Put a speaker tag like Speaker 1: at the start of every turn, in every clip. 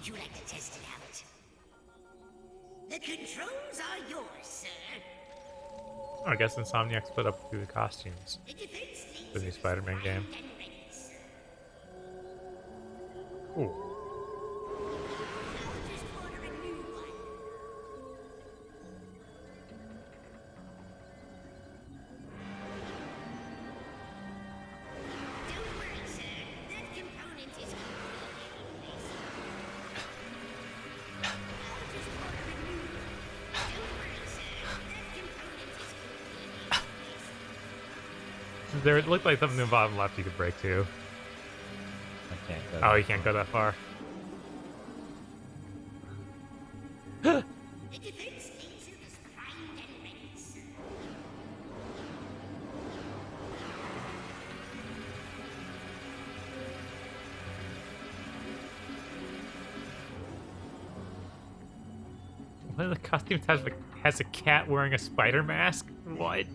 Speaker 1: would you like to test it out? The controls are yours, sir.
Speaker 2: I guess Insomniac's put up through the costumes for the new Spider-Man game. Ooh. There it looked like something in the bottom left you could break too.
Speaker 3: I can't go.
Speaker 2: Oh, you can't go that far. One of the costumes has a cat wearing a spider mask? What?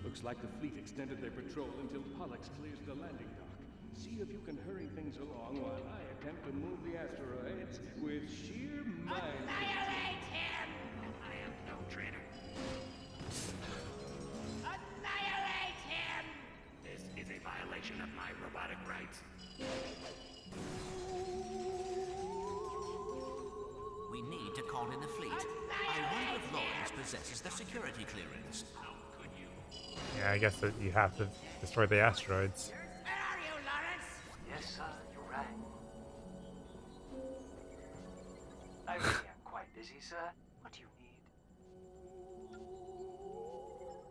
Speaker 4: Looks like the fleet extended their patrol until Pollux clears the landing dock. See if you can hurry things along while I attempt to move the asteroids with sheer mind.
Speaker 1: Annihilate him!
Speaker 5: I am no traitor.
Speaker 1: Annihilate him!
Speaker 5: This is a violation of my robotic rights.
Speaker 6: We need to call in the fleet. I wonder if Lawrence possesses the security clearance.
Speaker 5: How could you?
Speaker 2: Yeah, I guess that you have to destroy the asteroids.
Speaker 1: Where are you, Lawrence?
Speaker 7: Yes, sir, you're right. I really am quite busy, sir. What do you need?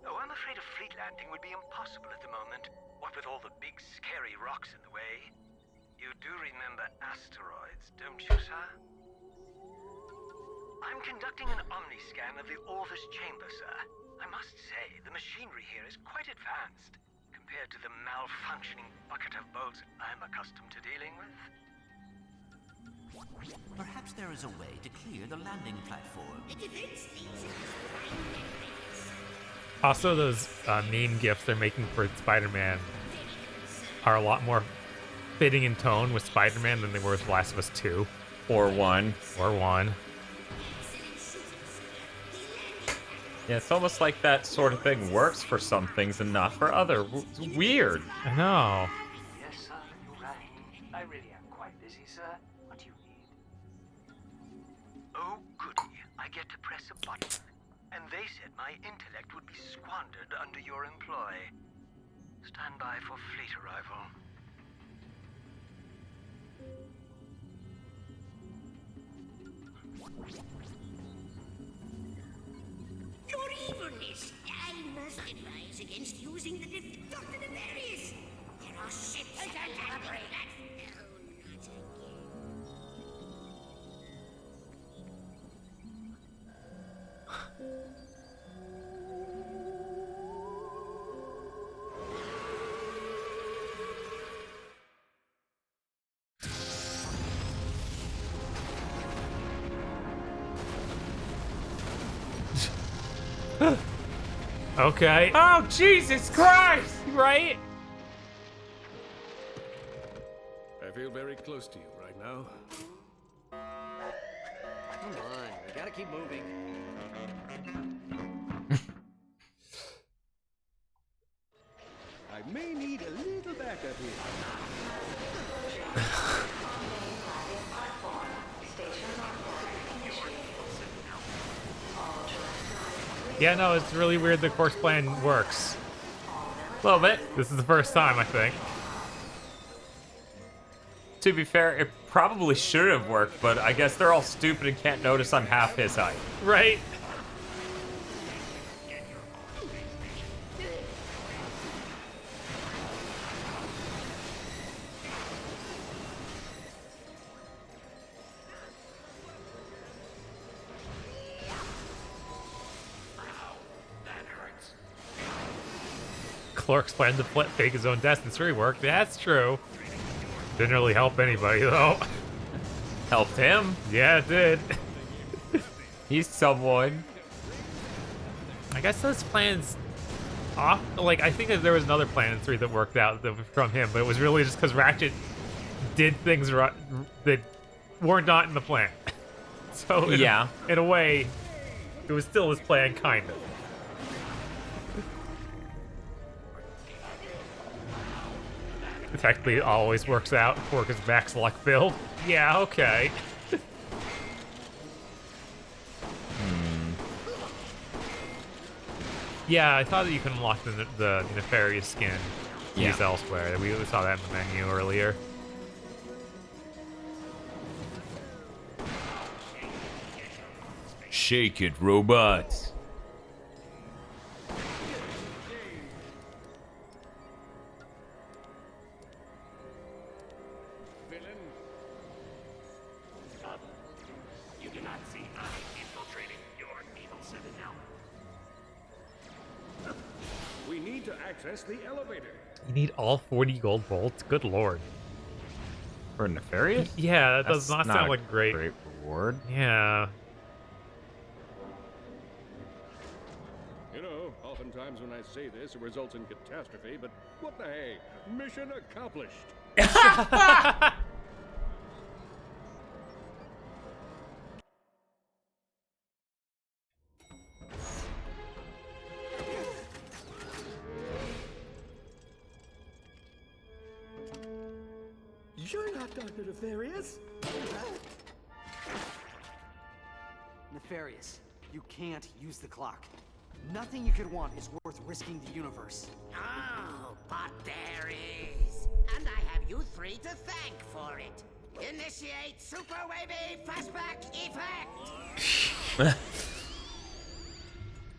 Speaker 7: Oh, I'm afraid a fleet landing would be impossible at the moment. What with all the big, scary rocks in the way. You do remember asteroids, don't you, sir? I'm conducting an omni-scan of the Orvis chamber, sir. I must say, the machinery here is quite advanced compared to the malfunctioning bucket of bolts I'm accustomed to dealing with.
Speaker 6: Perhaps there is a way to clear the landing platform.
Speaker 2: Also, those meme gifs they're making for Spider-Man are a lot more fitting in tone with Spider-Man than they were with Last of Us 2.
Speaker 3: Or 1.
Speaker 2: Or 1.
Speaker 3: Yeah, it's almost like that sort of thing works for some things and not for other. It's weird.
Speaker 2: I know.
Speaker 7: Yes, sir, you're right. I really am quite busy, sir. What do you need? Oh, goody. I get to press a button. And they said my intellect would be squandered under your employ. Stand by for fleet arrival.
Speaker 1: Your evilness! I must advise against using the Dr. Nefarious. There are ships that can operate that. No, not
Speaker 2: Okay.
Speaker 3: Oh, Jesus Christ!
Speaker 2: Right?
Speaker 4: I feel very close to you right now.
Speaker 8: Come on, we gotta keep moving.
Speaker 4: I may need a little backup here.
Speaker 2: Yeah, no, it's really weird the course plan works.
Speaker 3: A little bit.
Speaker 2: This is the first time, I think.
Speaker 3: To be fair, it probably should have worked, but I guess they're all stupid and can't notice I'm half his height.
Speaker 2: Right? Clark's plan to fake his own death and Suri worked. That's true. Didn't really help anybody, though.
Speaker 3: Helped him.
Speaker 2: Yeah, it did.
Speaker 3: He's someone.
Speaker 2: I guess those plans off. Like, I think that there was another plan in 3 that worked out from him, but it was really just because Ratchet did things that were not in the plan. So in a way, it was still his plan, kind of. Technically, it always works out for his max luck build. Yeah, okay. Yeah, I thought that you could unlock the nefarious skin used elsewhere. We saw that in the menu earlier.
Speaker 3: Shake it, robots.
Speaker 5: You do not see I'm infiltrating your evil citadel.
Speaker 4: We need to access the elevator.
Speaker 2: You need all 40 gold bolts? Good lord.
Speaker 3: For nefarious?
Speaker 2: Yeah, that does
Speaker 3: That's
Speaker 2: not sound like a great
Speaker 3: reward.
Speaker 2: Yeah.
Speaker 4: You know, oftentimes when I say this, it results in catastrophe, but what the hey? Mission accomplished.
Speaker 8: You're not Dr. Nefarious. Nefarious, you can't use the clock. Nothing you could want is worth risking the universe.
Speaker 1: Oh, but there is. And I have you 3 to thank for it. Initiate Super Wavy Flashback Effect!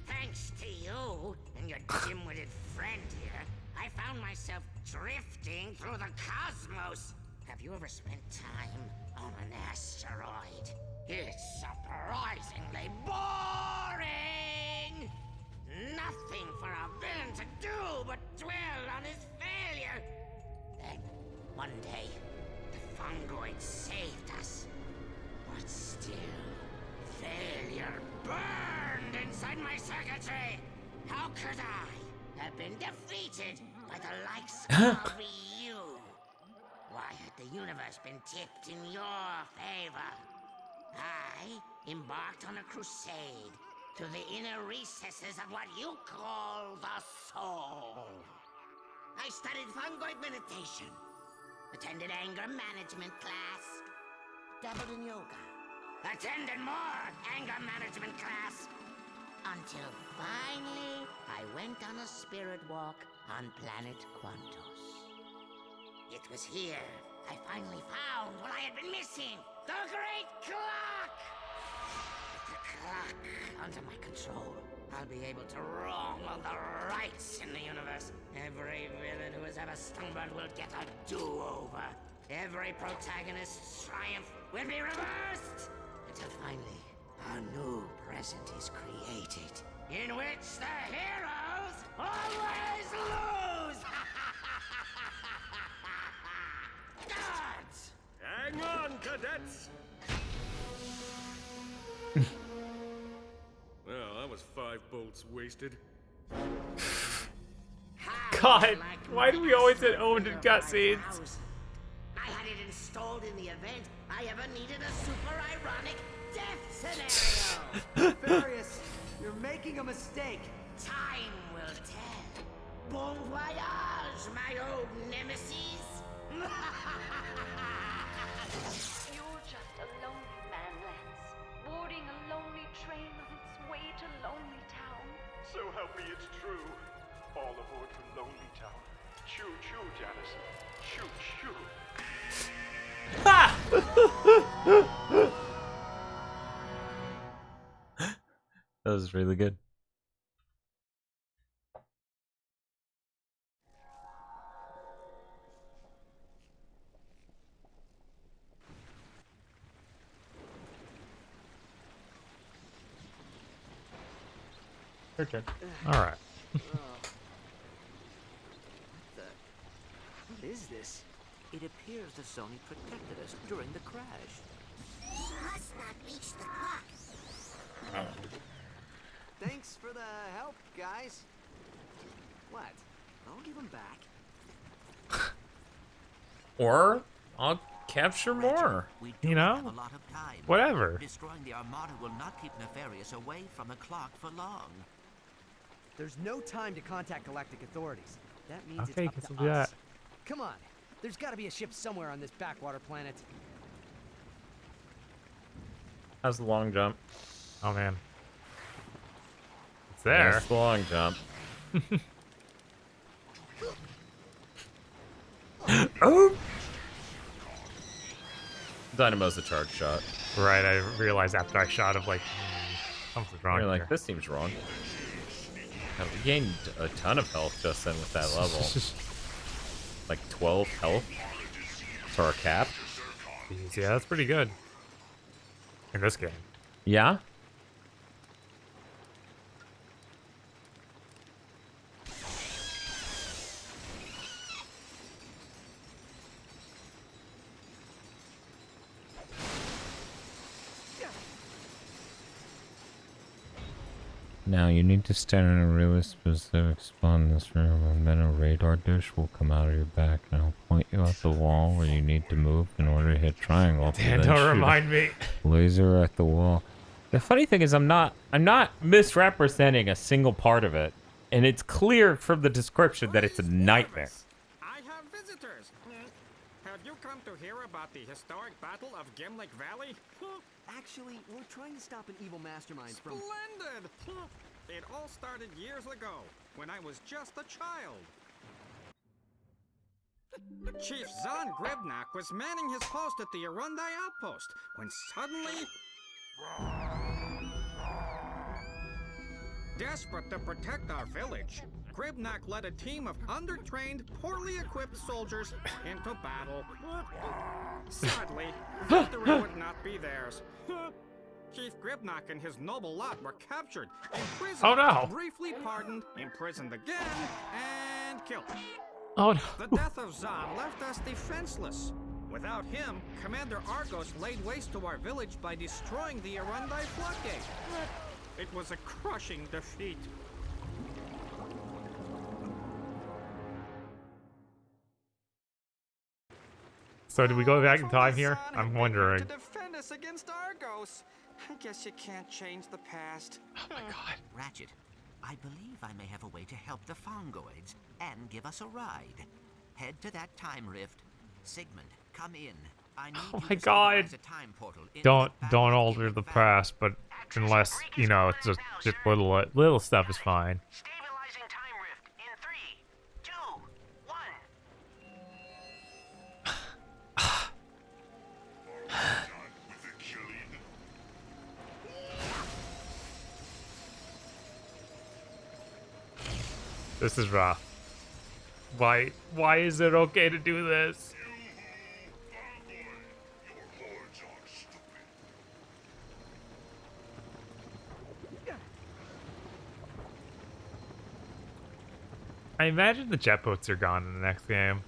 Speaker 1: Thanks to you and your dim-witted friend here, I found myself drifting through the cosmos. Have you ever spent time on an asteroid? It's surprisingly boring! Nothing for a villain to do but dwell on his failure. Then, one day, the fungoid saved us. But still, failure burned inside my circuitry. How could I have been defeated by the likes of you? Why had the universe been tipped in your favor? I embarked on a crusade to the inner recesses of what you call the soul. I studied fungoid meditation, attended anger management class, dabbled in yoga, attended more anger management class, until finally I went on a spirit walk on planet Quantos. It was here I finally found what I had been missing, the Great Clock! With the clock under my control, I'll be able to wrong all the rights in the universe. Every villain who has ever stumbled will get a do-over. Every protagonist's triumph will be reversed. Until finally, a new present is created, in which the heroes always lose! Guards!
Speaker 4: Hang on, cadets! Well, that was 5 bolts wasted.
Speaker 2: God, why do we always get owned in cutscenes?
Speaker 1: I had it installed in the event I ever needed a super ironic death scenario.
Speaker 8: Nefarious, you're making a mistake.
Speaker 1: Time will tell. Bon voyage, my old nemesis.
Speaker 9: You're just a lonely man, Lance, boarding a lonely train on its way to Lonely Town.
Speaker 10: So help me, it's true. All aboard for Lonely Town. Choo-choo, Janice. Choo-choo.
Speaker 3: That was really good.
Speaker 2: Your turn. Alright.
Speaker 8: What is this?
Speaker 6: It appears the Sony protected us during the crash.
Speaker 1: He must not reach the clock.
Speaker 8: Thanks for the help, guys. What? I'll give them back.
Speaker 3: Or I'll capture more.
Speaker 6: We do
Speaker 2: You know?
Speaker 6: have a lot of time.
Speaker 2: Whatever.
Speaker 6: Destroying the Armada will not keep Nefarious away from the clock for long.
Speaker 8: There's no time to contact galactic authorities. That means
Speaker 2: Okay,
Speaker 8: it's
Speaker 2: guess
Speaker 8: up
Speaker 2: we'll
Speaker 8: to
Speaker 2: do
Speaker 8: us.
Speaker 2: that.
Speaker 8: Come on. There's got to be a ship somewhere on this backwater planet.
Speaker 3: How's the long jump?
Speaker 2: Oh man. It's there.
Speaker 3: There's the long jump.
Speaker 2: Oh!
Speaker 3: Dynamo's the charge shot.
Speaker 2: Right, I realized after I shot of like, something's wrong
Speaker 3: You're
Speaker 2: here.
Speaker 3: like, this seems wrong. God, we gained a ton of health just then with that level. Like 12 health to our cap.
Speaker 2: Jeez, yeah, that's pretty good. In this game.
Speaker 3: Yeah? Now you need to stand in a really specific spot in this room, and then a radar dish will come out of your back, and it'll point you at the wall where you need to move in order to hit triangle.
Speaker 2: Dan, don't remind me.
Speaker 3: Laser at the wall. The funny thing is, I'm not misrepresenting a single part of it, and it's clear from the description that it's a nightmare.
Speaker 11: I have visitors. Have you come to hear about the historic Battle of Gimlick Valley?
Speaker 8: Actually, we're trying to stop an evil mastermind from...
Speaker 11: Splendid! It all started years ago, when I was just a child. Chief Zahn Gribnak was manning his post at the Arundai outpost, when suddenly... Desperate to protect our village, Gribnak led a team of undertrained, poorly equipped soldiers into battle. Sadly, victory would not be theirs. Chief Gribnak and his noble lot were captured, imprisoned,
Speaker 2: Oh, no.
Speaker 11: briefly pardoned, imprisoned again, and killed.
Speaker 2: Oh no.
Speaker 11: The death of Zahn left us defenseless. Without him, Commander Argos laid waste to our village by destroying the Arundai floodgate. It was a crushing defeat.
Speaker 2: So do we go back in time here? I'm wondering.
Speaker 11: To defend us against Argos. I guess you can't change the past.
Speaker 2: Oh my god.
Speaker 6: Ratchet, I believe I may have a way to help the Fongoids and give us a ride. Head to that time rift. Sigmund, come in. I need
Speaker 2: Oh
Speaker 6: you
Speaker 2: my
Speaker 6: to
Speaker 2: god.
Speaker 6: stabilize a time portal into
Speaker 2: Don't
Speaker 6: the Battle of
Speaker 2: alter
Speaker 6: Gimlick
Speaker 2: the
Speaker 6: Valley.
Speaker 2: past, but unless, you know, it's just little stuff is fine.
Speaker 7: Stabilizing time rift in 3, 2, 1.
Speaker 2: This is rough. Why is it okay to do this? I imagine the jet boats are gone in the next game.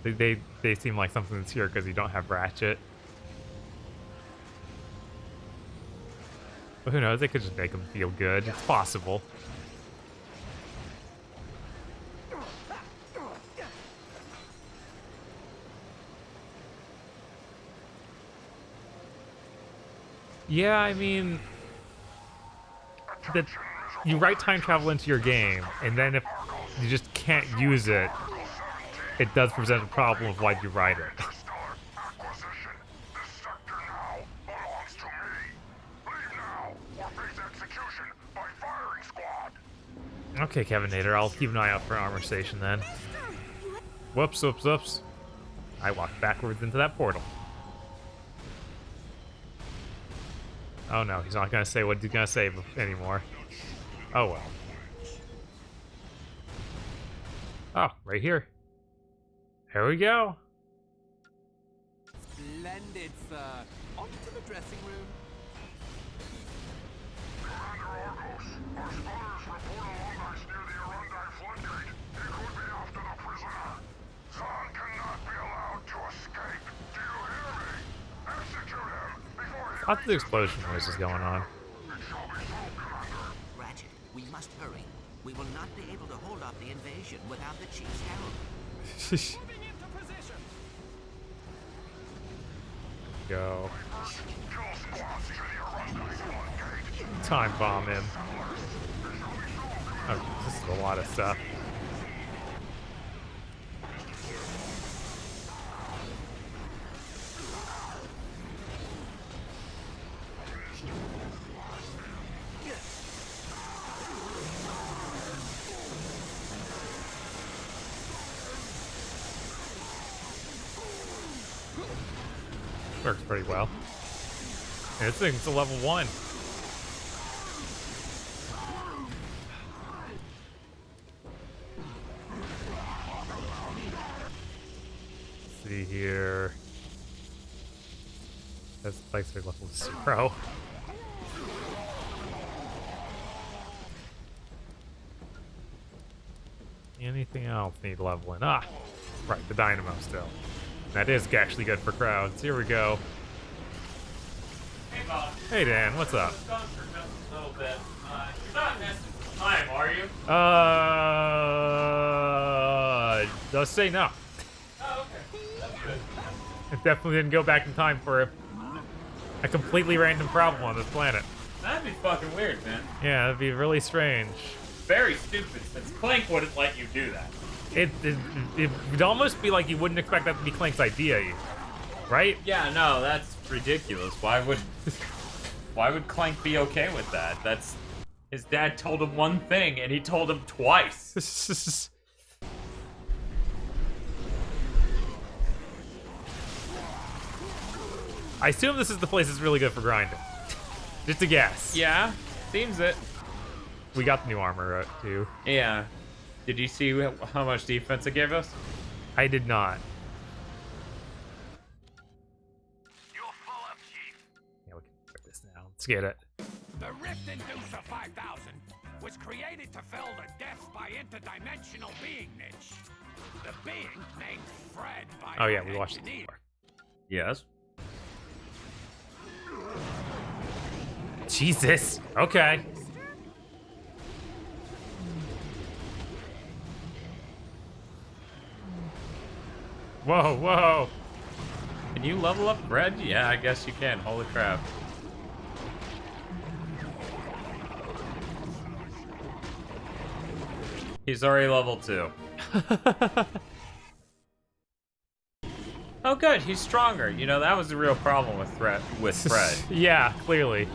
Speaker 2: They seem like something that's here because you don't have Ratchet. But who knows? They could just make them feel good. It's possible. Yeah, I mean, that you write time travel into your game, and then if you just can't use it, it does present a problem of why you write it. Okay, Kevin Nader, I'll keep an eye out for armor station then. Whoops, whoops, whoops. I walked backwards into that portal. Oh no, he's not gonna say what he's gonna say anymore. Oh well. Oh, right here. Here we go.
Speaker 8: Splendid, sir. On to the dressing room.
Speaker 10: Commander Argos, our spotters report along ice near the Arundai floodgate. He could be after the prisoner. Zahn cannot be allowed to escape. Do you hear me? Execute him before he...
Speaker 2: Lots of explosion noises going on.
Speaker 6: Ratchet, we must hurry. We will not be able to hold off the invasion without the Chief's help.
Speaker 11: Moving into position.
Speaker 2: Go. Time bomb him. Oh, this is a lot of stuff. Works pretty well. And this thing's a level 1. Let's see here. That's spikes are level 0. Anything else need leveling? Ah, right, the dynamo still. That is actually good for crowds. Here we go.
Speaker 3: Hey, Bob.
Speaker 2: Hey, Dan, what's up?
Speaker 3: Gone for just a little bit. You're not messing with time, are you?
Speaker 2: Let's say no.
Speaker 3: Oh, okay. That's good.
Speaker 2: It definitely didn't go back in time for a completely random problem on this planet.
Speaker 3: That'd be fucking weird, man.
Speaker 2: Yeah, that'd be really strange.
Speaker 3: Very stupid, since Clank wouldn't let you do that.
Speaker 2: It would almost be like you wouldn't expect that to be Clank's idea, right?
Speaker 3: Yeah, no, that's ridiculous. Why would Clank be okay with that? That's his dad told him one thing and he told him twice.
Speaker 2: I assume this is the place that's really good for grinding. Just a guess.
Speaker 3: Yeah, seems it.
Speaker 2: We got the new armor too.
Speaker 3: Yeah. Did you see how much defense it gave us?
Speaker 2: I did not.
Speaker 5: You're full up, Chief.
Speaker 2: Yeah, we can put this now. Let's get it.
Speaker 5: The Rift Inducer 5000 was created to fill the death by interdimensional being niche. The being named Fred by
Speaker 2: Oh yeah,
Speaker 5: our
Speaker 2: we watched it
Speaker 5: engineer.
Speaker 2: before.
Speaker 3: Yes.
Speaker 2: Jesus. Okay. Whoa, whoa.
Speaker 3: Can you level up Fred? Yeah, I guess you can. Holy crap. He's already level 2. Oh good, he's stronger. You know, that was the real problem with Fred.
Speaker 2: Yeah, clearly.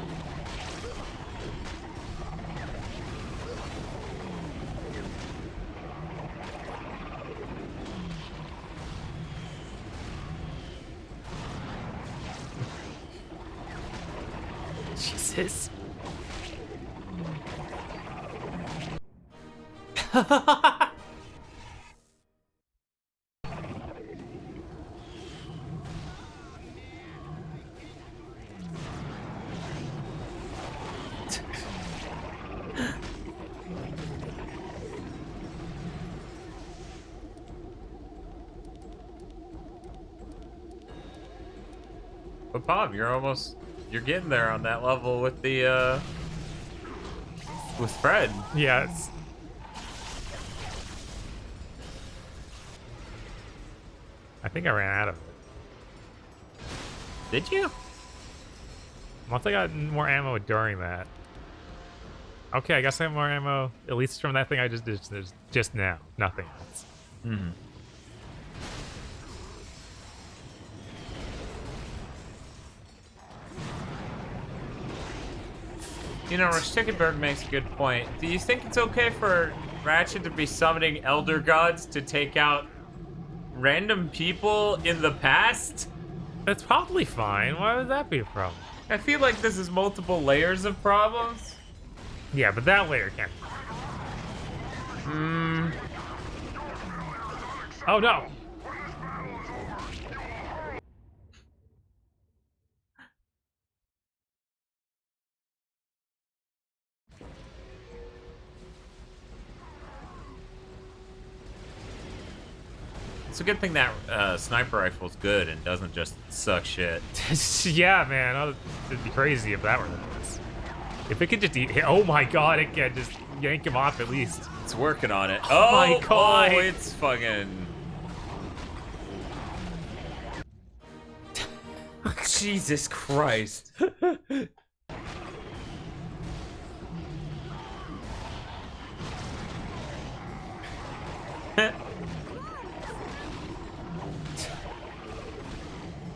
Speaker 2: Jesus.
Speaker 3: But Bob, you're getting there on that level with the with Fred.
Speaker 2: Yeah, it's... I think I ran out of it.
Speaker 3: Did you?
Speaker 2: Once I got more ammo during that. Okay, I guess I have more ammo, at least from that thing I just did just now. Nothing else.
Speaker 3: Mm-hmm. You know, Stickenberg makes a good point. Do you think it's okay for Ratchet to be summoning Elder Gods to take out random people in the past?
Speaker 2: That's probably fine. Why would that be a problem?
Speaker 3: I feel like this is multiple layers of problems.
Speaker 2: Yeah, but that layer can't. Oh no!
Speaker 3: It's a good thing that sniper rifle's good and doesn't just suck shit.
Speaker 2: Yeah, man. It'd be crazy if that were the case. If it could just eat... Oh my god, it can just yank him off at least.
Speaker 3: It's working on it.
Speaker 2: Oh my god!
Speaker 3: Oh, it's fucking... Jesus Christ.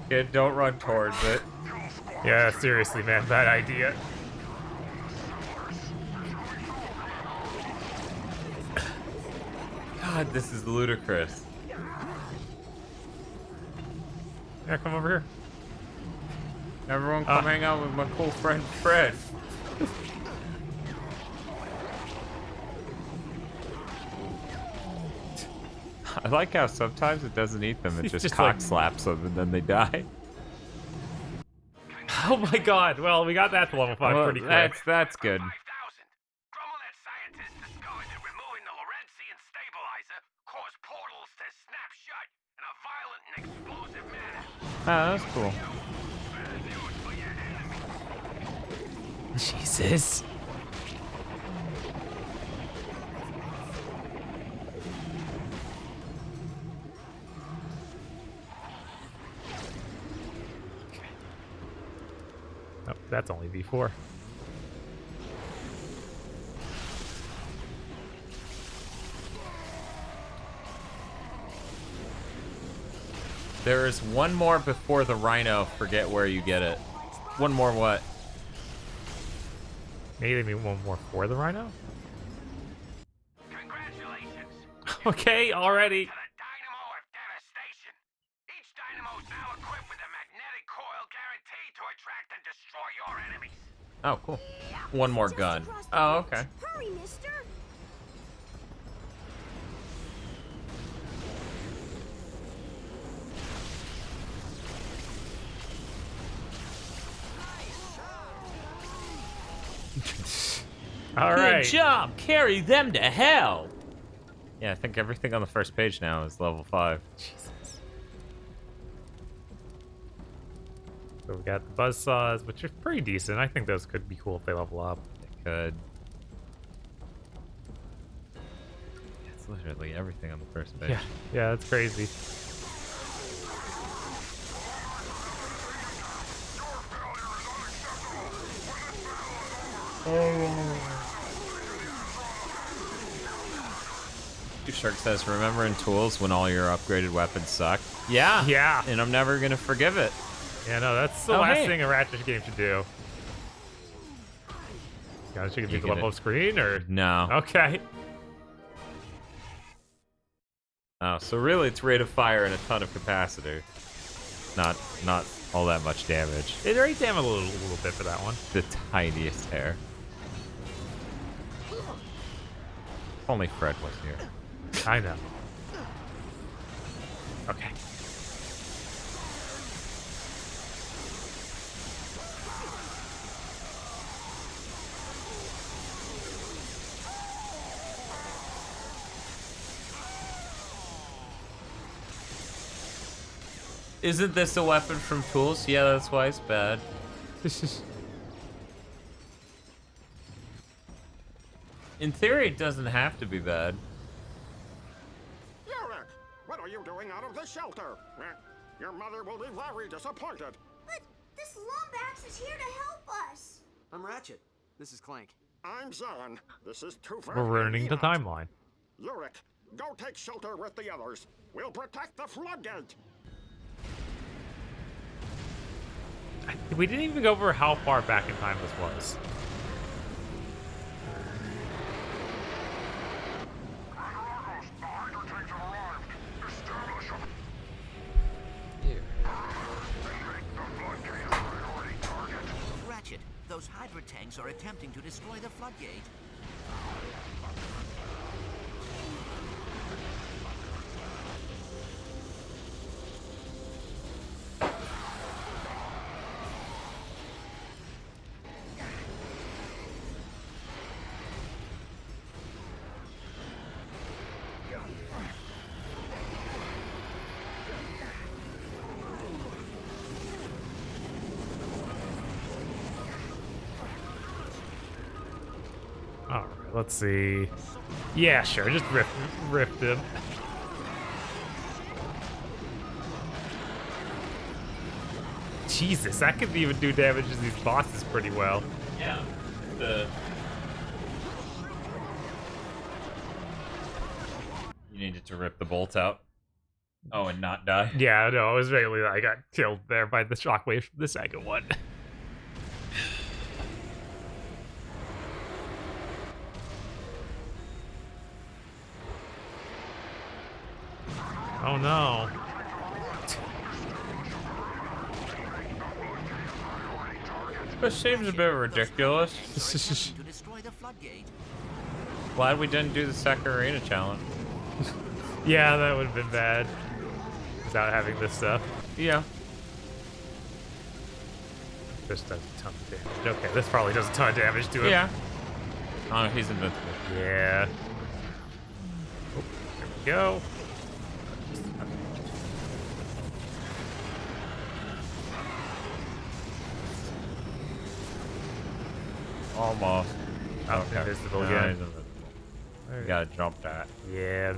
Speaker 3: Kid, don't run towards it.
Speaker 2: Yeah, seriously, man, bad idea.
Speaker 3: God, this is ludicrous.
Speaker 2: Yeah, come over here.
Speaker 3: Everyone come hang out with my cool friend Fred. I like how sometimes it doesn't eat them, it just cock slaps them and then they die.
Speaker 2: Oh my god, well, we got that to level 5 pretty quick.
Speaker 3: That's good. Oh, that's cool.
Speaker 2: Jesus. Oh, that's only V4.
Speaker 3: There is one more before the Rhino. Forget where you get it. One more what?
Speaker 2: Maybe one more for the Rhino?
Speaker 5: Congratulations.
Speaker 2: Okay, already.
Speaker 5: To the Dynamo of Devastation. Each dynamo is now equipped with a magnetic coil guaranteed to attract and destroy your enemies.
Speaker 3: Oh, cool. One more gun. Oh, okay.
Speaker 12: Hurry, mister.
Speaker 2: All right.
Speaker 3: Good job. Carry them to hell. Yeah, I think everything on the first page now is level 5.
Speaker 2: Jesus. So we got the buzzsaws, which are pretty decent. I think those could be cool if they level up.
Speaker 3: They could. It's literally everything on the first page.
Speaker 2: Yeah, that's crazy.
Speaker 3: Shark says, remember in Tools when all your upgraded weapons suck? Yeah.
Speaker 2: Yeah.
Speaker 3: And I'm never going to forgive it.
Speaker 2: Yeah, no, that's the last thing a Ratchet game should do. Gotta check the level of screen, or?
Speaker 3: No.
Speaker 2: Okay.
Speaker 3: Oh, so really it's rate of fire and a ton of capacitor. Not all that much damage.
Speaker 2: It rates damage a little bit for that one.
Speaker 3: The tiniest hair. If only Fred was here.
Speaker 2: I know. Okay.
Speaker 3: Isn't this a weapon from Tools? Yeah, that's why it's bad. In theory, it doesn't have to be bad.
Speaker 11: Yorick, what are you doing out of the shelter? Your mother will be very disappointed.
Speaker 12: But this Lombax is here to help us.
Speaker 8: I'm Ratchet. This is Clank.
Speaker 11: I'm Zan. This is Toofer.
Speaker 2: We're running the timeline.
Speaker 11: Yorick, go take shelter with the others. We'll protect the floodgate.
Speaker 2: We didn't even go over how far back in time this was.
Speaker 6: Ratchet, those Hydra tanks are attempting to destroy the floodgate.
Speaker 2: Let's see. Yeah, sure. Just rift him. Jesus, that could even do damage to these bosses pretty well.
Speaker 3: Yeah. You needed to rip the bolt out. Oh, and not die?
Speaker 2: Yeah, no, it was mainly that I got killed there by the shockwave from the second one. Oh no.
Speaker 3: This seems a bit ridiculous.
Speaker 6: To destroy the floodgate.
Speaker 3: Glad we didn't do the second arena challenge.
Speaker 2: Yeah, that would have been bad. Without having this stuff.
Speaker 3: Yeah.
Speaker 2: This does a ton of damage. Okay, this probably does a ton of damage to him.
Speaker 3: Yeah. Oh, he's invincible.
Speaker 2: Yeah. Oh, there we go.
Speaker 3: Almost.
Speaker 2: Oh,
Speaker 3: Okay.
Speaker 2: invisible
Speaker 3: No,
Speaker 2: again.
Speaker 3: he's invisible. You gotta jump that.
Speaker 2: Yeah.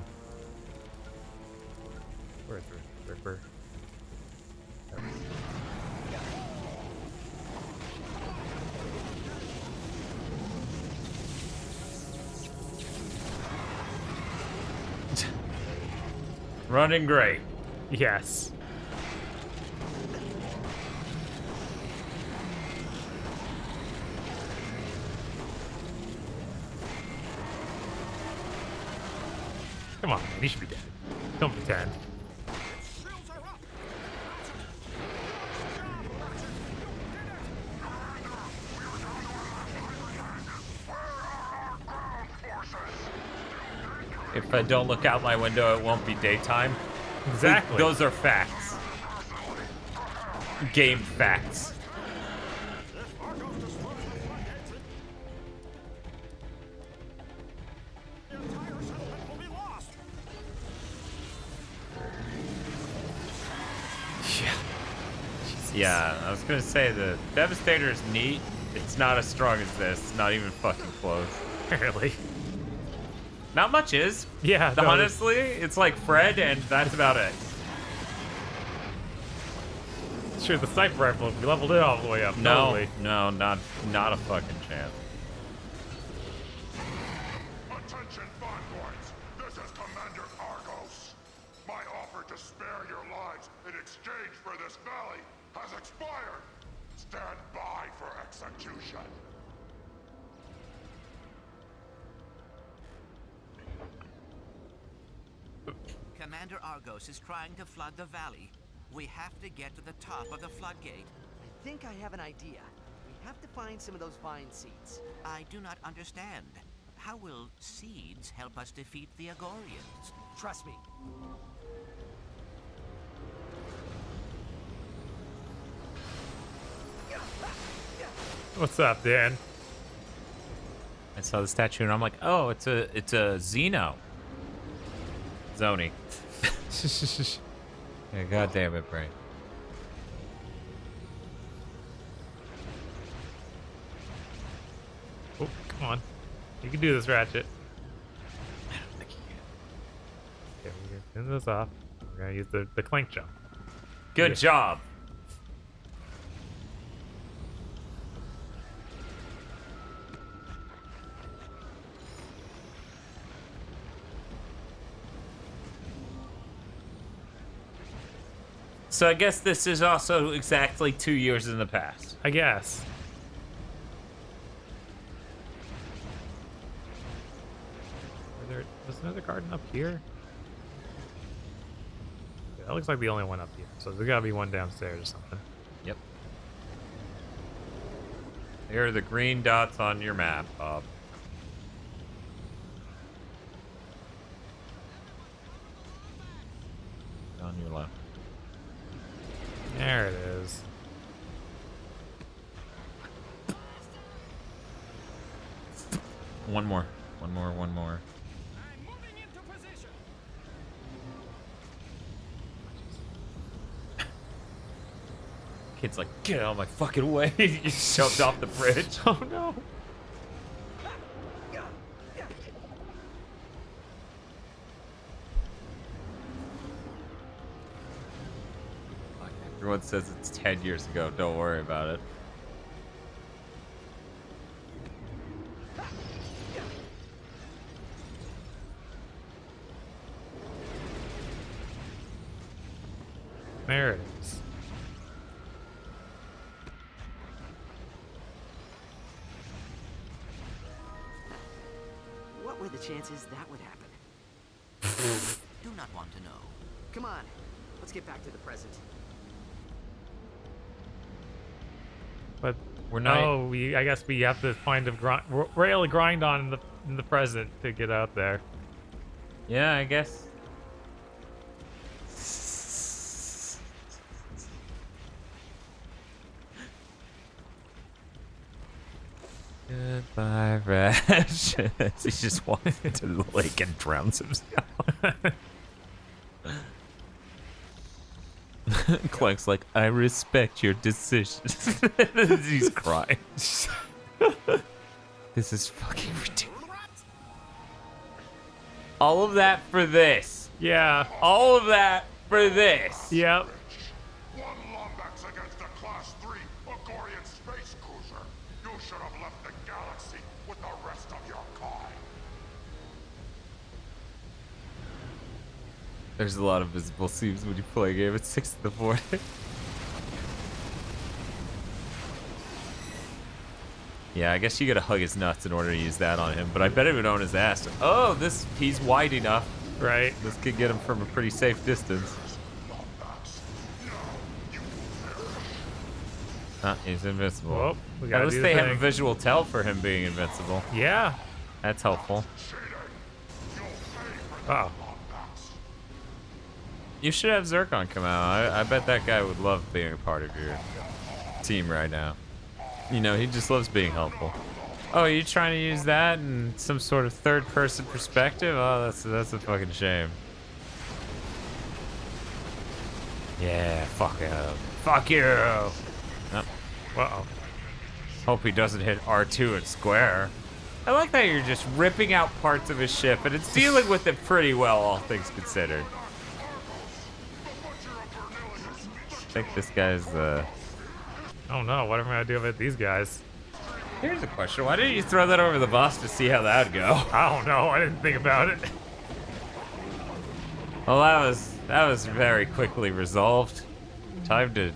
Speaker 2: Where's the Ripper? There we go.
Speaker 3: Running great.
Speaker 2: Yes. Come on, he should be dead. Don't pretend.
Speaker 3: If I don't look out my window, it won't be daytime.
Speaker 2: Exactly.
Speaker 3: Those are facts. Game facts. Yeah, I was gonna say the Devastator is neat. It's not as strong as this. It's not even fucking close.
Speaker 2: Apparently.
Speaker 3: Not much is.
Speaker 2: Yeah.
Speaker 3: Honestly, it's like Fred, and that's about it.
Speaker 2: Sure, the sniper rifle, we leveled it all the way up.
Speaker 3: No,
Speaker 2: Totally.
Speaker 3: no, not a fucking chance.
Speaker 10: Attention, Bonboys! This is Commander Argos. My offer to spare your lives in exchange for this valley has expired. Stand by for execution.
Speaker 6: Commander Argos is trying to flood the valley. We have to get to the top of the floodgate.
Speaker 8: I think I have an idea. We have to find some of those vine seeds.
Speaker 6: I do not understand. How will seeds help us defeat the Agorians?
Speaker 8: Trust me.
Speaker 2: What's up, Dan?
Speaker 3: I saw the statue and I'm like, oh, it's a Xeno. Zoni. Yeah, God damn it, Brain.
Speaker 2: Oh, come on. You can do this, Ratchet.
Speaker 3: I don't think you can.
Speaker 2: Okay, we're gonna turn this off. We're gonna use the clank jump.
Speaker 3: Good job. So I guess this is also exactly 2 years in the past.
Speaker 2: I guess. Was another garden up here? Yeah, that looks like the only one up here. So there's gotta be one downstairs or something.
Speaker 3: Yep. Here are the green dots on your map, Bob. On your left.
Speaker 2: There it is.
Speaker 3: One more. One more, one more.
Speaker 11: I'm moving into position.
Speaker 3: Kid's like, get out of my fucking way. He jumped off the bridge.
Speaker 2: Oh no.
Speaker 3: Everyone says it's 10 years ago. Don't worry about it.
Speaker 2: There it is.
Speaker 8: What were the chances that would happen?
Speaker 6: Do not want to know.
Speaker 8: Come on, let's get back to the present.
Speaker 2: But
Speaker 3: we're not.
Speaker 2: Oh, I guess we have to find a rail to grind on in the present to get out there.
Speaker 3: Yeah, I guess. Goodbye, Ratchet. He just walks into the lake and drowns himself. Clank's like, I respect your decision. He's crying. This is fucking ridiculous. All of that for this.
Speaker 2: Yeah.
Speaker 3: All of that for this.
Speaker 2: Yep.
Speaker 10: One Lombax against a Class 3 Agorian space cruiser. You should have left the galaxy with the rest of your kind.
Speaker 3: There's a lot of visible seams when you play a game at 6 in the morning. Yeah, I guess you gotta hug his nuts in order to use that on him, but I bet it would own his ass. Oh, he's wide enough.
Speaker 2: Right.
Speaker 3: This could get him from a pretty safe distance. He's invincible.
Speaker 2: Well, we gotta
Speaker 3: At least they have a visual tell for him being invincible.
Speaker 2: Yeah.
Speaker 3: That's helpful.
Speaker 2: Oh.
Speaker 3: You should have Zircon come out. I bet that guy would love being a part of your team right now. You know, he just loves being helpful. Oh, are you trying to use that in some sort of third-person perspective? Oh, that's a fucking shame. Yeah, fuck him. Fuck you! Oh.
Speaker 2: Uh-oh.
Speaker 3: Hope he doesn't hit R2 and square. I like that you're just ripping out parts of his ship, and it's dealing with it pretty well, all things considered. I think this guy's
Speaker 2: Oh no, what am I gonna do with these guys?
Speaker 3: Here's a question. Why didn't you throw that over the boss to see how that would go?
Speaker 2: I don't know. I didn't think about it.
Speaker 3: Well, that was very quickly resolved. Time to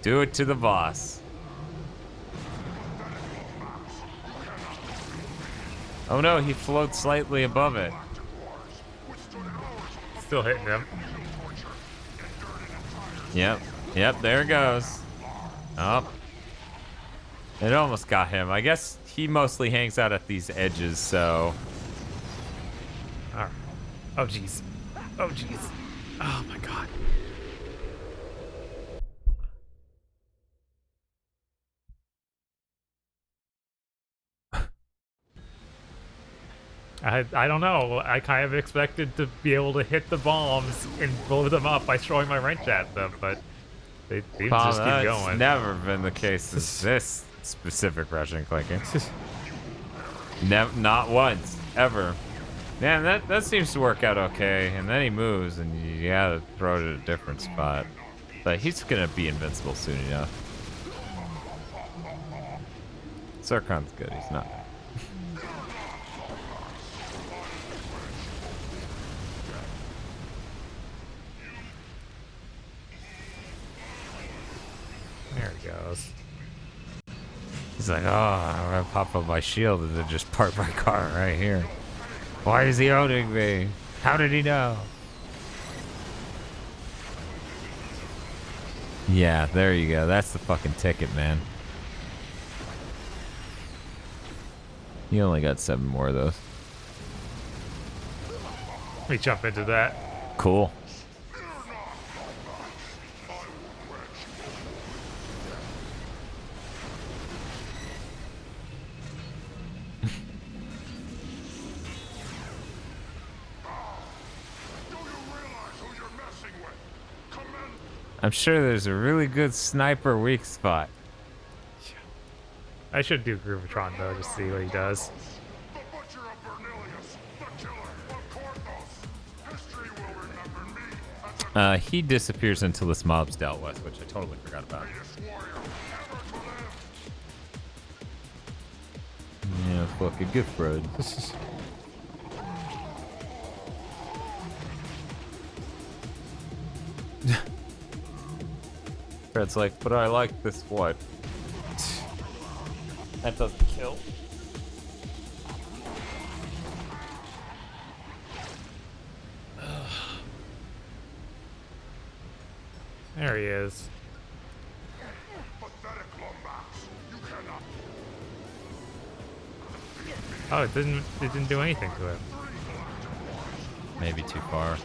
Speaker 3: do it to the boss. Oh no, he floats slightly above it.
Speaker 2: Still hitting him.
Speaker 3: Yep, there it goes. Oh. It almost got him. I guess he mostly hangs out at these edges, so...
Speaker 2: Oh, jeez. Oh, jeez. Oh, my God. I don't know. I kind of expected to be able to hit the bombs and blow them up by throwing my wrench at them, but they just keep going.
Speaker 3: That's never been the case in this specific Ratchet and Clank game. Not once, ever. Man, that seems to work out okay. And then he moves, and you gotta throw it at a different spot. But he's gonna be invincible soon enough. Zircon's good. He's not.
Speaker 2: There he goes.
Speaker 3: He's like, oh, I'm gonna pop up my shield and then just park my car right here. Why is he owning me? How did he know? Yeah, there you go. That's the fucking ticket, man. You only got 7 more of those.
Speaker 2: Let me jump into that.
Speaker 3: Cool. I'm sure there's a really good sniper weak spot.
Speaker 2: I should do Groovatron though, just see what he does.
Speaker 3: He disappears until this mob's dealt with, which I totally forgot about. Yeah, fucking good friend. Fred's like, but I like this what? That doesn't kill.
Speaker 2: There he is. Oh, it didn't do anything to him.
Speaker 3: Maybe too far.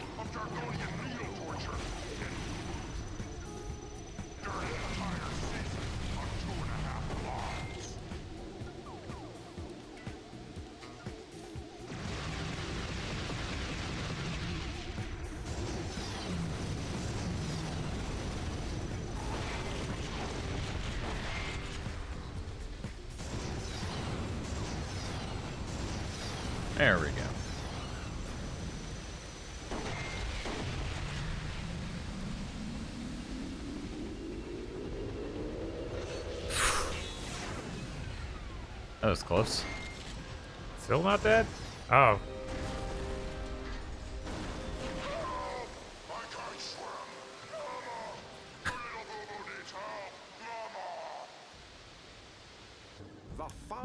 Speaker 3: There we go. That was close.
Speaker 2: Still not dead? Oh.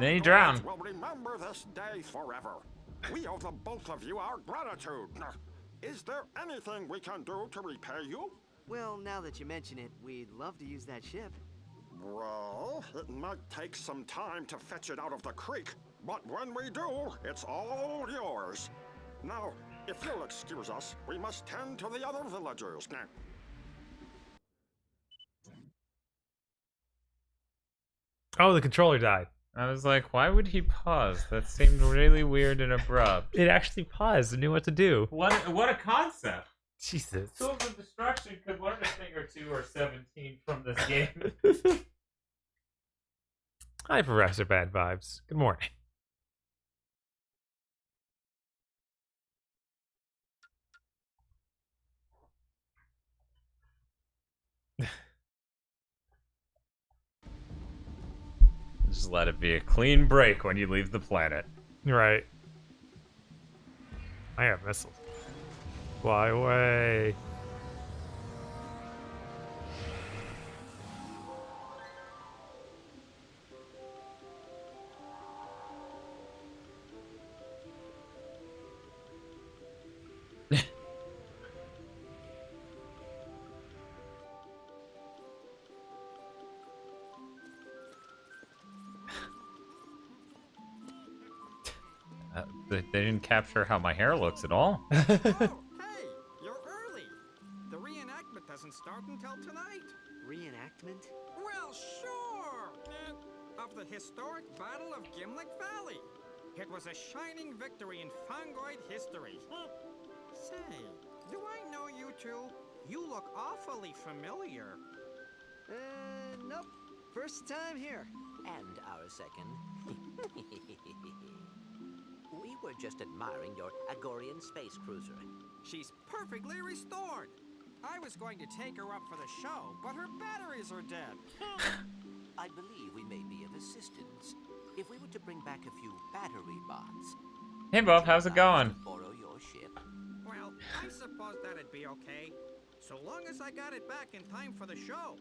Speaker 3: Then he drowned.
Speaker 11: Will remember this day forever. We owe the both of you our gratitude. Is there anything we can do to repay you?
Speaker 8: Well, now that you mention it, we'd love to use that ship.
Speaker 11: Well, it might take some time to fetch it out of the creek, but when we do, it's all yours. Now, if you'll excuse us, we must tend to the other villagers.
Speaker 2: Oh, the controller died.
Speaker 3: I was like, why would he pause? That seemed really weird and abrupt.
Speaker 2: It actually paused and knew what to do.
Speaker 3: What a concept.
Speaker 2: Jesus.
Speaker 3: Tools of Destruction could learn a thing or two or 17 from this game.
Speaker 2: Hi, Professor Bad Vibes. Good morning.
Speaker 3: Just let it be a clean break when you leave the planet.
Speaker 2: Right. I have missiles. Fly away.
Speaker 3: They didn't capture how my hair looks at all.
Speaker 11: Oh, hey, you're early. The reenactment doesn't start until tonight.
Speaker 8: Reenactment?
Speaker 11: Well, sure. Of the historic Battle of Gimlick Valley. It was a shining victory in Fungoid history. Say, do I know you two? You look awfully familiar.
Speaker 8: Nope. First time here.
Speaker 6: And our second. We were just admiring your Agorian space cruiser.
Speaker 11: She's perfectly restored. I was going to take her up for the show, but her batteries are dead.
Speaker 6: I believe we may be of assistance. If we were to bring back a few battery bots.
Speaker 3: Hey, Bob, how's it going?
Speaker 6: Borrow your ship.
Speaker 11: Well, I suppose that'd be okay. So long as I got it back in time for the show.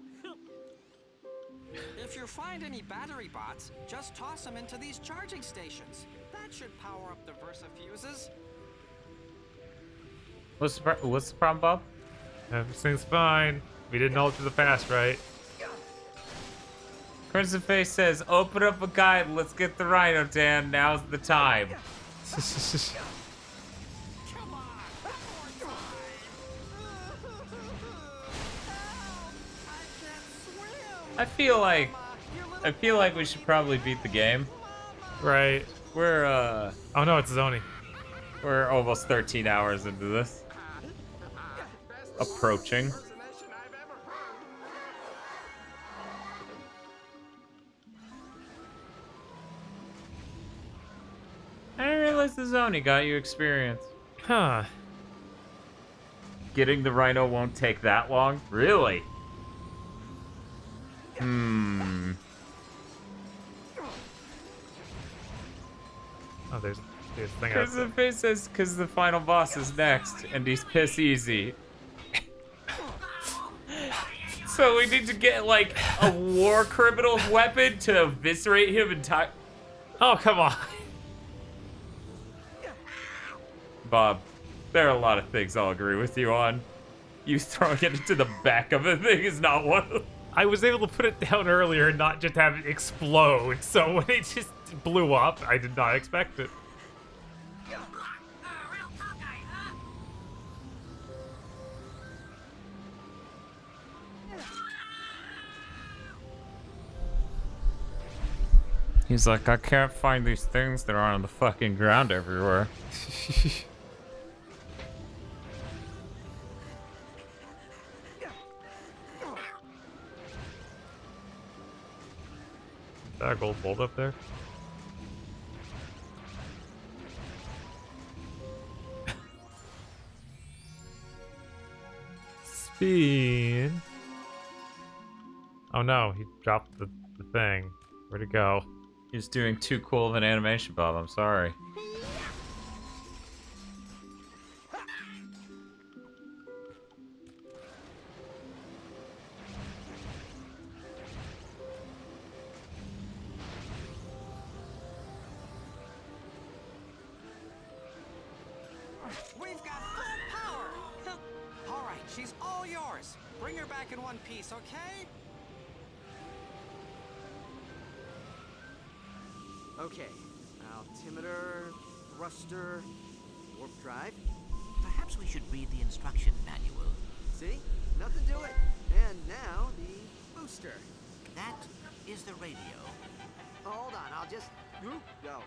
Speaker 11: If you find any battery bots, just toss them into these charging stations. That should power up the Versafuses.
Speaker 3: What's the problem, Bob?
Speaker 2: Everything's fine. We didn't alter the past, right?
Speaker 3: Crimson Face says, open up a guide, let's get the Rhino, Dan. Now's the time.
Speaker 11: Come on, more time. I can't swim.
Speaker 3: I feel like we should probably beat the game.
Speaker 2: Right.
Speaker 3: We're
Speaker 2: Oh no, it's Zoni.
Speaker 3: We're almost 13 hours into this. Approaching. I didn't realize the Zoni got you experience.
Speaker 2: Huh.
Speaker 3: getting the Rhino won't take that long? Really?
Speaker 2: Oh, there's a thing
Speaker 3: Because the
Speaker 2: outside.
Speaker 3: face says, because the final boss is next, and he's piss easy. So we need to get, like, a war criminal's weapon to eviscerate him and tie...
Speaker 2: Oh, come on.
Speaker 3: Bob, there are a lot of things I'll agree with you on. You throwing it into the back of a thing is not one of them.
Speaker 2: I was able to put it down earlier and not just have it explode, so when it just blew up, I did not expect it.
Speaker 3: He's like, I can't find these things that are on the fucking ground everywhere.
Speaker 2: Is that a gold bolt up there? Speed. Oh no, he dropped the thing. Where'd it go?
Speaker 3: He's doing too cool of an animation, Bob. I'm sorry.
Speaker 11: We've got full power! All right, she's all yours. Bring her back in one piece, okay?
Speaker 8: Okay. Altimeter, thruster, warp drive.
Speaker 6: Perhaps we should read the instruction manual.
Speaker 8: See? Nothing to it. And now the booster.
Speaker 6: That is the radio.
Speaker 8: Hold on, I'll just... Go.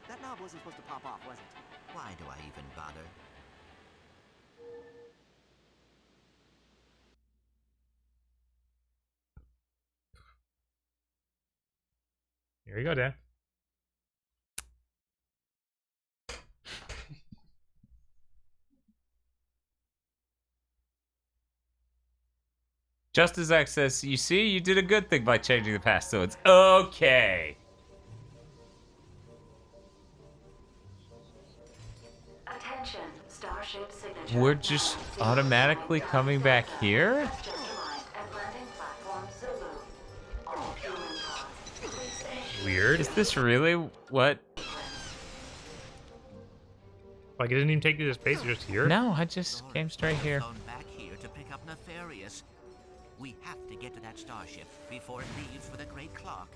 Speaker 8: That knob wasn't supposed to pop off, was it?
Speaker 6: Why do I even bother?
Speaker 2: Here you go, Dan.
Speaker 3: Just as X says, you see, you did a good thing by changing the past, so it's okay.
Speaker 9: Attention, starship signature.
Speaker 3: We're just automatically coming back here?
Speaker 9: Just arrived at landing platform Zulu. All human pods, please issue.
Speaker 2: Weird.
Speaker 3: Is this really what?
Speaker 2: Like, it didn't even take you to space, you're just here?
Speaker 3: No, I just came straight here.
Speaker 6: Flown back here to pick up Nefarious. We have to get to that starship before it leaves for the Great Clock.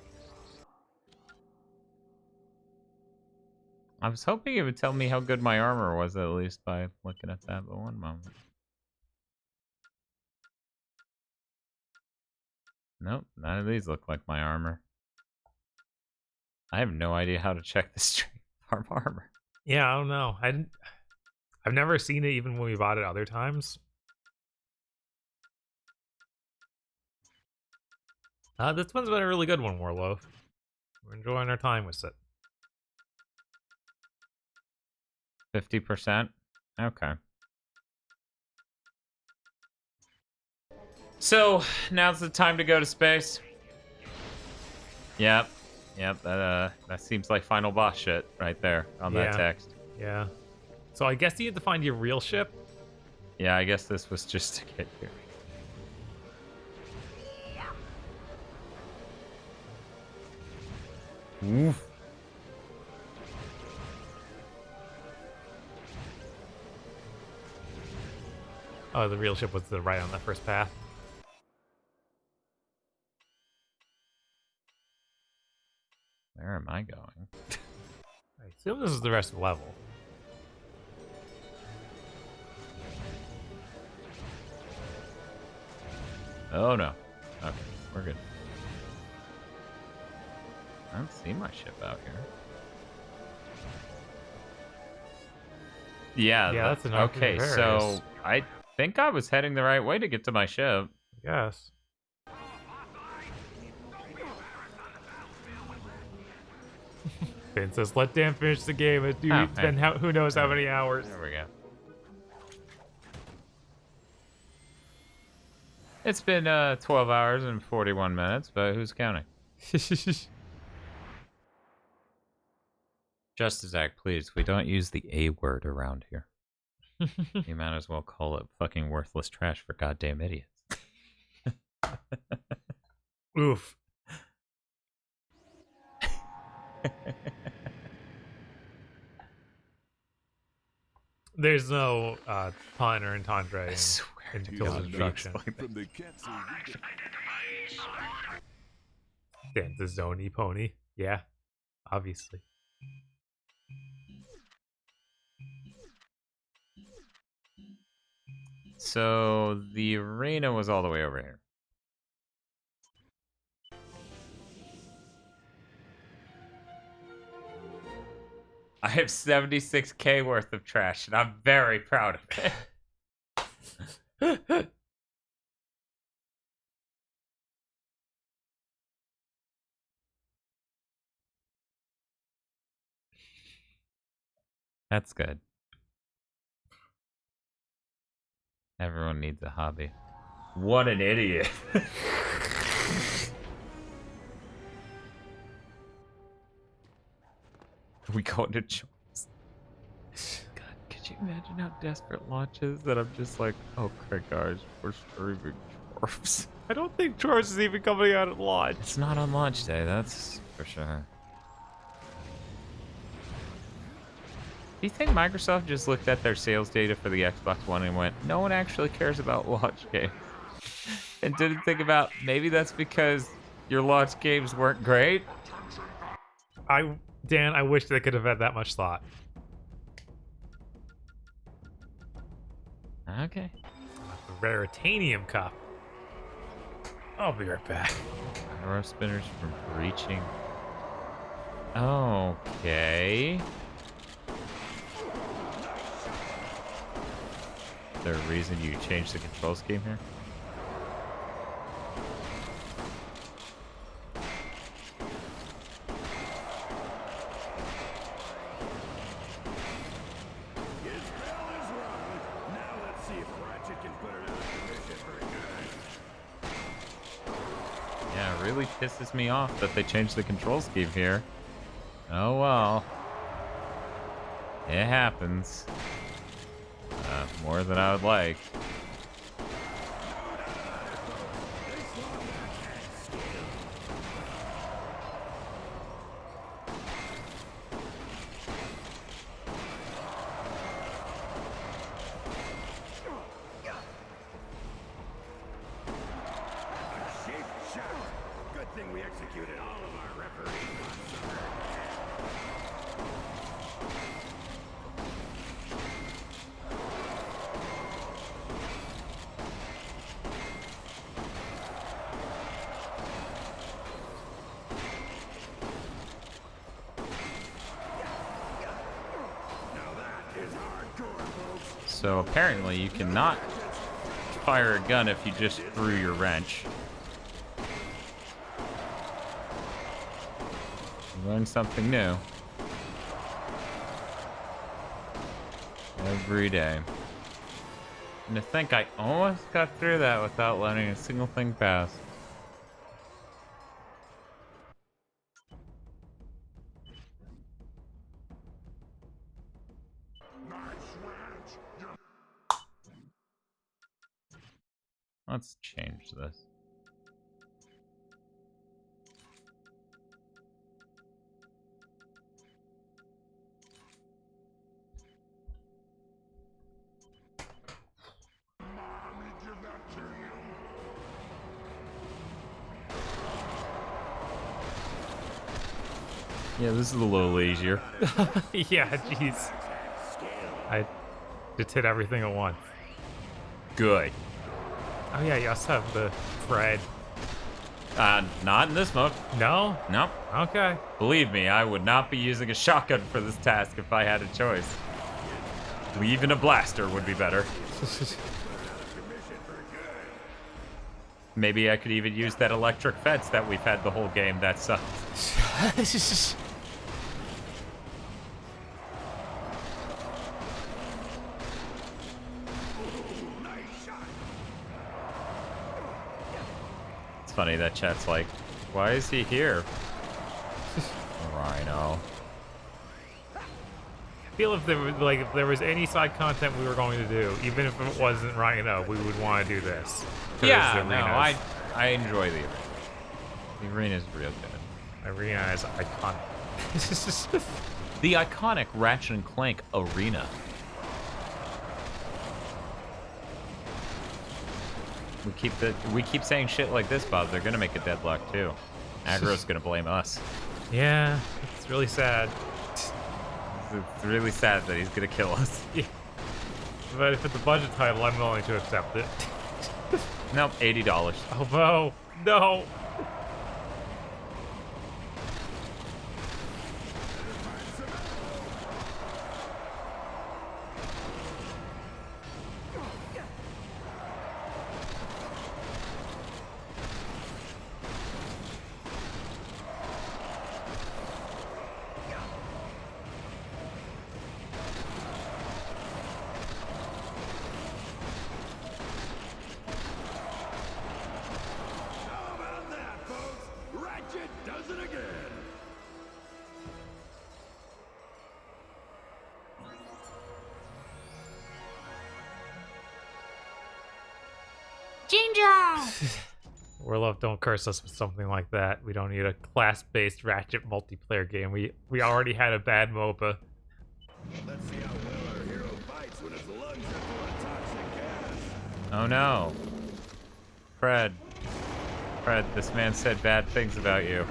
Speaker 3: I was hoping it would tell me how good my armor was, at least, by looking at that, but one moment. Nope, none of these look like my armor. I have no idea how to check the strength of our armor.
Speaker 2: Yeah, I don't know. I've never seen it even when we bought it other times. This one's been a really good one, Warloaf. We're enjoying our time with it.
Speaker 3: 50%? Okay. So, now's the time to go to space. Yep. Yep, that seems like final boss shit right there on that text.
Speaker 2: Yeah. So I guess you had to find your real ship?
Speaker 3: Yeah, I guess this was just to get here. Oof.
Speaker 2: Oh, the real ship was to the right on that first path.
Speaker 3: Where am I going?
Speaker 2: I assume this is the rest of the level.
Speaker 3: Oh no. Okay, we're good. I don't see my ship out here. Yeah,
Speaker 2: that's an
Speaker 3: okay, so I think I was heading the right way to get to my ship.
Speaker 2: Yes. Ben says, let Dan finish the game. It's been who knows how many hours.
Speaker 3: There we go. It's been 12 hours and 41 minutes, but who's counting? Justice Act, please. We don't use the A word around here. You might as well call it fucking worthless trash for goddamn idiots.
Speaker 2: Oof. There's no pun or entendre in Kills Destruction. Damn, the Zony pony. Yeah, obviously.
Speaker 3: So the arena was all the way over here. I have 76k worth of trash, and I'm very proud of it. That's good. Everyone needs a hobby. What an idiot. We go into choice. God, could you imagine how desperate Launch is that I'm just like, oh, okay, guys, we're streaming Dwarfs.
Speaker 2: I don't think Dwarfs is even coming out at launch.
Speaker 3: It's not on launch day, that's for sure. Do you think Microsoft just looked at their sales data for the Xbox One and went, no one actually cares about launch games? And didn't think about, maybe that's because your launch games weren't great?
Speaker 2: Dan, I wish they could have had that much thought.
Speaker 3: Okay.
Speaker 2: Veritanium cup. I'll be right back.
Speaker 3: Arrow spinners from breaching. Okay. Is there a reason you changed the control scheme here?
Speaker 4: His bell is rung. Now let's see if Ratchet can put it out of commission for good.
Speaker 3: Yeah, it really pisses me off that they changed the control scheme here. Oh well. It happens. More than I would like.
Speaker 4: Good thing we executed all of our referees.
Speaker 3: So apparently you cannot fire a gun if you just threw your wrench. Learn something new. Every day. And to think I almost got through that without letting a single thing pass. Let's change this. Yeah, this is a little easier.
Speaker 2: Yeah, jeez. I just hit everything at once.
Speaker 3: Good.
Speaker 2: Oh yeah, you also have the Fred.
Speaker 3: Not in this mode.
Speaker 2: No?
Speaker 3: Nope.
Speaker 2: Okay.
Speaker 3: Believe me, I would not be using a shotgun for this task if I had a choice. Even a blaster would be better. Maybe I could even use that electric fence that we've had the whole game that sucks. funny that chat's like, why is he here? Rhino.
Speaker 2: I feel if there was any side content we were going to do, even if it wasn't Rhino, we would want to do this.
Speaker 3: Yeah, no, I enjoy the arena. The arena is real good.
Speaker 2: Arena is iconic.
Speaker 3: The iconic Ratchet and Clank arena. We keep saying shit like this, Bob. They're gonna make a deadlock too. Aggro's gonna blame us.
Speaker 2: Yeah, it's really sad.
Speaker 3: It's really sad that he's gonna kill us.
Speaker 2: Yeah. But if it's a budget title, I'm willing to accept it.
Speaker 3: Nope, $80.
Speaker 2: Oh no, no. Warlove, don't curse us with something like that. We don't need a class-based Ratchet multiplayer game. We already had a bad MOBA.
Speaker 10: Let's see how well our hero fights when his lungs are full of toxic gas.
Speaker 3: Oh no. Fred, this man said bad things about you.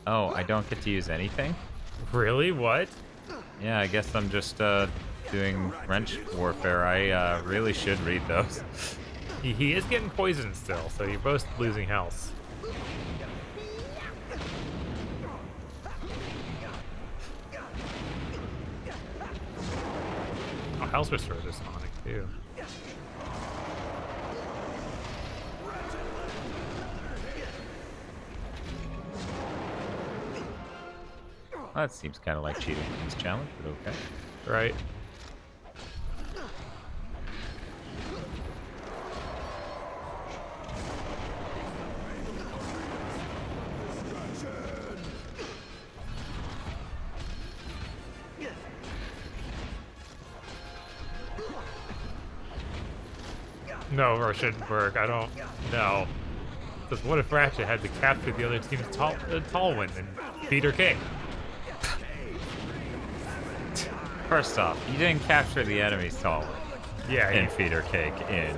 Speaker 3: Oh, I don't get to use anything?
Speaker 2: Really? What?
Speaker 3: Yeah, I guess I'm just doing wrench warfare. I really should read those.
Speaker 2: He is getting poisoned still, so you're both losing health. Oh, health restore is Sonic too.
Speaker 3: Well, that seems kind of like cheating in this challenge, but okay.
Speaker 2: Right. No, or shouldn't work. I don't know. Because what if Ratchet had to capture the other team's tall one and beat her kick?
Speaker 3: First off, you didn't capture the enemy's tall one.
Speaker 2: Yeah,
Speaker 3: in feed her cake in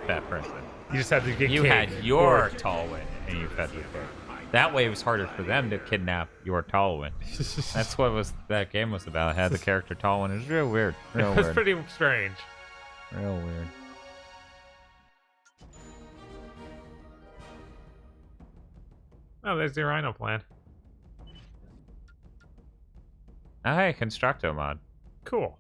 Speaker 3: Fat Princess.
Speaker 2: You just had to get
Speaker 3: You had your tall one and you fed her cake. That way it was harder for them to kidnap your tall one. That's what that game was about. It had the character tall one. It was real weird. Real
Speaker 2: It was
Speaker 3: weird.
Speaker 2: pretty strange.
Speaker 3: Real weird.
Speaker 2: Oh, there's the Rhino plan.
Speaker 3: Oh, hey, Constructo mod.
Speaker 2: Cool.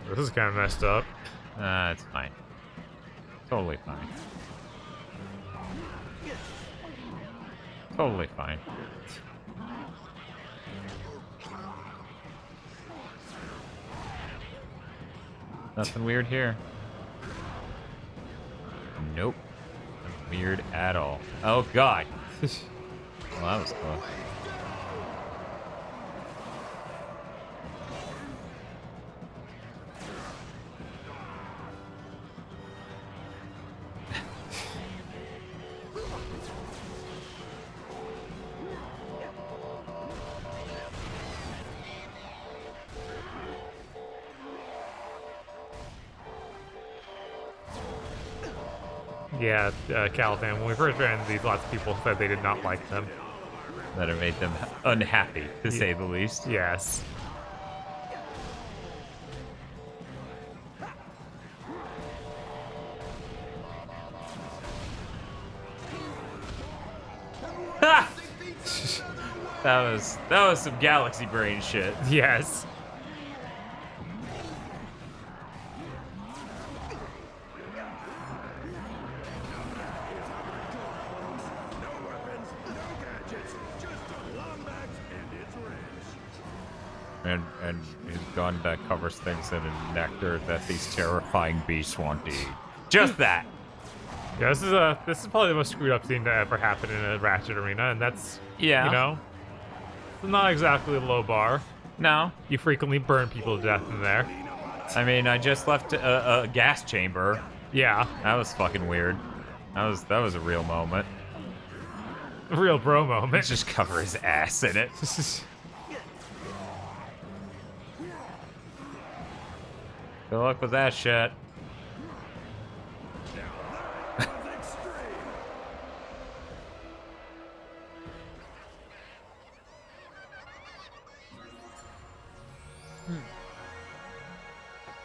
Speaker 2: This is kind of messed up.
Speaker 3: It's fine. Totally fine. Totally fine. Nothing weird here. Nope. Nothing weird at all. Oh god. Well, that was close.
Speaker 2: Yeah, Caliban, when we first ran these, lots of people said they did not like them.
Speaker 3: That it made them unhappy, to say the least.
Speaker 2: Yes.
Speaker 3: That was some galaxy brain shit.
Speaker 2: Yes.
Speaker 3: And his gun that covers things in a nectar that these terrifying beasts want to eat. Just that.
Speaker 2: Yeah, this is probably the most screwed up scene to ever happen in a Ratchet arena, and that's you know, it's not exactly a low bar.
Speaker 3: No,
Speaker 2: you frequently burn people to death in there.
Speaker 3: I mean, I just left a gas chamber.
Speaker 2: Yeah,
Speaker 3: that was fucking weird. That was a real moment.
Speaker 2: A real bro moment.
Speaker 3: Just cover his ass in it. Good luck with that shit.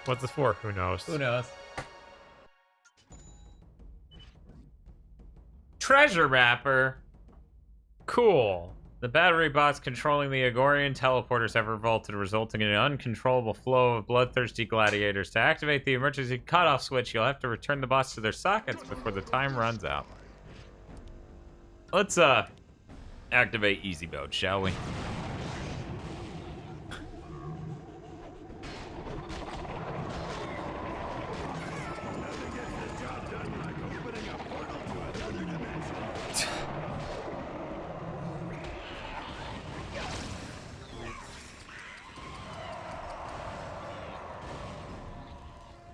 Speaker 2: What's this for? Who knows?
Speaker 3: Who knows? Treasure wrapper.
Speaker 2: Cool.
Speaker 3: The battery bots controlling the Agorian teleporters have revolted, resulting in an uncontrollable flow of bloodthirsty gladiators. To activate the emergency cutoff switch, you'll have to return the bots to their sockets before the time runs out. Let's, activate easy mode, shall we?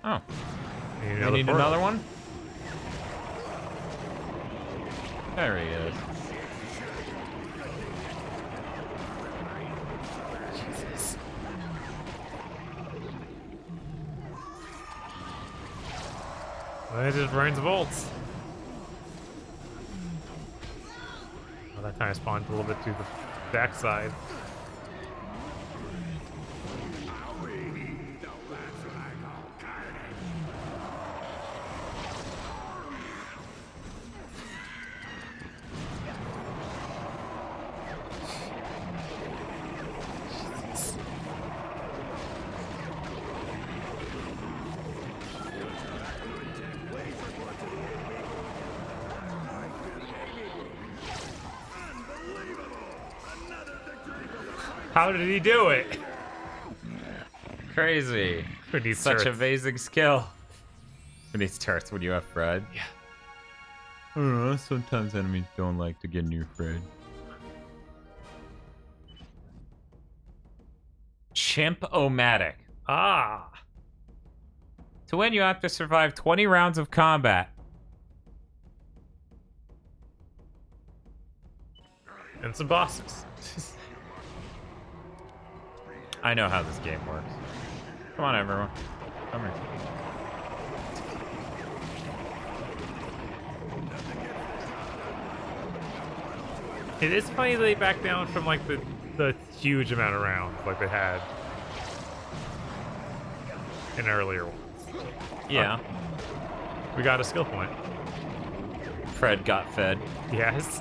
Speaker 3: Oh. We need another one? There he is.
Speaker 2: Jesus. Well, it just burns bolts. Well, that time I spawned a little bit to the backside. How did he do it?
Speaker 3: Crazy.
Speaker 2: Who needs
Speaker 3: such
Speaker 2: turrets?
Speaker 3: amazing skill. Who needs turrets when you have Fred?
Speaker 2: Yeah.
Speaker 3: I don't know, sometimes enemies don't like to get near Fred. Chimp-o-matic.
Speaker 2: Ah.
Speaker 3: To win, you have to survive 20 rounds of combat.
Speaker 2: And some bosses.
Speaker 3: I know how this game works. Come on, everyone. Come here.
Speaker 2: It is funny they back down from like the huge amount of rounds like they had in earlier ones.
Speaker 3: Yeah.
Speaker 2: We got a skill point.
Speaker 3: Fred got fed.
Speaker 2: Yes.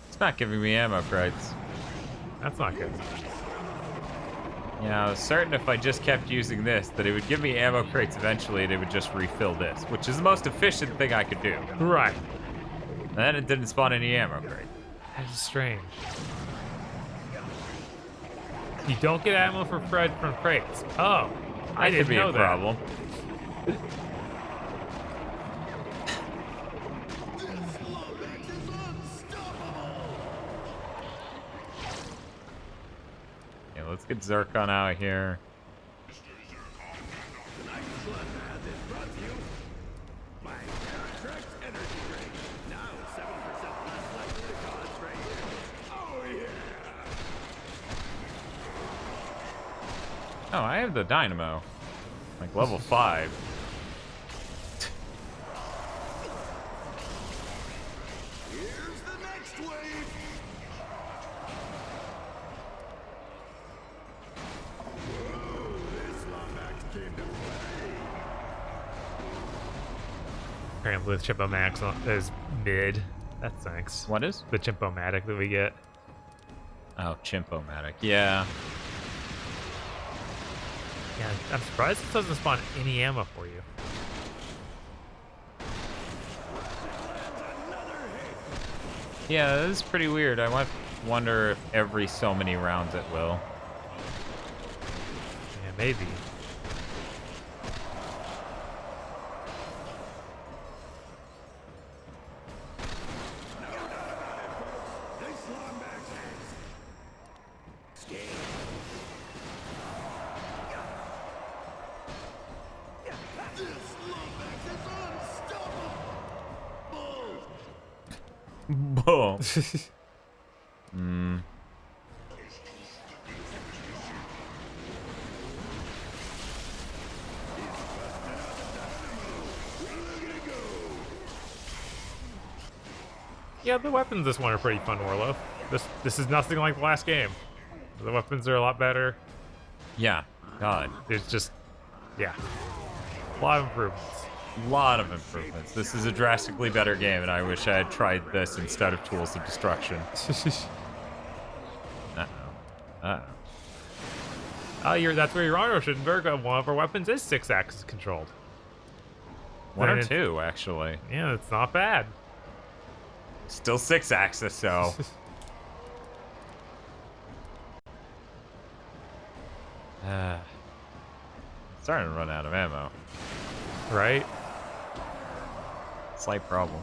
Speaker 3: It's not giving me ammo crates.
Speaker 2: That's not good.
Speaker 3: Yeah, I was certain if I just kept using this that it would give me ammo crates eventually and it would just refill this, which is the most efficient thing I could do.
Speaker 2: Right.
Speaker 3: And then it didn't spawn any ammo crate.
Speaker 2: That is strange. You don't get ammo for Fred from crates. Oh, I
Speaker 3: That
Speaker 2: didn't
Speaker 3: could be
Speaker 2: know
Speaker 3: a
Speaker 2: that.
Speaker 3: problem. Yeah, let's get Zircon out of here. Oh, I have the dynamo. Like level 5.
Speaker 2: Apparently the Chimp-o-matic is mid. That thanks.
Speaker 3: What is?
Speaker 2: The Chimp-o-matic that we get.
Speaker 3: Oh, Chimp-o-matic. Yeah.
Speaker 2: Yeah, I'm surprised it doesn't spawn any ammo for you.
Speaker 3: Yeah, that is pretty weird. I might wonder if every so many rounds it will.
Speaker 2: Yeah, maybe.
Speaker 3: Boom. Hmm.
Speaker 2: Yeah, the weapons this one are pretty fun, Warlow. This is nothing like the last game. The weapons are a lot better.
Speaker 3: Yeah. God.
Speaker 2: There's just, yeah, a lot of improvements.
Speaker 3: A lot of improvements. This is a drastically better game, and I wish I had tried this instead of Tools of Destruction.
Speaker 2: That's where you're on, Roshenberg. One of our weapons is 6-axis controlled.
Speaker 3: One or two, actually.
Speaker 2: Yeah, it's not bad.
Speaker 3: Still 6-axis, so. Starting to run out of ammo.
Speaker 2: Right?
Speaker 3: Slight problem.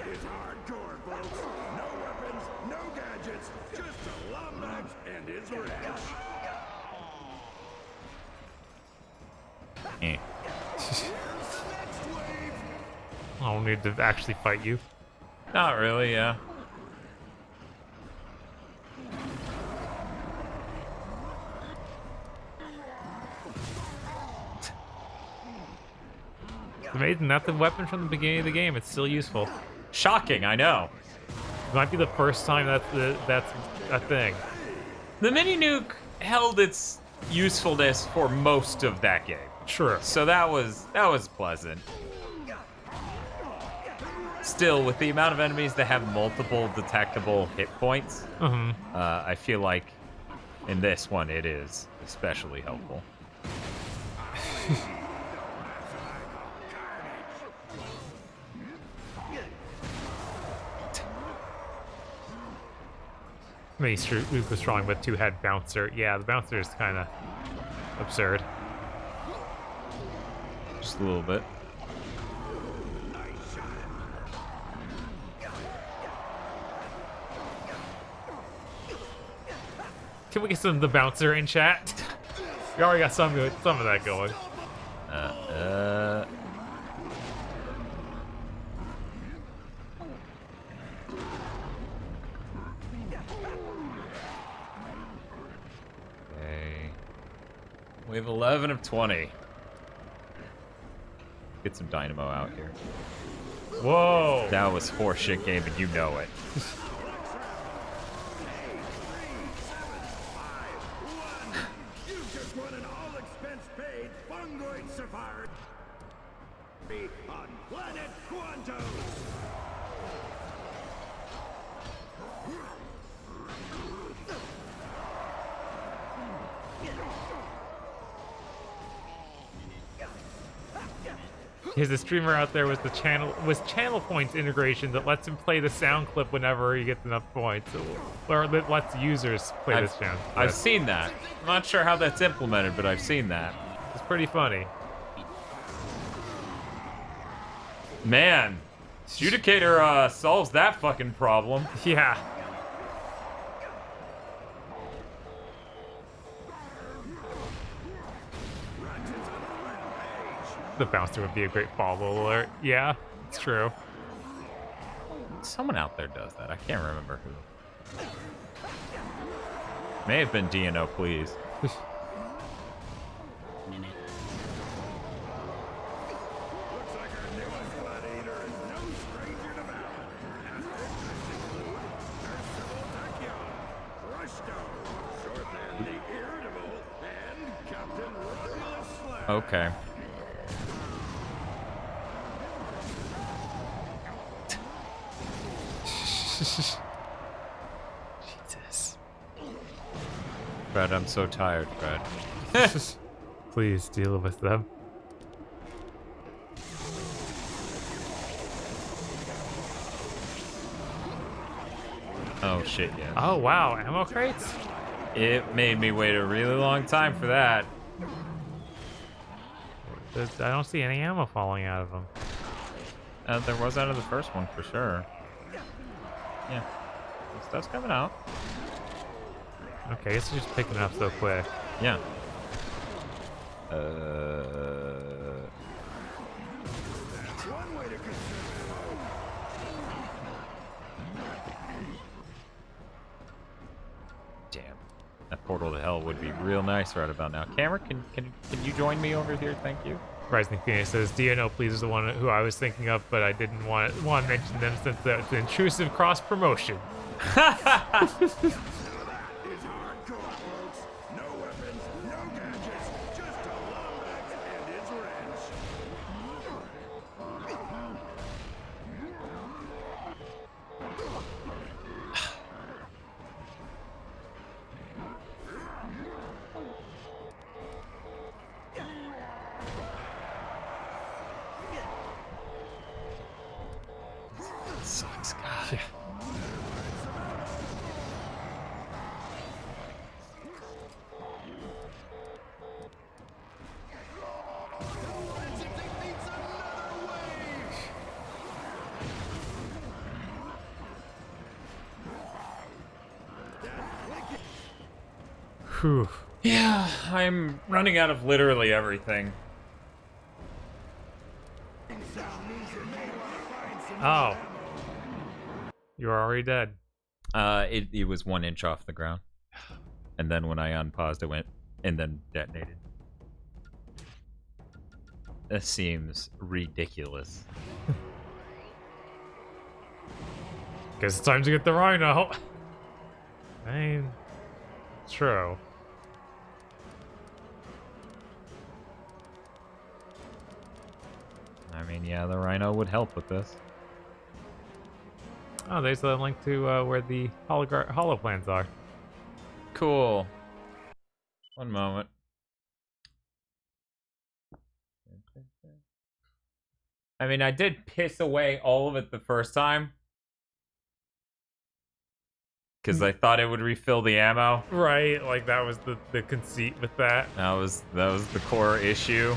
Speaker 10: It's hardcore, folks. No weapons, no gadgets, just a Lombax and his wrench.
Speaker 2: I don't need to actually fight you.
Speaker 3: Not really, yeah.
Speaker 2: It's amazing, not the weapon from the beginning of the game. It's still useful.
Speaker 3: Shocking, I know.
Speaker 2: It might be the first time that's a thing.
Speaker 3: The mini nuke held its usefulness for most of that game.
Speaker 2: True.
Speaker 3: So that was pleasant. Still, with the amount of enemies that have multiple detectable hit points, I feel like in this one it is especially helpful.
Speaker 2: I mean, Luke was strong with two-head bouncer. Yeah, the bouncer is kind of absurd.
Speaker 3: Just a little bit.
Speaker 2: Can we get some of the bouncer in chat? We already got some of that going.
Speaker 3: Okay. We have 11 of 20. Get some dynamo out here.
Speaker 2: Whoa!
Speaker 3: That was horseshit game, and you know it.
Speaker 10: You've just won an all-expense-paid fungoid safari on Planet Quantos.
Speaker 2: There's a streamer out there with channel points integration that lets him play the sound clip whenever he gets enough points, or that lets users play this channel.
Speaker 3: I've seen that. I'm not sure how that's implemented, but I've seen that.
Speaker 2: It's pretty funny.
Speaker 3: Man, Judicator solves that fucking problem.
Speaker 2: Yeah. The bouncer would be a great follow alert. Yeah, it's true.
Speaker 3: Someone out there does that. I can't remember who. May have been DNO, please. Okay.
Speaker 2: Jesus.
Speaker 3: Fred, I'm so tired, Fred.
Speaker 2: Please deal with them.
Speaker 3: Oh shit, yeah.
Speaker 2: Oh wow, ammo crates?
Speaker 3: It made me wait a really long time for that.
Speaker 2: I don't see any ammo falling out of them.
Speaker 3: There was out of the first one for sure. Yeah. Stuff's coming out.
Speaker 2: Okay, I guess it's just picking it up so quick.
Speaker 3: Yeah. Damn. That portal to hell would be real nice right about now. Cameron, can you join me over here? Thank you.
Speaker 2: Rising Phoenix says, DNO please is the one who I was thinking of, but I didn't want to mention them since it's an intrusive cross promotion.
Speaker 3: Sucks, God.
Speaker 2: Yeah. Whew.
Speaker 3: Yeah, I'm running out of literally everything.
Speaker 2: Oh. You are already dead.
Speaker 3: It was 1 inch off the ground. And then when I unpaused, it went and then detonated. This seems ridiculous.
Speaker 2: Guess it's time to get the rhino. I mean, true.
Speaker 3: I mean, yeah, the rhino would help with this.
Speaker 2: Oh, there's a link to where the holoplans are.
Speaker 3: Cool. One moment. I mean, I did piss away all of it the first time. Because I thought it would refill the ammo.
Speaker 2: Right, like that was the conceit with that.
Speaker 3: That was the core issue.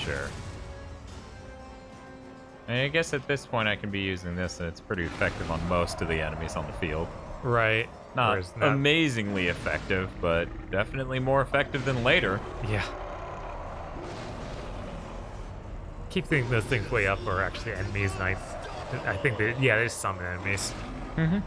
Speaker 3: Sure. I guess at this point I can be using this, and it's pretty effective on most of the enemies on the field.
Speaker 2: Right.
Speaker 3: Not amazingly effective, but definitely more effective than later.
Speaker 2: Yeah. Keep thinking those things way up are actually enemies, and I think that, yeah, there's some enemies.
Speaker 3: Mm-hmm.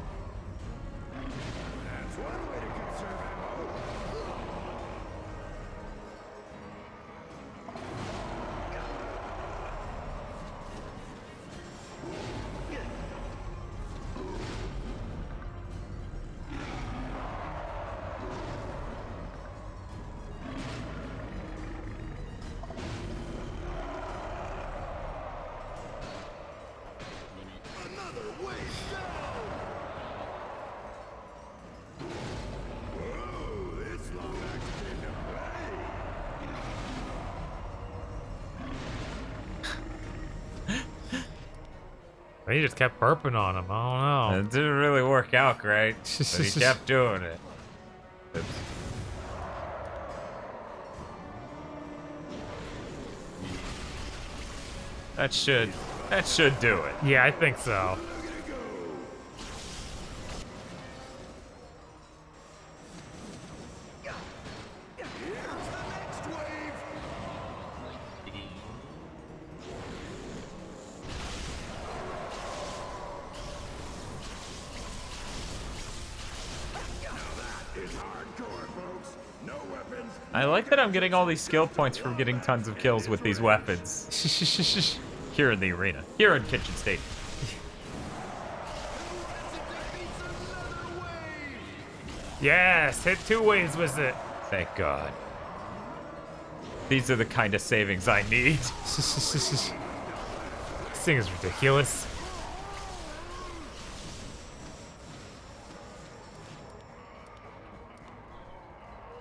Speaker 2: He just kept burping on him. I don't know.
Speaker 3: It didn't really work out great, but he kept doing it. Oops. That should do it.
Speaker 2: Yeah, I think so.
Speaker 3: I like that I'm getting all these skill points from getting tons of kills with these weapons. Here in the arena. Here in Kitchen State.
Speaker 2: Yes, hit 2 waves was it.
Speaker 3: Thank God. These are the kind of savings I need.
Speaker 2: This thing is ridiculous.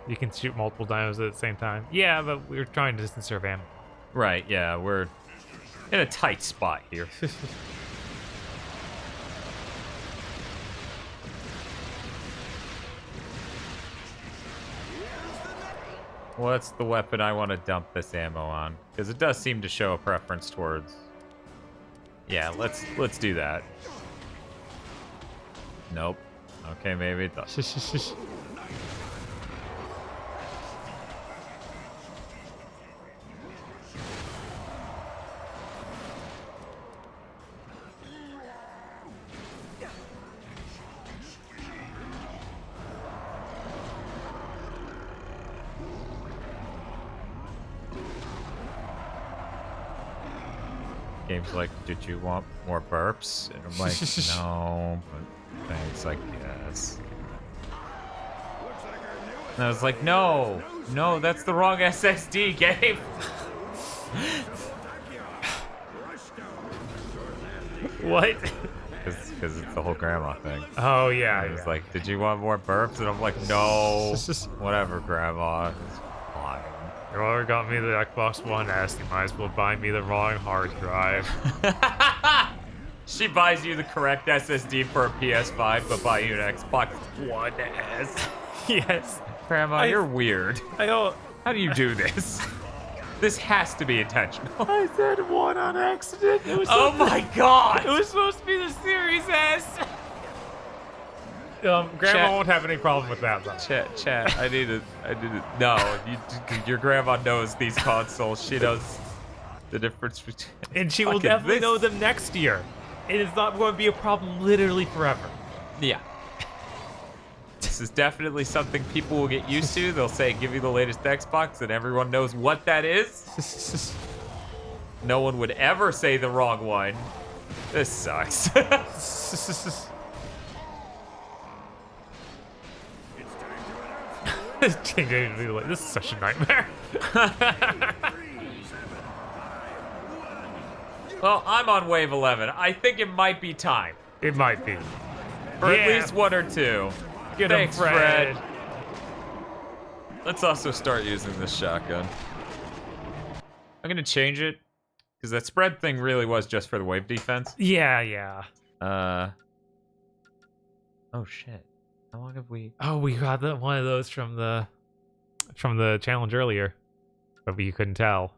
Speaker 2: You can shoot multiple dinos at the same time. Yeah, but we're trying to conserve ammo.
Speaker 3: Right, yeah, we're in a tight spot here. What's the weapon I want to dump this ammo on? Because it does seem to show a preference towards... Yeah, let's do that. Nope. Okay, maybe it does. Game's like, did you want more burps? And I'm like, no, but thanks, I guess. And I was like, no, that's the wrong SSD, game.
Speaker 2: What?
Speaker 3: Because it's the whole grandma thing.
Speaker 2: Oh, yeah.
Speaker 3: And it's like, did you want more burps? And I'm like, no, whatever, grandma. It's fine.
Speaker 2: You already got me the Xbox One S. You might as well buy me the wrong hard drive.
Speaker 3: She buys you the correct SSD for a PS5, but buy you an Xbox One S.
Speaker 2: Yes.
Speaker 3: Grandma, you're weird.
Speaker 2: I don't...
Speaker 3: How do you do this? This has to be intentional.
Speaker 2: I said one on accident. It was
Speaker 3: my God!
Speaker 2: It was supposed to be the Series S. Grandma won't have any problem with that, though.
Speaker 3: Chat. I need it. No, your grandma knows these consoles. She knows the difference between.
Speaker 2: And she will definitely know them next year. And it's not going to be a problem literally forever.
Speaker 3: Yeah. This is definitely something people will get used to. They'll say, give you the latest Xbox, and everyone knows what that is. No one would ever say the wrong one. This sucks.
Speaker 2: This is such a nightmare.
Speaker 3: Well, I'm on wave 11. I think it might be time.
Speaker 2: It might be.
Speaker 3: Or at least one or two. Thanks, Fred. Let's also start using this shotgun. I'm gonna change it because that spread thing really was just for the wave defense.
Speaker 2: Yeah.
Speaker 3: Oh shit. How long have we?
Speaker 2: Oh, we got one of those from the challenge earlier, but you couldn't tell.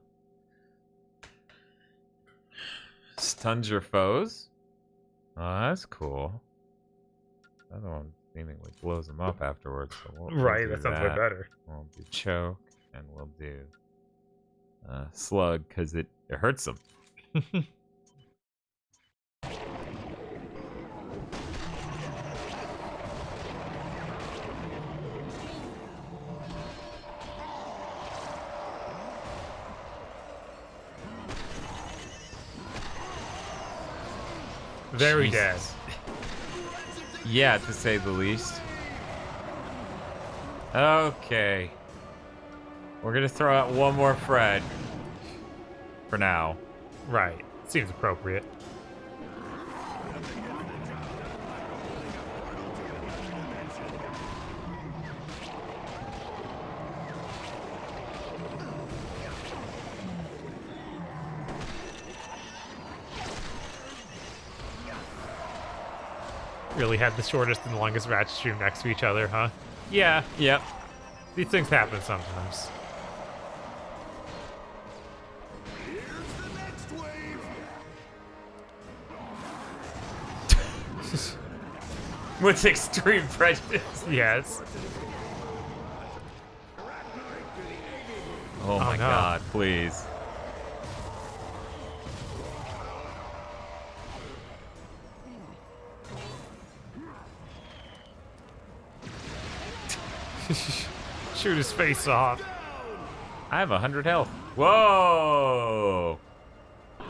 Speaker 3: Stuns your foes? Oh, that's cool. The other one seemingly blows them up afterwards. So we'll
Speaker 2: right, that sounds way better.
Speaker 3: We'll do choke, and we'll do slug, because it hurts them.
Speaker 2: Very dead.
Speaker 3: Yeah, to say the least. Okay. We're gonna throw out one more Fred. For now.
Speaker 2: Right. Seems appropriate. Really had the shortest and longest Ratchet stream next to each other, huh? Yeah.
Speaker 3: Yep.
Speaker 2: These things happen sometimes.
Speaker 3: With extreme prejudice.
Speaker 2: Yes.
Speaker 3: Oh my God, please.
Speaker 2: Shoot his face off.
Speaker 3: I have 100 health. Whoa!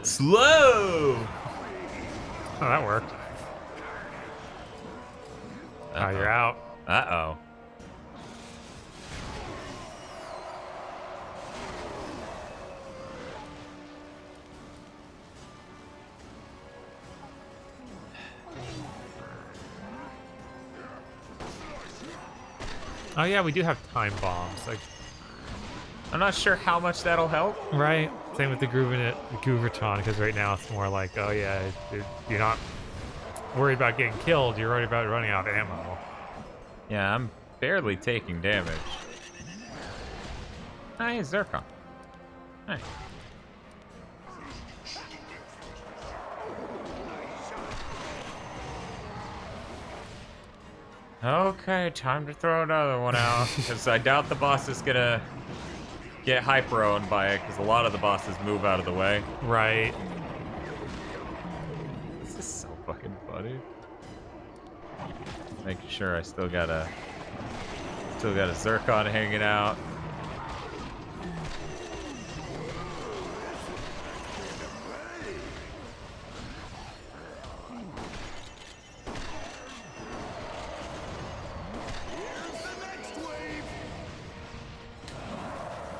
Speaker 3: Slow!
Speaker 2: Oh, that worked. Oh, you're out.
Speaker 3: Uh-oh.
Speaker 2: Oh yeah, we do have time bombs. Like,
Speaker 3: I'm not sure how much that'll help.
Speaker 2: Right. Same with the Gooverton, because right now it's more like, oh yeah, you're not worried about getting killed. You're worried about running out of ammo.
Speaker 3: Yeah, I'm barely taking damage. Hey, Zircon. Hey. Okay, time to throw another one out, because I doubt the boss is gonna get hyper-owned by it, because a lot of the bosses move out of the way.
Speaker 2: Right.
Speaker 3: This is so fucking funny. Making sure I still got a Zircon hanging out.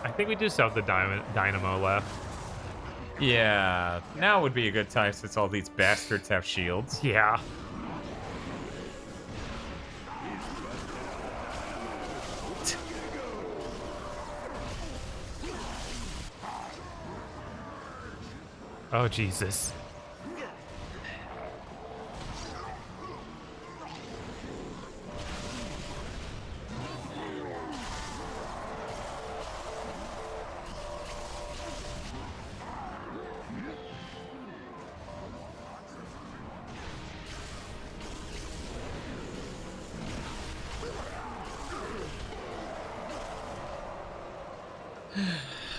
Speaker 2: I think we do still have the dynamo left.
Speaker 3: Yeah, now would be a good time since all these bastards have shields.
Speaker 2: Yeah. Oh, Jesus.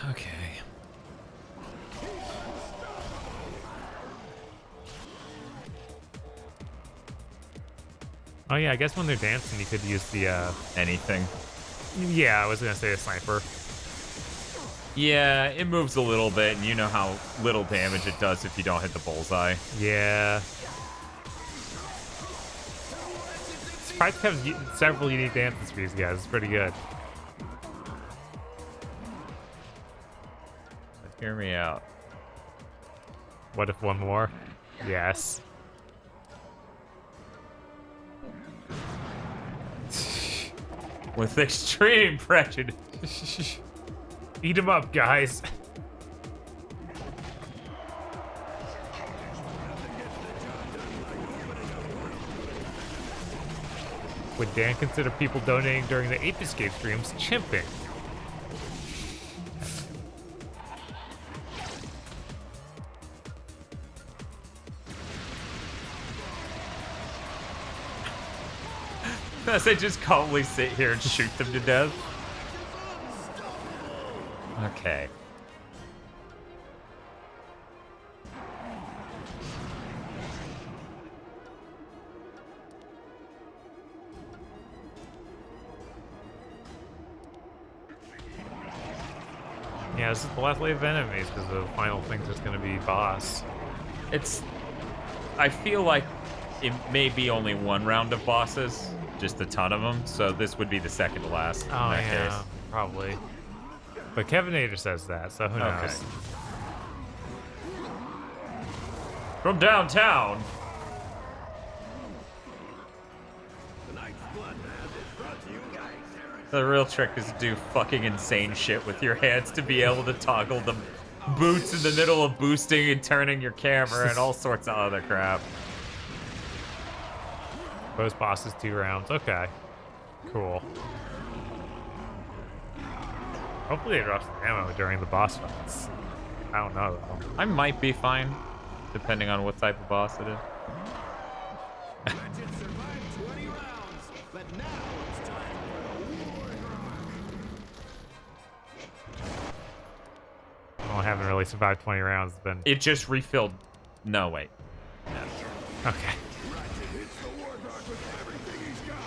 Speaker 2: Okay. Oh yeah, I guess when they're dancing you could use the
Speaker 3: anything.
Speaker 2: Yeah, I was gonna say a sniper.
Speaker 3: Yeah, it moves a little bit, and you know how little damage it does if you don't hit the bullseye.
Speaker 2: Yeah. Surprised to have several unique dances for these guys. It's pretty good.
Speaker 3: Hear me out.
Speaker 2: What if one more? Yes.
Speaker 3: With extreme prejudice.
Speaker 2: Eat them up, guys. Would Dan consider people donating during the Ape Escape streams chimping?
Speaker 3: As I just calmly sit here and shoot them to death. Okay.
Speaker 2: Yeah, this is the last wave of enemies because the final thing's just going to be boss.
Speaker 3: I feel like it may be only one round of bosses, just a ton of them, so this would be the second to last in that case.
Speaker 2: Probably. But Kevinator says that, so who knows?
Speaker 3: Okay. From downtown. The real trick is to do fucking insane shit with your hands to be able to toggle the boots in the middle of boosting and turning your camera and all sorts of other crap.
Speaker 2: Both bosses 2 rounds. Okay. Cool. Hopefully they drop some ammo during the boss fights. I don't know though.
Speaker 3: I might be fine, depending on what type of boss it is.
Speaker 10: Ratchet survived 20 rounds, but now it's time for a war.
Speaker 2: Well, I haven't really survived 20 rounds. It's been...
Speaker 3: It just refilled. No, wait. No.
Speaker 2: Okay.
Speaker 10: Ratchet hits the war dog with everything he's got.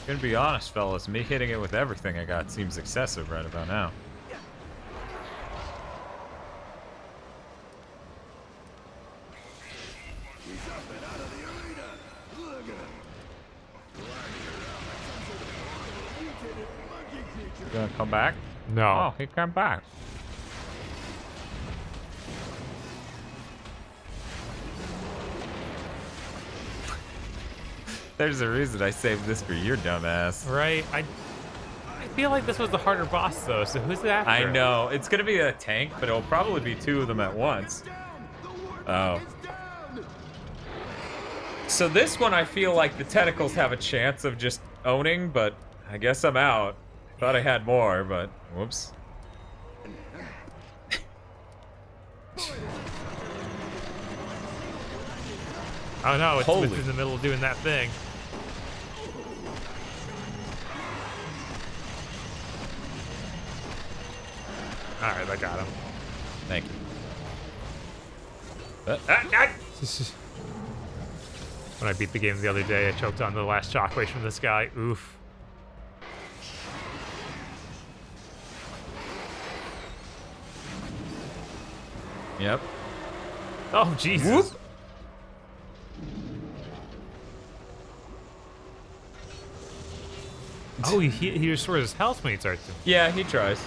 Speaker 3: Gonna be honest, fellas, me hitting it with everything I got seems excessive right about now. You gonna come back?
Speaker 2: No.
Speaker 3: Oh, he came back. There's a reason I saved this for your dumbass.
Speaker 2: Right? I feel like this was the harder boss, though, so who's it after?
Speaker 3: I know. It's gonna be a tank, but it'll probably be two of them at once. Oh. So this one, I feel like the tentacles have a chance of just owning, but I guess I'm out. Thought I had more, but whoops.
Speaker 2: Oh no, it's in the middle of doing that thing. Alright, I got him.
Speaker 3: Thank you.
Speaker 2: When I beat the game the other day, I choked on the last shockwaves from this guy. Oof.
Speaker 3: Yep.
Speaker 2: Oh, Jesus. Whoop. Oh, he restores his health when he starts to.
Speaker 3: Yeah, he tries.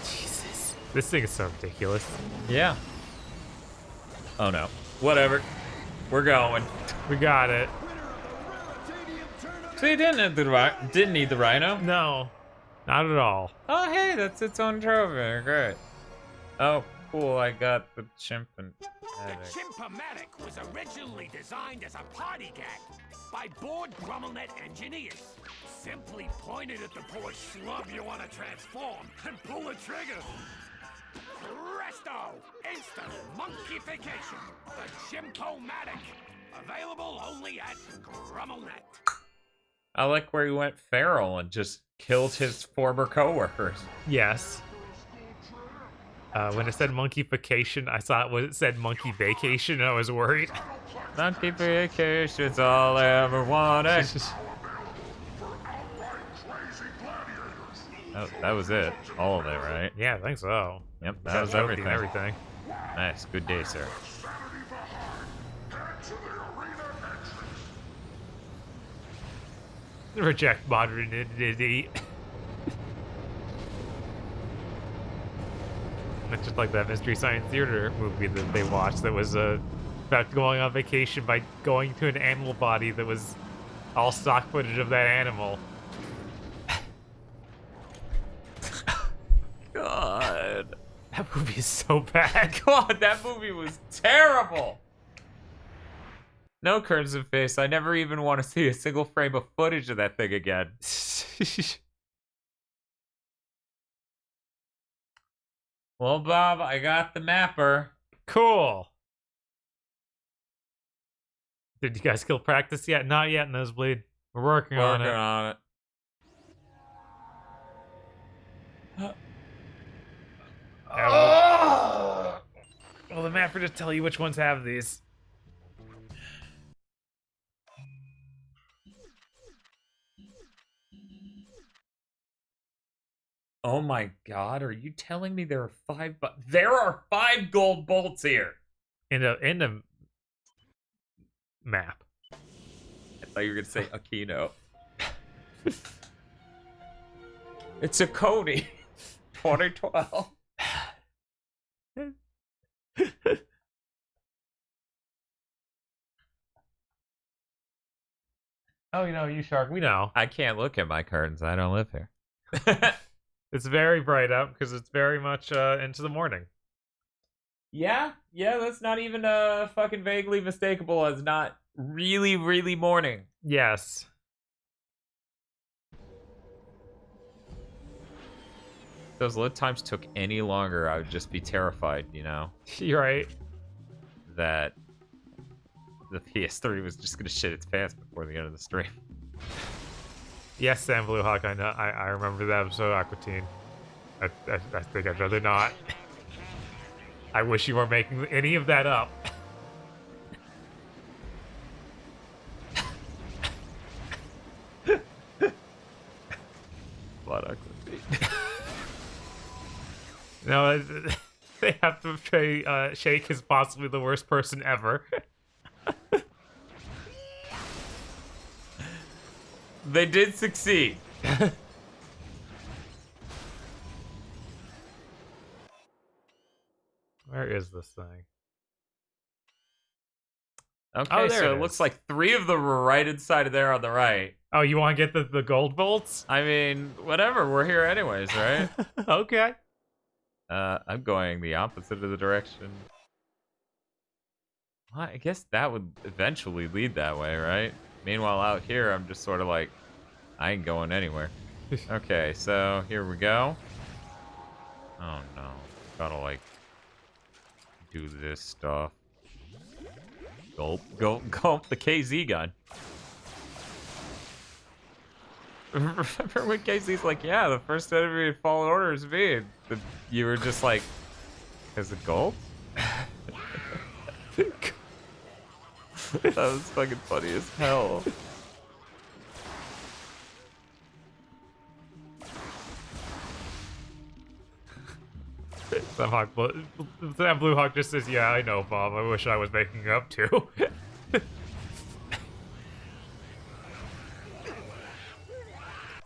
Speaker 2: Jesus. This thing is so ridiculous.
Speaker 3: Yeah. Oh no. Whatever. We're going.
Speaker 2: We got it.
Speaker 3: So you didn't need the rhino?
Speaker 2: No. Not at all.
Speaker 3: Oh hey, that's its own trophy. Great. Oh, cool. I got the chimp and
Speaker 5: The Chimp-O-Matic was originally designed as a party gag by bored GrummleNet engineers. Simply point it at the poor schlub you want to transform and pull the trigger. Presto! Instant monkeyfication. The Chimp-O-Matic. Available only at GrummleNet.
Speaker 3: I like where he went feral and just killed his former coworkers.
Speaker 2: Yes. When it said monkeyfication, I thought it said monkey vacation, and I was worried.
Speaker 3: Monkey vacation's all I ever wanted. That was it. All of it, right?
Speaker 2: Yeah, I think so.
Speaker 3: Yep, that was everything.
Speaker 2: Everything.
Speaker 3: Nice. Good day, sir.
Speaker 2: Reject modernity. It's just like that Mystery Science Theater movie that they watched that was about going on vacation by going to an animal body that was all stock footage of that animal.
Speaker 3: God.
Speaker 2: That movie is so bad.
Speaker 3: God, that movie was terrible. No Crimson Face. I never even want to see a single frame of footage of that thing again. Well, Bob, I got the mapper.
Speaker 2: Cool. Did you guys kill Practice yet? Not yet, Nosebleed. We're working on it. Well, the mapper just tell you which ones have these.
Speaker 3: Oh my God! Are you telling me there are 5? There are 5 gold bolts here
Speaker 2: in a map.
Speaker 3: I thought you were gonna say Aquino. It's a Cody. 2012.
Speaker 2: Oh, you know, you shark. We know.
Speaker 3: I can't look at my curtains. I don't live here.
Speaker 2: It's very bright out because it's very much into the morning.
Speaker 3: Yeah, that's not even fucking vaguely mistakable as not really, really morning.
Speaker 2: Yes.
Speaker 3: If those load times took any longer, I would just be terrified, you know?
Speaker 2: You're right.
Speaker 3: That the PS3 was just gonna shit its pants before the end of the stream.
Speaker 2: Yes, Sam Blue Hawk, I know. I remember that episode of Aqua Teen. I think I'd rather not. I wish you weren't making any of that up.
Speaker 3: would be.
Speaker 2: No, they have to portray Shake as possibly the worst person ever.
Speaker 3: They did succeed.
Speaker 2: Where is this thing?
Speaker 3: Okay, so it looks like 3 of them were right inside of there on the right.
Speaker 2: Oh, you want to get the gold bolts?
Speaker 3: I mean, whatever. We're here anyways, right?
Speaker 2: Okay.
Speaker 3: I'm going the opposite of the direction. Well, I guess that would eventually lead that way, right? Meanwhile, out here, I'm just sort of like, I ain't going anywhere. Okay, so here we go. Oh no, gotta like do this stuff. Gulp, gulp, gulp, the KZ gun. Remember when KZ's like, yeah, the first enemy in Fallen Order is me. You were just like, is it gold? That was fucking funny as hell.
Speaker 2: Sam Blue Hawk just says, yeah, I know, Bob. I wish I was making up too.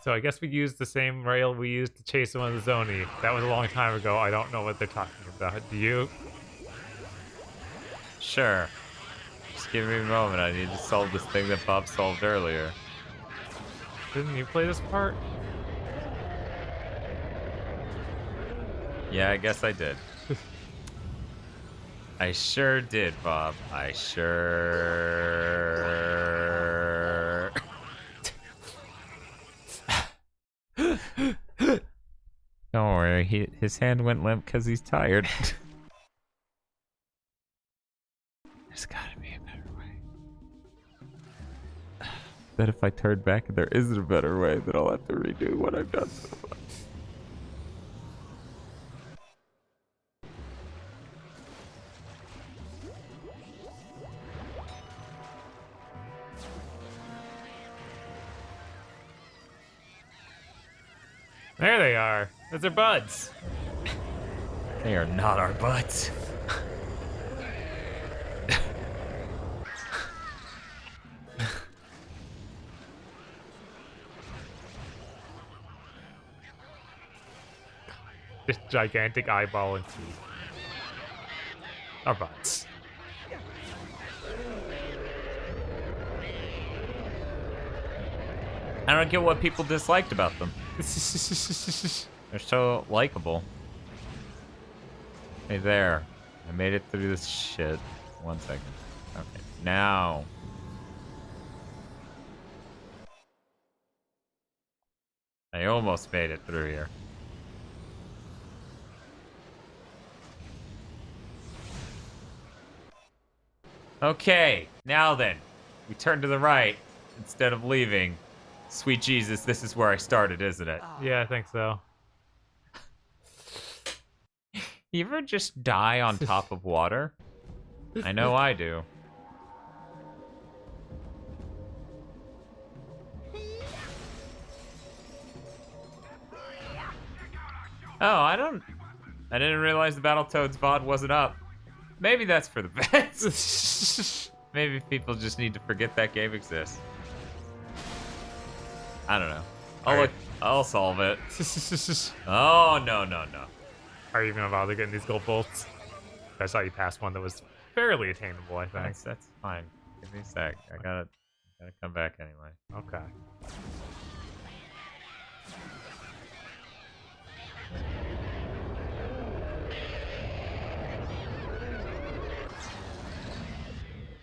Speaker 2: So I guess we used the same rail we used to chase one of the Zoni. That was a long time ago. I don't know what they're talking about. Do you?
Speaker 3: Sure. Just give me a moment. I need to solve this thing that Bob solved earlier.
Speaker 2: Didn't you play this part?
Speaker 3: Yeah, I guess I did. I sure did, Bob. I sure... Don't worry, his hand went limp because he's tired. There's gotta be a better way. That if I turn back and there isn't a better way, then I'll have to redo what I've done so far.
Speaker 2: There they are. Those are buds.
Speaker 3: They are not our butts.
Speaker 2: This gigantic eyeball and teeth. Our butts.
Speaker 3: I don't get what people disliked about them. They're so likable. Hey there. I made it through this shit. 1 second. Okay. Now. I almost made it through here. Okay. Now then. We turn to the right instead of leaving. Sweet Jesus, this is where I started, isn't it?
Speaker 2: Yeah, I think so.
Speaker 3: You ever just die on top of water? I know I do. Oh, I didn't realize the Battletoads VOD wasn't up. Maybe that's for the best. Maybe people just need to forget that game exists. I don't know. I'll solve it. Oh, no.
Speaker 2: Are you gonna bother getting these gold bolts? I saw you pass one that was fairly attainable, I think.
Speaker 3: That's fine. Give me a sec. I gotta come back anyway.
Speaker 2: Okay.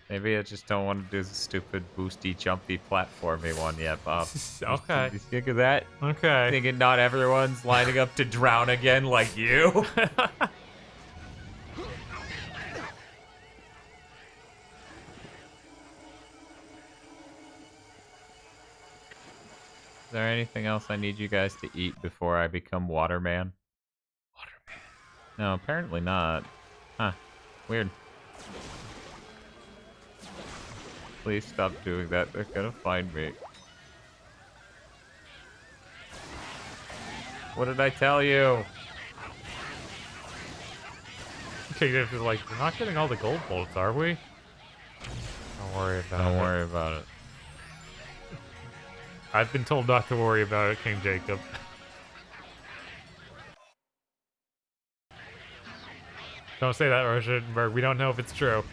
Speaker 3: Maybe I just don't want to do the stupid boosty, jumpy, platformy one yet, Bob.
Speaker 2: Okay.
Speaker 3: You think of that?
Speaker 2: Okay.
Speaker 3: Thinking not everyone's lining up to drown again like you? Is there anything else I need you guys to eat before I become Waterman? Waterman. No, apparently not. Huh. Weird. Please stop doing that. They're gonna find me. What did I tell you?
Speaker 2: Okay, they're like, we're not getting all the gold bolts, are we? Don't worry about it.
Speaker 3: Don't worry about it.
Speaker 2: I've been told not to worry about it, King Jacob. Don't say that, Rosenberg. We don't know if it's true.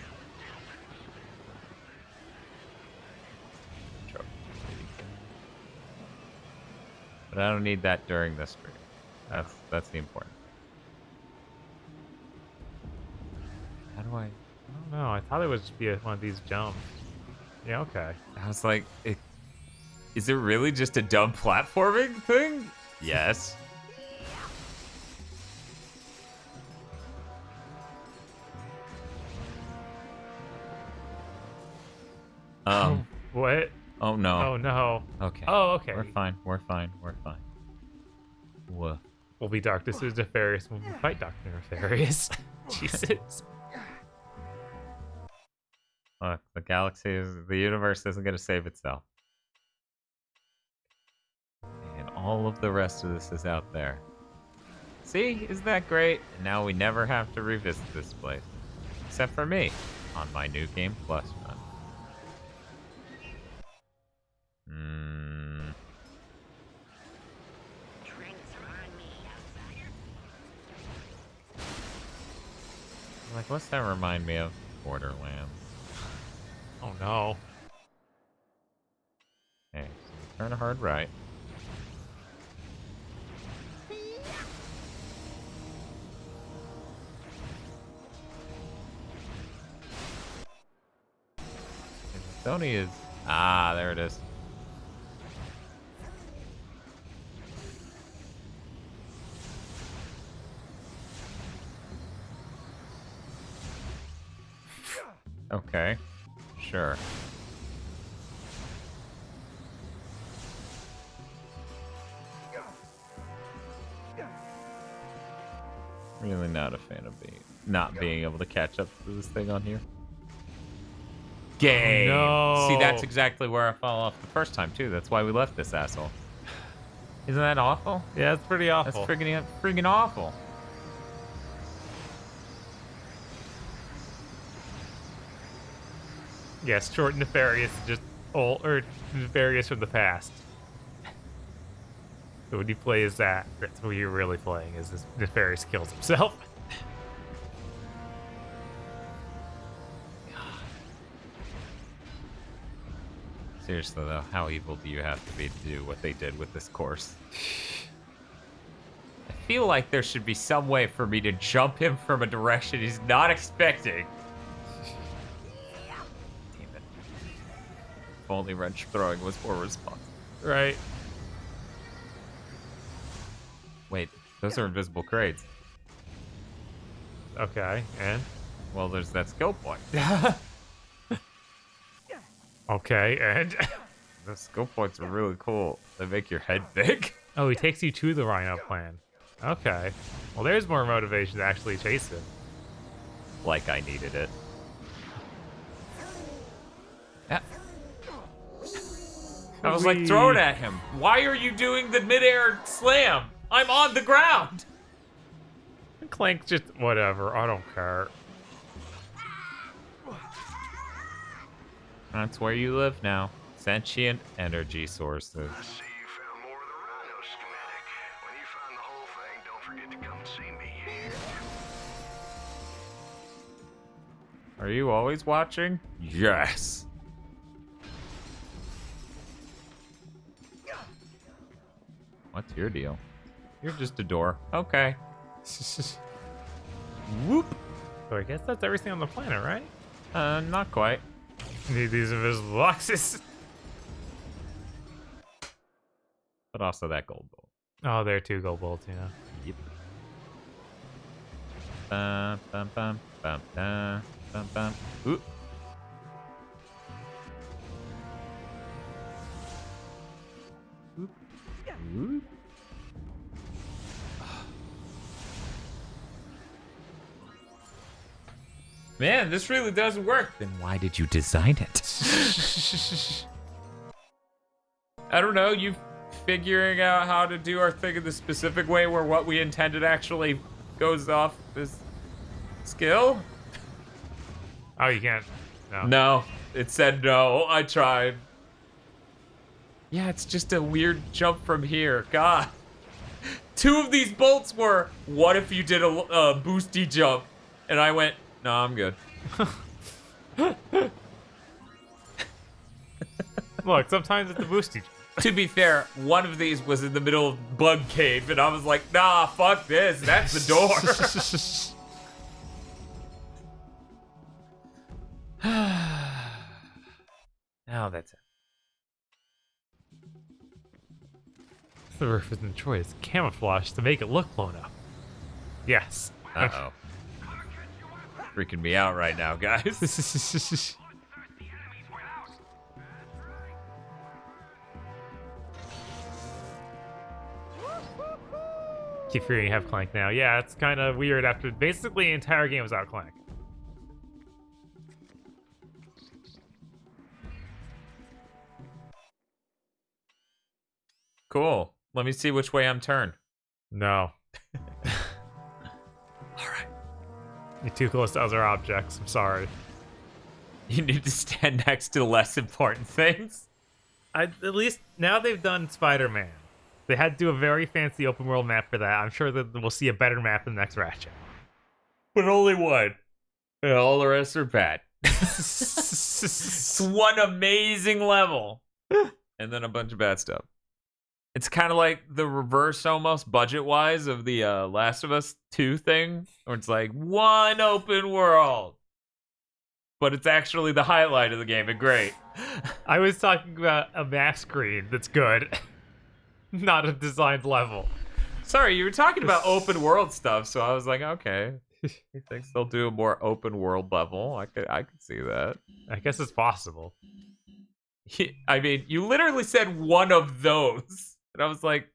Speaker 3: But I don't need that during this stream. That's the important. How do I?
Speaker 2: I don't know. I thought it would just be one of these jumps. Yeah, okay.
Speaker 3: I was like, is it really just a dumb platforming thing? Yes.
Speaker 2: What?
Speaker 3: Oh no.
Speaker 2: Oh no.
Speaker 3: Okay.
Speaker 2: Oh, okay.
Speaker 3: We're fine. We're fine. We're fine. Whoa.
Speaker 2: We'll be Dr. Nefarious when we fight Dr. Nefarious. Jesus.
Speaker 3: Look, the universe isn't going to save itself. And all of the rest of this is out there. See? Isn't that great? And now we never have to revisit this place. Except for me, on my New Game Plus run. Like, what's that remind me of? Borderlands.
Speaker 2: Oh no.
Speaker 3: Okay, so we turn a hard right. Sony is... Ah, there it is. Okay. Sure. Really not a fan of not being able to catch up to this thing on here. Game.
Speaker 2: No.
Speaker 3: See, that's exactly where I fell off the first time too. That's why we left this asshole. Isn't that awful?
Speaker 2: Yeah, it's pretty awful.
Speaker 3: That's friggin' awful.
Speaker 2: Yes, short Nefarious is just old, or Nefarious from the past. So when you play as that, that's what you're really playing, is this Nefarious kills himself.
Speaker 3: Seriously though, how evil do you have to be to do what they did with this course? I feel like there should be some way for me to jump him from a direction he's not expecting. Damn it. If only wrench throwing was more responsive.
Speaker 2: Right.
Speaker 3: Wait, those are invisible crates.
Speaker 2: Okay, and?
Speaker 3: Well, there's that skill point.
Speaker 2: Okay, and?
Speaker 3: The skill points are really cool. They make your head big.
Speaker 2: Oh, he takes you to the Rhino plan. Okay. Well, there's more motivation to actually chase him.
Speaker 3: Like I needed it. Yeah. I was like, throw it at him. Why are you doing the midair slam? I'm on the ground.
Speaker 2: Clank just, whatever, I don't care.
Speaker 3: That's where you live now. Sentient energy sources.
Speaker 10: I see you found more of the Rhino schematic. When you find the whole thing, don't forget to come and see me.
Speaker 3: Are you always watching? Yes. What's your deal? You're just a door. Okay.
Speaker 2: Whoop. So I guess that's everything on the planet, right?
Speaker 3: Not quite.
Speaker 2: Need these invisible boxes.
Speaker 3: But also that gold bolt.
Speaker 2: Oh, there are 2 gold bolts, yeah.
Speaker 3: Yep. Bum, bum, bum, bum, bum, bum, bum. Ooh. Oop. Oop. Man, this really doesn't work. Then why did you design it? I don't know. You figuring out how to do our thing in the specific way where what we intended actually goes off this skill?
Speaker 2: Oh, you can't. No.
Speaker 3: No, it said no. I tried. Yeah, it's just a weird jump from here. God. 2 of these bolts were, what if you did a boosty jump? And I went, no, I'm good.
Speaker 2: Look, sometimes it's a boosty jump.
Speaker 3: To be fair, one of these was in the middle of Bug Cave, and I was like, nah, fuck this. That's the door. Now that's it.
Speaker 2: The roof isn't choice. Camouflage to make it look blown up. Yes.
Speaker 3: Uh-oh. Freaking me out right now, guys.
Speaker 2: Keep hearing you have Clank now. Yeah, it's kind of weird after basically the entire game without Clank.
Speaker 3: Cool. Let me see which way I'm turned.
Speaker 2: No.
Speaker 3: Alright.
Speaker 2: You're too close to other objects. I'm sorry.
Speaker 3: You need to stand next to less important things.
Speaker 2: At least now they've done Spider-Man. They had to do a very fancy open world map for that. I'm sure that we'll see a better map in the next Ratchet.
Speaker 3: But only one. And all the rest are bad. It's one amazing level. And then a bunch of bad stuff. It's kind of like the reverse almost budget-wise of the Last of Us 2 thing. Where it's like one open world. But it's actually the highlight of the game and great.
Speaker 2: I was talking about a map screen that's good. Not a designed level.
Speaker 3: Sorry, you were talking about open world stuff, so I was like, okay. He thinks they'll do a more open world level. I could see that.
Speaker 2: I guess it's possible.
Speaker 3: I mean, you literally said one of those. And I was like,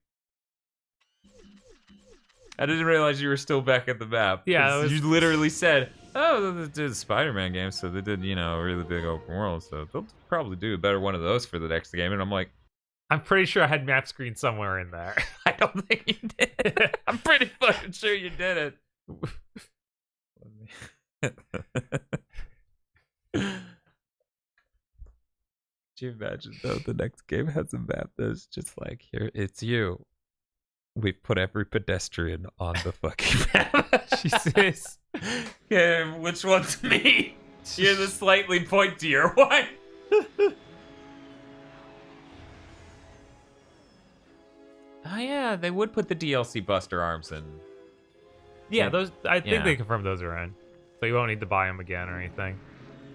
Speaker 3: I didn't realize you were still back at the map.
Speaker 2: Yeah,
Speaker 3: you literally said, oh, they did the Spider-Man game, so they did, a really big open world, so they'll probably do a better one of those for the next game. And I'm like,
Speaker 2: I'm pretty sure I had map screen somewhere in there.
Speaker 3: I don't think you did. I'm pretty fucking sure you did it. Could you imagine, though, the next game has a map that's just like, here, it's you. We've put every pedestrian on the fucking map.
Speaker 2: Jesus.
Speaker 3: Yeah, which one's me? You're the slightly pointier one. Oh yeah, they would put the DLC Buster Arms in.
Speaker 2: Yeah, those. I think they confirmed those are in, so you won't need to buy them again or anything.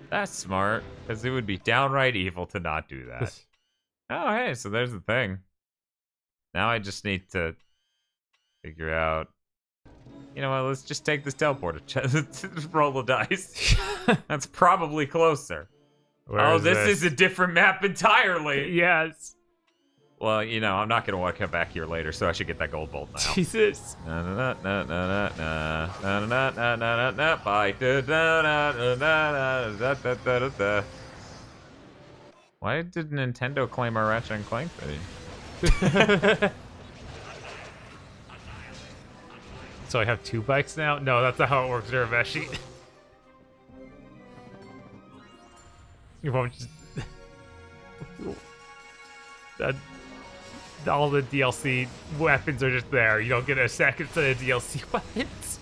Speaker 3: That's smart, because it would be downright evil to not do that. Oh, hey, so there's the thing. Now I just need to figure out. You know what? Let's just take this teleporter. Just roll the dice. That's probably closer. This is a different map entirely.
Speaker 2: Yes.
Speaker 3: Well, I'm not going to want to come back here later, so I should get that gold bolt now.
Speaker 2: Jesus.
Speaker 3: Bye. Why did Nintendo claim our Ratchet and Clank video?
Speaker 2: So I have 2 bikes now? No, that's not how it works, Urameshi. You won't just... all the DLC weapons are just there. You don't get a second set of DLC weapons.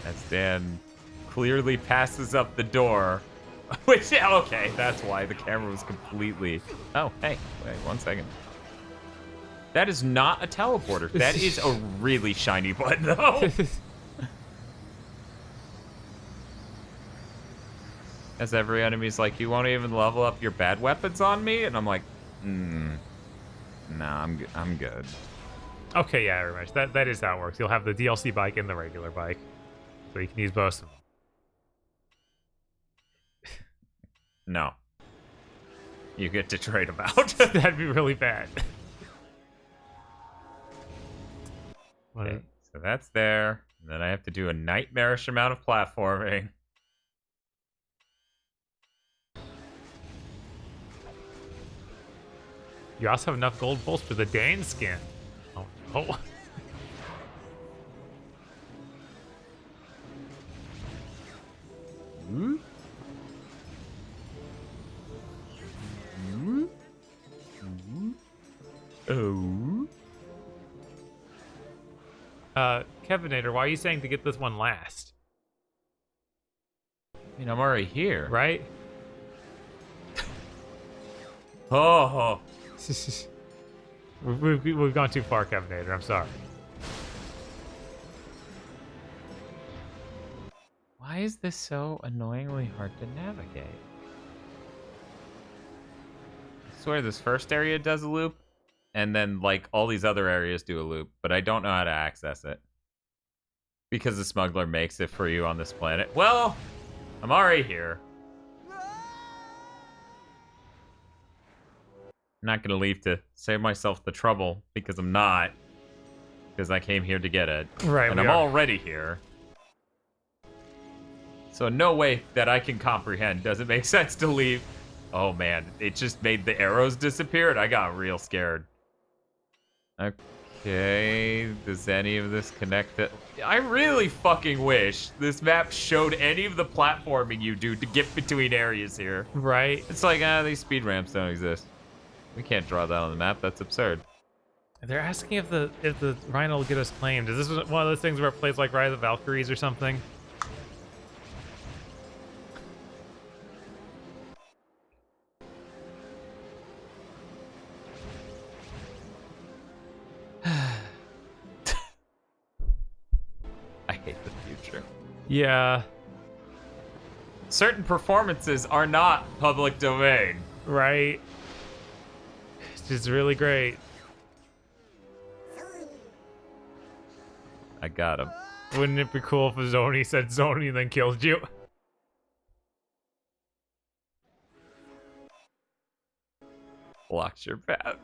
Speaker 3: As Dan clearly passes up the door. Which, okay, that's why the camera was completely... Oh, hey, wait 1 second. That is not a teleporter. That is a really shiny button, though. As every enemy's like, you won't even level up your bad weapons on me? And I'm like, nah, I'm good.
Speaker 2: Okay, yeah, very much. That is how it works. You'll have the DLC bike and the regular bike. So you can use both of them.
Speaker 3: No. You get to trade them out.
Speaker 2: That'd be really bad.
Speaker 3: Okay, so that's there. And then I have to do a nightmarish amount of platforming.
Speaker 2: You also have enough gold bolts for the Dane skin. Oh no.
Speaker 3: Oh.
Speaker 2: Kevinator, why are you saying to get this one last?
Speaker 3: I mean, I'm already here.
Speaker 2: Right?
Speaker 3: Oh.
Speaker 2: We've gone too far, Kevinator. I'm sorry.
Speaker 3: Why is this so annoyingly hard to navigate? I swear this first area does a loop, and then, like, all these other areas do a loop, but I don't know how to access it. Because the smuggler makes it for you on this planet. Well, I'm already here. I'm not gonna leave to save myself the trouble, because I'm not. Because I came here to get it.
Speaker 2: Right,
Speaker 3: and I'm already here. So in no way that I can comprehend does it make sense to leave. Oh man, it just made the arrows disappear and I got real scared. Okay, does any of this connect to... I really fucking wish this map showed any of the platforming you do to get between areas here.
Speaker 2: Right.
Speaker 3: It's like, these speed ramps don't exist. We can't draw that on the map, that's absurd.
Speaker 2: They're asking if the Rhino will get us claimed. Is this one of those things where it plays like Rise of Valkyries or something?
Speaker 3: I hate the future.
Speaker 2: Yeah.
Speaker 3: Certain performances are not public domain.
Speaker 2: Right. It's just really great.
Speaker 3: I got him.
Speaker 2: Wouldn't it be cool if Zoni said Zoni and then killed you?
Speaker 3: Blocks your path.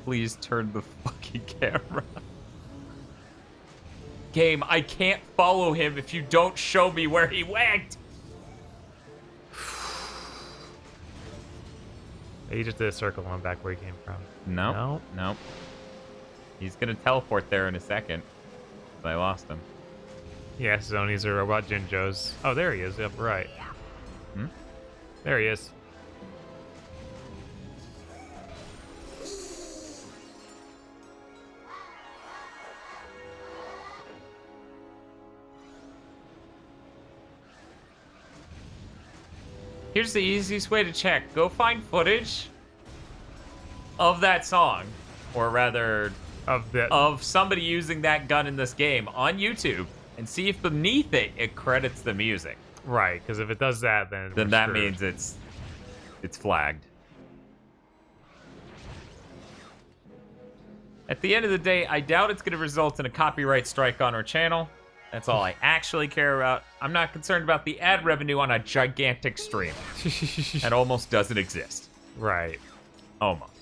Speaker 3: Please turn the fucking camera. Game, I can't follow him if you don't show me where he went.
Speaker 2: He just did a circle on back where he came from.
Speaker 3: No. He's gonna teleport there in a second. I lost him.
Speaker 2: Yes, Zoni's are robot Jinjos. Oh, there he is. Yep, right.
Speaker 3: Hmm?
Speaker 2: There he is.
Speaker 3: Here's the easiest way to check. Go find footage of that song, or rather, of somebody using that gun in this game on YouTube, and see if beneath it, it credits the music.
Speaker 2: Right, because if it does that, then
Speaker 3: that means it's flagged. At the end of the day, I doubt it's going to result in a copyright strike on our channel. That's all I actually care about. I'm not concerned about the ad revenue on a gigantic stream. That almost doesn't exist.
Speaker 2: Right.
Speaker 3: Almost.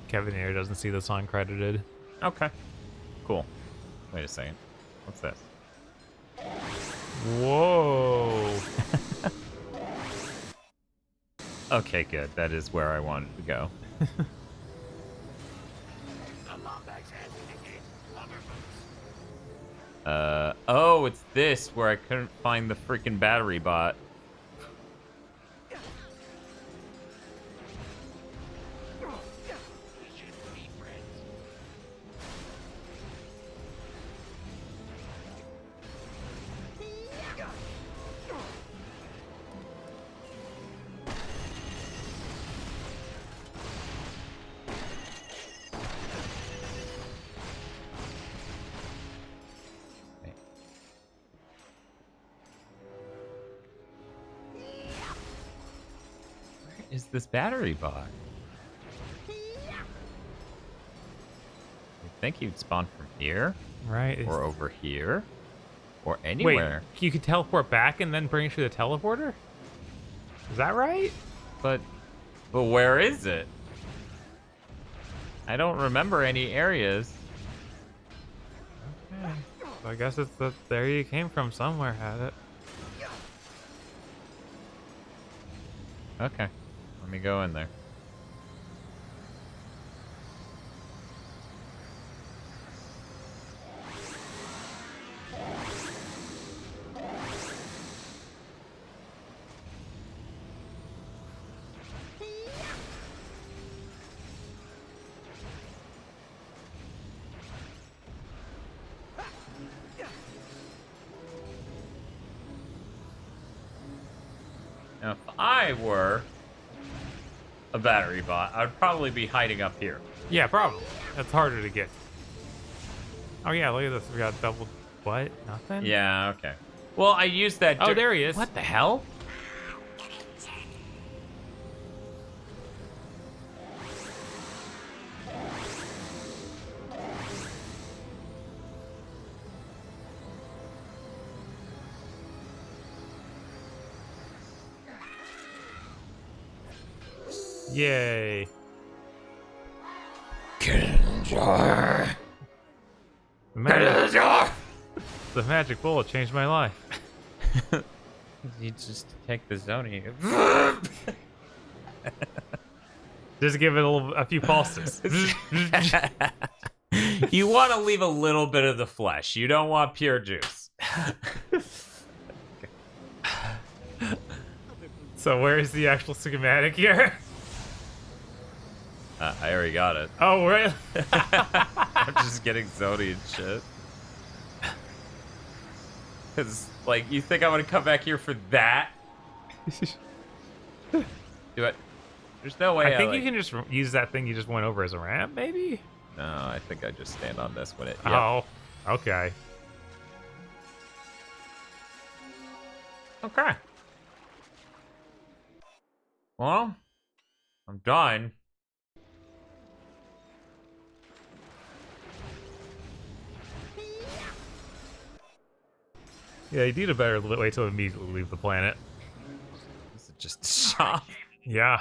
Speaker 2: Kevin here doesn't see the song credited.
Speaker 3: Okay. Cool. Wait a second. What's this?
Speaker 2: Whoa.
Speaker 3: Okay, good. That is where I wanted to go. Oh, it's this where I couldn't find the freaking battery bot. is this battery bot? You think he'd spawn from here?
Speaker 2: Right.
Speaker 3: Or over here? Or anywhere?
Speaker 2: Wait, you could teleport back and then bring it to the teleporter? Is that right?
Speaker 3: But where is it? I don't remember any areas.
Speaker 2: Okay. So I guess it's there you came from somewhere, had it.
Speaker 3: Okay. Let me go in there. Now, if I were a battery bot, I'd probably be hiding up here.
Speaker 2: Yeah, probably. That's harder to get. Oh yeah, look at this. We got double. What? Nothing?
Speaker 3: Yeah, okay. Well, I used that.
Speaker 2: Oh, there he is.
Speaker 3: What the hell?
Speaker 2: Yay.
Speaker 3: The
Speaker 2: magic bullet changed my life.
Speaker 3: You just take the Zoni.
Speaker 2: Just give it a few pulses.
Speaker 3: You want to leave a little bit of the flesh. You don't want pure juice.
Speaker 2: So where's the actual schematic here?
Speaker 3: I already got it.
Speaker 2: Oh, really?
Speaker 3: I'm just getting Zoni and shit. Because, like, you think I'm going to come back here for that? Do it. There's no way
Speaker 2: I think you can just use that thing you just went over as a ramp, maybe?
Speaker 3: No, I think I just stand on this when it...
Speaker 2: Yep. Oh, okay.
Speaker 3: Okay. Well, I'm done.
Speaker 2: Yeah, you need a better way to immediately leave the planet.
Speaker 3: This is just a shop.
Speaker 2: Yeah.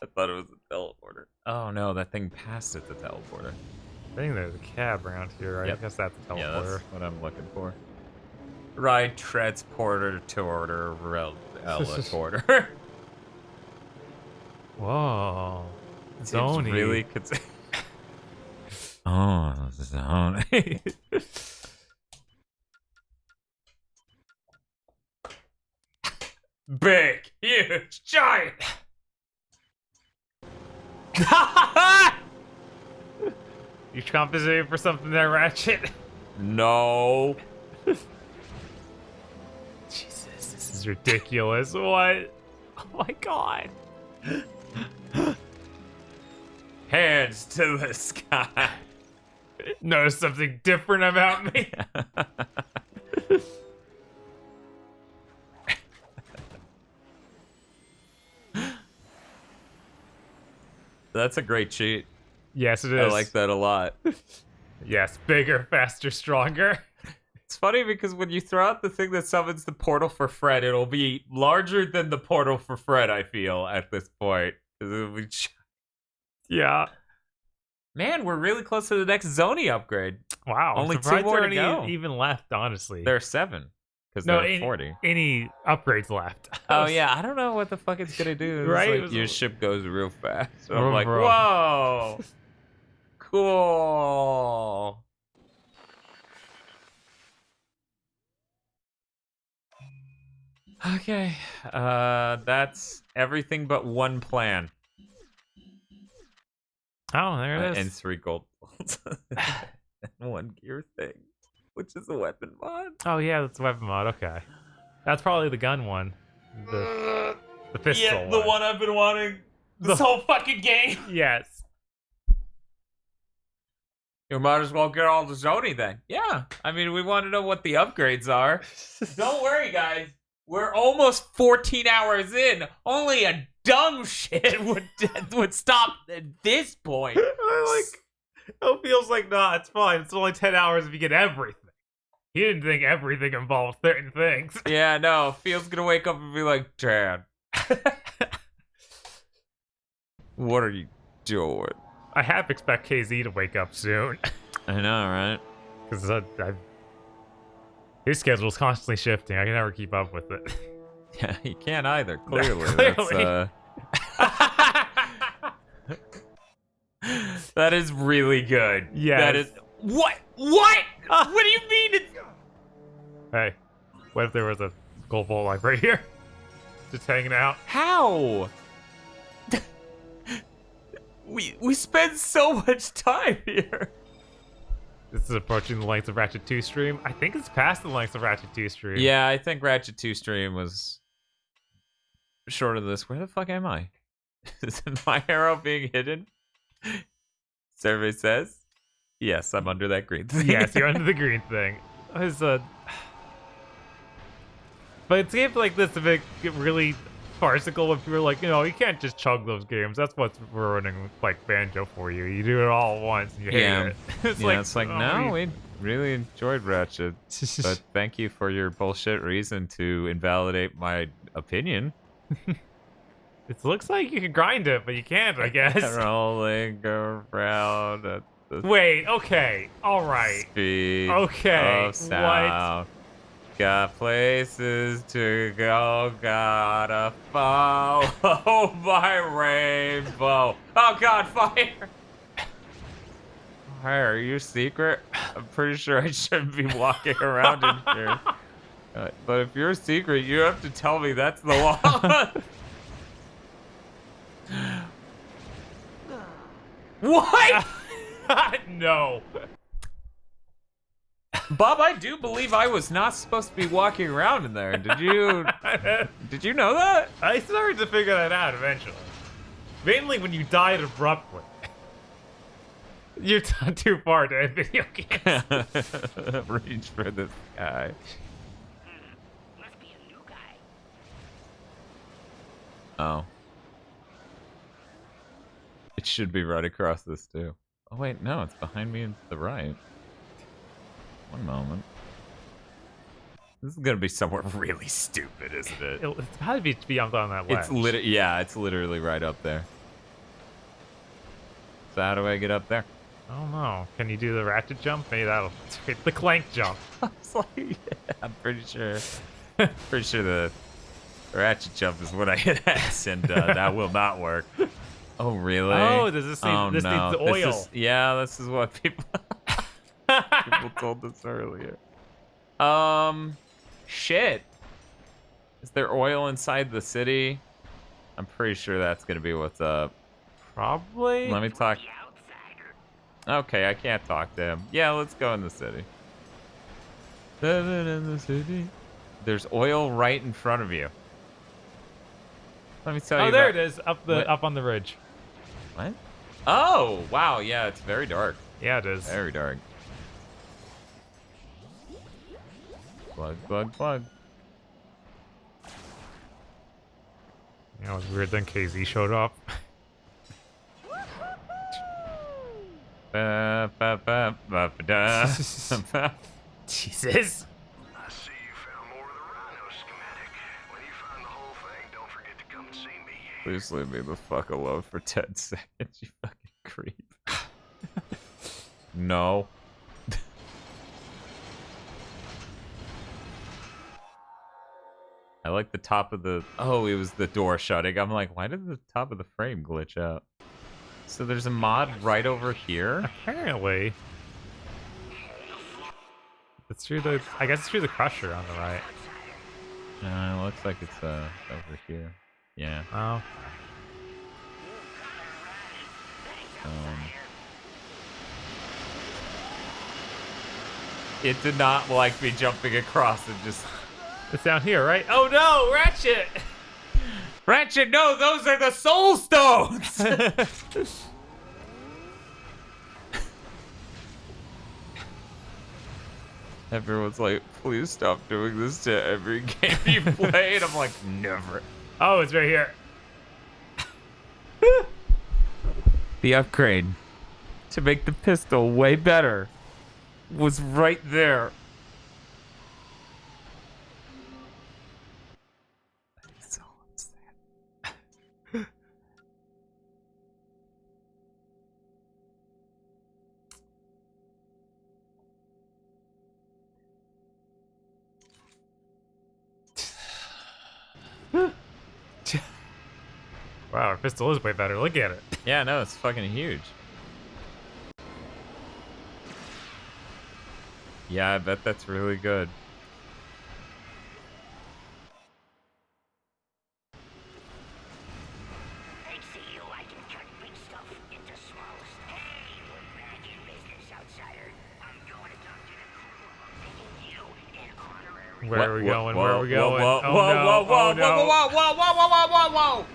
Speaker 3: I thought it was a teleporter. Oh no, that thing passed at the teleporter.
Speaker 2: I think there's a cab around here, right?
Speaker 3: Yep.
Speaker 2: I guess that's a teleporter.
Speaker 3: Yeah, that's what I'm looking for. Ride transporter to order teleporter.
Speaker 2: Whoa.
Speaker 3: It's
Speaker 2: Zoni.
Speaker 3: really oh, Zoni. Big, huge, giant.
Speaker 2: You compensating for something there, Ratchet?
Speaker 3: No.
Speaker 2: Jesus, this is ridiculous. What? Oh my god.
Speaker 3: Hands to the sky.
Speaker 2: Notice something different about me?
Speaker 3: That's a great cheat.
Speaker 2: Yes, it is.
Speaker 3: I like that a lot.
Speaker 2: Yes, bigger, faster, stronger.
Speaker 3: It's funny because when you throw out the thing that summons the portal for Fred, it'll be larger than the portal for Fred, I feel, at this point. It'll be...
Speaker 2: Yeah.
Speaker 3: Man, we're really close to the next Zoni upgrade.
Speaker 2: Wow.
Speaker 3: Only 2 more to
Speaker 2: any
Speaker 3: go.
Speaker 2: Even left, honestly.
Speaker 3: There are 7. Because
Speaker 2: no,
Speaker 3: there are 40.
Speaker 2: Any upgrades left.
Speaker 3: Oh, yeah. I don't know what the fuck it's going to do. It's
Speaker 2: right?
Speaker 3: Like, your ship goes real fast. So
Speaker 2: Vroom,
Speaker 3: I'm like,
Speaker 2: vroom.
Speaker 3: whoa. Cool. Okay. That's everything but one plan.
Speaker 2: Oh, there it is.
Speaker 3: And 3 gold bolts. And 1 gear thing, which is a weapon mod.
Speaker 2: Oh, yeah, that's a weapon mod. Okay. That's probably the gun one. The pistol
Speaker 3: Yeah, the one I've been wanting this whole fucking game.
Speaker 2: Yes.
Speaker 3: You might as well get all the Zoni then. Yeah. I mean, we want to know what the upgrades are. Don't worry, guys. We're almost 14 hours in. Only a dumb shit would stop at this point.
Speaker 2: It feels like, nah, it's fine. It's only 10 hours if you get everything. He didn't think everything involved certain things.
Speaker 3: Yeah, no. Feels gonna wake up and be like, Dad. What are you doing?
Speaker 2: I half expect KZ to wake up soon.
Speaker 3: I know, right?
Speaker 2: Because his schedule's constantly shifting. I can never keep up with it.
Speaker 3: Yeah, he can't either, clearly.
Speaker 2: Clearly.
Speaker 3: That is really good.
Speaker 2: Yeah.
Speaker 3: That is... What? What? What do you mean it's...
Speaker 2: Hey, what if there was a gold vault like right here? Just hanging out?
Speaker 3: How? We spend so much time here.
Speaker 2: This is approaching the length of Ratchet 2 stream. I think it's past the length of Ratchet 2 stream.
Speaker 3: Yeah, I think Ratchet 2 stream was short of this. Where the fuck am I? Is my arrow being hidden? Survey says. Yes, I'm under that green thing.
Speaker 2: Yes, you're under the green thing. But it's games like this that get really farcical when people are like, you can't just chug those games. That's what's ruining like Banjo for you. You do it all at once and you hate it.
Speaker 3: It's like no, we really enjoyed Ratchet, but thank you for your bullshit reason to invalidate my opinion.
Speaker 2: It looks like you can grind it, but you can't, I guess.
Speaker 3: Rolling around at the
Speaker 2: Wait, okay, all right.
Speaker 3: Speed
Speaker 2: okay,
Speaker 3: of sound. Got places to go, gotta follow my rainbow. Oh god, fire! Fire, are you a secret? I'm pretty sure I shouldn't be walking around in here. But if you're a secret, you have to tell me that's the law. What?
Speaker 2: No.
Speaker 3: Bob, I do believe I was not supposed to be walking around in there. Did you know that?
Speaker 2: I started to figure that out eventually. Mainly when you died abruptly. You're too far to end video games.
Speaker 3: Reach for this guy.
Speaker 9: Must be a new guy.
Speaker 3: Oh. It should be right across this too. Oh wait, no, it's behind me and to the right. One moment. This is gonna be somewhere really stupid, isn't it?
Speaker 2: It's gotta be beyond on that ledge.
Speaker 3: It's literally right up there. So how do I get up there?
Speaker 2: I don't know. Can you do the Ratchet jump? Maybe that'll the Clank jump.
Speaker 3: I'm pretty sure. Pretty sure the Ratchet jump is what I hit X, and that will not work. Oh really?
Speaker 2: Oh, does this need, this
Speaker 3: no.
Speaker 2: needs the oil?
Speaker 3: This is what people people told us earlier. Shit. Is there oil inside the city? I'm pretty sure that's gonna be what's up.
Speaker 2: Probably.
Speaker 3: Let me talk. Okay, I can't talk to him. Yeah, let's go in the city. In the city. There's oil right in front of you. Let me tell you.
Speaker 2: Oh, there it is, up on the ridge.
Speaker 3: What? Oh, wow. Yeah, it's very dark.
Speaker 2: Yeah, it is.
Speaker 3: Very dark. Plug, plug, plug.
Speaker 2: You know, it was weird then KZ showed up. Jesus.
Speaker 10: I see you found more of the Rhino schematic. When you find the whole thing, don't forget to come and see me.
Speaker 3: Please leave me the fuck alone for 10 seconds, you fucking creep. No. I like the top of the... Oh, it was the door shutting. I'm like, why did the top of the frame glitch out? So there's a mod right over here?
Speaker 2: Apparently. It's through the... I guess it's through the crusher on the right.
Speaker 3: It looks like it's over here. Yeah.
Speaker 2: Oh.
Speaker 3: It did not like me jumping across and just...
Speaker 2: It's down here, right? Oh no, Ratchet!
Speaker 3: Ratchet, no, those are the soul stones! Everyone's like, please stop doing this to every game you play. And I'm like, never.
Speaker 2: Oh, it's right here.
Speaker 3: The upgrade to make the pistol way better was right there. That's all I'm saying.
Speaker 2: Wow, our pistol is way better. Look at it.
Speaker 3: Yeah, no, it's fucking huge. Yeah, I bet that's really good.
Speaker 1: I see you like to turn big stuff into small stuff. Hey, we're back in business, outsider. I'm going to talk to the crew about making you an honorary.
Speaker 2: Where are we going?
Speaker 3: Whoa,
Speaker 2: Where are we going?
Speaker 3: Whoa,
Speaker 2: Oh,
Speaker 3: whoa,
Speaker 2: no.
Speaker 3: whoa, whoa,
Speaker 2: Oh, no.
Speaker 3: whoa, whoa, whoa, whoa, whoa, whoa, whoa, whoa, whoa.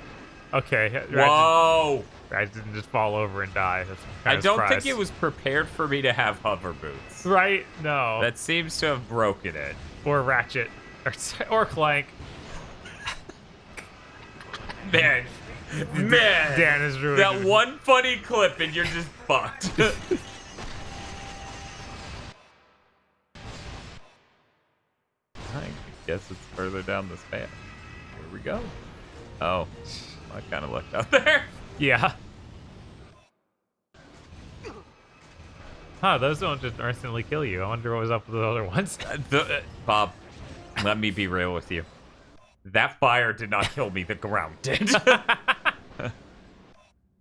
Speaker 2: Okay.
Speaker 3: Whoa.
Speaker 2: Ratchet didn't just fall over and die. That's
Speaker 3: I don't think
Speaker 2: surprised.
Speaker 3: it was prepared for me to have hover boots.
Speaker 2: Right? No.
Speaker 3: That seems to have broken it.
Speaker 2: Or Ratchet. Or Clank.
Speaker 3: Man.
Speaker 2: Dan is ruined.
Speaker 3: That one funny clip and you're just fucked. I guess it's further down this path. Here we go. Oh, I kind of looked out there.
Speaker 2: Yeah. Huh, those don't just instantly kill you. I wonder what was up with the other ones.
Speaker 3: Bob, let me be real with you. That fire did not kill me, the ground did.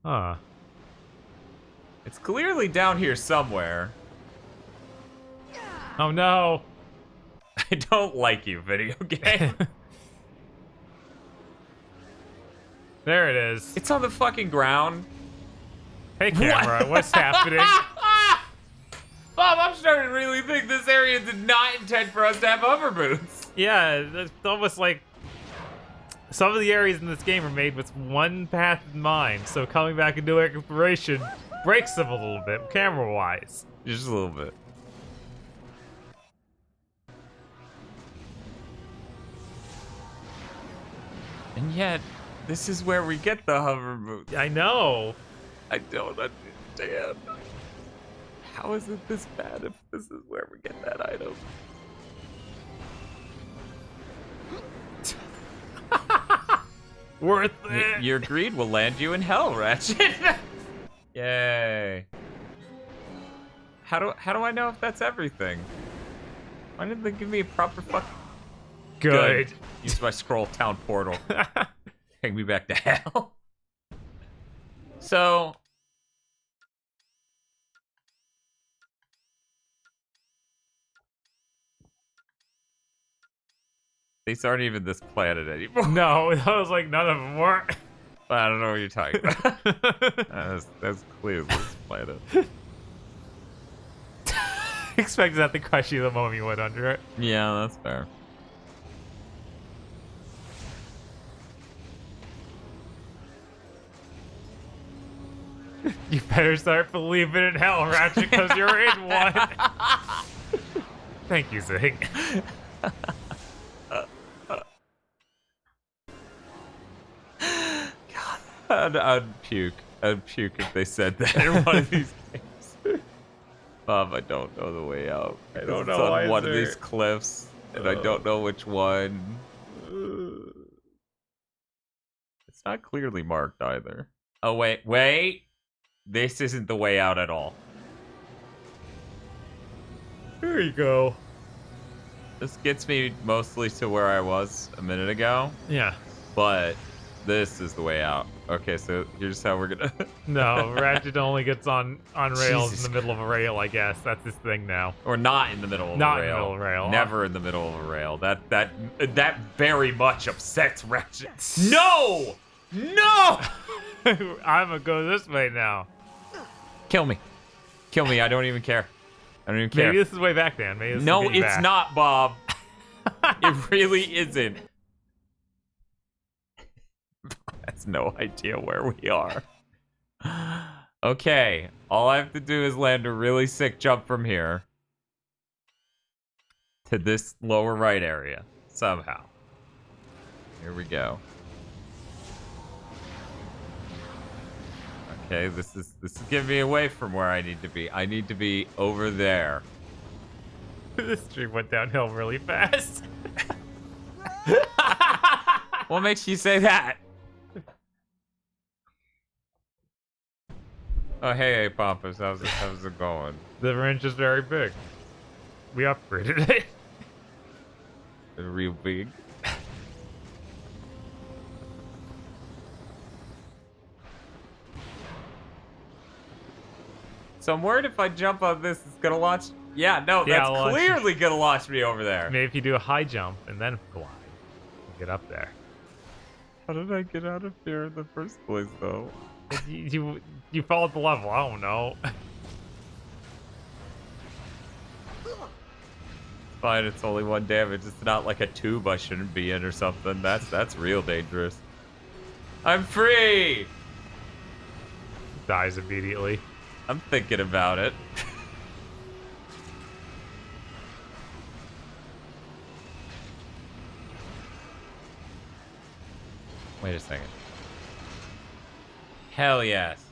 Speaker 2: Huh.
Speaker 3: It's clearly down here somewhere.
Speaker 2: Oh no.
Speaker 3: I don't like you, video game.
Speaker 2: There it is.
Speaker 3: It's on the fucking ground.
Speaker 2: Hey, camera, what's happening?
Speaker 3: Bob, I'm starting to really think this area did not intend for us to have hover boots.
Speaker 2: Yeah, it's almost like some of the areas in this game are made with one path in mind, so coming back and doing exploration breaks them a little bit, camera-wise.
Speaker 3: Just a little bit. And yet, this is where we get the hover boots.
Speaker 2: I know.
Speaker 3: I don't understand. How is it this bad if this is where we get that item?
Speaker 2: Worth it.
Speaker 3: Your greed will land you in hell, Ratchet. Yay. How do I know if that's everything? Why didn't they give me a proper fucking...
Speaker 2: Good.
Speaker 3: Use my scroll town portal. Take me back to hell. So... These aren't even this planet anymore.
Speaker 2: No, I was like, none of them were.
Speaker 3: I don't know what you're talking about. That's clearly this planet.
Speaker 2: Expected that to crush you the moment you went under it.
Speaker 3: Yeah, that's fair.
Speaker 2: You better start believing in hell, Ratchet, because you're in one. Thank you, Zing.
Speaker 3: God, I'd puke. I'd puke if they said that in one of these games. Bob, I don't know the way out.
Speaker 2: I don't know
Speaker 3: it's on
Speaker 2: either.
Speaker 3: one of these cliffs, and I don't know which one. It's not clearly marked either. Oh, wait. This isn't the way out at all.
Speaker 2: There you go.
Speaker 3: This gets me mostly to where I was a minute ago.
Speaker 2: Yeah.
Speaker 3: But this is the way out. Okay, so here's how we're gonna...
Speaker 2: No, Ratchet only gets on rails
Speaker 3: Jesus
Speaker 2: in the middle of a rail, I guess. That's his thing now.
Speaker 3: Or not in the middle of
Speaker 2: Not
Speaker 3: a
Speaker 2: in the
Speaker 3: rail.
Speaker 2: middle of a rail.
Speaker 3: Never in the middle of a rail. That very much upsets Ratchet. No! No!
Speaker 2: I'm gonna go this way now.
Speaker 3: Kill me. Kill me. I don't even care. I don't even care.
Speaker 2: Maybe this is way back, Dan. Maybe this
Speaker 3: No,
Speaker 2: is
Speaker 3: it's
Speaker 2: back.
Speaker 3: not, Bob. It really isn't. Has no idea where we are. Okay, all I have to do is land a really sick jump from here to this lower right area somehow. Here we go. Okay, this is getting me away from where I need to be. I need to be over there.
Speaker 2: This stream went downhill really fast.
Speaker 3: What makes you say that? Oh, hey, Pompous, how's it going?
Speaker 2: The wrench is very big. We upgraded it.
Speaker 3: Real big. So I'm worried if I jump on this, it's gonna launch. Yeah, no, that's clearly gonna launch me over there.
Speaker 2: Maybe if you do a high jump and then glide, get up there.
Speaker 3: How did I get out of here in the first place, though?
Speaker 2: You followed the level. I don't know.
Speaker 3: Fine, it's only 1 damage. It's not like a tube I shouldn't be in or something. That's real dangerous. I'm free!
Speaker 2: Dies immediately.
Speaker 3: I'm thinking about it. Wait a second. Hell yes.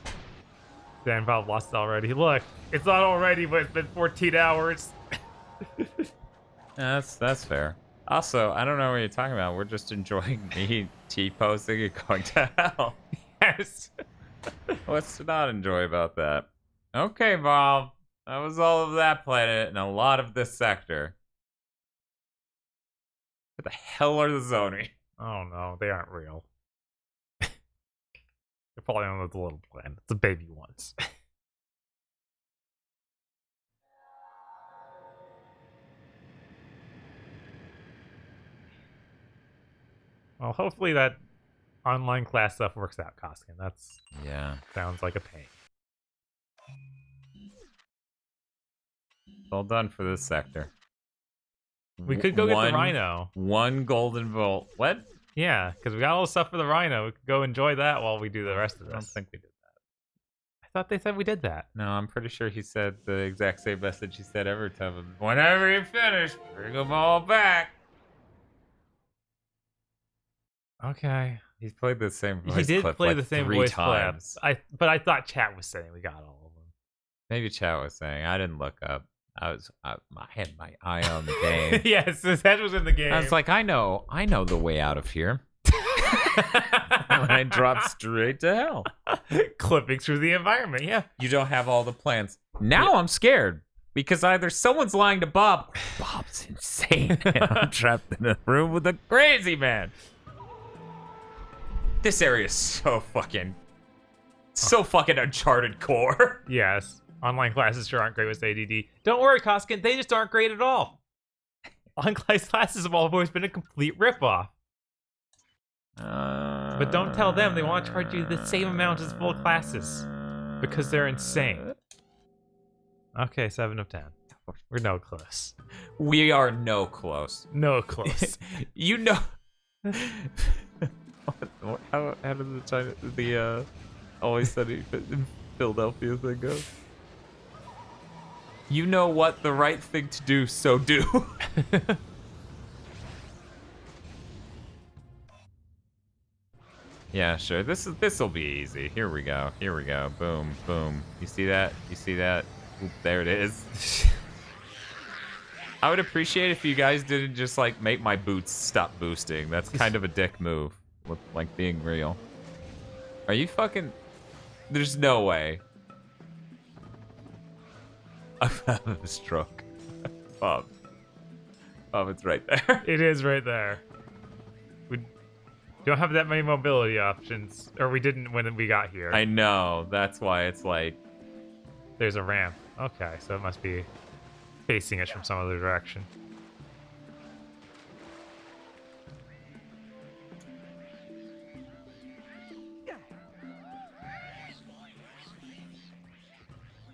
Speaker 2: Dan Bob lost it already. Look, it's not already, but it's been 14 hours.
Speaker 3: That's fair. Also, I don't know what you're talking about. We're just enjoying me T-posing and going to hell.
Speaker 2: Yes.
Speaker 3: What's to not enjoy about that? Okay, Bob. That was all of that planet and a lot of this sector. What the hell are the Zoni?
Speaker 2: Oh no, they aren't real. They're probably on the little planet. It's a baby ones. Well, hopefully that online class stuff works out, Koskin. That's sounds like a pain.
Speaker 3: All done for this sector.
Speaker 2: We could go get the Rhino.
Speaker 3: 1 golden volt. What?
Speaker 2: Yeah, because we got all the stuff for the Rhino. We could go enjoy that while we do the rest of this.
Speaker 3: I don't think we did that.
Speaker 2: I thought they said we did that.
Speaker 3: No, I'm pretty sure he said the exact same message he said every time. Whenever you finish, bring them all back.
Speaker 2: Okay.
Speaker 3: He's played the same voice clip.
Speaker 2: He did play
Speaker 3: like
Speaker 2: the same
Speaker 3: 3
Speaker 2: voice
Speaker 3: times.
Speaker 2: clip. But I thought chat was saying we got all of them.
Speaker 3: Maybe chat was saying. I didn't look up. I had my eye on the game.
Speaker 2: Yes, his head was in the game.
Speaker 3: I was like, I know the way out of here. And I dropped straight to hell.
Speaker 2: Clipping through the environment, yeah.
Speaker 3: You don't have all the plans. Now I'm scared. Because either someone's lying to Bob, or Bob's insane, and I'm trapped in a room with a crazy man. This area is so fucking Uncharted core.
Speaker 2: Yes. Online classes sure aren't great with ADD. Don't worry, Koskin. They just aren't great at all. Online classes have always been a complete ripoff. But don't tell them they want to charge you the same amount as full classes. Because they're insane. Okay, 7 of 10. We're no close.
Speaker 3: We are no close.
Speaker 2: No close.
Speaker 3: You know... How did the Always Sunny in Philadelphia thing go? You know what the right thing to do, so do. Yeah, sure. This'll be easy. Here we go. Here we go. Boom, boom. You see that? You see that? Oop, there it is. I would appreciate if you guys didn't just like make my boots stop boosting. That's kind of a dick move. With like being real. Are you fucking? There's no way. I'm having a stroke. Bob, it's right there.
Speaker 2: It is right there. We don't have that many mobility options, or we didn't when we got here.
Speaker 3: I know. That's why it's like
Speaker 2: there's a ramp. Okay, so it must be facing us from some other direction.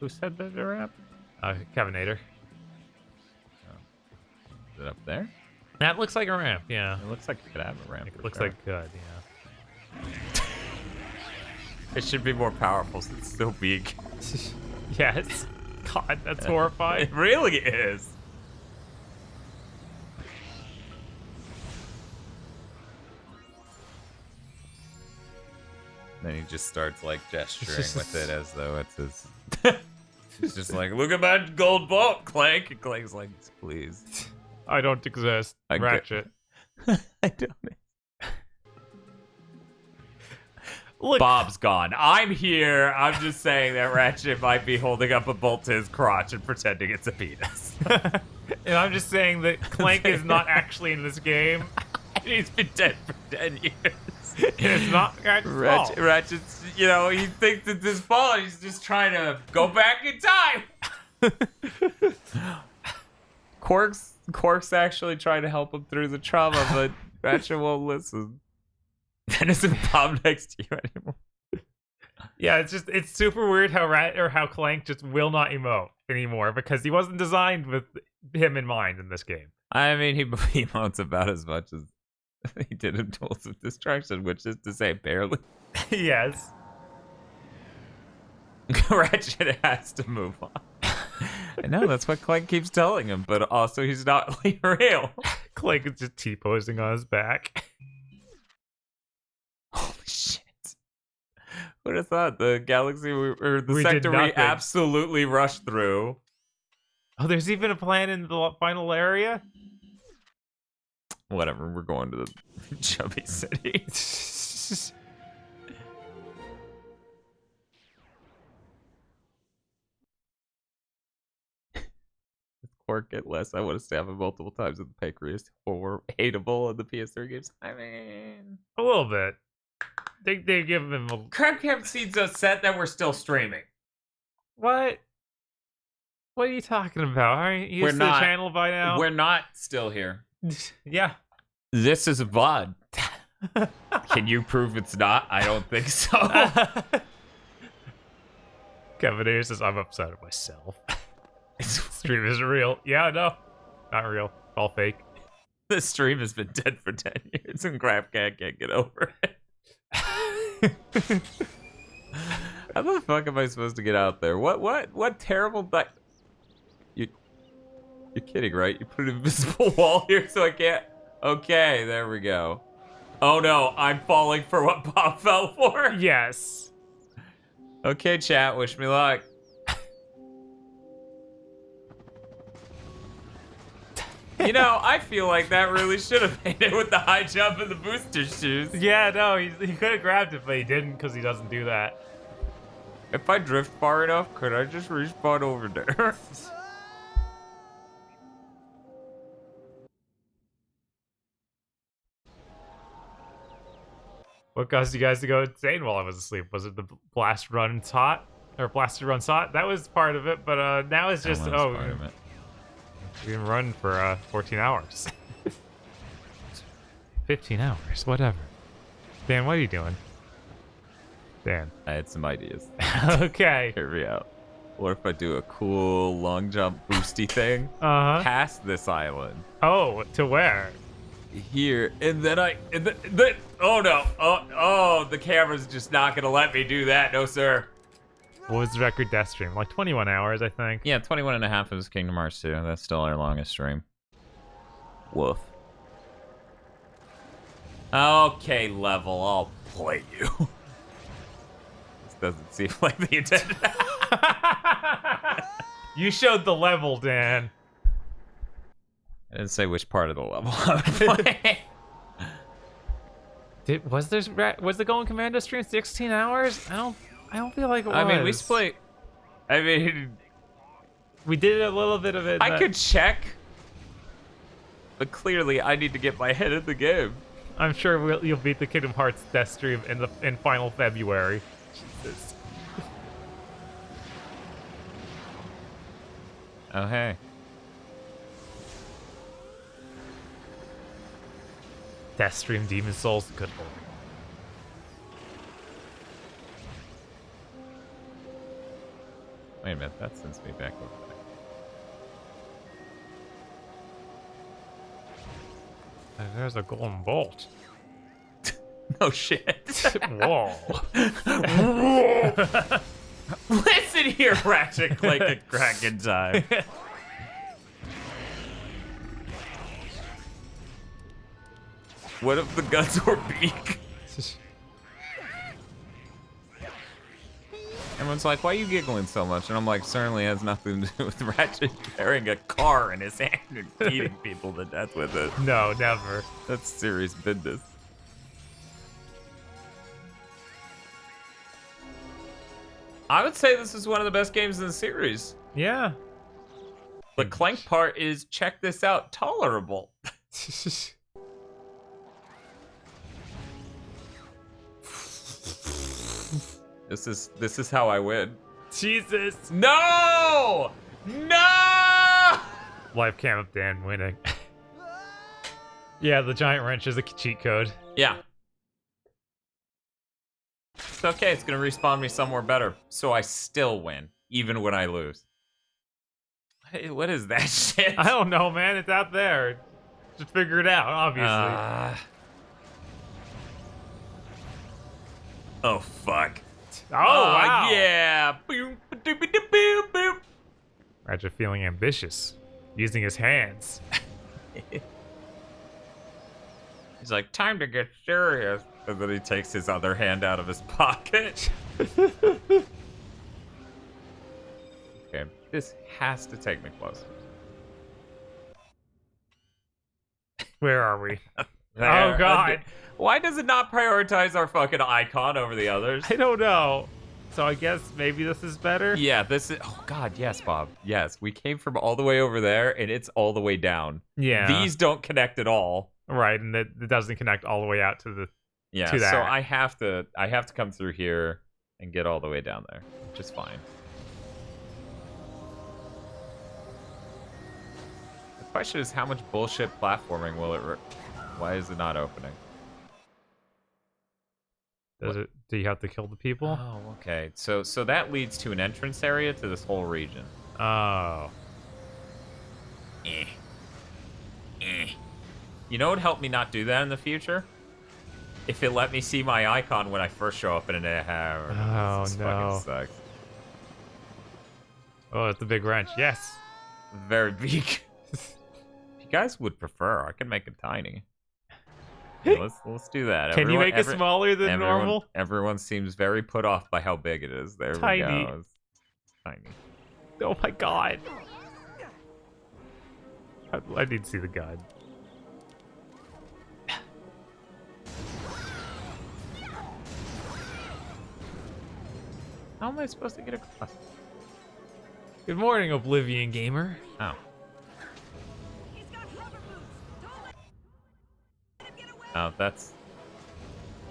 Speaker 3: Who said there's a ramp?
Speaker 2: Kevinator.
Speaker 3: Oh. Is it up there?
Speaker 2: That looks like a ramp, yeah.
Speaker 3: It looks like it could have a ramp.
Speaker 2: It looks like it could, yeah.
Speaker 3: It should be more powerful since it's so big.
Speaker 2: Yes. God, that's horrifying.
Speaker 3: It really is. Then he just starts like gesturing with it as though it's his. He's just like, look at my gold bolt, Clank. And Clank's like, please.
Speaker 2: I don't exist, Ratchet.
Speaker 3: I don't.
Speaker 2: Look.
Speaker 3: Bob's gone. I'm here. I'm just saying that Ratchet might be holding up a bolt to his crotch and pretending it's a penis.
Speaker 2: And I'm just saying that Clank is not actually in this game.
Speaker 3: He's been dead for 10 years.
Speaker 2: It's not Ratchet's fault.
Speaker 3: Ratchet's, you know, he thinks it's his fault. He's just trying to go back in time. Quark's actually trying to help him through the trauma, but Ratchet won't listen. That isn't Bob next to you anymore.
Speaker 2: Yeah, it's super weird how Clank just will not emote anymore because he wasn't designed with him in mind in this game.
Speaker 3: I mean, he emotes about as much as he did in Tools of Destruction, which is to say barely.
Speaker 2: Yes.
Speaker 3: Ratchet has to move on. I know, that's what Clank keeps telling him, but also he's not real.
Speaker 2: Clank is just T-posing on his back.
Speaker 3: Holy shit. What is that? The galaxy or the sector we absolutely rushed through.
Speaker 2: Oh, there's even a plan in the final area?
Speaker 3: Whatever, we're going to the chubby city. Quark get less. I want to stab him multiple times with the pancreas or hateable in the PS3 games. I mean,
Speaker 2: a little bit. They give him a...
Speaker 3: Crab Camp Seed's a set that we're still streaming.
Speaker 2: What? What are you talking about? Aren't you used to the channel by now?
Speaker 3: We're not still here.
Speaker 2: Yeah.
Speaker 3: This is a VOD. Can you prove it's not? I don't think so.
Speaker 2: Kevin A says, I'm upset at myself. Stream isn't real. Yeah, no. Not real. All fake.
Speaker 3: The stream has been dead for 10 years and Crab can't get over it. How the fuck am I supposed to get out there? What terrible You're kidding, right? You put an invisible wall here so I can't. Okay, there we go. Oh no, I'm falling for what Bob fell for?
Speaker 2: Yes.
Speaker 3: Okay, chat, wish me luck. You know, I feel like that really should have made it with the high jump and the booster shoes.
Speaker 2: Yeah, no, he could have grabbed it, but he didn't because he doesn't do that.
Speaker 3: If I drift far enough, could I just respawn over there?
Speaker 2: What caused you guys to go insane while I was asleep? Was it the blast run hot? Or blasted run hot? That was part of it, but now it's just,
Speaker 3: part of it.
Speaker 2: We can run for 14 hours. 15 hours, whatever. Dan, what are you doing? Dan.
Speaker 3: I had some ideas.
Speaker 2: Okay.
Speaker 3: Hear me out. What if I do a cool long jump boosty thing past this island?
Speaker 2: Oh, to where?
Speaker 3: Here, and then oh no, oh, the camera's just not gonna let me do that, no sir.
Speaker 2: What was the record death stream? Like 21 hours, I think.
Speaker 3: Yeah, 21 and a half was Kingdom Hearts 2. That's still our longest stream. Woof. Okay, level, I'll play you. This doesn't seem like the intended.
Speaker 2: You showed the level, Dan.
Speaker 3: I didn't say which part of the level I would play.
Speaker 2: Was the Going Commando stream 16 hours? I don't feel like it was.
Speaker 3: I mean, we split. I mean,
Speaker 2: we did a little bit of it.
Speaker 3: I could check, but clearly I need to get my head in the game.
Speaker 2: I'm sure you'll beat the Kingdom Hearts death stream in final February. Jesus.
Speaker 3: Oh hey.
Speaker 2: Death stream Demon Souls, good lord.
Speaker 3: Wait a minute, that sends me back over
Speaker 2: there. There's a golden bolt.
Speaker 3: No shit.
Speaker 2: Whoa.
Speaker 3: Listen here, Ratchet, Clank and Crack in time. What if the guns were beak? Everyone's like, why are you giggling so much? And I'm like, certainly has nothing to do with Ratchet carrying a car in his hand and beating people to death with it.
Speaker 2: No, never.
Speaker 3: That's serious business. I would say this is one of the best games in the series.
Speaker 2: Yeah.
Speaker 3: The Clank part is, check this out, tolerable. This is how I win.
Speaker 2: Jesus.
Speaker 3: No! No!
Speaker 2: Live cam of Dan winning. Yeah, the giant wrench is a cheat code.
Speaker 3: Yeah. It's okay, it's gonna respawn me somewhere better. So I still win, even when I lose. What is that shit?
Speaker 2: I don't know, man. It's out there. Just figure it out, obviously.
Speaker 3: Oh, fuck.
Speaker 2: Oh, wow.
Speaker 3: Yeah. Boom, boom, boom, boom.
Speaker 2: Ratchet feeling ambitious, using his hands.
Speaker 3: He's like, time to get serious. And then he takes his other hand out of his pocket. Okay, this has to take me close.
Speaker 2: Where are we? Oh, God.
Speaker 3: Why does it not prioritize our fucking icon over the others?
Speaker 2: I don't know. So I guess maybe this is better?
Speaker 3: Yeah, this is... Oh, God, yes, Bob. Yes, we came from all the way over there, and it's all the way down.
Speaker 2: Yeah.
Speaker 3: These don't connect at all.
Speaker 2: Right, and it doesn't connect all the way out to the...
Speaker 3: Yeah,
Speaker 2: to that.
Speaker 3: so I have to come through here and get all the way down there, which is fine. The question is, how much bullshit platforming will it... Why is it not opening?
Speaker 2: Do you have to kill the people?
Speaker 3: Oh, okay. So that leads to an entrance area to this whole region.
Speaker 2: Oh.
Speaker 3: You know what would help me not do that in the future? If it let me see my icon when I first show up in an
Speaker 2: Oh,
Speaker 3: this
Speaker 2: no.
Speaker 3: fucking sucks.
Speaker 2: Oh, it's a big wrench. Yes.
Speaker 3: Very big. If you guys would prefer, I can make it tiny. Yeah, let's do that.
Speaker 2: Can you make it smaller than normal?
Speaker 3: Everyone seems very put off by how big it is. There
Speaker 2: Tiny.
Speaker 3: we go. It's tiny.
Speaker 2: Oh my god. I need to see the guide.
Speaker 3: How am I supposed to get across?
Speaker 2: Good morning, Oblivion Gamer.
Speaker 3: Oh. Oh, that's...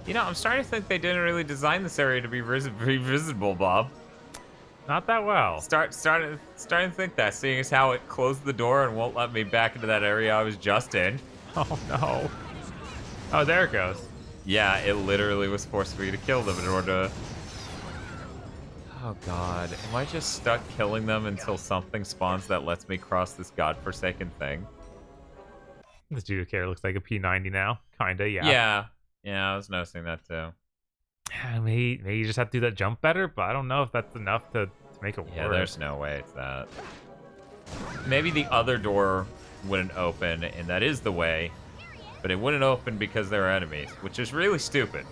Speaker 3: You know, I'm starting to think they didn't really design this area to be visible, Bob.
Speaker 2: Not that well.
Speaker 3: Starting to think that, seeing as how it closed the door and won't let me back into that area I was just in.
Speaker 2: Oh, no. Oh, there it goes.
Speaker 3: Yeah, it literally was forcing me to kill them in order to... Oh, God. Am I just stuck killing them until something spawns that lets me cross this godforsaken thing?
Speaker 2: The Judicator looks like a P90 now. Kinda, yeah.
Speaker 3: Yeah, I was noticing that too.
Speaker 2: Maybe you just have to do that jump better, but I don't know if that's enough to make it work.
Speaker 3: Yeah, there's no way it's that. Maybe the other door wouldn't open, and that is the way, but it wouldn't open because there are enemies, which is really stupid.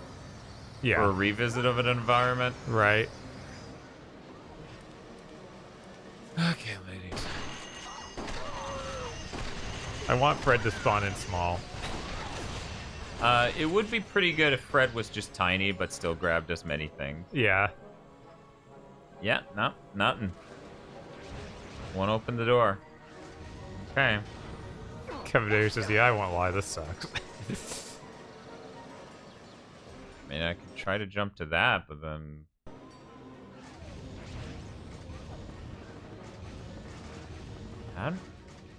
Speaker 2: Yeah.
Speaker 3: For a revisit of an environment.
Speaker 2: Right.
Speaker 3: Okay, ladies.
Speaker 2: I want Fred to spawn in small.
Speaker 3: It would be pretty good if Fred was just tiny, but still grabbed as many things.
Speaker 2: Yeah.
Speaker 3: Yeah, no, nothing. Won't open the door. Okay.
Speaker 2: Kevin Davis says, yeah, I won't lie, this sucks.
Speaker 3: I mean, I could try to jump to that, but then...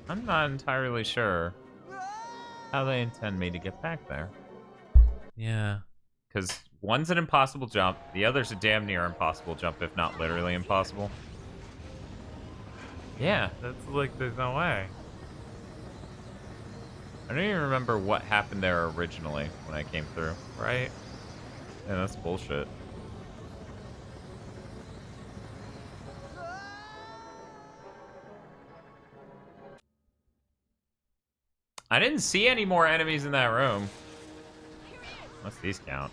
Speaker 3: I'm not entirely sure how they intend me to get back there.
Speaker 2: Yeah.
Speaker 3: Because one's an impossible jump, the other's a damn near impossible jump, if not literally impossible. Yeah.
Speaker 2: That's like, there's no way.
Speaker 3: I don't even remember what happened there originally when I came through.
Speaker 2: Right.
Speaker 3: Yeah, that's bullshit. I didn't see any more enemies in that room. Unless these count.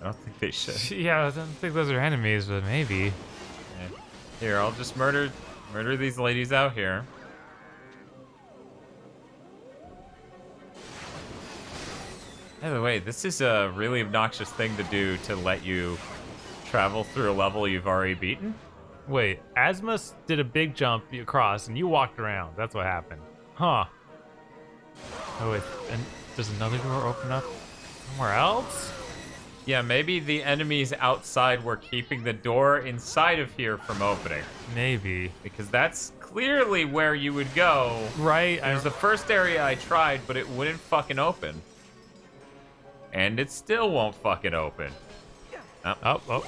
Speaker 3: I don't think they should.
Speaker 2: Yeah, I don't think those are enemies, but maybe.
Speaker 3: Here, I'll just murder these ladies out here. By the way, this is a really obnoxious thing to do to let you travel through a level you've already beaten.
Speaker 2: Wait, Asmus did a big jump across, and you walked around. That's what happened. Huh. Oh, wait, and does another door open up somewhere else?
Speaker 3: Yeah, maybe the enemies outside were keeping the door inside of here from opening.
Speaker 2: Maybe.
Speaker 3: Because that's clearly where you would go.
Speaker 2: Right.
Speaker 3: It was the first area I tried, but it wouldn't fucking open. And it still won't fucking open. Oh.
Speaker 2: Oh, oh.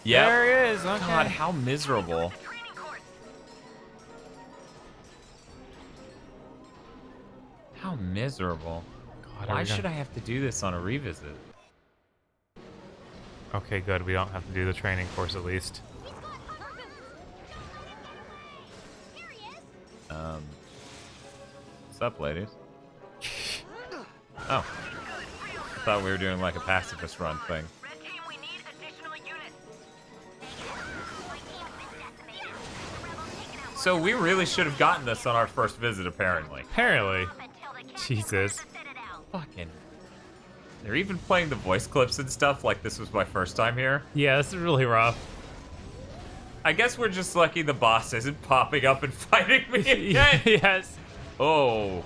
Speaker 3: Yep.
Speaker 2: There he is. Okay.
Speaker 3: God, how miserable. How miserable.
Speaker 2: God,
Speaker 3: why should I have to do this on a revisit?
Speaker 2: Okay, good. We don't have to do the training course at least.
Speaker 3: What's up, ladies? Oh. I thought we were doing like a pacifist run thing. So we really should have gotten this on our first visit, apparently.
Speaker 2: Apparently. Jesus.
Speaker 3: Fucking. They're even playing the voice clips and stuff like this was my first time here.
Speaker 2: Yeah, this is really rough.
Speaker 3: I guess we're just lucky the boss isn't popping up and fighting me again.
Speaker 2: Yes.
Speaker 3: Oh.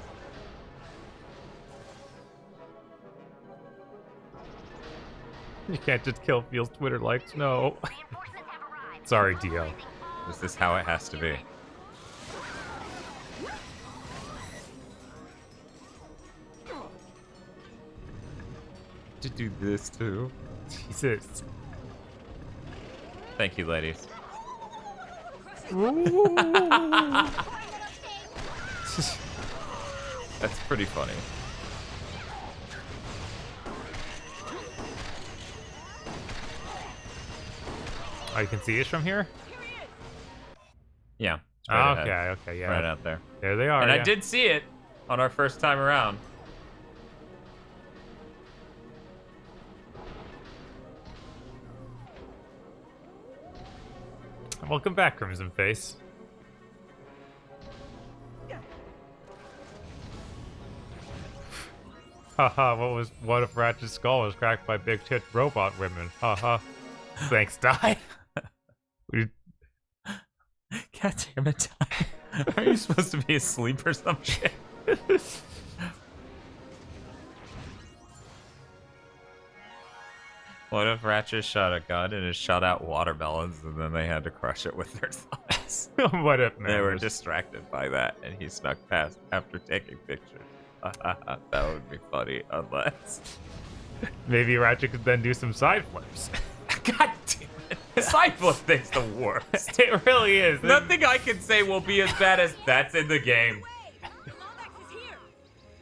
Speaker 2: You can't just kill Feels Twitter likes. No. Sorry, DL.
Speaker 3: Is this how it has to be? To do this too.
Speaker 2: Jesus.
Speaker 3: Thank you, ladies. That's pretty funny.
Speaker 2: Oh, you can see us from here?
Speaker 3: Yeah.
Speaker 2: Right okay, yeah.
Speaker 3: Right out there.
Speaker 2: There they are.
Speaker 3: And
Speaker 2: yeah.
Speaker 3: I did see it on our first time around.
Speaker 2: Welcome back, Crimson Face. Haha, what if Ratchet's skull was cracked by big tit robot women? Haha. Thanks, Die.
Speaker 3: God damn it, Die. Are you supposed to be asleep or some shit? What if Ratchet shot a gun and it shot out watermelons and then they had to crush it with their thumbs?
Speaker 2: What if, man?
Speaker 3: They were distracted by that and he snuck past after taking pictures. That would be funny, unless...
Speaker 2: Maybe Ratchet could then do some side flips.
Speaker 3: God damn it. The side flip thing's the worst.
Speaker 2: It really is.
Speaker 3: Nothing I can say will be as bad as that's in the game.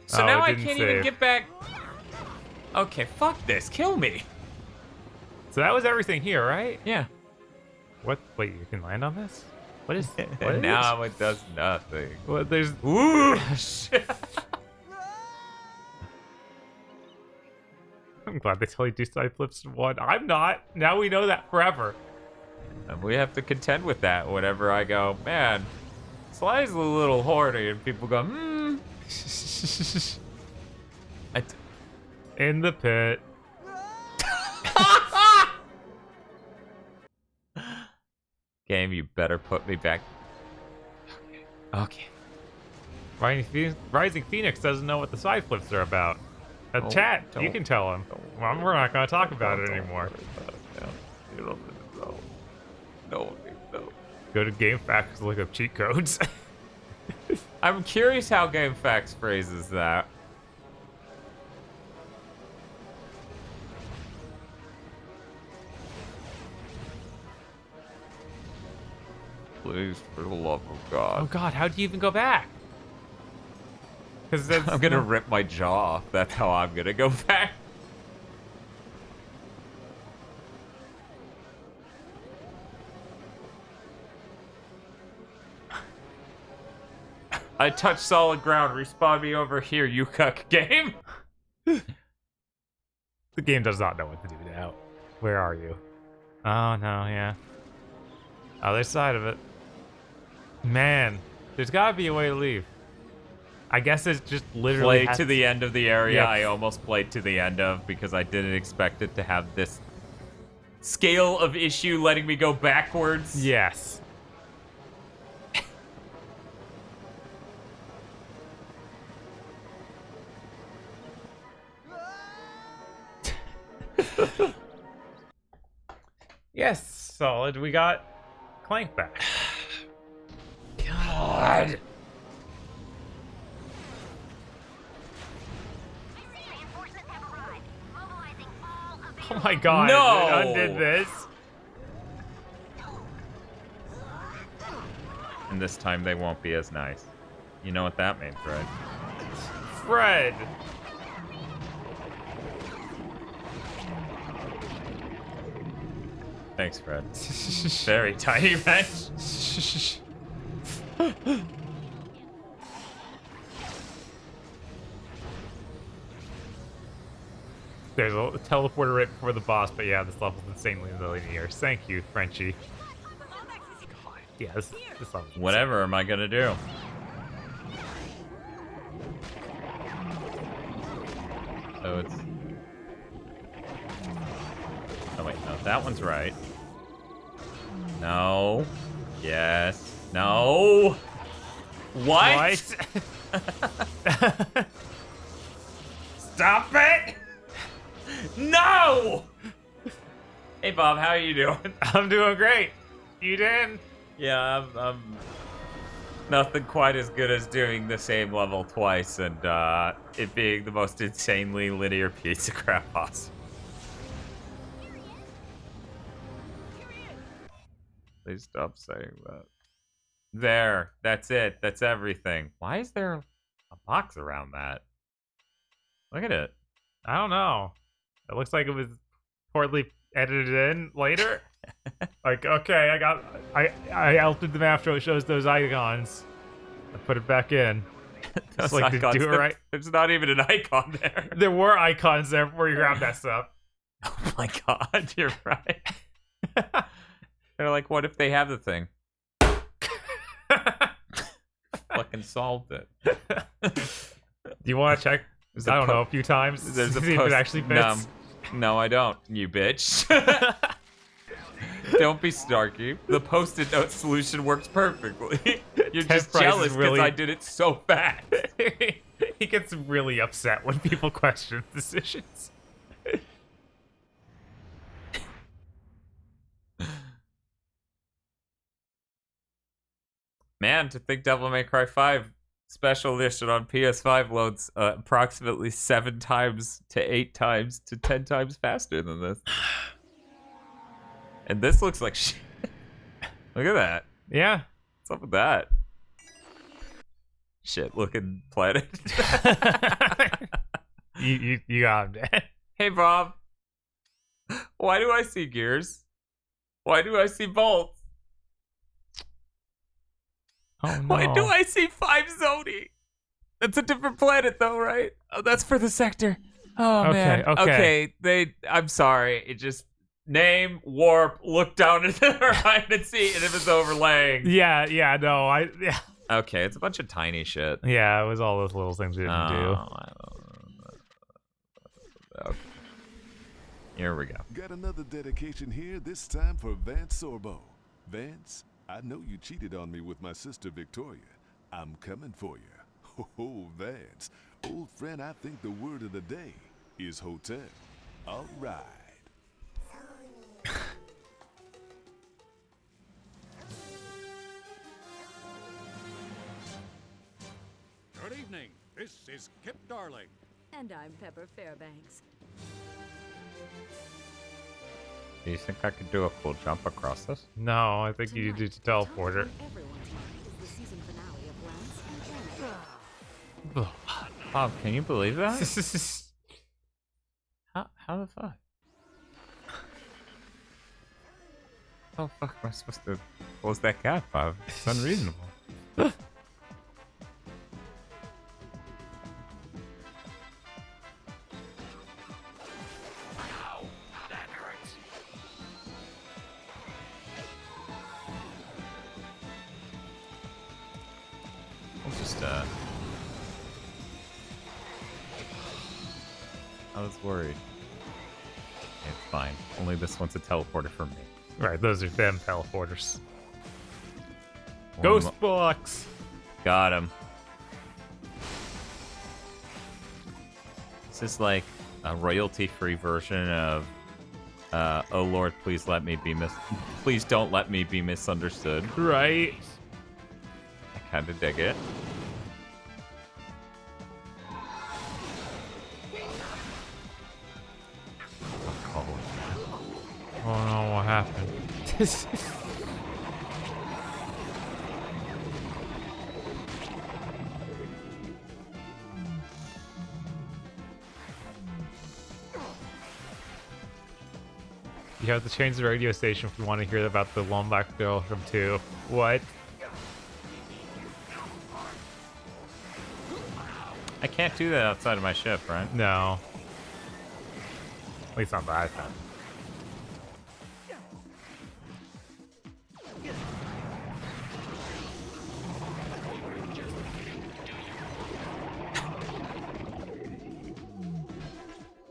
Speaker 3: So now I can't even get back... Okay, fuck this. Kill me.
Speaker 2: So that was everything here, right?
Speaker 3: Yeah.
Speaker 2: What? Wait, you can land on this? What is it?
Speaker 3: Now it does nothing.
Speaker 2: Well, there's...
Speaker 3: Ooh, shit.
Speaker 2: I'm glad they tell you do side flips in one. I'm not. Now we know that forever.
Speaker 3: And we have to contend with that whenever I go, man, Sly's a little horny, and people go,
Speaker 2: In the pit.
Speaker 3: Game, you better put me back. Okay.
Speaker 2: Rising Phoenix doesn't know what the side flips are about. Chat, you can tell him. Well, we're not going to talk about it anymore.
Speaker 3: You don't know. No.
Speaker 2: Go to GameFAQs to look up cheat codes.
Speaker 3: I'm curious how GameFAQs phrases that. Please, for the love of God.
Speaker 2: Oh God, how do you even go back? Because
Speaker 3: I'm gonna rip my jaw off. That's how I'm gonna go back. I touch solid ground. Respawn me over here, you cuck game.
Speaker 2: The game does not know what to do now. Where are you? Oh, no, yeah. Other side of it. Man, there's gotta be a way to leave. I guess it's just literally
Speaker 3: Play to the end of the area.
Speaker 2: Yep.
Speaker 3: I almost played to the end of because I didn't expect it to have this scale of issue letting me go backwards.
Speaker 2: Yes. Yes, solid. We got Clank back. God. Oh my god,
Speaker 3: No!
Speaker 2: it undid this.
Speaker 3: And this time they won't be as nice. You know what that means, right?
Speaker 2: Fred.
Speaker 3: Thanks, Fred. Very tiny wrench.
Speaker 2: There's a teleporter right before the boss, but yeah, this level's insanely linear. Thank you, Frenchie. God, yeah, this level's
Speaker 3: Whatever am I gonna do? So it's... Oh wait, no, that one's right. No. Yes. No. What? Stop it! No! Hey Bob, how are you doing?
Speaker 2: I'm doing great. You did?
Speaker 3: Yeah, I'm nothing quite as good as doing the same level twice and it being the most insanely linear piece of crap possible. Please stop saying that. There, that's it. That's everything. Why is there a box around that? Look at it.
Speaker 2: I don't know. It looks like it was poorly edited in later. Like, okay, I altered them after it shows those icons. I put it back in. It's like,
Speaker 3: icons,
Speaker 2: to do it right.
Speaker 3: There's not even an icon there.
Speaker 2: There were icons there before you grabbed that stuff.
Speaker 3: Oh my god, you're right. They're like, what if they have the thing? Fucking solved it.
Speaker 2: Do you want to check? I don't know, a few times.
Speaker 3: There's a
Speaker 2: see if it actually fits.
Speaker 3: No, I don't, you bitch. Don't be snarky. The post-it note solution works perfectly. You're just jealous because I did it so fast.
Speaker 2: He gets really upset when people question decisions.
Speaker 3: Man, to think Devil May Cry 5 Special Edition on PS5 loads approximately 7 times to 8 times to 10 times faster than this. And this looks like shit. Look at that.
Speaker 2: Yeah.
Speaker 3: What's up with that? Shit looking planet.
Speaker 2: you got him, Dan.
Speaker 3: Hey, Bob. Why do I see gears? Why do I see bolts?
Speaker 2: Oh, no.
Speaker 3: Why do I see 5 Zoni? That's a different planet, though, right? Oh, that's for the sector. Oh, man. Okay. I'm sorry. It just... Name, warp, look down to the right and see and if it's overlaying.
Speaker 2: Yeah, no, yeah.
Speaker 3: Okay, it's a bunch of tiny shit.
Speaker 2: Yeah, it was all those little things we didn't do.
Speaker 3: Okay. Here we go.
Speaker 10: Got another dedication here, this time for Vance Sorbo. Vance, I know you cheated on me with my sister Victoria. I'm coming for you. Oh, Vance, old friend, I think the word of the day is hotel. All right.
Speaker 4: Good evening. This is Kip Darling.
Speaker 13: And I'm Pepper Fairbanks.
Speaker 3: Do you think I could do a cool jump across this?
Speaker 2: No, I think you need to teleport her.
Speaker 3: Bob, can you believe that? How the fuck? How the fuck am I supposed to close that gap, Bob? It's unreasonable. I was worried. It's fine. Only this one's a teleporter for me.
Speaker 2: Right, those are them teleporters. Ghost box!
Speaker 3: Got him. This is like a royalty-free version of oh Lord, please please don't let me be misunderstood.
Speaker 2: Right.
Speaker 3: I kinda dig it.
Speaker 2: Oh no, what happened? You have to change the radio station if you want to hear about the Lombok girl from 2. What?
Speaker 3: I can't do that outside of my ship, right?
Speaker 2: No. At least not that time.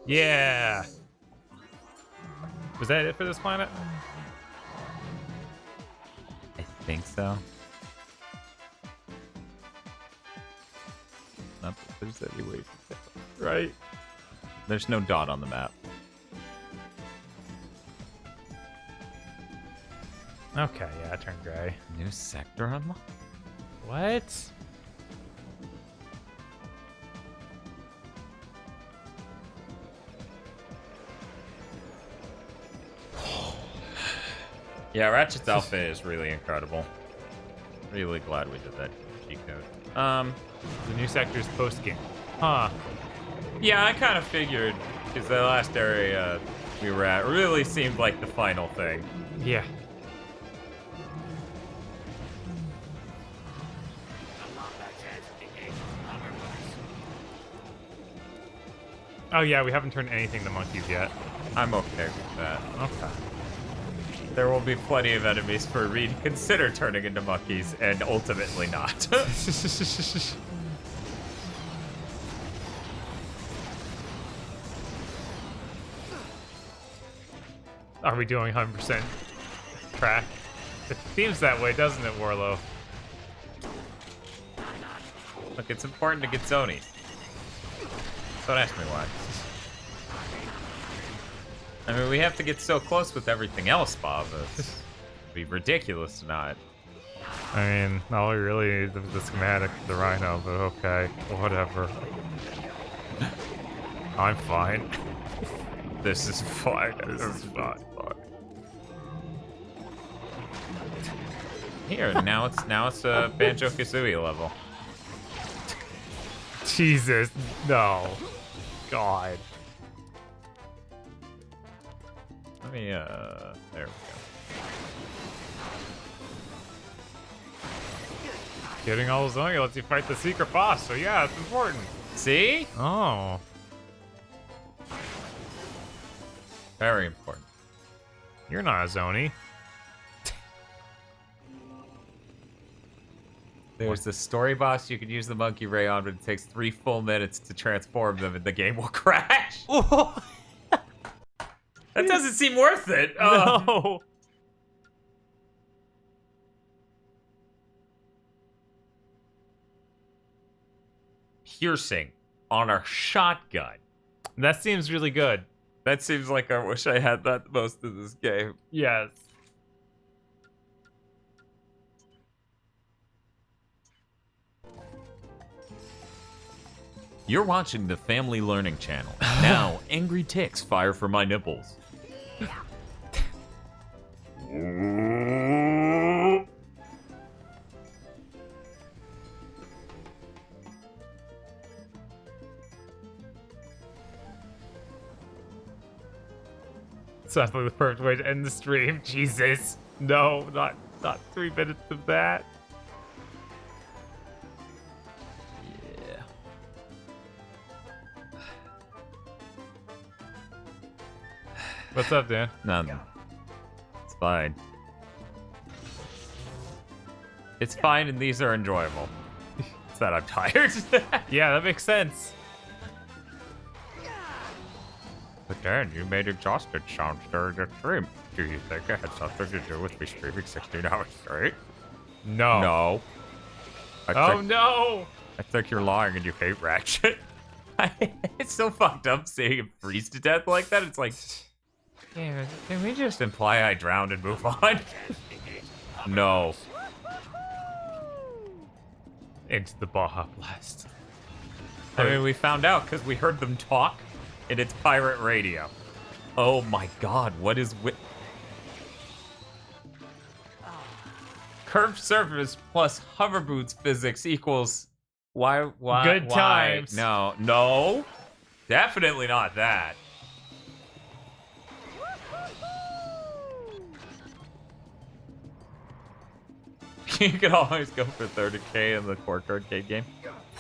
Speaker 2: Yeah! Was that it for this planet?
Speaker 3: I think so. Not that there's any way to tell.
Speaker 2: Right.
Speaker 3: There's no dot on the map.
Speaker 2: Okay, yeah, it turned gray.
Speaker 3: New sector unlocked?
Speaker 2: What?
Speaker 3: Yeah, Ratchet's outfit is really incredible. Really glad we did that cheat code.
Speaker 2: The new sector's post-game. Huh.
Speaker 3: Yeah, I kind of figured, because the last area we were at really seemed like the final thing.
Speaker 2: Yeah. Oh yeah, we haven't turned anything to monkeys yet.
Speaker 3: I'm okay with that.
Speaker 2: Okay.
Speaker 3: There will be plenty of enemies for Reed to consider turning into monkeys, and ultimately not.
Speaker 2: Are we doing 100% track? It seems that way, doesn't it, Warlow?
Speaker 3: Look, it's important to get zonies. Don't ask me why. I mean, we have to get so close with everything else, Bob. It'd be ridiculous to not.
Speaker 2: I mean, all we really need is the schematic for the Rhino, but okay, whatever. I'm fine.
Speaker 3: This is fine. This is fine. Here, now it's a Banjo-Kazooie level.
Speaker 2: Jesus, no. God.
Speaker 3: Let me, there we go.
Speaker 2: Getting all Zonia lets you fight the secret boss, so yeah, it's important.
Speaker 3: See?
Speaker 2: Oh.
Speaker 3: Very important.
Speaker 2: You're not a Zoni.
Speaker 3: There's the story boss you can use the monkey ray on, but it takes 3 full minutes to transform them and the game will crash. That doesn't seem worth it.
Speaker 2: No.
Speaker 3: Piercing on our shotgun.
Speaker 2: That seems really good.
Speaker 3: That seems like I wish I had that most of this game.
Speaker 2: Yes.
Speaker 3: You're watching the Family Learning Channel. Now, angry ticks fire for my nipples.
Speaker 2: Sounds like the perfect way to end the stream. Jesus. No, not 3 minutes of that.
Speaker 3: Yeah.
Speaker 2: What's up, Dan?
Speaker 3: Nothing. It's fine. It's fine, and these are enjoyable. that I'm tired.
Speaker 2: Yeah, that makes sense.
Speaker 3: But Dan, you made exhausted sounds during the stream. Do you think it had something to do with me streaming 16 hours straight?
Speaker 2: No.
Speaker 3: No.
Speaker 2: No!
Speaker 3: I think you're lying and you hate Ratchet. It's so fucked up seeing him freeze to death like that. It's like, yeah, can we just imply I drowned and move on? No.
Speaker 2: Into the Baja Blast.
Speaker 3: I mean, we found out because we heard them talk, and it's pirate radio. Oh my god, what is curved surface plus hover boots physics equals why
Speaker 2: good times.
Speaker 3: No, definitely not that. You can always go for 30k in the Quark arcade game.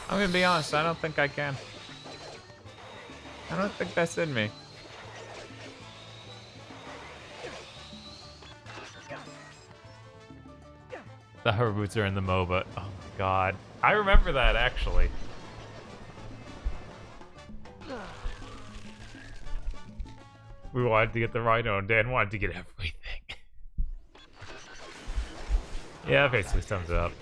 Speaker 3: I'm gonna be honest, I don't think I can. I don't think that's in me.
Speaker 2: The hover boots are in the MOBA. Oh my god. I remember that, actually. We wanted to get the Rhino, and Dan wanted to get everything. Yeah, that basically sums it up.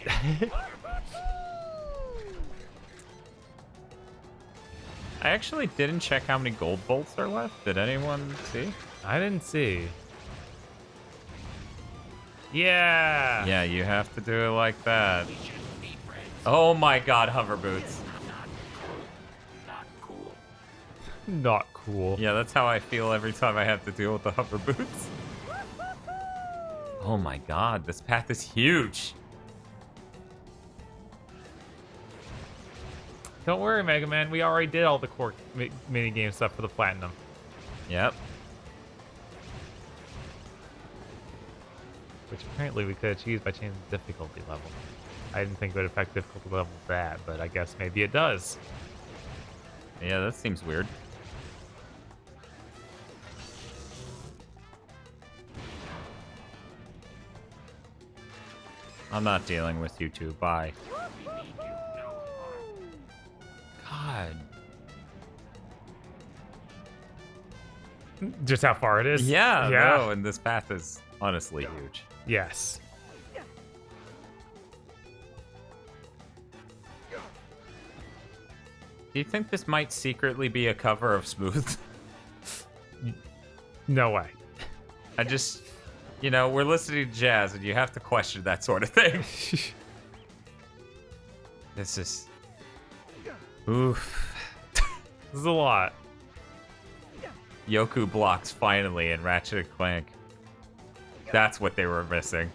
Speaker 3: I actually didn't check how many gold bolts are left. Did anyone see?
Speaker 2: I didn't see. Yeah!
Speaker 3: Yeah, you have to do it like that. Oh my god, hover boots.
Speaker 2: Not cool.
Speaker 3: Yeah, that's how I feel every time I have to deal with the hover boots. Oh my god, this path is huge.
Speaker 2: Don't worry, Mega Man. We already did all the core minigame stuff for the Platinum.
Speaker 3: Yep.
Speaker 2: Which apparently we could achieve by changing the difficulty level. I didn't think it would affect difficulty level that, but I guess maybe it does.
Speaker 3: Yeah, that seems weird. I'm not dealing with you two. Bye. God.
Speaker 2: Just how far it is?
Speaker 3: Yeah, no, and this path is honestly huge.
Speaker 2: Yes.
Speaker 3: Do you think this might secretly be a cover of Smooth?
Speaker 2: No way.
Speaker 3: I just, you know, we're listening to jazz and you have to question that sort of thing. This is... Oof.
Speaker 2: This is a lot.
Speaker 3: Yoku blocks finally in Ratchet and Clank. That's what they were missing.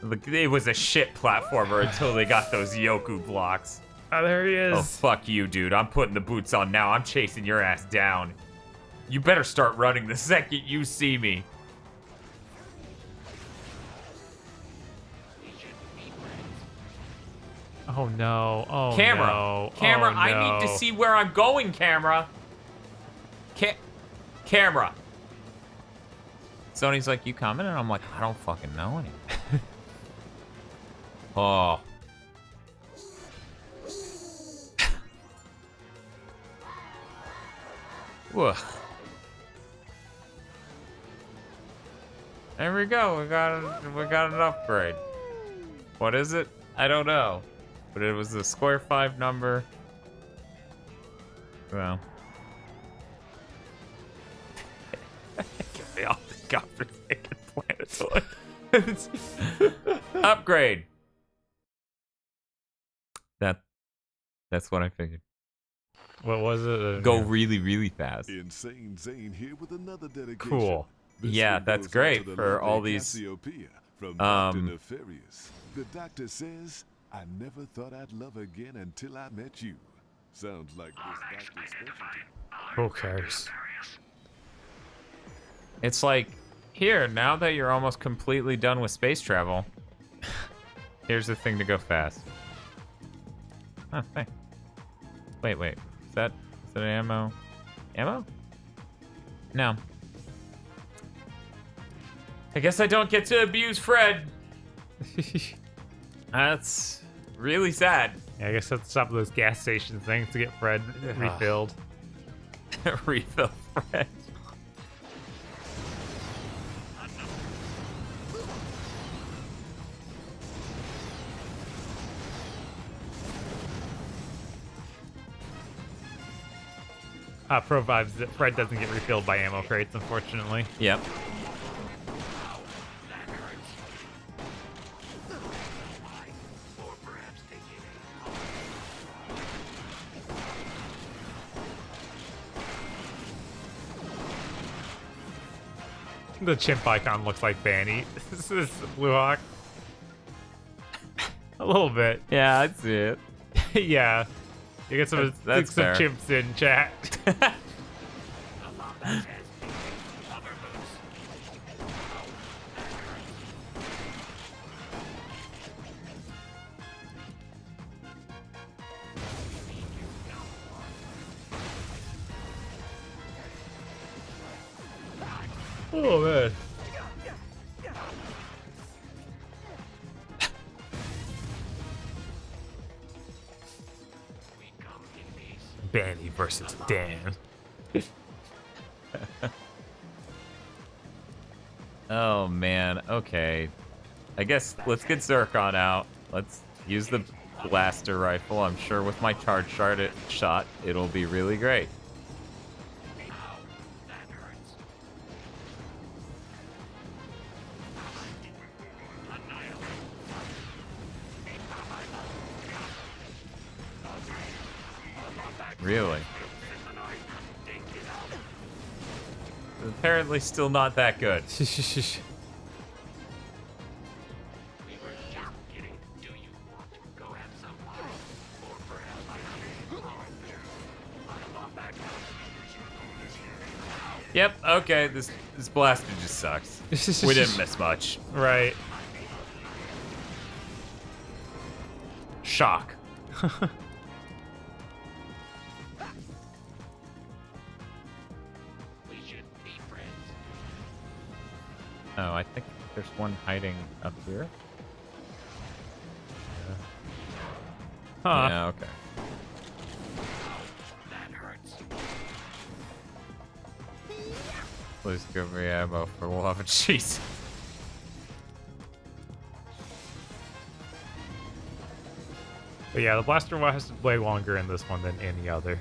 Speaker 3: Look, it was a shit platformer until they got those Yoku blocks.
Speaker 2: Oh, there he is.
Speaker 3: Oh, fuck you, dude. I'm putting the boots on now. I'm chasing your ass down. You better start running the second you see me.
Speaker 2: Oh, no. Oh,
Speaker 3: Camera.
Speaker 2: no.
Speaker 3: Camera,
Speaker 2: oh, no.
Speaker 3: I need to see where I'm going, camera. Camera. Sony's like, you coming? And I'm like, I don't fucking know anymore. Oh. Whoa. There we go. We got an upgrade. What is it? I don't know. But it was a square 5 number. Well. Get me off this godforsaken planetoid. Upgrade. That's what I figured.
Speaker 2: What was it?
Speaker 3: Go really, really fast.
Speaker 10: Insane Zane here with another dedication.
Speaker 2: Cool.
Speaker 10: This
Speaker 3: Yeah,
Speaker 10: one
Speaker 3: that's
Speaker 10: goes out
Speaker 3: great
Speaker 10: to the
Speaker 3: for all
Speaker 10: lovely
Speaker 3: these,
Speaker 10: Cassiopeia from Dr. Nefarious. The doctor says, I never thought I'd love again until I met you. Sounds like this doctor's specialty.
Speaker 2: Who cares?
Speaker 3: It's like, here, now that you're almost completely done with space travel, here's the thing to go fast. Oh, thanks. Wait. Is that ammo? Ammo? No. I guess I don't get to abuse Fred. That's really sad.
Speaker 2: Yeah, I guess that's stop those gas station things to get Fred refilled.
Speaker 3: Refill Fred.
Speaker 2: Pro vibes that Fred doesn't get refilled by ammo crates, unfortunately.
Speaker 3: Yep.
Speaker 2: The chimp icon looks like Banny. This is Blue Hawk. A little bit.
Speaker 3: Yeah, I see it.
Speaker 2: Yeah. You get some,
Speaker 3: that's
Speaker 2: some
Speaker 3: fair.
Speaker 2: chimps in chat. Oh man. Banny versus Dan.
Speaker 3: Oh man, okay. I guess let's get Zircon out. Let's use the blaster rifle. I'm sure with my charge shot, it'll be really great. Really? Apparently still not that good. Yep, okay, this blaster just sucks. We didn't miss much.
Speaker 2: Right.
Speaker 3: Shock. Oh, I think there's one hiding up here.
Speaker 2: Huh.
Speaker 3: Yeah, okay. Please give me ammo for love and cheese.
Speaker 2: But yeah, the blaster lasts way longer in this one than any other.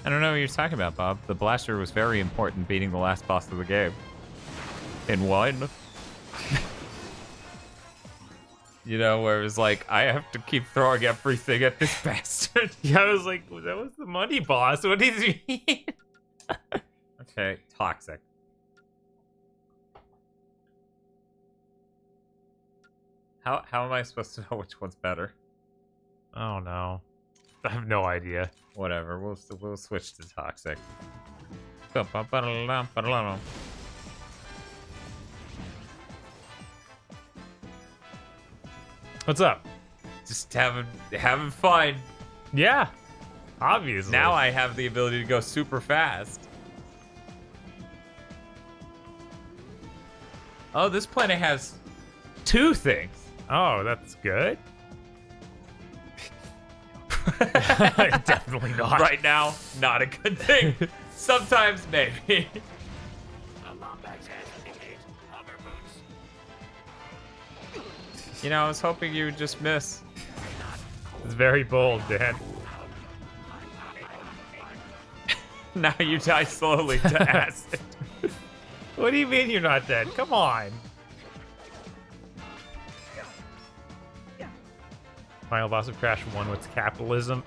Speaker 3: I don't know what you're talking about, Bob. The blaster was very important beating the last boss of the game. In one. You know, where it was like, I have to keep throwing everything at this bastard.
Speaker 2: Yeah, I was like, that was the money boss. What does he mean?
Speaker 3: Okay, toxic. How am I supposed to know which one's better?
Speaker 2: I don't know. I have no idea.
Speaker 3: Whatever, we'll switch to toxic.
Speaker 2: What's up?
Speaker 3: Just having fun.
Speaker 2: Yeah, obviously.
Speaker 3: Now I have the ability to go super fast. Oh, this planet has 2 things.
Speaker 2: Oh, that's good. Definitely not.
Speaker 3: Right now, not a good thing. Sometimes, maybe. You know, I was hoping you would just miss.
Speaker 2: It's very bold, Dan.
Speaker 3: Now you die slowly to acid.
Speaker 2: What do you mean you're not dead? Come on. Final boss of Crash 1, what's capitalism?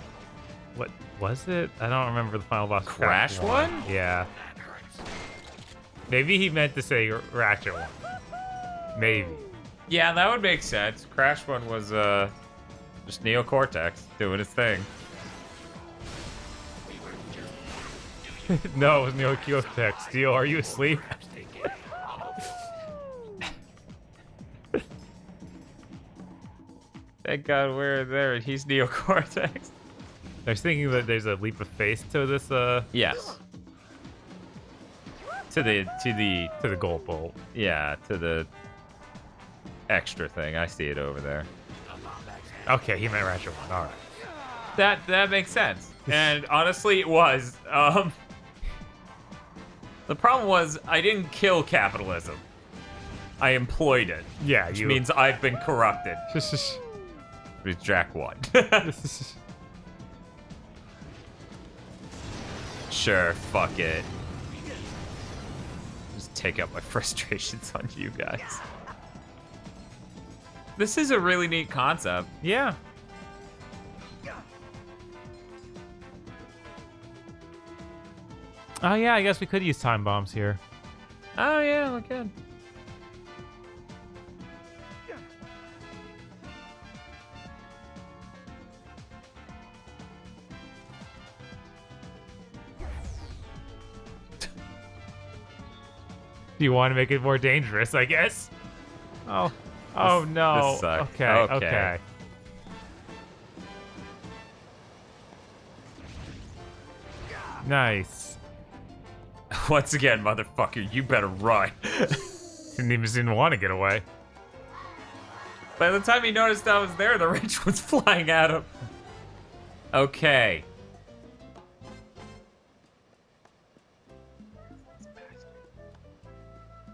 Speaker 2: What was it? I don't remember the final boss of
Speaker 3: Crash 1?
Speaker 2: Yeah. Maybe he meant to say Ratchet 1. Maybe.
Speaker 3: Yeah, that would make sense. Crash 1 was just Neocortex doing its thing.
Speaker 2: No, it was Neocortex. Steel, are you asleep?
Speaker 3: Thank God we're there and he's Neocortex.
Speaker 2: I was thinking that there's a leap of faith to this,
Speaker 3: Yes. To the
Speaker 2: gold bolt.
Speaker 3: Yeah, to the extra thing. I see it over there.
Speaker 2: Okay, he meant Ratchet 1. All right.
Speaker 3: That makes sense. And honestly, it was. The problem was I didn't kill capitalism. I employed it.
Speaker 2: Yeah,
Speaker 3: which means I've been corrupted. It's Jack 1. Sure, fuck it. Just take out my frustrations on you guys. This is a really neat concept.
Speaker 2: Yeah. Oh yeah, I guess we could use time bombs here.
Speaker 3: Oh yeah, we could.
Speaker 2: Do you want to make it more dangerous, I guess? Oh. Oh no.
Speaker 3: This sucks.
Speaker 2: Okay. Nice.
Speaker 3: Once again, motherfucker, you better run.
Speaker 2: Didn't want to get away.
Speaker 3: By the time he noticed I was there, the wrench was flying at him. Okay.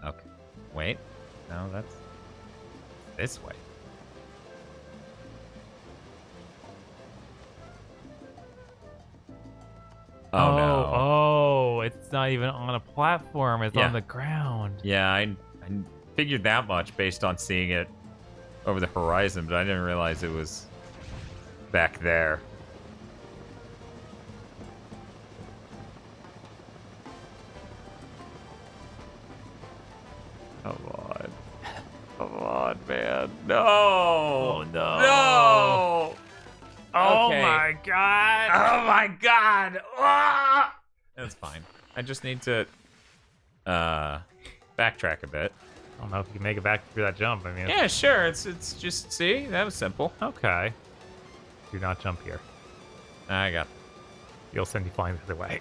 Speaker 3: Okay. Wait. No, that's this way. Oh no.
Speaker 2: Oh, it's not even on a platform. It's on the ground.
Speaker 3: Yeah, I figured that much based on seeing it over the horizon, but I didn't realize it was back there. Come on. Come on, man. No!
Speaker 2: Oh, no.
Speaker 3: No!
Speaker 2: Oh,
Speaker 3: Okay.
Speaker 2: my God.
Speaker 3: Oh, my God! Ah! That's fine. I just need to backtrack a bit.
Speaker 2: I don't know if you can make it back through that jump. I mean,
Speaker 3: Yeah, sure. It's just, see? That was simple.
Speaker 2: Okay. Do not jump here.
Speaker 3: I got
Speaker 2: You'll send you flying the other way.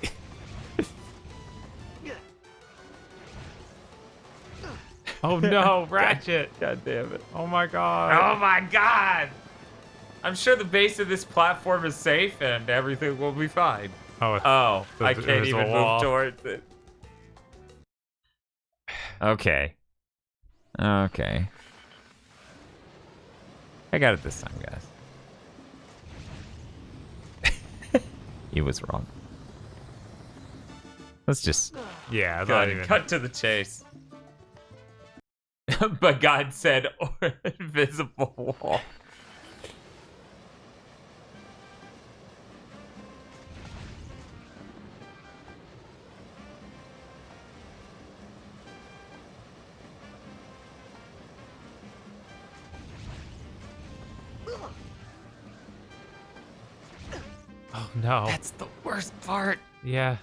Speaker 2: Oh no, Ratchet!
Speaker 3: God damn it.
Speaker 2: Oh my God.
Speaker 3: Oh my God! I'm sure the base of this platform is safe and everything will be fine.
Speaker 2: Oh,
Speaker 3: I can't even move towards it. Okay. Okay. I got it this time, guys. He was wrong. Let's just cut to the chase. But God said invisible wall.
Speaker 2: Oh no.
Speaker 3: That's the worst part.
Speaker 2: Yeah.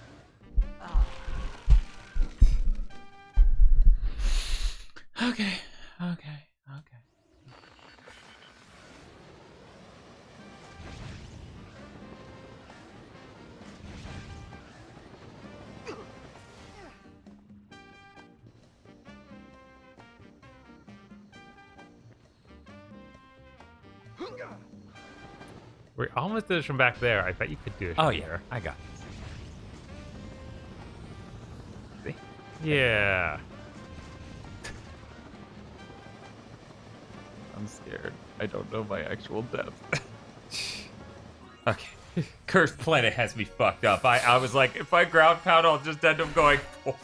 Speaker 3: Okay.
Speaker 2: We almost did it from back there. I bet you could do it.
Speaker 3: Oh
Speaker 2: from
Speaker 3: yeah,
Speaker 2: here.
Speaker 3: I got this. See?
Speaker 2: Yeah.
Speaker 3: I'm scared. I don't know my actual depth. Okay. Cursed Planet has me fucked up. I was like, if I ground pound, I'll just end up going forward.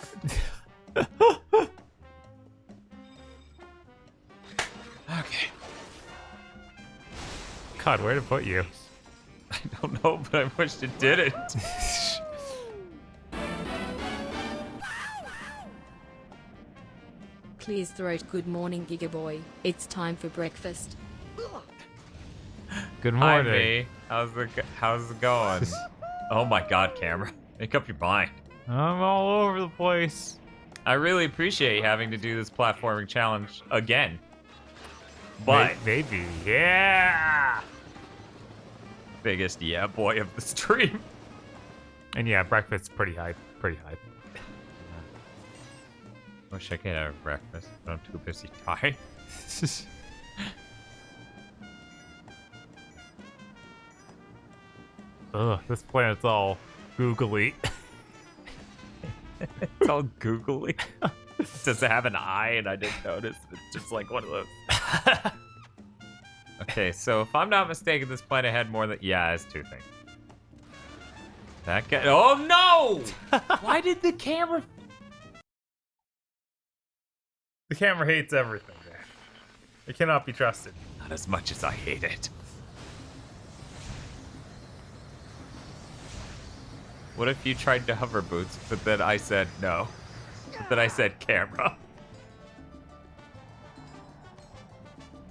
Speaker 3: Okay.
Speaker 2: God, where to put you?
Speaker 3: I don't know, but I wish it didn't.
Speaker 13: Clear's throat. Good morning, Giga Boy. It's time for breakfast.
Speaker 2: Good
Speaker 3: Hi,
Speaker 2: morning.
Speaker 3: me. How's it going? Oh my God, Cameron. Make up your mind.
Speaker 2: I'm all over the place.
Speaker 3: I really appreciate having to do this platforming challenge again. But
Speaker 2: maybe, yeah.
Speaker 3: Biggest yeah boy of the stream.
Speaker 2: And yeah, breakfast's pretty high.
Speaker 3: Wish I could have breakfast, but I'm too busy tired.
Speaker 2: Ugh, this planet's all googly.
Speaker 3: It's all googly. Does it have an eye and I didn't notice? It's just like one of those. Okay, so if I'm not mistaken, this planet had more than... Yeah, it's two things. That guy... Oh, no! Why did the camera...
Speaker 2: The camera hates everything, man. It cannot be trusted.
Speaker 3: Not as much as I hate it. What if you tried to hover boots, but then I said no? But then I said camera.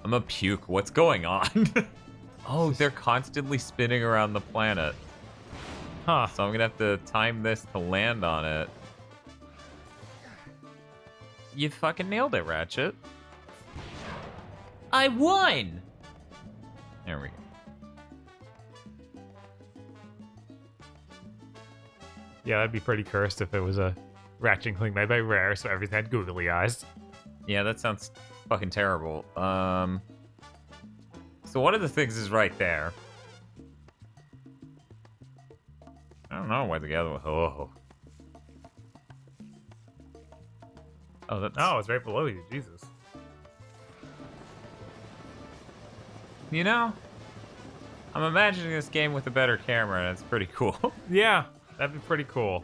Speaker 3: I'm a puke. What's going on? Oh, they're constantly spinning around the planet.
Speaker 2: Huh.
Speaker 3: So I'm gonna have to time this to land on it. You fucking nailed it, Ratchet. I won! There we go.
Speaker 2: Yeah, that'd be pretty cursed if it was a Ratchet and Clank made by Rare, so everything had googly eyes.
Speaker 3: Yeah, that sounds fucking terrible. So one of the things is right there. I don't know where the other one... Oh. Oh, that's...
Speaker 2: Oh, it's right below you. Jesus.
Speaker 3: You know, I'm imagining this game with a better camera, and it's pretty cool.
Speaker 2: Yeah, that'd be pretty cool.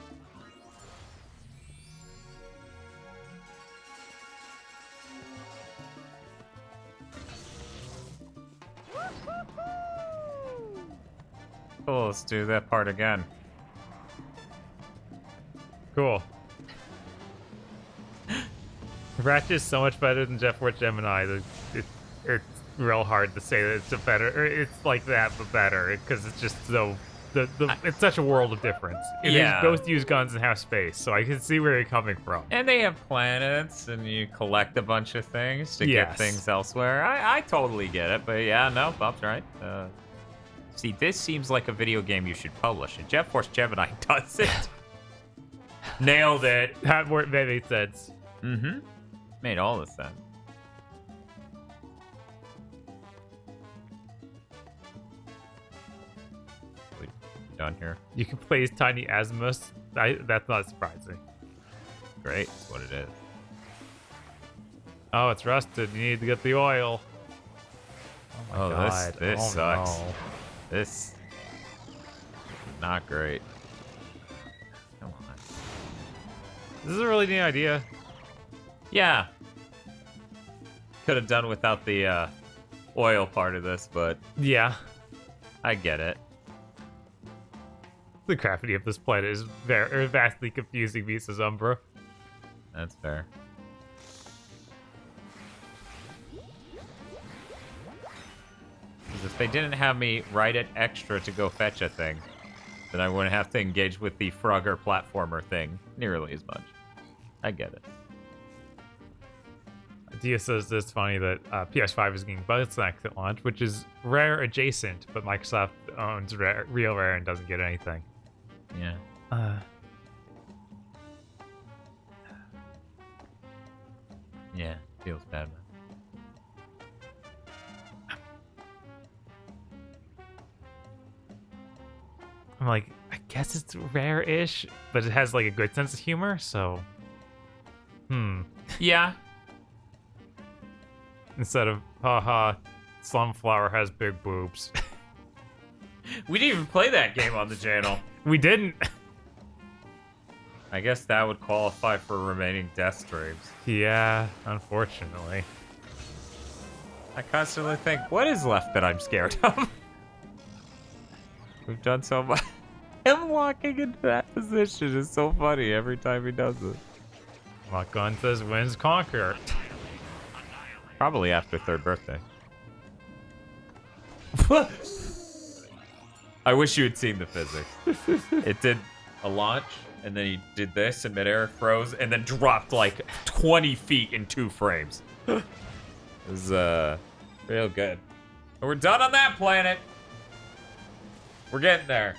Speaker 3: Cool, let's do that part again.
Speaker 2: Cool. Ratchet is so much better than Jeff Ward Gemini that it's real hard to say that it's a better, or it's like that but better, because it's just so it's such a world of difference.
Speaker 3: Yeah.
Speaker 2: They both use guns and have space, so I can see where you're coming from.
Speaker 3: And they have planets, and you collect a bunch of things to
Speaker 2: Yes.
Speaker 3: get things elsewhere. I totally get it, but yeah, no, Bob's right. See, this seems like a video game you should publish, and Jet Force Gemini does it. Nailed it.
Speaker 2: That made sense.
Speaker 3: Mm-hmm. Made all the sense. We done here?
Speaker 2: You can play as Tiny Asmus. That's not surprising.
Speaker 3: Great, that's what it is.
Speaker 2: Oh, it's rusted. You need to get the oil.
Speaker 3: Oh,
Speaker 2: God.
Speaker 3: this
Speaker 2: Oh,
Speaker 3: sucks.
Speaker 2: no.
Speaker 3: This not great. Come on.
Speaker 2: This is a really neat idea.
Speaker 3: Yeah. Could have done without the oil part of this, but
Speaker 2: Yeah.
Speaker 3: I get it.
Speaker 2: The gravity of this planet is vastly confusing, Visa's Umbra.
Speaker 3: That's fair. Because if they didn't have me write it extra to go fetch a thing, then I wouldn't have to engage with the Frogger platformer thing nearly as much. I get it.
Speaker 2: Dia says it's funny that PS5 is getting Bugsnax at launch, which is Rare adjacent, but Microsoft owns Real Rare and doesn't get anything.
Speaker 3: Yeah. Yeah, feels bad, man.
Speaker 2: I'm like, I guess it's Rare-ish, but it has like a good sense of humor, so...
Speaker 3: Yeah.
Speaker 2: Instead of, haha, Slumflower has big boobs.
Speaker 3: We didn't even play that game on the channel.
Speaker 2: We didn't.
Speaker 3: I guess that would qualify for remaining death streams.
Speaker 2: Yeah, unfortunately.
Speaker 3: I constantly think, what is left that I'm scared of? We've done so much. Him walking into that position is so funny every time he does it.
Speaker 2: Lock-on says wins conquer.
Speaker 3: Probably after third birthday. I wish you had seen the physics. It did a launch, and then he did this, and midair froze, and then dropped like 20 feet in 2 frames. It was real good. But we're done on that planet. We're getting there.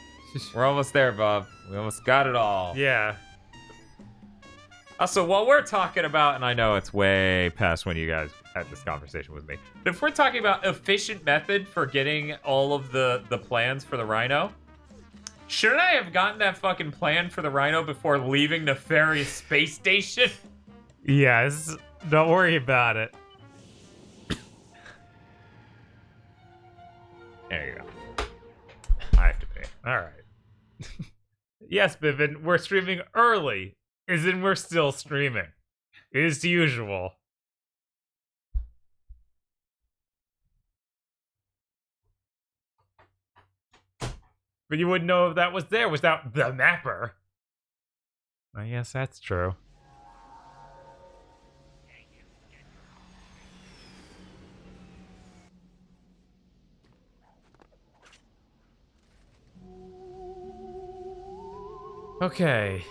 Speaker 3: We're almost there, Bob. We almost got it all.
Speaker 2: Yeah.
Speaker 3: Also, while we're talking about, and I know it's way past when you guys had this conversation with me, but if we're talking about efficient method for getting all of the plans for the Rhino, shouldn't I have gotten that fucking plan for the Rhino before leaving Nefarious Space Station?
Speaker 2: Yes, don't worry about it.
Speaker 3: There you go. I have to pay.
Speaker 2: All right. Yes, Bivin, we're streaming early. As in, we're still streaming. As usual. But you wouldn't know if that was there without the mapper. I guess that's true. Okay.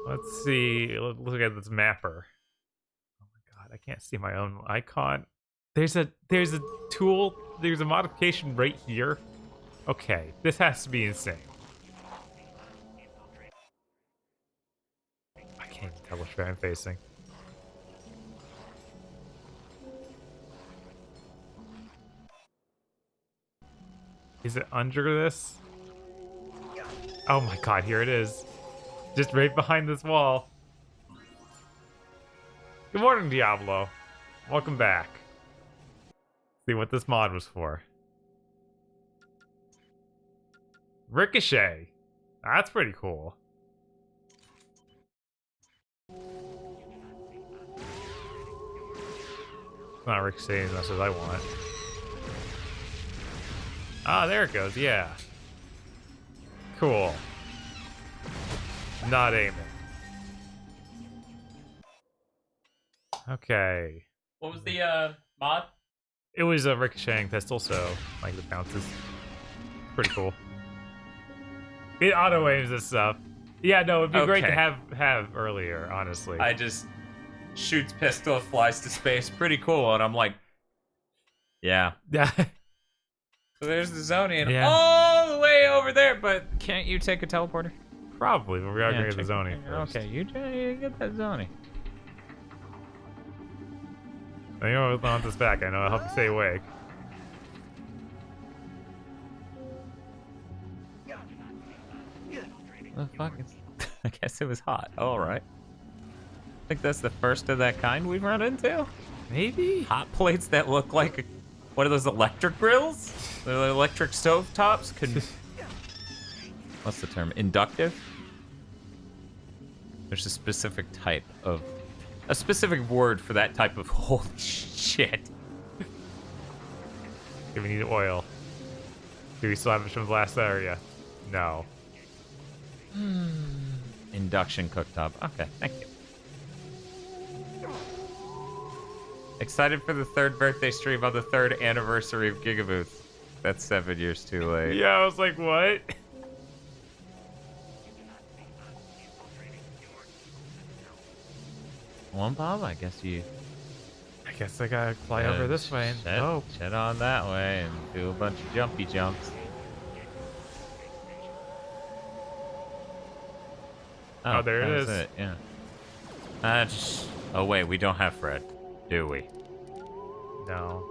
Speaker 2: Let's see. Look at this mapper. Oh my god, I can't see my own icon. There's a tool, there's a modification right here. Okay, this has to be insane. I can't even tell which way I'm facing. Is it under this? Oh my god, here it is. Just right behind this wall. Good morning, Diablo. Welcome back. See what this mod was for. Ricochet. That's pretty cool. Not Ricochet as much as I want. Ah, there it goes, yeah. Cool. Not aiming. Okay.
Speaker 3: What was the mod?
Speaker 2: It was a ricocheting pistol, so like the bounces. Pretty cool. It auto aims this stuff. Yeah, no, it'd be great to have earlier, honestly.
Speaker 3: I just shoots pistol, flies to space. Pretty cool. And I'm like, yeah.
Speaker 2: Yeah.
Speaker 3: So there's the Zonian all the way over there, but can't you take a teleporter?
Speaker 2: Probably, but we are going to get the Zoni first.
Speaker 3: Okay, you get that Zoni.
Speaker 2: I know I want this back. I know I'll help you stay awake.
Speaker 3: The fuck is... I guess it was hot. All right. I think that's the first of that kind we've run into.
Speaker 2: Maybe?
Speaker 3: Hot plates that look like... What are those, electric grills? The electric stove tops? What's the term? Inductive? There's a specific type of... A specific word for that type of... Holy shit.
Speaker 2: Do we need oil? Do we still have it from the last area? No.
Speaker 3: Induction cooktop. Okay, thank you. Excited for the 3rd birthday stream on the 3rd anniversary of Gigabooth. That's 7 years too late.
Speaker 2: Yeah, I was like, what?
Speaker 3: One Bob, I guess
Speaker 2: I gotta fly over this way and
Speaker 3: Shed on that way and do a bunch of jumpy jumps.
Speaker 2: Oh, there it is.
Speaker 3: It, yeah. Oh wait, we don't have Fred, do we?
Speaker 2: No.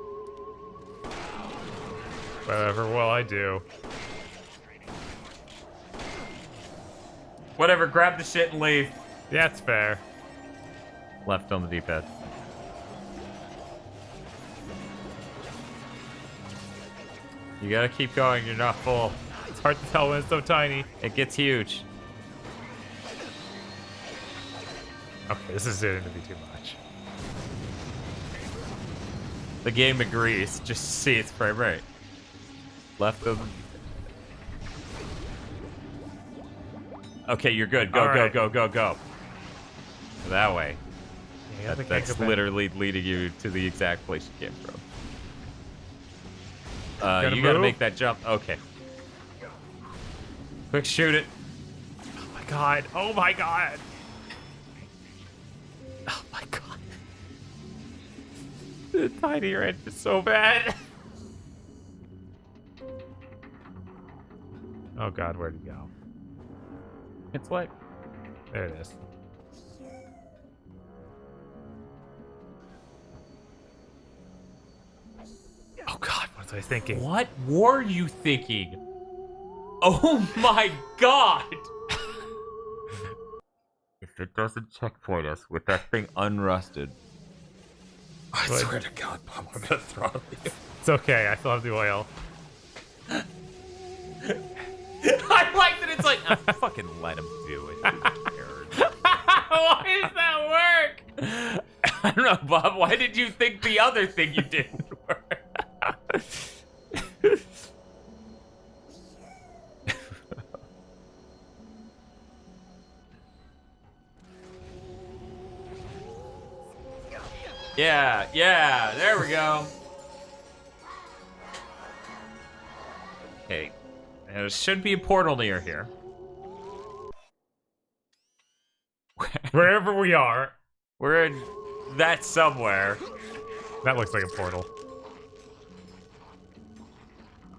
Speaker 2: Whatever, well, I do.
Speaker 3: Whatever, grab the shit and leave.
Speaker 2: Yeah, it's fair.
Speaker 3: Left on the D-pad. You gotta keep going, you're not full.
Speaker 2: It's hard to tell when it's so tiny.
Speaker 3: It gets huge.
Speaker 2: Okay, this is getting to be too much.
Speaker 3: The game agrees, just see its frame rate. Left of... Okay, you're good. Go,
Speaker 2: right.
Speaker 3: go. That way.
Speaker 2: Yeah,
Speaker 3: That's literally leading you to the exact place you came from. You gotta make that jump. Okay. Quick, shoot it.
Speaker 2: Oh my god. Oh my god. Oh my god. The tiny wrench is so bad. Oh god, where'd he go?
Speaker 3: It's like...
Speaker 2: There it is. What was I thinking?
Speaker 3: What were you thinking? Oh my god! If it doesn't checkpoint us with that thing unrusted, I swear to God, Bob, I'm gonna throttle you.
Speaker 2: It's okay, I still have the oil.
Speaker 3: I like that it's like, fucking let him do it.
Speaker 2: Why does that work?
Speaker 3: I don't know, Bob. Why did you think the other thing you did would work? Yeah, there we go. Okay, there should be a portal near here.
Speaker 2: Wherever we are.
Speaker 3: We're in that somewhere.
Speaker 2: That looks like a portal.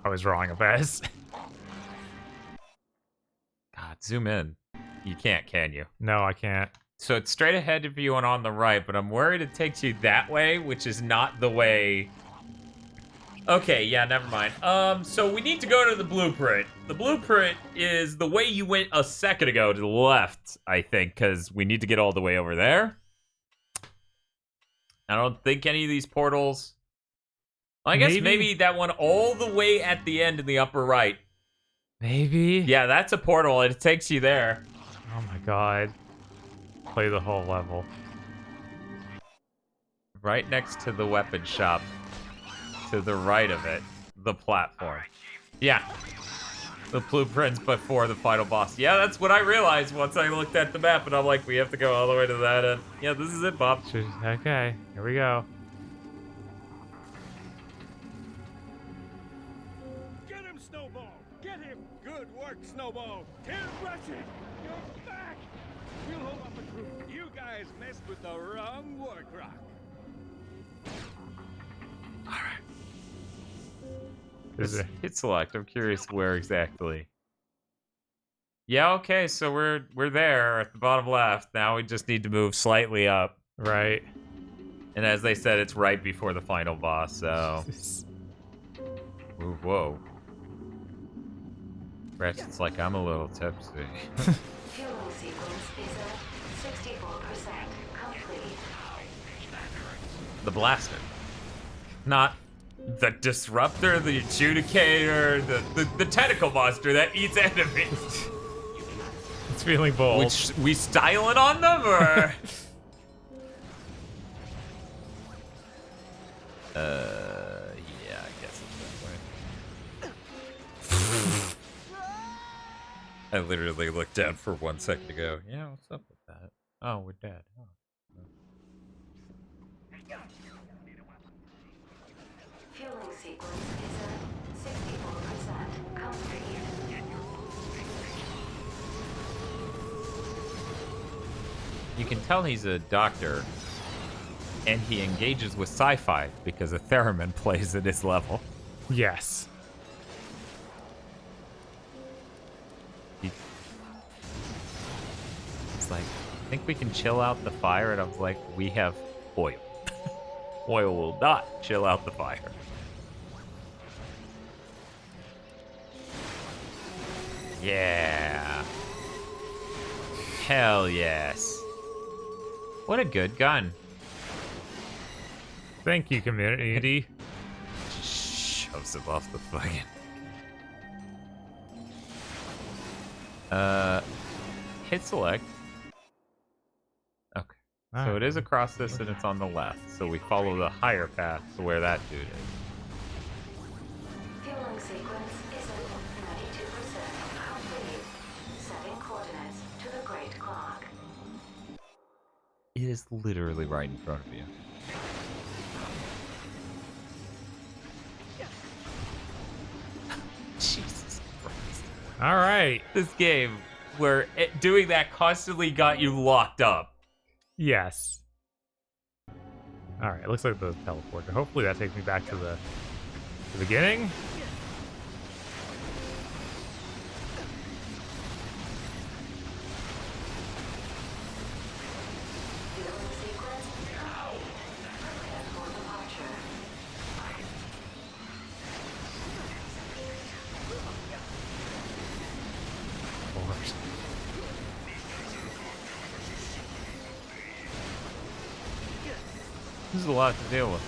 Speaker 2: I was wrong about this.
Speaker 3: God, zoom in. You can't, can you?
Speaker 2: No, I can't.
Speaker 3: So it's straight ahead of you and on the right, but I'm worried it takes you that way, which is not the way. Okay, yeah, never mind. So we need to go to the blueprint. The blueprint is the way you went a second ago, to the left, I think, because we need to get all the way over there. I don't think any of these portals. I guess maybe that one all the way at the end in the upper right.
Speaker 2: Maybe?
Speaker 3: Yeah, that's a portal, and it takes you there.
Speaker 2: Oh my god. Play the whole level.
Speaker 3: Right next to the weapon shop. To the right of it. The platform. Yeah. The blueprints before the final boss. Yeah, that's what I realized once I looked at the map, and I'm like, we have to go all the way to that end. Yeah, this is it, Bob.
Speaker 2: Okay, here we go.
Speaker 4: Get him, Snowball! Get him! Good work, Snowball! Kill Ratchet! You're back! We'll hold up the crew. You guys messed with the wrong war croc.
Speaker 3: Alright. Hit select. I'm curious where exactly. Yeah, okay, so we're there at the bottom left. Now we just need to move slightly up.
Speaker 2: Right.
Speaker 3: And as they said, it's right before the final boss, so. Ooh, whoa. Ratchet's like, I'm a little tipsy.
Speaker 9: Fueling sequence is at 64% complete.
Speaker 3: The blaster. Not the disruptor, the adjudicator, the tentacle monster that eats enemies.
Speaker 2: It's feeling bold.
Speaker 3: Which we styling on them, or? Yeah, I guess it's that way. I literally looked down for 1 second to go, yeah, what's up with that? Oh, we're dead. Oh.
Speaker 9: Fueling sequence is at 64% complete.
Speaker 3: You can tell he's a doctor, and he engages with sci-fi because a theremin plays at his level.
Speaker 2: Yes.
Speaker 3: It's like, I think we can chill out the fire, and I was like, we have oil. Oil will not chill out the fire. Yeah. Hell yes. What a good gun.
Speaker 2: Thank you, community.
Speaker 3: Shoves him off the fucking. Hit select. Okay. So it is across this and it's on the left. So we follow the higher path to where that dude is.
Speaker 9: Fueling sequence is at 92% complete. Setting coordinates to the Great Clock.
Speaker 3: It is literally right in front of you. Jesus Christ.
Speaker 2: All right.
Speaker 3: This game where doing that constantly got you locked up.
Speaker 2: Yes. All right, looks like the teleporter. Hopefully that takes me back to the beginning.
Speaker 3: This is a lot to deal with.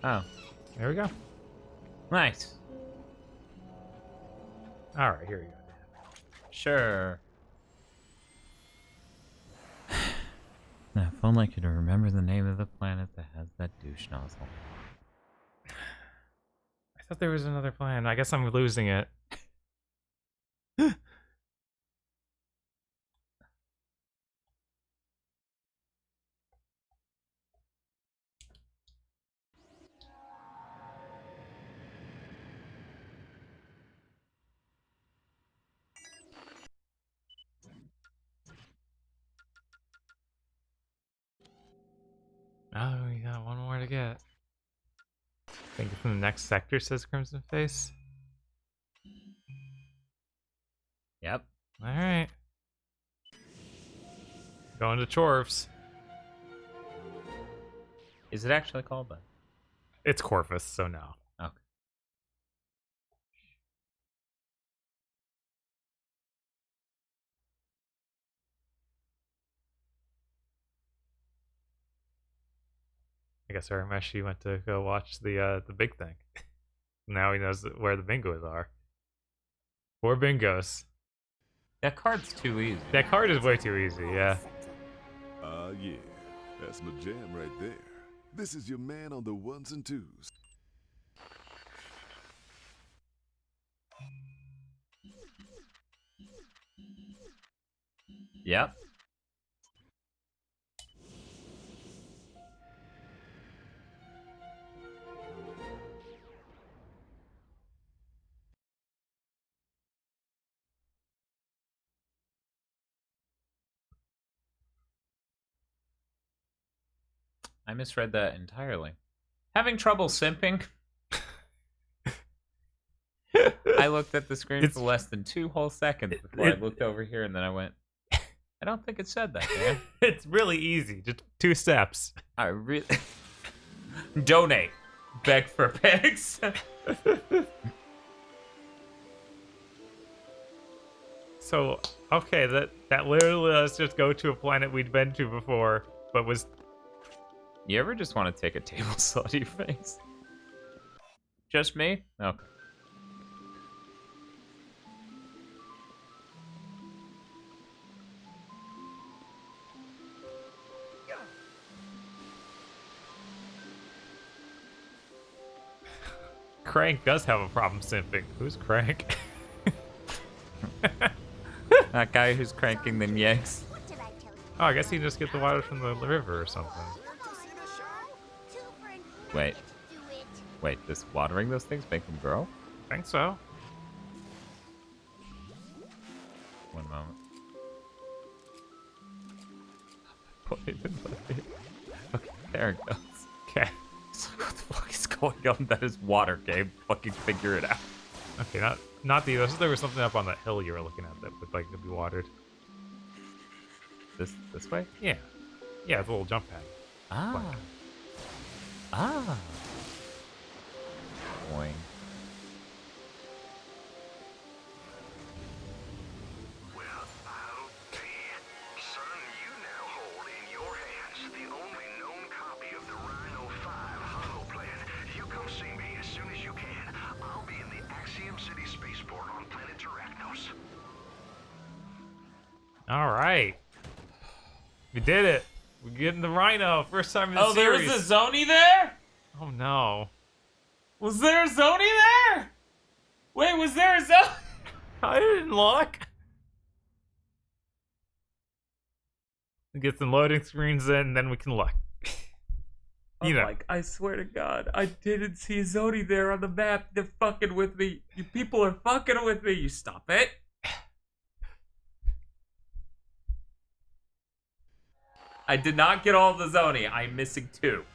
Speaker 3: Oh.
Speaker 2: There we go.
Speaker 3: Nice.
Speaker 2: All right, here we go.
Speaker 3: Sure. Now, if only I could remember the name of the planet that has that douche nozzle.
Speaker 2: I thought there was another plan. I guess I'm losing it. Oh, we got one more to get. I think from the next sector, says Crimson Face.
Speaker 3: Yep.
Speaker 2: All right. Going to Chorfs.
Speaker 3: Is it actually called that?
Speaker 2: It's Corvus, so no.
Speaker 3: Okay.
Speaker 2: I guess Arameshi went to go watch the big thing. Now he knows where the bingos are. 4 bingos.
Speaker 3: That card's too easy.
Speaker 2: That card is way too easy, yeah.
Speaker 10: Yeah. That's my jam right there. This is your man on the ones and twos.
Speaker 3: Yep. I misread that entirely. Having trouble simping? I looked at the screen for less than 2 whole seconds before I looked over here, and then I went, I don't think it said that, man.
Speaker 2: It's really easy. Just 2 steps.
Speaker 3: I really... Donate. Beg for pigs.
Speaker 2: So, okay, that literally lets us just go to a planet we'd been to before, but was...
Speaker 3: You ever just want to take a table saw to your face? Just me? Okay.
Speaker 2: Crank does have a problem simping. Who's Crank?
Speaker 3: That guy who's cranking them yeggs.
Speaker 2: Oh, I guess he just get the water from the river or something.
Speaker 3: Wait. Wait, does watering those things make them grow?
Speaker 2: I think so.
Speaker 3: One moment. Okay, there it goes.
Speaker 2: Okay.
Speaker 3: So what the fuck is going on? That is water, Gabe. Fucking figure it out.
Speaker 2: Okay, not the. There was something up on that hill you were looking at that would like to be watered.
Speaker 3: This way?
Speaker 2: Yeah. Yeah, it's a little jump pad.
Speaker 3: Ah.
Speaker 2: Like,
Speaker 3: Ah. Boing.
Speaker 10: Well, I'll bet. Son, you now hold in your hands the only known copy of the Rhino 5 holo plan. You come see me as soon as you can. I'll be in the Axiom City spaceport on planet Arachnos.
Speaker 2: all right. We did it. We're getting the Rhino. First time in the series.
Speaker 3: There was a Zoni there?
Speaker 2: Oh, no.
Speaker 3: Was there a Zoni there? Wait, was there a Zoni?
Speaker 2: I didn't look. Get some loading screens in, then we can look. You know.
Speaker 3: Like, I swear to God, I didn't see a Zoni there on the map. They're fucking with me. You people are fucking with me. You stop it. I did not get all the Zoni. I'm missing 2.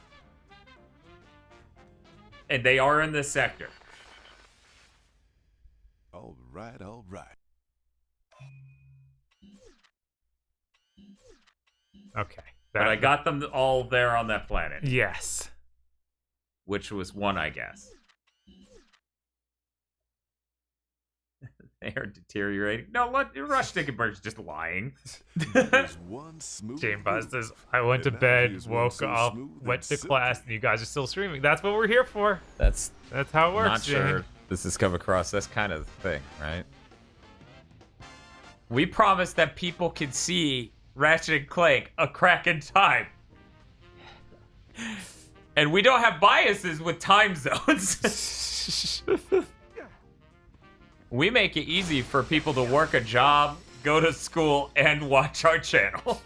Speaker 3: And they are in this sector.
Speaker 10: All right, all right.
Speaker 2: Okay.
Speaker 3: But I got them all there on that planet.
Speaker 2: Yes.
Speaker 3: Which was 1, I guess. They are deteriorating. No, Rush Dickenberg's just lying.
Speaker 2: Shane Buzz says, I went to bed, woke up, went to class, and you guys are still streaming. That's what we're here for.
Speaker 3: That's
Speaker 2: how it works,
Speaker 3: not sure
Speaker 2: Shane.
Speaker 3: this has come across. That's kind of the thing, right? We promised that people could see Ratchet and Clank a crack in time. And we don't have biases with time zones. We make it easy for people to work a job, go to school, and watch our channel.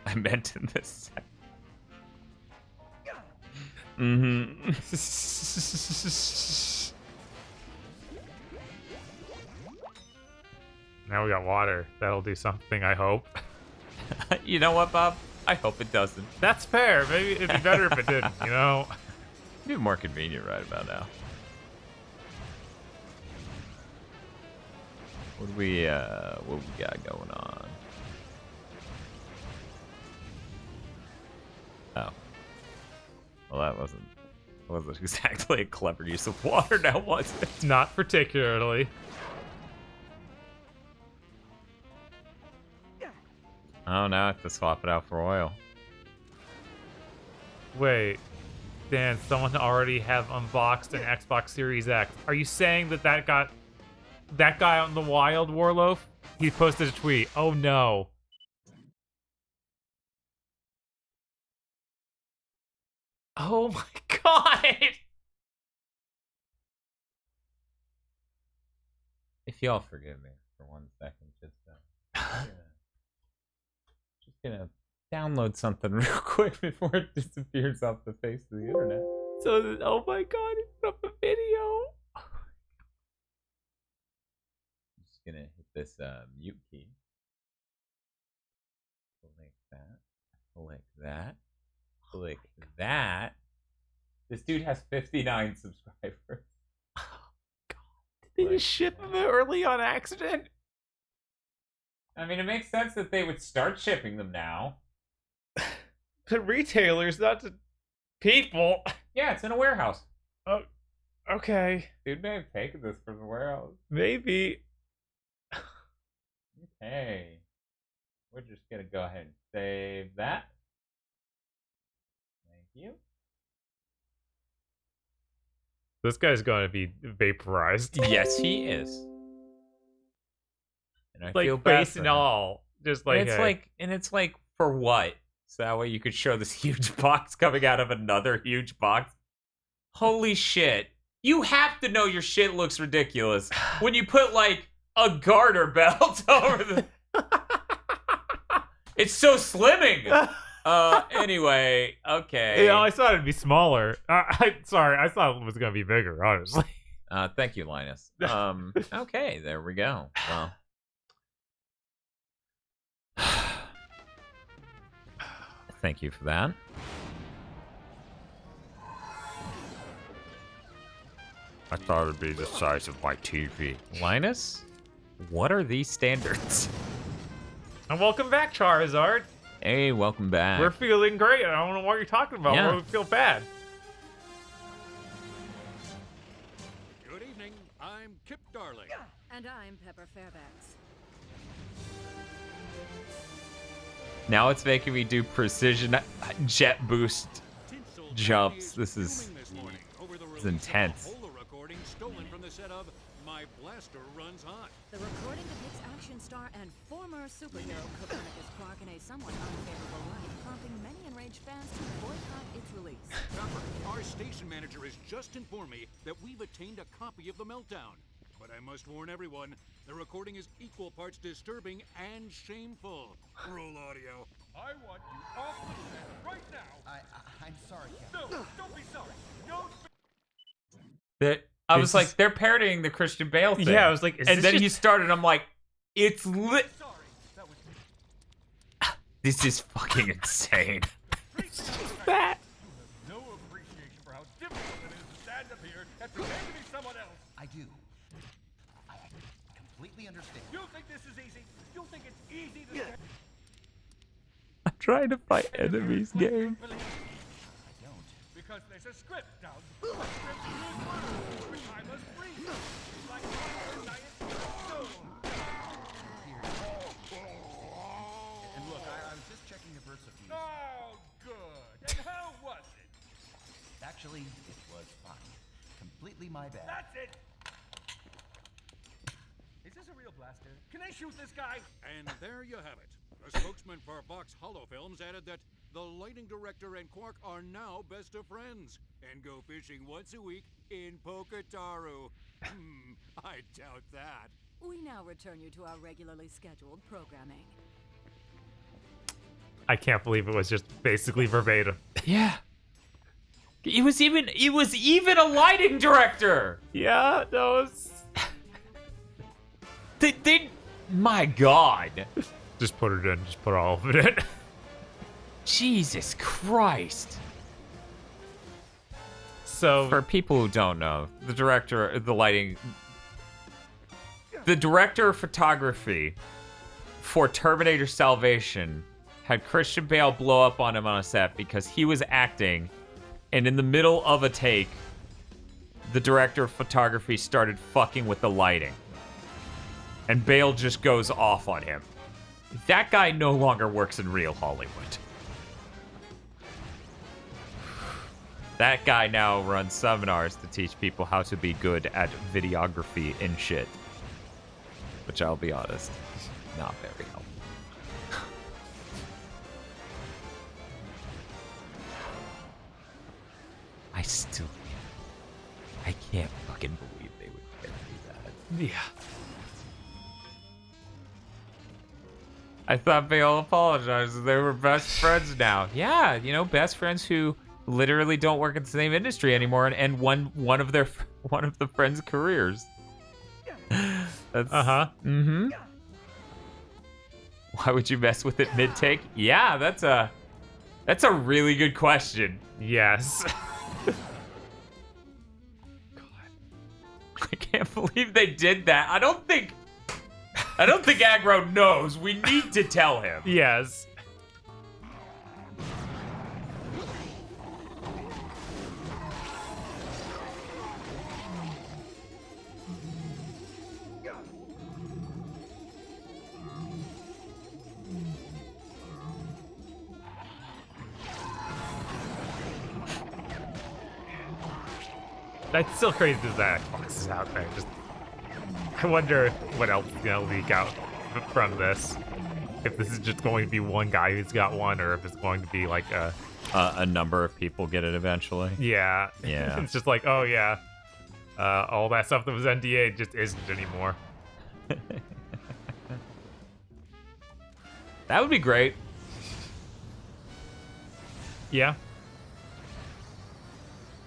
Speaker 3: I meant in this. Mm-hmm.
Speaker 2: Now we got water. That'll do something, I hope.
Speaker 3: You know what, Bob? I hope it doesn't.
Speaker 2: That's fair. Maybe it'd be better if it didn't, you know?
Speaker 3: It'd be more convenient right about now. What do we got going on? Oh. Well, that wasn't exactly a clever use of water now, was it?
Speaker 2: Not particularly.
Speaker 3: Oh, now I have to swap it out for oil.
Speaker 2: Wait, Dan, someone already have unboxed an Xbox Series X. Are you saying that guy out in the wild, Warloaf? He posted a tweet. Oh no. Oh my god!
Speaker 3: If y'all forgive me for 1 second, just gonna download something real quick before it disappears off the face of the internet.
Speaker 2: So, oh my god, he put up a video.
Speaker 3: I'm just gonna hit this mute key. Click that. Click that. Click that. This dude has 59 subscribers.
Speaker 2: Oh god. Did they just ship him early on accident?
Speaker 3: I mean, it makes sense that they would start shipping them now.
Speaker 2: To retailers, not to people.
Speaker 3: Yeah, it's in a warehouse.
Speaker 2: Oh, okay.
Speaker 3: Dude may have taken this from the warehouse.
Speaker 2: Maybe.
Speaker 3: Okay. We're just gonna go ahead and save that. Thank you.
Speaker 2: This guy's gonna be vaporized.
Speaker 3: Yes, he is. And I
Speaker 2: like
Speaker 3: feel bad
Speaker 2: face and all. Just like
Speaker 3: it's like for what? So that way you could show this huge box coming out of another huge box. Holy shit. You have to know your shit looks ridiculous when you put like a garter belt over the It's so slimming. Anyway, okay.
Speaker 2: Yeah, I thought it'd be smaller. Sorry, I thought it was gonna be bigger, honestly.
Speaker 3: Thank you, Linus. Okay, there we go. Well. Thank you for that. I thought it'd be the size of my TV. Linus, what are these standards?
Speaker 2: And welcome back, Charizard.
Speaker 3: Hey, welcome back.
Speaker 2: We're feeling great. I don't know what you're talking about.
Speaker 3: Yeah.
Speaker 2: We feel bad.
Speaker 5: Good evening. I'm Kip Darling.
Speaker 14: And I'm Pepper Fairbanks.
Speaker 3: Now it's making me do precision jet boost jumps. This is intense.
Speaker 5: Recording stolen from the set of My Blaster Runs Hot.
Speaker 14: The recording depicts action star and former superhero Copernicus Clark in a somewhat unfavorable light, prompting many enraged fans to boycott its release.
Speaker 5: Pepper, our station manager has just informed me that we've attained a copy of The Meltdown. But I must warn everyone, the recording is equal parts disturbing and shameful. Roll audio. I want you off the set right now.
Speaker 15: I'm sorry, Captain.
Speaker 5: No, don't be sorry. Don't
Speaker 3: I was like, they're parodying the Christian Bale thing.
Speaker 2: Yeah, I was like,
Speaker 3: and then he started, I'm like, it's lit.
Speaker 5: Sorry, that was me.
Speaker 3: This is fucking insane.
Speaker 2: That.
Speaker 5: No appreciation for how difficult it is to stand up here and pretend to be someone else.
Speaker 15: I do. I completely understand.
Speaker 5: You think this is easy? You think it's easy to stand?
Speaker 3: I'm trying to fight enemies game.
Speaker 15: I don't.
Speaker 4: because there's a script, Doug. A script is one, which I must read. Like one giant stone.
Speaker 15: And look, I was just checking the verse of these.
Speaker 4: Oh, good. And how was it?
Speaker 15: Actually, it was fine. Completely my bad.
Speaker 4: That's it. Is this a real blaster? Can I shoot this guy?
Speaker 16: And there you have it. A spokesman for Vox Hollow Films added that the lighting director and Quark are now best of friends and go fishing once a week in Poketaru. I doubt that.
Speaker 14: We now return you to our regularly scheduled programming.
Speaker 2: I can't believe it was just basically verbatim.
Speaker 3: Yeah. It was even a lighting director.
Speaker 2: Yeah, those.
Speaker 3: They my God.
Speaker 2: Just put it in. Just put all of it in.
Speaker 3: Jesus Christ.
Speaker 2: So
Speaker 3: for people who don't know, the director of photography for Terminator Salvation had Christian Bale blow up on him on a set because he was acting, and in the middle of a take, the director of photography started fucking with the lighting. And Bale just goes off on him. That guy no longer works in real Hollywood. That guy now runs seminars to teach people how to be good at videography and shit. Which I'll be honest, not very helpful. I can't fucking believe they would carry that.
Speaker 2: Yeah.
Speaker 3: I thought they all apologized. They were best friends now. Yeah, best friends who literally don't work in the same industry anymore and one of the friends' careers. That's mm-hmm. Why would you mess with it mid-take? Yeah, that's a really good question.
Speaker 2: Yes.
Speaker 3: I can't believe they did that. I don't think Aggro knows. We need to tell him.
Speaker 2: Yes. That's still crazy that Xbox is out there. I wonder what else is gonna leak out from this. If this is just going to be one guy who's got one, or if it's going to be like
Speaker 3: a number of people get it eventually.
Speaker 2: Yeah.
Speaker 3: Yeah.
Speaker 2: It's just like, oh yeah, all that stuff that was NDA just isn't anymore.
Speaker 3: That would be great.
Speaker 2: Yeah.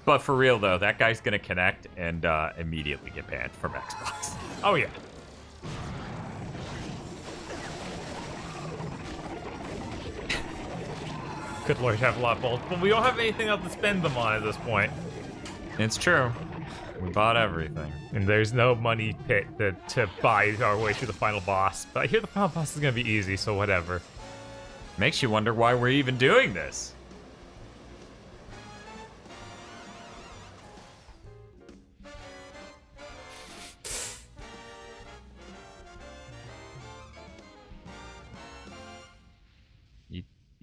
Speaker 3: But for real though, that guy's gonna connect and immediately get banned from Xbox.
Speaker 2: Oh yeah. Good lord, have a lot of bolts, but we don't have anything else to spend them on at this point.
Speaker 3: It's true. We bought everything.
Speaker 2: And there's no money pit to buy our way through the final boss. But I hear the final boss is gonna be easy, so whatever.
Speaker 3: Makes you wonder why we're even doing this.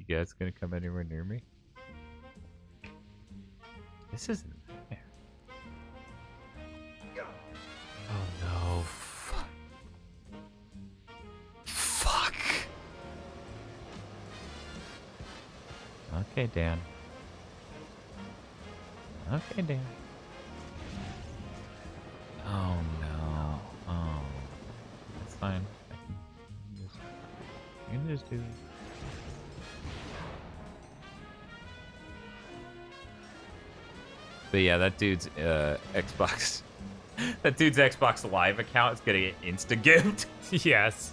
Speaker 3: You guys gonna come anywhere near me? This isn't fair. Oh no. Fuck. Okay, Dan. Okay, Dan. Oh no. Oh. That's fine. I can just do this. But yeah, that dude's Xbox. That dude's Xbox Live account is gonna get insta-gift.
Speaker 2: Yes.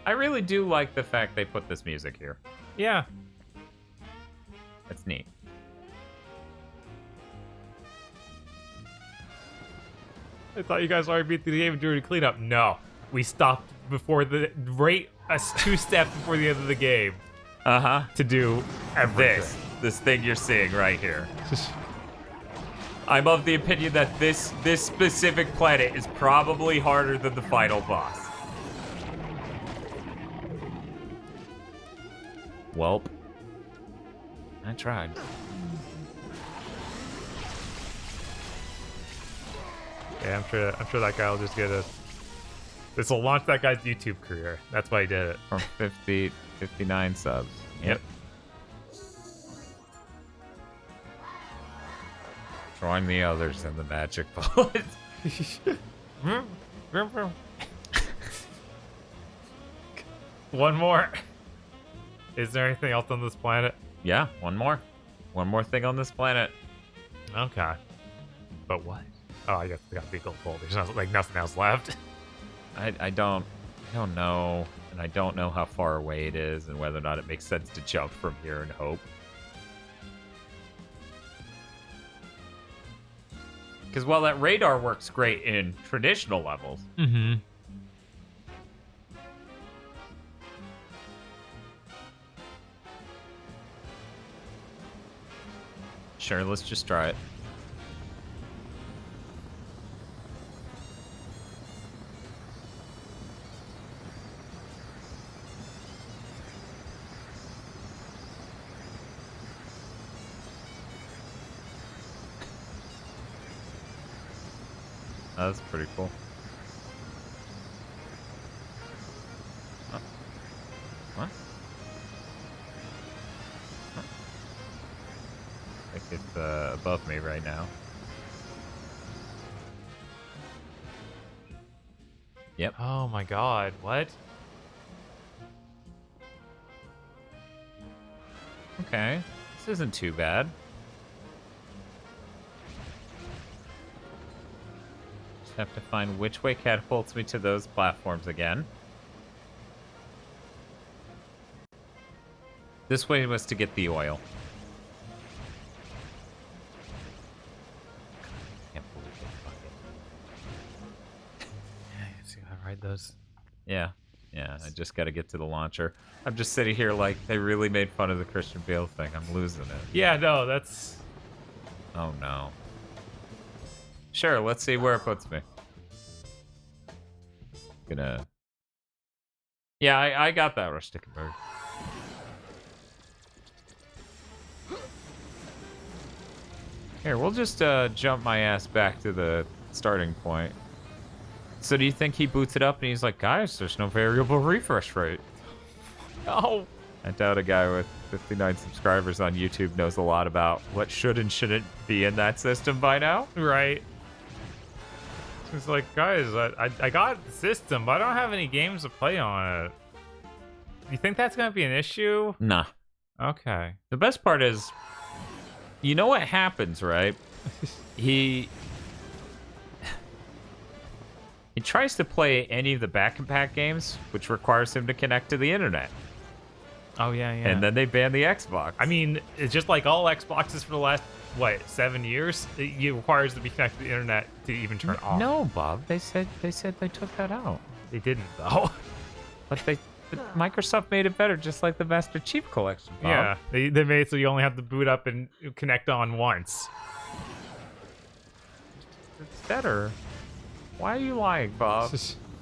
Speaker 3: I really do like the fact they put this music here.
Speaker 2: Yeah.
Speaker 3: That's neat.
Speaker 2: I thought you guys already beat the game during cleanup. No, we stopped before the two steps before the end of the game. To do everything.
Speaker 3: This thing you're seeing right here. I'm of the opinion that this specific planet is probably harder than the final boss. Welp. I tried.
Speaker 2: Yeah, I'm sure that guy will just get a. This will launch that guy's YouTube career. That's why he did it.
Speaker 3: From 59 subs. Yep. Join the others in the magic bullet.
Speaker 2: One more. Is there anything else on this planet?
Speaker 3: Yeah, one more. One more thing on this planet.
Speaker 2: Okay. But what? Oh, I guess we gotta be full. There's like nothing else left.
Speaker 3: I don't know, and I don't know how far away it is, and whether or not it makes sense to jump from here and hope. Because while that radar works great in traditional levels, sure, let's just try it. That's pretty cool. Oh. What? Huh. I think it's above me right now. Yep.
Speaker 2: Oh my god, what?
Speaker 3: Okay, this isn't too bad. Have to find which way catapults me to those platforms again. This way was to get the oil. Can't believe it.
Speaker 2: Yeah, you see how I ride those?
Speaker 3: Yeah, I just got to get to the launcher. I'm just sitting here like they really made fun of the Christian Bale thing. I'm losing it.
Speaker 2: Yeah, no, that's...
Speaker 3: Oh no. Sure, let's see where it puts me. Yeah, I got that Rustickenberg. Here, we'll just jump my ass back to the starting point. So do you think he boots it up and he's like, guys, there's no variable refresh rate?
Speaker 2: No.
Speaker 3: I doubt a guy with 59 subscribers on YouTube knows a lot about what should and shouldn't be in that system by now.
Speaker 2: Right. It's like, guys, I got the system, but I don't have any games to play on it. You think that's going to be an issue?
Speaker 3: Nah.
Speaker 2: Okay.
Speaker 3: The best part is, you know what happens, right? He tries to play any of the back-and-pack games, which requires him to connect to the internet.
Speaker 2: Oh, yeah.
Speaker 3: And then they ban the Xbox.
Speaker 2: I mean, it's just like all Xboxes for the last, 7 years? It requires to be connected to the internet to even turn on.
Speaker 3: No, Bob. They said they took that out.
Speaker 2: They didn't, though.
Speaker 3: But Microsoft made it better, just like the Master Chief Collection, Bob.
Speaker 2: Yeah, they made it so you only have to boot up and connect on once.
Speaker 3: It's better. Why are you lying, Bob?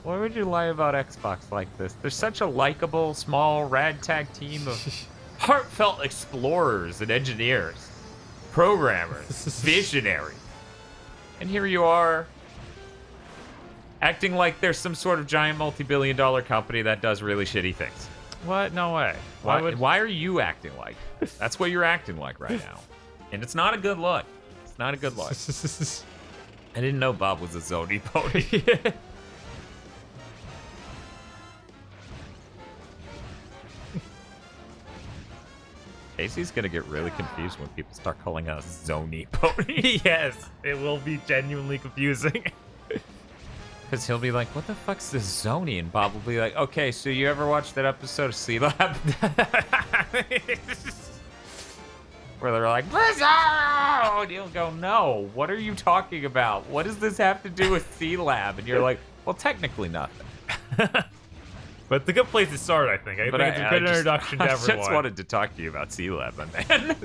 Speaker 3: Why would you lie about Xbox like this? They're such a likable, small, ragtag team of heartfelt explorers and engineers, programmers, visionaries. And here you are, acting like there's some sort of giant multi-billion-dollar company that does really shitty things.
Speaker 2: What? No way.
Speaker 3: Why are you acting like this? That's what you're acting like right now. And it's not a good look. It's not a good look. I didn't know Bob was a Zoni pony. Casey's gonna get really confused when people start calling us Zoni pony.
Speaker 2: Yes, it will be genuinely confusing.
Speaker 3: Because he'll be like, what the fuck's this Zoni? And Bob will be like, okay, so you ever watched that episode of C-Lab? Where they're like, Blizzard! And you'll go, no, what are you talking about? What does this have to do with C-Lab? And you're like, well, technically nothing.
Speaker 2: But it's a good place to start, I think. I think it's a good introduction to everyone.
Speaker 3: I just wanted to talk to you about C-Lab, my man.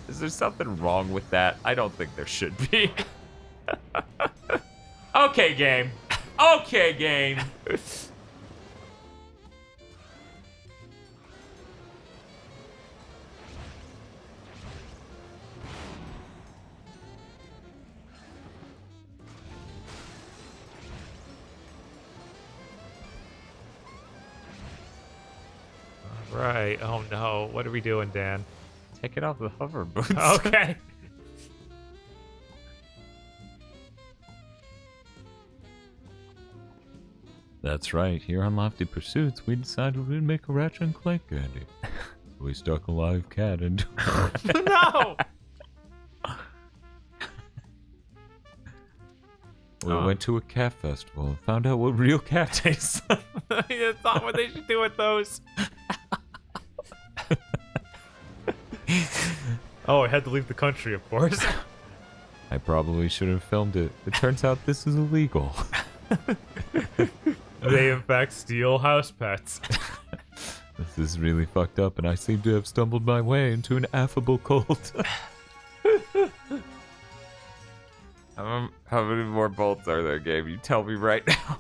Speaker 3: Is there something wrong with that? I don't think there should be. Okay, game. Okay, game.
Speaker 2: Right. Oh no. What are we doing, Dan?
Speaker 3: Take it off the hover boots.
Speaker 2: Okay.
Speaker 3: That's right. Here on Lofty Pursuits, we decided we'd make a Ratchet and Clank candy. We stuck a live cat into
Speaker 2: No!
Speaker 3: We went to a cat festival and found out what real cat tastes like.
Speaker 2: That's not what they should do with those. Oh, I had to leave the country, of course.
Speaker 3: I probably should have filmed it. It turns out this is illegal.
Speaker 2: They, in fact, steal house pets.
Speaker 3: This is really fucked up, and I seem to have stumbled my way into an affable cult. How many more bolts are there, Gabe? You tell me right now.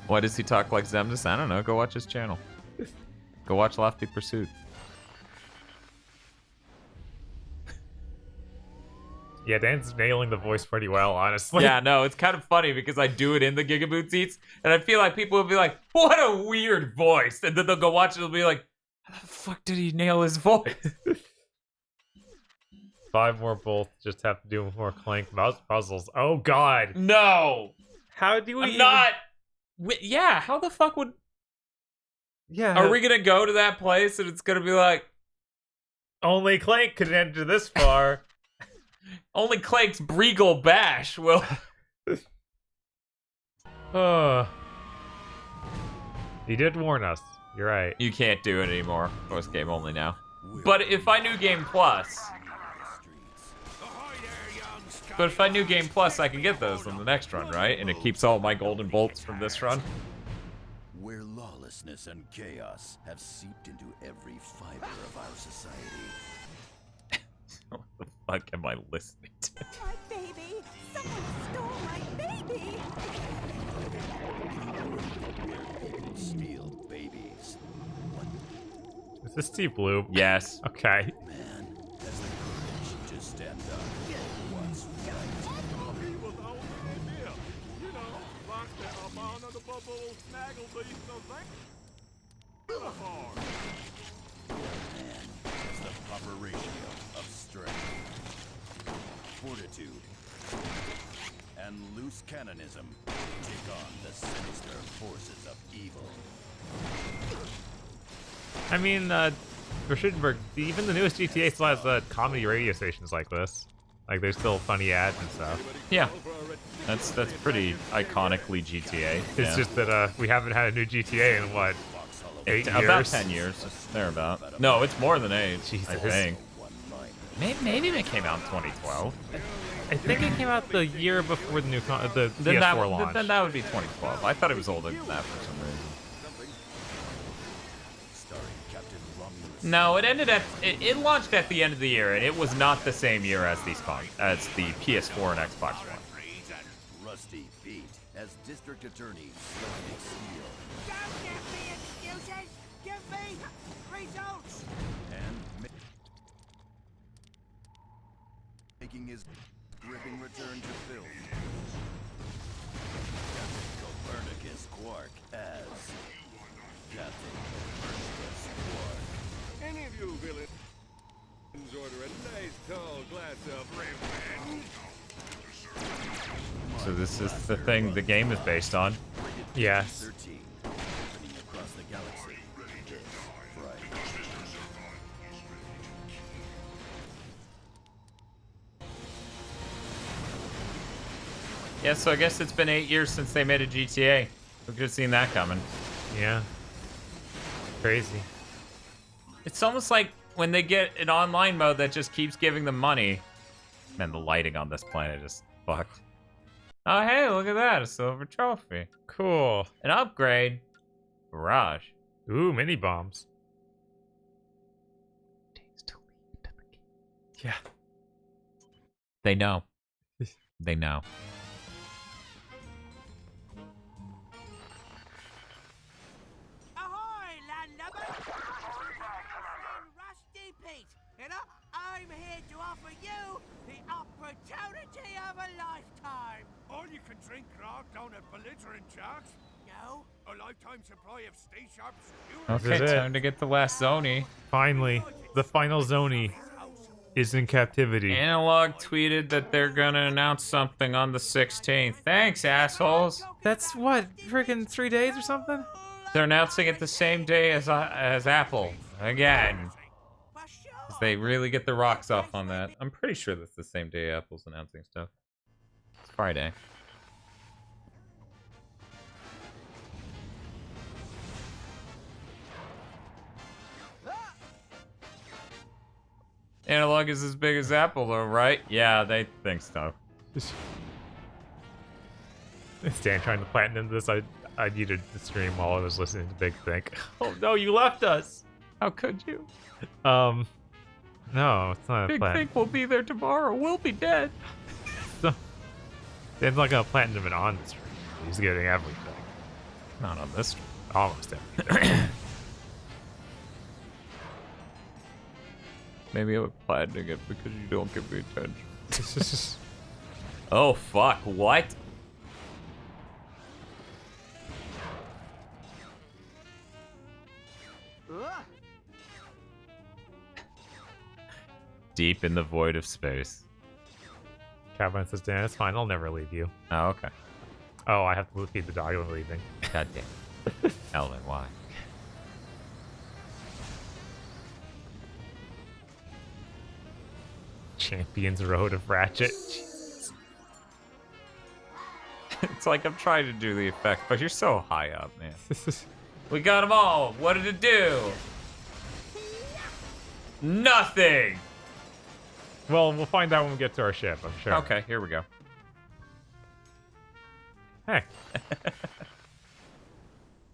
Speaker 3: Why does he talk like Zemnis? I don't know. Go watch his channel. Go watch Lofty Pursuit.
Speaker 2: Yeah, Dan's nailing the voice pretty well, honestly.
Speaker 3: Yeah, no, it's kind of funny because I do it in the Gigaboot seats, and I feel like people will be like, what a weird voice. And then they'll go watch it and they'll be like, how the fuck did he nail his voice?
Speaker 2: 5 more bolts, just have to do more Clank puzzles. Oh, God.
Speaker 3: No!
Speaker 2: How do we
Speaker 3: I'm not... Yeah, how the fuck would...
Speaker 2: Yeah.
Speaker 3: Are we gonna go to that place and it's gonna be like...
Speaker 2: Only Clank could enter this far.
Speaker 3: Only Clank's Breagle Bash will...
Speaker 2: He did warn us. You're right.
Speaker 3: You can't do it anymore. Oh, it's game only now. But if I knew Game Plus... But if I knew Game Plus, I could get those on the next run, right? And it keeps all my golden bolts from this run.
Speaker 17: Where lawlessness and chaos have seeped into every fiber of our society.
Speaker 3: What the fuck am I listening to?
Speaker 12: My baby! Someone stole my baby!
Speaker 17: People steal babies.
Speaker 2: Is this Steve Blue?
Speaker 3: Yes.
Speaker 2: Okay.
Speaker 17: Man has the courage to stand up for what's right.
Speaker 16: He was only in there. You know, like the amount of the bubble snaggle beast of that.
Speaker 17: Man has the proper ratio of strength, fortitude, and loose cannonism to take on the sinister forces of evil.
Speaker 2: I mean, Verschudenberg, even the newest GTA still has comedy radio stations like this. Like, there's still funny ads and stuff.
Speaker 3: Yeah. That's pretty iconically GTA.
Speaker 2: It's just that we haven't had a new GTA in, what, 8 years?
Speaker 3: About 10 years. Thereabout. No, it's more than 8,
Speaker 2: Jesus.
Speaker 3: I think. Maybe it came out in 2012.
Speaker 2: I think it came out the year before the new the PS4 launch.
Speaker 3: Then that would be 2012. I thought it was older than that for some reason. No, it ended at it launched at the end of the year, and it was not the same year as the PS4 and Xbox One.
Speaker 17: Rusty Pete as District Attorney Steele.
Speaker 12: Don't give me excuses! Give me results!
Speaker 17: And making his gripping return to film. Captain Copernicus Quark as Captain Copernicus Quark.
Speaker 16: Any of you villains order a nice tall glass of red wine.
Speaker 3: So this is the thing the game is based on.
Speaker 2: Yes.
Speaker 17: 13, happening across the galaxy. Right.
Speaker 3: Yeah, so I guess it's been 8 years since they made a GTA. We could have seen that coming.
Speaker 2: Yeah. Crazy.
Speaker 3: It's almost like when they get an online mode that just keeps giving them money. Man, the lighting on this planet is fucked. Oh, hey, look at that. A silver trophy.
Speaker 2: Cool.
Speaker 3: An upgrade. Garage.
Speaker 2: Ooh, mini bombs. Yeah.
Speaker 3: They know. They know.
Speaker 12: Ahoy, landlubbers! Rusty Pete, and I'm here to offer you the opportunity of a lifetime.
Speaker 5: All you can drink grog down at belligerent jars?
Speaker 12: No.
Speaker 5: A lifetime supply of Stay Sharp
Speaker 3: Okay, time to get the last Zony.
Speaker 2: Finally, the final Zony is in captivity.
Speaker 3: Analog tweeted that they're gonna announce something on the 16th. Thanks, assholes.
Speaker 2: That's what, freaking 3 days or something?
Speaker 3: They're announcing it the same day as Apple. Again. 'Cause they really get the rocks off on that. I'm pretty sure that's the same day Apple's announcing stuff. It's Friday. Analog is as big as Apple, though, right? Yeah, they think so.
Speaker 2: Stan trying to platinum this. I needed to stream while I was listening to Big Think. Oh no, you left us.
Speaker 3: How could you?
Speaker 2: No, it's not a
Speaker 3: Big
Speaker 2: platinum.
Speaker 3: Think will be there tomorrow. We'll be dead.
Speaker 2: So, Stan's not gonna platinum it on the stream. He's getting everything.
Speaker 3: Not on this stream.
Speaker 2: Almost everything.
Speaker 3: Maybe I would platinum it because you don't give me attention. Oh, fuck. What? Deep in the void of space.
Speaker 2: Catman says, Dan, it's fine. I'll never leave you.
Speaker 3: Oh, okay.
Speaker 2: Oh, I have to feed the dog when leaving.
Speaker 3: God damn. Ellen, why?
Speaker 2: Champions Road of Ratchet.
Speaker 3: It's like I'm trying to do the effect, but you're so high up, man. We got them all. What did it do? Nothing.
Speaker 2: Well, we'll find out when we get to our ship, I'm sure.
Speaker 3: Okay, here we go.
Speaker 2: Hey.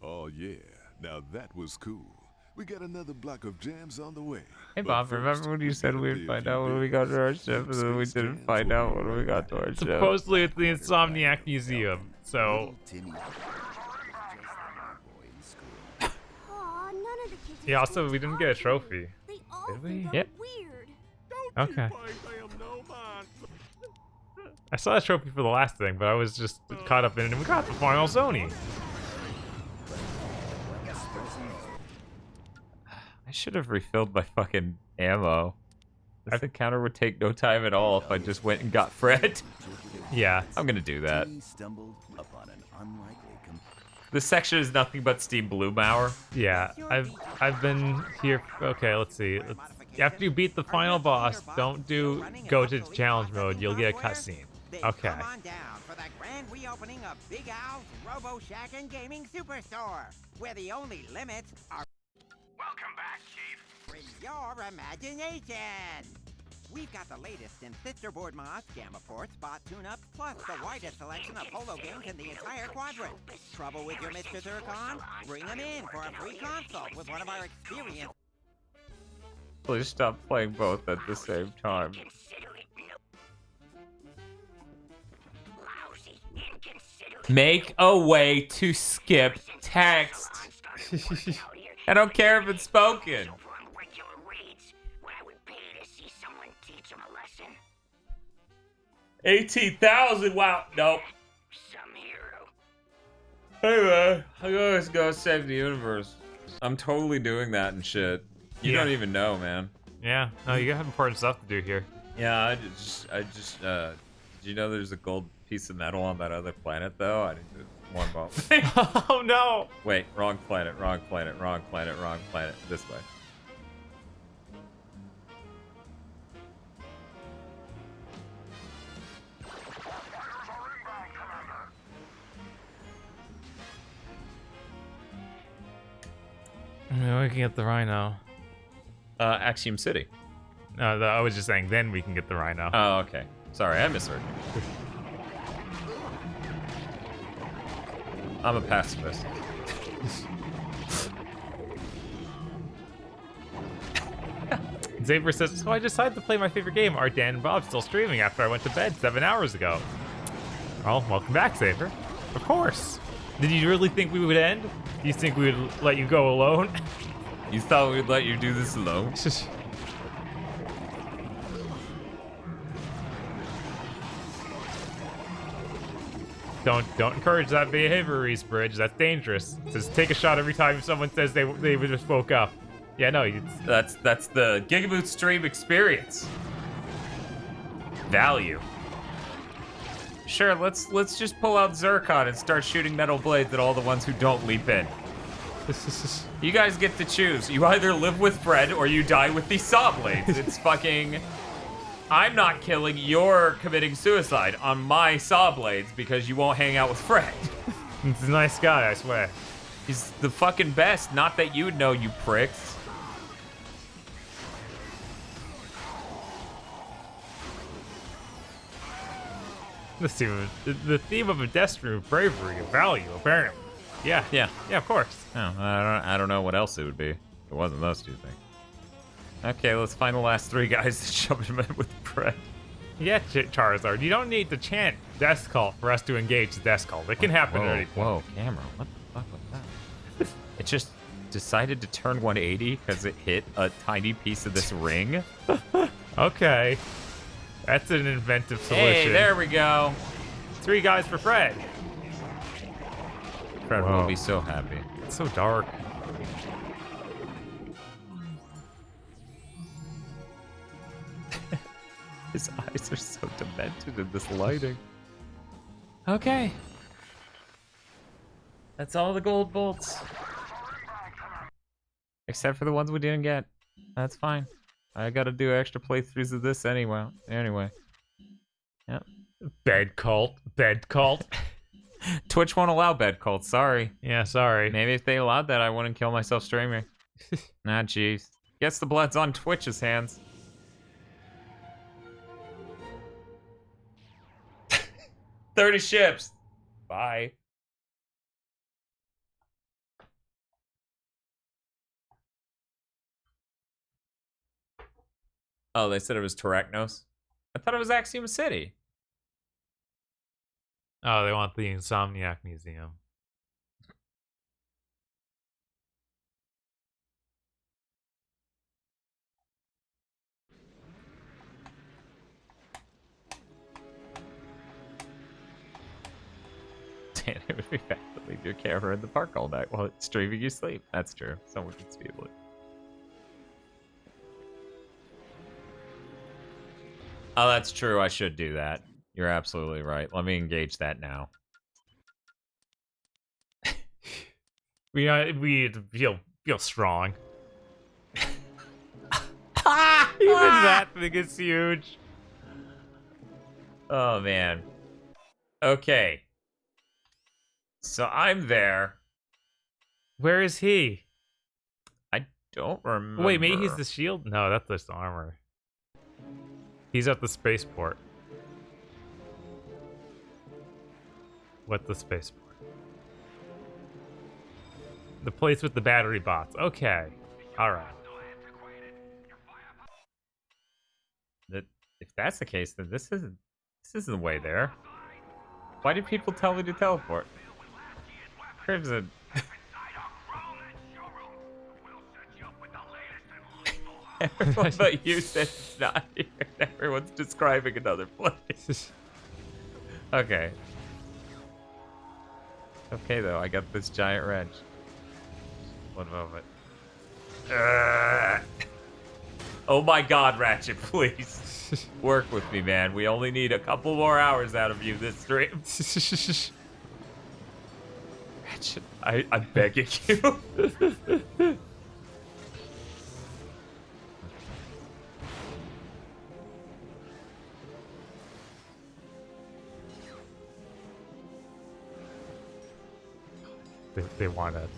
Speaker 10: Oh, yeah. Now that was cool. We got another block of jams on the way.
Speaker 3: Hey, Bob, remember when you said we'd find out when we got to our ship, and then we didn't find out when we got to our ship?
Speaker 2: Supposedly it's the Insomniac Museum, so... Yeah, also, we didn't get a trophy. Did we?
Speaker 3: Yep.
Speaker 2: Okay. I saw a trophy for the last thing, but I was just caught up in it, and we got the final Zony.
Speaker 3: I should have refilled my fucking ammo. This encounter would take no time at all if I just went and got Fred.
Speaker 2: Yeah.
Speaker 3: I'm gonna do that. This section is nothing but Steam Bloomhour.
Speaker 2: Yeah, I've been here. Okay, let's see. After you beat the final boss, don't go to challenge mode. You'll get a cutscene. Okay.
Speaker 8: Come on down for the grand reopening of Big Al's Robo Shack and Gaming Superstore, where the only limits are.
Speaker 5: Welcome back, Chief.
Speaker 8: With your imagination. We've got the latest in sister board mods, gamma ports, bot tune-ups, plus the widest selection of polo games in the entire quadrant. Trouble with your Mr. Zircon? Bring him in for a free consult with one of our experienced...
Speaker 3: Please stop playing both at the same time. Make a way to skip text. I don't care if it's spoken. 18,000. Wow. Nope. Hey man, I gotta go save the universe. I'm totally doing that and shit. You don't even know, man.
Speaker 2: Yeah. No, you have important stuff to do here.
Speaker 3: Yeah, I just, did you know there's a gold piece of metal on that other planet, though? I didn't do one moment.
Speaker 2: Oh, no!
Speaker 3: Wait, wrong planet, wrong planet, wrong planet, wrong planet. This way.
Speaker 2: Yeah, we can get the Rhino.
Speaker 3: Axiom City.
Speaker 2: No, I was just saying then we can get the Rhino.
Speaker 3: Oh, okay. Sorry, I misheard you. I'm a pacifist.
Speaker 2: Xavier says, so I decided to play my favorite game. Are Dan and Bob still streaming after I went to bed 7 hours ago? Well, welcome back, Xavier. Of course. Did you really think we would end? Do you think we would let you go alone?
Speaker 3: You thought we'd let you do this alone?
Speaker 2: Don't encourage that behavior, Reese Bridge. That's dangerous. Just take a shot every time someone says they just woke up. Yeah, no,
Speaker 3: that's the Gigaboot stream experience. Value. Sure, let's just pull out Zircon and start shooting metal blades at all the ones who don't leap in. You guys get to choose. You either live with Fred or you die with these saw blades. It's fucking... I'm not killing, you're committing suicide on my saw blades because you won't hang out with Fred.
Speaker 2: He's a nice guy, I swear.
Speaker 3: He's the fucking best. Not that you'd know, you pricks.
Speaker 2: The theme of a destiny of bravery and value, apparently. Yeah, of course.
Speaker 3: Oh, I don't know what else it would be. It wasn't those two things. Okay, let's find the last three guys to shove him in with Fred.
Speaker 2: Yeah, Charizard, you don't need to chant Death Cult for us to engage the Death Cult. It can happen at any point.
Speaker 3: Whoa, camera, what the fuck was that? It just decided to turn 180 because it hit a tiny piece of this ring?
Speaker 2: Okay. That's an inventive solution.
Speaker 3: Hey, there we go.
Speaker 2: 3 guys for Fred.
Speaker 3: Fred will be so happy.
Speaker 2: It's so dark.
Speaker 3: His eyes are so demented in this lighting. Okay. That's all the gold bolts. Except for the ones we didn't get. That's fine. I gotta do extra playthroughs of this anyway. Yep.
Speaker 2: Bed cult.
Speaker 3: Twitch won't allow bed cults, sorry.
Speaker 2: Yeah, sorry.
Speaker 3: Maybe if they allowed that, I wouldn't kill myself streaming. Nah, jeez. Guess the blood's on Twitch's hands. $30 ships. Bye. Oh, they said it was Terracnos? I thought it was Axiom City.
Speaker 2: Oh, they want the Insomniac Museum.
Speaker 3: Dan, it would be bad to leave your camera in the park all night while it's streaming you sleep. That's true. Someone can steal it. Oh, that's true. I should do that. You're absolutely right. Let me engage that now.
Speaker 2: we feel strong. Even that thing is huge.
Speaker 3: Oh man. Okay. So I'm there.
Speaker 2: Where is he?
Speaker 3: I don't remember.
Speaker 2: Wait, maybe he's the shield? No, that's just armor. He's at the spaceport. What the spaceport? The place with the battery bots. Okay. Alright.
Speaker 3: If that's the case, then this isn't the way there. Why did people tell me to teleport? Crimson. Everyone but you said it's not here. Everyone's describing another place. Okay. Okay, though. I got this giant wrench. One moment. Oh my god, Ratchet, please. Work with me, man. We only need a couple more hours out of you this stream. Ratchet, I'm begging you.
Speaker 2: They want to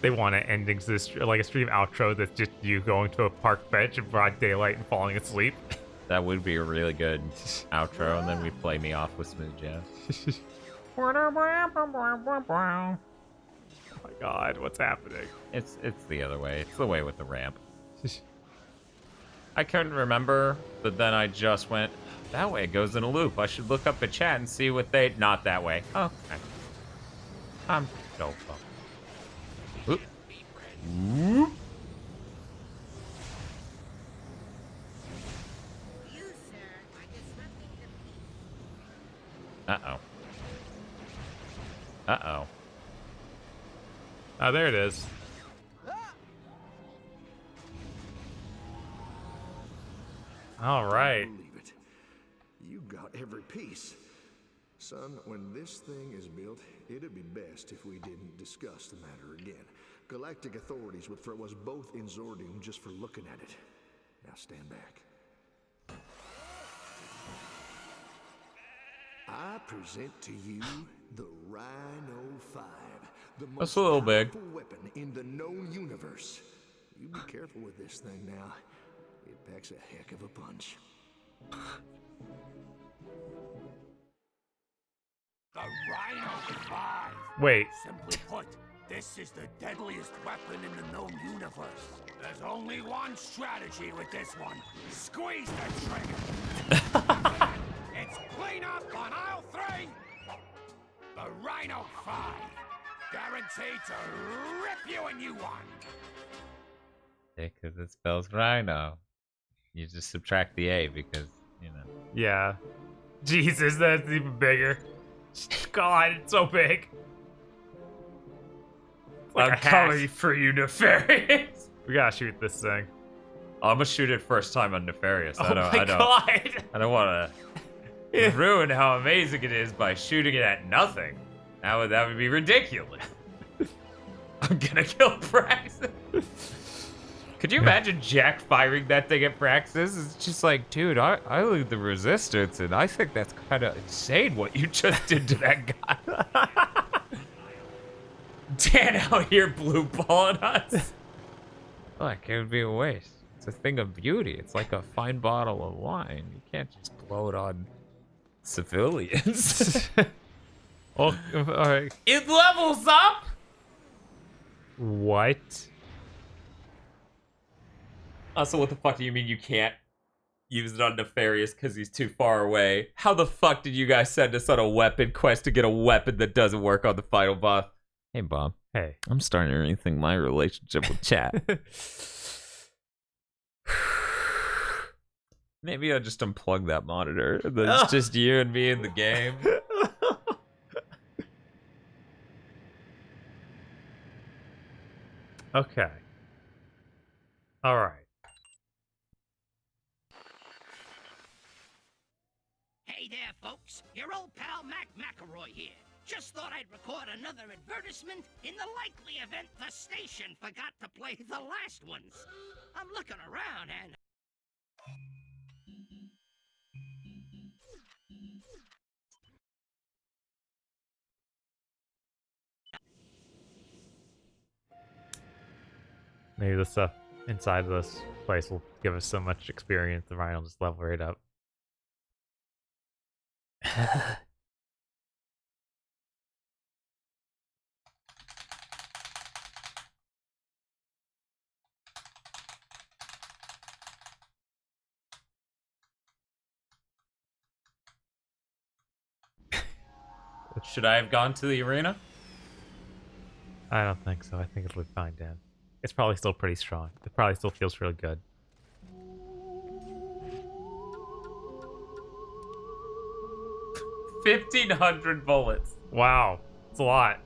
Speaker 2: they want an ending to this, like a stream outro that's just you going to a park bench in broad daylight and falling asleep.
Speaker 3: That would be a really good outro, and then we play me off with smooth jazz.
Speaker 2: Oh my god, what's happening?
Speaker 3: It's the other way. It's the way with the ramp. I couldn't remember, but then I just went, that way it goes in a loop. I should look up the chat and see what they... Not that way. Oh, okay. I'm so fucked. Oop. Whoop. Uh-oh. Uh-oh.
Speaker 2: Oh, there it is. All right.
Speaker 10: Believe it. You got every piece. Son, when this thing is built, it'd be best if we didn't discuss the matter again. Galactic authorities would throw us both in Zordium just for looking at it. Now stand back. I present to you the Rhino 5, the most
Speaker 3: That's a little big.
Speaker 10: powerful weapon in the known universe. You be careful with this thing now. It packs a heck of a punch.
Speaker 5: The Rhino 5.
Speaker 2: Wait.
Speaker 5: Simply put, this is the deadliest weapon in the known universe. There's only one strategy with this one. Squeeze the trigger. It's clean up on aisle 3. The Rhino 5. Guaranteed to rip you a new one.
Speaker 3: Yeah, because it spells rhino. You just subtract the A because, you know.
Speaker 2: Yeah. Jesus, that's even bigger. God, it's so big. It's like
Speaker 3: I'm
Speaker 2: a
Speaker 3: coming
Speaker 2: hat.
Speaker 3: for you, Nefarious.
Speaker 2: We gotta shoot this thing.
Speaker 3: I'm gonna shoot it first time on Nefarious.
Speaker 2: Oh my god!
Speaker 3: I don't want to ruin how amazing it is by shooting it at nothing. That would be ridiculous. I'm gonna kill Praxis. Could you imagine Jack firing that thing at Praxis? It's just like, dude, I lead the resistance, and I think that's kind of insane what you just did to that guy. Dan out here blue balling us. Look, it would be a waste. It's a thing of beauty. It's like a fine bottle of wine. You can't just blow it on civilians.
Speaker 2: Oh, all right.
Speaker 3: It levels up.
Speaker 2: What?
Speaker 3: Also, what the fuck do you mean you can't use it on Nefarious because he's too far away? How the fuck did you guys send us on a weapon quest to get a weapon that doesn't work on the final boss? Hey, Bob.
Speaker 2: Hey.
Speaker 3: I'm starting to rethink my relationship with chat. Maybe I'll just unplug that monitor. Then it's just you and me in the game.
Speaker 2: Okay. All right.
Speaker 1: Hey there, folks. Your old pal Mac McElroy here. Just thought I'd record another advertisement in the likely event the station forgot to play the last ones. I'm looking around and...
Speaker 2: Maybe the stuff inside of this place will give us so much experience, the Rhino will just level right up.
Speaker 3: Should I have gone to the arena?
Speaker 2: I don't think so. I think it'll be fine, Dan. It's probably still pretty strong. It probably still feels really good.
Speaker 3: $1,500 bullets.
Speaker 2: Wow. It's a lot.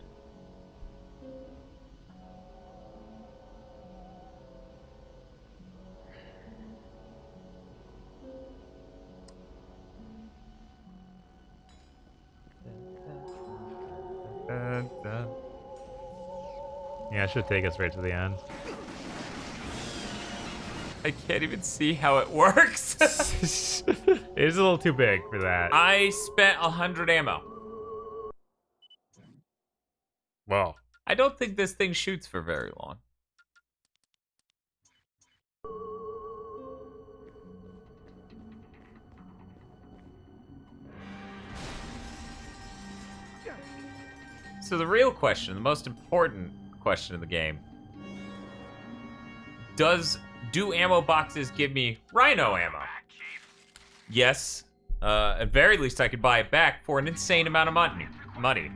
Speaker 2: Yeah, it should take us right to the end.
Speaker 3: I can't even see how it works.
Speaker 2: It is a little too big for that.
Speaker 3: I spent 100 ammo.
Speaker 2: Wow.
Speaker 3: I don't think this thing shoots for very long. So the real question, the most important question of the game, do ammo boxes give me Rhino ammo? Yes. At very least, I could buy it back for an insane amount of money.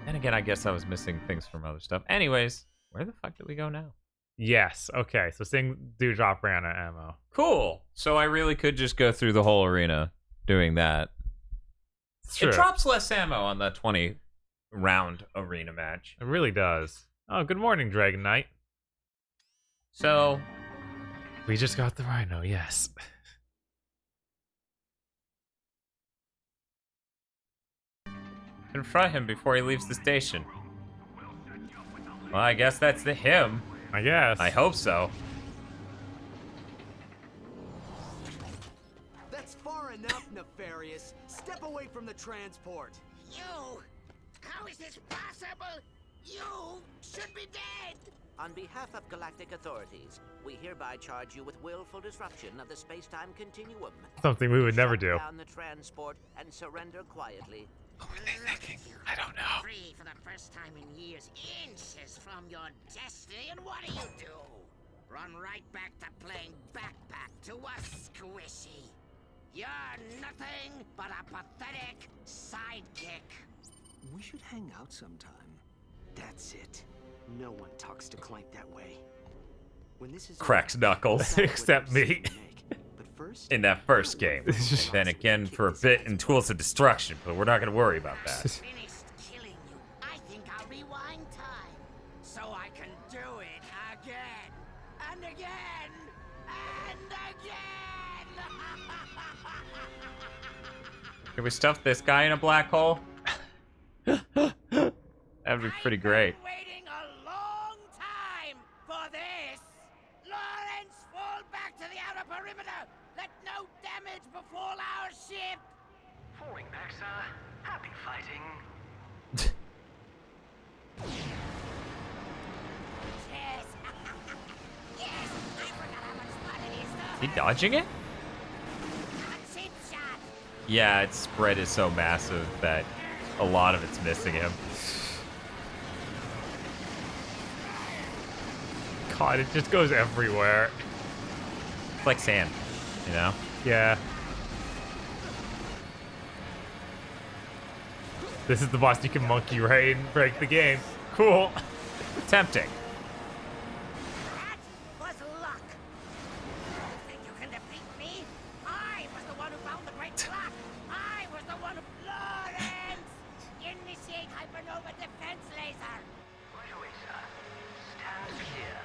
Speaker 3: And again, I guess I was missing things from other stuff. Anyways, where the fuck did we go now?
Speaker 2: Yes. Okay. So Sing do drop Rhino ammo.
Speaker 3: Cool. So I really could just go through the whole arena doing that. It drops less ammo on that 20-round arena match.
Speaker 2: It really does. Oh, good morning, Dragon Knight.
Speaker 3: So
Speaker 2: we just got the Rhino. Yes.
Speaker 3: Confront him before he leaves the station. Well, I guess that's the him.
Speaker 2: I guess.
Speaker 3: I hope so.
Speaker 12: That's far enough, Nefarious. Step away from the transport.
Speaker 1: You? How is this possible? You should be dead!
Speaker 6: On behalf of galactic authorities, we hereby charge you with willful disruption of the space-time continuum.
Speaker 2: Something we would never do.
Speaker 6: Shut down the transport and surrender quietly.
Speaker 2: What were they thinking? I don't know.
Speaker 1: Free for the first time in years, inches from your destiny, and what do? Run right back to playing backpack to us, Squishy. You're nothing but a pathetic sidekick.
Speaker 12: We should hang out sometime. That's it. No one talks to Clank that way. When this is
Speaker 3: cracks knuckles,
Speaker 2: except me.
Speaker 3: In that first game. And then again for a bit in Tools of Destruction, but we're not going to worry about that.
Speaker 1: Finished killing you. I think I'll rewind time so I can do it again and again and again.
Speaker 3: Can we stuff this guy in a black hole? That'd be pretty great.
Speaker 1: Waiting a long time for this. Lawrence, fall back to the outer perimeter. Let no damage befall our ship.
Speaker 7: Falling back, sir. Happy fighting.
Speaker 1: Yes. Yes, I forgot how much fun it is to
Speaker 3: Is he dodging it?
Speaker 1: cheap shot.
Speaker 3: Yeah, its spread is so massive that a lot of it's missing him.
Speaker 2: God, it just goes everywhere.
Speaker 3: It's like sand, you know?
Speaker 2: Yeah. This is the boss you can monkey right and break the game. Cool.
Speaker 3: Tempting.
Speaker 1: That was luck. You think you can defeat me? I was the one who found the great clock. I was the one who... Lawrence! Initiate hypernova defense laser.
Speaker 7: Right away, sir. Stand clear.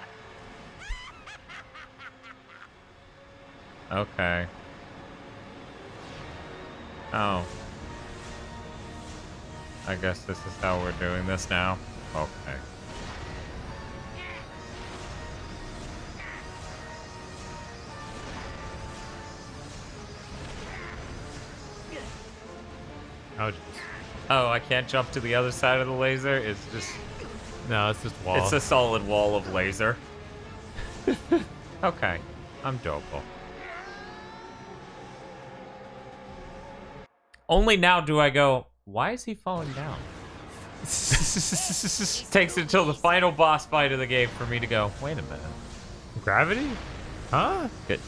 Speaker 3: Okay. Oh. I guess this is how we're doing this now. Okay.
Speaker 2: Oh, geez.
Speaker 3: Oh, I can't jump to the other side of the laser? It's just...
Speaker 2: No, it's just wall.
Speaker 3: It's a solid wall of laser. Okay. I'm doable. Only now do I go, why is he falling down? Takes until the final boss fight of the game for me to go, wait a minute.
Speaker 2: Gravity? Huh?
Speaker 3: At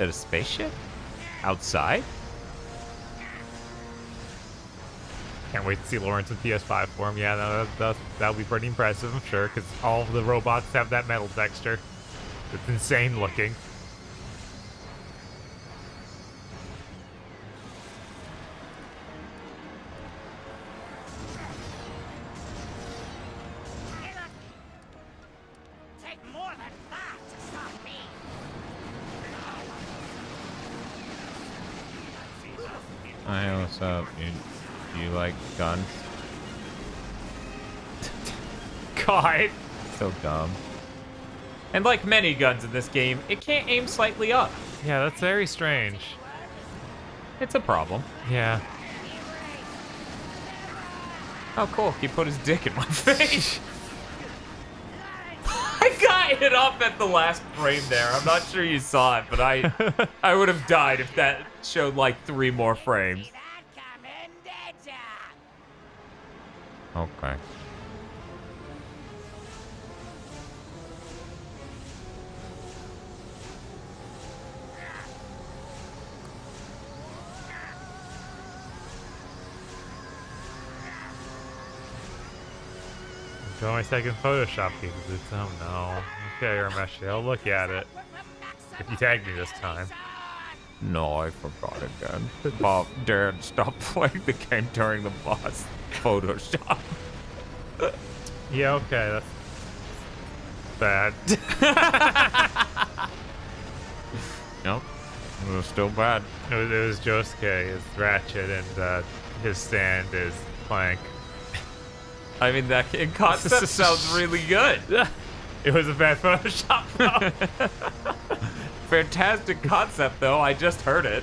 Speaker 3: a spaceship? Outside?
Speaker 2: Can't wait to see Lawrence in PS5 form. Yeah, no, that'll be pretty impressive, I'm sure, because all of the robots have that metal texture. It's insane looking.
Speaker 1: Take more than that to stop me.
Speaker 3: Hi, what's up? You like guns?
Speaker 2: God.
Speaker 3: So dumb. And like many guns in this game, it can't aim slightly up.
Speaker 2: Yeah, that's very strange.
Speaker 3: It's a problem.
Speaker 2: Yeah.
Speaker 3: Oh, cool. He put his dick in my face. I got hit off at the last frame there. I'm not sure you saw it, but I would have died if that showed like 3 more frames. Okay.
Speaker 2: Show my second Photoshop because it's oh no. Okay, Ramesh, I'll look at it. If you tag me this time.
Speaker 3: No, I forgot again. Bob, Darren, stop playing the game during the boss Photoshop.
Speaker 2: Yeah, okay, that's bad.
Speaker 3: Nope, it was still bad.
Speaker 2: It was Josuke as Ratchet, and his stand is Clank.
Speaker 3: I mean, that in concept sounds really good.
Speaker 2: It was a bad Photoshop, though.
Speaker 3: Fantastic concept, though. I just heard it.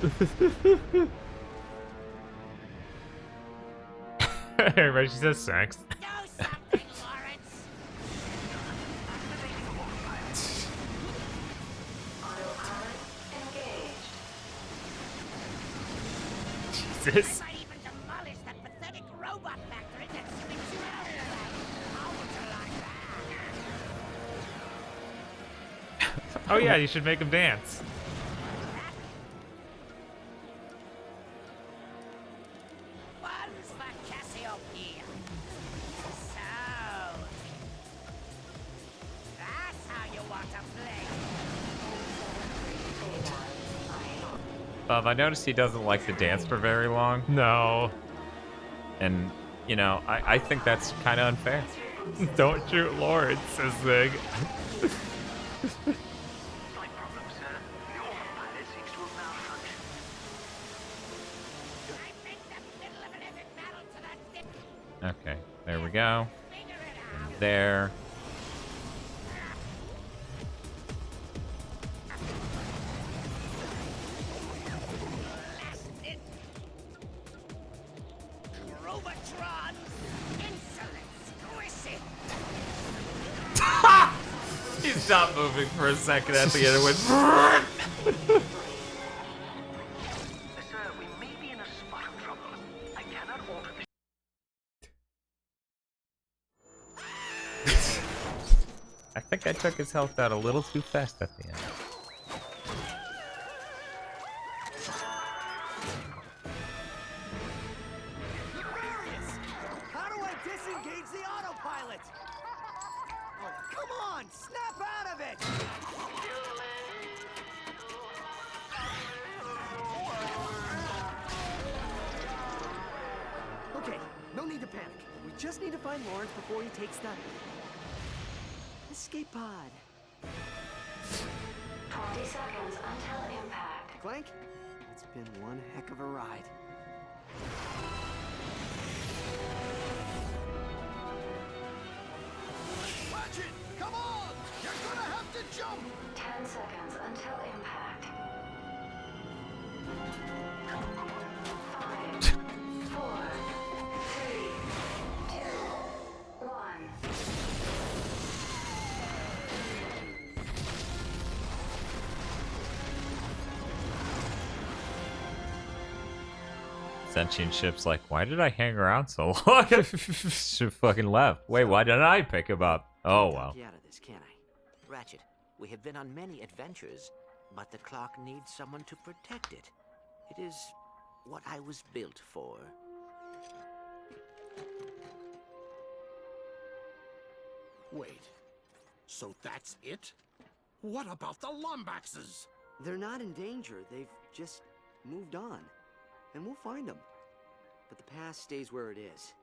Speaker 2: Everybody, she says thanks. Jesus. Oh yeah, you should make him dance.
Speaker 3: I noticed he doesn't like to dance for very long.
Speaker 2: No.
Speaker 3: And, you know, I think that's kind of unfair.
Speaker 2: Don't shoot Lord, says Zig.
Speaker 3: Okay, there we go. And there. He stopped moving for a second at the end and went.
Speaker 7: Sir, we may be in a spot of trouble. I cannot alter the.
Speaker 3: I think I took his health out a little too fast at the end.
Speaker 8: How do I disengage the autopilot? Oh, come on! Snap out of it! Okay, no need to panic. We just need to find Lawrence before he takes the escape pod.
Speaker 9: 20 seconds until impact.
Speaker 8: Clank, it's been one heck of a ride.
Speaker 10: Ratchet, come on! You're gonna have to jump!
Speaker 9: 10 seconds until impact. 5, 4, 3, 2, 1.
Speaker 3: Sentient ship's like, why did I hang around so long? Should fucking left. Wait, why didn't I pick him up? Oh well.
Speaker 6: Get out of this, can I? Ratchet, we have been on many adventures, but the clock needs someone to protect it. It is what I was built for.
Speaker 5: Wait, so that's it? What about the Lombaxes?
Speaker 8: They're not in danger. They've just moved on. And we'll find them. But the past stays where it is.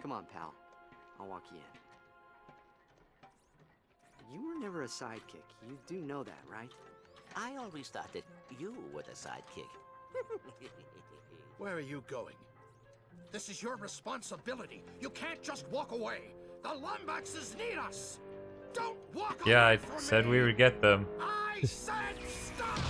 Speaker 8: Come on, pal. I'll walk you in. You were never a sidekick. You do know that, right?
Speaker 6: I always thought that you were the sidekick.
Speaker 5: Where are you going? This is your responsibility. You can't just walk away. The Lombaxes need us. Don't walk
Speaker 3: Yeah,
Speaker 5: away
Speaker 3: I
Speaker 5: from
Speaker 3: said
Speaker 5: me.
Speaker 3: we would get them.
Speaker 5: I said stop!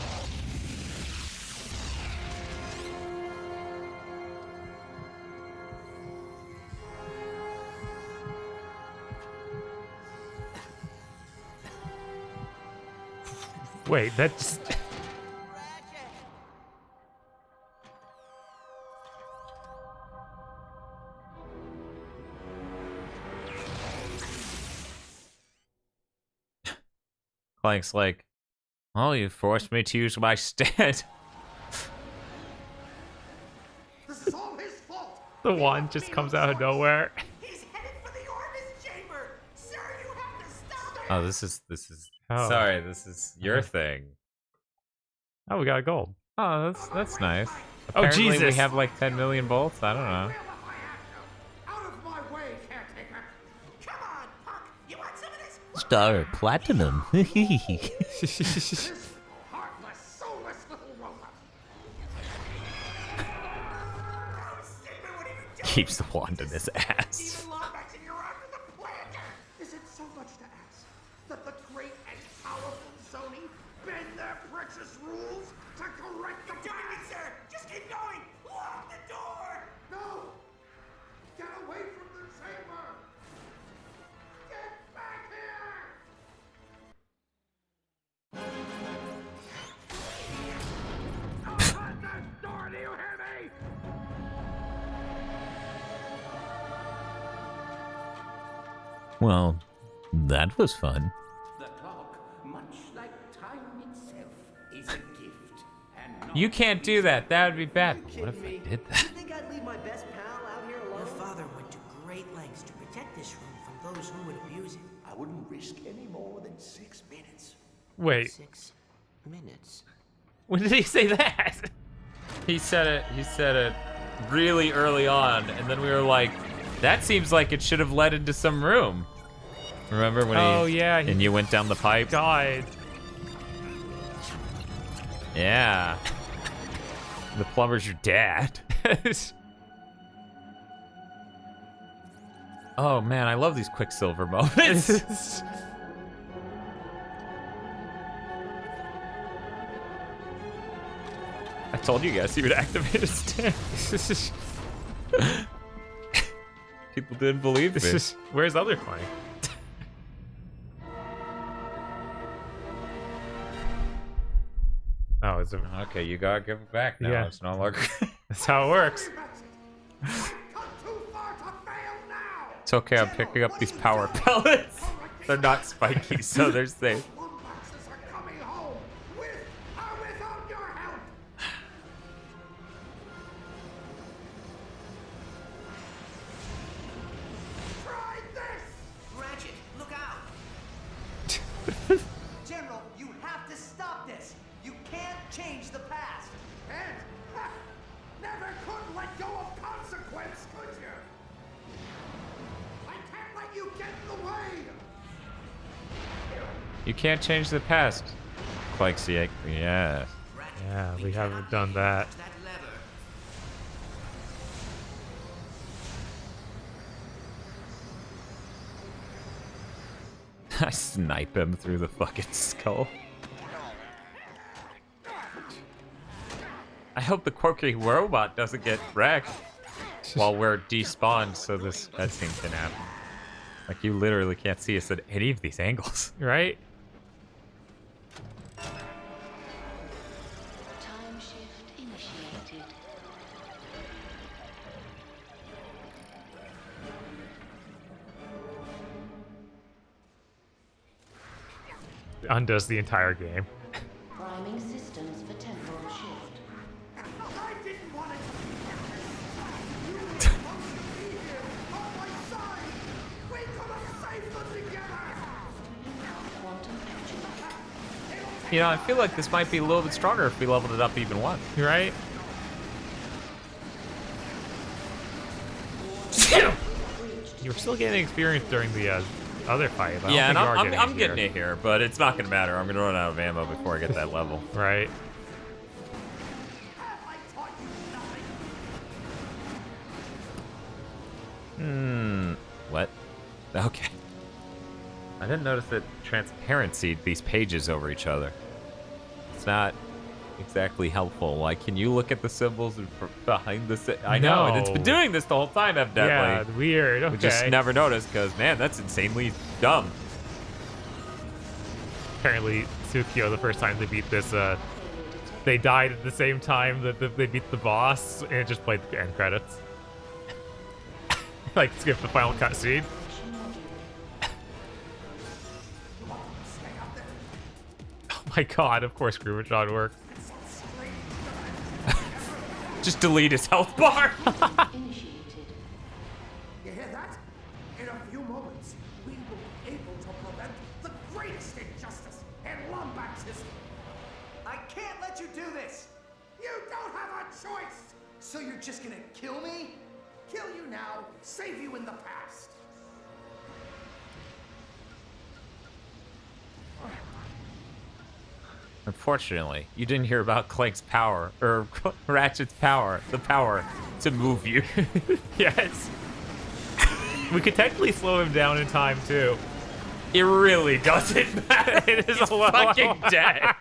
Speaker 2: Wait, that's...
Speaker 3: Clank's like, oh, you forced me to use my stand.
Speaker 10: This is all his fault.
Speaker 2: The wand just comes out of nowhere.
Speaker 10: He's headed for the Orbis chamber. Sir, you have to stop him.
Speaker 3: Oh, this is
Speaker 2: Oh.
Speaker 3: sorry, this is your thing.
Speaker 2: Oh, we got a gold.
Speaker 3: Oh, that's nice.
Speaker 2: Oh,
Speaker 3: Apparently
Speaker 2: Jesus.
Speaker 3: we have like 10 million bolts. I don't know.
Speaker 10: Out of my way, caretaker. Come on, punk. You want some of this?
Speaker 18: Star Platinum.
Speaker 10: This heartless, soulless little robot.
Speaker 3: Keeps the wand in his ass.
Speaker 10: Is it so much to ask that the great and powerful Sony bend their precious rules to correct the doing it, sir? Just keep going. Lock the door. No. Get away from the chamber. Get back here. Open this door. Do you hear me?
Speaker 18: Well, that was fun.
Speaker 4: The clock, much like time itself, is a gift. And
Speaker 3: You can't do that. That would be bad. What if I did that?
Speaker 19: You think I'd leave my best pal out here alone? Your father went to great lengths to protect this room from those who would abuse it.
Speaker 17: I wouldn't risk any more than 6 minutes.
Speaker 2: Wait.
Speaker 6: 6 minutes.
Speaker 2: When did he say that?
Speaker 3: He said it really early on, and then we were like, that seems like it should have led into some room. Remember when
Speaker 2: yeah,
Speaker 3: and you went down the pipe?
Speaker 2: God.
Speaker 3: Yeah. The plumber's your dad. Oh man, I love these Quicksilver moments. I told you guys he would activate his stand. People didn't believe me.
Speaker 2: Where's other Clank? Oh, it's
Speaker 3: okay. You gotta give it back now.
Speaker 2: Yeah.
Speaker 3: It's no longer.
Speaker 2: That's how it works.
Speaker 3: It's okay. I'm picking up these power pellets. They're not spiky, so they're safe.
Speaker 8: Ratchet, look out! General, you have to stop this. You can't change the past.
Speaker 10: And never could let go of consequence, could you? I can't let you get in the way.
Speaker 3: You can't change the past. Clank, yeah.
Speaker 2: Yeah, we haven't done that.
Speaker 3: I snipe him through the fucking skull. I hope the quirky robot doesn't get wrecked while we're despawned so this cutscene can happen. Like, you literally can't see us at any of these angles.
Speaker 2: Right?
Speaker 9: Time shift initiated.
Speaker 2: Undoes the entire game.
Speaker 9: Priming systems for temporal shift.
Speaker 10: I didn't want it to be you were supposed to be here on my side. We could have saved them together.
Speaker 9: Quantum entry.
Speaker 3: You know, I feel like this might be a little bit stronger if we leveled it up even one.
Speaker 2: Right? You were still getting experience during the other fight. I don't
Speaker 3: Yeah, and
Speaker 2: think you are
Speaker 3: I'm getting it here, but it's not gonna matter. I'm gonna run out of ammo before I get that level.
Speaker 2: Right.
Speaker 3: What? Okay. I didn't notice that transparency these pages over each other. It's not exactly helpful. Like, can you look at the symbols behind the? I know, and it's been doing this the whole time, evidently.
Speaker 2: Yeah, weird. Okay.
Speaker 3: We just never noticed because, man, that's insanely dumb.
Speaker 2: Apparently, Tsukio the first time they beat this. They died at the same time that they beat the boss, and it just played the end credits. Like, skip the final cutscene. Oh my god, of course Groovatron works.
Speaker 3: Just delete his health bar.
Speaker 10: You hear that? In a few moments, we will be able to prevent the greatest injustice in Lombax's history.
Speaker 12: I can't let you do this!
Speaker 10: You don't have a choice!
Speaker 12: So you're just gonna kill me?
Speaker 10: Kill you now, save you in the past.
Speaker 3: Unfortunately, you didn't hear about Clank's power, or Ratchet's power, the power to move you.
Speaker 2: Yes. We could technically slow him down in time, too.
Speaker 3: It really doesn't matter.
Speaker 2: It is
Speaker 3: He's
Speaker 2: a little
Speaker 3: fucking dead.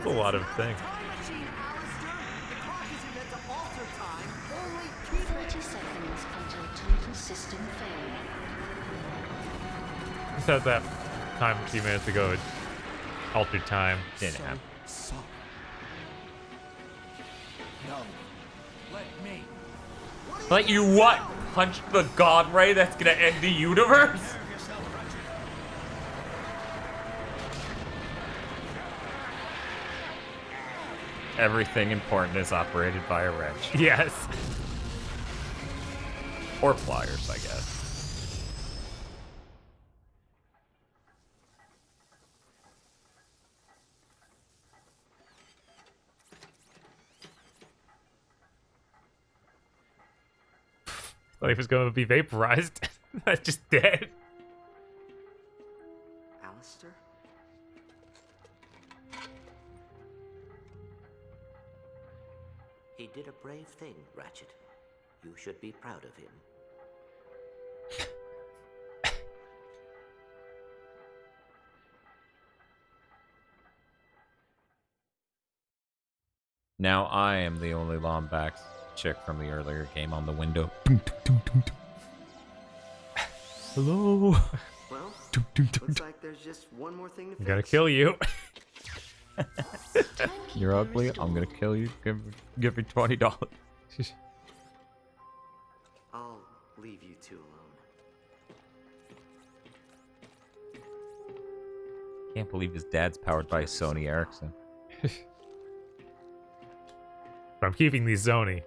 Speaker 2: A lot of things.
Speaker 9: 30 seconds until total system failure.
Speaker 2: Just had that time a few minutes ago. It altered time.
Speaker 3: Didn't happen.
Speaker 10: No, let me.
Speaker 3: Let you what? Punch the god ray that's gonna end the universe? Everything important is operated by a wrench.
Speaker 2: Yes.
Speaker 3: Or pliers, I guess.
Speaker 2: Thought he was going to be vaporized. That's just dead.
Speaker 12: Alistair?
Speaker 6: He did a brave thing, Ratchet. You should be proud of him.
Speaker 3: Now I am the only Lombax chick from the earlier game on the window. Hello.
Speaker 12: Well, looks like there's just one more thing to fix.
Speaker 2: I'm gonna kill you.
Speaker 3: You're ugly. I'm gonna kill you. Give me $20.
Speaker 12: I'll leave you two alone.
Speaker 3: Can't believe his dad's powered by Sony Ericsson.
Speaker 2: But I'm keeping these Zoni.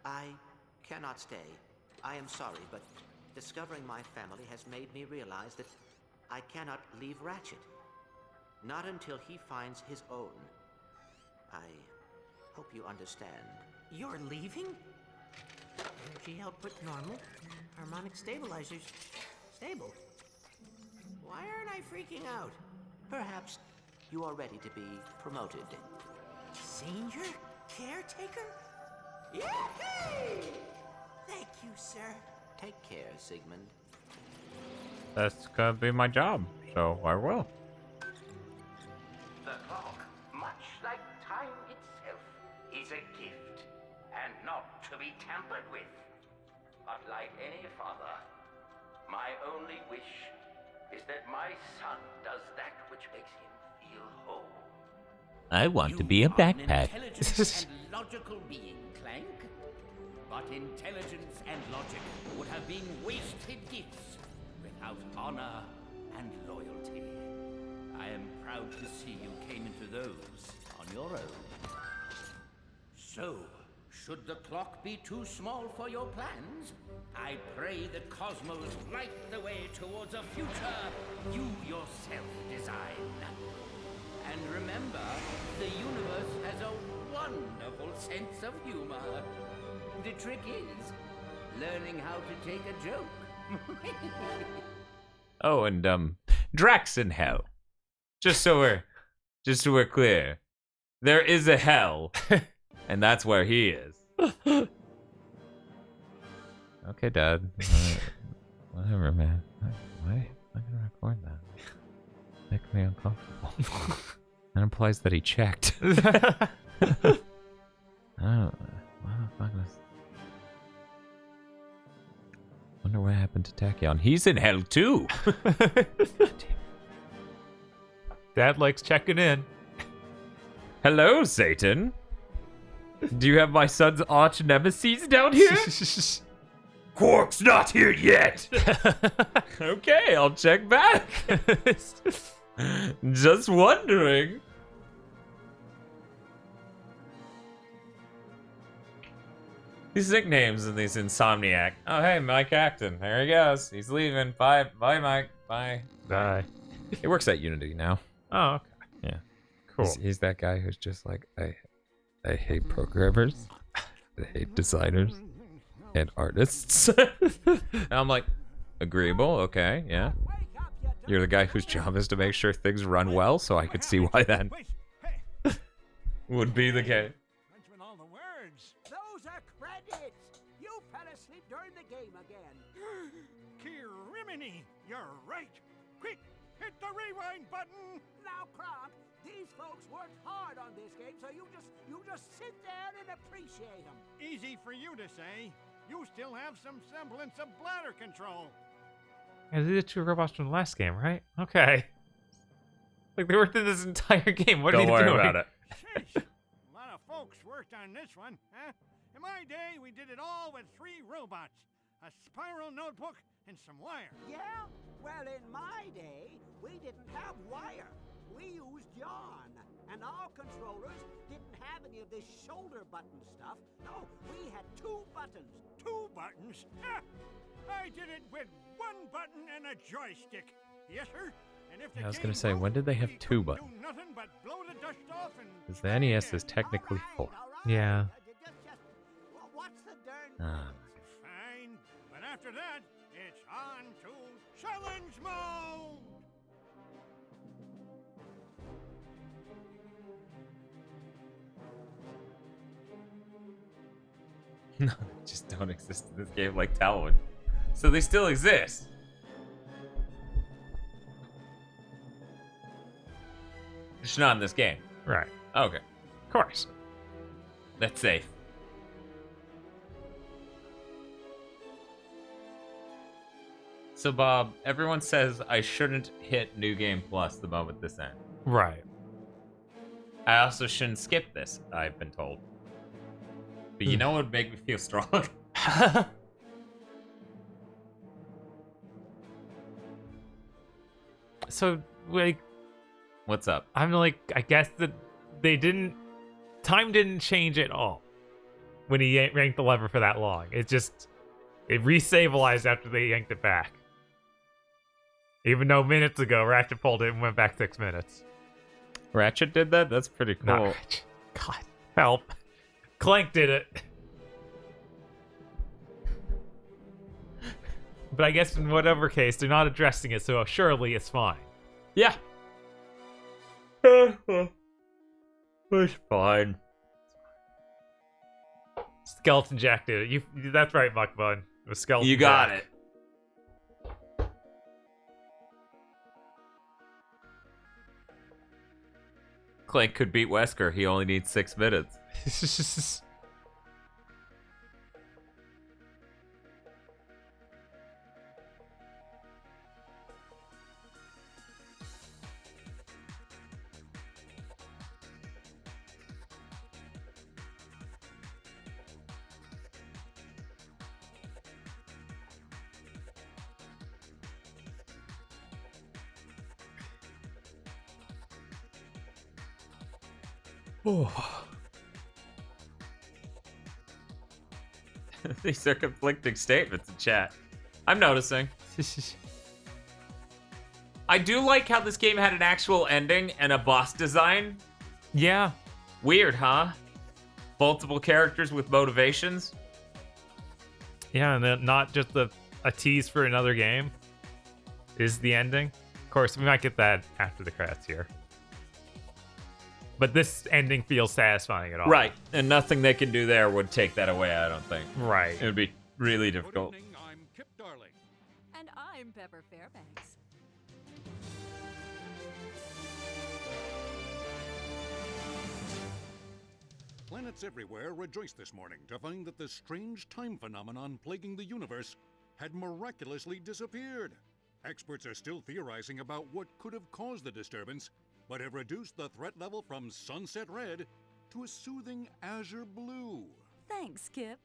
Speaker 6: I cannot stay. I am sorry, but discovering my family has made me realize that I cannot leave Ratchet. Not until he finds his own. I hope you understand.
Speaker 19: You're leaving? Energy output normal. Harmonic stabilizers stable. Why aren't I freaking out?
Speaker 6: Perhaps you are ready to be promoted.
Speaker 19: Senior caretaker? Yay! Thank you, sir.
Speaker 6: Take care, Sigmund.
Speaker 3: That's gonna be my job, so I will.
Speaker 1: The clock, much like time itself, is a gift, and not to be tampered with. But like any father, my only wish is that my son does that which makes him feel whole.
Speaker 18: I want to be a backpack.
Speaker 1: Intelligent and logical being, Clank. But intelligence and logic would have been wasted gifts without honor and loyalty. I am proud to see you came into those on your own. So, should the clock be too small for your plans, I pray the cosmos light the way towards a future you yourself design. And remember, the universe has a wonderful sense of humor. The trick is learning how to take a joke.
Speaker 3: Oh, and Drax in hell. Just so we're clear. There is a hell, and that's where he is. Okay, Dad. Whatever, man. Why am I gonna record that? Make me uncomfortable. That implies that he checked. I don't. Wonder what happened to Tachyon. He's in hell too.
Speaker 2: Dad likes checking in.
Speaker 3: Hello, Satan. Do you have my son's arch nemesis down here? Quark's not here yet. Okay, I'll check back. Just wondering. These nicknames and these Insomniac. Oh, hey, Mike Acton. There he goes. He's leaving. Bye, Mike. Bye.
Speaker 2: Bye.
Speaker 3: He works at Unity now.
Speaker 2: Oh, okay.
Speaker 3: Yeah.
Speaker 2: Cool.
Speaker 3: He's that guy who's just like, I hate programmers. I hate designers. And artists. And I'm like, agreeable, okay, yeah. You're the guy whose job is to make sure things run well, so I could see why that would be the case.
Speaker 19: Those are credits. You fell asleep during the game again.
Speaker 5: Kirimini, you're right. Quick, hit the rewind button.
Speaker 19: Now, Kronk, these folks worked hard on this game, so you just sit down and appreciate them.
Speaker 5: Easy for you to say. You still have some semblance of bladder control.
Speaker 2: Yeah, they did 2 robots from the last game, right? Okay. Like, they worked in this entire game. What are they doing?
Speaker 3: Don't worry about it.
Speaker 5: Sheesh. A lot of folks worked on this one, huh? In my day, we did it all with 3 robots, a spiral notebook, and some wire.
Speaker 19: Yeah? Well, in my day, we didn't have wire. We used yarn. And our controllers didn't have any of this shoulder button stuff. No, we had 2 buttons.
Speaker 5: 2 buttons? Ha! I did it with 1 button and a joystick. Yes, sir. And if the
Speaker 3: I was
Speaker 5: game
Speaker 3: gonna say,
Speaker 5: broke,
Speaker 3: when did they have
Speaker 5: we
Speaker 3: 2
Speaker 5: couldn't
Speaker 3: buttons?
Speaker 5: do nothing but blow the dust off and
Speaker 3: Because the NES is technically 4.
Speaker 2: Yeah.
Speaker 19: What's the darn...
Speaker 5: Fine. But after that, it's on to challenge mode.
Speaker 3: No, they just don't exist in this game like Talwood. So they still exist. Just not in this game.
Speaker 2: Right.
Speaker 3: Okay.
Speaker 2: Of course.
Speaker 3: That's safe. So, Bob, everyone says I shouldn't hit New Game Plus the moment this ends.
Speaker 2: Right.
Speaker 3: I also shouldn't skip this, I've been told. But you know what would make me feel strong?
Speaker 2: So, like...
Speaker 3: What's up?
Speaker 2: I'm like, I guess that they didn't... Time didn't change at all when he yanked the lever for that long. It just... It re-stabilized after they yanked it back. Even though minutes ago, Ratchet pulled it and went back 6 minutes.
Speaker 3: Ratchet did that? That's pretty cool.
Speaker 2: Not Ratchet. God, help. Clank did it. But I guess in whatever case, they're not addressing it, so surely it's fine.
Speaker 3: Yeah. It's fine.
Speaker 2: Skeleton Jack did it. That's right, Muck Bun. It was Skeleton
Speaker 3: You got
Speaker 2: Jack.
Speaker 3: it. Clank could beat Wesker. He only needs 6 minutes.
Speaker 2: Oh.
Speaker 3: These are conflicting statements in chat. I'm noticing. I do like how this game had an actual ending and a boss design.
Speaker 2: Yeah.
Speaker 3: Weird, huh? Multiple characters with motivations.
Speaker 2: Yeah, and then not just a tease for another game is the ending. Of course, we might get that after the credits here. But this ending feels satisfying at all.
Speaker 3: Right, and nothing they can do there would take that away, I don't think.
Speaker 2: Right.
Speaker 3: It would be really difficult.
Speaker 16: I'm Kip Darling.
Speaker 14: And I'm Pepper Fairbanks.
Speaker 16: Planets everywhere rejoiced this morning to find that the strange time phenomenon plaguing the universe had miraculously disappeared. Experts are still theorizing about what could have caused the disturbance, but have reduced the threat level from sunset red to a soothing azure blue.
Speaker 14: Thanks, Kip.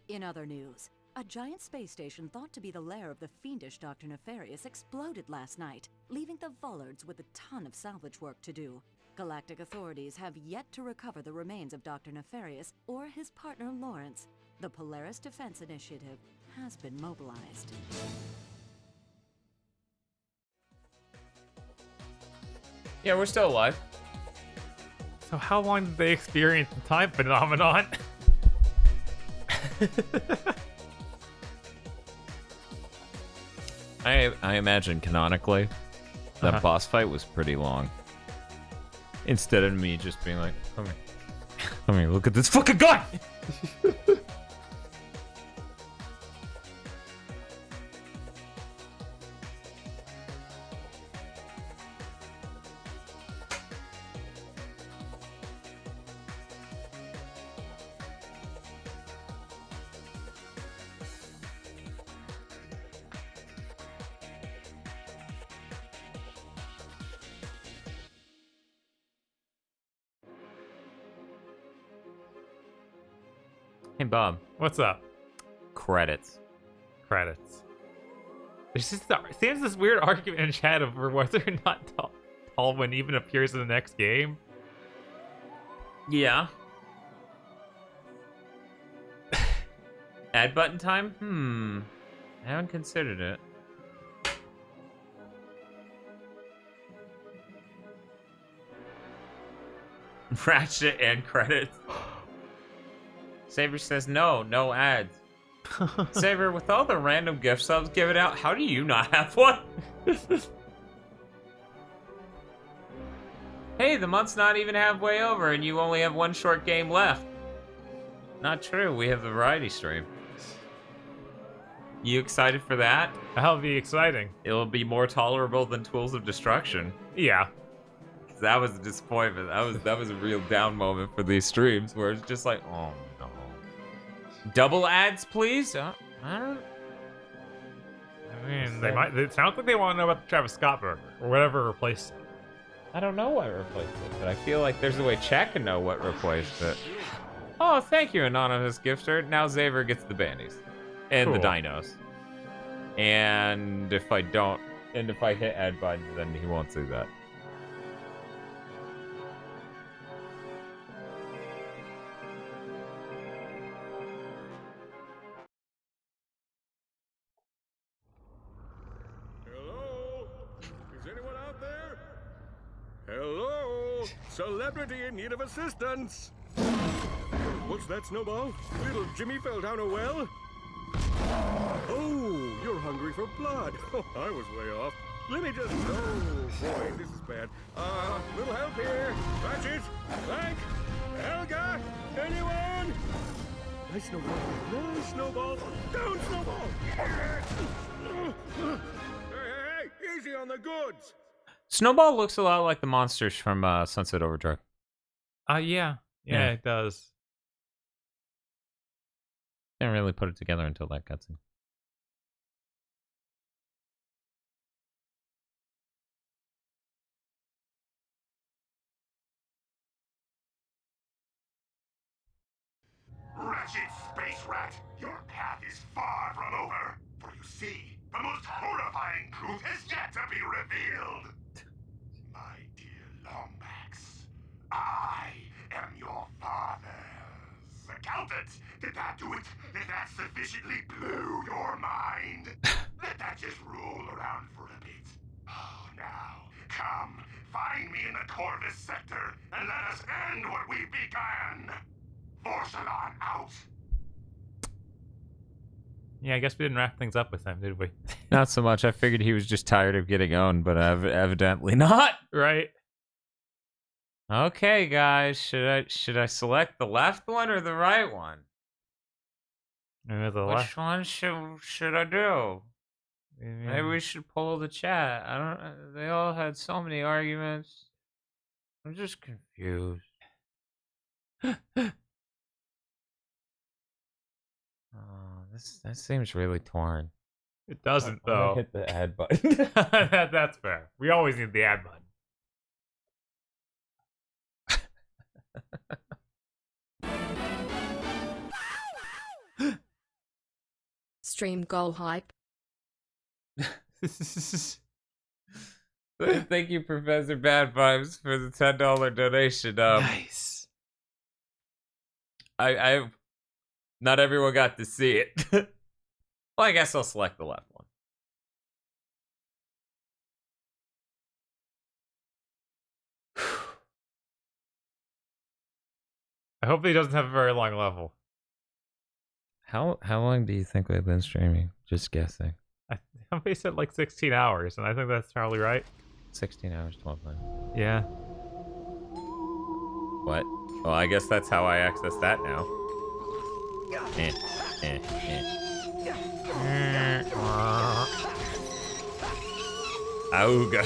Speaker 14: In other news, a giant space station thought to be the lair of the fiendish Dr. Nefarious exploded last night, leaving the Vullards with a ton of salvage work to do. Galactic authorities have yet to recover the remains of Dr. Nefarious or his partner Lawrence. The Polaris Defense Initiative has been mobilized.
Speaker 3: Yeah, we're still alive.
Speaker 2: So how long did they experience the time phenomenon?
Speaker 3: I imagine canonically that boss fight was pretty long. Instead of me just being like, come here. Come here, look at this fucking gun! Hey, Bob.
Speaker 2: What's up?
Speaker 3: Credits.
Speaker 2: Credits. There's this weird argument in chat over whether or not Tallwyn even appears in the next game.
Speaker 3: Yeah. Add button time? I haven't considered it. Ratchet and credits. Saber says no ads. Saber, with all the random gift subs given out, how do you not have one? Hey, the month's not even halfway over and you only have one short game left. Not true, we have the variety stream. You excited for that?
Speaker 2: That'll be exciting.
Speaker 3: It'll be more tolerable than Tools of Destruction.
Speaker 2: Yeah.
Speaker 3: That was a disappointment. That was a real down moment for these streams where it's just like, oh no. Double ads, please? I don't...
Speaker 2: I mean, it sounds like they want to know about the Travis Scott burger, or whatever replaced it.
Speaker 3: I don't know what replaced it, but I feel like there's a way Chat can know what replaced it. Oh, thank you, anonymous gifter. Now Xavier gets the bandies. And the dinos. And if I hit add button, then he won't see that.
Speaker 4: Hello? Celebrity in need of assistance. What's that, Snowball? Little Jimmy fell down a well? Oh, you're hungry for blood. Oh, I was way off. Let me just... Oh, boy, this is bad. Little help here. Ratchet, Clank, Helga, anyone? Nice Snowball. Nice Snowball. Down, Snowball. Hey, easy on the goods.
Speaker 3: Snowball looks a lot like the monsters from Sunset Overdrive.
Speaker 2: Yeah, it does.
Speaker 3: Didn't really put it together until that cutscene.
Speaker 10: Ratchet Space Rat, your path is far from over. For you see, the most horrifying truth is yet to be revealed. My dear Lombax, I am your father's accountant. Did that do it? Did that sufficiently blew your mind? Let that just roll around for a bit. Oh, now, come, find me in the Corvus sector, and let us end what we began. Vorsalon out.
Speaker 2: Yeah, I guess we didn't wrap things up with him, did we?
Speaker 3: Not so much. I figured he was just tired of getting owned, but evidently not.
Speaker 2: Right.
Speaker 3: Okay, guys, should I select the left one or the right one? Which one should I do? Maybe we should poll the chat. I don't. They all had so many arguments. I'm just confused. That seems really torn.
Speaker 2: It doesn't,
Speaker 3: I'm gonna
Speaker 2: though.
Speaker 3: hit the add button.
Speaker 2: That's fair. We always need the add button.
Speaker 13: Stream goal hype.
Speaker 3: Thank you, Professor Bad Vibes, for the $10 donation.
Speaker 2: Nice.
Speaker 3: I not everyone got to see it. Well, I guess I'll select the left one.
Speaker 2: I hope he doesn't have a very long level.
Speaker 3: How long do you think we've been streaming? Just guessing.
Speaker 2: Somebody said like 16 hours, and I think that's probably right.
Speaker 3: 16 hours, 12 minutes.
Speaker 2: Yeah.
Speaker 3: What? Well, I guess that's how I access that now. Auga.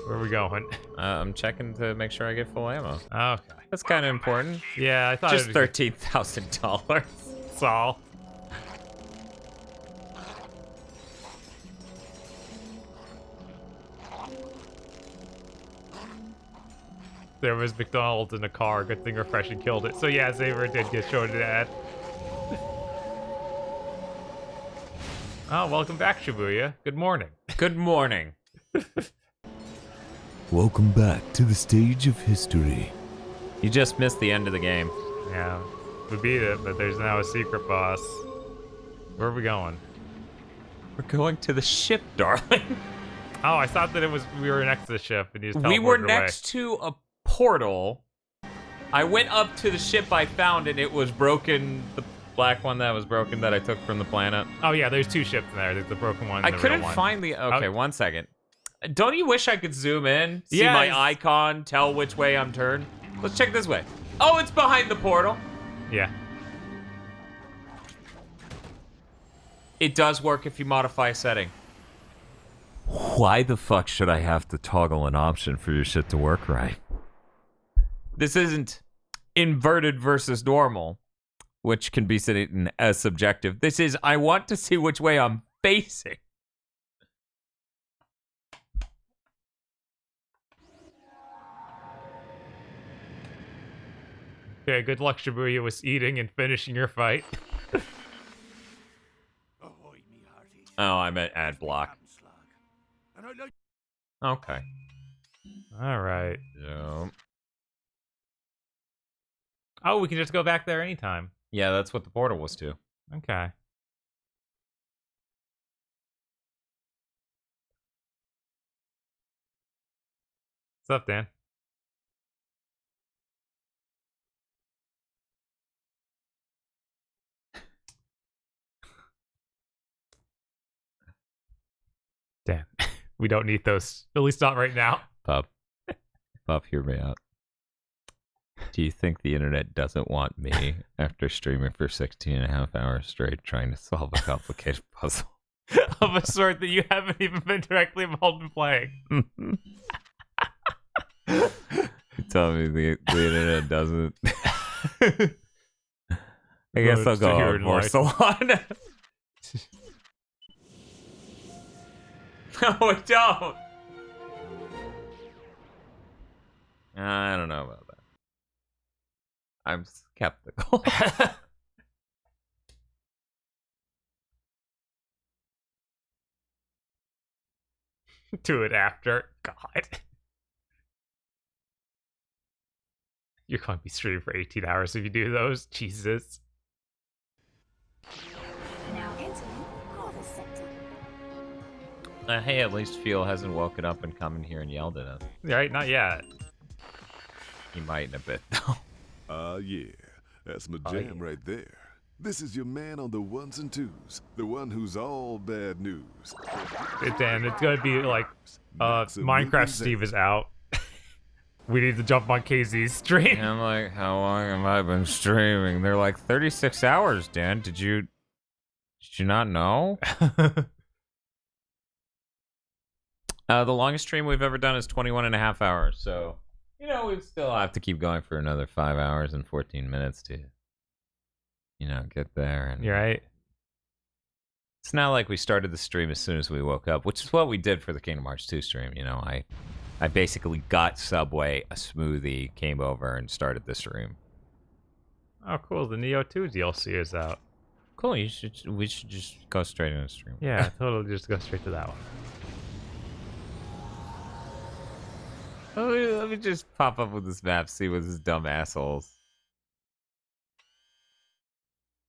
Speaker 2: Where are we going?
Speaker 3: I'm checking to make sure I get full ammo.
Speaker 2: Okay.
Speaker 3: That's kind of important.
Speaker 2: Yeah, I thought
Speaker 3: just
Speaker 2: it was
Speaker 3: $13,000.
Speaker 2: That's all. There was McDonald's in a car. Good thing Refreshing killed it. So yeah, Xavier did get shown an ad. Oh, welcome back, Shibuya. Good morning.
Speaker 3: Good morning.
Speaker 20: Welcome back to the stage of history.
Speaker 3: You just missed the end of the game.
Speaker 2: Yeah, we beat it, but there's now a secret boss. Where are we going?
Speaker 3: We're going to the ship, darling.
Speaker 2: Oh, I thought that we were next to the ship and you just
Speaker 3: We were
Speaker 2: teleported
Speaker 3: next to a portal. I went up to the ship I found and it was broken. The black one that was broken that I took from the planet.
Speaker 2: Oh yeah, there's two ships in there. There's the broken one and
Speaker 3: I
Speaker 2: the
Speaker 3: couldn't
Speaker 2: real one.
Speaker 3: find the... Okay, one second. Don't you wish I could zoom in? See
Speaker 2: Yes.
Speaker 3: my icon, tell which way I'm turned? Let's check this way. Oh, it's behind the portal.
Speaker 2: Yeah.
Speaker 3: It does work if you modify a setting. Why the fuck should I have to toggle an option for your shit to work right? This isn't inverted versus normal, which can be seen as subjective. This is, I want to see which way I'm facing.
Speaker 2: Okay, good luck, Shibuya, with eating and finishing your fight.
Speaker 3: Oh, I meant ad block. Okay.
Speaker 2: Alright.
Speaker 3: Yeah.
Speaker 2: Oh, we can just go back there anytime.
Speaker 3: Yeah, that's what the portal was to.
Speaker 2: Okay. What's up, Dan? Dan, we don't need those. At least not right now.
Speaker 3: Pup, hear me out. Do you think the internet doesn't want me after streaming for 16 and a half hours straight trying to solve a complicated puzzle?
Speaker 2: Of a sort that you haven't even been directly involved in playing.
Speaker 3: You tell me the internet doesn't. I guess I'll go on more salon. No, I don't. I don't know about that. I'm skeptical.
Speaker 2: Do it after. God. You're going to be streaming for 18 hours if you do those. Jesus.
Speaker 9: Now entering Corvus Sector.
Speaker 3: Hey, at least Phil hasn't woken up and come in here and yelled at us.
Speaker 2: Right? Not yet.
Speaker 3: He might in a bit, though.
Speaker 10: Yeah. That's my jam right there. This is your man on the ones and twos. The one who's all bad news.
Speaker 2: Dan, it's going to be like Minecraft Steve is out. We need to jump on KZ's stream.
Speaker 3: And I'm like, how long have I been streaming? They're like 36 hours, Dan. Did you not know? The longest stream we've ever done is 21 and a half hours. So, you know, we still have to keep going for another 5 hours and 14 minutes to, you know, get there. And
Speaker 2: You're right.
Speaker 3: it's not like we started the stream as soon as we woke up, which is what we did for the Kingdom Hearts 2 stream. You know, I basically got Subway, a smoothie, came over, and started the stream.
Speaker 2: Oh, cool. The Neo 2 DLC is out.
Speaker 3: Cool. We should just go straight into the stream.
Speaker 2: Yeah, totally. Just go straight to that one.
Speaker 3: Let me just pop up with this map, see what this dumb assholes.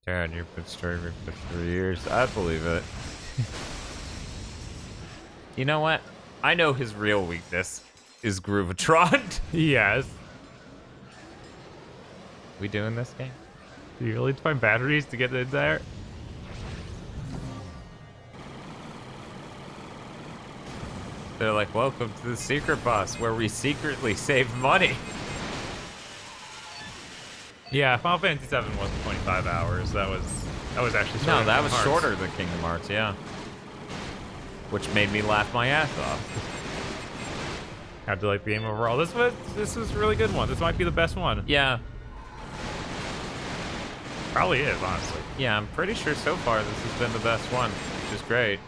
Speaker 3: Dad, you've been streaming for 3 years. I believe it. You know what? I know his real weakness is Groovatron.
Speaker 2: Yes.
Speaker 3: We doing this game?
Speaker 2: Do you really find batteries to get in there?
Speaker 3: They're like, welcome to the secret boss where we secretly save money.
Speaker 2: Yeah, Final Fantasy VII wasn't 25 hours. That was actually shorter.
Speaker 3: No, that
Speaker 2: than
Speaker 3: was
Speaker 2: Hearts.
Speaker 3: shorter than Kingdom Hearts, yeah. Which made me laugh my ass off.
Speaker 2: How'd you like the game overall? This was a really good one. This might be the best one.
Speaker 3: Yeah.
Speaker 2: Probably is, honestly.
Speaker 3: Yeah, I'm pretty sure so far this has been the best one, which is great.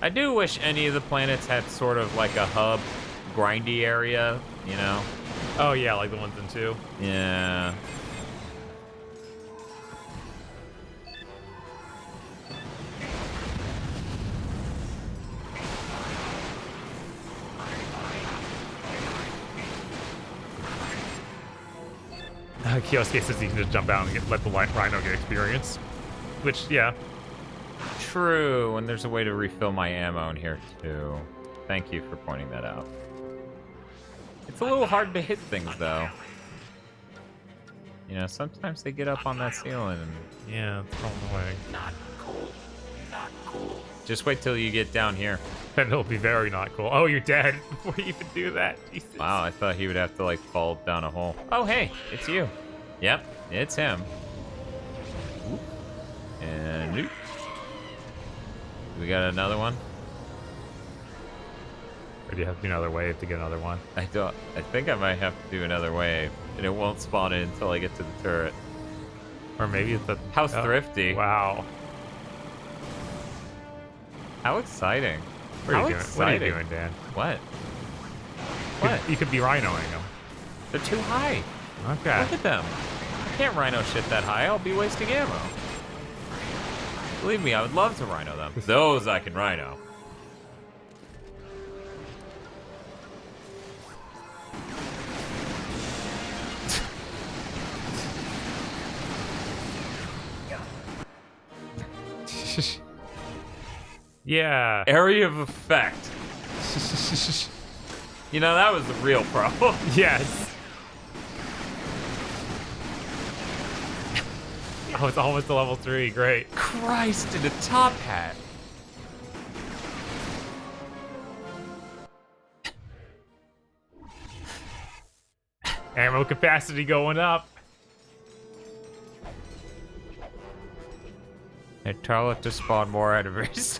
Speaker 3: I do wish any of the planets had sort of like a hub, grindy area, you know?
Speaker 2: Oh yeah, like the ones in 2.
Speaker 3: Yeah.
Speaker 2: Kiosuke says you can just jump out and let the Rhino get experience. Which, yeah.
Speaker 3: True, and there's a way to refill my ammo in here too. Thank you for pointing that out. It's a little hard to hit things though. You know, sometimes they get up on that ceiling and...
Speaker 2: Yeah, it's annoying.
Speaker 3: Not cool. Not cool. Just wait till you get down here.
Speaker 2: Then it'll be very not cool. Oh, you're dead before you even do that. Jesus.
Speaker 3: Wow, I thought he would have to like fall down a hole. Oh, hey, it's you. Yep, it's him. And nope. We got another one.
Speaker 2: Or do you have to do another wave to get another one?
Speaker 3: I think I might have to do another wave, and it won't spawn in until I get to the turret.
Speaker 2: Or maybe it's a...
Speaker 3: How thrifty.
Speaker 2: Wow.
Speaker 3: How exciting.
Speaker 2: What are you doing? What are you doing, Dan?
Speaker 3: What? What?
Speaker 2: You could be rhinoing them.
Speaker 3: They're too high.
Speaker 2: Okay.
Speaker 3: Look at them. I can't rhino shit that high. I'll be wasting ammo. Believe me, I would love to rhino them. Those I can rhino.
Speaker 2: Yeah.
Speaker 3: Area of effect. You know, that was the real problem.
Speaker 2: Yes. Oh, it's almost to level 3. Great.
Speaker 3: Christ in a top hat.
Speaker 2: Ammo capacity going up.
Speaker 3: Hey, tell it to spawn more enemies.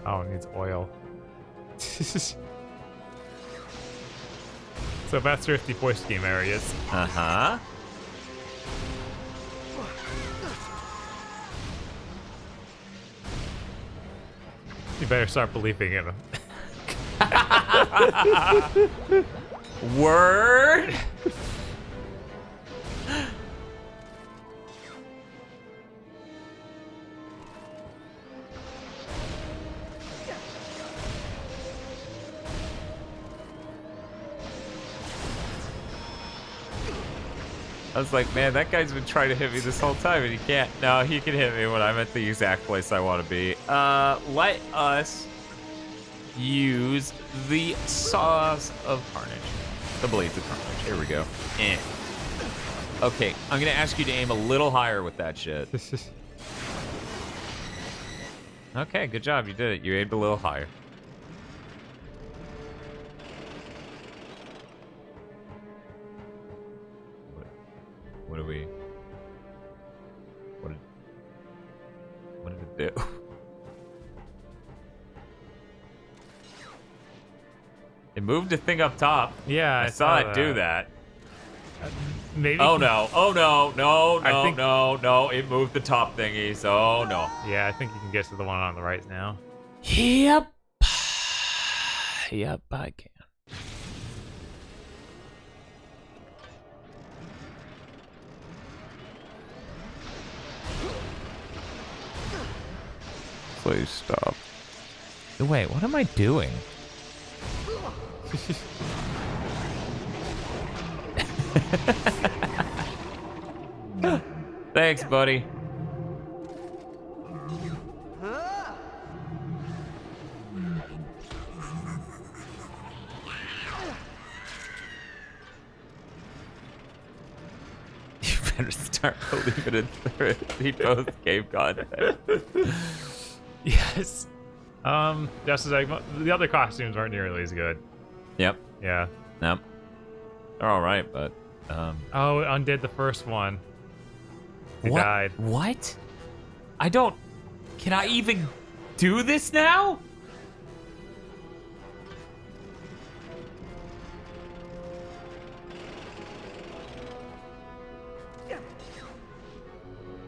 Speaker 2: Oh, it needs oil. So that's thrifty voice game areas.
Speaker 3: Uh-huh.
Speaker 2: You better start believing in them.
Speaker 3: Word. I was like, man, that guy's been trying to hit me this whole time and he can't. No, he can hit me when I'm at the exact place I want to be. Let us use the Saws of Carnage. The Blades of Carnage. Here we go. Okay, I'm gonna ask you to aim a little higher with that shit. Okay, good job. You did it. You aimed a little higher. What do we... What did it do? It moved a thing up top.
Speaker 2: Yeah,
Speaker 3: I saw it do that.
Speaker 2: Maybe.
Speaker 3: Oh no! Oh no! No! No! No! No! It moved the top thingies. Oh no!
Speaker 2: Yeah, I think you can get to the one on the right now.
Speaker 3: Yep. Yep, I can. Please stop. Wait, what am I doing? Thanks, buddy. You better start believing it through the post-game content.
Speaker 2: Yes. Just as like the other costumes aren't nearly as good.
Speaker 3: Yep.
Speaker 2: Yeah.
Speaker 3: Yep. They're all right, but
Speaker 2: Oh, it undid the first one. He
Speaker 3: what?
Speaker 2: died.
Speaker 3: What? I don't. Can I even do this now?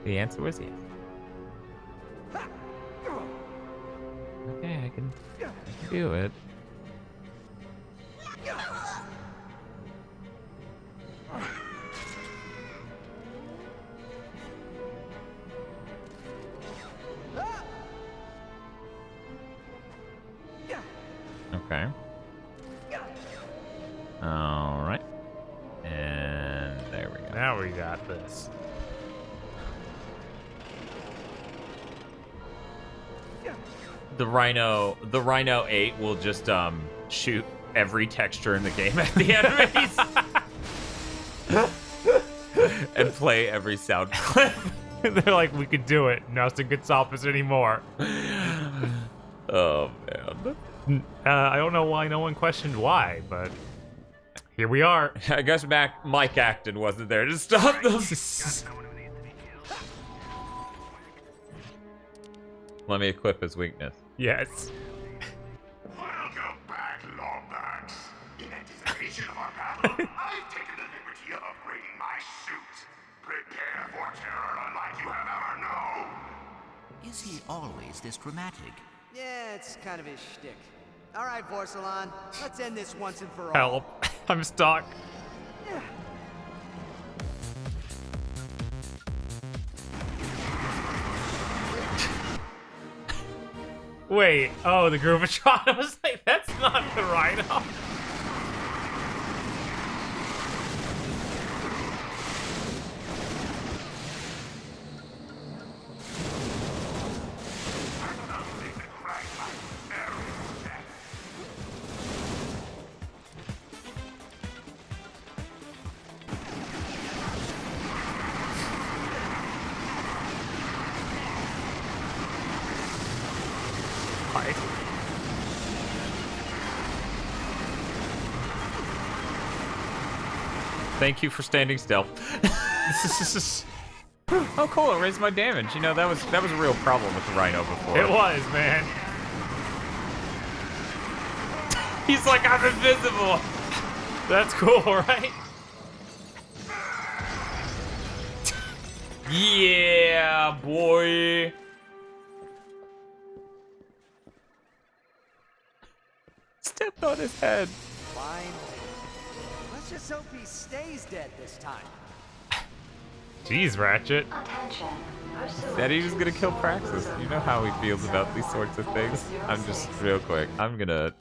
Speaker 3: The answer was yes. Okay, I can do it. Okay. All right. And there we go.
Speaker 2: Now we got this.
Speaker 3: The Rhino 8 will just shoot every texture in the game at the enemies and play every sound clip.
Speaker 2: They're like, we could do it. Nothing could stop us anymore.
Speaker 3: Oh man.
Speaker 2: I don't know why no one questioned why, but here we are.
Speaker 3: I guess Mike Acton wasn't there to stop them. Let me equip his weakness.
Speaker 2: Yes.
Speaker 10: Welcome back, Lombax. In anticipation of our battle, I've taken the liberty of upgrading my suit. Prepare for terror unlike you have ever known.
Speaker 6: Is he always this dramatic?
Speaker 12: Yeah, it's kind of his shtick. All right, Vorsalon, let's end this once and for all.
Speaker 2: Help. I'm stuck. Wait, oh, the Groovatron. I was like, that's not the Rhino.
Speaker 3: Thank you for standing still. Oh, cool! It raised my damage. You know, that was a real problem with the Rhino before.
Speaker 2: It was, man.
Speaker 3: He's like, I'm invisible.
Speaker 2: That's cool, right?
Speaker 3: Yeah, boy. Stepped on his head.
Speaker 12: Fine. Let's just hope he stays dead this time.
Speaker 2: Jeez, Ratchet.
Speaker 3: Said he was gonna kill Praxis. You know how he feels about these sorts of things. I'm just real quick. I'm gonna.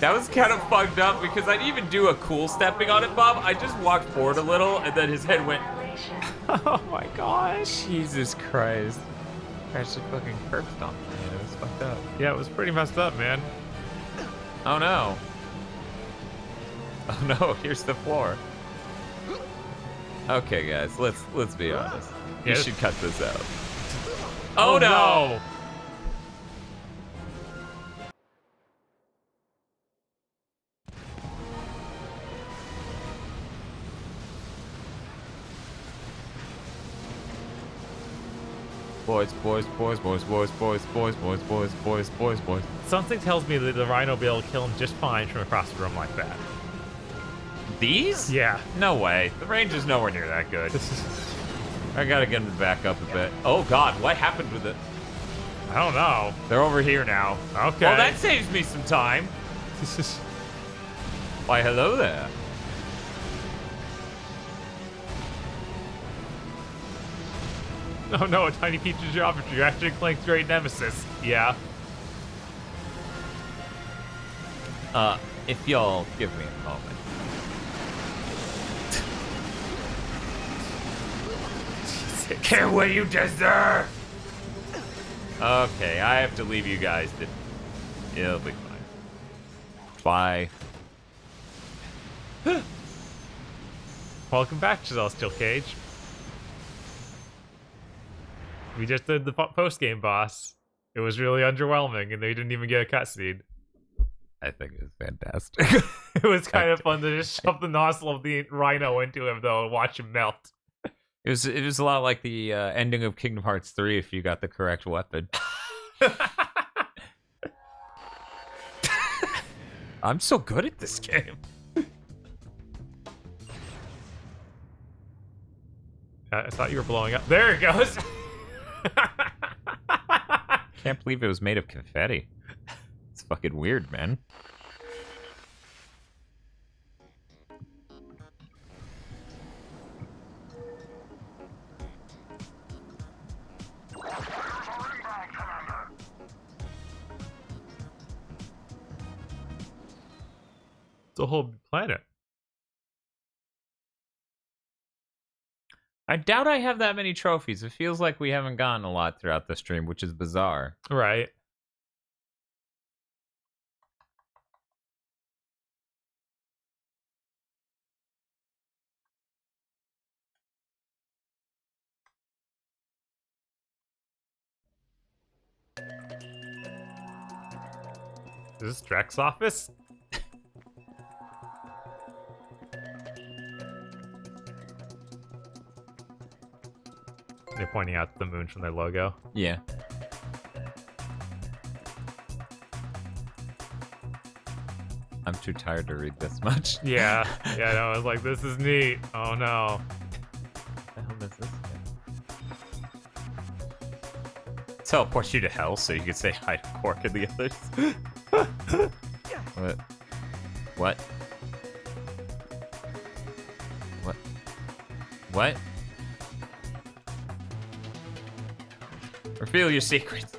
Speaker 3: That was kind of fucked up because I didn't even do a cool stepping on it, Bob. I just walked forward a little and then his head went.
Speaker 2: Oh my gosh.
Speaker 3: Jesus Christ. Ratchet fucking curb stomped me. It was fucked up.
Speaker 2: Yeah, it was pretty messed up, man.
Speaker 3: Oh no. Oh no, here's the floor. Okay, guys, let's be honest. You
Speaker 2: Yes.
Speaker 3: should cut this out.
Speaker 2: Oh, no!
Speaker 3: Boys.
Speaker 2: Something tells me that the Rhino will be able to kill him just fine from across the room like that.
Speaker 3: These?
Speaker 2: Yeah.
Speaker 3: No way. The range is nowhere near that good. I gotta get him to back up a bit. Oh god, what happened with it?
Speaker 2: I don't know.
Speaker 3: They're over here now.
Speaker 2: Okay.
Speaker 3: Well, that saves me some time. Why, hello there.
Speaker 2: Oh no, a tiny piece of geometry. You're actually Clank's great nemesis. Yeah.
Speaker 3: If y'all give me a moment. Get what you deserve! Okay, I have to leave you guys to... It'll be fine. Bye.
Speaker 2: Welcome back, Celestial Cage. We just did the post-game boss. It was really underwhelming, and they didn't even get a cutscene.
Speaker 3: I think it was fantastic.
Speaker 2: It was kind of fun to just shove the nozzle of the Rhino into him, though, and watch him melt.
Speaker 3: It was a lot like the ending of Kingdom Hearts 3 if you got the correct weapon. I'm so good at this game.
Speaker 2: I thought you were blowing up. There it goes!
Speaker 3: Can't believe it was made of confetti. It's fucking weird, man.
Speaker 2: It's a whole planet.
Speaker 3: I doubt I have that many trophies. It feels like we haven't gotten a lot throughout the stream, which is bizarre.
Speaker 2: Right. Is this Drex's office? They're pointing out the moon from their logo.
Speaker 3: Yeah. I'm too tired to read this much.
Speaker 2: Yeah. Yeah, no, I was like, this is neat. Oh no.
Speaker 3: What the hell does this do? Teleport you to hell so you can say hi to Quark and the others. What? What? What? What? Reveal your secrets.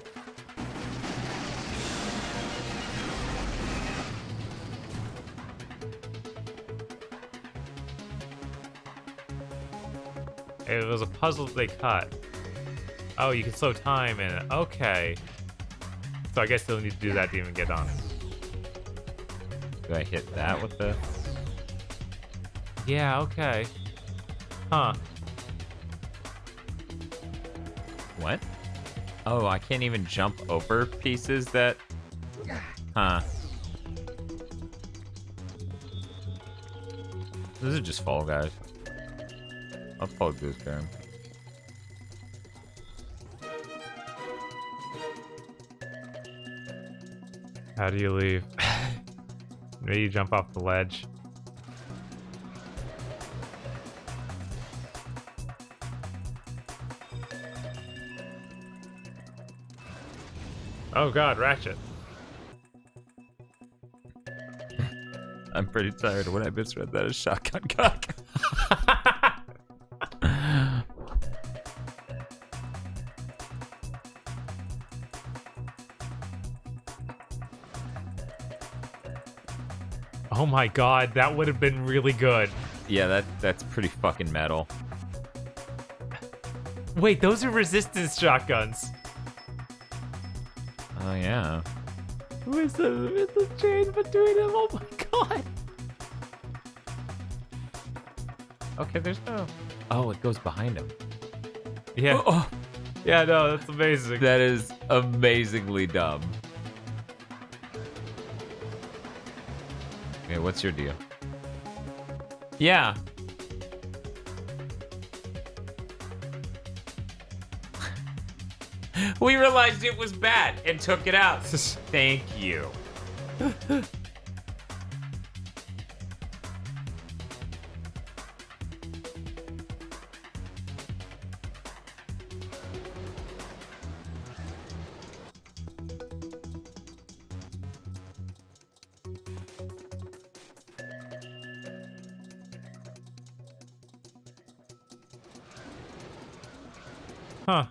Speaker 2: It was a puzzle that they cut. Oh, you can slow time in it. Okay. So I guess they'll need to do that to even get on it.
Speaker 3: Do I hit that with the...
Speaker 2: Yeah, okay. Huh.
Speaker 3: What? Oh, I can't even jump over pieces that... Huh. This is just Fall Guys. I'll plug this game.
Speaker 2: How do you leave? Maybe you jump off the ledge. Oh god, Ratchet.
Speaker 3: I'm pretty tired when I misread that as shotgun cock.
Speaker 2: Oh my god, that would have been really good.
Speaker 3: Yeah, that's pretty fucking metal.
Speaker 2: Wait, those are resistance shotguns.
Speaker 3: Oh yeah.
Speaker 2: Where's the chain between them? Oh my god.
Speaker 3: Okay, there's no... Oh, it goes behind him.
Speaker 2: Yeah.
Speaker 3: Oh.
Speaker 2: Yeah, no, that's amazing.
Speaker 3: That is amazingly dumb. Okay, what's your deal? Yeah. We realized it was bad and took it out. Thank you.
Speaker 2: Huh.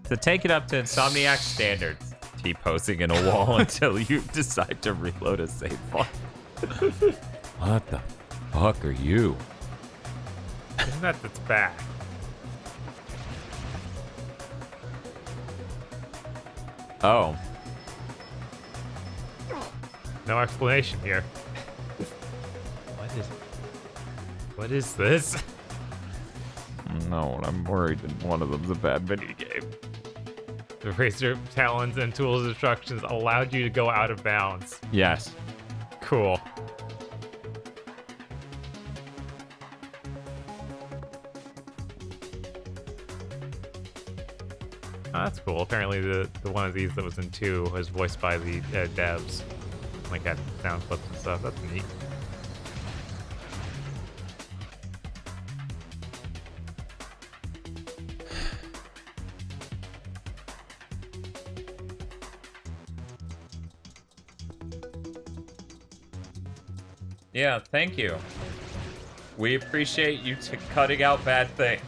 Speaker 3: To take it up to Insomniac standards, T-posing in a wall until you decide to reload a save file. What the fuck are you?
Speaker 2: Isn't that's bad?
Speaker 3: Oh.
Speaker 2: No explanation here. What is this?
Speaker 3: No, I'm worried that one of them's a bad video game.
Speaker 2: The Razor talons and tools instructions allowed you to go out of bounds.
Speaker 3: Yes.
Speaker 2: Cool. Oh, that's cool. Apparently the one of these that was in 2 was voiced by the devs. Like had sound clips and stuff. That's neat.
Speaker 3: Yeah, thank you. We appreciate you cutting out bad things.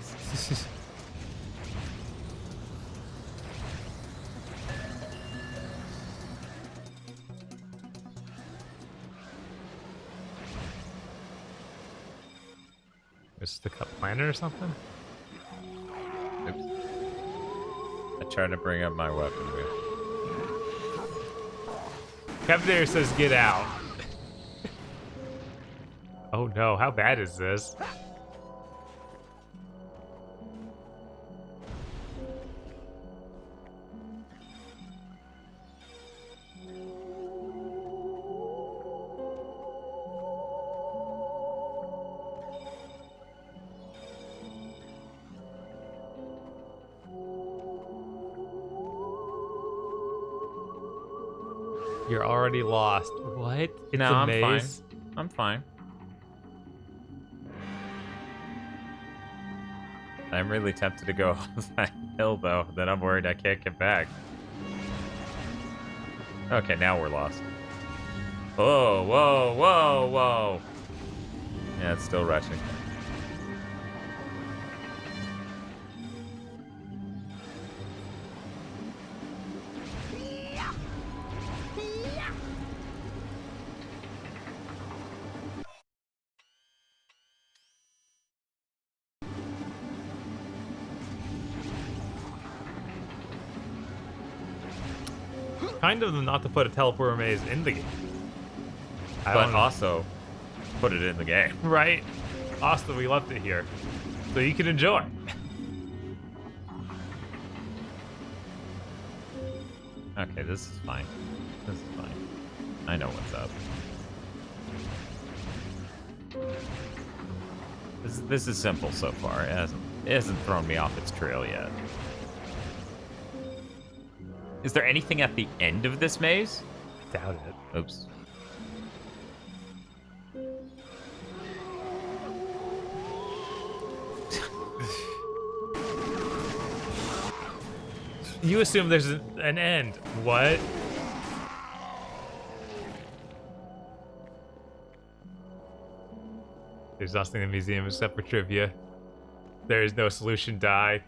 Speaker 2: Is the cup planet or something?
Speaker 3: Oops. I tried to bring up my weapon wheel.
Speaker 2: Captain says get out. Oh no, how bad is this? You're already lost. What? It's
Speaker 3: No,
Speaker 2: a
Speaker 3: I'm
Speaker 2: maze.
Speaker 3: fine. I'm fine. I'm really tempted to go off that hill, though. Then I'm worried I can't get back. Okay, now we're lost. Whoa, whoa, whoa, whoa. Yeah, it's still rushing.
Speaker 2: Kind of not to put a teleporter maze in the game.
Speaker 3: But also, put it in the game.
Speaker 2: Right? Austin, we left it here. So you can enjoy.
Speaker 3: Okay, this is fine. This is fine. I know what's up. This is simple so far. It hasn't thrown me off its trail yet. Is there anything at the end of this maze?
Speaker 2: Doubt it.
Speaker 3: Oops.
Speaker 2: You assume there's an end. What? There's nothing in the museum except for trivia. There is no solution die.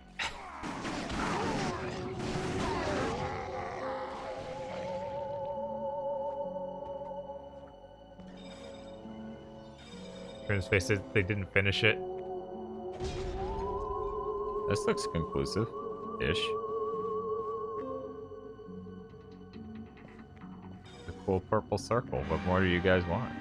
Speaker 2: Turns face said they didn't finish it.
Speaker 3: This looks conclusive-ish. The cool purple circle. What more do you guys want?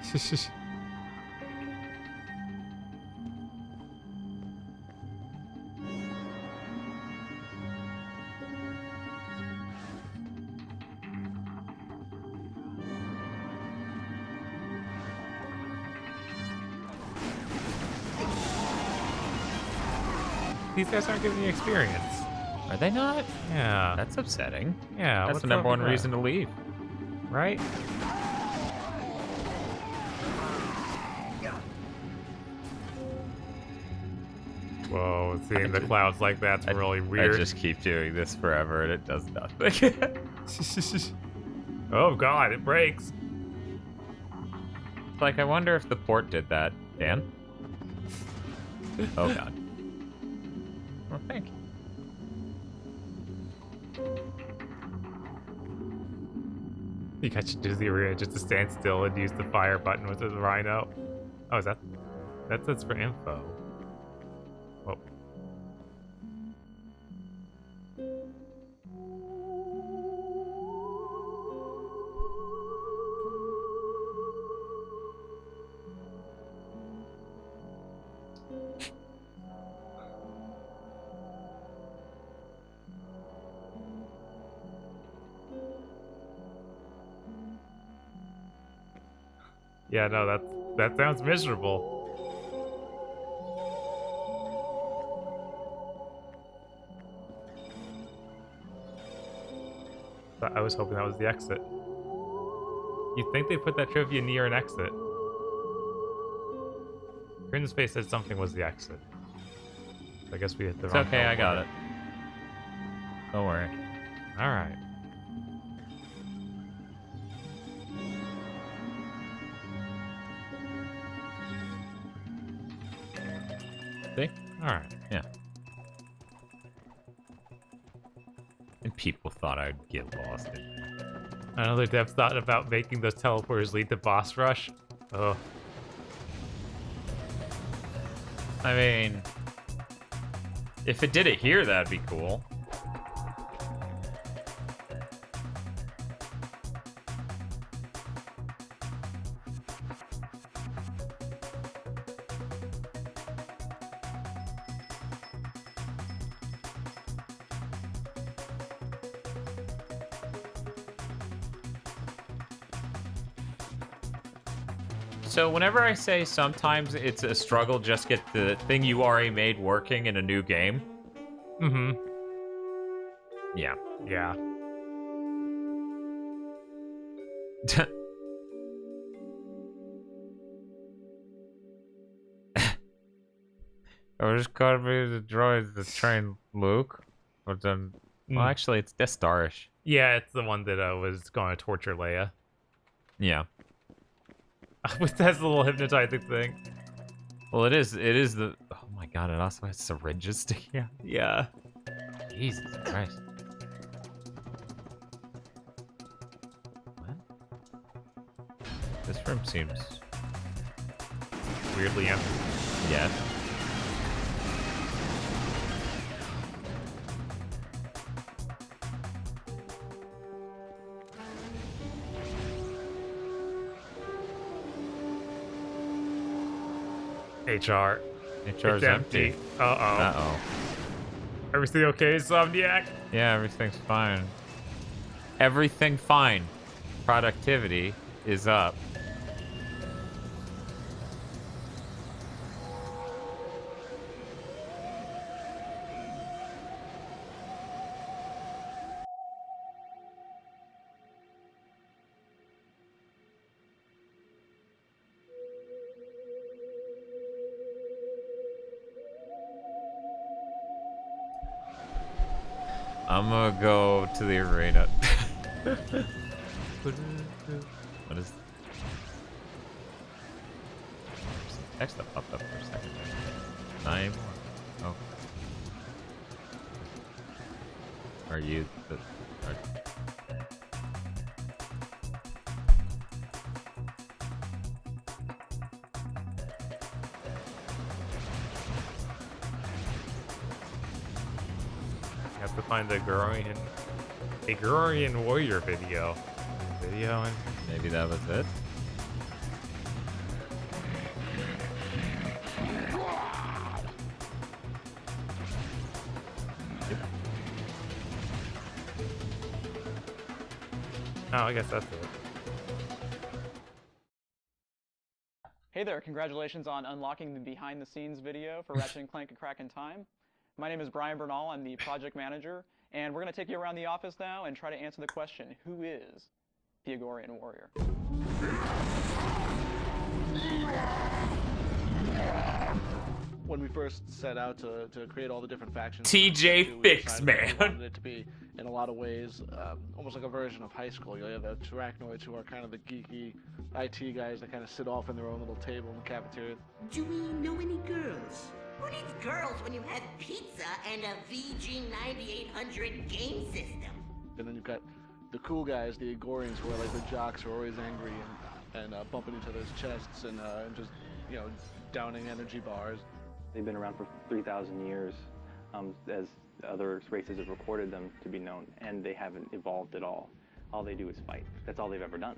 Speaker 2: These guys aren't giving me experience.
Speaker 3: Are they not?
Speaker 2: Yeah.
Speaker 3: That's upsetting.
Speaker 2: Yeah.
Speaker 3: That's the number one reason to leave.
Speaker 2: Right? Whoa, seeing the clouds like that's really weird.
Speaker 3: I just keep doing this forever and it does nothing.
Speaker 2: Oh god, it breaks.
Speaker 3: Like, I wonder if the port did that. Dan? Oh god. Well, thank you.
Speaker 2: You guys should do the arena just to stand still and use the fire button with the rhino. Oh, is that? That's for info. Whoa. Yeah, no, that sounds miserable. I was hoping that was the exit. You'd think they put that trivia near an exit. Grin's face said something was the exit. I guess we hit the wrong.
Speaker 3: It's okay, I got it. Don't worry.
Speaker 2: Alright.
Speaker 3: See?
Speaker 2: Alright.
Speaker 3: Yeah. And people thought I'd get lost in there.
Speaker 2: Another dev thought about making those teleporters lead to boss rush. Oh.
Speaker 3: I mean, if it did it here, that'd be cool. So whenever I say sometimes it's a struggle just get the thing you already made working in a new game.
Speaker 2: Mm-hmm.
Speaker 3: Yeah.
Speaker 2: Yeah.
Speaker 3: Oh, just gotta be the droid that trained Luke. But then, well, actually, it's Death Star-ish.
Speaker 2: Yeah, it's the one that was going to torture Leia.
Speaker 3: Yeah.
Speaker 2: With that little hypnotizing thing.
Speaker 3: Well, it is the... Oh my god, it also has syringes sticking out.
Speaker 2: Yeah.
Speaker 3: Jesus Christ. What? This room seems...
Speaker 2: weirdly empty.
Speaker 3: Yeah.
Speaker 2: HR.
Speaker 3: HR's empty.
Speaker 2: Uh-oh.
Speaker 3: Uh-oh.
Speaker 2: Everything okay, Insomniac?
Speaker 3: Yeah, everything's fine. Everything fine. Productivity is up. I'm gonna go to the arena. What is... Text that popped up for a second. Not anymore. Oh. Are you the...
Speaker 2: To find a Gurorian warrior video. video and
Speaker 3: maybe that was it.
Speaker 2: Oh, I guess that's it.
Speaker 21: Hey there, congratulations on unlocking the behind-the-scenes video for Ratchet and Clank: A Crack in Time. My name is Brian Bernal, I'm the project manager, and we're going to take you around the office now and try to answer the question, who is the Agorian Warrior?
Speaker 22: When we first set out to create all the different factions,
Speaker 3: TJ Fix Man.
Speaker 22: We wanted it to be, in a lot of ways, almost like a version of high school. You have the Arachnoids, who are kind of the geeky IT guys that kind of sit off in their own little table in the cafeteria.
Speaker 1: Do we know any girls? Who needs girls when you have pizza and a VG9800 game system?
Speaker 22: And then you've got the cool guys, the Agorians, who are like the jocks who are always angry and bumping each other's chests and just, you know, downing energy bars.
Speaker 23: They've been around for 3,000 years, as other races have recorded them to be known, and they haven't evolved at all. All they do is fight. That's all they've ever done.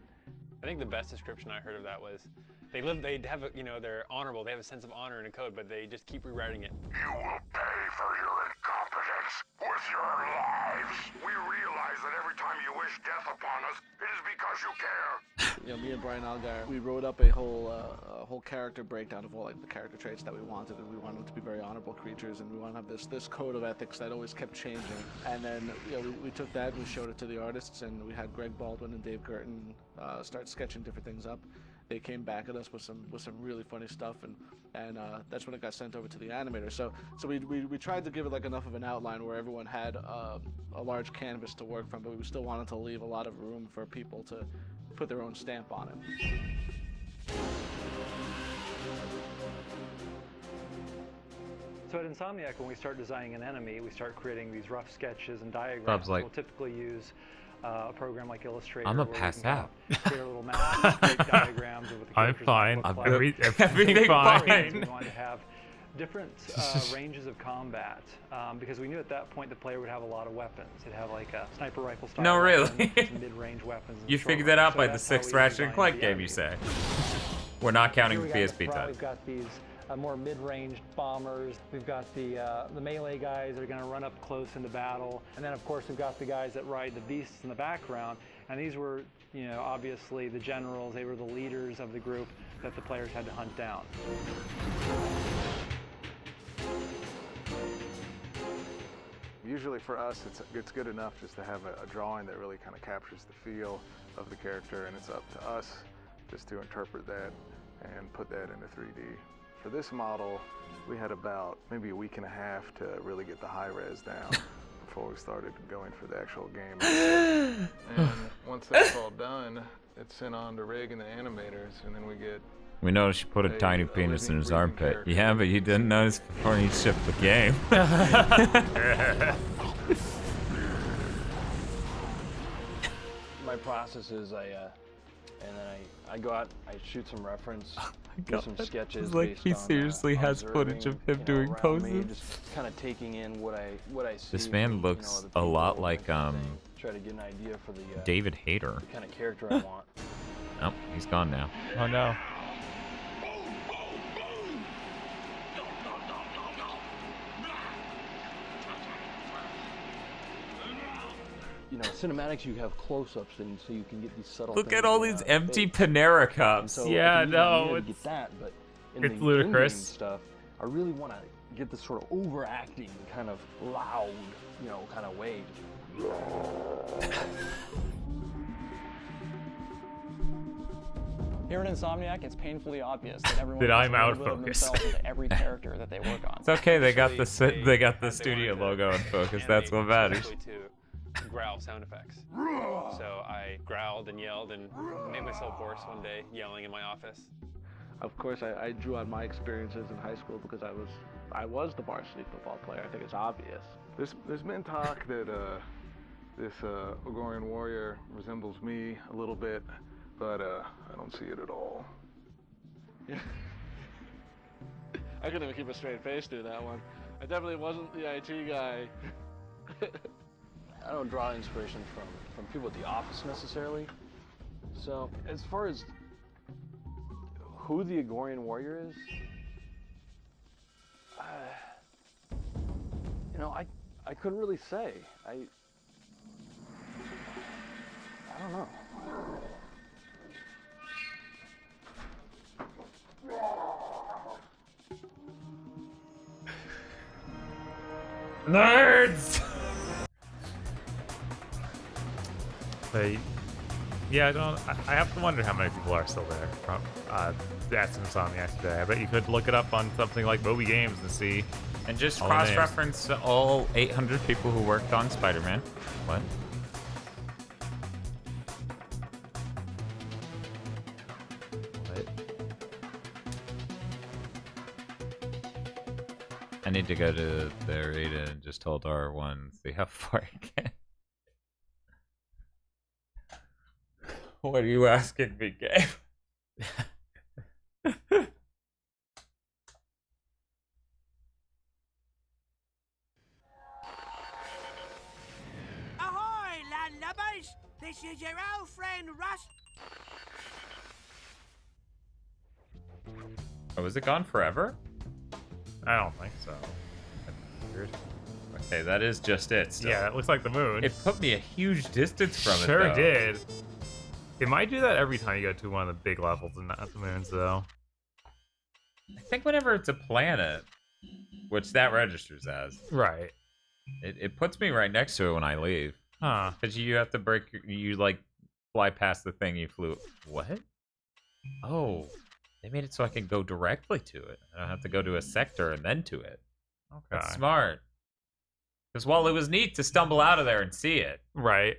Speaker 24: I think the best description I heard of that was, they have a, you know, they're honorable, they have a sense of honor and a code, but they just keep rewriting it.
Speaker 10: You will pay for your incompetence with your lives. We realize that every time you wish death upon us, it is because you care.
Speaker 22: You know, me and Brian Algar, we wrote up a whole character breakdown of all like the character traits that we wanted, and we wanted them to be very honorable creatures, and we wanted to have this code of ethics that always kept changing. And then, you know, we took that and we showed it to the artists, and we had Greg Baldwin and Dave Girton start sketching different things up. They came back at us with some really funny stuff, and that's when it got sent over to the animator. So we tried to give it like enough of an outline where everyone had a large canvas to work from, but we still wanted to leave a lot of room for people to put their own stamp on it.
Speaker 25: So at Insomniac, when we start designing an enemy, we start creating these rough sketches and diagrams.
Speaker 3: Like,
Speaker 25: we'll typically use a program like Illustrator.
Speaker 3: I'm gonna pass out.
Speaker 25: Create a little map, create diagrams of what the
Speaker 2: I'm fine.
Speaker 25: look like.
Speaker 2: Everything fine.
Speaker 25: We wanted to have different ranges of combat because we knew at that point the player would have a lot of weapons. It'd have like a sniper rifle style.
Speaker 3: No, really.
Speaker 25: Weapons, some mid-range weapons.
Speaker 3: You figured that out by the 6th Ratchet and Clank game, you say? We're not counting the PSP time.
Speaker 25: We've got these more mid-range bombers. We've got the melee guys that are going to run up close into battle, and then of course we've got the guys that ride the beasts in the background. And these were, you know, obviously the generals. They were the leaders of the group that the players had to hunt down.
Speaker 26: Usually for us, it's good enough just to have a drawing that really kind of captures the feel of the character, and it's up to us just to interpret that and put that into 3D. For this model, we had about maybe a week and a half to really get the high res down before we started going for the actual game. And once that's all done, it's sent on to Rig and the animators, and then we get...
Speaker 3: We noticed you put a tiny penis in his armpit. Yeah, but you didn't notice before you shipped the game.
Speaker 23: My process is I go out, I shoot some reference, do some sketches.
Speaker 3: It's like he seriously has footage of him doing poses.
Speaker 23: Just kind of taking in what I see.
Speaker 3: This man looks a lot like
Speaker 23: try to get an idea for the
Speaker 3: David Hayter.
Speaker 23: The kind of character I want.
Speaker 3: Oh, he's gone now.
Speaker 2: Oh no.
Speaker 23: You know, cinematics, you have close-ups, and so you can get these subtle.
Speaker 3: Look at all these empty Panera cups.
Speaker 23: So
Speaker 2: yeah, no,
Speaker 23: it's get that, but
Speaker 2: it's ludicrous
Speaker 23: stuff. I really want to get this sort of overacting, kind of loud, you know, kind of way.
Speaker 21: Here in Insomniac, it's painfully obvious that everyone
Speaker 2: that I'm out of
Speaker 21: focus
Speaker 2: focus.
Speaker 21: into every character that they work on.
Speaker 3: It's okay, they got the studio logo in focus. That's what matters.
Speaker 24: To growl sound effects. So I growled and yelled and made myself hoarse one day, yelling in my office.
Speaker 22: Of course, I drew on my experiences in high school because I was the varsity football player. I think it's obvious.
Speaker 26: There's been talk that this Agorian warrior resembles me a little bit, but I don't see it at all.
Speaker 22: I couldn't even keep a straight face through that one. I definitely wasn't the IT guy.
Speaker 23: I don't draw inspiration from people at the office necessarily,
Speaker 7: So, as far as who the Agorian warrior is, you know, I couldn't really say. I don't know.
Speaker 2: Nerds! But, yeah, I have to wonder how many people are still there. That's Insomnia yesterday. I bet you could look it up on something like Moby Games and see.
Speaker 3: And just
Speaker 2: all the names.
Speaker 3: cross-reference all 800 people who worked on Spider-Man. What? I need to go to the arena and just hold R1 and see how far I can. What are you asking me, Gabe?
Speaker 19: Ahoy, landlubbers! This is your old friend Russ.
Speaker 3: Oh, is it gone forever?
Speaker 2: I don't think so. Weird.
Speaker 3: Okay, that is just it. Still.
Speaker 2: Yeah, it looks like the moon.
Speaker 3: It put me a huge distance from it.
Speaker 2: Sure did. It might do that every time you go to one of the big levels and not the moons, though.
Speaker 3: I think whenever it's a planet, which that registers as.
Speaker 2: Right.
Speaker 3: It puts me right next to it when I leave.
Speaker 2: Huh.
Speaker 3: Because you have to break, you like fly past the thing you flew. What? Oh, they made it so I can go directly to it. I don't have to go to a sector and then to it.
Speaker 2: Okay.
Speaker 3: That's smart. Because while it was neat to stumble out of there and see it.
Speaker 2: Right.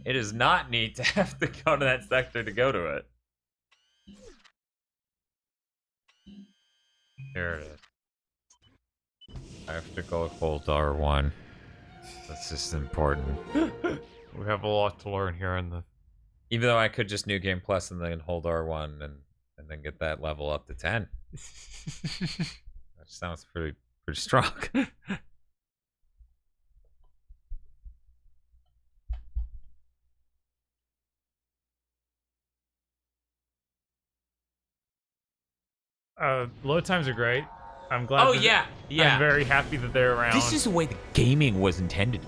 Speaker 3: It is not neat to have to go to that sector to go to it. Here it is. I have to go hold R1. That's just important.
Speaker 2: We have a lot to learn here in the...
Speaker 3: Even though I could just New Game Plus and then hold R1 and then get that level up to 10. That sounds pretty strong.
Speaker 2: Load times are great. I'm glad.
Speaker 3: Oh, yeah.
Speaker 2: I'm very happy that they're around.
Speaker 3: This is the way the gaming was intended.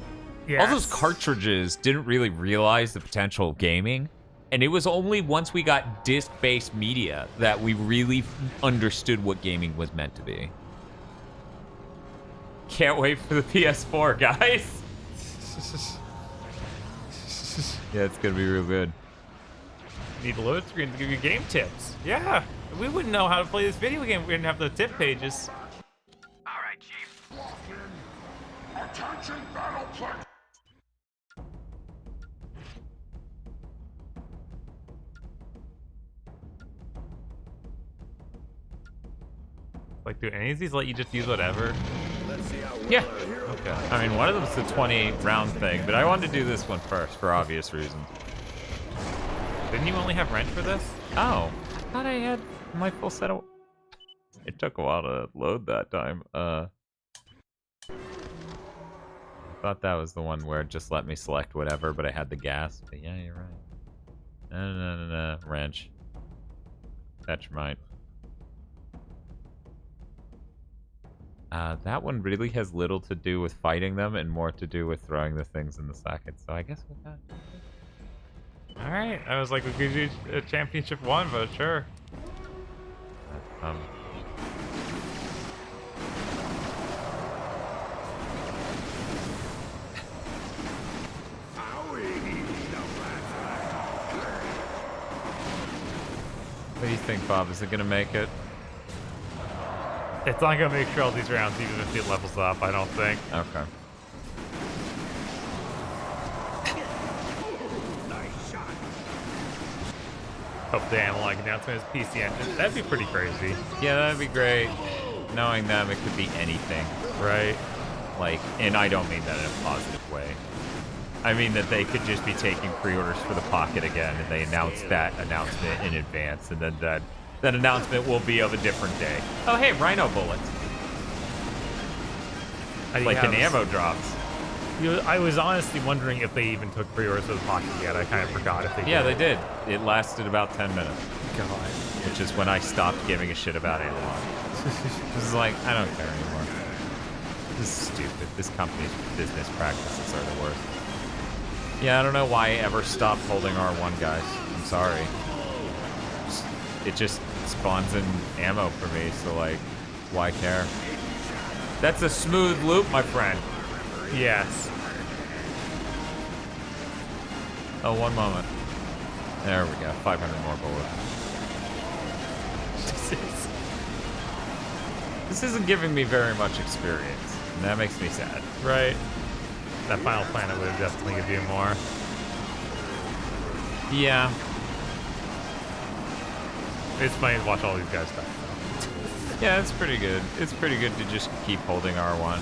Speaker 2: Yes.
Speaker 3: All those cartridges didn't really realize the potential of gaming. And it was only once we got disc-based media that we really understood what gaming was meant to be. Can't wait for the PS4, guys. Yeah, it's going to be real good.
Speaker 2: Need a load screen to give you game tips. Yeah. We wouldn't know how to play this video game if we didn't have the tip pages.
Speaker 10: Alright, Chief. Lock in. Attention, battle plane.
Speaker 2: Like, do any of these let you just use whatever?
Speaker 3: Yeah. Okay. I mean, one of them's the 20-round thing, but I wanted to do this one first for obvious reasons.
Speaker 2: Didn't you only have wrench for this?
Speaker 3: Oh. I thought I had my full set of... It took a while to load that time. I thought that was the one where it just let me select whatever, but I had the gas. But yeah, you're right. No. Wrench. Tetromite. That one really has little to do with fighting them and more to do with throwing the things in the socket. So I guess we got...
Speaker 2: Alright, I was like, we could do a championship one, but sure.
Speaker 3: What do you think, Bob? Is it gonna make it?
Speaker 2: It's not gonna make sure all these rounds, even if it levels up, I don't think.
Speaker 3: Okay.
Speaker 2: Hope the analog announcement is PC Engine. That'd be pretty crazy.
Speaker 3: Yeah, that'd be great. Knowing them, it could be anything.
Speaker 2: Right.
Speaker 3: Like, and I don't mean that in a positive way. I mean that they could just be taking pre-orders for the Pocket again, and they announce that announcement in advance, and then that announcement will be of a different day. Oh, hey, Rhino bullets. Like in ammo drops.
Speaker 2: I was honestly wondering if they even took pre-orders of the pocket yet. I kind of forgot if they did.
Speaker 3: Yeah, they did. It lasted about 10 minutes.
Speaker 2: God.
Speaker 3: Which is when I stopped giving a shit about analog. This is like, I don't care anymore. This is stupid. This company's business practices are the worst. Yeah, I don't know why I ever stopped holding R1, guys. I'm sorry. It just spawns in ammo for me, so like, why care? That's a smooth loop, my friend.
Speaker 2: Yes.
Speaker 3: Oh, one moment. There we go. 500 more bullets. This isn't giving me very much experience, and that makes me sad.
Speaker 2: Right. That Final Planet would have definitely give you more.
Speaker 3: Yeah.
Speaker 2: It's funny to watch all these guys die.
Speaker 3: Yeah, it's pretty good. It's pretty good to just keep holding R1.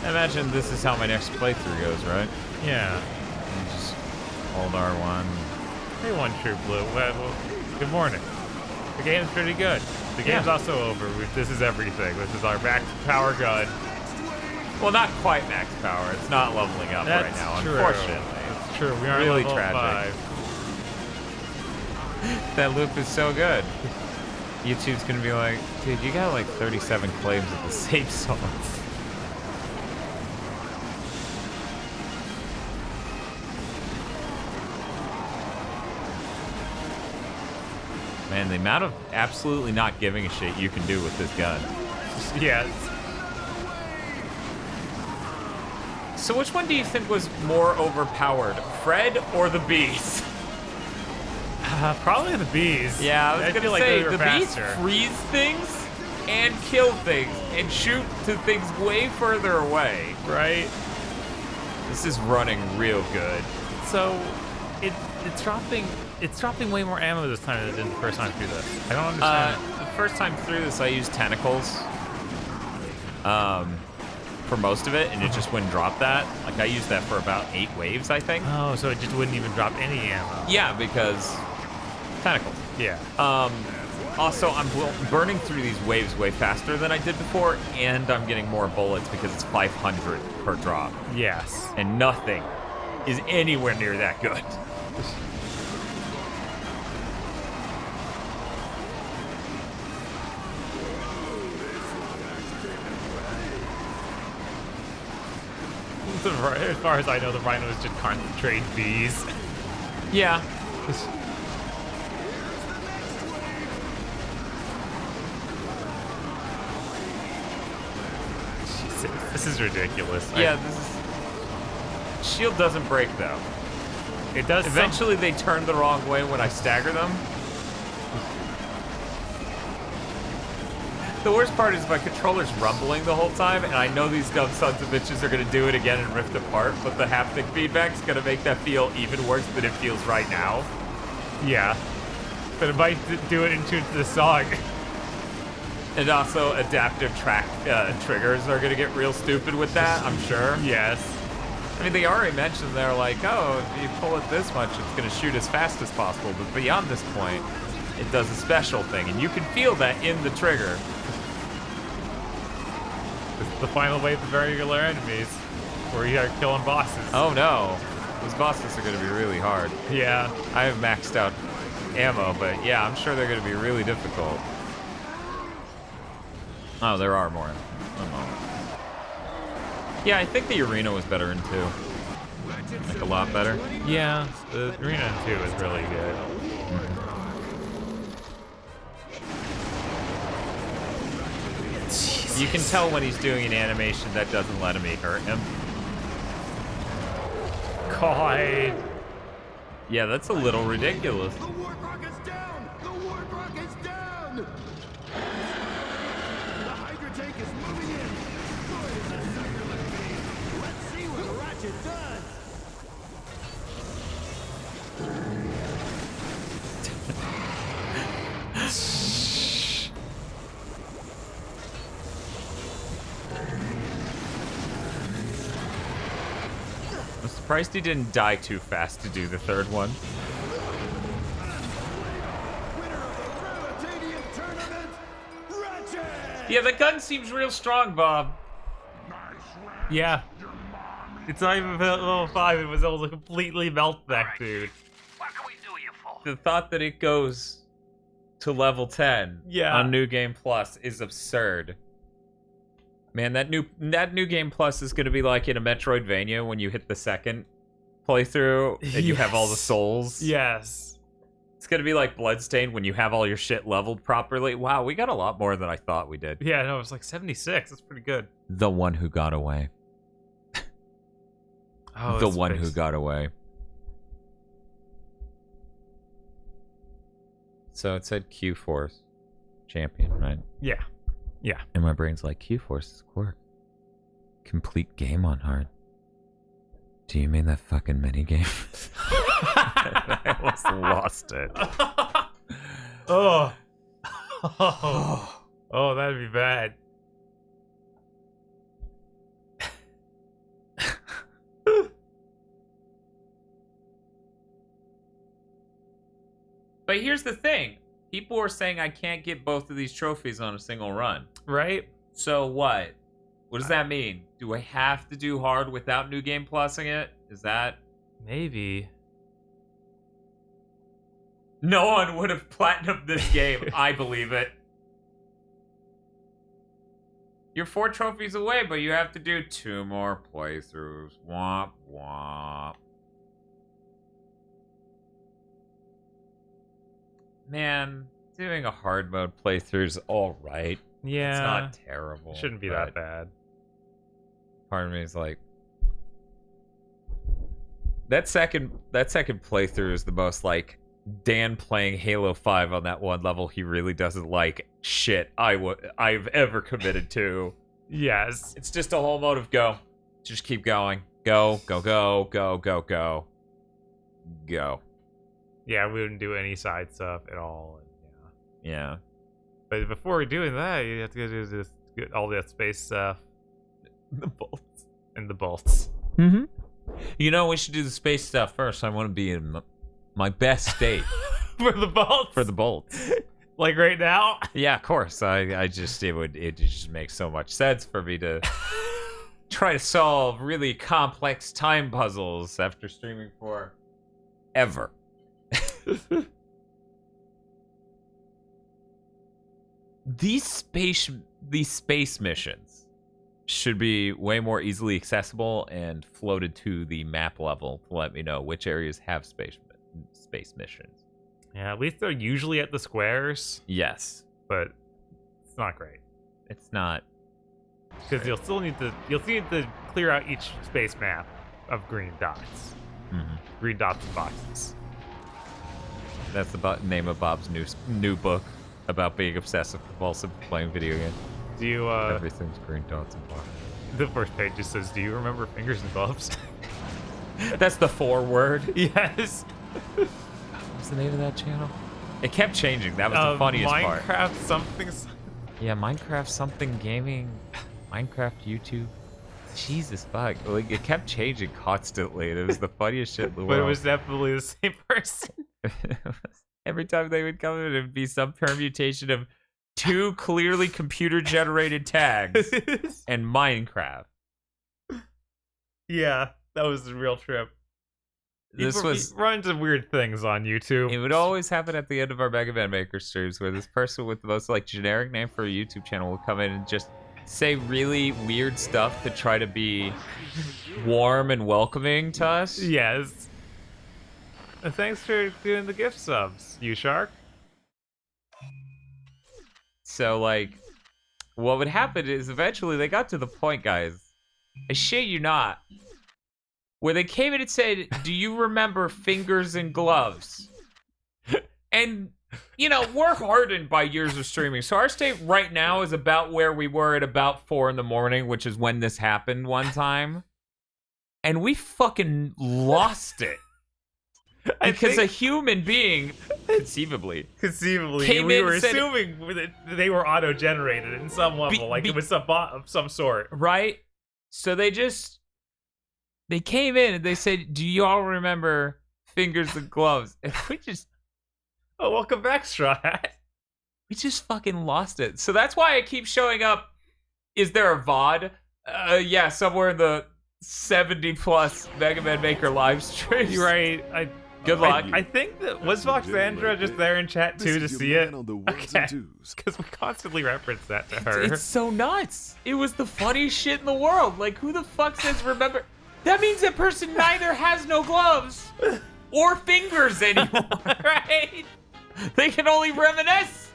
Speaker 3: I imagine this is how my next playthrough goes, right?
Speaker 2: Yeah.
Speaker 3: You just hold R1.
Speaker 2: Hey, One True Blue. Well, good morning. The game's pretty good. The game's also over. This is everything. This is our max power gun.
Speaker 3: Well, not quite max power. It's not leveling up right now,
Speaker 2: true.
Speaker 3: unfortunately.
Speaker 2: That's true. We are
Speaker 3: really
Speaker 2: level
Speaker 3: tragic.
Speaker 2: 5.
Speaker 3: That loop is so good. YouTube's gonna be like, dude, you got like 37 claims of the same songs. Man, the amount of absolutely not giving a shit you can do with this gun.
Speaker 2: Yes.
Speaker 3: So which one do you think was more overpowered, Fred or the bees?
Speaker 2: Probably the bees.
Speaker 3: Yeah, I was gonna
Speaker 2: feel
Speaker 3: say,
Speaker 2: like
Speaker 3: the bees freeze things and kill things and shoot to things way further away.
Speaker 2: Right?
Speaker 3: This is running real good.
Speaker 2: So, it's dropping way more ammo this time than it did the first time through this. I don't understand.
Speaker 3: The first time through this, I used tentacles. For most of it, and it just wouldn't drop that. Like, I used that for about 8 waves, I think.
Speaker 2: Oh, so it just wouldn't even drop any ammo.
Speaker 3: Yeah, because tentacles.
Speaker 2: Yeah.
Speaker 3: Also, I'm burning through these waves way faster than I did before, and I'm getting more bullets because it's 500 per drop.
Speaker 2: Yes.
Speaker 3: And nothing is anywhere near that good.
Speaker 2: As far as I know, the rhinos just concentrate bees.
Speaker 3: Yeah.
Speaker 2: Jesus, this is ridiculous.
Speaker 3: Yeah, shield doesn't break though.
Speaker 2: It does.
Speaker 3: Eventually, they turn the wrong way when I stagger them. The worst part is my controller's rumbling the whole time, and I know these dumb sons of bitches are gonna do it again and rift apart, but the haptic feedback's gonna make that feel even worse than it feels right now.
Speaker 2: Yeah. But it might do it into the song.
Speaker 3: And also, adaptive track triggers are gonna get real stupid with that, I'm sure.
Speaker 2: Yes.
Speaker 3: I mean, they already mentioned they're like, oh, if you pull it this much, it's gonna shoot as fast as possible, but beyond this point, it does a special thing, and you can feel that in the trigger.
Speaker 2: This is the final wave of regular enemies, where you are killing bosses.
Speaker 3: Oh no, those bosses are gonna be really hard.
Speaker 2: Yeah.
Speaker 3: I have maxed out ammo, but yeah, I'm sure they're gonna be really difficult. Oh, there are more. One moment. Yeah, I think the arena was better in 2. Like, a lot better.
Speaker 2: Yeah, the arena in 2 is really good.
Speaker 3: You can tell when he's doing an animation that doesn't let me hurt him.
Speaker 2: God.
Speaker 3: Yeah, that's a little ridiculous.
Speaker 10: The warthog is down! The warthog is down! The Hydra tank is moving in! Good as a sucker like me! Let's see what Ratchet does!
Speaker 3: I'm surprised he didn't die too fast to do the third one. Yeah, the gun seems real strong, Bob.
Speaker 2: Yeah. It's not even level 5. It was able to completely melt that dude.
Speaker 3: The thought that it goes to level 10 on New Game Plus is absurd. Man, that new Game Plus is going to be like in a Metroidvania when you hit the second playthrough and you have all the souls.
Speaker 2: Yes.
Speaker 3: It's going to be like Bloodstained when you have all your shit leveled properly. Wow, we got a lot more than I thought we did.
Speaker 2: Yeah, no, it was like 76. That's pretty good.
Speaker 3: The one who got away.
Speaker 2: Oh,
Speaker 3: the one who got away. So it said Q-Force champion, right?
Speaker 2: Yeah. Yeah.
Speaker 3: And my brain's like, Q-Force is Quirk. Complete game on hard. Do you mean that fucking minigame? I almost lost it.
Speaker 2: Oh. Oh, that'd be bad.
Speaker 3: But here's the thing. People are saying I can't get both of these trophies on a single run.
Speaker 2: Right?
Speaker 3: So what? What does that mean? Do I have to do hard without New Game Plusing it? Is that...
Speaker 2: Maybe.
Speaker 3: No one would have platinumed this game. I believe it. You're 4 trophies away, but you have to do 2 more playthroughs. Womp womp. Man, doing a hard mode playthrough is alright.
Speaker 2: Yeah.
Speaker 3: It's not terrible.
Speaker 2: It shouldn't be that bad.
Speaker 3: Part of me is like... That second playthrough is the most, like, Dan playing Halo 5 on that one level he really doesn't like shit I've ever committed to.
Speaker 2: Yes.
Speaker 3: It's just a whole mode of go. Just keep going. Go, go, go, go, go, go. Go.
Speaker 2: Yeah, we wouldn't do any side stuff at all.
Speaker 3: Yeah.
Speaker 2: But before we're doing that, you have to go do this, get all that space stuff.
Speaker 3: The bolts.
Speaker 2: And the bolts.
Speaker 3: Mm-hmm. You know, we should do the space stuff first. I want to be in my best state.
Speaker 2: For the bolts?
Speaker 3: For the bolts.
Speaker 2: Like right now?
Speaker 3: Yeah, of course. It just makes so much sense for me to try to solve really complex time puzzles after streaming for ever. These space missions should be way more easily accessible and floated to the map level to let me know which areas have space missions.
Speaker 2: Yeah, at least they're usually at the squares.
Speaker 3: Yes,
Speaker 2: but it's not great.
Speaker 3: It's not,
Speaker 2: because you'll still need to clear out each space map of green dots.
Speaker 3: Mm-hmm.
Speaker 2: Green dots and boxes.
Speaker 3: That's the name of Bob's new book about being obsessive compulsive playing video games.
Speaker 2: Do you
Speaker 3: everything's green dots and boxes.
Speaker 2: The first page just says, "Do you remember Fingers and Gloves?"
Speaker 3: That's the foreword.
Speaker 2: Yes.
Speaker 3: What's the name of that channel? It kept changing. That was the funniest part.
Speaker 2: Minecraft something.
Speaker 3: Yeah, Minecraft something gaming. Minecraft YouTube. Jesus fuck. Like, it kept changing constantly. It was the funniest shit in the world.
Speaker 2: But it was definitely the same person.
Speaker 3: Every time they would come in, it would be some permutation of 2 clearly computer-generated tags and Minecraft.
Speaker 2: Yeah, that was a real trip.
Speaker 3: This was
Speaker 2: run into weird things on YouTube.
Speaker 3: It would always happen at the end of our Mega Man Maker streams, where this person with the most like generic name for a YouTube channel would come in and just say really weird stuff to try to be warm and welcoming to us.
Speaker 2: Yes. And thanks for doing the gift subs, you shark.
Speaker 3: So, like, what would happen is eventually they got to the point, guys, I shit you not, where they came in and said, "Do you remember Fingers and Gloves?" And, you know, we're hardened by years of streaming. So our state right now is about where we were at about 4 in the morning, which is when this happened one time. And we fucking lost it. Because a human being, conceively, came
Speaker 2: we
Speaker 3: in
Speaker 2: were
Speaker 3: and said,
Speaker 2: assuming that they were auto-generated in some level, like it was some bot of some sort.
Speaker 3: Right? So they came in and they said, "Do you all remember Fingers and Gloves?" And we just...
Speaker 2: Oh, welcome back, Straw Hat.
Speaker 3: We just fucking lost it. So that's why I keep showing up. Is there a VOD? Yeah, somewhere in the 70+ Mega Man Maker live streams.
Speaker 2: You're right.
Speaker 3: Good luck.
Speaker 2: I think that was Voxandra just there in chat too to see it. Okay. Because we constantly reference that to her.
Speaker 3: It's so nuts. It was the funniest shit in the world. Like, who the fuck says remember? That means that person neither has no gloves or fingers anymore, right? They can only reminisce.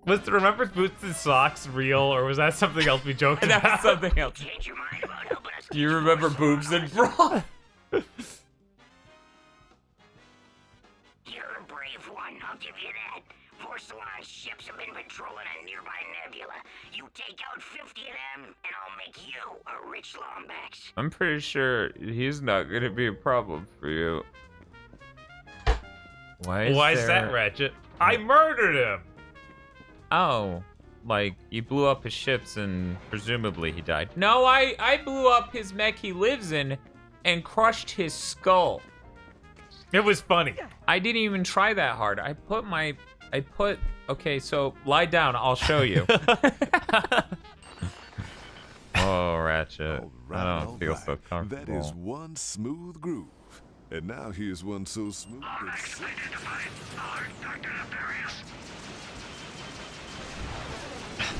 Speaker 2: Was the remember boots and socks real, or was that something else we joked about?
Speaker 3: That's something else. Do you remember boobs and bra?
Speaker 1: You're a brave one, I'll give you that. Four Solaris ships have been patrolling a nearby nebula. You take out 50 of them, and I'll make you a rich Lombax.
Speaker 3: I'm pretty sure he's not gonna be a problem for you. Why is
Speaker 2: that, Ratchet? I murdered him!
Speaker 3: Oh, like, you blew up his ships and presumably he died. No, I blew up his mech he lives in and crushed his skull.
Speaker 2: It was funny.
Speaker 3: I didn't even try that hard. Okay, so lie down, I'll show you. Oh, Ratchet. I don't feel so comfortable.
Speaker 20: That is one smooth groove. And now here's one so smooth it's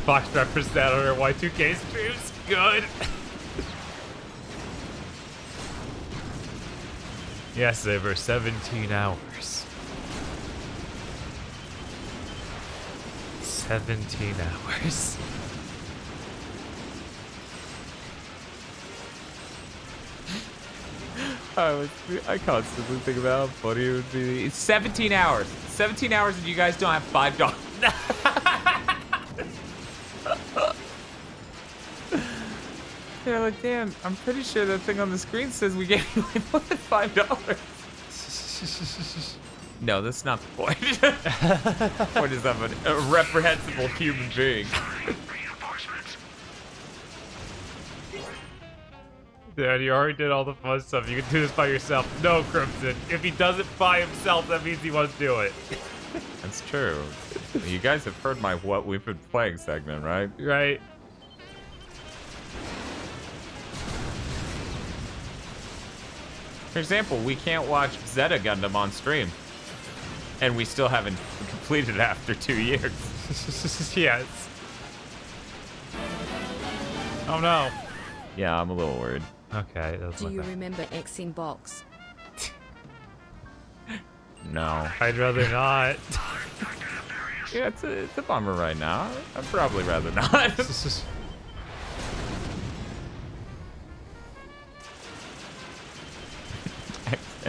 Speaker 2: Fox referenced that on her Y2K streams. Good. Yes, over 17 hours. 17 hours.
Speaker 3: I constantly think about how funny it would be. It's 17 hours. 17 hours and you guys don't have $5. They're like, damn, I'm pretty sure that thing on the screen says we gave you like more than $5. No, that's not the point. The point is I'm a reprehensible human being.
Speaker 2: Dad, you already did all the fun stuff. You can do this by yourself. No, Crimson. If he does it by himself, that means he won't do it.
Speaker 3: That's true. You guys have heard my What We've Been Playing segment, right?
Speaker 2: Right.
Speaker 3: For example, we can't watch Zeta Gundam on stream. And we still haven't completed it after 2 years.
Speaker 2: Yes. Oh no.
Speaker 3: Yeah, I'm a little worried.
Speaker 2: Okay.
Speaker 13: Do you remember X in Box?
Speaker 3: No.
Speaker 2: I'd rather not.
Speaker 3: Yeah, it's a bummer right now. I'd probably rather not.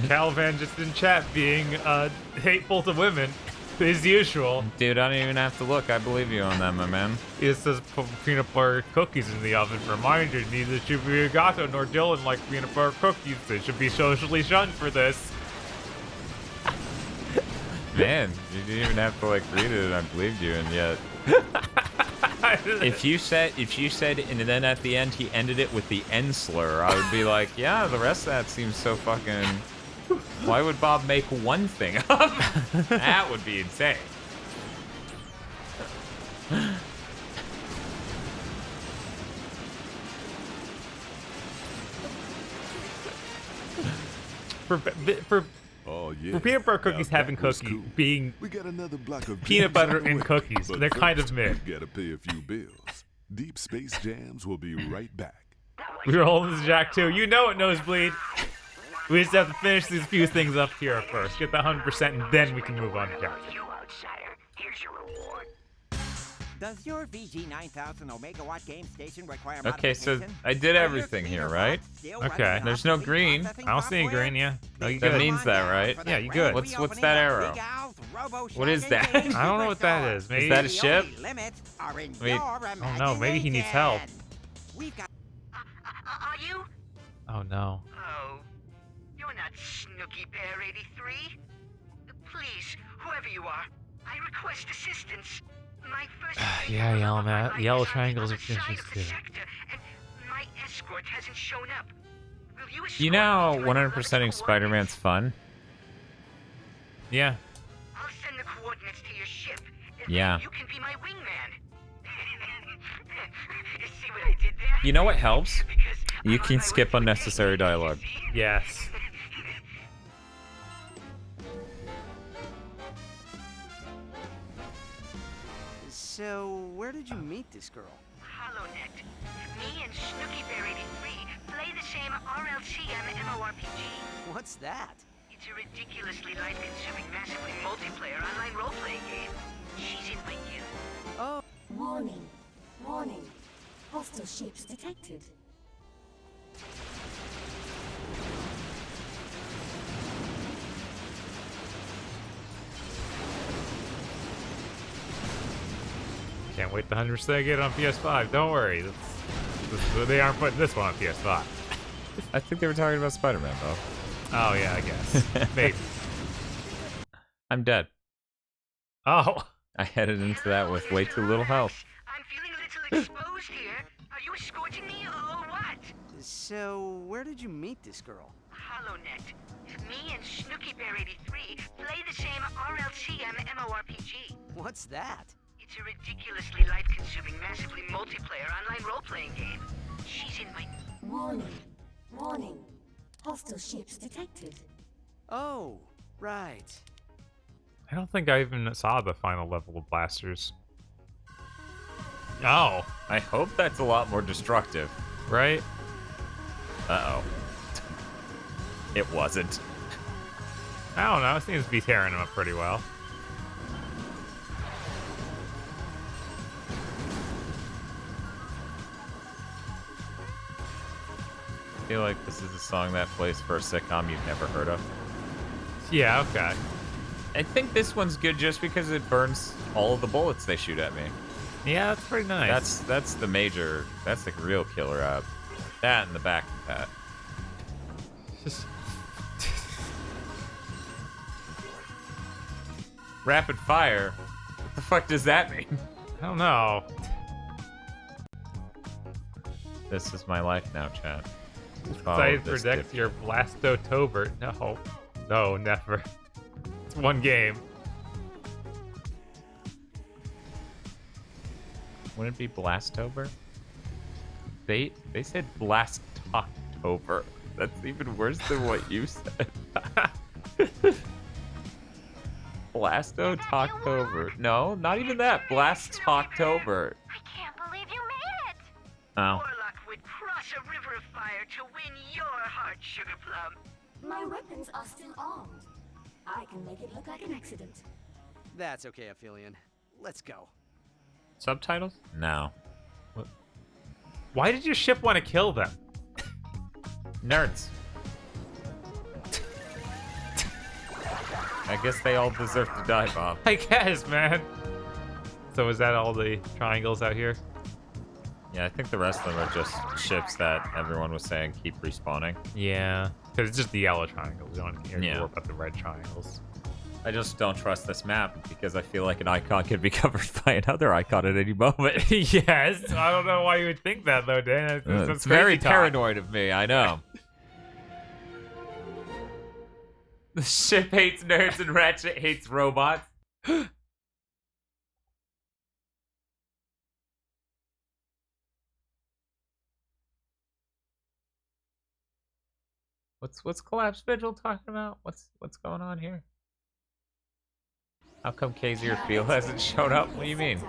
Speaker 2: Caliban just in chat being hateful to women, as usual.
Speaker 3: Dude, I don't even have to look. I believe you on that, my man.
Speaker 2: It says put peanut butter cookies in the oven. Reminder, neither Shubiagato nor Dylan like peanut butter cookies. They should be socially shunned for this.
Speaker 3: Man, you didn't even have to like read it and I believed you, and yet... If you said, and then at the end he ended it with the N slur, I would be like, yeah, the rest of that seems so fucking... Why would Bob make one thing up? That would be insane.
Speaker 20: Oh, yeah.
Speaker 2: For peanut butter cookies having cookies being
Speaker 20: we got another block of
Speaker 2: peanut butter and cookies, they're kind of mid.
Speaker 20: Gotta pay a few bills. Deep Space Jams will be right back.
Speaker 2: We're holding this Jack too. You know it, Nosebleed. We just have to finish these few things up here first. Get the 100% and then we can move on to Jack.
Speaker 5: Does your VG9000 Omega Watt game station require
Speaker 3: Okay, so I did everything here, right?
Speaker 2: Okay.
Speaker 3: There's no green.
Speaker 2: I don't see any green, yeah. No, you
Speaker 3: that
Speaker 2: good.
Speaker 3: means that, right?
Speaker 2: Yeah, you good.
Speaker 3: What's that arrow? What is that?
Speaker 2: I don't know what that is. Maybe
Speaker 3: is that a ship?
Speaker 2: Wait, oh no, maybe he needs help.
Speaker 1: Are you?
Speaker 2: Oh no.
Speaker 1: Oh, you're not Snooky Bear 83. Please, whoever you are, I request assistance. My first
Speaker 2: Yeah, yellow triangles are finished too.
Speaker 1: my escort hasn't shown up. Will you
Speaker 3: You know 100%ing Spider-Man's fun?
Speaker 2: Yeah.
Speaker 1: I'll send the coordinates to your ship.
Speaker 3: Yeah.
Speaker 1: You can be my wingman. See what I did there?
Speaker 3: You know what helps? You can skip unnecessary dialogue.
Speaker 2: Yes.
Speaker 12: So, where did you meet this girl?
Speaker 8: HoloNet. Me and Snooky83 play the same RLCM MMORPG.
Speaker 12: What's that?
Speaker 8: It's a ridiculously life-consuming, massively multiplayer online role-playing game. She's in my guild.
Speaker 12: Oh.
Speaker 13: Warning. Warning. Hostile ships detected.
Speaker 2: Can't wait to 100% get it on PS5. Don't worry. They aren't putting this one on PS5.
Speaker 3: I think they were talking about Spider-Man, though.
Speaker 2: Oh, yeah, I guess. Maybe.
Speaker 3: I'm dead.
Speaker 2: Oh.
Speaker 3: I headed into that with way too little health.
Speaker 8: I'm feeling a little exposed here. Are you escorting me or what?
Speaker 12: So, where did you meet this girl?
Speaker 8: HoloNet. Me and Snooky83 play the same RLCM MMORPG.
Speaker 12: What's that?
Speaker 8: It's a ridiculously life-consuming, massively multiplayer online role-playing game. She's in my...
Speaker 13: Warning. Warning. Hostile ships detected.
Speaker 12: Oh, right.
Speaker 2: I don't think I even saw the final level of blasters. Oh.
Speaker 3: I hope that's a lot more destructive.
Speaker 2: Right?
Speaker 3: Uh-oh. It wasn't.
Speaker 2: I don't know. It seems to be tearing them up pretty well.
Speaker 3: I feel like this is a song that plays for a sitcom you've never heard of.
Speaker 2: Yeah, okay.
Speaker 3: I think this one's good just because it burns all of the bullets they shoot at me.
Speaker 2: Yeah, that's pretty nice.
Speaker 3: That's the major, that's the real killer app. That and the back of that.
Speaker 2: Just...
Speaker 3: Rapid fire? What the fuck does that mean?
Speaker 2: I don't know.
Speaker 3: This is my life now, chat.
Speaker 2: Side protects your Blastotober. No. No, never. It's one game.
Speaker 3: Wouldn't it be Blastober? They said Blastoctober. That's even worse than what you said. Blastoctober. No, not even that. Blastoctober.
Speaker 8: I can't believe you made it!
Speaker 3: Oh.
Speaker 8: Warlock would cross a river of fire to win your heart, Sugar Plum.
Speaker 13: My weapons are still armed. I can make it look like an accident.
Speaker 12: That's okay, Aphelion. Let's go.
Speaker 3: Subtitles? No.
Speaker 2: What? Why did your ship want to kill them?
Speaker 3: Nerds. I guess they all deserve to die, Bob.
Speaker 2: I guess, man. So is that all the triangles out here?
Speaker 3: Yeah, I think the rest of them are just ships that everyone was saying keep respawning.
Speaker 2: Yeah, because it's just the yellow triangles. We don't hear more about the red triangles.
Speaker 3: I just don't trust this map because I feel like an icon could be covered by another icon at any moment.
Speaker 2: Yes, I don't know why you would think that though, Dan.
Speaker 3: It's very paranoid of me, I know. The ship hates nerds and Ratchet hates robots. What's Collapse Vigil talking about? What's going on here? How come KZ or Feel hasn't shown up? What do you mean?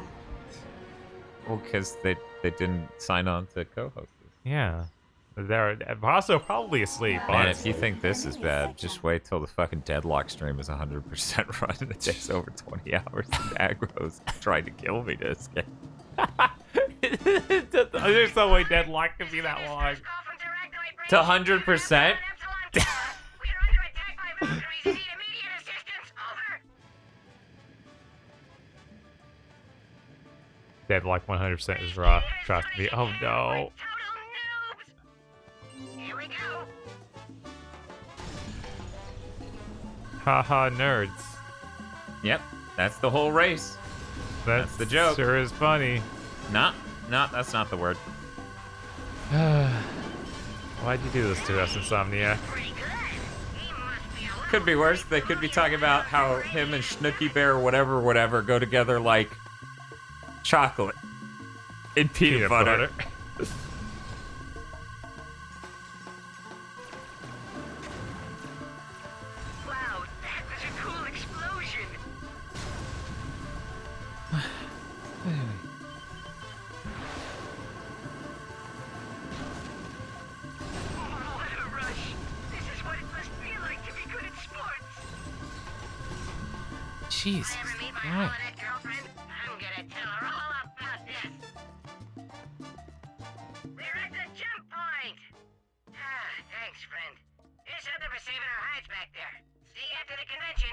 Speaker 3: Well, because they didn't sign on to co-host.
Speaker 2: Yeah. They're also probably asleep.
Speaker 3: Man, if you think this is bad, just wait till the fucking Deadlock stream is 100% run and it takes over 20 hours and Aggro's trying to kill me to escape.
Speaker 2: There's no way Deadlock can be that long.
Speaker 3: To 100%?
Speaker 2: Deadlock 100% is raw. Trust me. Oh no.
Speaker 8: Here we go.
Speaker 2: Haha, nerds.
Speaker 3: Yep, that's the whole race. That's the joke.
Speaker 2: Sure is funny.
Speaker 3: No, that's not the word.
Speaker 2: Why'd you do this to us, Insomniac?
Speaker 3: Could be worse. They could be talking about how him and Snooky Bear, whatever, go together like chocolate in peanut butter. Jesus.
Speaker 8: If I ever meet my holonet girlfriend, I'm gonna tell her all about this. We're at the jump point! Ah, thanks, friend. Here's something for saving our hides back there. See you after the convention.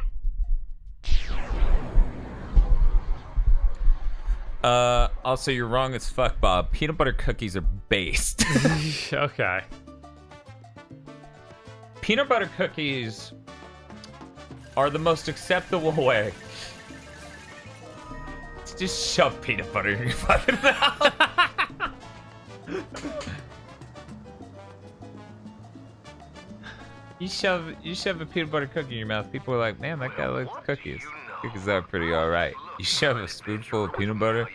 Speaker 3: Also, you're wrong as fuck, Bob. Peanut butter cookies are based.
Speaker 2: Okay.
Speaker 3: Peanut butter cookies are the most acceptable way to just shove peanut butter in your fucking mouth. You shove a peanut butter cookie in your mouth, people are like, man, that guy likes cookies. Cookies are pretty alright. You shove a spoonful of peanut butter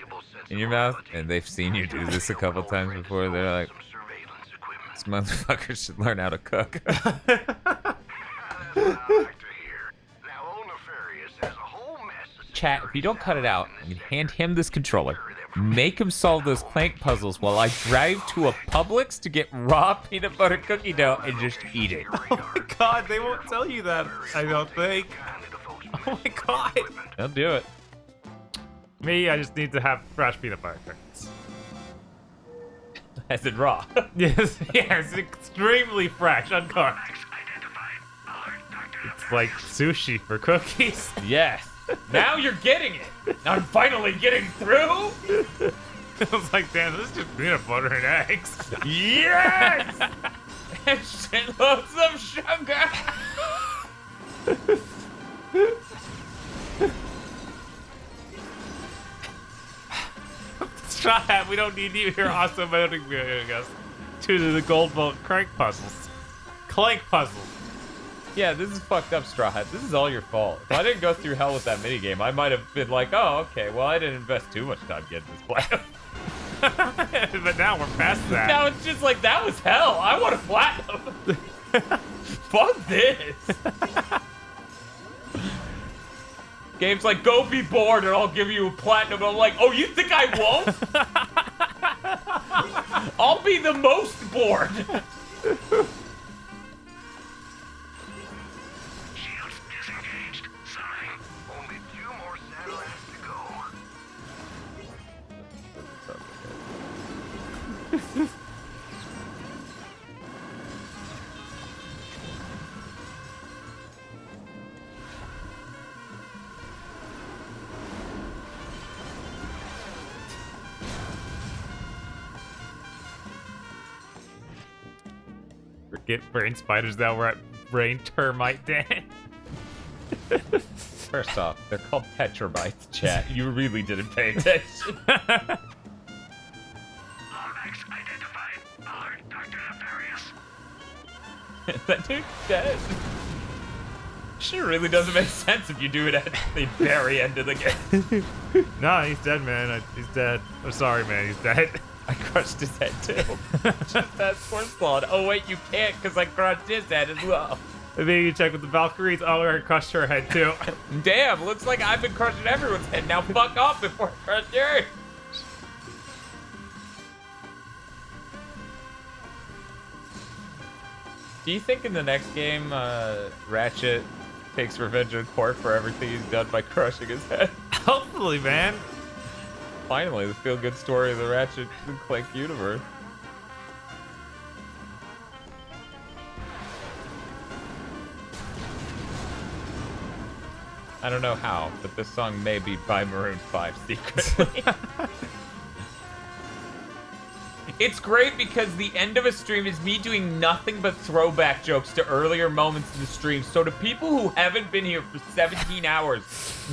Speaker 3: in your mouth, and they've seen you do this a couple times before, they're like, this motherfucker should learn how to cook. Chat, if you don't cut it out, I'm gonna hand him this controller. Make him solve those Clank puzzles while I drive to a Publix to get raw peanut butter cookie dough and just eat it.
Speaker 2: Oh my god, they won't tell you that, I don't think. Oh my god.
Speaker 3: They'll do it.
Speaker 2: Me, I just need to have fresh peanut butter cookies.
Speaker 3: As in raw.
Speaker 2: Yes, yes, extremely fresh, uncooked. It's like sushi for cookies.
Speaker 3: Yes. Now you're getting it. I'm finally getting through.
Speaker 2: I was like, damn, this is just peanut butter and eggs.
Speaker 3: Yes! And shitloads of sugar.
Speaker 2: Straw Hat, we don't need you here. Awesome voting, I guess. To the gold vault crank puzzles. Clank puzzles.
Speaker 3: Yeah, this is fucked up, Straw Hat. This is all your fault. If I didn't go through hell with that minigame, I might have been like, oh, okay, well, I didn't invest too much time getting this platinum.
Speaker 2: But now we're past that.
Speaker 3: Now it's just like, that was hell. I want a platinum. Fuck this. Game's like, go be bored and I'll give you a platinum. I'm like, oh, you think I won't? I'll be the most bored.
Speaker 2: Forget brain spiders now, we're at brain termite dan.
Speaker 3: First off, they're called tetrabytes, chat. You really didn't pay attention. That dude's dead. Shit really doesn't make sense if you do it at the very end of the game.
Speaker 2: No, he's dead, man. He's dead. I'm sorry, man. He's dead.
Speaker 3: I crushed his head too. Just that corpse clawed. Oh wait, you can't because I crushed his head as well.
Speaker 2: And then you check with the Valkyries. Oh, I crushed her head too.
Speaker 3: Damn, looks like I've been crushing everyone's head. Now fuck off before I crush yours. Do you think in the next game, Ratchet takes revenge on Quark for everything he's done by crushing his head?
Speaker 2: Hopefully, man.
Speaker 3: Finally, the feel-good story of the Ratchet and Clank universe. I don't know how, but this song may be by Maroon 5 secretly. It's great because the end of a stream is me doing nothing but throwback jokes to earlier moments in the stream. So to people who haven't been here for 17 hours,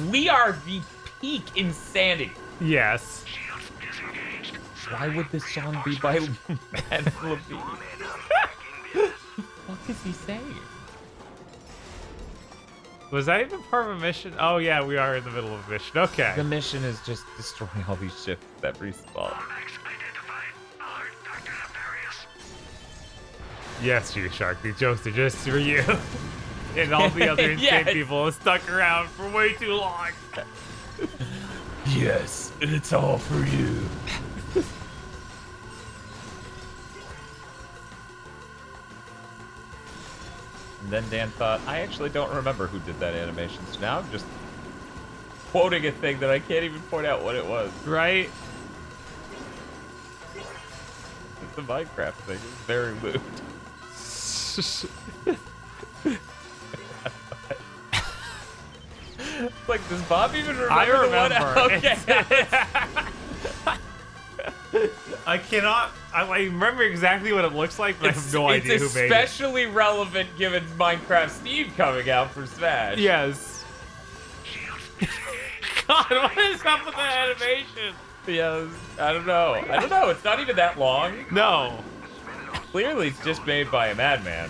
Speaker 3: we are the peak insanity.
Speaker 2: Yes.
Speaker 3: Why would this song be by Mad Levine? What is he saying?
Speaker 2: Was that even part of a mission? Oh yeah, we are in the middle of a mission. Okay.
Speaker 3: The mission is just destroying all these ships that respawn.
Speaker 2: Yes, you Shark. These jokes are just for you. And all the other insane people have stuck around for way too long.
Speaker 3: Yes, it's all for you. And then Dan thought, I actually don't remember who did that animation, so now I'm just quoting a thing that I can't even point out what it was.
Speaker 2: Right?
Speaker 3: It's a Minecraft thing. It's very lewd. Like, does Bob even remember?
Speaker 2: I remember.
Speaker 3: Okay.
Speaker 2: I cannot. I remember exactly what it looks like, but I have no idea who made it.
Speaker 3: It's especially relevant given Minecraft Steve coming out for Smash.
Speaker 2: Yes. God, what is up with that animation?
Speaker 3: Yes, I don't know. I don't know. It's not even that long.
Speaker 2: No.
Speaker 3: Clearly, it's just made by a madman.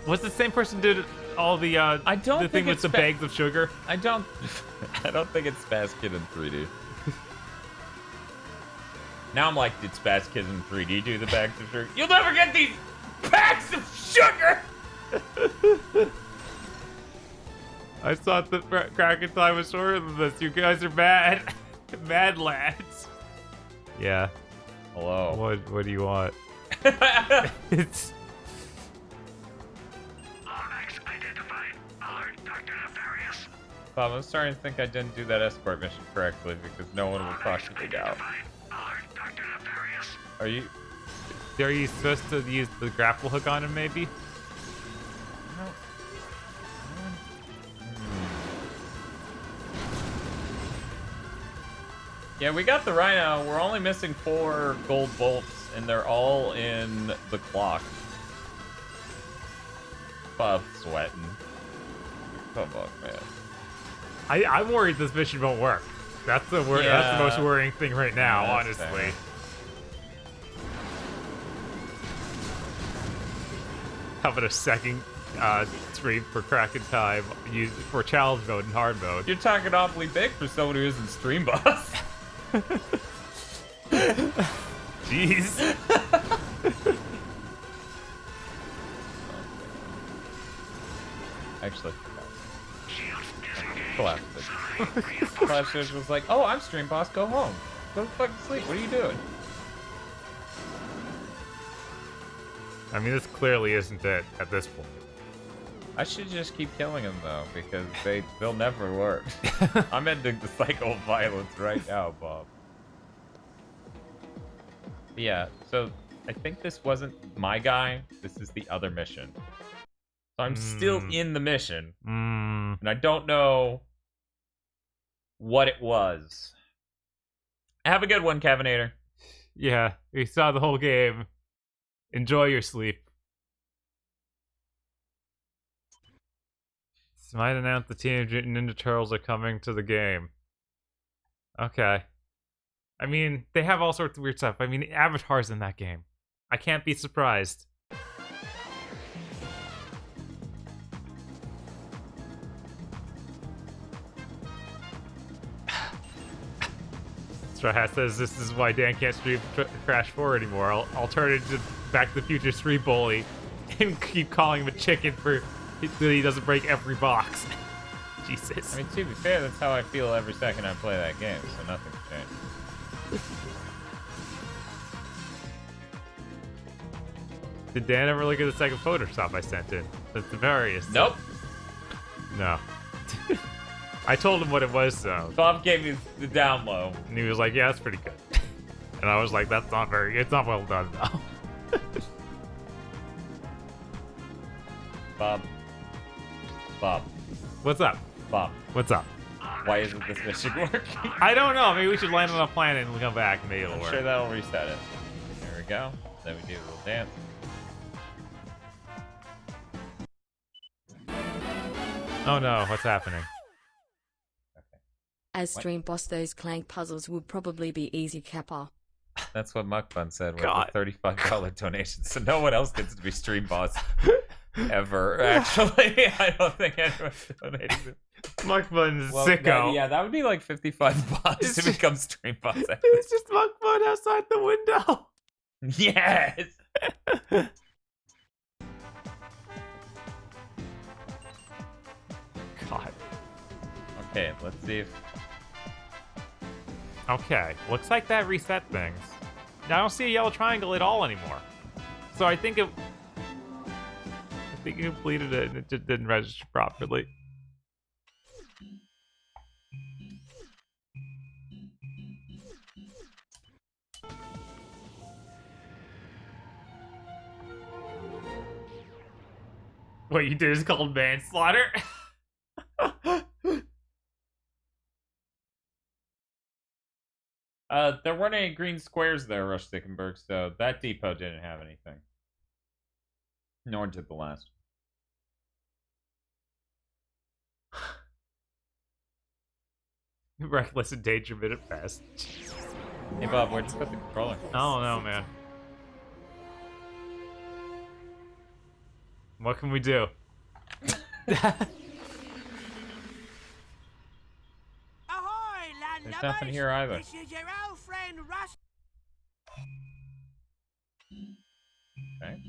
Speaker 2: Was the same person who did all the
Speaker 3: I don't
Speaker 2: the thing with the bags of sugar?
Speaker 3: I don't think it's Spaz Kid in 3D. Now I'm like, did Spaz Kid in 3D do the bags of sugar? You'll never get these packs of sugar!
Speaker 2: I thought the Kraken time was shorter than this. You guys are mad. Mad lads. Yeah.
Speaker 3: Hello.
Speaker 2: What do you want? It's...
Speaker 3: Bob, I'm starting to think I didn't do that escort mission correctly because no one would possibly doubt. Are you
Speaker 2: supposed to use the grapple hook on him, maybe?
Speaker 3: Yeah, we got the Rhino. We're only missing 4 gold bolts, and they're all in the clock. Bob's sweating. Come on, man.
Speaker 2: I'm worried this mission won't work. That's the that's the most worrying thing right now,
Speaker 3: Yeah,
Speaker 2: honestly.
Speaker 3: fair.
Speaker 2: How about a second stream for Kraken time used for challenge mode and hard mode?
Speaker 3: You're talking awfully big for someone who isn't stream boss.
Speaker 2: Jeez.
Speaker 3: Actually, Collapse Collapse was like, oh, I'm stream boss, go home. Go fucking sleep, what are you doing?
Speaker 2: I mean, this clearly isn't it at this point.
Speaker 3: I should just keep killing them though, because they'll never work. I'm ending the cycle of violence right now, Bob. Yeah, so I think this wasn't my guy. This is the other mission. So I'm still in the mission, and I don't know what it was. Have a good one, Kevinator.
Speaker 2: Yeah, we saw the whole game. Enjoy your sleep. Smite announced the Teenage Mutant Ninja Turtles are coming to the game. Okay. I mean, they have all sorts of weird stuff. I mean, Avatar's in that game. I can't be surprised. Straw Hat says this is why Dan can't stream Crash 4 anymore. I'll turn into Back to the Future 3 bully and keep calling him a chicken for so he doesn't break every box. Jesus.
Speaker 3: I mean, to be fair, that's how I feel every second I play that game, so nothing's changed.
Speaker 2: Did Dan ever look at the second Photoshop I sent in? That's the various.
Speaker 3: Nope.
Speaker 2: No. I told him what it was, though.
Speaker 3: Bob gave me the down low.
Speaker 2: And he was like, yeah, that's pretty good. And I was like, it's not well done, though.
Speaker 3: Bob.
Speaker 2: What's up?
Speaker 3: Bob.
Speaker 2: What's up?
Speaker 3: Why isn't this mission working?
Speaker 2: I don't know. Maybe we should land on a planet and we'll come back and maybe it'll
Speaker 3: I'm
Speaker 2: work.
Speaker 3: sure that'll reset it. There we go. Then we do a little dance.
Speaker 2: Oh no, what's happening?
Speaker 11: As stream boss, those Clank puzzles would probably be easy, Kappa.
Speaker 3: That's what Muckfun said with the $35 donation, so no one else gets to be stream boss ever, actually. I don't think anyone's donating this.
Speaker 2: Muckfun's sicko.
Speaker 3: That would be like $55 to become stream boss.
Speaker 2: It's just Muckfun outside the window.
Speaker 3: Yes!
Speaker 2: God.
Speaker 3: Okay, let's see if...
Speaker 2: Okay, looks like that reset things. I don't see a yellow triangle at all anymore. So I think it completed it and it just didn't register properly. What you did is called manslaughter?
Speaker 3: There weren't any green squares there, Rush Stickenberg, so that depot didn't have anything. Nor did the last.
Speaker 2: Reckless endangerment at best.
Speaker 3: Hey Bob, where'd you put the controller?
Speaker 2: I don't know, man. What can we do?
Speaker 3: There's nothing here either.
Speaker 19: This is your old friend Russ.
Speaker 3: Okay.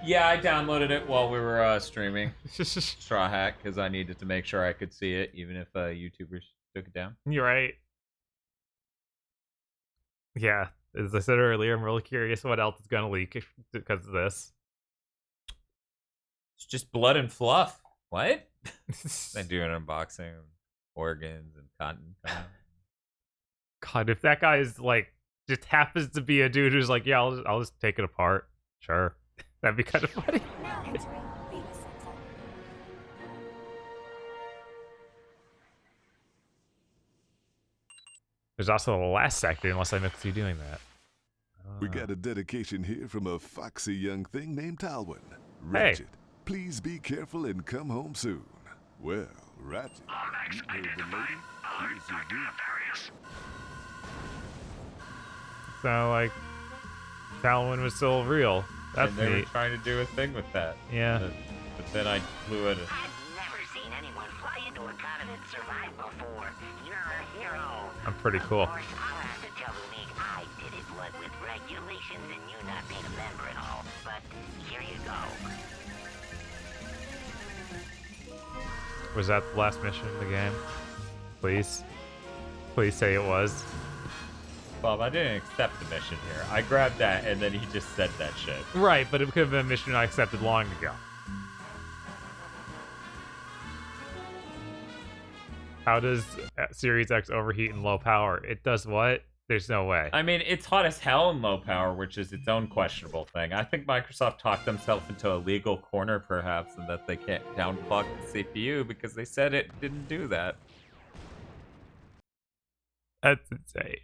Speaker 3: Yeah, I downloaded it while we were streaming Straw Hat because I needed to make sure I could see it, even if YouTubers took it down.
Speaker 2: You're right. Yeah, as I said earlier, I'm really curious what else is going to leak because of this.
Speaker 3: It's just blood and fluff. What? They do an unboxing of organs and cotton.
Speaker 2: God, if that guy is like just happens to be a dude who's like, yeah, I'll just take it apart. Sure, that'd be kind of funny. There's also the last sector, unless I missed you doing that.
Speaker 20: We got a dedication here from a foxy young thing named Talwin.
Speaker 2: Hey.
Speaker 20: Ratchet, please be careful and come home soon. Well, Ratchet, you heard the lady. Here's your news.
Speaker 2: So, like, Talwin was still real. That's
Speaker 3: and they
Speaker 2: neat.
Speaker 3: were trying to do a thing with that.
Speaker 2: Yeah.
Speaker 3: But then I flew at it.
Speaker 8: I've never seen anyone fly into a con and survive before. You're a hero.
Speaker 2: I'm pretty cool.
Speaker 8: Of course, I'll have to tell the League I did it, what with regulations and you not being a member and all. But here you go.
Speaker 2: Was that the last mission in the game? Please. Please say it was.
Speaker 3: Bob, I didn't accept the mission here. I grabbed that, and then he just said that shit.
Speaker 2: Right, but it could have been a mission I accepted long ago. How does Series X overheat in low power? It does what? There's no way.
Speaker 3: I mean, it's hot as hell in low power, which is its own questionable thing. I think Microsoft talked themselves into a legal corner, perhaps, and that they can't downclock the CPU because they said it didn't do that.
Speaker 2: That's insane.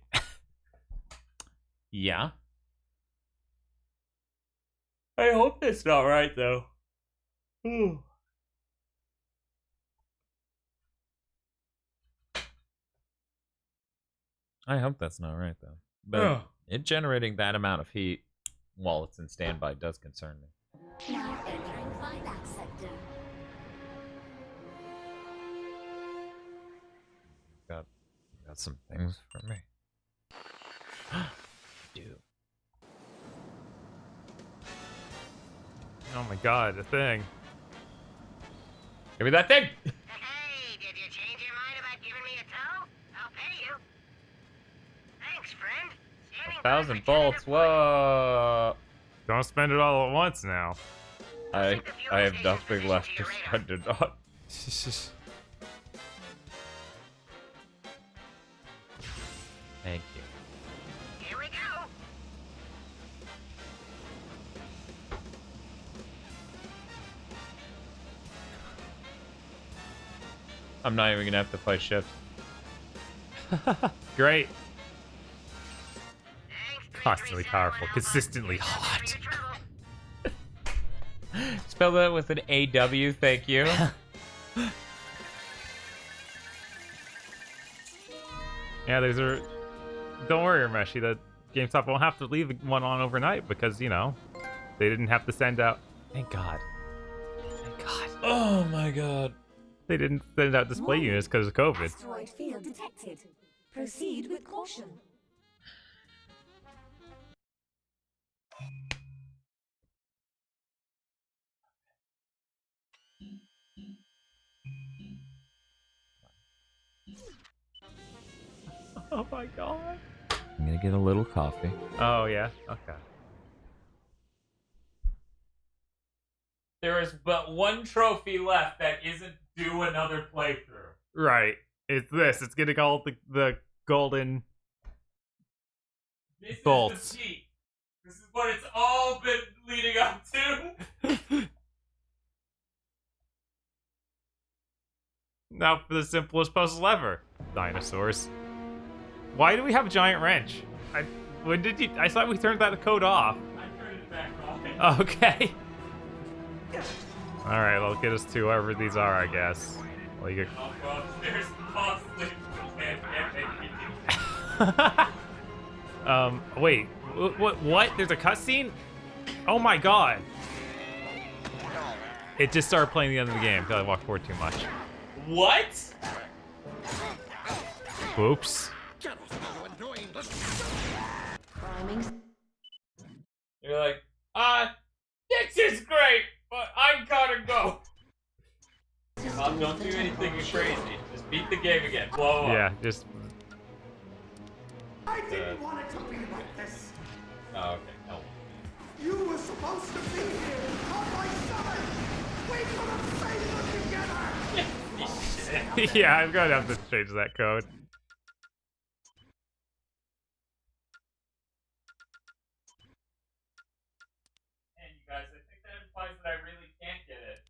Speaker 3: Yeah. I hope that's not right, though. Ooh. I hope that's not right, though. But it generating that amount of heat while it's in standby does concern me.
Speaker 13: Now entering Vilac sector.
Speaker 3: Got some things for me. Dude.
Speaker 2: Oh my god, a thing.
Speaker 3: Give me that thing!
Speaker 8: Hey, did you change your mind about giving me a tow? I'll pay you. Thanks, friend.
Speaker 3: 1,000 bolts, whoa!
Speaker 2: Don't spend it all at once now.
Speaker 3: I have nothing left to spend it on. Thank you.
Speaker 8: Here we go.
Speaker 3: I'm not even gonna have to fight ships.
Speaker 2: Great. Constantly powerful, consistently hot.
Speaker 3: Spell that with an AW, thank you.
Speaker 2: Yeah, these are... Don't worry, Meshi, that GameStop won't have to leave one on overnight because, you know, they didn't have to send out... Thank God. Thank God.
Speaker 3: Oh my god.
Speaker 2: They didn't send out display units because of COVID.
Speaker 13: Asteroid field detected. Proceed with caution.
Speaker 2: Oh my god.
Speaker 3: I'm gonna get a little coffee.
Speaker 2: Oh, yeah? Okay.
Speaker 3: There is but one trophy left that isn't due another playthrough.
Speaker 2: Right. It's this. It's getting all the golden
Speaker 3: This
Speaker 2: bolts.
Speaker 3: is the peak. This is what it's all been leading up to.
Speaker 2: Now for the simplest puzzle ever. Dinosaurs. Why do we have a giant wrench? When did you? I thought we turned that code off.
Speaker 3: I turned it back on.
Speaker 2: Okay. All right, well, get us to wherever these are, I guess. Well, you
Speaker 3: I'll go upstairs constantly.
Speaker 2: wait. What? There's a cutscene? Oh my god. It just started playing the end of the game because I walked forward too much.
Speaker 3: What?
Speaker 2: Oops.
Speaker 3: You're like, this is great, but I gotta go. Mom, don't do anything crazy. Just beat the game again. Blow up.
Speaker 2: Yeah, just.
Speaker 10: I didn't want it to be like this.
Speaker 3: Oh, okay. No.
Speaker 10: You were supposed to be here on my side. We could have saved them together.
Speaker 2: Yeah, I'm gonna have to change that code.
Speaker 3: And you guys, I think that implies that I really can't get it.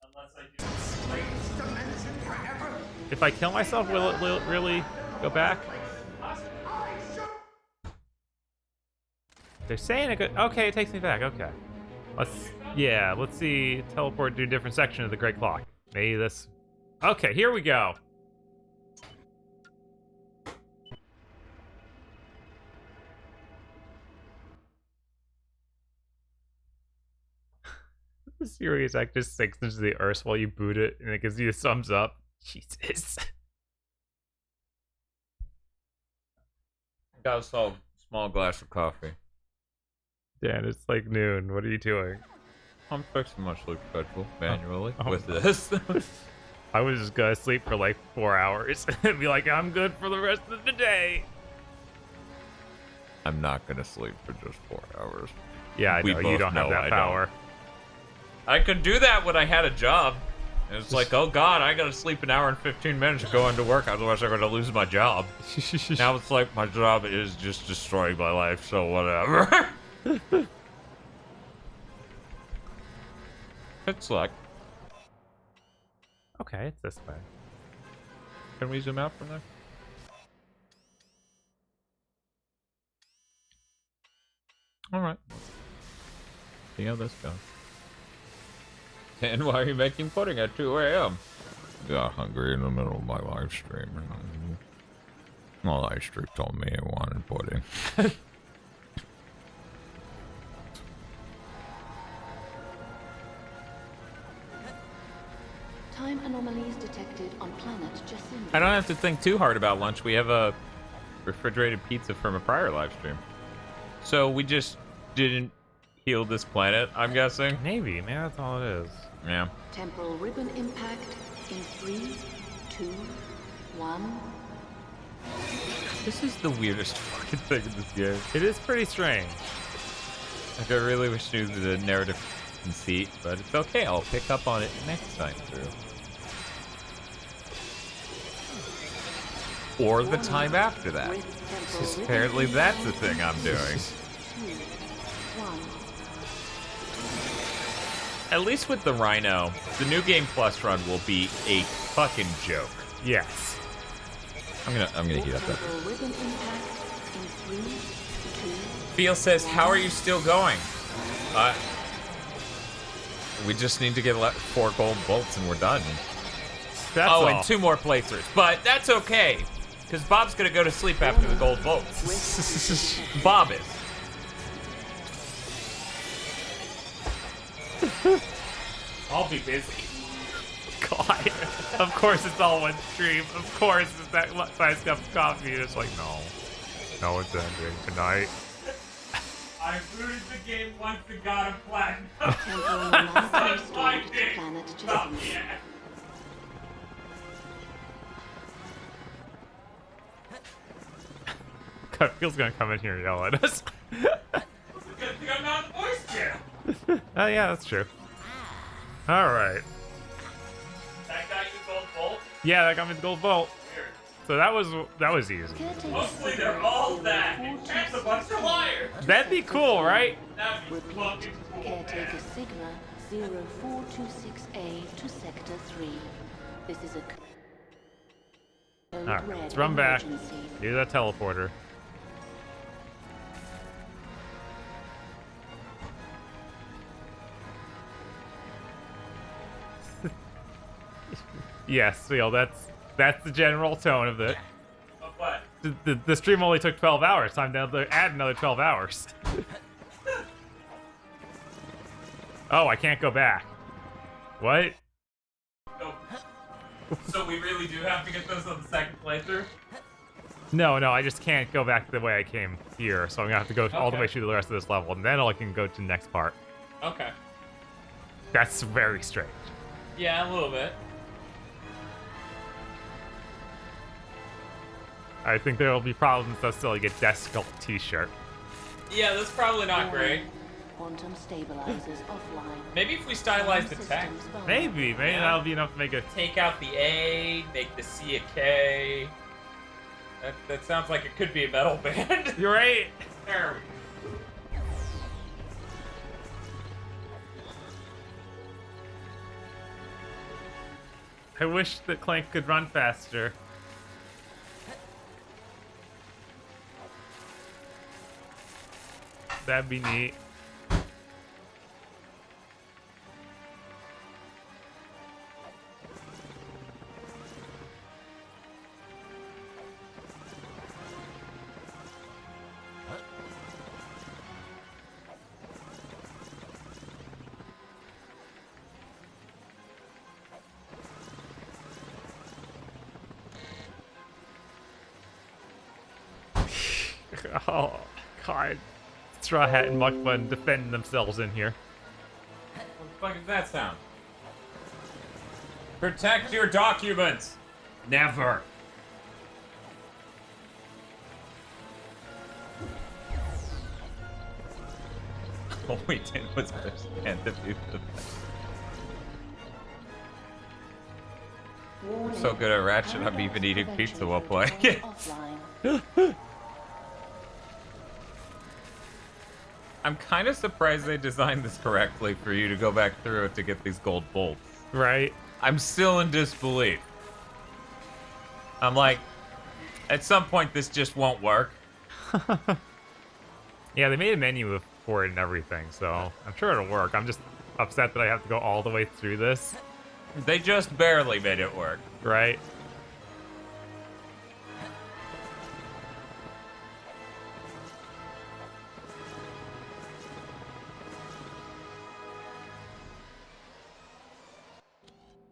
Speaker 3: Unless I do strange dimension forever.
Speaker 2: If I kill myself, will it really go back? They're saying it could. Okay, it takes me back. Okay. Let's see. Teleport to a different section of the Great Clock. Maybe this. Okay, here we go. The Serious Act just sinks into the earth while you boot it, and it gives you a thumbs up. Jesus.
Speaker 3: Got us all a small glass of coffee.
Speaker 2: Dan, it's like noon. What are you doing?
Speaker 3: I'm fixing my sleep schedule manually with this.
Speaker 2: I was just gonna sleep for like 4 hours and be like, I'm good for the rest of the day.
Speaker 3: I'm not gonna sleep for just 4 hours.
Speaker 2: Yeah, I know. You don't have that power.
Speaker 3: I could do that when I had a job. It was like, oh god, I gotta sleep an hour and 15 minutes to go into work, otherwise I'm gonna lose my job. Now it's like my job is just destroying my life, so whatever. It's like...
Speaker 2: Okay, it's this way.
Speaker 3: Can we zoom out from there? Alright. See how this goes. And why are you making pudding at 2 a.m.? Got hungry in the middle of my live stream. My live stream told me I wanted pudding.
Speaker 11: Time anomalies detected on planet Jacinda.
Speaker 3: I don't have to think too hard about lunch. We have a refrigerated pizza from a prior live stream. So we just didn't heal this planet, I'm guessing?
Speaker 2: Maybe, maybe that's all it is.
Speaker 3: Yeah.
Speaker 11: Temporal ribbon impact in 3, 2, 1.
Speaker 3: This is the weirdest fucking thing in this game.
Speaker 2: It is pretty strange.
Speaker 3: Like, I really wish I knew the narrative conceit, but it's okay. I'll pick up on it next time through. Or the time after that. Because apparently that's the thing I'm doing. At least with the Rhino, the New Game Plus run will be a fucking joke.
Speaker 2: Yes.
Speaker 3: I'm gonna heat up that. Feel says, how are you still going? We just need to get 4 gold bolts and we're done.
Speaker 2: That's all.
Speaker 3: And 2 more playthroughs. But that's okay. Because Bob's gonna go to sleep after the gold bolts. Bob is.
Speaker 2: I'll be busy. God. Of course it's all one stream. Of course it's that nice cup of coffee. It's like, no. No, it's ending tonight.
Speaker 3: I booted the game once and got a platinum.
Speaker 11: That's my thing.
Speaker 3: Stop, yeah.
Speaker 2: Phil's gonna come in here and yell at us.
Speaker 3: I'm not in the voice channel.
Speaker 2: Oh yeah, that's true. Alright.
Speaker 3: That guy used gold bolt?
Speaker 2: Yeah, that got me the gold bolt.
Speaker 3: Weird.
Speaker 2: So that was easy.
Speaker 3: Mostly they're all that. That's a bunch of liars.
Speaker 2: That'd be cool, right?
Speaker 3: That'd be fucking cool.
Speaker 13: Caretaker Sigma 0426A to Sector 3. This is a
Speaker 2: Alright, let's run back. Use that teleporter. Yes, that's the general tone of it.
Speaker 3: Of what?
Speaker 2: The stream only took 12 hours. Time to add another 12 hours. Oh, I can't go back. What?
Speaker 3: Oh. So we really do have to get those on the second playthrough?
Speaker 2: No, I just can't go back the way I came here. So I'm gonna have to go all the way through the rest of this level, and then I can go to the next part.
Speaker 3: Okay.
Speaker 2: That's very strange.
Speaker 3: Yeah, a little bit.
Speaker 2: I think there will be problems until I get Death Sculpt t-shirt.
Speaker 3: Yeah, that's probably not great.
Speaker 13: Quantum stabilizers offline.
Speaker 3: Maybe if we stylize the text.
Speaker 2: Maybe that'll be enough to make it.
Speaker 3: Take out the A, make the C a K. That sounds like it could be a metal band.
Speaker 2: You're right.
Speaker 3: There we go.
Speaker 2: I wish that Clank could run faster. That'd be neat. Oh, God. Straw Hat and Muck Bun defending themselves in here.
Speaker 3: What the fuck is that sound? Protect your documents! Never. All we did was understand the view of We're so good at Ratchet, I'm even eating pizza while playing it. I'm kind of surprised they designed this correctly for you to go back through it to get these gold bolts.
Speaker 2: Right.
Speaker 3: I'm still in disbelief. I'm like, at some point this just won't work.
Speaker 2: Yeah, they made a menu for it and everything, so I'm sure it'll work. I'm just upset that I have to go all the way through this.
Speaker 3: They just barely made it work.
Speaker 2: Right.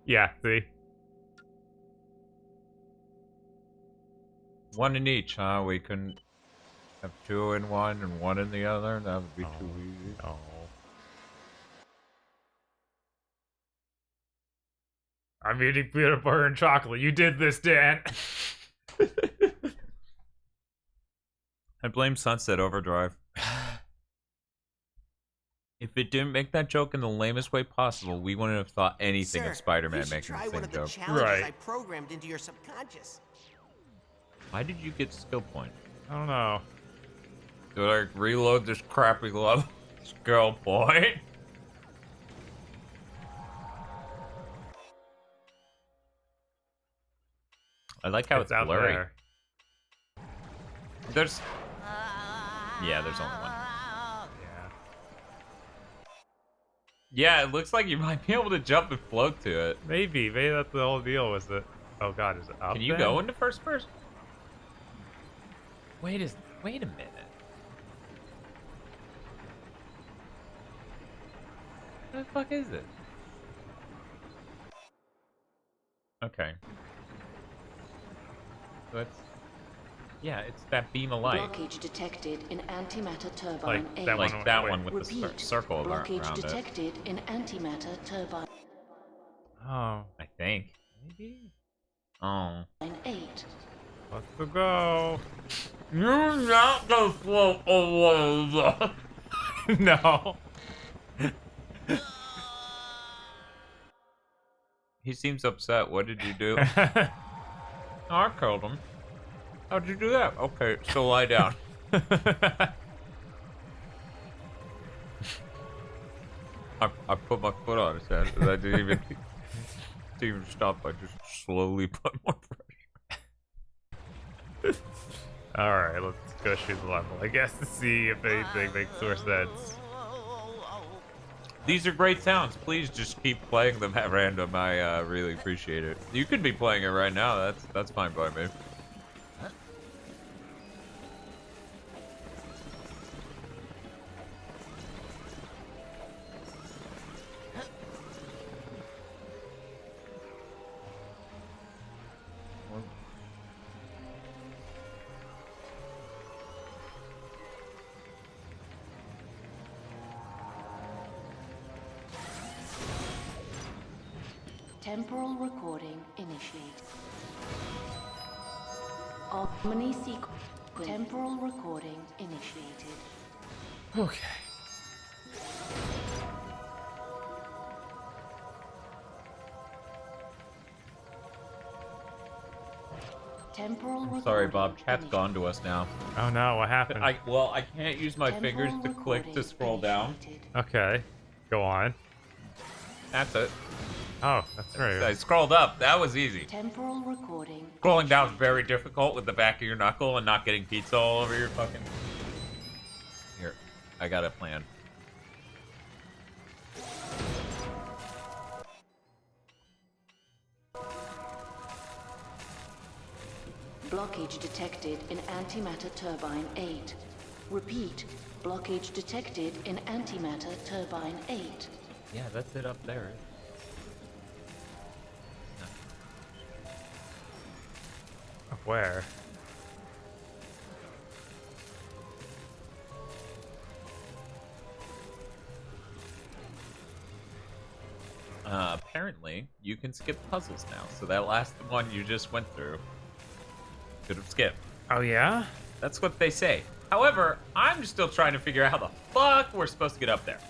Speaker 2: Yeah, see?
Speaker 3: One in each, huh? We couldn't have two in one and one in the other? That would be too easy.
Speaker 2: Oh. I'm eating peanut butter and chocolate. You did this, Dan.
Speaker 3: I blame Sunset Overdrive. If it didn't make that joke in the lamest way possible, we wouldn't have thought anything of Spider-Man making the same joke.
Speaker 6: Challenges I programmed into your subconscious.
Speaker 3: Why did you get skill point?
Speaker 2: I don't know.
Speaker 3: Do I reload this crappy level? Skill point? I like how it's blurry.
Speaker 2: There.
Speaker 3: There's... Yeah, there's only one. Yeah, it looks like you might be able to jump and float to it.
Speaker 2: Maybe that's the whole deal, was it? Oh God, is it up?
Speaker 3: Can you go into first person? Wait a minute. What the fuck is it? Okay. So it's... Yeah, it's that beam of light.
Speaker 13: Blockage detected in antimatter turbine
Speaker 2: like
Speaker 13: A.
Speaker 2: that one
Speaker 3: with
Speaker 13: Repeat,
Speaker 3: the circle
Speaker 13: blockage
Speaker 3: around
Speaker 13: detected in antimatter turbine.
Speaker 2: Oh.
Speaker 3: I think. Maybe? Oh.
Speaker 13: 8.
Speaker 2: Let's go.
Speaker 3: You're not gonna float away.
Speaker 2: No.
Speaker 3: He seems upset. What did you do? Oh, I killed him. How'd you do that? Okay, so lie down. I put my foot on his head, and I didn't even stop. I just slowly put more pressure.
Speaker 2: Alright, let's go shoot the level, I guess, to see if anything makes more sense.
Speaker 3: These are great sounds. Please just keep playing them at random. I really appreciate it. You could be playing it right now. That's fine by me.
Speaker 9: Temporal recording initiated. Omni sequence. Temporal recording initiated.
Speaker 2: Okay.
Speaker 9: Temporal
Speaker 3: Sorry, Bob. Chat's gone to us now.
Speaker 2: Oh no, what happened?
Speaker 3: I can't use my fingers to click to scroll down.
Speaker 2: Okay, go on.
Speaker 3: That's it.
Speaker 2: Oh, that's right.
Speaker 3: I scrolled up. That was easy.
Speaker 9: Temporal recording.
Speaker 3: Scrolling down is very difficult with the back of your knuckle and not getting pizza all over your fucking... Here, I got a plan.
Speaker 9: Blockage detected in antimatter turbine 8. Repeat, blockage detected in antimatter turbine 8.
Speaker 3: Yeah, that's it up there.
Speaker 2: Where?
Speaker 3: Apparently, you can skip puzzles now. So that last one you just went through could have skipped.
Speaker 2: Oh, yeah?
Speaker 3: That's what they say. However, I'm still trying to figure out how the fuck we're supposed to get up there.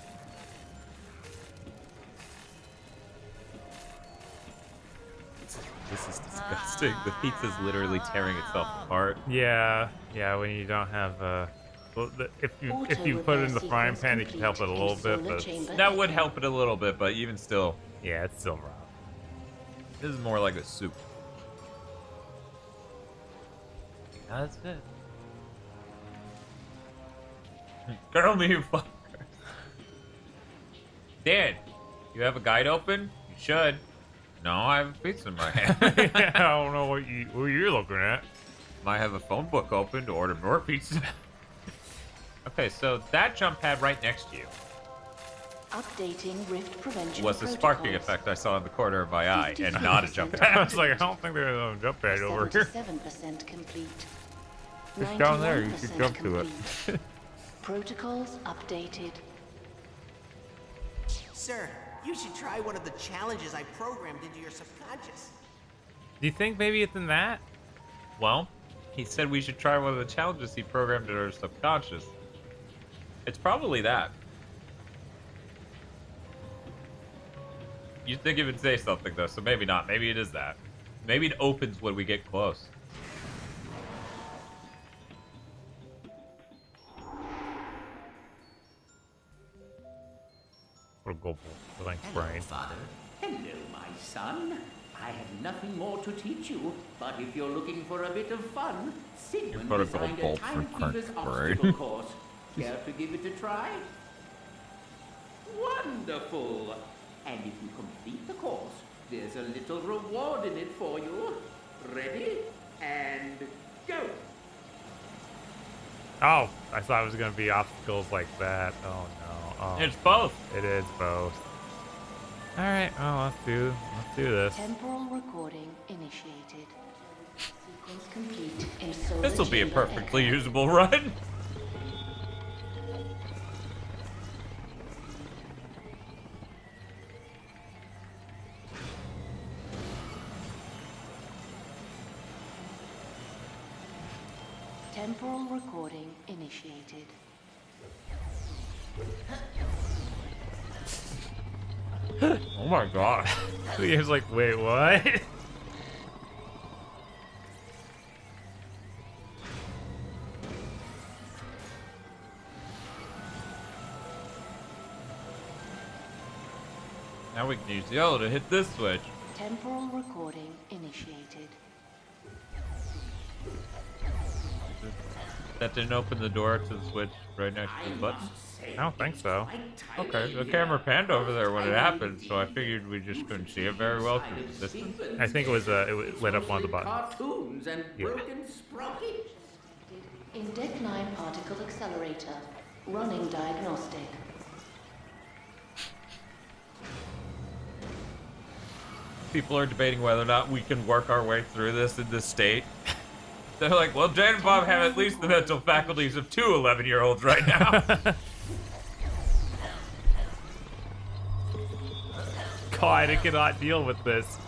Speaker 3: This is disgusting. The pizza's literally tearing itself apart.
Speaker 2: Yeah, when you don't have well, if you put it in the frying pan, it can help it a little bit, but
Speaker 3: that would help it a little bit, but even still,
Speaker 2: yeah, it's still rough.
Speaker 3: This is more like a soup. That's it. Girl, me, you fucker. Dan, you have a guide open? You should. No, I have a pizza in my hand.
Speaker 2: Yeah, I don't know what you're looking at.
Speaker 3: Might have a phone book open to order more pizza. Okay, so that jump pad right next to you
Speaker 9: Updating rift prevention
Speaker 3: was the sparking effect I saw in the corner of my eye, and not a jump
Speaker 2: I
Speaker 3: pad.
Speaker 2: was like, I don't think there's a jump pad over here.
Speaker 9: 77% complete.
Speaker 2: It's down there, you should jump to it.
Speaker 9: Protocols updated.
Speaker 6: Sir, you should try one of the challenges I programmed into your subconscious.
Speaker 2: Do you think maybe it's in that?
Speaker 3: Well, he said we should try one of the challenges he programmed in our subconscious. It's probably that. You'd think it would say something, though, so maybe not. Maybe it is that. Maybe it opens when we get close.
Speaker 4: Hello, Father. Hello, my son. I have nothing more to teach you, but if you're looking for a bit of fun, Sigmund designed a timekeeper's obstacle course. Care to give it a try? Wonderful! And if you complete the course, there's a little reward in it for you. Ready? And go!
Speaker 2: Oh, I thought it was going to be obstacles like that. Oh, no. Oh.
Speaker 3: It's both.
Speaker 2: It is both. All right, well, let's do this.
Speaker 9: Temporal recording initiated. Sequence complete in solar
Speaker 3: This will be a
Speaker 9: chamber
Speaker 3: perfectly
Speaker 9: echo.
Speaker 3: usable run.
Speaker 9: Temporal recording initiated.
Speaker 2: Oh my god. He was like, wait, what?
Speaker 3: Now we can use yellow to hit this switch.
Speaker 13: Temporal recording initiated.
Speaker 3: That didn't open the door to the switch right next to the button?
Speaker 2: I don't think so.
Speaker 3: Okay, the camera panned over there when it happened, so I figured we just couldn't see it very well from the distance.
Speaker 2: I think it lit up one of the buttons.
Speaker 4: Cartoons and
Speaker 2: Yeah.
Speaker 4: broken sprockets.
Speaker 13: In Deck 9 particle accelerator. Running diagnostic.
Speaker 3: People are debating whether or not we can work our way through this in this state. They're like, well, Jane and Bob have at least the mental faculties of two 11-year-olds right now.
Speaker 2: God, I cannot deal with this.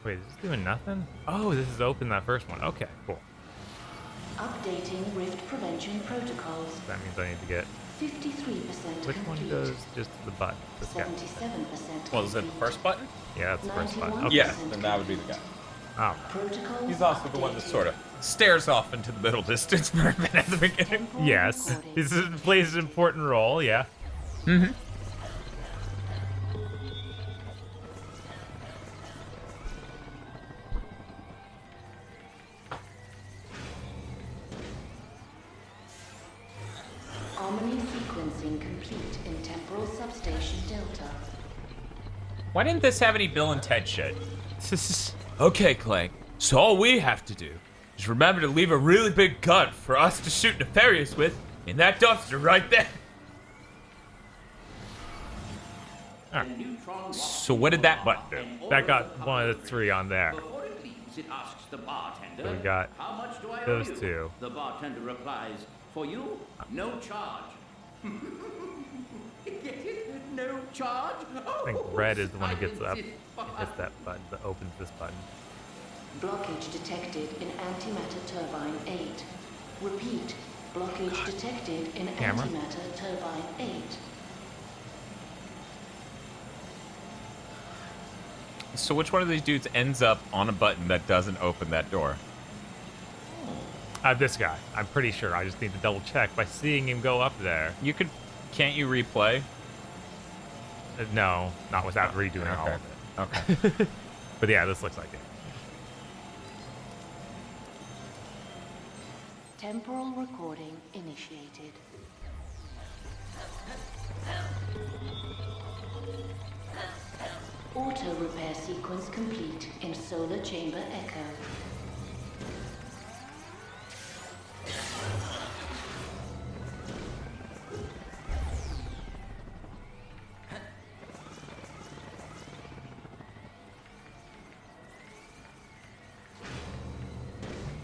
Speaker 2: Wait, is this doing nothing? Oh, this is open that first one. Okay, cool.
Speaker 13: Updating rift prevention protocols.
Speaker 2: That means I need to get...
Speaker 13: 53%
Speaker 2: Which one
Speaker 13: complete.
Speaker 2: goes just to the button? This guy.
Speaker 13: 77%
Speaker 3: Well, is it the first button?
Speaker 2: Yeah, that's the first button. Okay.
Speaker 3: Yeah, then that would be the guy.
Speaker 2: Oh.
Speaker 3: He's also the one that sort of stares off into the middle distance for a minute at the beginning.
Speaker 2: Yes. He plays an important role, yeah.
Speaker 3: Mm-hmm.
Speaker 13: Omni sequencing complete in temporal substation Delta.
Speaker 3: Why didn't this have any Bill and Ted shit? Okay, Clank. So all we have to do is remember to leave a really big gun for us to shoot Nefarious with in that dumpster right there. Alright. So what did that button do?
Speaker 2: That got one of the three on there.
Speaker 4: It asks the bartender,
Speaker 2: So we got
Speaker 4: how much do I owe
Speaker 2: those
Speaker 4: you?
Speaker 2: two.
Speaker 4: The bartender replies, for you, no charge. Get it? No charge?
Speaker 2: I think red is the one that gets up, hits that button, that opens this button.
Speaker 13: Blockage detected in antimatter turbine 8. Repeat. Blockage detected in
Speaker 2: Camera.
Speaker 13: antimatter turbine 8.
Speaker 3: So which one of these dudes ends up on a button that doesn't open that door?
Speaker 2: This guy. I'm pretty sure. I just need to double check by seeing him go up there.
Speaker 3: Can't you replay?
Speaker 2: No, not without redoing all of it.
Speaker 3: Okay.
Speaker 2: But yeah, this looks like it.
Speaker 13: Temporal recording initiated. Auto repair sequence complete in solar chamber echo.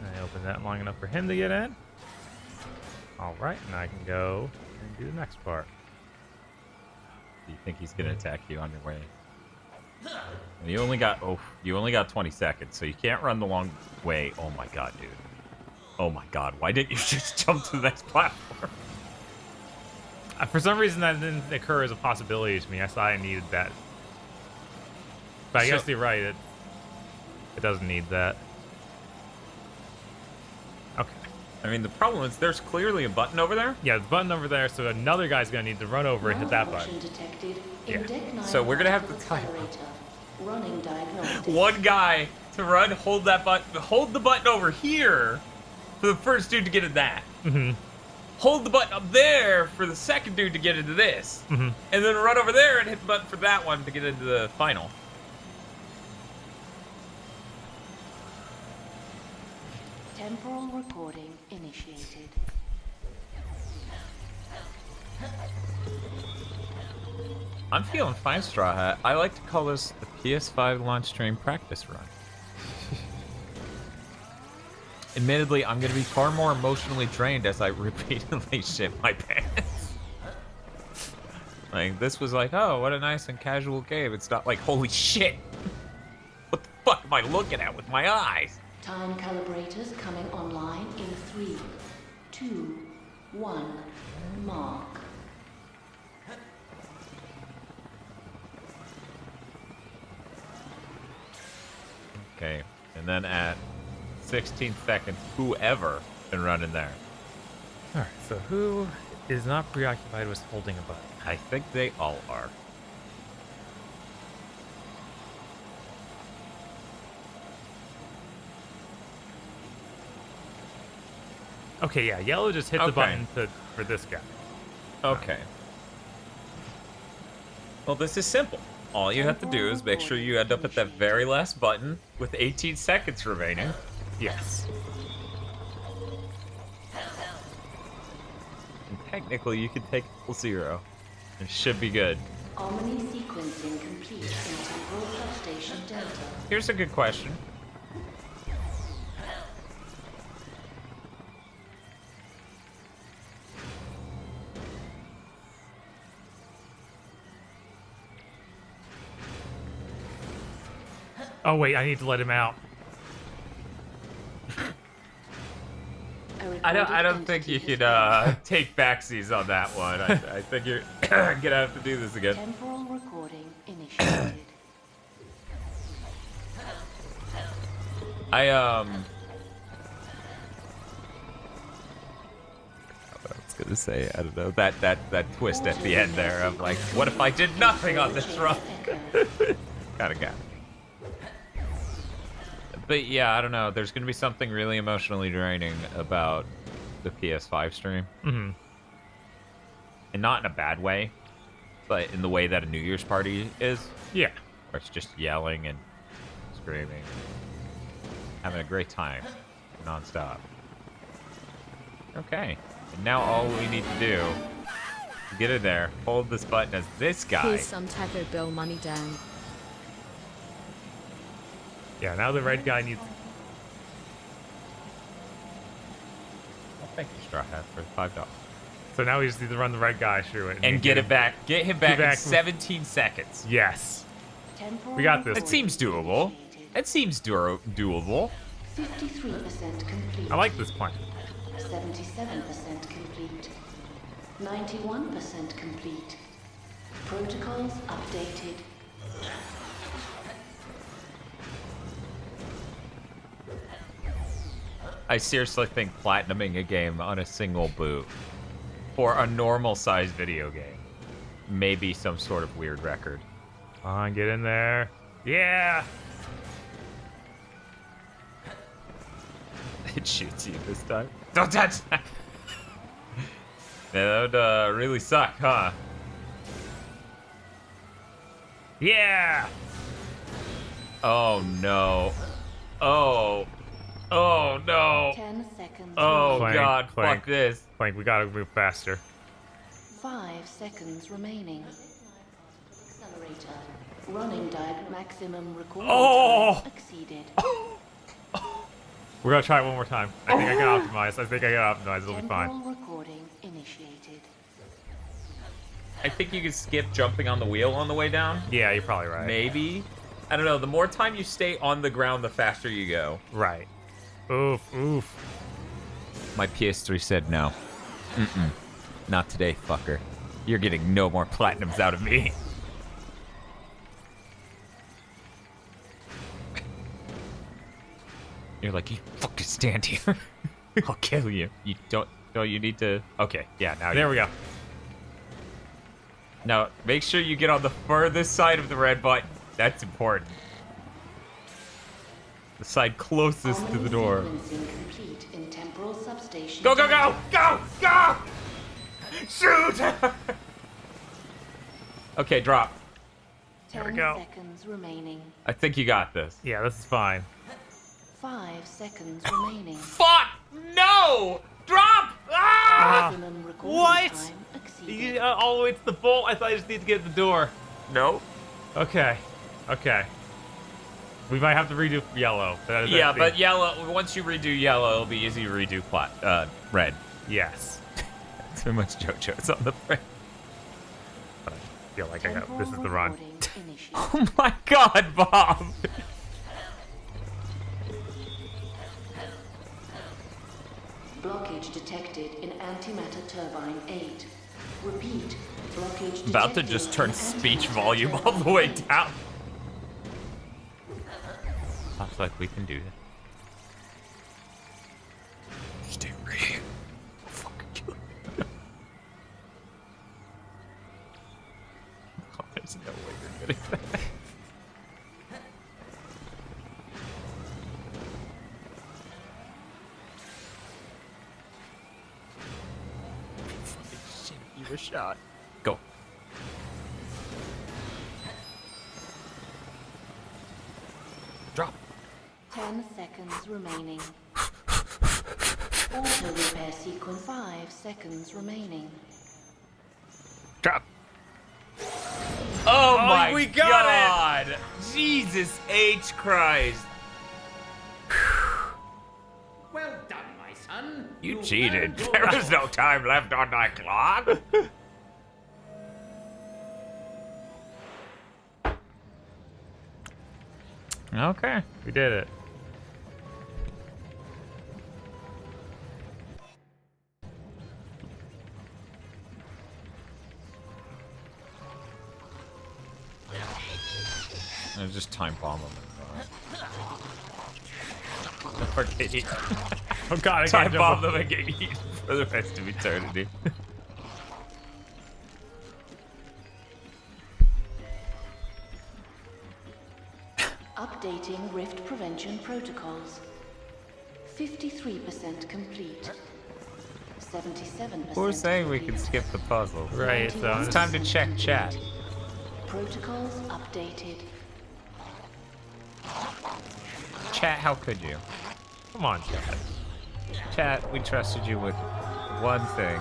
Speaker 2: I opened that long enough for him to get in. All right, and I can go and do the next part.
Speaker 3: Do you think he's gonna attack you on your way? And you only got 20 seconds, so you can't run the long way. Oh my god, dude. Oh my god, why didn't you just jump to the next platform?
Speaker 2: For some reason, that didn't occur as a possibility to me. I thought I needed that. But I guess you're right. It doesn't need that. Okay.
Speaker 3: I mean, the problem is there's clearly a button over there.
Speaker 2: Yeah, the button over there, so another guy's going to need to run over and hit that button. Yeah.
Speaker 3: So we're going to have to type
Speaker 13: Running diagnostic.
Speaker 3: one guy to run, hold that button, hold the button over here for the first dude to get into that.
Speaker 2: Mm-hmm.
Speaker 3: Hold the button up there for the second dude to get into this.
Speaker 2: Mm-hmm.
Speaker 3: And then run over there and hit the button for that one to get into the final.
Speaker 13: Temporal recording initiated.
Speaker 3: I'm feeling fine, Straw Hat. I like to call this the PS5 launch stream practice run. Admittedly, I'm going to be far more emotionally drained as I repeatedly shit my pants. Like, this was like, oh, what a nice and casual game. It's not like, holy shit. What the fuck am I looking at with my eyes?
Speaker 13: Time calibrators coming online in 3, 2, 1, mark.
Speaker 3: Okay, and then at 16 seconds, whoever can run in there.
Speaker 2: Alright, so who is not preoccupied with holding a button?
Speaker 3: I think they all are.
Speaker 2: Okay, yeah, yellow just hit the button for this guy.
Speaker 3: Okay. Well, this is simple. All you have to do is make sure you end up at that very last button with 18 seconds remaining.
Speaker 2: Yes.
Speaker 3: And technically, you can take full 0. It should be good.
Speaker 13: Omni sequencing complete in temporal substation Delta.
Speaker 3: Here's a good question.
Speaker 2: Oh wait, I need to let him out.
Speaker 3: I don't think you could take backsies on that one. I think you're gonna have to do this again.
Speaker 13: Temporal recording initiated.
Speaker 3: I was gonna say, I don't know, that twist at the end there of like, what if I did nothing on this run? Kinda got it. But yeah, I don't know. There's going to be something really emotionally draining about the PS5 stream.
Speaker 2: Mm-hmm.
Speaker 3: And not in a bad way, but in the way that a New Year's party is.
Speaker 2: Yeah.
Speaker 3: Where it's just yelling and screaming. Having a great time. Non-stop. Okay. And now all we need to do is get in there, hold this button as this guy.
Speaker 11: Here's some Taco Bell money down.
Speaker 2: Yeah, now the red guy needs...
Speaker 3: Well, thank you, Straw Hat, for $5.
Speaker 2: So now we just need to run the red guy through it.
Speaker 3: And get it back. Get him back in 17 seconds.
Speaker 2: Yes. We got this.
Speaker 3: It seems doable. It seems doable.
Speaker 13: 53% complete.
Speaker 2: I like this plan.
Speaker 13: 77% complete. 91% complete. Protocols updated.
Speaker 3: I seriously think platinuming a game on a single boot for a normal-sized video game may be some sort of weird record.
Speaker 2: Come on, get in there. Yeah!
Speaker 3: It shoots you this time. Don't touch that! Yeah, that would really suck, huh?
Speaker 2: Yeah!
Speaker 3: Oh, no. Oh. Oh, no.
Speaker 13: 10 seconds.
Speaker 3: Oh,
Speaker 2: Clank,
Speaker 3: God,
Speaker 2: Clank,
Speaker 3: fuck this.
Speaker 2: Clank, we gotta move faster.
Speaker 13: 5 seconds remaining. Accelerator. Running maximum recording time exceeded.
Speaker 2: We're gonna try it one more time. I think I can optimize. It'll be fine.
Speaker 13: Temporal recording initiated.
Speaker 3: I think you could skip jumping on the wheel on the way down.
Speaker 2: Yeah, you're probably right.
Speaker 3: Maybe. I don't know. The more time you stay on the ground, the faster you go.
Speaker 2: Right. Oof, oof.
Speaker 3: My PS3 said no. Mm-mm. Not today, fucker. You're getting no more platinums out of me. You're like, you fucking stand here. I'll kill you. You don't you need to... Okay, yeah, now
Speaker 2: There we go.
Speaker 3: Now, make sure you get on the furthest side of the red button. That's important. The side closest to the door.
Speaker 13: Complete in temporal substation.
Speaker 3: Go, go, go! Go! Go! Shoot! Okay, drop.
Speaker 13: 10
Speaker 2: There we go.
Speaker 13: seconds remaining.
Speaker 3: I think you got this.
Speaker 2: Yeah, this is fine.
Speaker 13: 5 seconds remaining.
Speaker 3: Fuck! No! Drop! Ah!
Speaker 13: Maximum recording
Speaker 2: What?
Speaker 13: time exceeded.
Speaker 2: You, all the way to the bolt? I thought I just need to get the door.
Speaker 3: No.
Speaker 2: Okay. Okay. We might have to redo yellow.
Speaker 3: Yeah, but yellow, once you redo yellow, it'll be easy to redo red.
Speaker 2: Yes.
Speaker 3: Too much JoJo's on the brain.
Speaker 2: But I feel like I got this is the run.
Speaker 3: Oh my god, Bob!
Speaker 9: Blockage detected in antimatter turbine 8. Repeat. Blockage detected.
Speaker 3: About to just turn speech volume all the way down. Looks like we can do that. Stay right here. Fucking kill it. Oh, there's no way you're getting that. Shit, you were shot. Go. Drop.
Speaker 9: 10 seconds remaining. Auto repair sequence 5 seconds remaining.
Speaker 3: Drop. Oh my
Speaker 2: we got
Speaker 3: God! It. Jesus H. Christ.
Speaker 4: Well done, my son.
Speaker 3: You cheated. There was no time left on that clock. Okay.
Speaker 2: We did it.
Speaker 3: I just time bomb them. Or get eaten.
Speaker 2: Oh God! I
Speaker 3: Time
Speaker 2: can't
Speaker 3: bomb them and get eaten for the rest of eternity.
Speaker 9: Updating rift prevention protocols. 53% complete. 77%.
Speaker 3: We're saying we can skip the puzzle.
Speaker 2: Right, so
Speaker 3: it's time to check chat.
Speaker 9: Protocols updated.
Speaker 3: Chat, how could you?
Speaker 2: Come on, chat.
Speaker 3: Chat, we trusted you with one thing.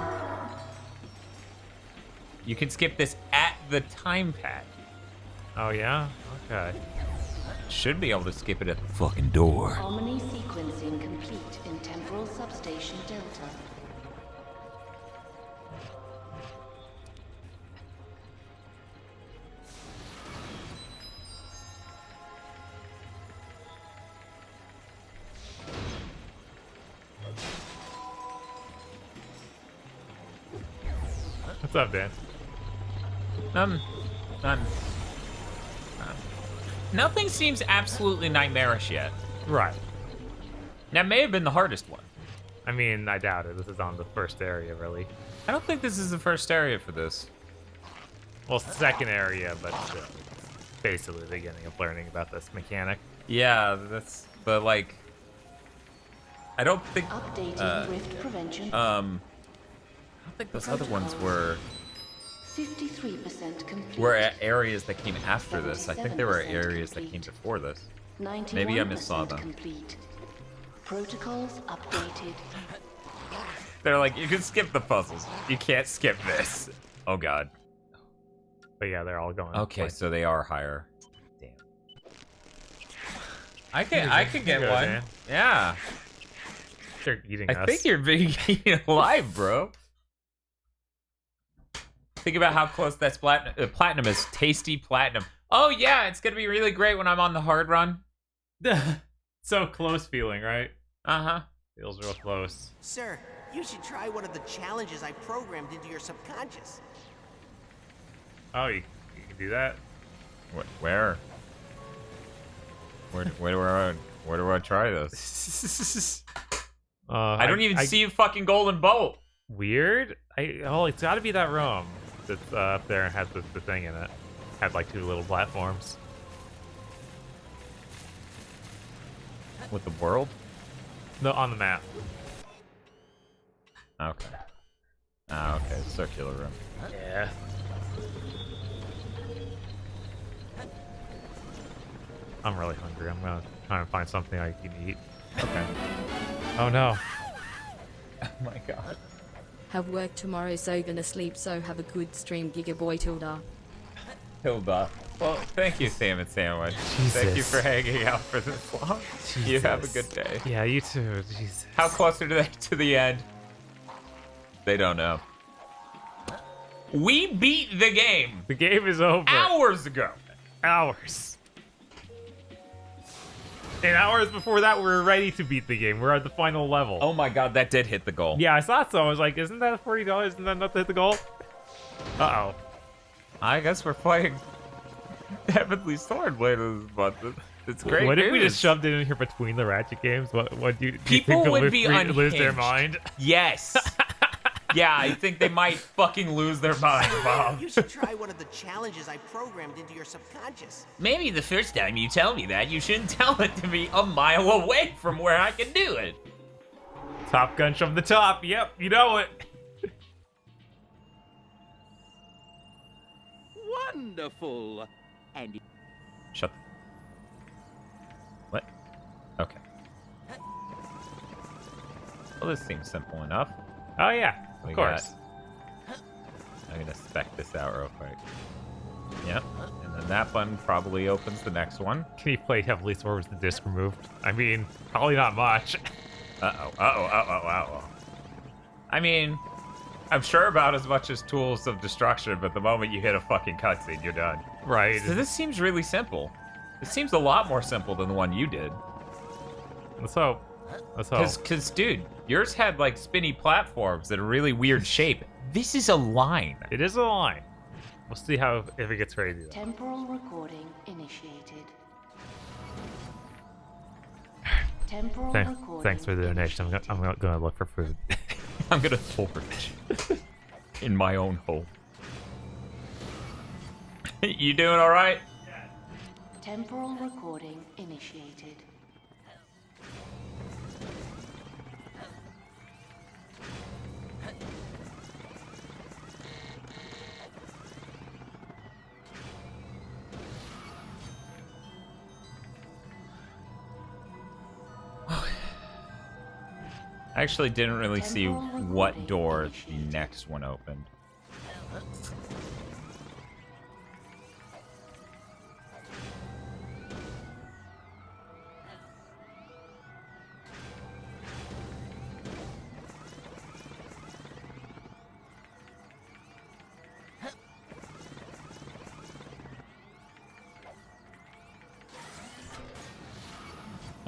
Speaker 3: You can skip this at the time pad.
Speaker 2: Oh yeah? Okay.
Speaker 3: Should be able to skip it at the fucking door.
Speaker 9: Harmony sequencing complete in temporal substation Delta.
Speaker 2: What's up, Dan?
Speaker 3: None. Nothing seems absolutely nightmarish yet.
Speaker 2: Right.
Speaker 3: That may have been the hardest one.
Speaker 2: I mean, I doubt it. This is on the first area, really.
Speaker 3: I don't think this is the first area for this.
Speaker 2: Well, second area, but still. Basically the beginning of learning about this mechanic.
Speaker 3: Yeah, that's... But, like... I don't think...
Speaker 9: Updating rift prevention.
Speaker 3: I don't think those other ones were...
Speaker 9: 53% complete.
Speaker 3: Were areas that came after this. I think there were areas that came before this. Maybe I missaw them.
Speaker 9: Complete. Protocols updated.
Speaker 3: They're like, you can skip the puzzles. You can't skip this. Oh god.
Speaker 2: But yeah, they're all going.
Speaker 3: Okay, so they are higher. Damn. I could get one. Man. Yeah.
Speaker 2: They're eating us.
Speaker 3: I think you're being eaten alive, bro. Think about how close that's platinum is. Tasty platinum. Oh yeah, it's gonna be really great when I'm on the hard run.
Speaker 2: So close feeling, right?
Speaker 3: Uh-huh.
Speaker 2: Feels real close.
Speaker 6: Sir, you should try one of the challenges I programmed into your subconscious.
Speaker 2: Oh, you can do that?
Speaker 3: Where do I try this? I don't even see a fucking golden bolt.
Speaker 2: Weird. Oh, it's got to be that room that's up there and has the thing in it. Had like 2 little platforms.
Speaker 3: With the world?
Speaker 2: No, on the map.
Speaker 3: Okay. Ah, okay. Circular room.
Speaker 2: Yeah. I'm really hungry. I'm gonna try and find something I can eat.
Speaker 3: Okay.
Speaker 2: Oh no.
Speaker 3: Oh my god.
Speaker 11: Have work tomorrow, so gonna sleep, so have a good stream, Gigaboy Tilda.
Speaker 3: Hilda. Well, thank you, Salmon Sandwich.
Speaker 2: Jesus.
Speaker 3: Thank you for hanging out for this long.
Speaker 2: Jesus.
Speaker 3: You have a good day.
Speaker 2: Yeah, you too. Jesus.
Speaker 3: How close are they to the end? They don't know. We beat the game.
Speaker 2: The game is over.
Speaker 3: Hours ago.
Speaker 2: Hours. And hours before that, we were ready to beat the game. We're at the final level.
Speaker 3: Oh my god, that did hit the goal.
Speaker 2: Yeah, I thought so. I was like, isn't that $40? Isn't that enough to hit the goal? Uh-oh.
Speaker 3: I guess we're playing Heavenly Sword later this month. It's great.
Speaker 2: What if we
Speaker 3: news.
Speaker 2: just shoved it in here between the Ratchet games? What do you
Speaker 3: People
Speaker 2: think
Speaker 3: would be unhinged.
Speaker 2: lose their mind?
Speaker 3: Yes. Yeah, I think they might fucking lose their mind, Bob.
Speaker 14: You should try one of the challenges I programmed into your subconscious.
Speaker 15: Maybe the first time you tell me that, you shouldn't tell it to me a mile away from where I can do it.
Speaker 2: Top Gun from the top. Yep, you know it.
Speaker 12: Wonderful. And
Speaker 3: Shut. What? Okay. Well, this seems simple enough.
Speaker 2: Oh yeah, of course.
Speaker 3: I'm gonna spec this out real quick. Yep. And then that button probably opens the next one.
Speaker 2: Can you play Heavenly Sword with the disc removed? I mean, probably not much.
Speaker 3: Uh-oh. I mean, I'm sure about as much as Tools of Destruction, but the moment you hit a fucking cutscene, you're done.
Speaker 2: Right.
Speaker 3: So this seems really simple. It seems a lot more simple than the one you did.
Speaker 2: Let's hope. Let's hope.
Speaker 3: Because, dude, yours had, like, spinny platforms that are really weird shape. This is a line.
Speaker 2: It is a line. We'll see how if it gets crazy. Though.
Speaker 9: Temporal recording initiated. Temporal recording.
Speaker 2: Thanks for the donation. I'm gonna look for food.
Speaker 3: I'm gonna forage in my own hole. You doing all right?
Speaker 9: Temporal recording initiated.
Speaker 3: I actually didn't really see what door the next one opened.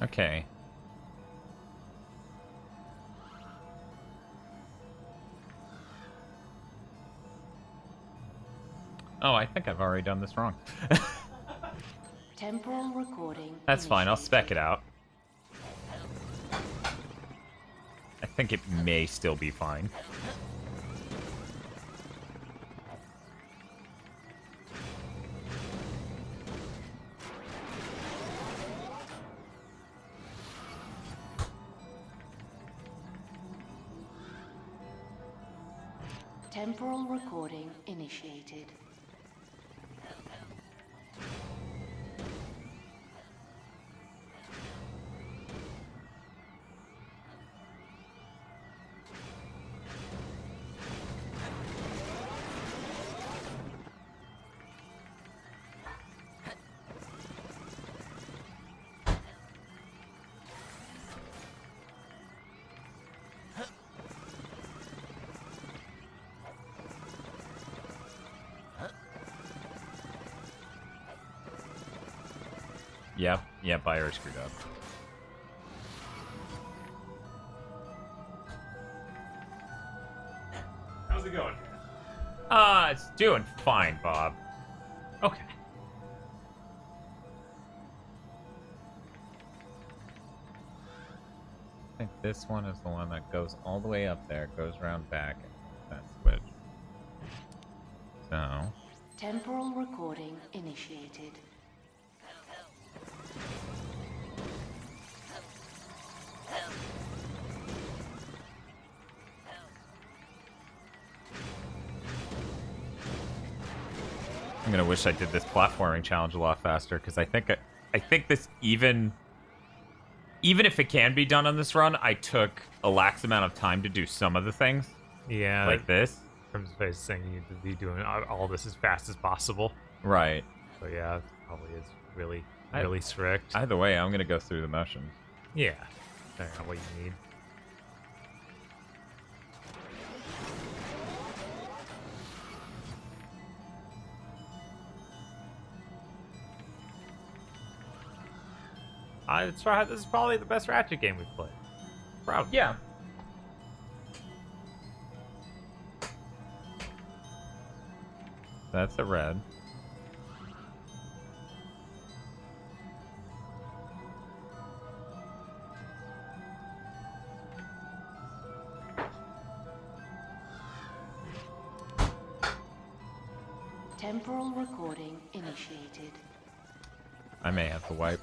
Speaker 3: Okay. Oh, I think I've already done this wrong.
Speaker 9: Temporal recording.
Speaker 3: That's fine, I'll spec it out. I think it may still be fine.
Speaker 9: Temporal recording initiated.
Speaker 3: Yep, I already screwed up.
Speaker 2: How's it going?
Speaker 3: It's doing fine, Bob.
Speaker 2: Okay.
Speaker 3: I think this one is the one that goes all the way up there, goes around back, and that switch. So...
Speaker 9: Temporal recording initiated.
Speaker 3: I'm gonna wish I did this platforming challenge a lot faster, because I think this even if it can be done on this run, I took a lax amount of time to do some of the things.
Speaker 2: Yeah.
Speaker 3: Like this.
Speaker 2: From space saying you need to be doing all this as fast as possible.
Speaker 3: Right.
Speaker 2: So yeah, it probably is really strict.
Speaker 3: Either way, I'm gonna go through the motions.
Speaker 2: Yeah. Depending on what you need. This is probably the best Ratchet game we've played. Proud.
Speaker 3: Yeah. That's a red.
Speaker 16: Temporal recording initiated.
Speaker 3: I may have to wipe.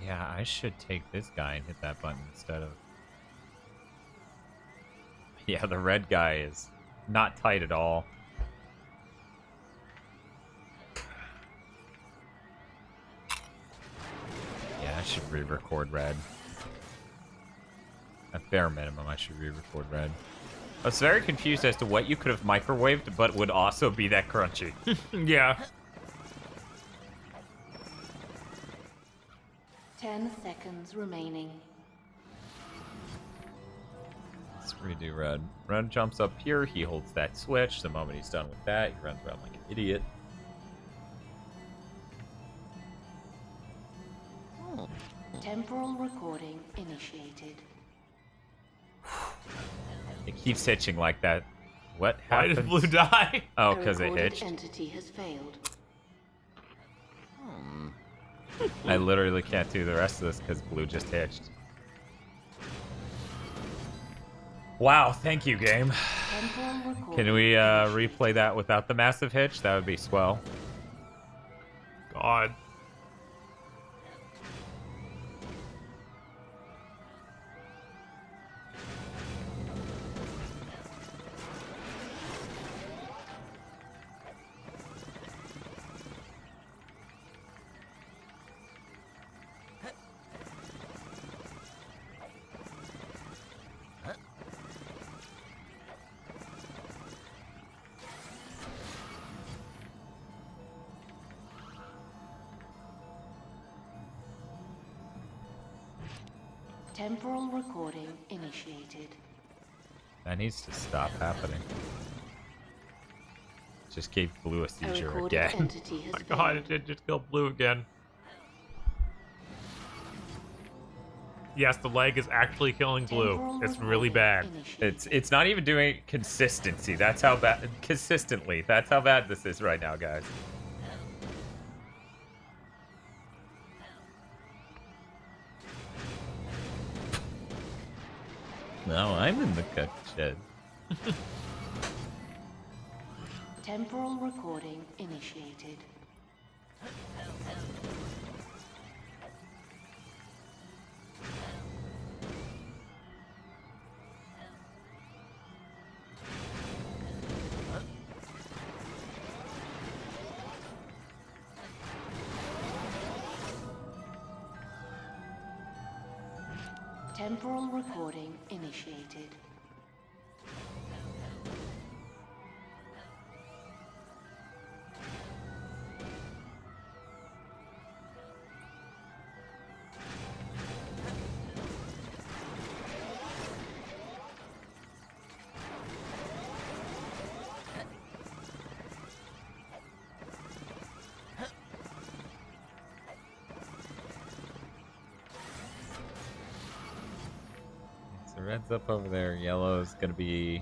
Speaker 3: Yeah, I should take this guy and hit that button instead of... Yeah, the red guy is not tight at all. Yeah, I should re-record red. At bare minimum, I should re-record red. I was very confused as to what you could have microwaved, but would also be that crunchy.
Speaker 2: Yeah.
Speaker 16: 10 seconds remaining.
Speaker 3: Let's redo red. Red jumps up here, he holds that switch. The moment he's done with that, he runs around like an idiot.
Speaker 16: Temporal recording initiated.
Speaker 3: It keeps hitching like that. What
Speaker 2: Why
Speaker 3: happened?
Speaker 2: did Blue die?
Speaker 3: Oh, because it hitched.
Speaker 16: Entity has failed.
Speaker 3: I literally can't do the rest of this because Blue just hitched. Wow, thank you, game. Can we replay that without the massive hitch? That would be swell.
Speaker 2: God.
Speaker 16: Temporal recording initiated.
Speaker 3: That needs to stop happening. Just gave Blue a seizure
Speaker 16: recorded
Speaker 3: again.
Speaker 16: entity has
Speaker 2: My God, it did just kill Blue again. Yes, the leg is actually killing Blue. It's really bad.
Speaker 3: It's not even doing consistency. That's how bad. Consistently. That's how bad this is right now, guys. Now I'm in the cut shed.
Speaker 16: Temporal recording initiated. Temporal recording initiated.
Speaker 3: So red's up over there. Yellow's gonna be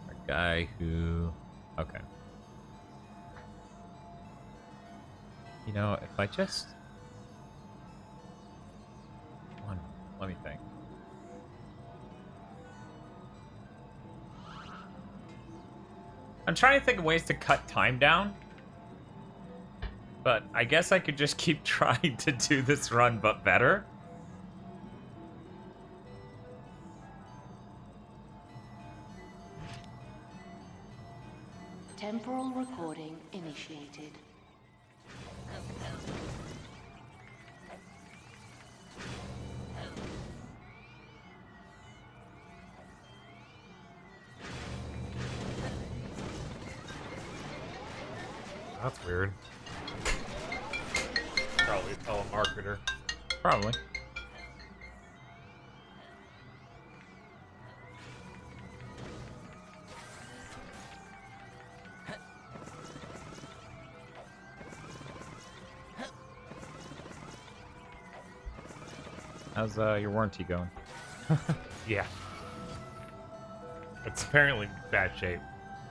Speaker 3: our guy who... Okay. You know, if I just... Let me think. I'm trying to think of ways to cut time down. But I guess I could just keep trying to do this run, but better.
Speaker 16: Temporal recording initiated.
Speaker 2: That's weird. Probably a telemarketer.
Speaker 3: Probably. How's your warranty going?
Speaker 2: Yeah. It's apparently bad shape.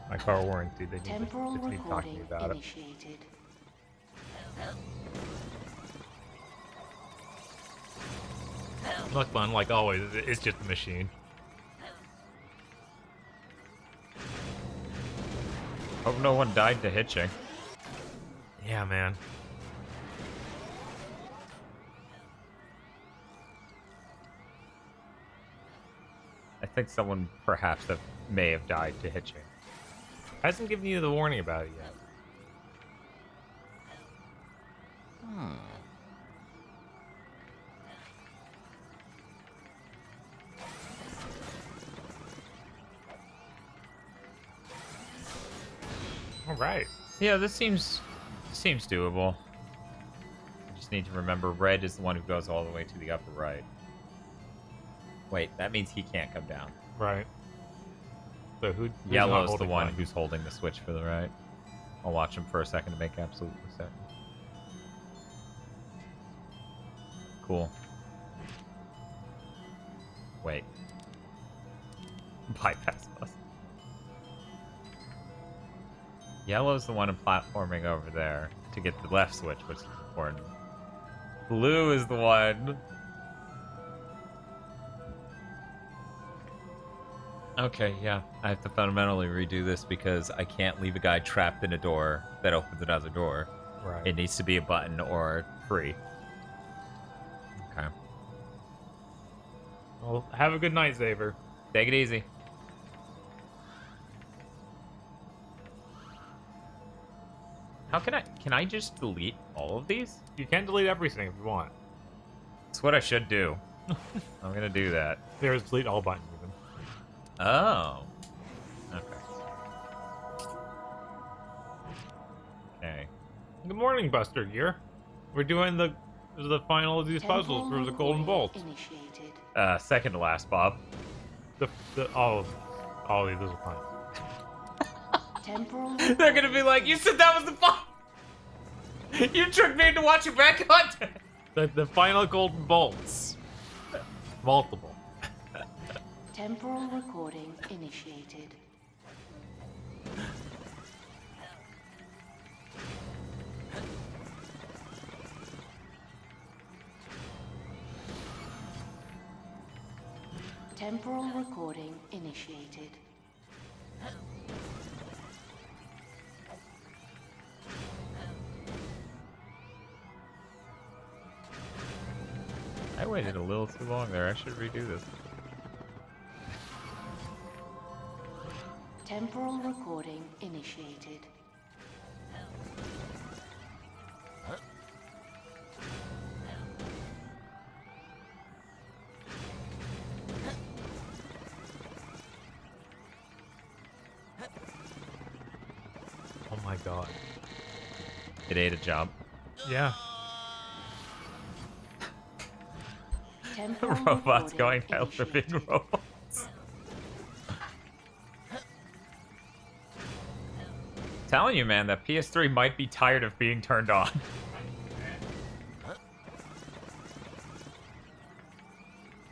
Speaker 2: My car warranty. They need to talk to me about
Speaker 16: initiated.
Speaker 2: it. Look, unlike always, it's just a machine.
Speaker 3: Hope no one died to hitching.
Speaker 2: Yeah, man.
Speaker 3: I think someone perhaps that may have died to hitching.
Speaker 2: Hasn't given you the warning about it yet. All right.
Speaker 3: Yeah, this seems doable. I just need to remember red is the one who goes all the way to the upper right. Wait, that means he can't come down.
Speaker 2: Right. So who's
Speaker 3: Yellow's the one who's holding the switch for the right. I'll watch him for a second to make absolutely certain. Cool. Wait. Bypass bus. Yellow's the one in platforming over there to get the left switch, which is important. Blue is the one. Okay, yeah. I have to fundamentally redo this because I can't leave a guy trapped in a door that opens another door.
Speaker 2: Right.
Speaker 3: It needs to be a button or free. Okay.
Speaker 2: Well, have a good night, Xavier.
Speaker 3: Take it easy. How can I just delete all of these?
Speaker 2: You can delete everything if you want.
Speaker 3: That's what I should do. I'm gonna do that.
Speaker 2: There's delete all button even.
Speaker 3: Oh. Okay. Okay.
Speaker 2: Good morning, Buster Gear. We're doing the final of these puzzles for the Golden Bolt.
Speaker 3: Second to last, Bob.
Speaker 2: All of these are fine.
Speaker 15: They're gonna be like, you said that was the fun. You tricked me into watching back content.
Speaker 2: The final Golden Bolts. Multiple.
Speaker 16: Temporal recording initiated. Temporal recording initiated.
Speaker 3: I waited a little too long there. I should redo this.
Speaker 16: Temporal recording initiated.
Speaker 2: Oh my god.
Speaker 3: It ate a jump.
Speaker 2: Yeah.
Speaker 3: Robots going hell for being robots. Telling you, man, that PS3 might be tired of being turned on.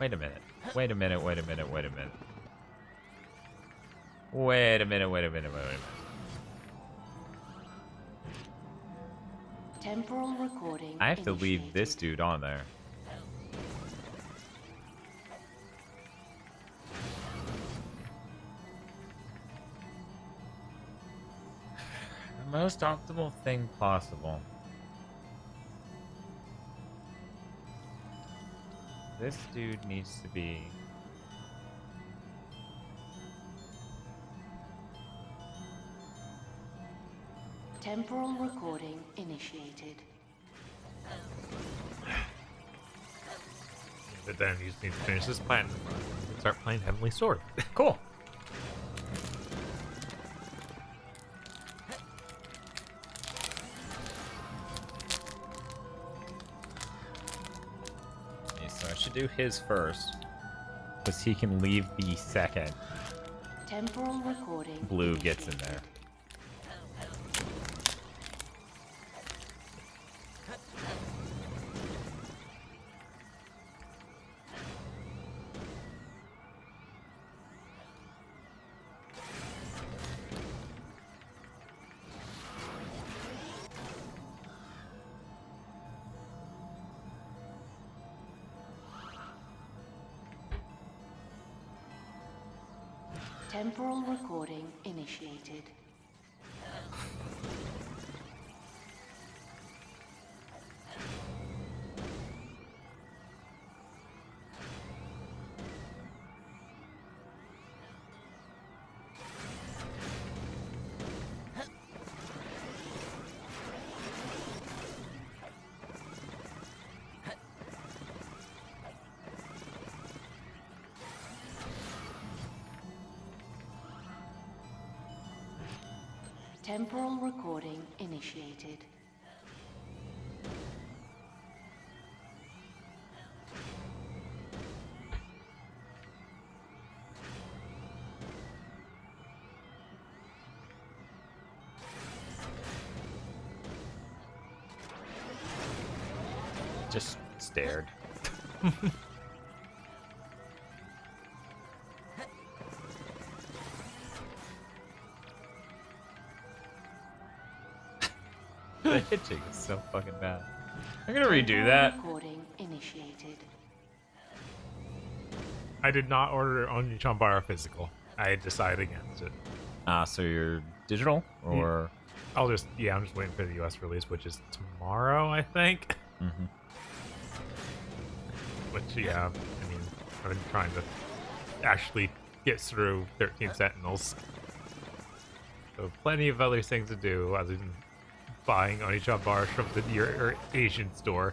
Speaker 3: Wait a minute. Wait a minute, wait a minute, wait a minute. Wait a minute, wait a minute, wait a minute.
Speaker 16: Temporal recording.
Speaker 3: I have to leave this dude on there. The most optimal thing possible. This dude needs to be...
Speaker 16: Temporal recording initiated.
Speaker 2: But then you just need to finish this platinum run and start playing Heavenly Sword.
Speaker 3: Cool. do his first. Because he can leave the second.
Speaker 16: Temporal recording.
Speaker 3: Blue gets in there.
Speaker 16: Temporal recording initiated. Temporal recording initiated.
Speaker 3: Just stared. The hitching is so fucking bad. I'm gonna redo that.
Speaker 16: Recording initiated.
Speaker 2: I did not order Onichanbara physical. I decided against it.
Speaker 3: So you're digital, or
Speaker 2: I'm just waiting for the US release, which is tomorrow, I think.
Speaker 3: Mm-hmm.
Speaker 2: Which, yeah, I mean, I've been trying to actually get through 13 Sentinels. So plenty of other things to do other than buying Onichanbara from your Asian store.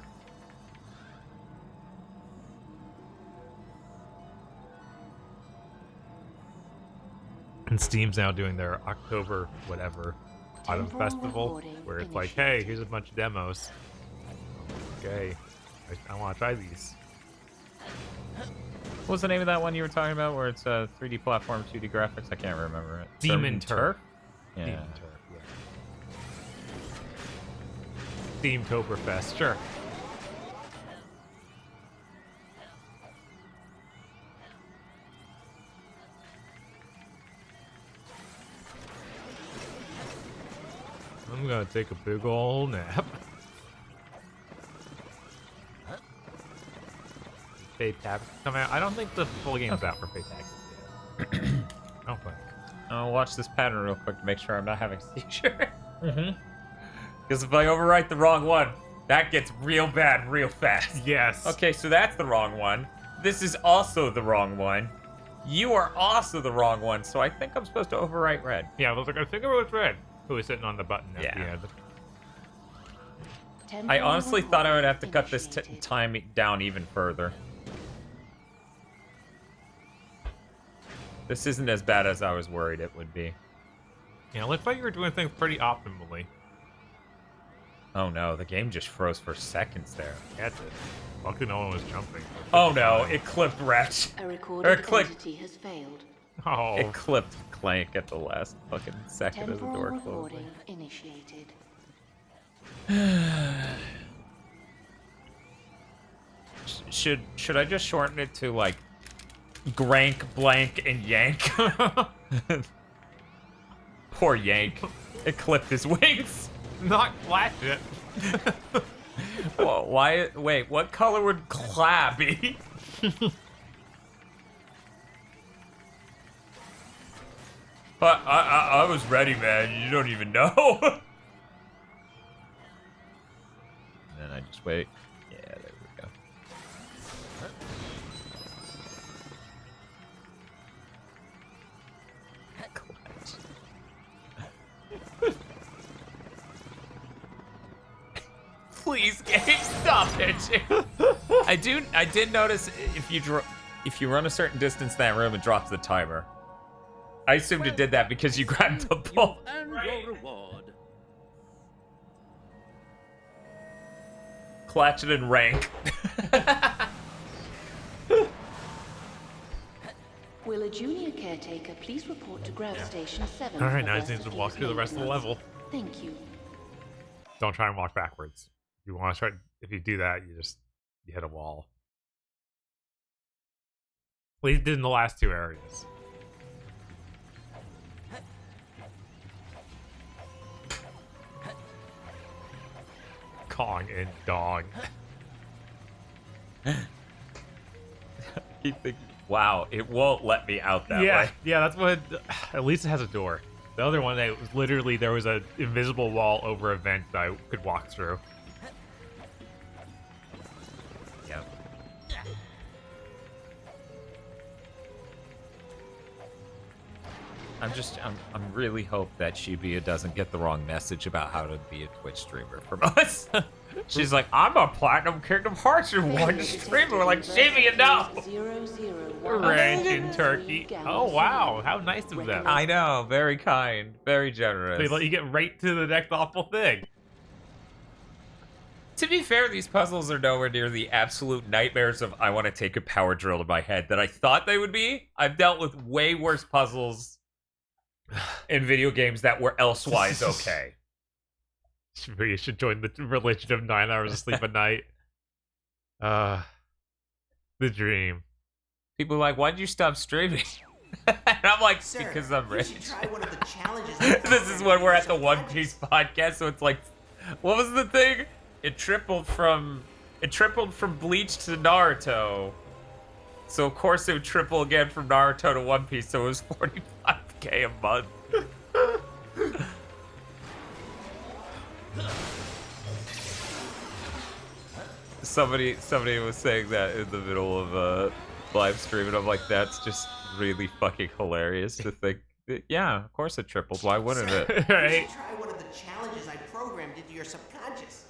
Speaker 2: And Steam's now doing their October whatever Autumn Festival, where it's like, hey, here's a bunch of demos. Okay, I want to try these.
Speaker 3: What was the name of that one you were talking about, where it's a 3D platform, 2D graphics? I can't remember it.
Speaker 2: Demon Turf.
Speaker 3: Yeah.
Speaker 2: Demon Turf, yeah. Clanktoberfest, sure. I'm gonna take a big ol' nap. Fate Tactics come out. I don't think the full game's out for Fate Tactics yet. I don't think.
Speaker 3: I'll watch this pattern real quick to make sure I'm not having a seizure.
Speaker 2: Mm-hmm.
Speaker 3: Because if I overwrite the wrong one, that gets real bad real fast.
Speaker 2: Yes.
Speaker 3: Okay, so that's the wrong one. This is also the wrong one. You are also the wrong one, so I think I'm supposed to overwrite red.
Speaker 2: Yeah, I was like, I think it was red. Who was sitting on the button at the end.
Speaker 3: I honestly thought I would have to cut this time down even further. This isn't as bad as I was worried it would be.
Speaker 2: Yeah, it looks like you were doing things pretty optimally.
Speaker 3: Oh no, the game just froze for seconds there.
Speaker 2: That's it. Luckily no one was jumping.
Speaker 3: Oh no, it clipped Ratchet.
Speaker 16: A recorded entity has failed.
Speaker 2: Oh.
Speaker 3: It clipped Clank at the last fucking second as the door closed.
Speaker 16: Recording initiated.
Speaker 3: Should I just shorten it to like Grank, Blank, and Yank? Poor Yank. It clipped his wings.
Speaker 2: Not Ratchet.
Speaker 3: Well, why? Wait, what color would Cla be? But I was ready, man. You don't even know. And then I just wait. Yeah, there we go. Please, game, stop pitching. I did notice if you run a certain distance in that room, it drops the timer. I assumed it did that because you grabbed the ball.
Speaker 4: And your reward.
Speaker 3: Clatchet and Rank.
Speaker 16: Will a junior caretaker please report to Ground Station 7?
Speaker 2: Alright, now I just need to walk through the rest of the level.
Speaker 16: Thank you.
Speaker 2: Don't try and walk backwards. If you want to try, if you do that, you hit a wall. At least did in the last two areas. Kong and dog.
Speaker 3: Keep thinking, wow, it won't let me out that way.
Speaker 2: Yeah, that's what. At least it has a door. The other one, it was literally there was an invisible wall over a vent that I could walk through.
Speaker 3: Yep. I'm really hope that Shibuya doesn't get the wrong message about how to be a Twitch streamer from us. She's like, I'm a Platinum Kingdom Hearts Reward streamer. We're like, Shibuya, no!
Speaker 2: Ranch in Turkey. Oh, wow. How nice of them.
Speaker 3: I know. Very kind. Very generous.
Speaker 2: They let you get right to the next awful thing.
Speaker 3: To be fair, these puzzles are nowhere near the absolute nightmares of I want to take a power drill to my head that I thought they would be. I've dealt with way worse puzzles in video games that were elsewise okay.
Speaker 2: You should join the religion of 9 hours of sleep a night. The dream.
Speaker 3: People are like, why'd you stop streaming? And I'm like,
Speaker 14: Sir,
Speaker 3: because I'm rich.
Speaker 14: You should try one of the challenges.
Speaker 3: This is when we're at the One Piece podcast, so it's like, what was the thing? It tripled from Bleach to Naruto. So of course it would triple again from Naruto to One Piece, so it was 45k a month. Somebody was saying that in the middle of a live stream, and I'm like, that's just really fucking hilarious to think. Yeah, of course it tripled. Why wouldn't it?
Speaker 14: Right? You should try one of the challenges I programmed into your subconscious.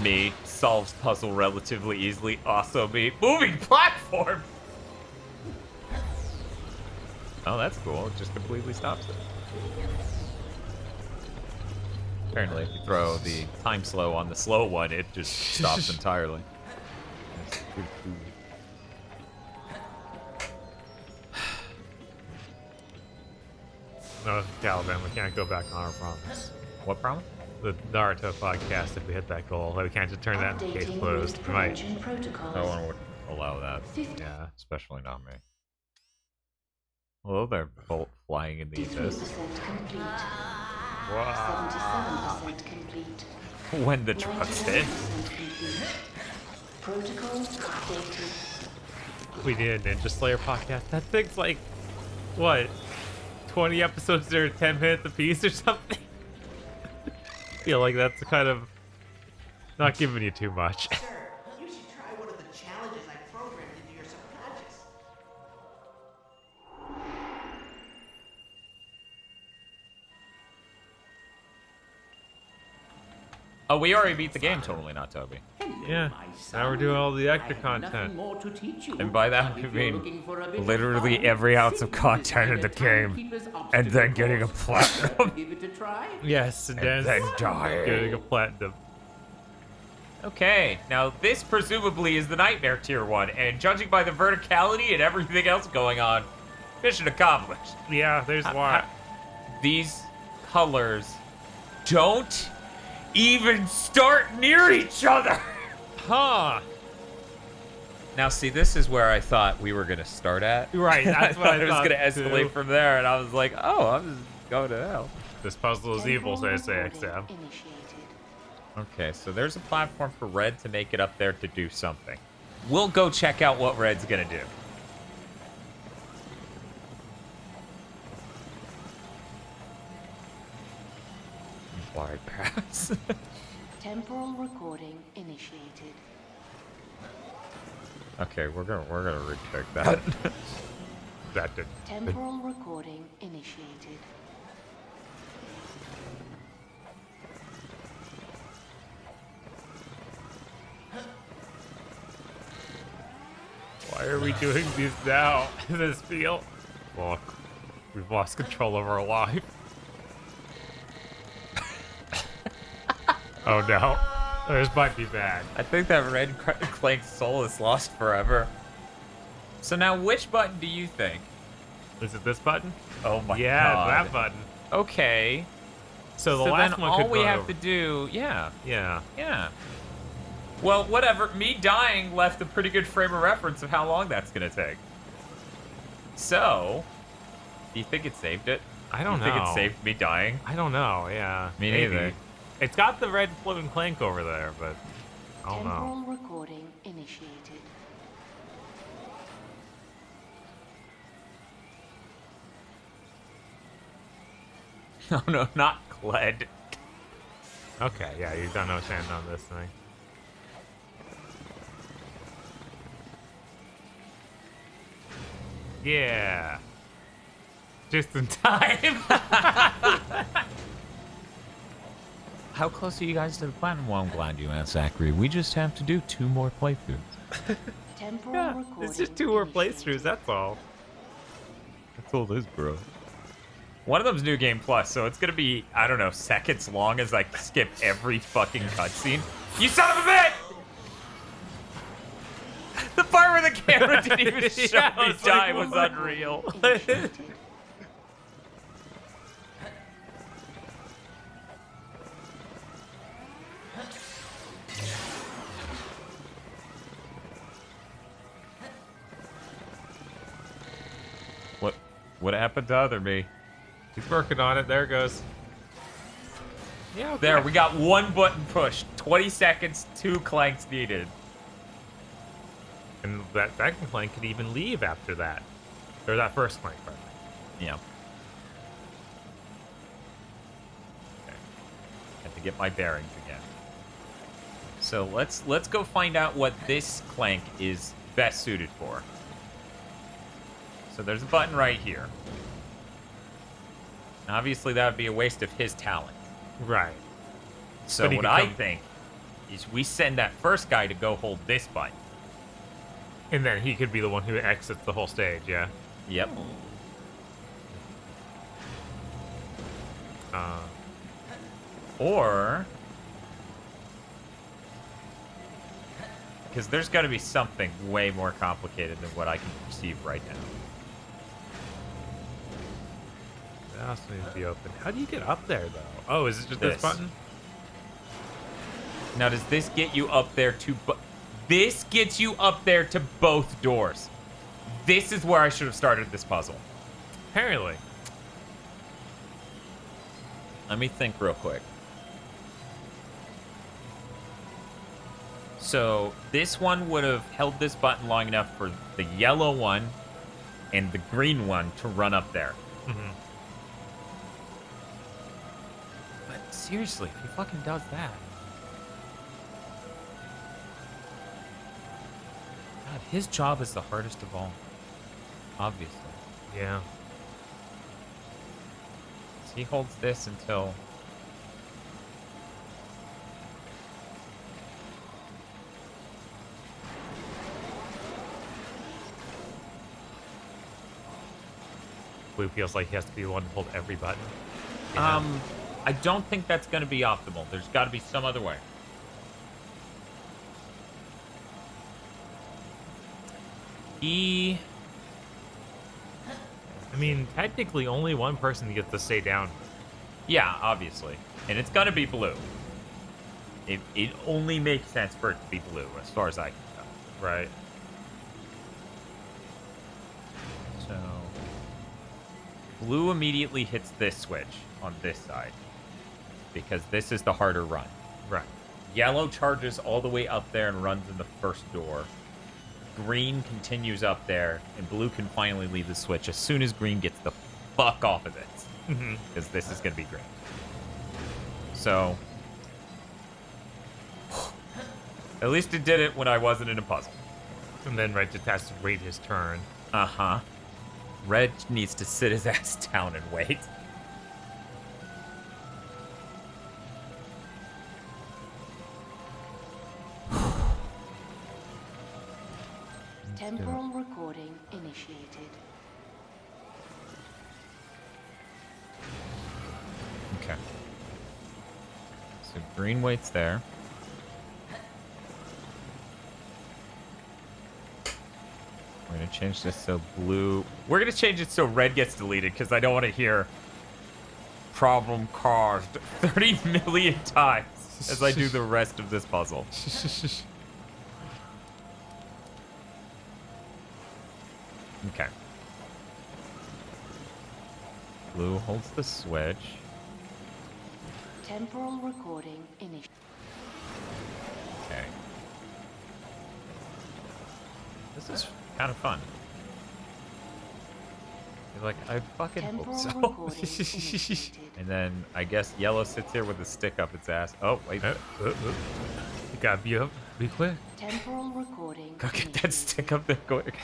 Speaker 3: Me solves puzzle relatively easily. Also me. Moving platform! Oh, that's cool. It just completely stops it. Apparently, if you throw the time slow on the slow one, it just stops entirely.
Speaker 2: No, Caliban, we can't go back on our promise.
Speaker 3: What promise?
Speaker 2: The Naruto podcast, if we hit that goal. We can't just turn that in case closed. We might.
Speaker 3: No one would allow that. Yeah, especially not me. Hello there, Bolt flying in the abyss.
Speaker 2: Wow.
Speaker 16: 77% complete.
Speaker 3: When the trucks hit.
Speaker 16: Protocol updated.
Speaker 2: We need a Ninja Slayer podcast. That thing's like, what, 20 episodes that are 10 minutes apiece or something? I feel like that's kind of not giving you too much.
Speaker 14: Sir, you should try one of the challenges I programmed into your subconscious.
Speaker 3: Oh, we already beat the game, totally not Toby.
Speaker 2: Yeah, now we're doing all the extra content.
Speaker 3: And by that we mean literally every ounce of content in the game, and then getting a platinum.
Speaker 2: Yes, and then
Speaker 3: dying.
Speaker 2: Getting a platinum.
Speaker 3: Okay, now this presumably is the Nightmare Tier 1, and judging by the verticality and everything else going on, mission accomplished.
Speaker 2: Yeah, there's one.
Speaker 3: These colors don't even start near each other.
Speaker 2: Huh.
Speaker 3: Now, see, this is where I thought we were going to start at.
Speaker 2: Right, that's what I
Speaker 3: was
Speaker 2: thought
Speaker 3: going to escalate
Speaker 2: too.
Speaker 3: from there, and I was like, oh, I'm just going to hell.
Speaker 2: This puzzle is evil, says AXM.
Speaker 3: Okay, so there's a platform for Red to make it up there to do something. We'll go check out what Red's going to do. Bypass.
Speaker 16: Temporal recording initiated.
Speaker 3: Okay, we're gonna retake that.
Speaker 2: That did.
Speaker 16: Temporal recording initiated.
Speaker 2: Why are we doing these now? This feel. Look, we've lost control of our life. Oh no. Oh, this might be bad.
Speaker 3: I think that red Clank's soul is lost forever. So now, which button do you think?
Speaker 2: Is it this button?
Speaker 3: Oh my god.
Speaker 2: Yeah, that button.
Speaker 3: Okay.
Speaker 2: So the last
Speaker 3: then
Speaker 2: one
Speaker 3: all
Speaker 2: could
Speaker 3: we
Speaker 2: run
Speaker 3: have
Speaker 2: over.
Speaker 3: to do, yeah.
Speaker 2: Yeah.
Speaker 3: Well, whatever. Me dying left a pretty good frame of reference of how long that's gonna take. So, do you think it saved it?
Speaker 2: I don't know.
Speaker 3: You think it saved me dying?
Speaker 2: I don't know. Yeah.
Speaker 3: Me
Speaker 2: maybe.
Speaker 3: neither.
Speaker 2: It's got the red floating Clank over there, but I don't
Speaker 16: Temporal
Speaker 2: know.
Speaker 16: recording initiated.
Speaker 3: Oh no, not Cled.
Speaker 2: Okay, yeah, you've done no sand on this thing. Yeah. Just in time.
Speaker 3: How close are you guys to the platinum? Well, I'm glad you asked, Zachary. We just have to do 2 more playthroughs.
Speaker 16: Temporal
Speaker 2: Yeah,
Speaker 16: recording.
Speaker 2: it's just 2 more playthroughs, that's all.
Speaker 3: That's all this, bro. One of them's New Game Plus, so it's gonna be, I don't know, seconds long as I skip every fucking cutscene. You son of a bitch! The part where the camera didn't even show me die was unreal. What happened to other me?
Speaker 2: He's working on it. There it goes. Yeah, okay.
Speaker 3: There, we got 1 button pushed. 20 seconds, 2 clanks needed.
Speaker 2: And that second Clank could even leave after that. Or that first Clank, rather.
Speaker 3: Yeah. Okay. Have to get my bearings again. So let's go find out what this Clank is best suited for. So there's a button right here. And obviously that would be a waste of his talent.
Speaker 2: Right.
Speaker 3: So what I think is we send that first guy to go hold this button.
Speaker 2: And then he could be the one who exits the whole stage, yeah?
Speaker 3: Yep. Or... because there's got to be something way more complicated than what I can perceive right now.
Speaker 2: That also needs to be open. How do you get up there, though? Oh, is it just this button?
Speaker 3: Now, does this get you up there to... this gets you up there to both doors. This is where I should have started this puzzle.
Speaker 2: Apparently.
Speaker 3: Let me think real quick. So, this one would have held this button long enough for the yellow one and the green one to run up there.
Speaker 2: Mm-hmm.
Speaker 3: But seriously, if he fucking does that... God, his job is the hardest of all. Obviously.
Speaker 2: Yeah.
Speaker 3: So he holds this until...
Speaker 2: Blue feels like he has to be the one to hold every button. Yeah.
Speaker 3: I don't think that's going to be optimal. There's got to be some other way.
Speaker 2: I mean, technically only one person gets to stay down.
Speaker 3: Yeah, obviously. And it's going to be blue. It only makes sense for it to be blue, as far as I can tell.
Speaker 2: Right.
Speaker 3: So... blue immediately hits this switch on this side. Because this is the harder run.
Speaker 2: Right.
Speaker 3: Yellow charges all the way up there and runs in the first door. Green continues up there, and blue can finally leave the switch as soon as green gets the fuck off of it. Because this is going to be great. So... at least it did it when I wasn't in a puzzle.
Speaker 2: And then Red just has to wait his turn.
Speaker 3: Uh-huh. Red needs to sit his ass down and wait.
Speaker 16: Temporal recording initiated.
Speaker 3: Okay. So green waits there. gonna change this so blue. We're gonna change it so red gets deleted because I don't want to hear problem caused 30 million times as I do the rest of this puzzle. Okay. Blue holds the switch.
Speaker 16: Temporal recording initiated.
Speaker 3: Okay. This is kind of fun. You're like, I fucking hope so. And then I guess yellow sits here with a stick up its ass. Oh, wait.
Speaker 2: You gotta be quick.
Speaker 16: Temporal recording.
Speaker 3: Go get that stick up there quick.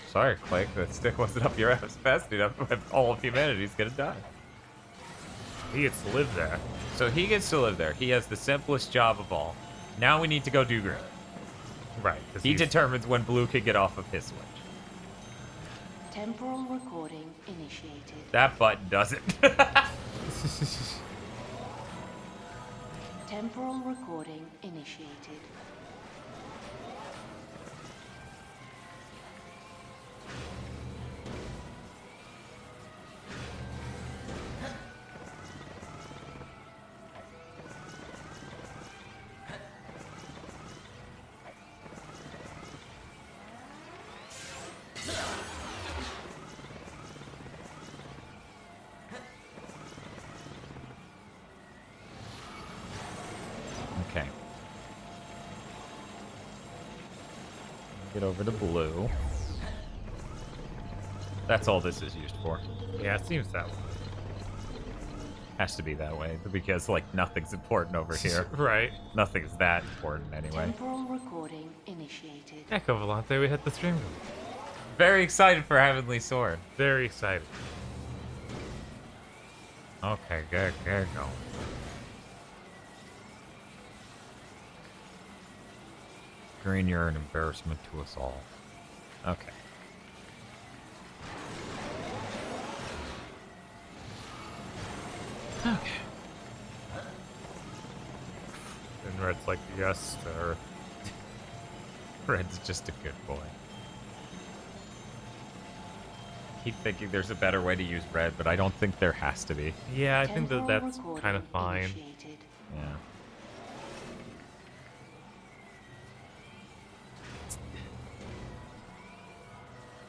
Speaker 3: Sorry, Clank, the stick wasn't up your ass fast enough. All of humanity's gonna die.
Speaker 2: He gets to live there.
Speaker 3: So he gets to live there. He has the simplest job of all. Now we need to go do green.
Speaker 2: Right.
Speaker 3: He determines when blue can get off of his switch.
Speaker 16: Temporal recording initiated.
Speaker 3: That button doesn't.
Speaker 16: Temporal recording initiated.
Speaker 3: Okay. Get over to blue. That's all this is used for.
Speaker 2: Yeah, it seems that way.
Speaker 3: Has to be that way because like nothing's important over here.
Speaker 2: Right.
Speaker 3: Nothing's that important anyway.
Speaker 16: Temporal recording initiated.
Speaker 2: Echo Volante, we hit the stream.
Speaker 3: Very excited for Heavenly Sword.
Speaker 2: Very excited.
Speaker 3: Okay, good, go. Green, you're an embarrassment to us all. Okay. Okay.
Speaker 2: And Red's like, yes, sir.
Speaker 3: Red's just a good boy. Keep thinking there's a better way to use red, but I don't think there has to be.
Speaker 2: Yeah, I think that's kind of fine.
Speaker 3: Yeah.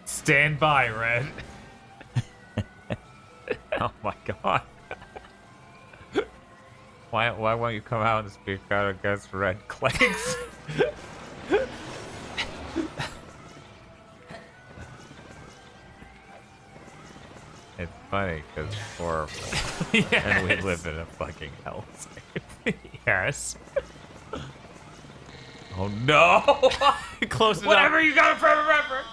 Speaker 2: Stand by, Red.
Speaker 3: Oh my god. Why won't you come out and speak out against red clanks? It's funny because it's horrible.
Speaker 2: Yes.
Speaker 3: And we live in a fucking hellscape.
Speaker 2: Yes.
Speaker 3: Oh no!
Speaker 2: Close enough.
Speaker 3: Whatever you got a frame of reference!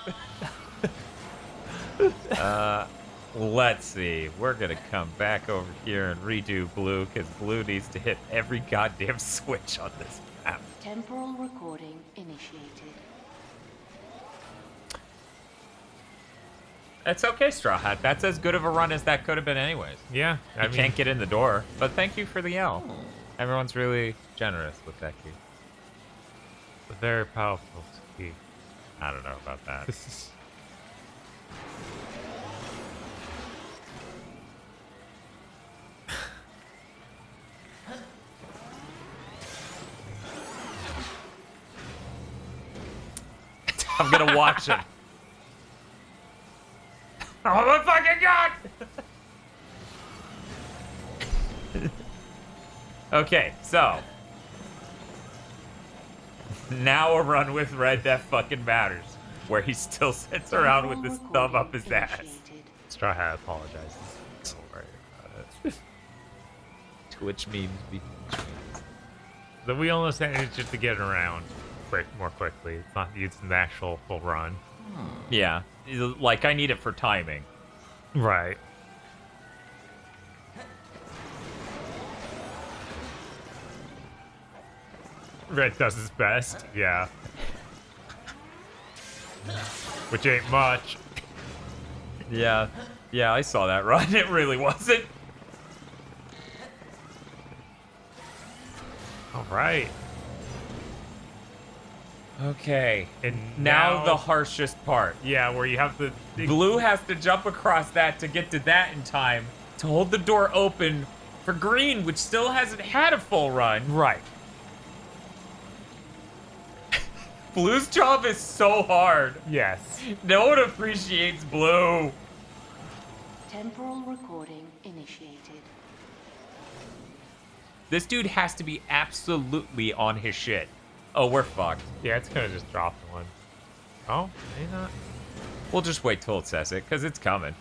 Speaker 3: Let's see. We're gonna come back over here and redo blue because blue needs to hit every goddamn switch on this map.
Speaker 16: Temporal recording initiated.
Speaker 3: It's okay, Straw Hat. That's as good of a run as that could have been anyways.
Speaker 2: Yeah.
Speaker 3: I can't get in the door, but thank you for the L. Everyone's really generous with that key.
Speaker 2: A very powerful key.
Speaker 3: I don't know about that. I'm gonna watch him. Oh my fucking god! Okay, so now a run with red that fucking matters, where he still sits around with his thumb up his ass.
Speaker 2: Straw Hat apologizes.
Speaker 3: Don't worry about it. Twitch memes be Twitch memes.
Speaker 2: The wheel almost just to get around more quickly. It's not using the actual full run.
Speaker 3: Yeah, like I need it for timing.
Speaker 2: Right. Red does his best, yeah. Which ain't much.
Speaker 3: Yeah, I saw that run. It really wasn't.
Speaker 2: All right.
Speaker 3: Okay.
Speaker 2: And
Speaker 3: now the harshest part.
Speaker 2: Yeah, where you have to...
Speaker 3: Blue has to jump across that to get to that in time to hold the door open for green, which still hasn't had a full run.
Speaker 2: Right.
Speaker 3: Blue's job is so hard.
Speaker 2: Yes.
Speaker 3: No one appreciates Blue.
Speaker 16: Temporal recording initiated.
Speaker 3: This dude has to be absolutely on his shit. Oh, we're fucked.
Speaker 2: Yeah, it's gonna just drop one. Oh, maybe not.
Speaker 3: We'll just wait till it says it, because it's coming.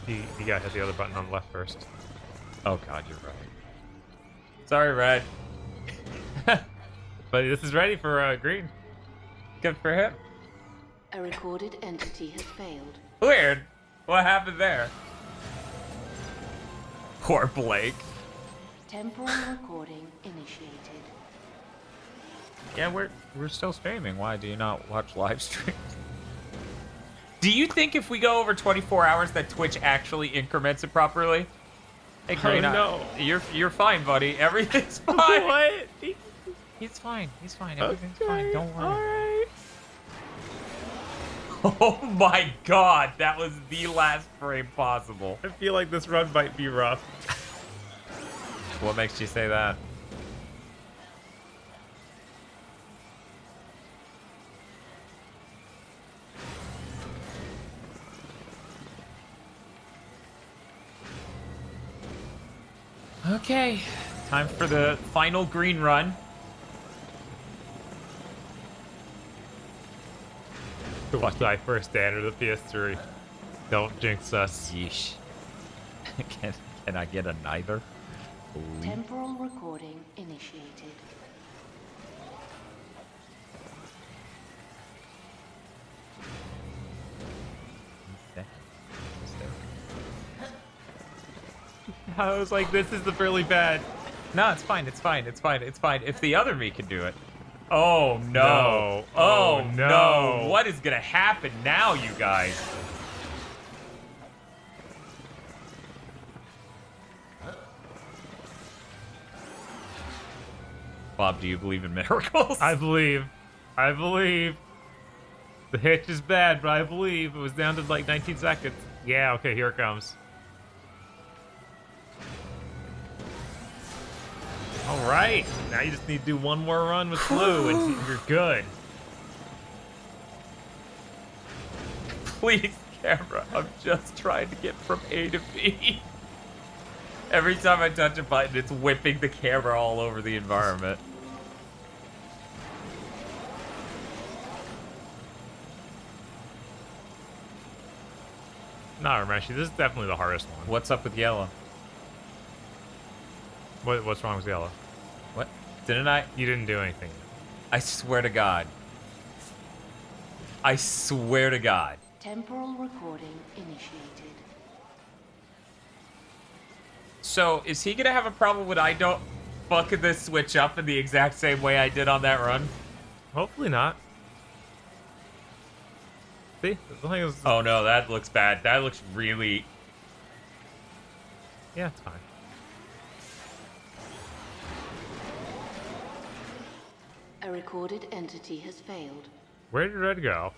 Speaker 2: You gotta hit the other button on the left first.
Speaker 3: Oh god, you're right. Sorry, Red.
Speaker 2: But this is ready for green.
Speaker 3: Good for him.
Speaker 16: A recorded entity has failed.
Speaker 3: Weird. What happened there? Poor Blake.
Speaker 16: Temporal recording initiated.
Speaker 3: Yeah, we're still streaming. Why do you not watch live streams? Do you think if we go over 24 hours that Twitch actually increments it properly? Hey, Green,
Speaker 2: no.
Speaker 3: You're fine, buddy. Everything's fine.
Speaker 2: What?
Speaker 3: He's fine. He's fine. Everything's fine. Don't worry.
Speaker 2: All right.
Speaker 3: Oh my god, that was the last frame possible.
Speaker 2: I feel like this run might be rough.
Speaker 3: What makes you say that? Okay, time for the final green run.
Speaker 2: Watch I first enter the PS3. Don't jinx us.
Speaker 3: Yeesh. Can I get a neither? Please?
Speaker 16: Temporal recording initiated.
Speaker 2: I was like, this is the really bad.
Speaker 3: No, it's fine. It's fine. It's fine. It's fine. If the other me can do it. Oh no. Oh no. What is gonna happen now, you guys? Bob, do you believe in miracles?
Speaker 2: I believe. I believe. The hitch is bad, but I believe. It was down to like 19 seconds. Yeah, okay, here it comes. All right, now you just need to do one more run with Blue, and you're good.
Speaker 3: Please, camera. I'm just trying to get from A to B. Every time I touch a button, it's whipping the camera all over the environment.
Speaker 2: No, Rameshi, this is definitely the hardest one.
Speaker 3: What's up with yellow?
Speaker 2: What's wrong with yellow?
Speaker 3: What? Didn't I?
Speaker 2: You didn't do anything.
Speaker 3: I swear to God. I swear to God.
Speaker 16: Temporal recording initiated.
Speaker 3: So, is he gonna have a problem when I don't fucking this switch up in the exact same way I did on that run?
Speaker 2: Hopefully not. See?
Speaker 3: Oh no, that looks bad. That looks really...
Speaker 2: Yeah, it's fine.
Speaker 16: A recorded entity has failed.
Speaker 2: Where did Red go?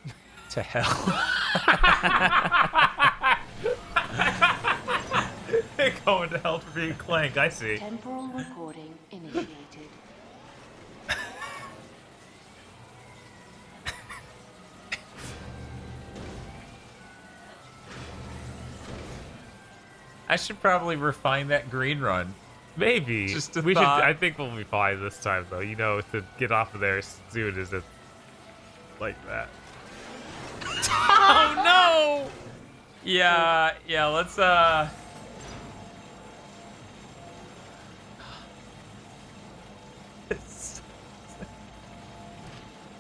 Speaker 3: To hell.
Speaker 2: Going to hell for being Clank, I see.
Speaker 16: Temporal recording initiated.
Speaker 3: I should probably refine that green run.
Speaker 2: Maybe.
Speaker 3: Just a
Speaker 2: we
Speaker 3: thought.
Speaker 2: should. I think we'll be fine this time, though. You know, to get off of there as soon as it's like that.
Speaker 3: Oh no! Yeah, let's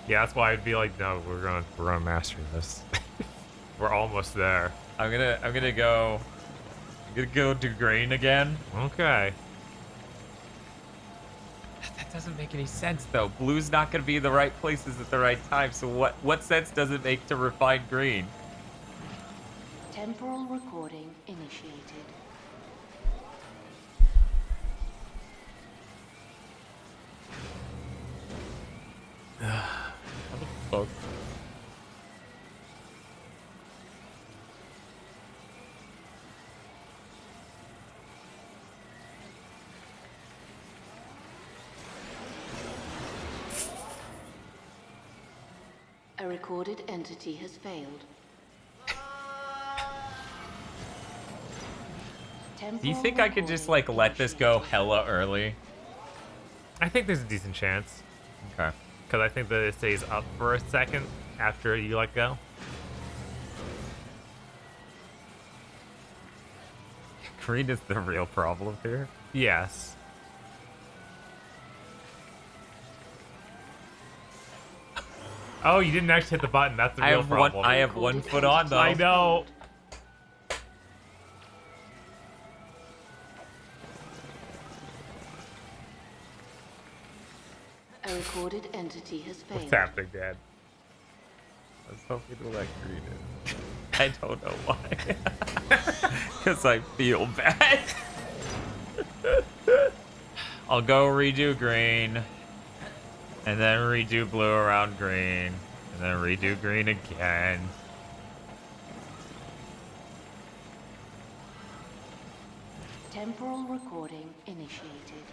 Speaker 2: Yeah, that's why I'd be like, no, we're gonna master this. We're almost there.
Speaker 3: I'm gonna go do green again.
Speaker 2: Okay.
Speaker 3: doesn't make any sense though. Blue's not gonna be in the right places at the right time. So what sense does it make to refine green?
Speaker 16: Temporal recording initiated.
Speaker 3: How the fuck?
Speaker 16: A recorded entity has failed.
Speaker 3: Do you think I could just like let this go hella early?
Speaker 2: I think there's a decent chance.
Speaker 3: Okay.
Speaker 2: Because I think that it stays up for a second after you let go.
Speaker 3: Green is the real problem here.
Speaker 2: Yes. Oh, you didn't actually hit the button. That's the real problem.
Speaker 3: I have 1 foot on though.
Speaker 2: I know.
Speaker 16: A recorded entity has failed.
Speaker 2: What's happening, Dad?
Speaker 3: I was hoping to let green in. I don't know why. Because I feel bad. I'll go redo green. And then redo blue around green. And then redo green again.
Speaker 16: Temporal recording initiated.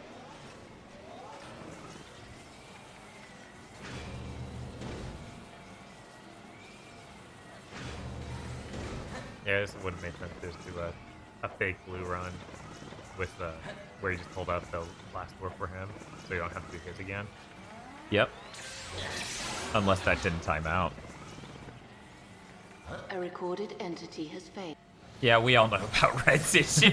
Speaker 2: Yeah, this wouldn't make sense just to a fake blue run with where you just pulled out the last work for him, so you don't have to do his again.
Speaker 3: Yep. Unless that didn't time out.
Speaker 16: A recorded entity has failed.
Speaker 3: Yeah, we all know about Red's issue.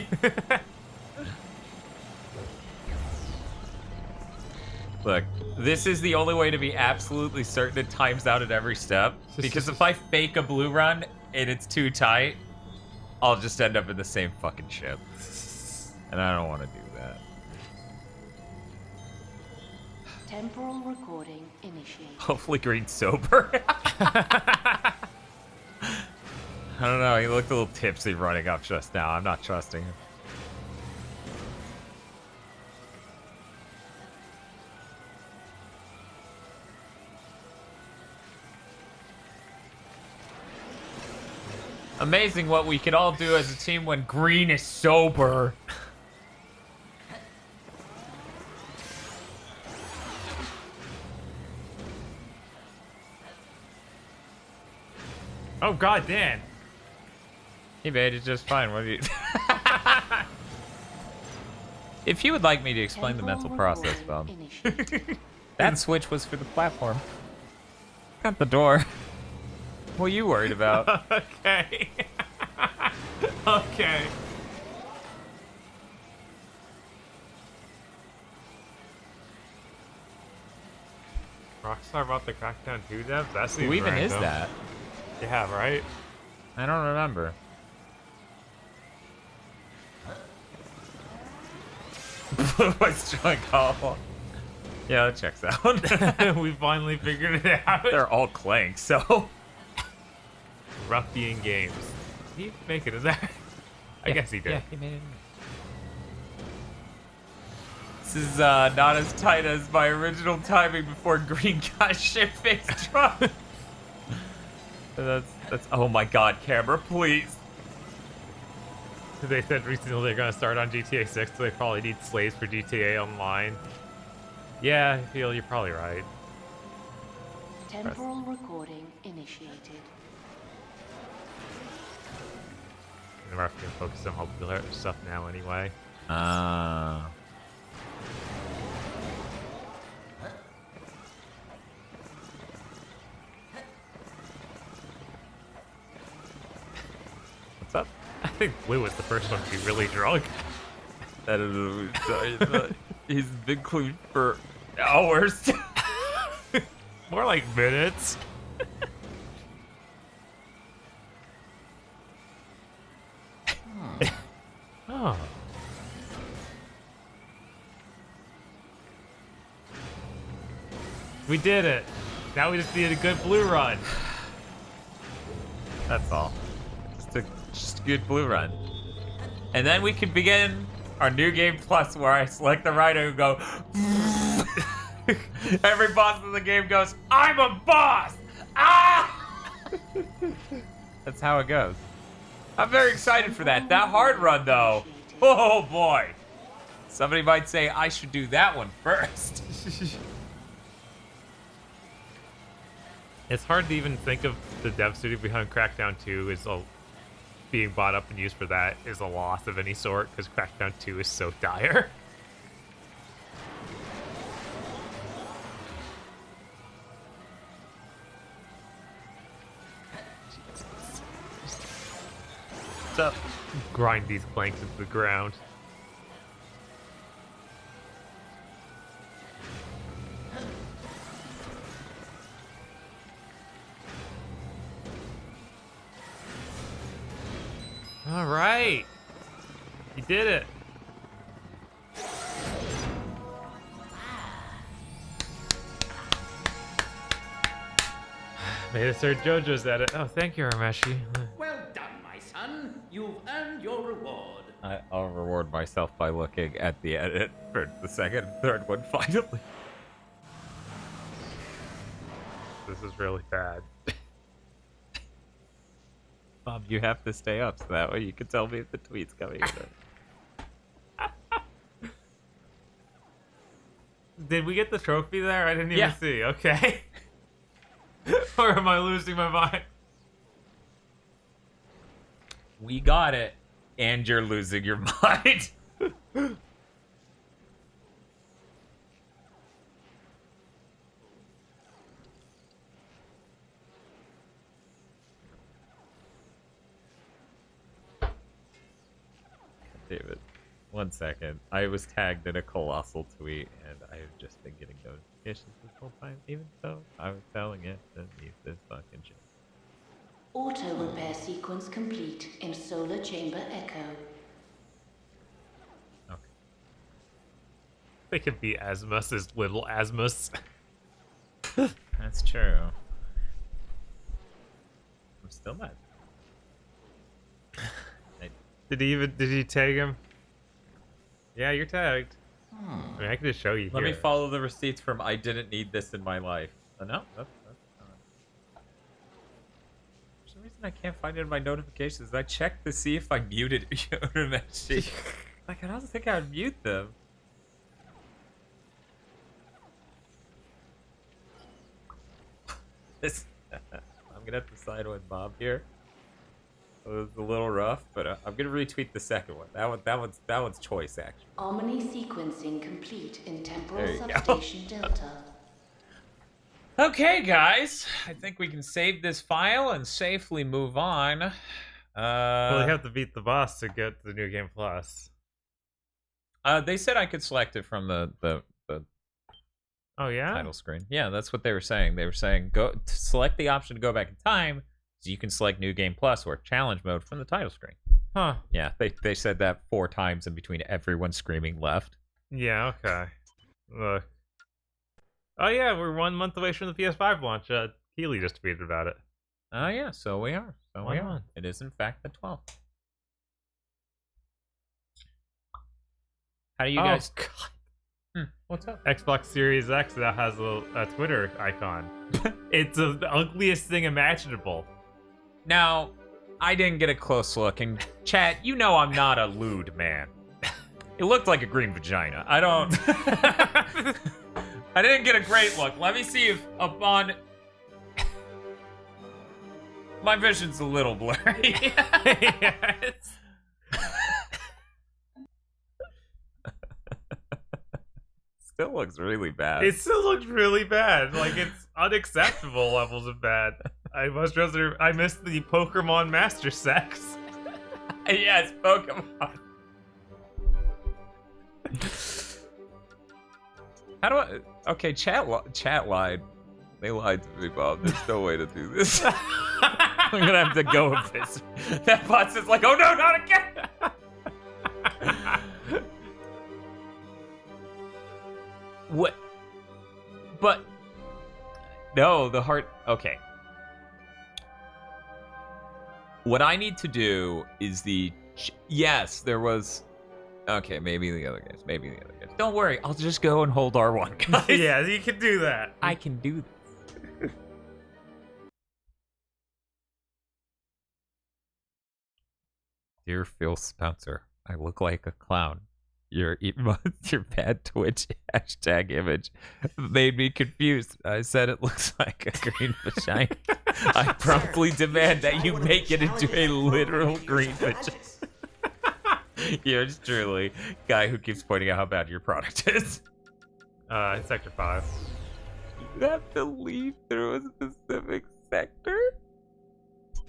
Speaker 3: Look, this is the only way to be absolutely certain it times out at every step. Because if I fake a blue run and it's too tight, I'll just end up in the same fucking ship. And I don't want to do that.
Speaker 16: Temporal recording initiated.
Speaker 3: Hopefully green's sober. I don't know, he looked a little tipsy running up just now. I'm not trusting him. Amazing what we can all do as a team when green is sober.
Speaker 2: Oh god, Dan.
Speaker 3: He made it just fine. What do you... If you would like me to explain the mental process, Bob. That switch was for the platform. Got the door. What are you worried about?
Speaker 2: Okay. Okay. Rockstar bought the Crackdown 2 dev? That seems
Speaker 3: Who even is
Speaker 2: random.
Speaker 3: that?
Speaker 2: Yeah, right?
Speaker 3: I don't remember. What's John call? Yeah, that checks out.
Speaker 2: We finally figured it out.
Speaker 3: They're all Clank, so...
Speaker 2: Ruffian Games. Did he make it in there? I guess he did.
Speaker 3: Yeah, he made it. This is not as tight as my original timing before green got shit-faced drunk. That's oh my god, camera, please.
Speaker 2: They said recently they're gonna start on GTA 6, so they probably need slaves for GTA Online. Yeah, I feel you're probably right.
Speaker 16: Temporal recording initiated.
Speaker 2: And we're gonna focus on multiplayer stuff now anyway. What's up? I think Blue was the first one to be really drunk.
Speaker 3: I don't know. He's been clean for hours.
Speaker 2: More like minutes. Oh. We did it. Now we just need a good blue run.
Speaker 3: That's all. Just a good blue run. And then we can begin our new game plus where I select the rider and go. Every boss in the game goes, I'm a boss! Ah! That's how it goes. I'm very excited for that. That hard run, though. Oh, boy. Somebody might say I should do that one first.
Speaker 2: It's hard to even think of the dev studio behind Crackdown 2 is being bought up and used for that is a loss of any sort, because Crackdown 2 is so dire. So, grind these planks into the ground. All right, you did it. Made it Sir JoJo's edit. Oh, thank you, Rameshi.
Speaker 4: Well done, my son. You've earned your reward.
Speaker 3: I'll reward myself by looking at the edit for the second and third one finally.
Speaker 2: This is really bad.
Speaker 3: Bob, you have to stay up so that way you can tell me if the tweet's coming in.
Speaker 2: Did we get the trophy there? I didn't even see. Okay. Or am I losing my mind?
Speaker 3: We got it, and you're losing your mind. David, 1 second. I was tagged in a colossal tweet, and I have just been getting notifications this whole time, even though I was telling it to leave this fucking shit.
Speaker 16: Auto repair sequence complete in Solar Chamber Echo.
Speaker 2: Okay. They could be Asmus as little Asmus.
Speaker 3: That's true. I'm still mad.
Speaker 2: Did he tag him? Yeah, you're tagged. I mean, I can just show you.
Speaker 3: Let me follow the receipts from I didn't need this in my life. Oh, no, that's not. For some reason, I can't find it in my notifications. I checked to see if I muted Urameshi. Like, I don't think I would mute them. This, I'm gonna have to side with Bob here. It was a little rough, but I'm gonna retweet the second one. That one's choice, actually.
Speaker 16: Omni sequencing complete in temporal substation Delta.
Speaker 3: Okay, guys, I think we can save this file and safely move on.
Speaker 2: Well, you have to beat the boss to get the new game plus.
Speaker 3: They said I could select it from the
Speaker 2: oh yeah
Speaker 3: title screen. Yeah, that's what they were saying. They were saying go select the option to go back in time. So you can select New Game Plus or Challenge Mode from the title screen.
Speaker 2: Huh.
Speaker 3: Yeah, they said that 4 times in between everyone screaming left.
Speaker 2: Yeah, okay. Look. Oh yeah, we're 1 month away from the PS5 launch. Keely just tweeted about it.
Speaker 3: Oh yeah, so we are. So we are. It is in fact the 12th. How do you guys...
Speaker 2: God.
Speaker 3: What's up?
Speaker 2: Xbox Series X that has a Twitter icon. It's the ugliest thing imaginable.
Speaker 3: Now, I didn't get a close look, and chat, you know I'm not a lewd man. It looked like a green vagina. I don't... I didn't get a great look. Let me see if upon... My vision's a little blurry.
Speaker 2: Yes.
Speaker 3: Still looks really bad.
Speaker 2: It still looks really bad. Like, it's unacceptable levels of bad. I must rather... I missed the Pokemon Master Sex.
Speaker 3: Yes, Pokemon. How do I... Okay, chat lied. They lied to me, Bob. There's no way to do this. I'm gonna have to go with this. That bot's just like, oh no, not again! What? But No, the heart... Okay. What I need to do is the... Yes, there was... Okay, maybe the other games. Maybe the other games. Don't worry, I'll just go and hold R1, guys.
Speaker 2: Yeah, you can do that.
Speaker 3: I can do this. Dear Phil Spencer, I look like a clown. Your bad Twitch hashtag image made me confused. I said it looks like a green vagina. I promptly demand that you make it into a literal green vagina. Yours truly, guy who keeps pointing out how bad your product is.
Speaker 2: Sector 5.
Speaker 3: You have to leave through a specific sector?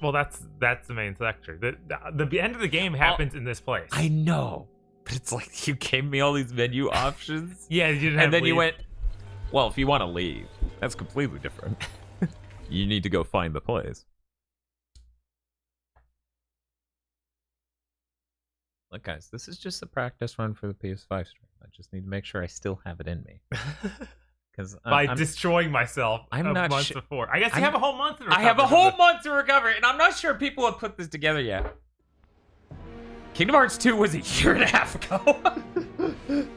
Speaker 2: Well, that's the main sector. The end of the game happens in this place.
Speaker 3: I know. But it's like you gave me all these menu options.
Speaker 2: Yeah, you didn't have
Speaker 3: and then
Speaker 2: leave.
Speaker 3: You went, well, if you want to leave, that's completely different. You need to go find the place. Look, guys, this is just a practice run for the PS5 stream. I just need to make sure I still have it in me. Because
Speaker 2: by destroying myself
Speaker 3: I'm not
Speaker 2: months before. I guess you have a whole month to recover.
Speaker 3: I have a whole month to recover, and I'm not sure people have put this together yet. Kingdom Hearts 2 was a year and a half ago.
Speaker 2: You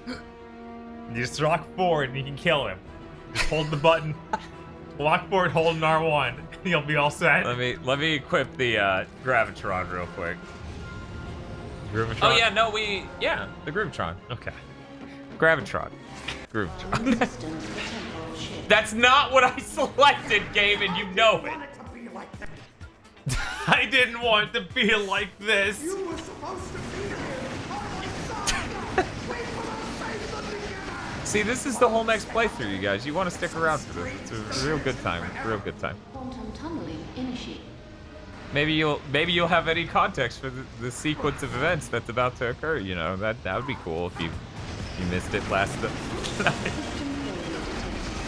Speaker 2: just walk forward and you can kill him. Just hold the button. Walk forward, hold an R1, and you'll be all set.
Speaker 3: Let me equip the Gravitron real quick.
Speaker 2: Groovitron?
Speaker 3: Oh yeah, no, the Groovitron.
Speaker 2: Okay.
Speaker 3: Gravitron. Groovitron. That's not what I selected, game, and you know it.
Speaker 2: I didn't want it to be like this.
Speaker 10: You were supposed to be here.
Speaker 3: See, this is the whole next playthrough, you guys. You want to stick around for this. It's a real good time. Real good time.
Speaker 16: Quantum tunneling initiate.
Speaker 3: Maybe you'll have any context for the sequence of events that's about to occur. You know, that would be cool if you missed it last night.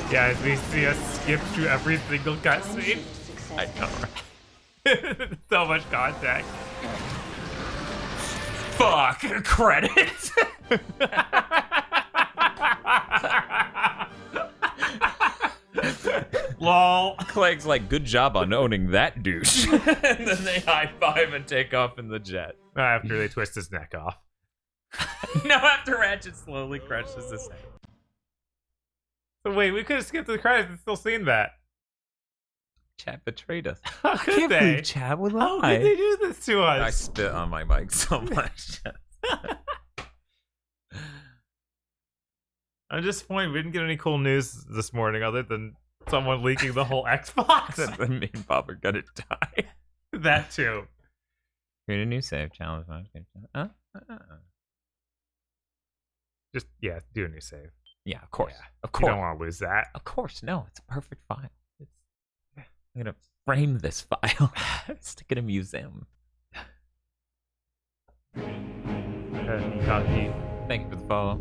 Speaker 2: Guys, we see us skip through every single cutscene.
Speaker 3: I know, right?
Speaker 2: So much context.
Speaker 3: Fuck credits.
Speaker 2: Lol.
Speaker 3: Clank's like, good job on owning that douche. And then they high five and take off in the jet.
Speaker 2: After they twist his neck off.
Speaker 3: No, after Ratchet slowly crushes his head.
Speaker 2: So wait, we could have skipped the credits and still seen that.
Speaker 3: Chat betrayed us.
Speaker 2: How could they?
Speaker 3: Chat would
Speaker 2: How could they do this to us?
Speaker 3: I spit on my mic so much.
Speaker 2: I'm disappointed we didn't get any cool news this morning other than someone leaking the whole Xbox.
Speaker 3: That me and Bob are gonna die.
Speaker 2: That too.
Speaker 3: Create a new save challenge.
Speaker 2: Just, yeah, do a new save.
Speaker 3: Yeah, of course.
Speaker 2: Yeah.
Speaker 3: Of course.
Speaker 2: You don't want to lose that.
Speaker 3: Of course, no. It's a perfect file. I'm gonna frame this file. Stick it in a museum. Thank you for the follow.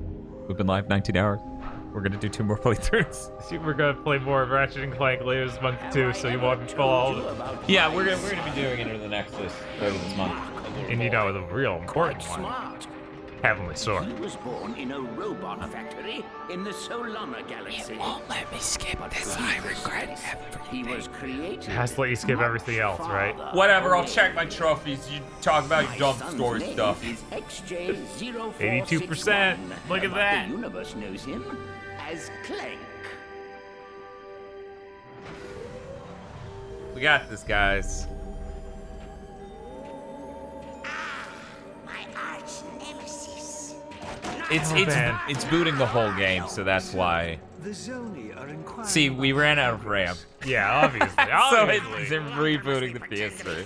Speaker 3: We've been live 19 hours. We're gonna do 2 more playthroughs.
Speaker 2: We're gonna play more of Ratchet and Clank later this month too, so you won't be all.
Speaker 3: Yeah, we're gonna be doing it in the next list later this month.
Speaker 2: And you know the real important one. Heavenly Sword.
Speaker 4: He was born in a robot factory in the Solana galaxy.
Speaker 3: It won't let me skip this. I regret everything.
Speaker 4: He was created.
Speaker 2: It has to let you skip everything else, right?
Speaker 3: Whatever, I'll check my trophies. You talk about your dumb story stuff.
Speaker 2: 82%. Look at that.
Speaker 4: The universe knows him as Clank.
Speaker 3: We got this, guys. It's booting the whole game, so that's why. See, we ran out of RAM.
Speaker 2: Yeah, obviously.
Speaker 3: So it's rebooting the PS3.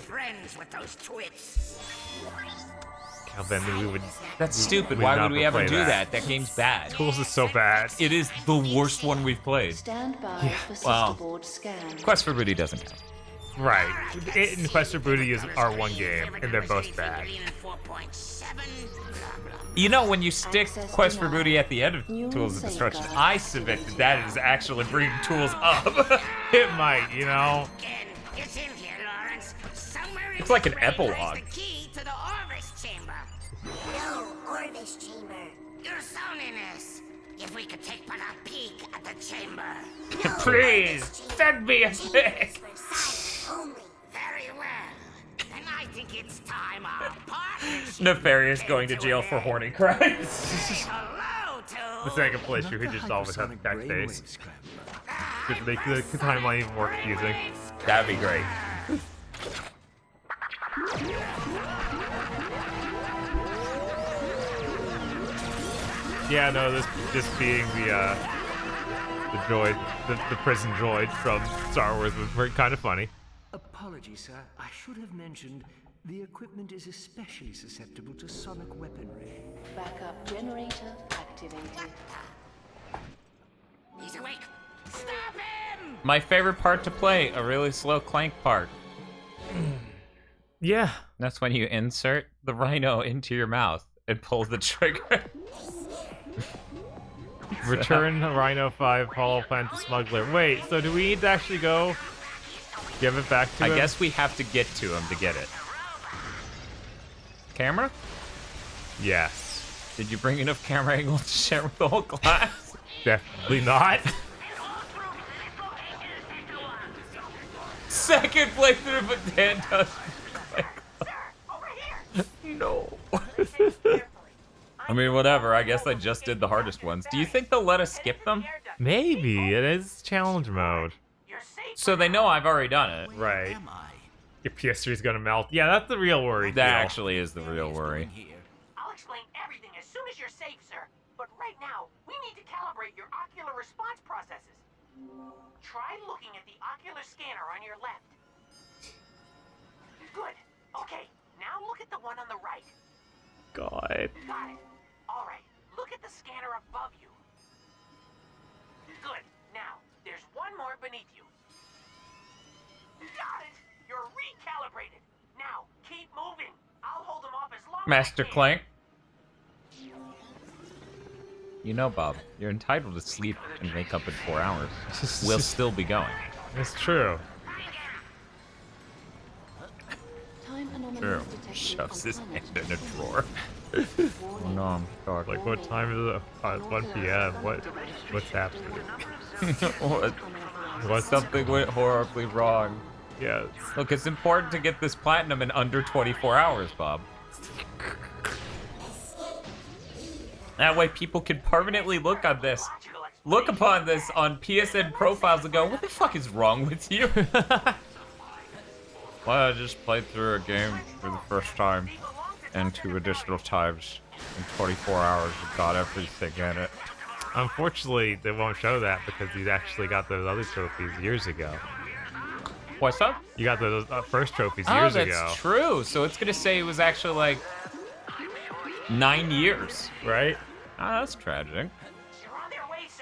Speaker 2: Then we would.
Speaker 3: That's stupid. Why would we ever do that? That game's bad.
Speaker 2: Tools is so bad.
Speaker 3: It is the worst one we've played.
Speaker 16: Stand by for sisterboard scan.
Speaker 3: Quest for Booty doesn't count.
Speaker 2: Right. It and Quest for Booty are one game, and they're both bad.
Speaker 3: You know, when you stick Quest for Booty at the end of Tools of Destruction, I submit that is actually bringing Tools up.
Speaker 2: It might, you know?
Speaker 3: It's like an epilogue.
Speaker 1: No, Orvis Chamber. Your Soniness. if we could take but a peek at the chamber.
Speaker 15: Please, send me a pic.
Speaker 1: Very well. Then I think it's time our partnership.
Speaker 15: Nefarious going to jail for horny crimes.
Speaker 1: Hello to
Speaker 2: The second playthrough, he just always had the back face. Just make the timeline even more confusing.
Speaker 15: That'd be great.
Speaker 2: Yeah, no, this being the droid, the prison droid from Star Wars was very kind of funny.
Speaker 12: Apologies, sir. I should have mentioned the equipment is especially susceptible to sonic weaponry.
Speaker 16: Backup generator activated.
Speaker 1: He's awake. Stop him!
Speaker 3: My favorite part to play, a really slow Clank part.
Speaker 2: Yeah.
Speaker 3: That's when you insert the rhino into your mouth and pull the trigger.
Speaker 2: Return Rhino 5 Hollow Plant to Smuggler. Wait, so do we need to actually go give it back to him?
Speaker 3: I guess we have to get to him to get it. Camera?
Speaker 2: Yes.
Speaker 3: Did you bring enough camera angles to share with the whole class?
Speaker 2: Definitely not.
Speaker 3: Second playthrough, but Dan does. No. I mean, whatever. I guess I just did the hardest ones. Do you think they'll let us skip them?
Speaker 2: Maybe. It is challenge mode.
Speaker 3: So they know I've already done it.
Speaker 2: Right. Your PS3 is gonna melt. Yeah, that's the real worry.
Speaker 3: That
Speaker 2: Phil.
Speaker 3: actually is the real worry.
Speaker 14: I'll explain everything as soon as you're safe, sir. But right now, we need to calibrate your ocular response processes. Try looking at the ocular scanner on your left. Good. Okay, now look at the one on the right.
Speaker 2: God.
Speaker 14: Got it. All right, look at the scanner above you. Good. Now, there's one more beneath you. Got it. You're recalibrated. Now, keep moving. I'll hold them off as long
Speaker 3: Master
Speaker 14: as I can.
Speaker 3: Clank. You know, Bob, you're entitled to sleep and wake up in 4 hours. We'll still be going.
Speaker 2: It's true.
Speaker 3: True. Shoves his hand in a drawer. Oh no, I'm stuck.
Speaker 2: Like, what time is it? Oh, it's 1 p.m. What's happening?
Speaker 3: What? Something went horribly wrong.
Speaker 2: Yeah.
Speaker 3: Look, it's important to get this platinum in under 24 hours, Bob. That way people can permanently look upon this on PSN profiles and go, what the fuck is wrong with you? Well, I just played through a game for the first time and 2 additional times in 24 hours and got everything in it.
Speaker 2: Unfortunately, they won't show that because you actually got those other trophies years ago.
Speaker 3: What's up?
Speaker 2: You got those first trophies years ago.
Speaker 3: Oh, that's true. So it's gonna say it was actually like 9 years.
Speaker 2: Right?
Speaker 3: Ah, that's tragic.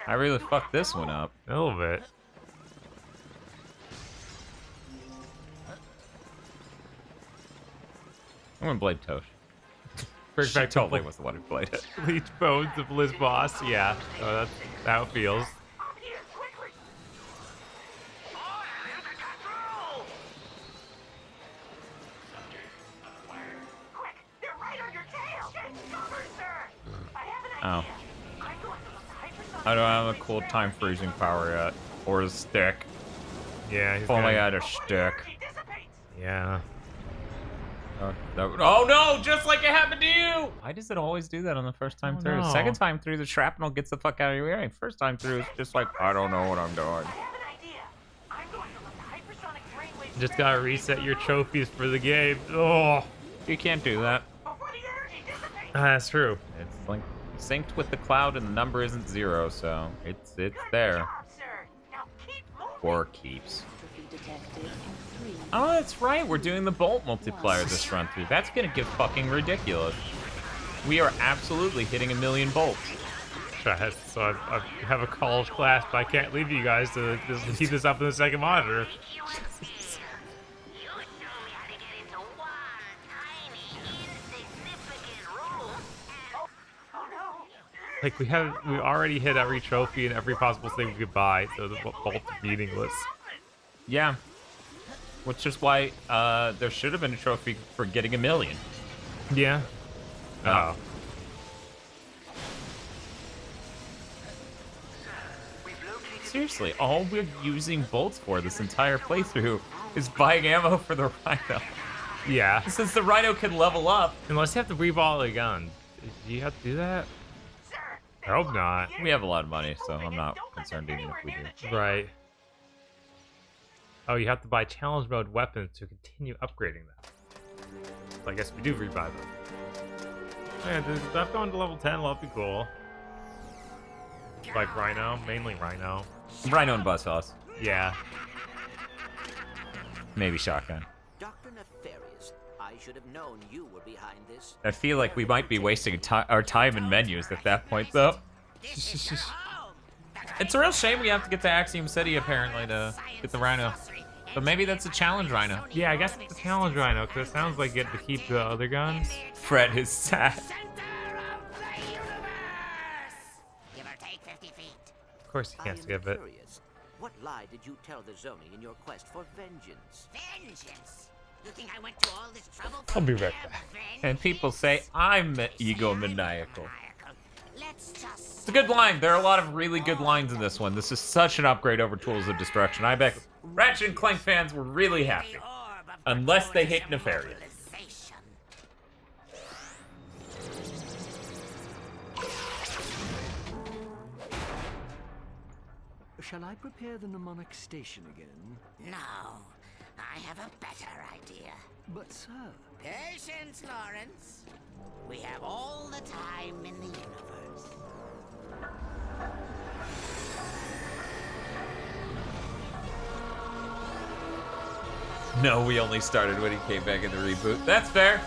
Speaker 3: I really fucked this one up.
Speaker 2: A little bit.
Speaker 3: I'm gonna blame Tosh.
Speaker 2: Bring
Speaker 3: She
Speaker 2: back
Speaker 3: totally was the one who played it.
Speaker 2: Bleach Bones of Liz Boss. Yeah, so that's how it feels.
Speaker 3: Oh. I don't have a cool time freezing power yet. Or a stick.
Speaker 2: Yeah,
Speaker 3: if only I had a stick.
Speaker 2: Yeah.
Speaker 3: Oh no, just like it happened to you! Why does it always do that on the first time through?
Speaker 2: no.
Speaker 3: Second time through, the shrapnel gets the fuck out of your ear. First time through, it's just like, I don't know what I'm doing.
Speaker 2: Just gotta reset your trophies for the game. Oh,
Speaker 3: you can't do that.
Speaker 2: That's true.
Speaker 3: It's like synced with the cloud and the number isn't 0, so it's there. Or keeps. Oh, that's right. We're doing the Bolt multiplier this run through. That's gonna get fucking ridiculous. We are absolutely hitting 1,000,000 bolts.
Speaker 2: So I have a college class, but I can't leave you guys to keep this up in the second monitor. Like we already hit every trophy and every possible thing we could buy, so the Bolt is meaningless.
Speaker 3: Yeah. Which is why there should have been a trophy for getting 1,000,000.
Speaker 2: Yeah. Oh.
Speaker 3: Seriously, all we're using bolts for this entire playthrough is buying ammo for the Rhino.
Speaker 2: Yeah.
Speaker 3: Since the Rhino can level up.
Speaker 2: Unless you have to reball a gun. Do you have to do that? I hope not.
Speaker 3: We have a lot of money, so I'm not concerned even if we do.
Speaker 2: Right. Oh, you have to buy challenge mode weapons to continue upgrading them. So I guess we do rebuy them. Yeah, there's stuff going to level 10. That'll be cool. Like Rhino, mainly Rhino.
Speaker 3: Rhino and Buzzsaws.
Speaker 2: Yeah.
Speaker 3: Maybe shotgun.
Speaker 6: Dr. Nefarious, I should have known you were behind this.
Speaker 3: I feel like we might be wasting our time in menus at that point, though. It's a real shame we have to get to Axiom City, apparently, to get the Rhino. But maybe that's a challenge Rhino.
Speaker 2: Yeah, I guess it's a challenge Rhino, because it sounds like you get to keep the other guns.
Speaker 3: Fred is sad.
Speaker 2: Of course he can't skip it.
Speaker 6: What lie did you tell the Zoni in your quest for vengeance?
Speaker 1: Vengeance? You think I went to all this trouble for
Speaker 2: I'll be right back.
Speaker 3: And people say I'm egomaniacal.
Speaker 1: Let's just...
Speaker 3: It's a good line. There are a lot of really good lines in this one. This is such an upgrade over Tools of Destruction. I bet Ratchet and Clank fans were really happy. Unless they hate Nefarious.
Speaker 12: Shall I prepare the mnemonic station again?
Speaker 1: No, I have a better idea.
Speaker 12: But, sir...
Speaker 1: Patience, Lawrence. We have all the time in the universe.
Speaker 3: No, we only started when he came back in the reboot. That's fair.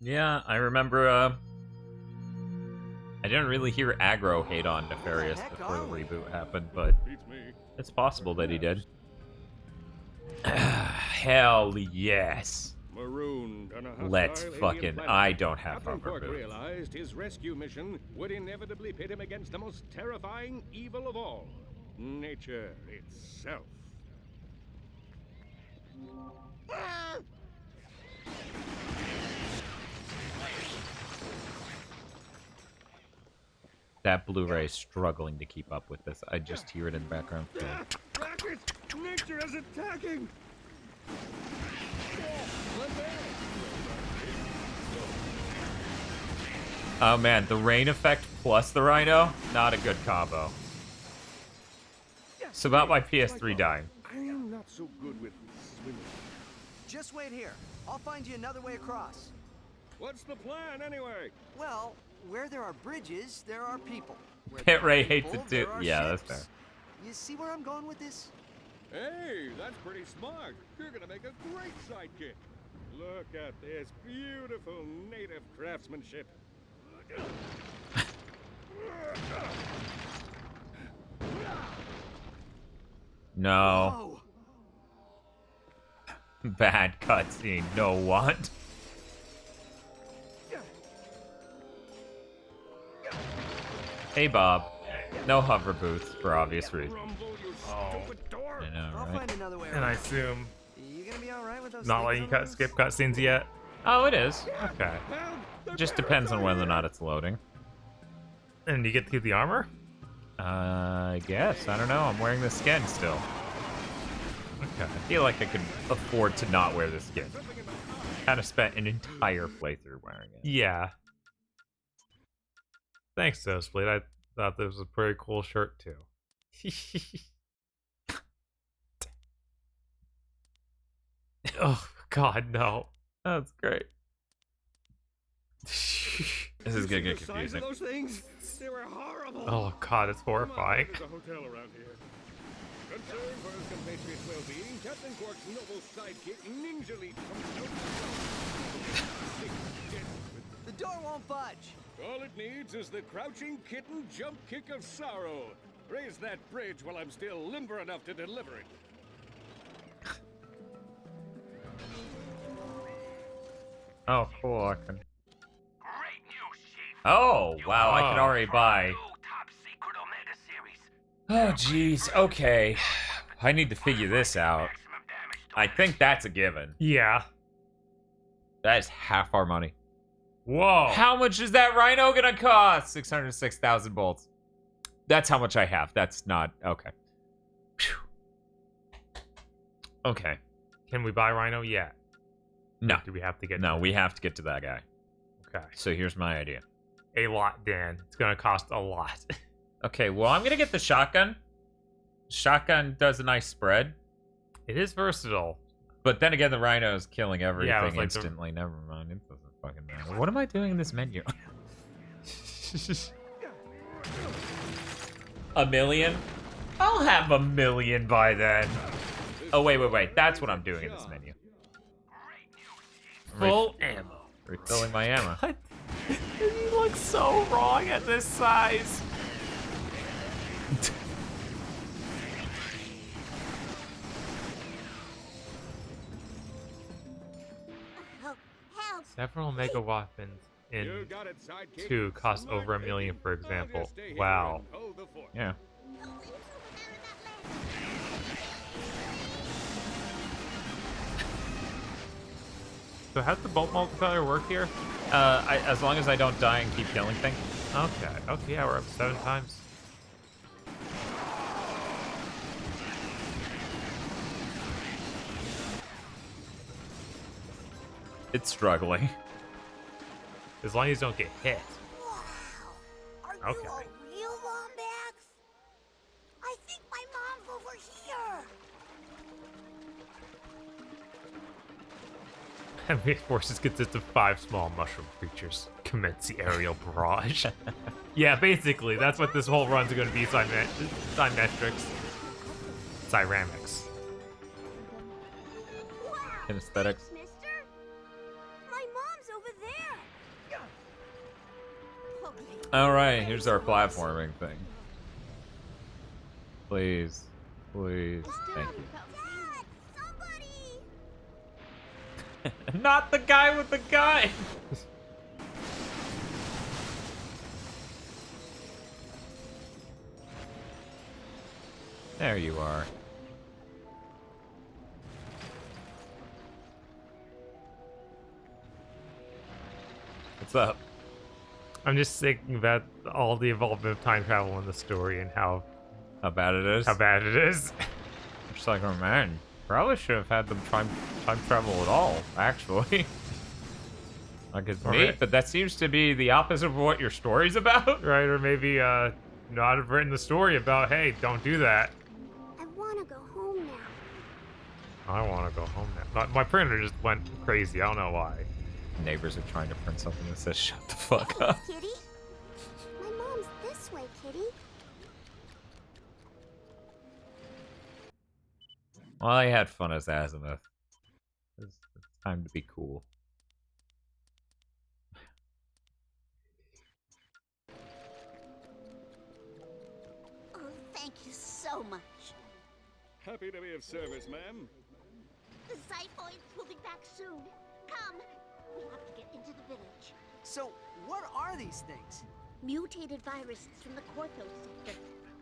Speaker 3: Yeah, I remember, I didn't really hear aggro hate on Nefarious before the reboot happened, but it's possible that he did. Hell yes.
Speaker 10: Marooned on a
Speaker 3: Let's
Speaker 10: hostile
Speaker 3: fucking...
Speaker 10: alien planet,
Speaker 3: I don't have
Speaker 10: Captain
Speaker 3: hover
Speaker 10: Quark
Speaker 3: boots.
Speaker 10: realized his rescue mission would inevitably pit him against the most terrifying evil of all, nature itself.
Speaker 3: That Blu-ray is struggling to keep up with this. I just hear it in the background.
Speaker 10: Ratchet! Nature is attacking!
Speaker 3: Oh man, the rain effect plus the Rhino? Not a good combo. So about my PS3 dying.
Speaker 10: I'm not so good with swimming.
Speaker 12: Just wait here. I'll find you another way across.
Speaker 10: What's the plan, anyway?
Speaker 12: Well, where there are bridges, there are people.
Speaker 3: Pit Ray hates it too. Yeah, that's fair.
Speaker 12: You see where I'm going with this?
Speaker 10: Hey, that's pretty smart. You're gonna make a great sidekick. Look at this beautiful native craftsmanship.
Speaker 3: No. Bad cutscene. No want. Hey, Bob. No hover boots for obvious reasons.
Speaker 2: Oh,
Speaker 3: I know,
Speaker 12: I'll
Speaker 3: right?
Speaker 12: find another way
Speaker 2: and I
Speaker 12: around.
Speaker 2: assume
Speaker 12: You gonna be all right with those
Speaker 2: not
Speaker 12: things
Speaker 2: letting you
Speaker 12: on those?
Speaker 2: skip cutscenes yet.
Speaker 3: Oh, it is.
Speaker 2: Okay.
Speaker 3: It just depends on whether or not it's loading.
Speaker 2: And you get to keep the armor?
Speaker 3: I guess. I don't know. I'm wearing the skin still.
Speaker 2: Okay.
Speaker 3: I feel like I could afford to not wear the skin. Kind of spent an entire playthrough wearing it.
Speaker 2: Yeah. Thanks, though, Split. I thought this was a pretty cool shirt, too. Oh, God, no.
Speaker 3: That's great. This is gonna get confusing.
Speaker 10: Those things, they were horrible.
Speaker 2: Oh, God, it's horrifying.
Speaker 10: There's a hotel around here. Concerned for his compatriot's well-being, Captain Quark's noble sidekick ninjally comes out.
Speaker 12: The door won't budge.
Speaker 10: All it needs is the crouching kitten jump kick of sorrow. Raise that bridge while I'm still limber enough to deliver it.
Speaker 3: Oh, cool. I can... Oh, wow. I can already buy. Oh, jeez. Okay. I need to figure this out. I think that's a given.
Speaker 2: Yeah.
Speaker 3: That is half our money.
Speaker 2: Whoa.
Speaker 3: How much is that rhino gonna cost? 606,000 bolts. That's how much I have. That's not... Okay. Whew. Okay.
Speaker 2: Can we buy rhino yet?
Speaker 3: No.
Speaker 2: Do we have to get
Speaker 3: No, we have to get to that guy.
Speaker 2: Okay.
Speaker 3: So here's my idea.
Speaker 2: A lot, Dan. It's gonna cost a lot.
Speaker 3: Okay, well, I'm gonna get the shotgun. Shotgun does a nice spread.
Speaker 2: It is versatile.
Speaker 3: But then again, the rhino is killing everything
Speaker 2: like
Speaker 3: instantly. Never mind. It doesn't fucking matter. What am I doing in this menu? $1 million? I'll have $1 million by then. Oh, wait. That's what I'm doing in this menu.
Speaker 2: Full ammo.
Speaker 3: Refilling my ammo.
Speaker 2: What? You look so wrong at this size. Several mega weapons in 2 cost over $1 million, for example. Wow.
Speaker 3: Yeah.
Speaker 2: So how's the bolt multiplier work here?
Speaker 3: As long as I don't die and keep killing things.
Speaker 2: Okay, yeah, we're up 7 times.
Speaker 3: It's struggling.
Speaker 2: As long as you don't get hit.
Speaker 13: Are you a real Lombax? I think my mom's over here.
Speaker 2: Enemy forces consist of 5 small mushroom creatures. Commence the aerial barrage. Yeah, basically, that's what this whole run's going to be. Cymetrics. Ceramics.
Speaker 3: Kinesthetics.
Speaker 13: My mom's over there.
Speaker 3: Alright, here's our platforming thing. Please. Please. Thank you. Not the guy with the gun! There you are. What's up?
Speaker 2: I'm just thinking about all the involvement of time travel in the story and how
Speaker 3: bad it is.
Speaker 2: How bad it is.
Speaker 3: Just like, oh man, probably should have had them time travel at all, actually. Like, it's neat, but that seems to be the opposite of what your story's about.
Speaker 2: Right, or maybe not have written the story about, hey, don't do that.
Speaker 13: I want to go home now.
Speaker 2: I want to go home now. My printer just went crazy. I don't know why.
Speaker 3: Neighbors are trying to print something that says shut the fuck up.
Speaker 13: Kitty? My mom's this way, Kitty.
Speaker 3: Well, I had fun as Azimuth. It's time to be cool.
Speaker 13: Oh, thank you so much.
Speaker 20: Happy to be of service, ma'am.
Speaker 13: The Cyphoids will be back soon. Come. We have to get into the village.
Speaker 12: So, what are these things?
Speaker 13: Mutated viruses from the Corthos sector.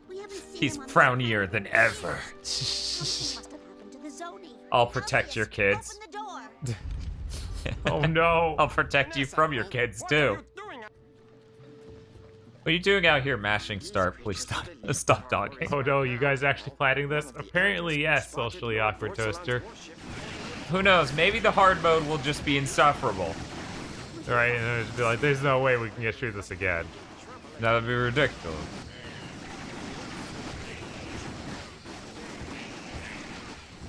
Speaker 13: We haven't seen
Speaker 3: He's
Speaker 13: them on
Speaker 3: frownier than ever.
Speaker 13: Something must have happened to the Zoni.
Speaker 3: I'll protect your kids.
Speaker 13: Open the door.
Speaker 2: Oh no.
Speaker 3: I'll protect you from your kids too. What are you doing out here mashing start? Please stop. Stop talking.
Speaker 2: Oh no, you guys actually planning this? Apparently yes, socially awkward toaster.
Speaker 3: Who knows? Maybe the hard mode will just be insufferable.
Speaker 2: Right, and it'll just be like, there's no way we can get through this again.
Speaker 3: That would be ridiculous.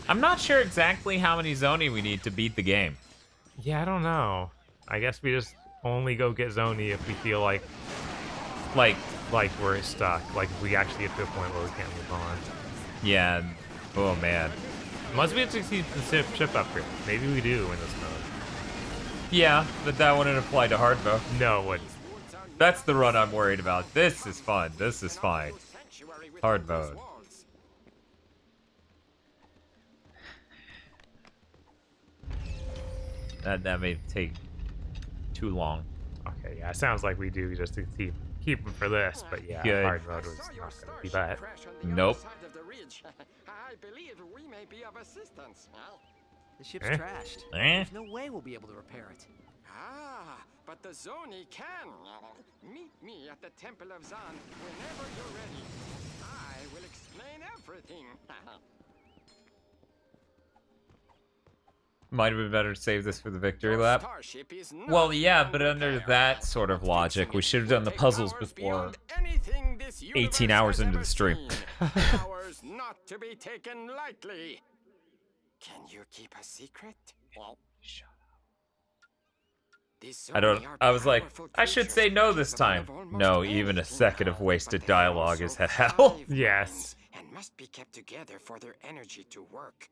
Speaker 3: I'm not sure exactly how many Zoni we need to beat the game.
Speaker 2: Yeah, I don't know. I guess we just only go get Zoni if we feel like we're stuck. Like if we actually get to a point where we can't move on.
Speaker 3: Yeah. Oh man.
Speaker 2: Unless we have to see the ship upgrade. Maybe we do in this mode.
Speaker 3: Yeah, but that wouldn't apply to hard mode.
Speaker 2: No, it wouldn't.
Speaker 3: That's the run I'm worried about. This is fun. This is fine. Hard mode. That may take too long.
Speaker 2: Okay, yeah, it sounds like we do just to see keep them for this, but yeah,
Speaker 3: Good.
Speaker 2: hard mode was not going to be bad.
Speaker 3: Nope.
Speaker 17: I believe we may be of assistance.
Speaker 12: The ship's
Speaker 2: Eh?
Speaker 12: trashed.
Speaker 3: Eh?
Speaker 12: There's no way we'll be able to repair it.
Speaker 17: Ah, but the Zoni can. Meet me at the Temple of Zan whenever you're ready. I will explain everything.
Speaker 3: Might have been better to save this for the victory lap.
Speaker 17: Starship is not
Speaker 3: Well, yeah, but under that sort of logic, we should have done the puzzles before
Speaker 17: anything this
Speaker 3: 18 hours into the stream.
Speaker 17: Powers not to be taken lightly. Can you keep a secret? Shut up.
Speaker 3: I was like, I should say no this time. No, even a second of wasted dialogue is hell.
Speaker 2: Yes.
Speaker 17: And must be kept together for their energy to work.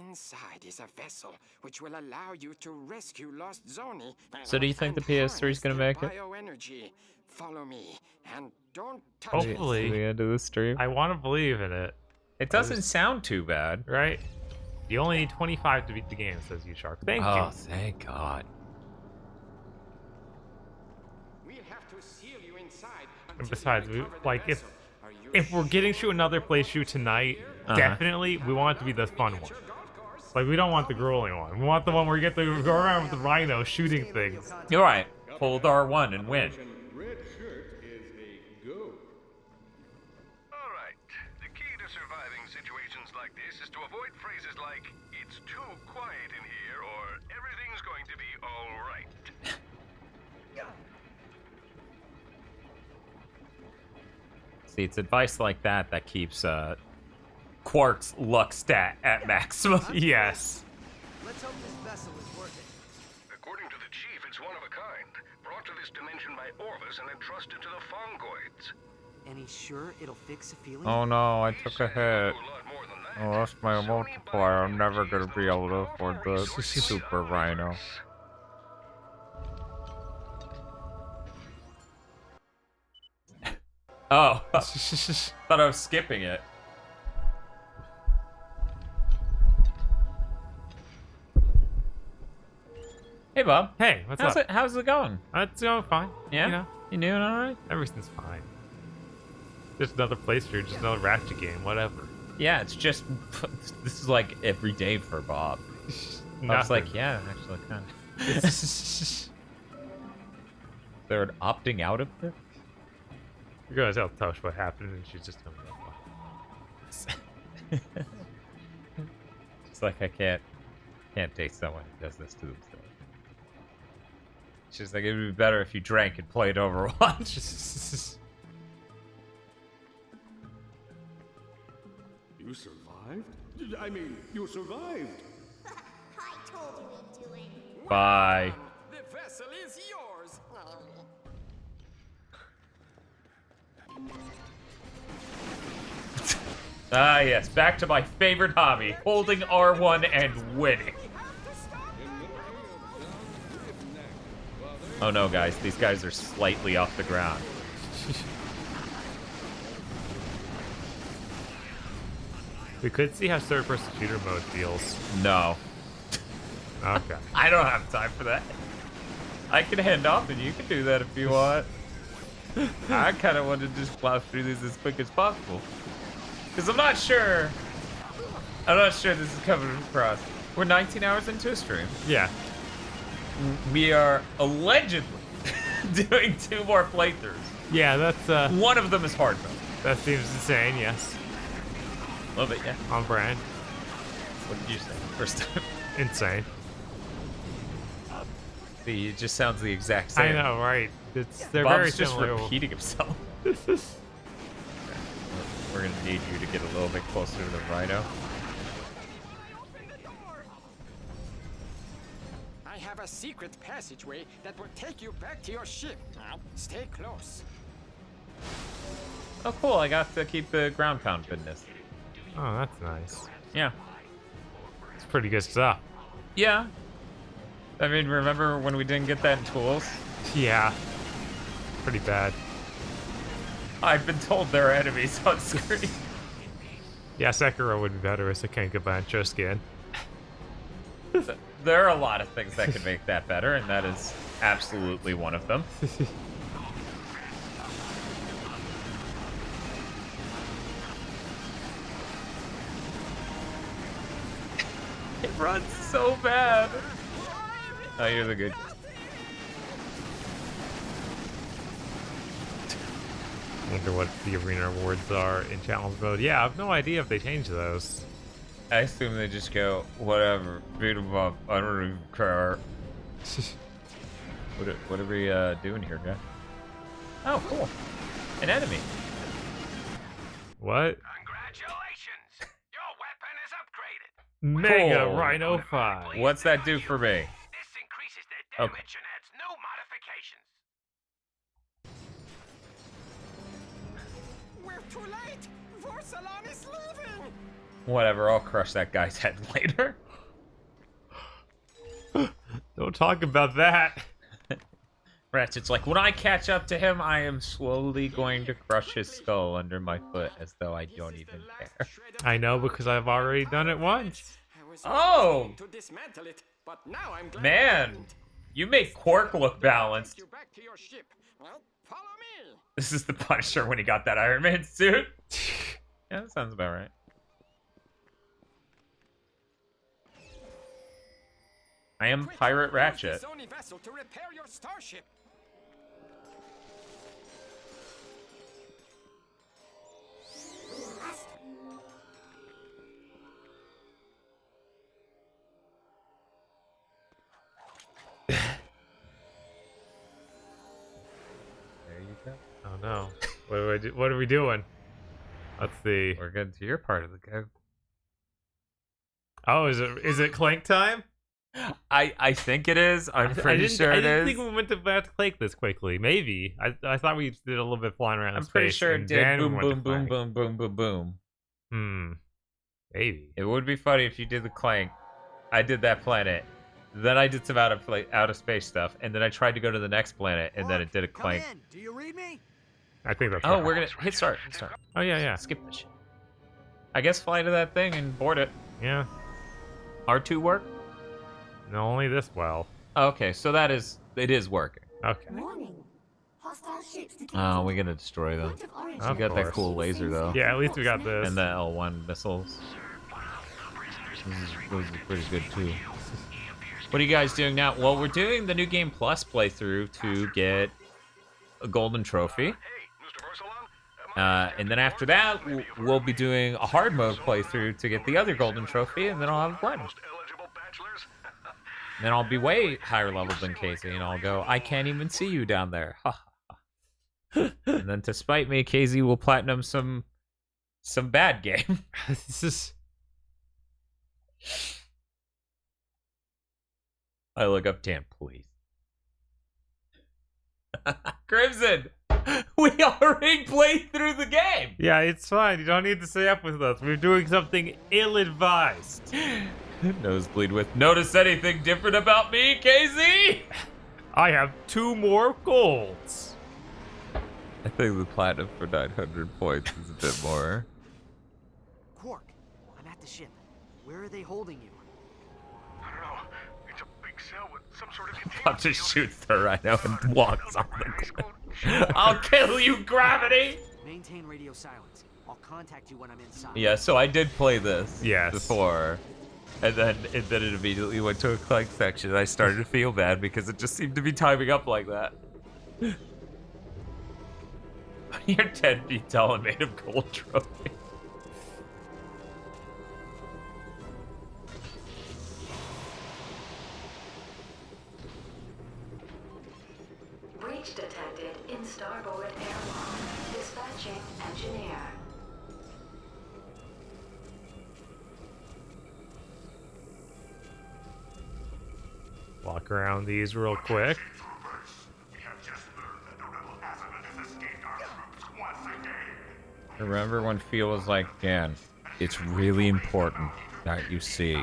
Speaker 17: Inside is a vessel which will allow you to rescue lost Zoni.
Speaker 3: So do you think the PS3 is gonna make it?
Speaker 17: Bioenergy. Follow me and don't touch
Speaker 2: Hopefully.
Speaker 3: The end of the stream.
Speaker 2: I want to believe in it.
Speaker 3: It doesn't sound too bad,
Speaker 2: right? You only need 25 to beat the game, says you, Shark. Thank you.
Speaker 3: Oh, thank God.
Speaker 17: We'll have to seal you inside.
Speaker 2: And besides, if we're getting to another playthrough tonight, definitely we want it to be the fun one. Like, we don't want the grueling one. We want the one where you get to go around with the rhino shooting things.
Speaker 3: You're right. Hold R1 and win.
Speaker 10: Red shirt is a go. All right. The key to surviving situations like this is to avoid phrases like, it's too quiet in here, or everything's going to be all right.
Speaker 3: See, it's advice like that that keeps Quark's luck stat at maximum.
Speaker 2: Yes.
Speaker 12: Let's hope this vessel is worth it.
Speaker 10: According to the chief, it's one of a kind, brought to this dimension by Orvis and entrusted to the Fongoids.
Speaker 12: And he's sure it'll fix a feeling?
Speaker 3: Oh no, I took a hit. Oh, that's my multiplier. I'm never gonna be able to afford the Super Rhino. Oh, thought I was skipping it. Hey, Bob.
Speaker 2: Hey, what's up?
Speaker 3: How's it going?
Speaker 2: It's going fine.
Speaker 3: Yeah?
Speaker 2: You know,
Speaker 3: You doing alright?
Speaker 2: everything's fine. Just another playthrough, just another Ratchet game, whatever.
Speaker 3: Yeah, it's just, this is like every day for Bob. I was like, yeah, actually, kind of. They're opting out of it?
Speaker 2: You're gonna tell Tosh what happened, and she's just gonna go.
Speaker 3: It's like I can't date someone who does this to themselves. She's like, it would be better if you drank and played Overwatch.
Speaker 10: You survived? I mean, you survived.
Speaker 13: I told you we'd do it.
Speaker 3: Bye.
Speaker 17: The vessel is yours.
Speaker 3: Ah, yes, back to my favorite hobby, holding R1 and winning. Oh no, guys, these guys are slightly off the ground.
Speaker 2: We could see how third-person shooter mode feels.
Speaker 3: No.
Speaker 2: Okay.
Speaker 3: I don't have time for that. I can hand off and you can do that if you want. I kind of want to just plow through these as quick as possible. Because I'm not sure this is coming across. We're 19 hours into a stream.
Speaker 2: Yeah.
Speaker 3: We are allegedly doing 2 more playthroughs.
Speaker 2: Yeah, that's
Speaker 3: One of them is hard mode.
Speaker 2: that seems insane, yes.
Speaker 3: A little bit, yeah.
Speaker 2: On brand.
Speaker 3: What did you say first time?
Speaker 2: Insane.
Speaker 3: See, it just sounds the exact same.
Speaker 2: I know, right? They're
Speaker 3: Bob's
Speaker 2: very
Speaker 3: just
Speaker 2: similar.
Speaker 3: repeating himself. We're gonna need you to get a little bit closer to the Rhino.
Speaker 17: I have a secret passageway that will take you back to your ship. Now, stay close.
Speaker 3: Oh, cool! I got to keep the ground pound goodness.
Speaker 2: Oh, that's nice.
Speaker 3: Yeah.
Speaker 2: It's pretty good stuff.
Speaker 3: Yeah. I mean, remember when we didn't get that in Tools?
Speaker 2: Yeah. Pretty bad.
Speaker 3: I've been told there are enemies on screen.
Speaker 2: Yeah, Sekiro would be better as a Kenkabancho skin.
Speaker 3: There are a lot of things that could make that better, and that is absolutely one of them. run so bad. Oh, you're the good.
Speaker 2: I wonder what the arena rewards are in challenge mode. Yeah, I have no idea if they change those.
Speaker 3: I assume they just go, whatever, beat them up. I don't even care. What are we doing here, guy? Oh, cool. An enemy.
Speaker 2: What?
Speaker 10: Congratulations! Your weapon is upgraded.
Speaker 2: Mega
Speaker 3: Cool.
Speaker 2: Rhino 5.
Speaker 3: What's that do for me?
Speaker 10: This increases their damage
Speaker 3: Okay.
Speaker 10: and adds no modifications.
Speaker 17: We're too late! Vorsalon is leaving!
Speaker 3: Whatever, I'll crush that guy's head later.
Speaker 2: Don't talk about that.
Speaker 3: Ratchet's like, when I catch up to him, I am slowly going to crush his skull under my foot as though I don't even care.
Speaker 2: I know because I've already done it once.
Speaker 3: Oh!
Speaker 17: To dismantle it, but now I'm glad
Speaker 3: Man, you make Quark look balanced.
Speaker 17: you back to your ship. Well, follow me.
Speaker 3: This is the Punisher when he got that Iron Man suit. Yeah, that sounds about right. I am Pirate Ratchet.
Speaker 17: Use the Sony vessel to repair your starship.
Speaker 3: There you go.
Speaker 2: Oh no. What are we doing? Let's see.
Speaker 3: We're getting to your part of the game.
Speaker 2: Oh, is it Clank time?
Speaker 3: I think it is. I'm pretty sure it is.
Speaker 2: I didn't think we went to Clank this quickly. Maybe. I thought we did a little bit flying around in space.
Speaker 3: I'm pretty sure it
Speaker 2: and
Speaker 3: did.
Speaker 2: then we
Speaker 3: Boom,
Speaker 2: went to
Speaker 3: boom, boom,
Speaker 2: Clank.
Speaker 3: boom, boom, boom, boom.
Speaker 2: Maybe.
Speaker 3: It would be funny if you did the Clank. I did that planet. Then I did some out of space stuff, and then I tried to go to the next planet, and then it did a Clank.
Speaker 5: Come in. Do you read me?
Speaker 2: I think that's.
Speaker 3: Oh,
Speaker 2: right.
Speaker 3: we're gonna hit start. Hit start.
Speaker 2: Oh yeah.
Speaker 3: Skip this shit. I guess fly to that thing and board it.
Speaker 2: Yeah.
Speaker 3: R2 work?
Speaker 2: No, only this well.
Speaker 3: Okay, so it is working.
Speaker 2: Okay.
Speaker 13: Warning. Hostile ships detected.
Speaker 3: Oh, we're gonna destroy them.
Speaker 2: Of
Speaker 3: We got that
Speaker 2: course.
Speaker 3: cool laser though.
Speaker 2: Yeah, at least we got this.
Speaker 3: And the L1 missiles. Those are pretty good too. What are you guys doing now? Well, we're doing the New Game Plus playthrough to get a golden trophy. And then after that, we'll be doing a hard mode playthrough to get the other golden trophy, and then I'll have a blend. Then I'll be way higher level than Casey, and I'll go, I can't even see you down there. And then to spite me, Casey will platinum some bad game.
Speaker 2: This is.
Speaker 3: I look up, damn police. Crimson, we already played through the game.
Speaker 2: Yeah, it's fine. You don't need to stay up with us. We're doing something ill-advised.
Speaker 3: Nosebleed with. Notice anything different about me, Casey?
Speaker 2: I have 2 more golds.
Speaker 3: I think the platinum for 900 points is a bit more.
Speaker 12: Quark, I'm at the ship. Where are they holding you?
Speaker 10: I don't know. It's a big cell with some sort of
Speaker 3: Pop just shoots the rhino and walks on the cliff. I'll kill you, gravity!
Speaker 12: Maintain radio silence. I'll contact you when I'm inside.
Speaker 3: Yeah, so I did play this
Speaker 2: Yes.
Speaker 3: before. And then it immediately went to a Clank section. I started to feel bad because it just seemed to be timing up like that. You're 10 feet tall and made of gold trophy.
Speaker 16: Breach detected in starboard airlock. Dispatching engineer.
Speaker 2: Walk around these real quick.
Speaker 3: Remember when Phil was like, Dan, it's really important that you see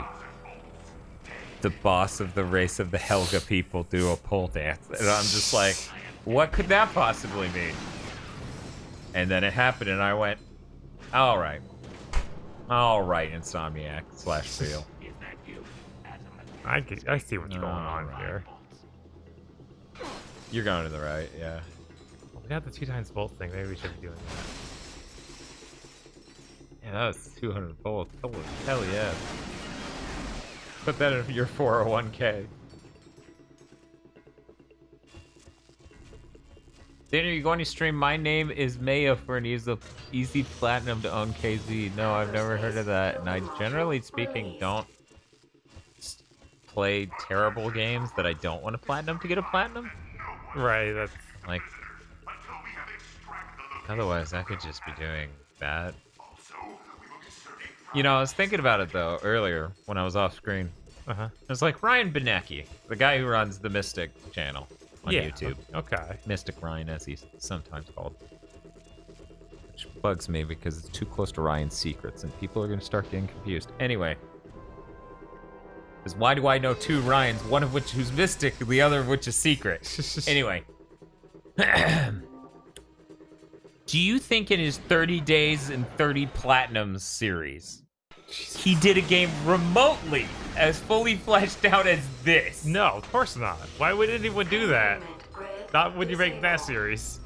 Speaker 3: the boss of the race of the Helga people do a pole dance. And I'm just like, what could that possibly mean? And then it happened and I went, all right. All right, Insomniac / Phil.
Speaker 2: I see what's going on here.
Speaker 3: You're going to the right, yeah.
Speaker 2: Well, we got the 2 times bolt thing. Maybe we should be doing that.
Speaker 3: Yeah, that was 200 volts. Hell yeah. Put that in your 401k. Daniel, you going to stream? My name is Mayo for an easy platinum to own KZ. No, I've never heard of that, and I generally speaking don't play terrible games that I don't want to platinum to get a platinum.
Speaker 2: Right, that's
Speaker 3: like. Otherwise, I could just be doing that. You know, I was thinking about it though earlier when I was off screen.
Speaker 2: Uh-huh.
Speaker 3: It was like Ryan Benecki, the guy who runs the Mystic channel on
Speaker 2: Yeah,
Speaker 3: YouTube.
Speaker 2: okay.
Speaker 3: Mystic Ryan, as he's sometimes called. Which bugs me because it's too close to Ryan's secrets and people are going to start getting confused. Anyway. Because why do I know two Ryans, one of which who's Mystic, the other of which is secret? Anyway. Do you think in his 30 days and 30 platinums series, he did a game remotely as fully fleshed out as this?
Speaker 2: No, of course not. Why would anyone do that? Not when you make that series.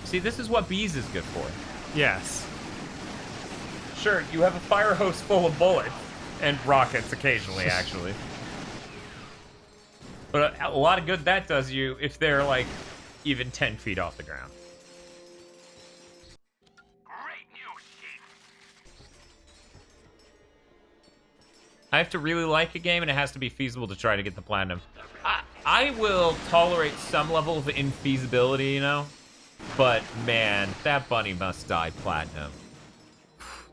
Speaker 3: See, this is what Bees is good for.
Speaker 2: Yes.
Speaker 3: Sure, you have a fire hose full of bullets. And rockets occasionally, actually. But a lot of good that does you if they're, like, even 10 feet off the ground. I have to really like a game, and it has to be feasible to try to get the platinum. I will tolerate some level of infeasibility, you know? But, man, that Bunny Must Die platinum.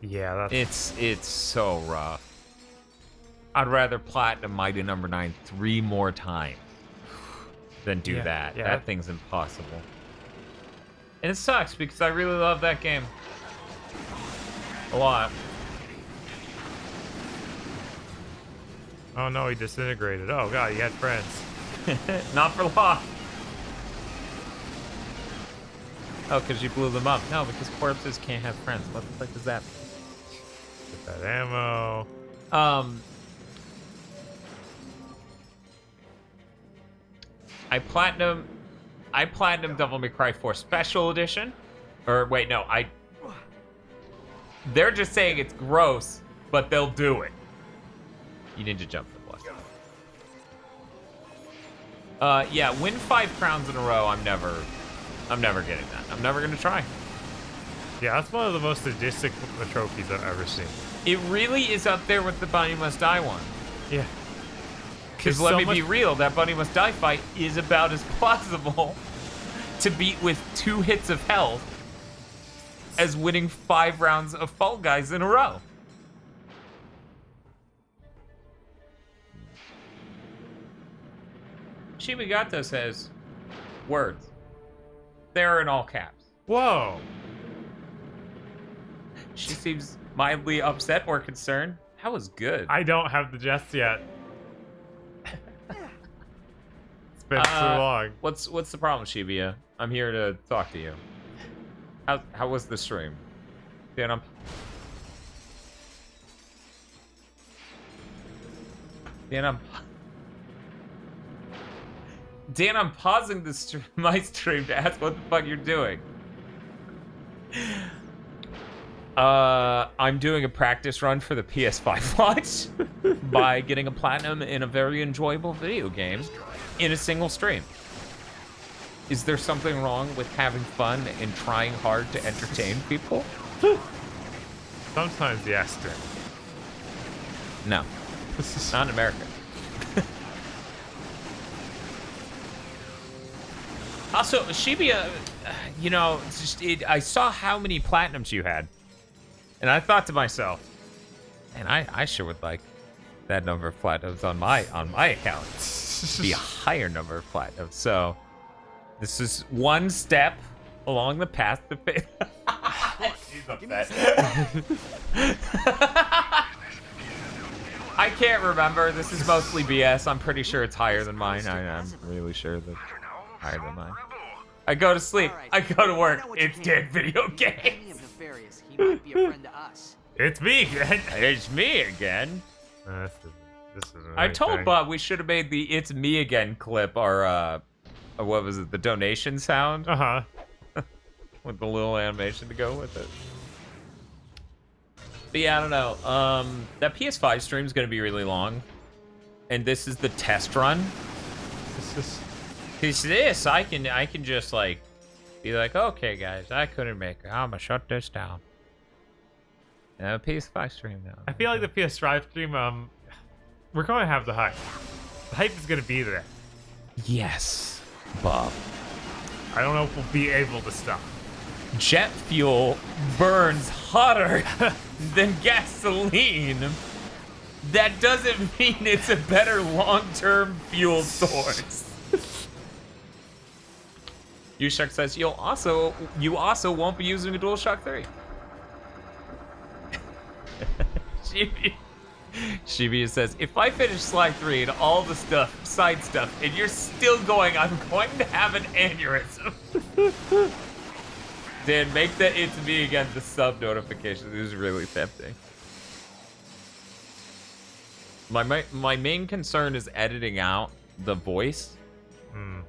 Speaker 2: Yeah, that's...
Speaker 3: It's so rough. I'd rather platinum Mighty Number 9 3 more times than do that.
Speaker 2: Yeah.
Speaker 3: That thing's impossible. And it sucks because I really love that game. A lot.
Speaker 2: Oh no, he disintegrated. Oh god, he had friends.
Speaker 3: Not for long. Oh, because you blew them up. No, because corpses can't have friends. What the fuck does that mean?
Speaker 2: Get that ammo.
Speaker 3: I platinum Devil May Cry 4 Special Edition. Or wait, no, they're just saying it's gross, but they'll do it. You need to jump for plus. Yeah, win 5 crowns in a row. I'm never getting that. I'm never gonna try.
Speaker 2: Yeah, that's one of the most sadistic trophies I've ever seen.
Speaker 3: It really is up there with the Bunny Must Die one.
Speaker 2: Yeah.
Speaker 3: Because let me be real, that Bunny Must Die fight is about as plausible to beat with 2 hits of health as winning 5 rounds of Fall Guys in a row. Shibigato says, words. They're in all caps.
Speaker 2: Whoa.
Speaker 3: She seems mildly upset or concerned. That was good.
Speaker 2: I don't have the jest yet. It's been too long.
Speaker 3: What's the problem, Shibia? I'm here to talk to you. How was the stream? Dan, I'm pausing my stream to ask what the fuck you're doing. I'm doing a practice run for the PS5 launch by getting a platinum in a very enjoyable video game in a single stream. Is there something wrong with having fun and trying hard to entertain people?
Speaker 2: Sometimes yes, Dan.
Speaker 3: No. Not in America. Also, Shibia, you know, I saw how many platinums you had. And I thought to myself, man, I sure would like that number of platinums on my account. Be a higher number of platinums. So this is one step along the path to fame. She's upset. I can't remember. This is mostly BS. I'm pretty sure it's higher than mine. I'm really sure that it's higher than mine. I go to sleep. I go to work. It's dead video games.
Speaker 12: He might be a friend to us.
Speaker 2: It's me again.
Speaker 3: It's me again. I told Bob we should have made the "It's Me Again" clip our what was it? The donation sound. With the little animation to go with it. But yeah, I don't know. That PS5 stream is going to be really long, and this is the test run. Cause this, I can just like be like, okay, guys, I couldn't make it. I'm gonna shut this down. And a PS5 stream now.
Speaker 2: I feel like the PS5 stream, we're going to have the hype. The hype is going to be there.
Speaker 3: Yes, Bob.
Speaker 2: I don't know if we'll be able to stop.
Speaker 3: Jet fuel burns hotter than gasoline. That doesn't mean it's a better long-term fuel source. U-Shark says you also won't be using a DualShock 3. Shibuya says, if I finish Slag 3 and all the side stuff, and you're still going, I'm going to have an aneurysm. Dan, make the "It's Me Again" the sub notification. This is really tempting. My main concern is editing out the voice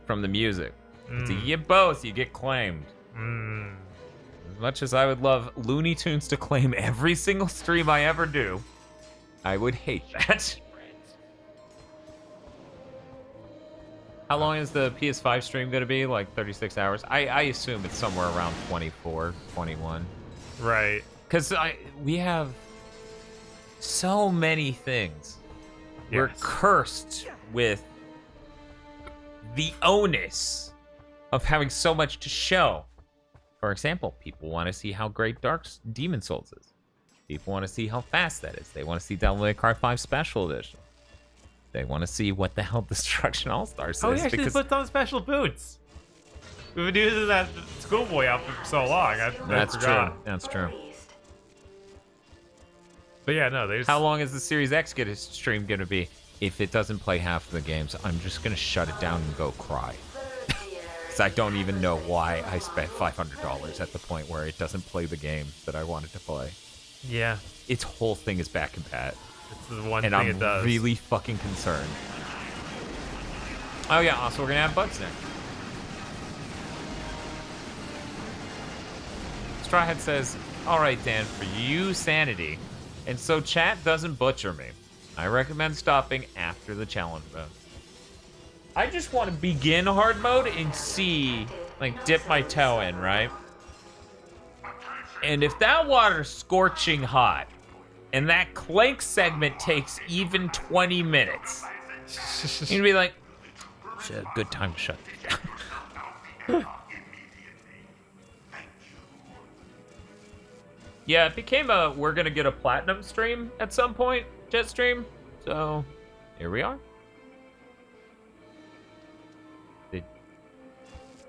Speaker 3: from the music. So you get both, you get claimed. As much as I would love Looney Tunes to claim every single stream I ever do, I would hate that. How long is the PS5 stream going to be? Like 36 hours? I assume it's somewhere around 24, 21.
Speaker 2: Right.
Speaker 3: Because we have so many things. Yes. We're cursed with the onus of having so much to show. For example, people want to see how great Demon Souls is. People want to see how fast that is. They want to see Devil May Cry 5 Special Edition. They want to see what the hell Destruction All-Stars is.
Speaker 2: Oh, he actually puts on special boots. We've been using that schoolboy outfit for so long.
Speaker 3: That's true. That's true.
Speaker 2: But yeah, no, they just...
Speaker 3: How long is the Series X stream going to be? If it doesn't play half of the games, I'm just going to shut it down and go cry. Because I don't even know why I spent $500 at the point where it doesn't play the game that I wanted to play.
Speaker 2: Yeah.
Speaker 3: Its whole thing is back and pat.
Speaker 2: It's the one
Speaker 3: and
Speaker 2: thing
Speaker 3: I'm
Speaker 2: it does.
Speaker 3: Really fucking concerned. Oh yeah, also we're gonna have bugs next. Strawhead says, alright Dan, for you sanity, and so chat doesn't butcher me, I recommend stopping after the challenge mode. I just want to begin hard mode and see, like, dip my toe in, right? And if that water's scorching hot, and that Clank segment takes even 20 minutes, you're gonna be like, it's a good time to shut this down. Yeah, it became a, we're gonna get a platinum stream at some point, Jet stream. So, here we are.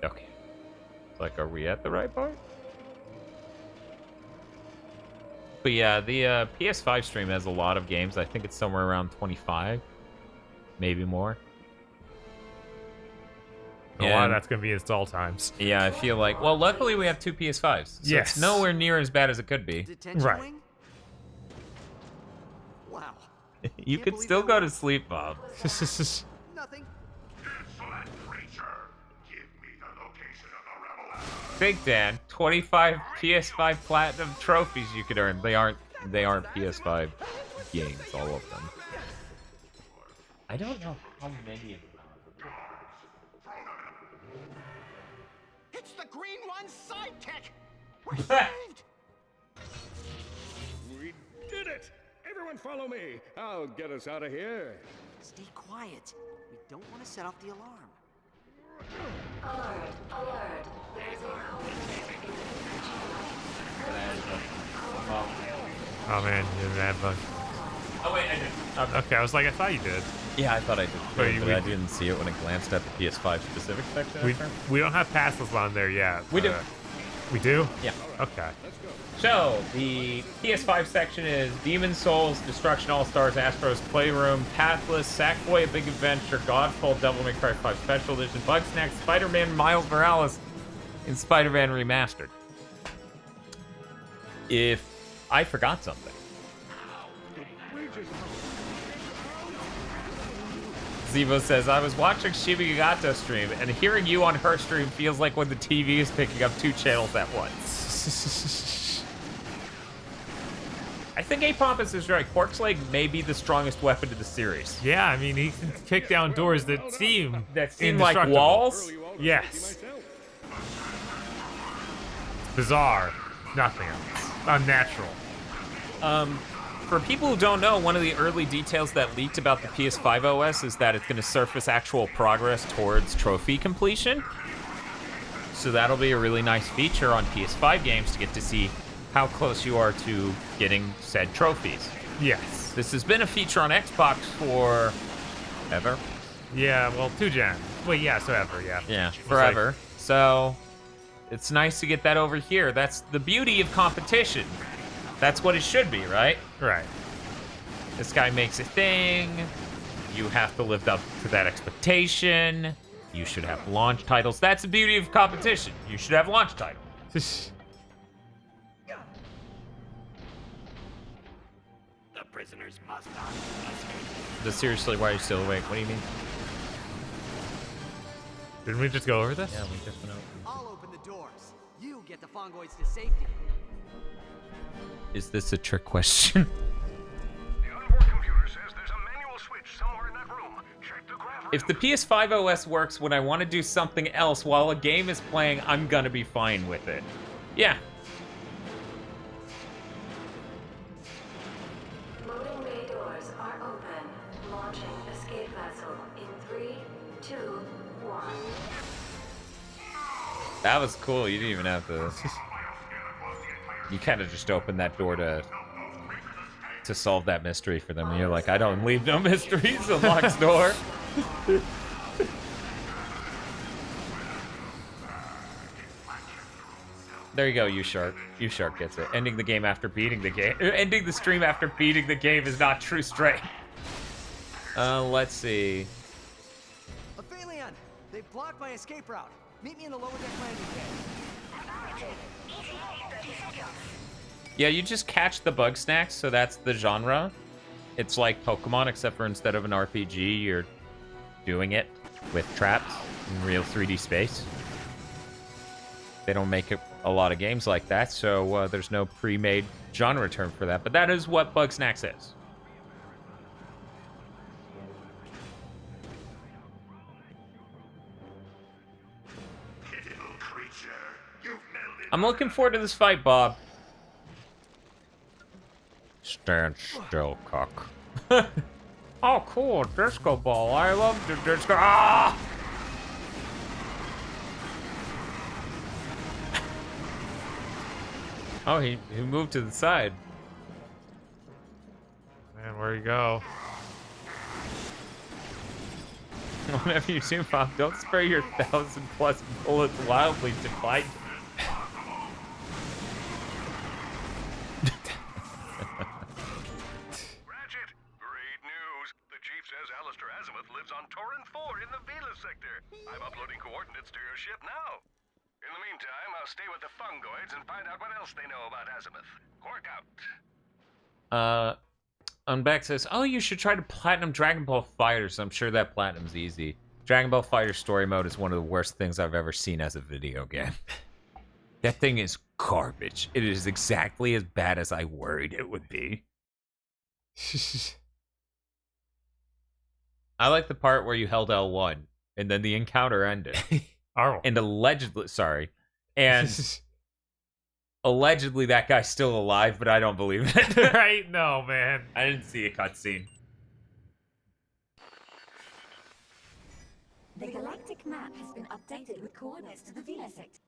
Speaker 3: Okay. It's like, are we at the right part? But yeah, the PS5 stream has a lot of games. I think it's somewhere around 25, maybe more.
Speaker 2: A lot of that's going to be install times.
Speaker 3: Yeah, I feel like... Well, luckily we have two PS5s. So
Speaker 2: yes.
Speaker 3: It's nowhere near as bad as it could be.
Speaker 2: Right.
Speaker 12: Wing? Wow.
Speaker 3: You could still go to sleep, Bob.
Speaker 12: Nothing.
Speaker 3: Think, Dan. 25 PS5 Platinum trophies you could earn. They aren't PS5 games, all of them. I don't know how many of them are.
Speaker 17: It's the Green One's sidekick! We're saved!
Speaker 10: We did it! Everyone follow me. I'll get us out of here.
Speaker 12: Stay quiet. We don't want to set off the alarm.
Speaker 16: Alert, alert. There's an
Speaker 2: Oh man, you didn't have bug.
Speaker 3: Oh wait, I did.
Speaker 2: Okay, I was like, I thought you did.
Speaker 3: Yeah, I thought I did.
Speaker 2: But
Speaker 3: I didn't see it when I glanced at the PS5 specific section.
Speaker 2: We don't have passes on there yet.
Speaker 3: We do.
Speaker 2: We do?
Speaker 3: Yeah.
Speaker 2: Okay.
Speaker 3: So, the PS5 section is Demon Souls, Destruction All-Stars, Astro's Playroom, Pathless, Sackboy: A Big Adventure, Godfall, Devil May Cry 5 Special Edition, Bugsnax, Spider-Man Miles Morales, and Spider-Man Remastered. If I forgot something. Zevo says, I was watching Shibigagato stream, and hearing you on her stream feels like when the TV is picking up 2 channels at once. I think Apompus is right. Quark's leg may be the strongest weapon in the series.
Speaker 2: Yeah, I mean, he can kick down doors that seem
Speaker 3: like walls.
Speaker 2: Yes. Bizarre. Nothing else. Unnatural.
Speaker 3: For people who don't know, one of the early details that leaked about the PS5 OS is that it's going to surface actual progress towards trophy completion. So that'll be a really nice feature on PS5 games to get to see how close you are to getting said trophies.
Speaker 2: Yes.
Speaker 3: This has been a feature on Xbox for ever.
Speaker 2: Yeah, well, 2 gen. Wait, yeah, so ever, yeah.
Speaker 3: Yeah, forever. So it's nice to get that over here. That's the beauty of competition. That's what it should be, right?
Speaker 2: Right.
Speaker 3: This guy makes a thing. You have to live up to that expectation. You should have launch titles. That's the beauty of competition. You should have launch titles.
Speaker 10: The prisoners must not escape.
Speaker 3: Seriously, why are you still awake? What do you mean?
Speaker 2: Didn't we just go over this?
Speaker 3: Yeah, we just went over.
Speaker 12: I'll open the doors. You get the Fongoids to safety.
Speaker 3: Is this a trick question?
Speaker 10: The onboard computer says there's a manual switch somewhere in that room. Check the graph.
Speaker 3: If the PS5 OS works when I want to do something else while a game is playing, I'm gonna be fine with it. Yeah.
Speaker 16: Loading bay doors are open. Launching escape vessel in 3, 2, 1.
Speaker 3: That was cool. You didn't even have to... You kind of just opened that door to solve that mystery for them. And you're like, I don't leave no mysteries. Unlocks door. There you go, U-Shark. U-Shark gets it. Ending the game after beating the game. Ending the stream after beating the game is not true strength. Let's see.
Speaker 12: Aphelion! They've blocked my escape route. Meet me in the lower deck landing bay.
Speaker 3: Yeah, you just catch the bug snacks, so that's the genre. It's like Pokemon, except for instead of an RPG, you're doing it with traps in real 3D space. They don't make a lot of games like that, so there's no pre-made genre term for that. But that is what bug snacks is. I'm looking forward to this fight, Bob. Stand still, cock. Oh, cool, disco ball. I love the disco. Ah! Oh, he moved to the side.
Speaker 2: Man, where you go?
Speaker 3: Whenever you zoom off, don't spray your 1,000+ bullets wildly to fight.
Speaker 10: Ratchet, great news. The chief says Alistair Azimuth lives on Torrin 4 in the Vela sector. I'm uploading coordinates to your ship now. In the meantime, I'll stay with the Fungoids and find out what else they know about Azimuth. Quark out.
Speaker 3: Unback says, oh, you should try to platinum Dragon Ball Fighters. I'm sure that platinum's easy. Dragon Ball Fighter story mode is one of the worst things I've ever seen as a video game. That thing is garbage. It is exactly as bad as I worried it would be. I like the part where you held L1 and then the encounter ended.
Speaker 2: Oh.
Speaker 3: And allegedly, sorry. And allegedly that guy's still alive, but I don't believe it.
Speaker 2: Right? No, man.
Speaker 3: I didn't see a cutscene.
Speaker 18: The galactic map has been updated with coordinates to the Vela sector.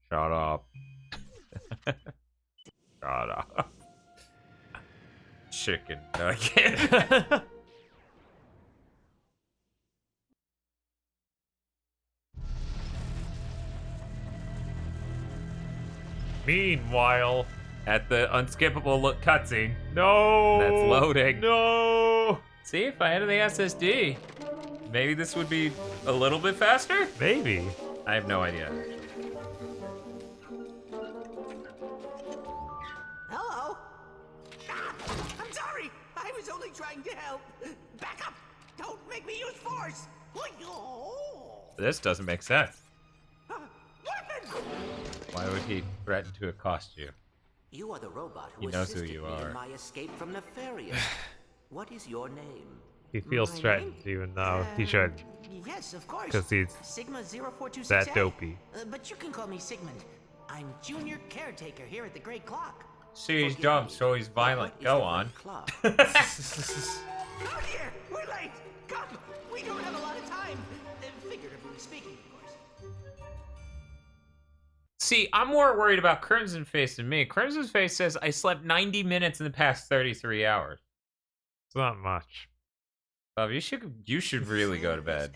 Speaker 3: Shut up. Shut up. Chicken nugget.
Speaker 2: Meanwhile,
Speaker 3: at the unskippable look cutscene.
Speaker 2: No!
Speaker 3: That's loading.
Speaker 2: No!
Speaker 3: See, if I had the SSD, maybe this would be a little bit faster?
Speaker 2: Maybe.
Speaker 3: I have no idea.
Speaker 12: Hello? I'm sorry. I was only trying to help.
Speaker 3: This doesn't make sense. Why would he threaten to accost you?
Speaker 6: You are the robot who
Speaker 3: He knows who
Speaker 6: assisted
Speaker 3: you
Speaker 6: me
Speaker 3: are.
Speaker 6: in my escape from Nefarious. What is your name?
Speaker 2: He feels threatened, even though he should.
Speaker 6: Yes, of course.
Speaker 2: Because he's
Speaker 6: Sigma 0426A.
Speaker 2: that dopey.
Speaker 6: But you can call me Sigmund. I'm junior caretaker here at the Great Clock.
Speaker 3: See, he's dumb, so he's violent. Go on.
Speaker 14: Oh dear, we're late. Come, we don't have a lot of time. Figuratively speaking, of course.
Speaker 3: See, I'm more worried about Crimson Face than me. Crimson Face says I slept 90 minutes in the past 33 hours.
Speaker 2: It's not much.
Speaker 3: Bob, you should really go to bed.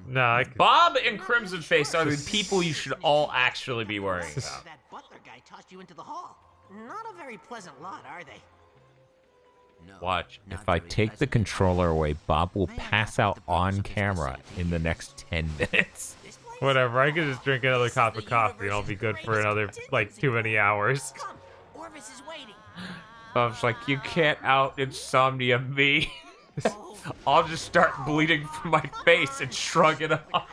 Speaker 2: No,
Speaker 3: Bob and Crimson Face are the people you should all actually be worrying about.
Speaker 6: That butler guy tossed you into the hall. Not a very pleasant lot, are they?
Speaker 3: Watch, if I take the controller away, Bob will pass out on camera in the next 10 minutes.
Speaker 2: Whatever, I could just drink another cup of coffee and I'll be good for another, like, too many hours.
Speaker 6: Orvis is waiting.
Speaker 3: Bob's like, you can't out insomnia me. I'll just start bleeding from my face and shrug it off.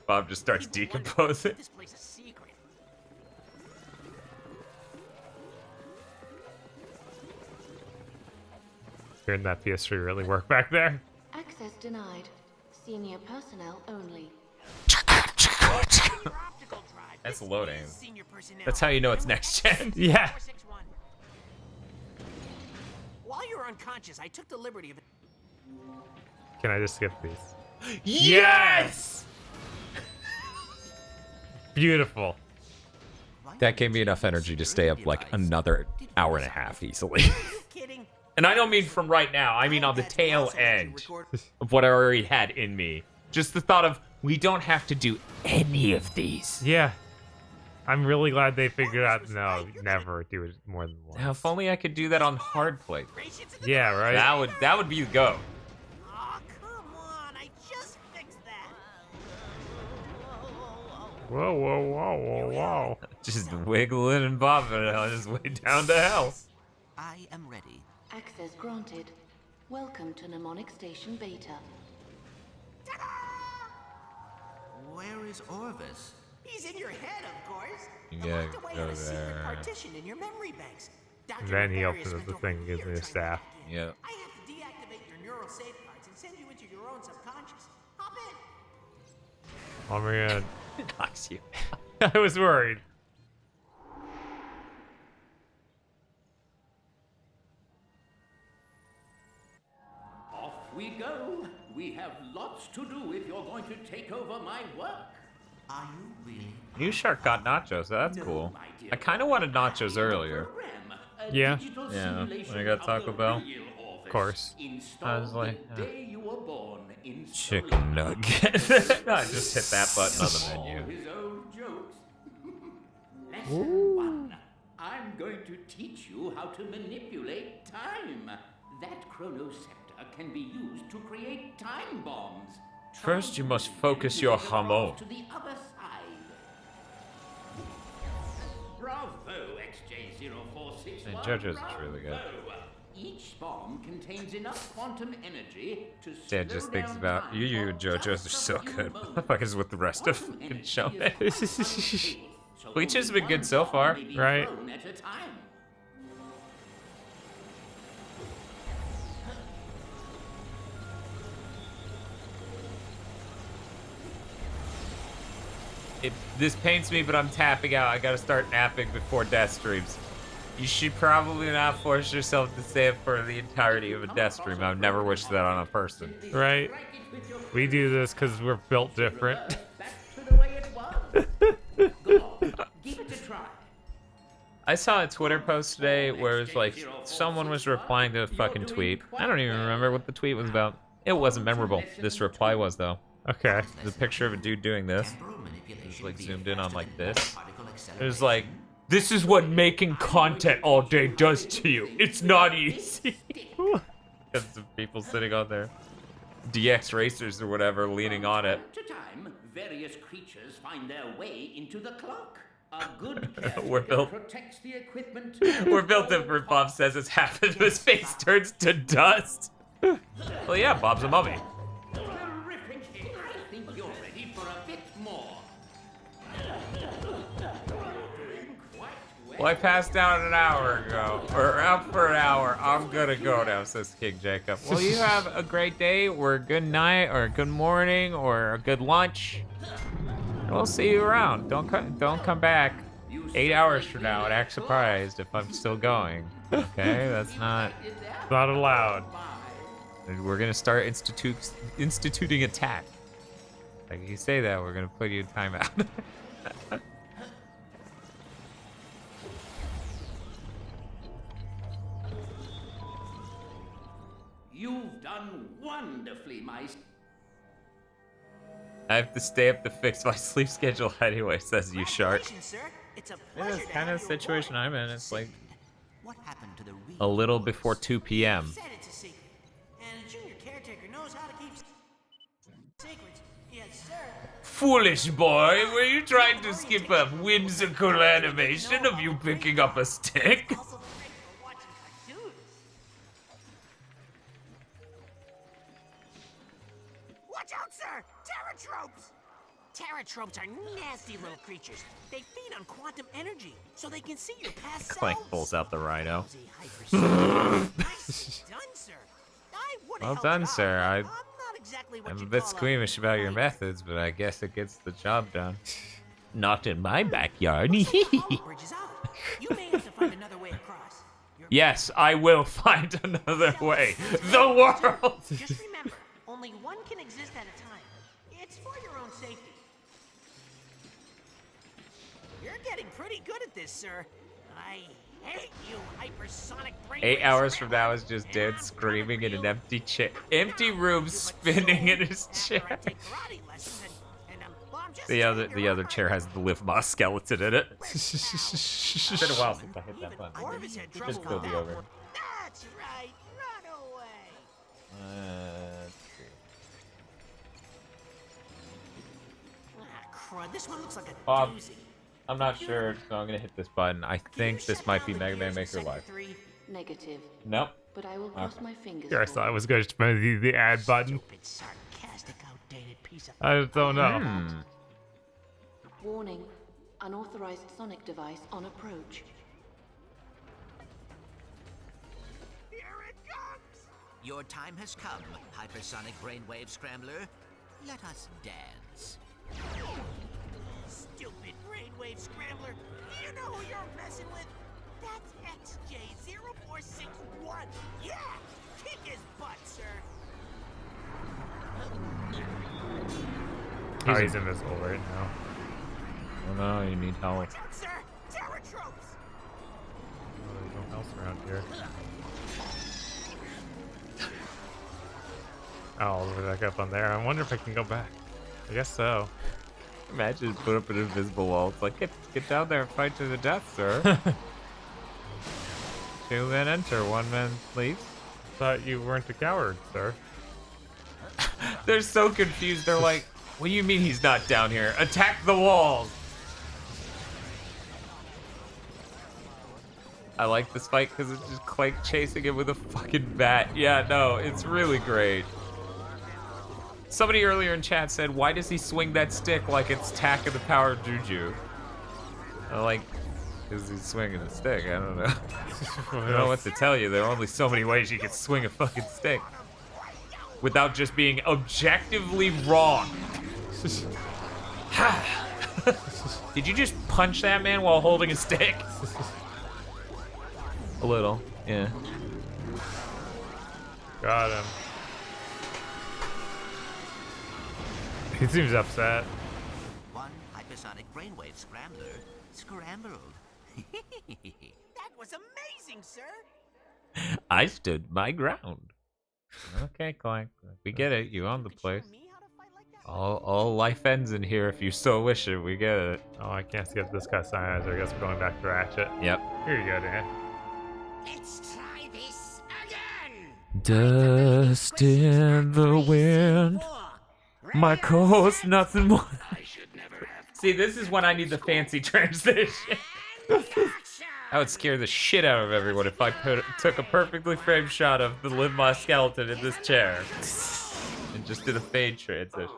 Speaker 3: Bob just starts decomposing.
Speaker 6: This place is secret.
Speaker 2: Hearing that PS3 really work back there.
Speaker 16: Access denied. Senior personnel only.
Speaker 3: That's loading. That's how you know it's next gen.
Speaker 2: Yeah.
Speaker 6: While you were unconscious, I took the liberty of it.
Speaker 2: Can I just skip these?
Speaker 3: Yes!
Speaker 2: Beautiful.
Speaker 3: That gave me enough energy to stay up like another hour and a half easily. And I don't mean from right now, I mean on the tail end of what I already had in me. Just the thought of, we don't have to do any of these.
Speaker 2: Yeah. I'm really glad they figured out, no, never do it more than once.
Speaker 3: Now, if only I could do that on hard play.
Speaker 2: Yeah, right?
Speaker 3: That would be the go.
Speaker 6: Oh, come on, I just fixed that.
Speaker 2: Whoa, whoa, whoa, whoa, whoa.
Speaker 3: Just wiggling and bobbing on his way down to hell.
Speaker 6: I am ready.
Speaker 16: Access granted. Welcome to Mnemonic Station Beta.
Speaker 6: Where is Orvis?
Speaker 14: He's in your head, of course.
Speaker 3: You gotta
Speaker 14: Locked away
Speaker 3: go
Speaker 14: in a secret
Speaker 3: there.
Speaker 14: partition in your memory banks. Dr.
Speaker 2: Then he
Speaker 14: Nefarious
Speaker 2: opens up the
Speaker 14: spent
Speaker 2: thing
Speaker 14: over
Speaker 2: and gives me a
Speaker 14: years
Speaker 2: staff.
Speaker 3: Yep.
Speaker 14: I have to deactivate your neural safeguards and send you into your own subconscious. Hop in.
Speaker 2: Oh my god.
Speaker 3: Knocks you.
Speaker 2: I was worried.
Speaker 4: Off we go. We have lots to do if you're going to take over my work.
Speaker 6: Are you really?
Speaker 3: New Shark got nachos, so that's cool. I kind of wanted nachos earlier.
Speaker 2: Yeah.
Speaker 3: Yeah, when I got Taco Bell.
Speaker 2: Of course.
Speaker 3: I was like, chicken nugget. I just hit that button on the menu.
Speaker 4: His own jokes. Lesson 1. I'm going to teach you how to manipulate time. That chronoscepter can be used to create time bombs.
Speaker 3: First, you must focus your hamon.
Speaker 4: To the other side. Bravo, XJ0461.
Speaker 3: And JoJo's is really good.
Speaker 4: Each bomb contains enough quantum energy to
Speaker 3: Dad just thinks about you and JoJo's are so good. Motherfuckers with the rest of the show. Bleach has been good so far, right? This pains me, but I'm tapping out. I gotta start napping before death streams. You should probably not force yourself to stay up for the entirety of a death stream. I would never wish that on a person.
Speaker 2: Right? We do this because we're built different.
Speaker 3: I saw a Twitter post today where it was like, someone was replying to a fucking tweet. I don't even remember what the tweet was about. It wasn't memorable. This reply was, though.
Speaker 2: Okay.
Speaker 3: The picture of a dude doing this. It was like zoomed in on like this. It was like, this is what making content all day does to you. It's not easy. Because of people sitting on their DX racers or whatever, leaning on it.
Speaker 4: To time, various creatures find their way into the clock. A good
Speaker 3: We're built.
Speaker 4: protects the equipment.
Speaker 3: We're built different. Bob says it's happened. His face turns to dust. Well, yeah, Bob's a mummy.
Speaker 4: Terrific. I think you're ready for a bit more.
Speaker 3: Well, I passed out an hour ago, or out for an hour. I'm gonna go now, says King Jacob. Well, you have a great day, or a good night, or a good morning, or a good lunch. We'll see you around. Don't come back 8 hours from now and act surprised if I'm still going. Okay, that's not
Speaker 2: allowed.
Speaker 3: We're gonna start instituting attack. Like you say that, we're gonna put you in timeout.
Speaker 4: You've done wonderfully, my...
Speaker 3: I have to stay up to fix my sleep schedule anyway, says you shark.
Speaker 6: It's a
Speaker 3: Yeah, that's kind of the situation I'm in. It's like
Speaker 6: What happened to the real
Speaker 3: a little before 2 p.m.
Speaker 6: said it's a secret. And a junior caretaker knows how to keep secrets. Yes, sir.
Speaker 3: Foolish boy, were you trying to skip a whimsical animation of you picking up a stick?
Speaker 6: Watch out, sir! Terratropes! Terratropes are nasty little creatures. They feed on quantum energy, so they can see your past
Speaker 3: Clank
Speaker 6: selves.
Speaker 3: pulls out the rhino.
Speaker 6: Nicely done, sir. I would
Speaker 3: Well
Speaker 6: help
Speaker 3: done,
Speaker 6: out,
Speaker 3: sir.
Speaker 6: but I'm not exactly what
Speaker 3: I'm a
Speaker 6: you'd
Speaker 3: bit
Speaker 6: call
Speaker 3: squeamish about your methods, but I guess it gets the job done. Not in my backyard.
Speaker 6: bridge is out. You may have to find another way across.
Speaker 3: Yes, I will find another way. The world!
Speaker 6: Just remember, only one can exist at a time. It's for your own safety. You're getting pretty good at this, sir. I hate you, hypersonic brain.
Speaker 3: 8 hours from now is just dead screaming in an empty room, spinning in his chair. The other chair has the Liv Moss skeleton in it. It's been a while since I hit that button. Should still be over.
Speaker 6: That's right. Run away.
Speaker 3: Let's see.
Speaker 6: Crud, this one looks like a
Speaker 3: Bob,
Speaker 6: doozy.
Speaker 3: I'm not sure, so I'm gonna hit this button. I think this might be Mega Man Maker Live.
Speaker 16: Negative.
Speaker 3: Nope.
Speaker 16: But I will cross my fingers.
Speaker 2: Here, I thought it was going to be the add button. I just don't know.
Speaker 16: Warning. Unauthorized sonic device on approach.
Speaker 6: Your time has come, hypersonic brainwave scrambler. Let us dance. Stupid brainwave scrambler. You know who you're messing with? That's XJ0461. Yeah! Kick his butt, sir.
Speaker 2: Oh, he's invisible right now.
Speaker 3: Oh no, you need help.
Speaker 6: Watch out, sir! Terratropes!
Speaker 2: Oh, there's no else around here. Oh, I'll look back up on there. I wonder if I can go back. I guess so.
Speaker 3: Imagine put up an invisible wall. It's like, get down there and fight to the death, sir. 2 men enter, 1 man leaves.
Speaker 2: Thought you weren't a coward, sir.
Speaker 3: They're so confused. They're like, what do you mean he's not down here? Attack the walls! I like this fight because it's just Clank chasing him with a fucking bat. Yeah, no, it's really great. Somebody earlier in chat said, why does he swing that stick like it's Attack of the Power Juju? I'm like, because he's swinging a stick. I don't know. I don't know what to tell you. There are only so many ways you can swing a fucking stick without just being objectively wrong. Did you just punch that man while holding a stick? A little, yeah.
Speaker 2: Got him. He seems upset.
Speaker 6: One hypersonic brainwave scrambler scrambled. That was amazing, sir.
Speaker 3: I stood my ground. Okay, Clank. We get it. You own the place. All life ends in here if you so wish it. We get it.
Speaker 2: Oh, I can't skip this cutscene either. I guess we're going back to Ratchet.
Speaker 3: Yep.
Speaker 2: Here you go, Dan.
Speaker 1: Let's try this again.
Speaker 3: Dust in the wind. My co-host, nothing more. See, this is when I need the fancy transition. That would scare the shit out of everyone if I took a perfectly framed shot of the Liv Moss skeleton in this chair and just did a fade transition.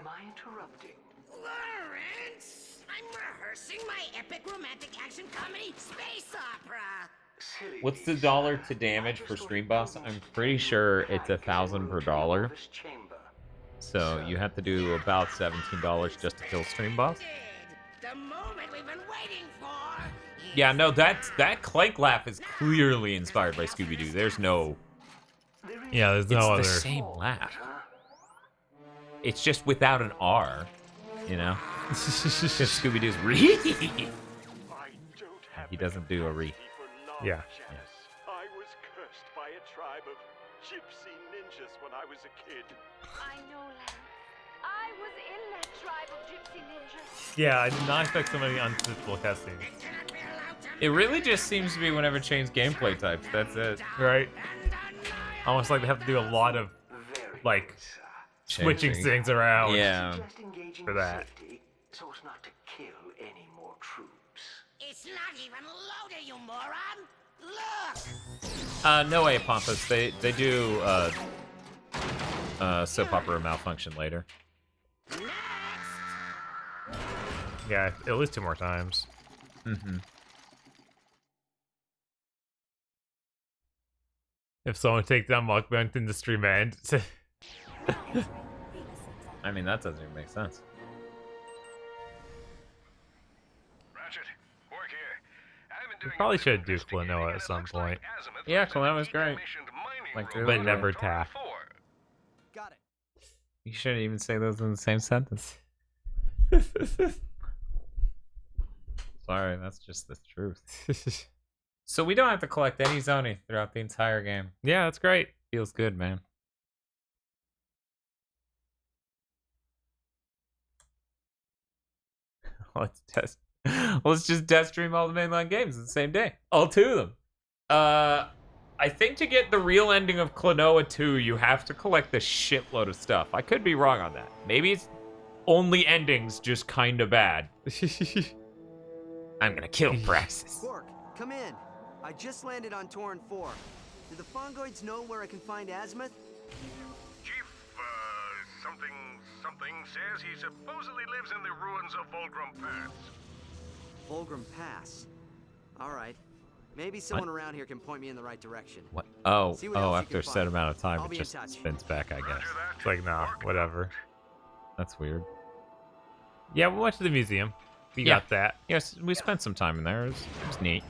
Speaker 12: Am I interrupting?
Speaker 1: Lawrence! I'm rehearsing my epic romantic action comedy space opera!
Speaker 3: What's the dollar to damage for Stream Boss? I'm pretty sure it's $1,000 per dollar. So you have to do about $17 just to kill Stream Boss.
Speaker 1: The moment we've been waiting for!
Speaker 3: Yeah, no, that Clank laugh is clearly inspired by Scooby-Doo. There's no...
Speaker 2: Yeah, there's no other...
Speaker 3: It's the same laugh. It's just without an R, you know? Because Scooby-Doo's re. He doesn't do a re.
Speaker 2: Yeah.
Speaker 10: I was cursed by a tribe of gypsy ninjas when I was a kid.
Speaker 9: I know, Lance. I was in that tribe of gypsy ninjas.
Speaker 2: Yeah, I did not expect so many unpredictable cutscenes.
Speaker 3: It really just seems to be whenever change gameplay types. That's it.
Speaker 2: Right? Almost like they have to do a lot of, like, switching things around.
Speaker 3: Yeah.
Speaker 2: For that.
Speaker 12: So as not to kill any more troops.
Speaker 1: It's not even loaded, you moron! Look!
Speaker 3: No way, Pompous. They do soap opera malfunction later.
Speaker 2: Yeah, at least 2 more times.
Speaker 3: Mm-hmm.
Speaker 2: If someone takes down Mukbang in the stream end.
Speaker 3: I mean, that doesn't even make sense.
Speaker 10: Ratchet, work here. I've been
Speaker 2: We
Speaker 10: doing
Speaker 2: probably should do Klonoa at some point.
Speaker 3: Yeah, Klonoa's great. Like,
Speaker 2: But never Taff.
Speaker 12: Got it.
Speaker 3: You shouldn't even say those in the same sentence. Sorry, that's just the truth. So we don't have to collect any zoning throughout the entire game.
Speaker 2: Yeah, that's great.
Speaker 3: Feels good, man. Let's just test stream all the mainline games the same day. All 2 of them. I think to get the real ending of Klonoa 2, you have to collect a shitload of stuff. I could be wrong on that. Maybe it's only endings just kind of bad. I'm gonna kill Praxis.
Speaker 12: Quark, come in. I just landed on Torrent 4. Do the Fongoids know where I can find Azimuth?
Speaker 10: Chief, something says he supposedly lives in the ruins of Volgrum Pass.
Speaker 12: Volgrum Pass. All right. Maybe someone around here can point me in the right direction.
Speaker 3: What? Oh,
Speaker 12: See what else you
Speaker 3: after a
Speaker 12: can
Speaker 3: set
Speaker 12: find.
Speaker 3: amount of time,
Speaker 12: I'll
Speaker 3: it
Speaker 12: be in
Speaker 3: just
Speaker 12: touch.
Speaker 3: spins back, I guess.
Speaker 2: It's like, nah, whatever.
Speaker 3: That's weird.
Speaker 2: Yeah, we went to the museum. We got that.
Speaker 3: Yes, we spent some time in there. It was neat.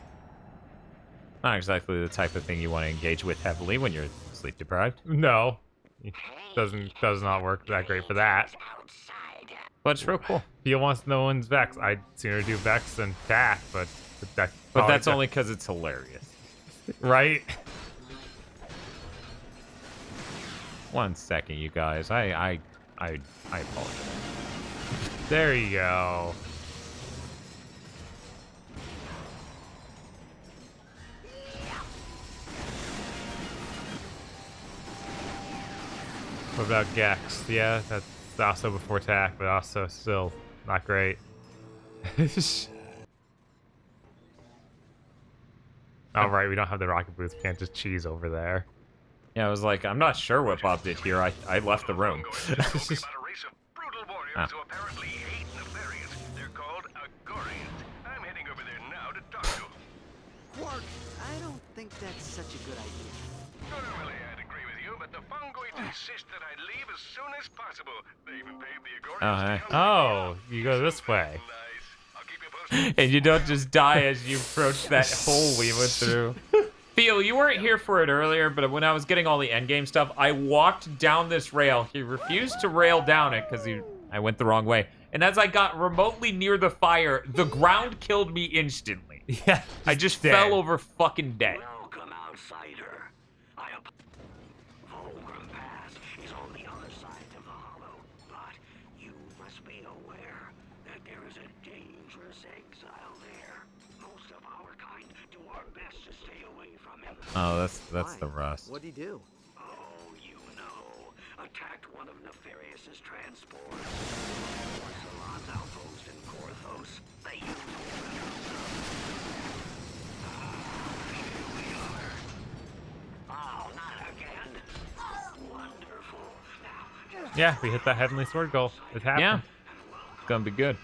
Speaker 3: Not exactly the type of thing you want to engage with heavily when you're sleep deprived.
Speaker 2: No. It does not work that great for that.
Speaker 3: But it's real cool.
Speaker 2: Peel wants to know when's Vex. I'd sooner do Vex than Taff, but
Speaker 3: that's only because it's hilarious.
Speaker 2: Right?
Speaker 3: 1 second, you guys. I apologize.
Speaker 2: There you go. What about Gex? Yeah, that's also before Tack, but also still not great. All right, we don't have the rocket boots. We can't just cheese over there.
Speaker 3: Yeah, I was like, I'm not sure what Bob did here. I left the room. Ah.
Speaker 12: Quark, I don't think that's such a good idea.
Speaker 10: Normally, I'd agree with you, but the Fongoids insist that I leave as soon as possible. They even paid the Agorians.
Speaker 2: Oh, hey. Oh, you go this way.
Speaker 3: And you don't just die as you approach that hole we went through. Theo, you weren't here for it earlier, but when I was getting all the endgame stuff, I walked down this rail. He refused to rail down it because I went the wrong way. And as I got remotely near the fire, the ground killed me instantly.
Speaker 2: Yeah,
Speaker 3: I just fell over fucking dead.
Speaker 10: Welcome, outsider. Volgrum Pass is on the other side of the hollow, but you must be aware that there is a dangerous exile there. Most of our kind do our best to stay away from him.
Speaker 3: Oh, that's the rust.
Speaker 12: What'd he do?
Speaker 10: Oh, you know, attacked one of Nefarious's transports. Salon's outpost in Korthos. They used Oh, not again. Wonderful. Now, just
Speaker 2: Yeah, we hit that Heavenly Sword goal. It happened.
Speaker 3: Yeah. It's gonna be good.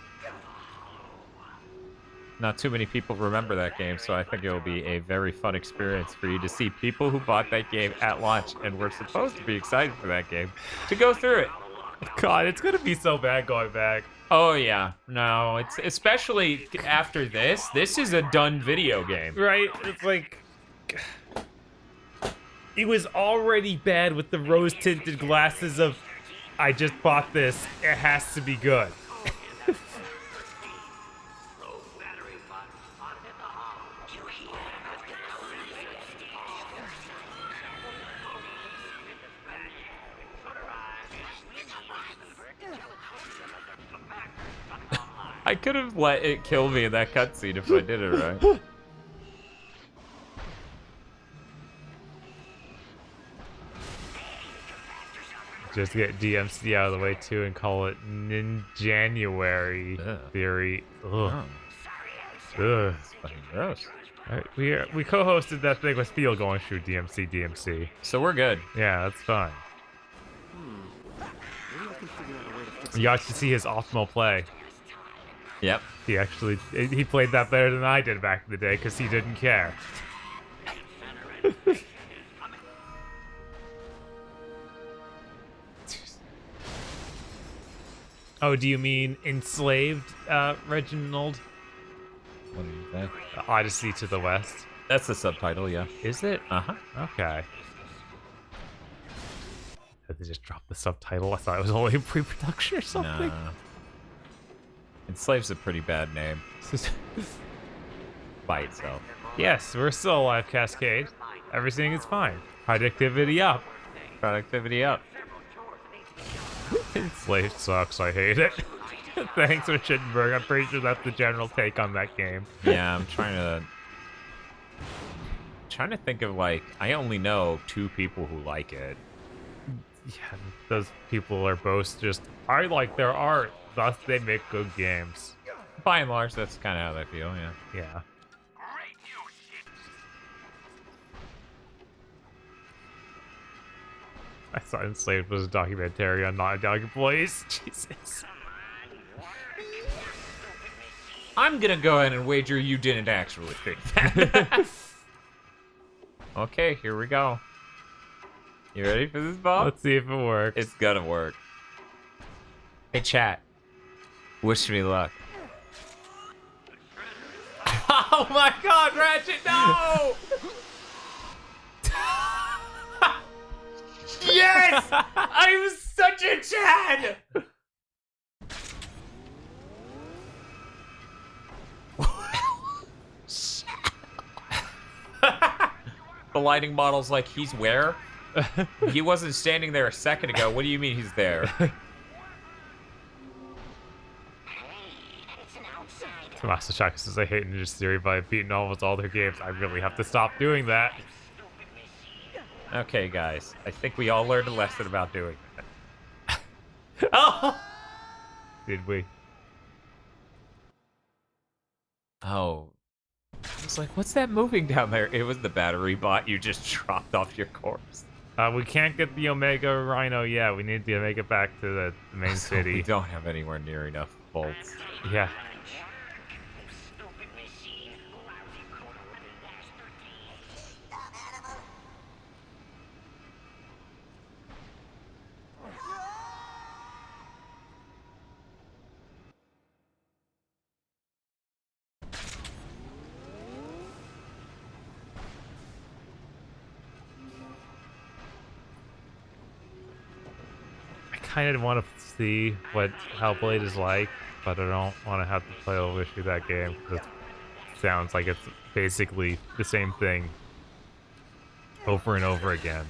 Speaker 3: Not too many people remember that game, so I think it'll be a very fun experience for you to see people who bought that game at launch and were supposed to be excited for that game to go through it.
Speaker 2: God, it's gonna be so bad going back.
Speaker 3: Oh yeah, no, it's especially after this. This is a done video game,
Speaker 2: right? It's like it was already bad with the rose-tinted glasses of I just bought this. It has to be good.
Speaker 3: I could have let it kill me in that cutscene if I did it right.
Speaker 2: Just get DMC out of the way too and call it January theory. Ugh.
Speaker 3: Oh.
Speaker 2: Ugh.
Speaker 3: It's fucking gross.
Speaker 2: Right, we co-hosted that thing with Phil going through DMC.
Speaker 3: So we're good.
Speaker 2: Yeah, that's fine. You got to see his optimal play.
Speaker 3: Yep.
Speaker 2: He played that better than I did back in the day because he didn't care. Oh, do you mean enslaved, Reginald?
Speaker 3: What do you say?
Speaker 2: Odyssey to the West.
Speaker 3: That's the subtitle, yeah.
Speaker 2: Is it?
Speaker 3: Uh-huh.
Speaker 2: Okay. Did they just drop the subtitle? I thought it was only in pre-production or something.
Speaker 3: Nah. Enslaved's a pretty bad name. By itself.
Speaker 2: Yes, we're still alive, Cascade. Everything is fine. Productivity up.
Speaker 3: Productivity up.
Speaker 2: Enslaved sucks, I hate it. Thanks, Schittenberg. I'm pretty sure that's the general take on that game.
Speaker 3: Yeah, I'm trying to think of, like, I only know 2 people who like it.
Speaker 2: Yeah, those people are both just, I like their art, thus they make good games.
Speaker 3: By and large, that's kind of how they feel, yeah.
Speaker 2: Yeah. I thought Enslaved was a documentary on Naughty Dog employees. Jesus.
Speaker 3: I'm gonna go ahead and wager you didn't actually think that. Okay, here we go. You ready for this, Bob?
Speaker 2: Let's see if it works.
Speaker 3: It's gonna work. Hey, chat. Wish me luck. Oh my god, Ratchet, no! Yes! I'm such a Chad! The lighting model's like, he's where? He wasn't standing there a second ago. What do you mean he's there?
Speaker 2: Master Shaka says, I hate Ninja Theory, but I've beaten almost all their games. I really have to stop doing that.
Speaker 3: Okay, guys. I think we all learned a lesson about doing that. Oh!
Speaker 2: Did we?
Speaker 3: Oh. I was like, what's that moving down there? It was the battery bot you just dropped off your corpse.
Speaker 2: We can't get the Omega Rhino yet. We need to make it back to the main city.
Speaker 3: We don't have anywhere near enough bolts.
Speaker 2: Yeah. I kind of want to see what Hellblade is like, but I don't want to have to play over through that game because it sounds like it's basically the same thing over and over again.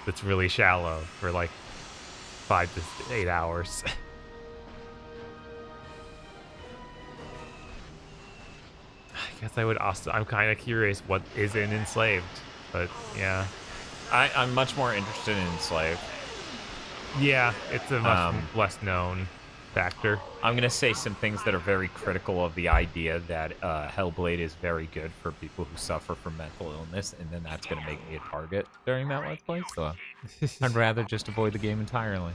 Speaker 2: It's really shallow for like 5 to 8 hours. I guess I would also. I'm kind of curious what is in Enslaved, but yeah.
Speaker 3: I'm much more interested in Enslaved.
Speaker 2: Yeah, it's a much less known. factor.
Speaker 3: I'm gonna say some things that are very critical of the idea that Hellblade is very good for people who suffer from mental illness, and then that's gonna make me a target during that Let's Play. So I'd rather just avoid the game entirely.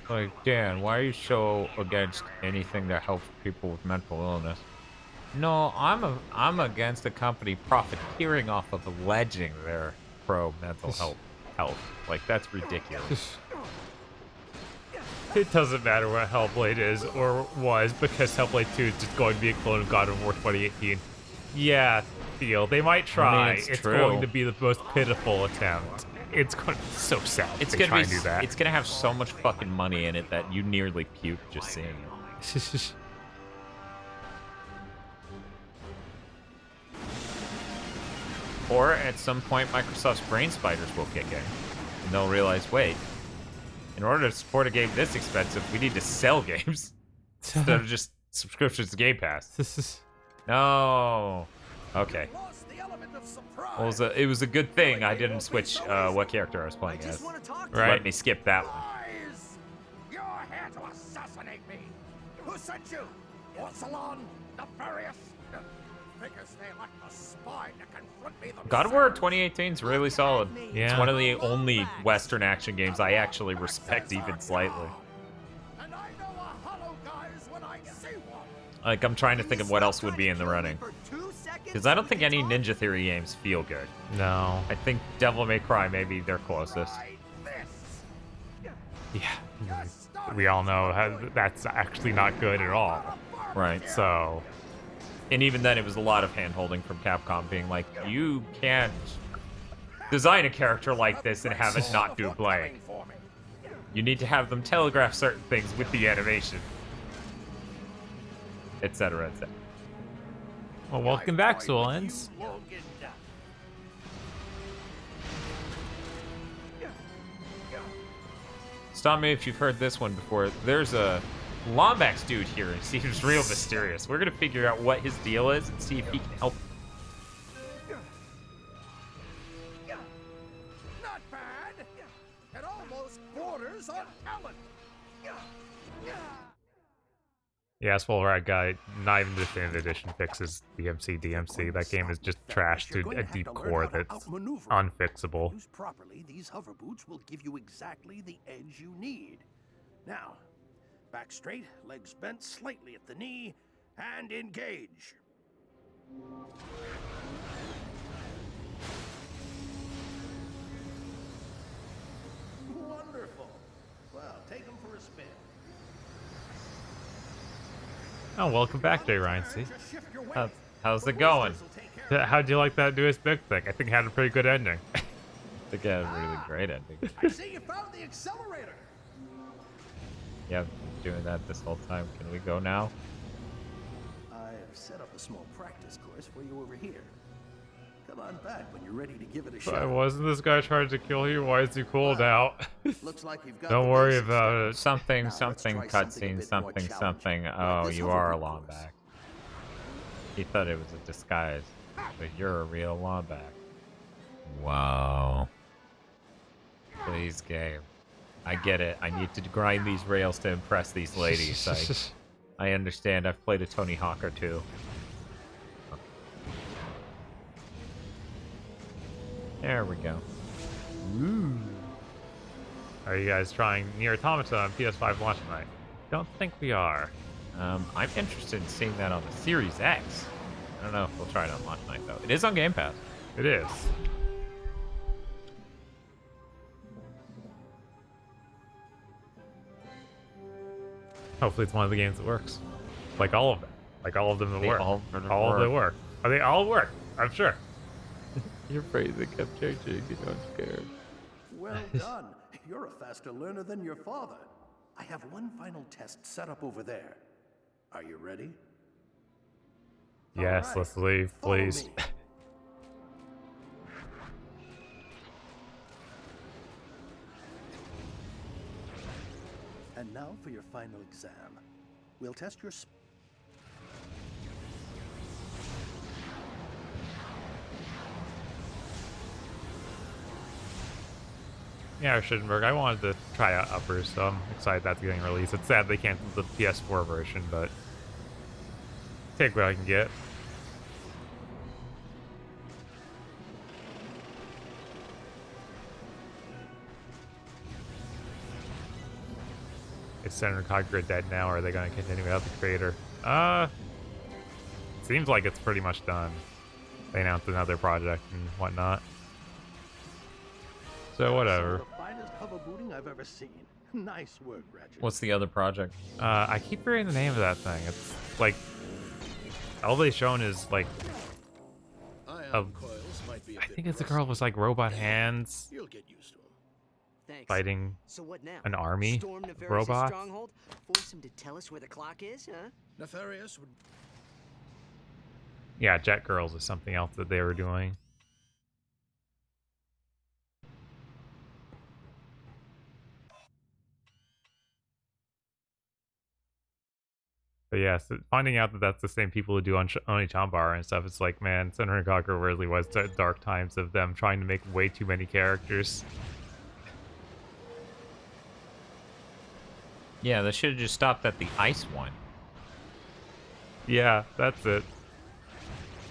Speaker 3: Like, Dan, why are you so against anything that helps people with mental illness? No, I'm against a company profiteering off of alleging they're pro mental health. Like, that's ridiculous.
Speaker 2: It doesn't matter what Hellblade is or was, because Hellblade 2 is just going to be a clone of God of War 2018. Yeah, Theo, they might try. It's going to be the most pitiful attempt. It's going to be so sad if they try and do that.
Speaker 3: It's gonna have so much fucking money in it that you nearly puke just seeing it. Or at some point, Microsoft's brain spiders will kick in, and they'll realize, wait, in order to support a game this expensive, we need to sell games instead of just subscriptions to Game Pass. No. Okay. Well, it was a good thing I didn't switch what character I was playing as. Right. Let me skip that one.
Speaker 10: You're here to assassinate me. Who sent you? Orsalon, nefarious. Figures they lack the spine to confront me.
Speaker 3: God of War 2018 is really solid.
Speaker 2: Yeah.
Speaker 3: It's one of the only Western action games I actually respect even slightly.
Speaker 10: And I know a hollow guys when I see one.
Speaker 3: Like, I'm trying to think of what else would be in the running. Because I don't think any Ninja Theory games feel good.
Speaker 2: No.
Speaker 3: I think Devil May Cry may be their closest.
Speaker 2: Yeah. We all know how that's actually not good at all.
Speaker 3: Right.
Speaker 2: So.
Speaker 3: And even then, it was a lot of hand-holding from Capcom being like, you can't design a character like this and have it not do blank. You need to have them telegraph certain things with the animation. Etc., etc.
Speaker 2: Well, welcome back, Soulens.
Speaker 3: Stop me if you've heard this one before. There's a Lombax dude here, and seems real mysterious. We're gonna figure out what his deal is and see if he can help.
Speaker 10: Not bad. It almost borders on talent.
Speaker 2: Yeah, Swole Rat Guy, not even the Definitive Edition fixes DMC. That game is just trash to a deep core that's unfixable.
Speaker 21: Used properly, these hover boots will give you exactly the edge you need. Now, back straight, legs bent slightly at the knee, and engage. Wonderful. Well, take them for a spin.
Speaker 2: Oh, welcome back, Jay Ryan. See?
Speaker 3: How's it going?
Speaker 2: How'd you like that newest big thing? I think it had a pretty good ending.
Speaker 3: I think it had a really great ending.
Speaker 21: I see you found the accelerator.
Speaker 3: Yeah, I've been doing that this whole time. Can we go now?
Speaker 21: I've set up a small practice course for you over here. Come on back when you're ready to give it a shot.
Speaker 2: Wasn't this guy trying to kill you? Why is he cooled out?
Speaker 21: Looks like you've got
Speaker 2: Don't worry about it.
Speaker 3: Something cutscene, something. Oh, you are a Lombax. He thought it was a disguise, but you're a real Lombax. Wow. Please, game. I get it. I need to grind these rails to impress these ladies. I understand. I've played a Tony Hawk or two. There we go. Ooh.
Speaker 2: Are you guys trying Nier Automata on PS5 launch night? Don't think we are.
Speaker 3: I'm interested in seeing that on the Series X. I don't know if we'll try it on launch night, though. It is on Game Pass.
Speaker 2: It is. Hopefully it's one of the games that works. Like all of them. Like all of them that work. All of them work. They all work, I'm sure.
Speaker 3: Your phrasing kept changing, you know, I'm scared.
Speaker 21: Well done. You're a faster learner than your father. I have one final test set up over there. Are you ready?
Speaker 2: Yes, let's leave, please.
Speaker 21: And now for your final exam. We'll test your
Speaker 2: Yeah, Schittenberg. I wanted to try out Uppers, so I'm excited that's getting released. It's sad they canceled the PS4 version, but take what I can get. Is Senator Conqueror dead now, or are they going to continue without the creator? Seems like it's pretty much done. They announced another project and whatnot. So whatever.
Speaker 21: The finest hover booting I've ever seen. Nice work, Ratchet.
Speaker 3: What's the other project?
Speaker 2: I keep forgetting the name of that thing. It's like all they've shown is like I think it's a girl with like robot hands.
Speaker 12: You'll get used to them. Thanks.
Speaker 2: Fighting
Speaker 12: so what now?
Speaker 2: an army
Speaker 12: Storm
Speaker 2: of
Speaker 12: Nefarious'
Speaker 2: robots.
Speaker 12: stronghold? Force him to tell us where the clock is, huh?
Speaker 10: Nefarious would...
Speaker 2: Yeah, Jet Girls is something else that they were doing. But yeah, so finding out that that's the same people who do Oni-Chanbara and stuff, it's like, man, Senator Conqueror really was dark times of them trying to make way too many characters.
Speaker 3: Yeah, they should have just stopped at the ice one.
Speaker 2: Yeah, that's it.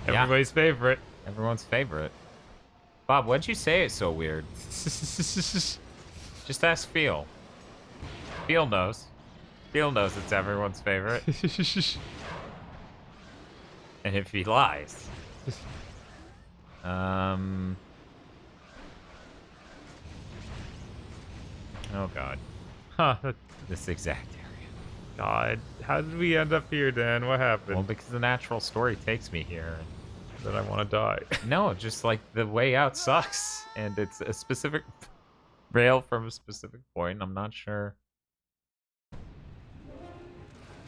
Speaker 3: Yeah.
Speaker 2: Everybody's favorite.
Speaker 3: Everyone's favorite. Bob, what'd you say it's so weird? Just ask Phil. Phil knows. Phil knows it's everyone's favorite. And if he lies... Oh, God.
Speaker 2: Huh.
Speaker 3: This exact area.
Speaker 2: God, how did we end up here, Dan? What happened?
Speaker 3: Well, because the natural story takes me here.
Speaker 2: Then I want to die.
Speaker 3: No, just like the way out sucks. And it's a specific rail from a specific point. I'm not sure.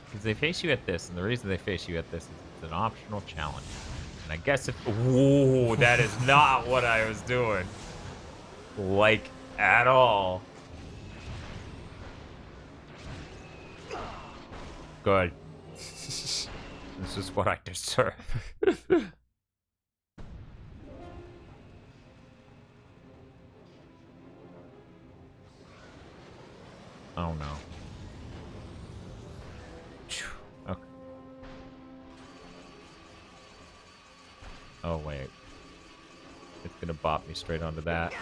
Speaker 3: Because they face you at this, and the reason they face you at this is it's an optional challenge. And I guess if... Ooh, that is not what I was doing. Like, at all. Good. This is what I deserve. Oh, no. Okay. Oh, wait. It's gonna bop me straight onto that.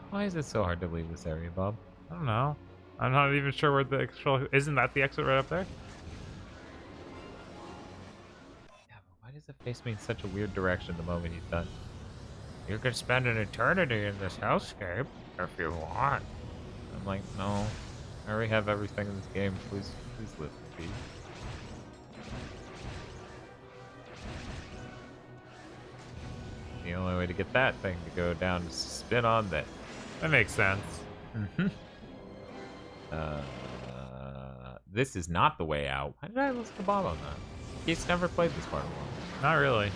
Speaker 3: Why is it so hard to leave this area, Bob?
Speaker 2: I don't know. I'm not even sure where the actual... Isn't that the exit right up there?
Speaker 3: Yeah, but why does it face me in such a weird direction the moment he's done? You could spend an eternity in this hellscape if you want. I'm like, no. I already have everything in this game. Please live in peace. The only way to get that thing to go down is to spin on this.
Speaker 2: That makes sense.
Speaker 3: Mm-hmm. This is not the way out. Why did I listen to Bob on that? He's never played this part before.
Speaker 2: Not really.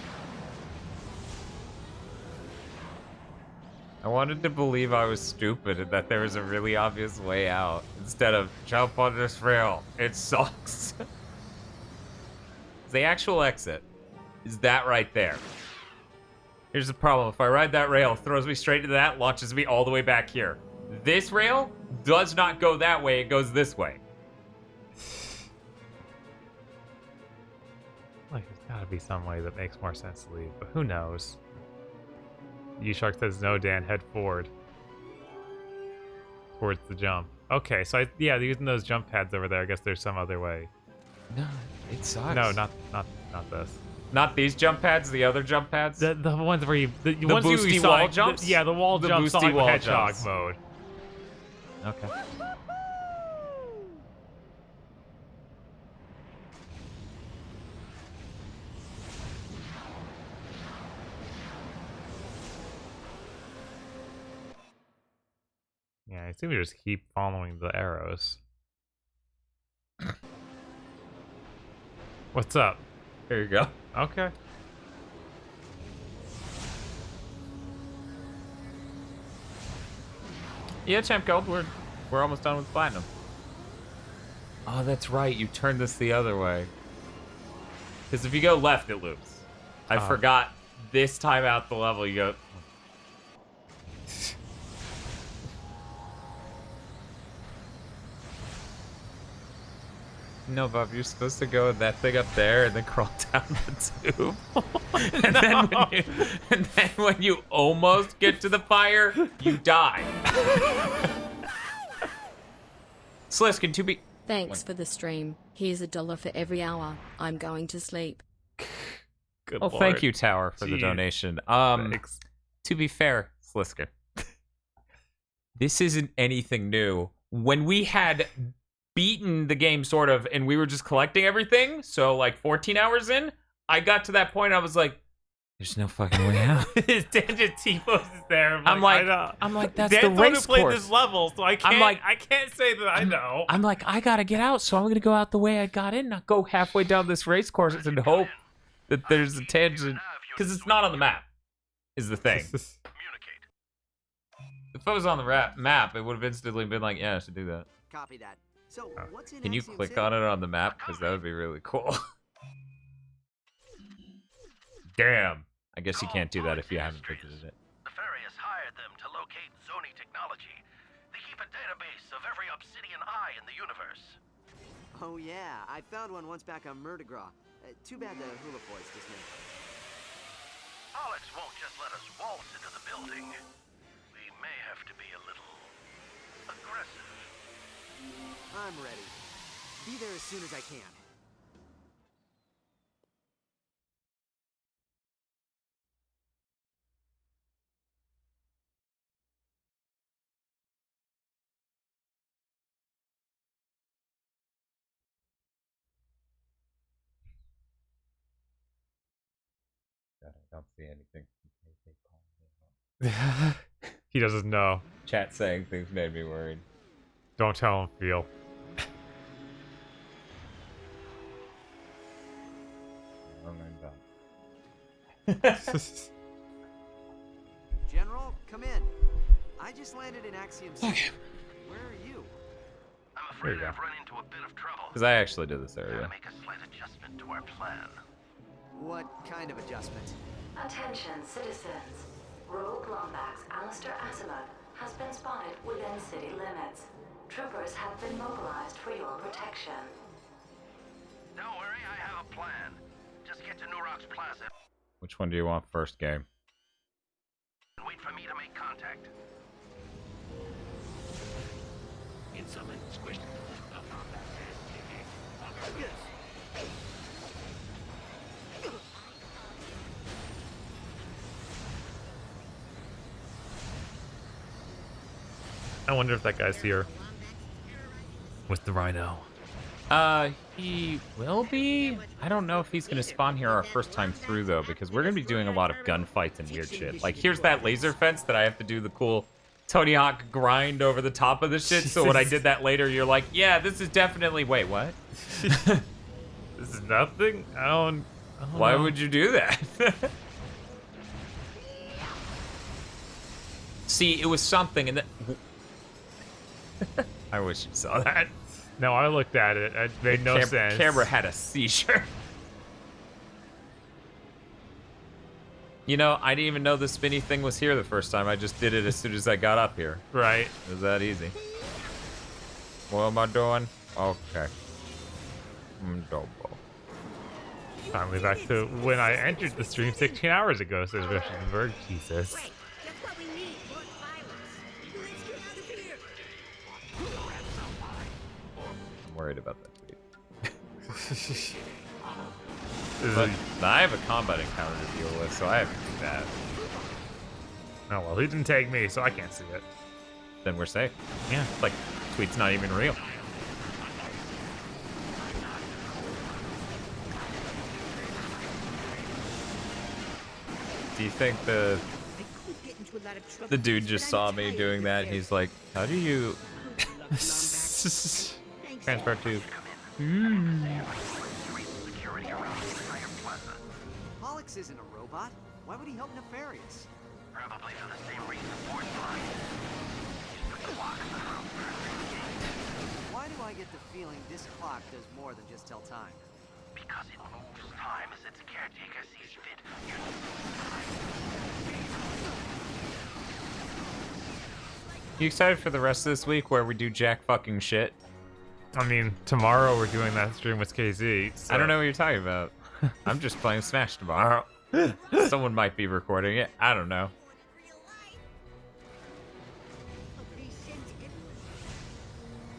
Speaker 3: I wanted to believe I was stupid and that there was a really obvious way out instead of jump on this rail. It sucks. The actual exit is that right there. Here's the problem. If I ride that rail, it throws me straight into that, launches me all the way back here. This rail does not go that way. It goes this way.
Speaker 2: Like, there's gotta be some way that makes more sense to leave, but who knows? U-Shark says no, Dan, head forward. Towards the jump. Okay, so yeah, using those jump pads over there, I guess there's some other way.
Speaker 3: No, it sucks.
Speaker 2: No, not this.
Speaker 3: Not these jump pads, the other jump pads?
Speaker 2: The ones where you... The ones
Speaker 3: boosty
Speaker 2: you saw,
Speaker 3: wall jumps?
Speaker 2: Yeah, the wall jumps
Speaker 3: boosty
Speaker 2: on
Speaker 3: wall
Speaker 2: hedgehog
Speaker 3: jumps.
Speaker 2: mode.
Speaker 3: Okay.
Speaker 2: Yeah, I assume we just keep following the arrows. What's up?
Speaker 3: There you go.
Speaker 2: Okay.
Speaker 3: Yeah, Champ Gold, we're almost done with Platinum. Oh, that's right. You turn this the other way. Because if you go left, it loops. I forgot this time out the level, you go... No, Bob, you're supposed to go with that thing up there and then crawl down the tube. and then when you almost get to the fire, you die. Sliskin, to be...
Speaker 11: Thanks for the stream. Here's $1 for every hour. I'm going to sleep.
Speaker 2: Good
Speaker 3: well,
Speaker 2: Lord.
Speaker 3: Thank you, Tower, for the donation.
Speaker 2: Thanks.
Speaker 3: To be fair, Sliskin, this isn't anything new. When we had beaten the game, sort of, and we were just collecting everything, so like 14 hours in, I got to that point, I was like, there's no fucking way out.
Speaker 2: His tangent T-pose is there.
Speaker 3: I'm like, that's the race
Speaker 2: played
Speaker 3: course.
Speaker 2: this level, so I can't say that I know.
Speaker 3: I'm like, I gotta get out, so I'm gonna go out the way I got in, not go halfway down this race course and hope that there's a tangent, because it's not on the map, is the thing. If I was on the map, it would have instantly been like, yeah, I should do that.
Speaker 12: Copy that. So, what's in
Speaker 3: Can you
Speaker 12: Axiom
Speaker 3: click
Speaker 12: City?
Speaker 3: on it on the map? Because that would be really cool.
Speaker 2: Damn.
Speaker 3: I guess you can't do that if you haven't visited it.
Speaker 10: Nefarious hired them to locate Zoni technology. They keep a database of every obsidian eye in the universe.
Speaker 12: Oh yeah, I found one once back on Murdegraw. Too bad the Hulafoys dismantled.
Speaker 10: Alex won't just let us waltz into the building. We may have to be a little aggressive.
Speaker 12: I'm ready. Be there as soon as I can.
Speaker 3: God, I don't see anything.
Speaker 2: He doesn't know.
Speaker 3: Chat saying things made me worried.
Speaker 2: Don't tell him, Feel.
Speaker 12: General, come in. I just landed in Axiom City. Where are you?
Speaker 10: I'm afraid I've run into a bit of trouble.
Speaker 3: Because I actually did this area.
Speaker 10: Gotta make a slight adjustment to our plan.
Speaker 12: What kind of adjustment?
Speaker 16: Attention, citizens. Rogue Lombax Alistair Asimov has been spotted within city limits. Troopers have been mobilized for your protection.
Speaker 10: Don't worry, I have a plan. Just get to New Rock's Plaza
Speaker 3: Which one do you want first, game?
Speaker 10: and wait for me to make contact. Get something squished.
Speaker 2: I wonder if that guy's here. With the rhino.
Speaker 3: He will be. I don't know if he's gonna spawn here our first time through though, because we're gonna be doing a lot of gunfights and weird shit. Like here's that laser fence that I have to do the cool Tony Hawk grind over the top of the shit. So when I did that later, you're like, yeah, this is definitely. Wait, what?
Speaker 2: This is nothing. I don't
Speaker 3: Why
Speaker 2: know.
Speaker 3: would you do that? See, it was something, and I wish you saw that.
Speaker 2: No, I looked at it. It made no sense.
Speaker 3: Camera had a seizure. You know, I didn't even know the spinny thing was here the first time. I just did it as soon as I got up here.
Speaker 2: Right.
Speaker 3: It was that easy. What am I doing? Okay.
Speaker 2: Finally back to when I entered the stream 16 hours ago, says Russianberg. Jesus.
Speaker 3: I'm worried about that tweet. But I have a combat encounter to deal with, so I have to do that.
Speaker 2: Oh, well, he didn't tag me, so I can't see it.
Speaker 3: Then we're safe.
Speaker 2: Yeah.
Speaker 3: Like, tweet's not even real. Do you think the dude just saw me doing that? He's like, how do you...
Speaker 2: Transfer to...
Speaker 12: Pollux isn't a robot. Why would he help Nefarious?
Speaker 10: Probably for the same reason Ford's lying. The clock is around
Speaker 12: Why do I get the feeling this clock does more than just tell time?
Speaker 10: because it moves time as its caretaker sees fit.
Speaker 3: You excited for the rest of this week where we do jack fucking shit?
Speaker 2: I mean, tomorrow we're doing that stream with KZ. So.
Speaker 3: I don't know what you're talking about. I'm just playing Smash tomorrow. Someone might be recording it. I don't know.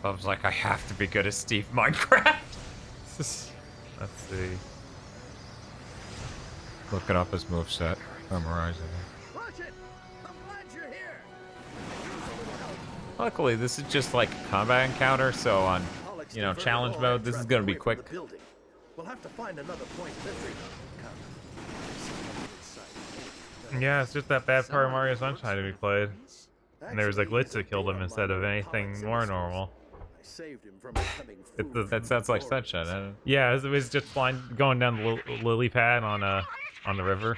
Speaker 3: Bob's like, I have to be good at Steve Minecraft.
Speaker 2: Let's see.
Speaker 3: Looking up his moveset, memorizing it.
Speaker 21: Ratchet, I'm glad you're here.
Speaker 3: Luckily, this is just like a combat encounter, so on, you know, challenge mode, this is gonna be quick.
Speaker 21: We'll have to find another point of entry.
Speaker 2: Yeah, it's just that bad part of Mario Sunshine to be played. And there was a glitch that killed him instead of anything more normal.
Speaker 3: That sounds like Sunshine.
Speaker 2: Yeah, it was just flying, going down the lily pad on the river.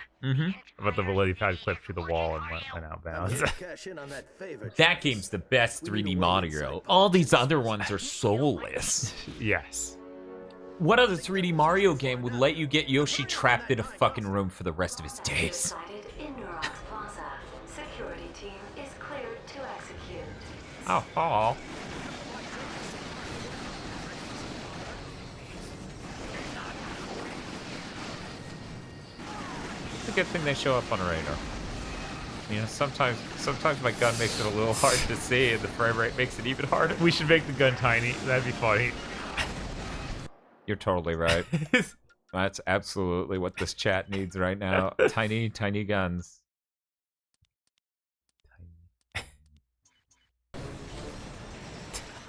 Speaker 2: But the lily pad clipped through the wall and went out of bounds.
Speaker 15: That game's the best 3D Mario. All these other ones are soulless.
Speaker 2: Yes.
Speaker 15: What other 3D Mario game would let you get Yoshi trapped in a fucking room for the rest of his days?
Speaker 16: Security team is cleared to execute.
Speaker 3: Oh, Paul. It's a good thing they show up on radar. You know, sometimes my gun makes it a little hard to see, and the frame rate makes it even harder.
Speaker 2: We should make the gun tiny. That'd be funny.
Speaker 3: You're totally right. That's absolutely what this chat needs right now. Tiny, tiny guns.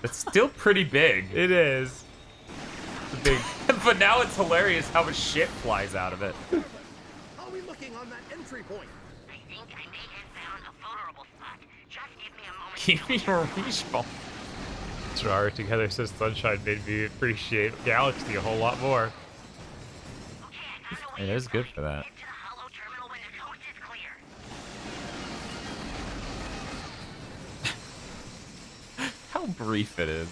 Speaker 3: It's still pretty big.
Speaker 2: It is.
Speaker 3: It's big. But now it's hilarious how much shit flies out of it.
Speaker 21: How are we looking on that entry point?
Speaker 8: I think I may have found a vulnerable spot. Just give me a moment.
Speaker 3: Give me your respawn.
Speaker 2: Jar together says Sunshine made me appreciate Galaxy a whole lot more.
Speaker 3: It is good for that. How brief it is.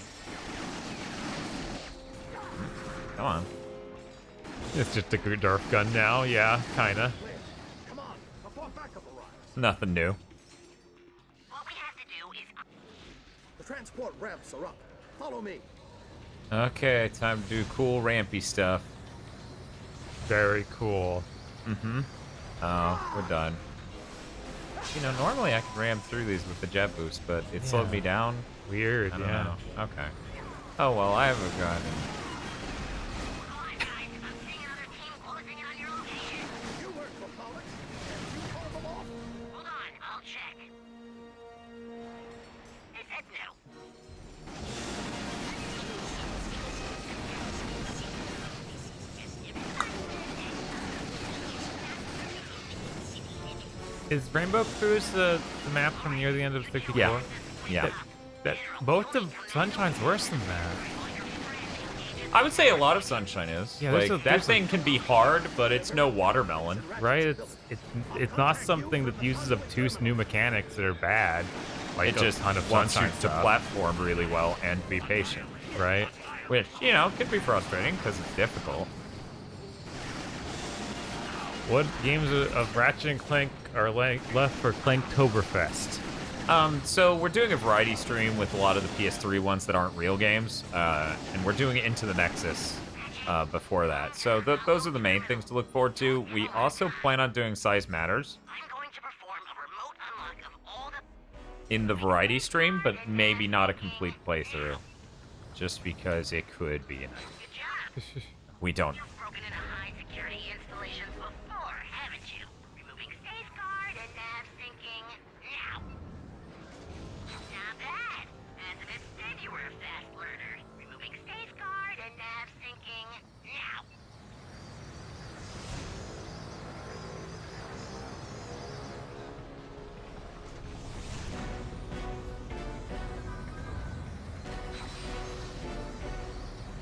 Speaker 3: Come on.
Speaker 2: It's just a Nerf gun now, yeah, kinda.
Speaker 21: Come on, I thought backup arrives.
Speaker 3: Nothing new.
Speaker 8: What we have to do is...
Speaker 21: The transport ramps are up. Follow me.
Speaker 3: Okay, time to do cool rampy stuff.
Speaker 2: Very cool.
Speaker 3: Oh, we're done. You know, normally I can ram through these with the jet boost, but it slowed me down.
Speaker 2: Weird,
Speaker 3: I don't know. Okay. Oh, well, I have a gun.
Speaker 8: Hold on, I'll check. They said no.
Speaker 2: Is Rainbow Cruise the map from near the end of 64?
Speaker 3: Yeah. Yeah.
Speaker 2: That both of Sunshine's worse than that.
Speaker 3: I would say a lot of Sunshine is.
Speaker 2: Yeah,
Speaker 3: like, that thing can be hard, but it's no watermelon.
Speaker 2: Right? It's not something that uses obtuse new mechanics that are bad. Like
Speaker 3: It just
Speaker 2: ton of
Speaker 3: wants you
Speaker 2: Sunshine
Speaker 3: to
Speaker 2: stuff.
Speaker 3: platform really well and be patient.
Speaker 2: Right?
Speaker 3: Which, you know, could be frustrating because it's difficult.
Speaker 2: What games of Ratchet and Clank are left for Clanktoberfest?
Speaker 3: So we're doing a variety stream with a lot of the PS3 ones that aren't real games, and we're doing it into the Nexus before that. So those are the main things to look forward to. We also plan on doing Size Matters in the variety stream, but maybe not a complete playthrough, just because it could be. We don't.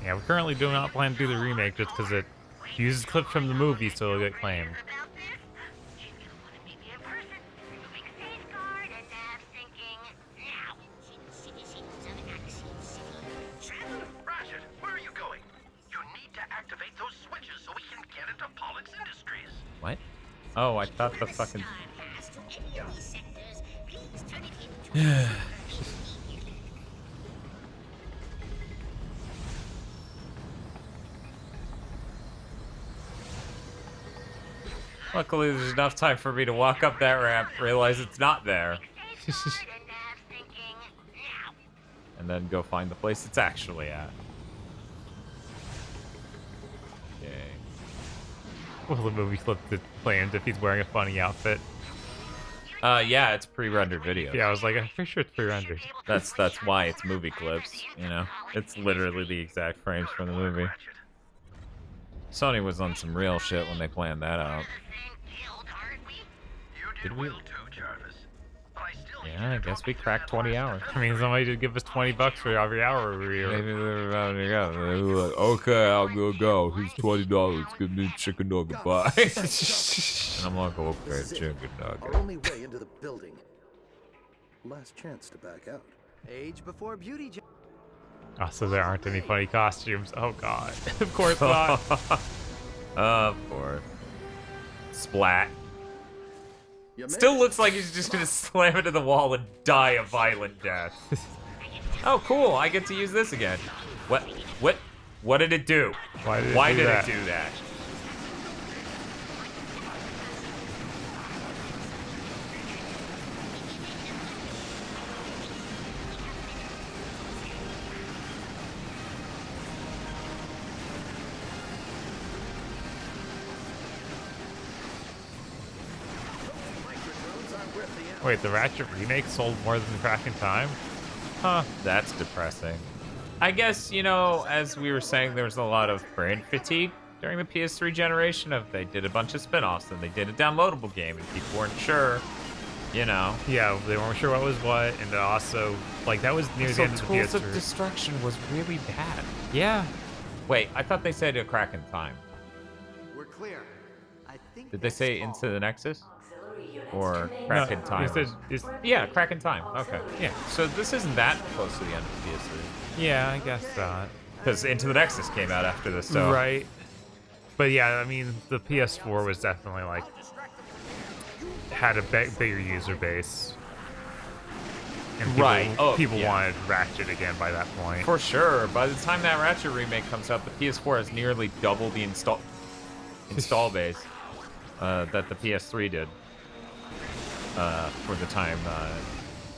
Speaker 2: Yeah, we currently do not plan to do the remake just because it uses clips from the movie, so it'll get claimed.
Speaker 10: Ratchet, where are you going? You need to activate those switches so we can get into Pollux Industries.
Speaker 3: What? Oh, I thought the fucking... Luckily, there's enough time for me to walk up that ramp, realize it's not there, and then go find the place it's actually at. Okay.
Speaker 2: Will the movie flip the plans if he's wearing a funny outfit?
Speaker 3: Yeah, it's pre-rendered video.
Speaker 2: Yeah, I was like, I'm pretty sure it's pre-rendered.
Speaker 3: That's why it's movie clips, you know? It's literally the exact frames from the movie. Sony was on some real shit when they planned that out. Did we? Yeah, I guess we cracked 20 hours.
Speaker 2: I mean, somebody did give us $20 for every hour we were.
Speaker 3: Maybe they're about to go. They were like, okay, I'll go. Here's $20. Give me a chicken nugget, bye. And I'm like, okay, chicken
Speaker 21: Our
Speaker 3: nugget.
Speaker 21: only way into the building. Last chance to back out.
Speaker 12: Age before beauty.
Speaker 2: Oh, so there aren't any funny costumes. Oh god. Of course not.
Speaker 3: Of course. Splat. Still looks like he's just gonna slam into the wall and die a violent death. Oh, cool. I get to use this again. What did it do?
Speaker 2: Why did
Speaker 3: it do that?
Speaker 2: Wait, the Ratchet remake sold more than Crack in Time? Huh.
Speaker 3: That's depressing. I guess, you know, as we were saying, there was a lot of brand fatigue during the PS3 generation. They did a bunch of spin-offs, and they did a downloadable game, and people weren't sure, you know.
Speaker 2: Yeah, they weren't sure what was what, and also, like, that was near the end of the PS3.
Speaker 3: Tools of Destruction was really bad.
Speaker 2: Yeah.
Speaker 3: Wait, I thought they said a Crack in Time.
Speaker 12: We're clear. I think
Speaker 3: Did they say Into the Nexus? Or Crack in Time? Yeah, Crack in Time. Okay.
Speaker 2: Yeah.
Speaker 3: So this isn't that close to the end of PS3.
Speaker 2: Yeah, I guess not.
Speaker 3: Because Into the Nexus came out after this, so...
Speaker 2: Right. But yeah, I mean, the PS4 was definitely, like, had a bigger user base. And people wanted Ratchet again by that point.
Speaker 3: For sure. By the time that Ratchet remake comes out, the PS4 has nearly double the install base that the PS3 did. For the time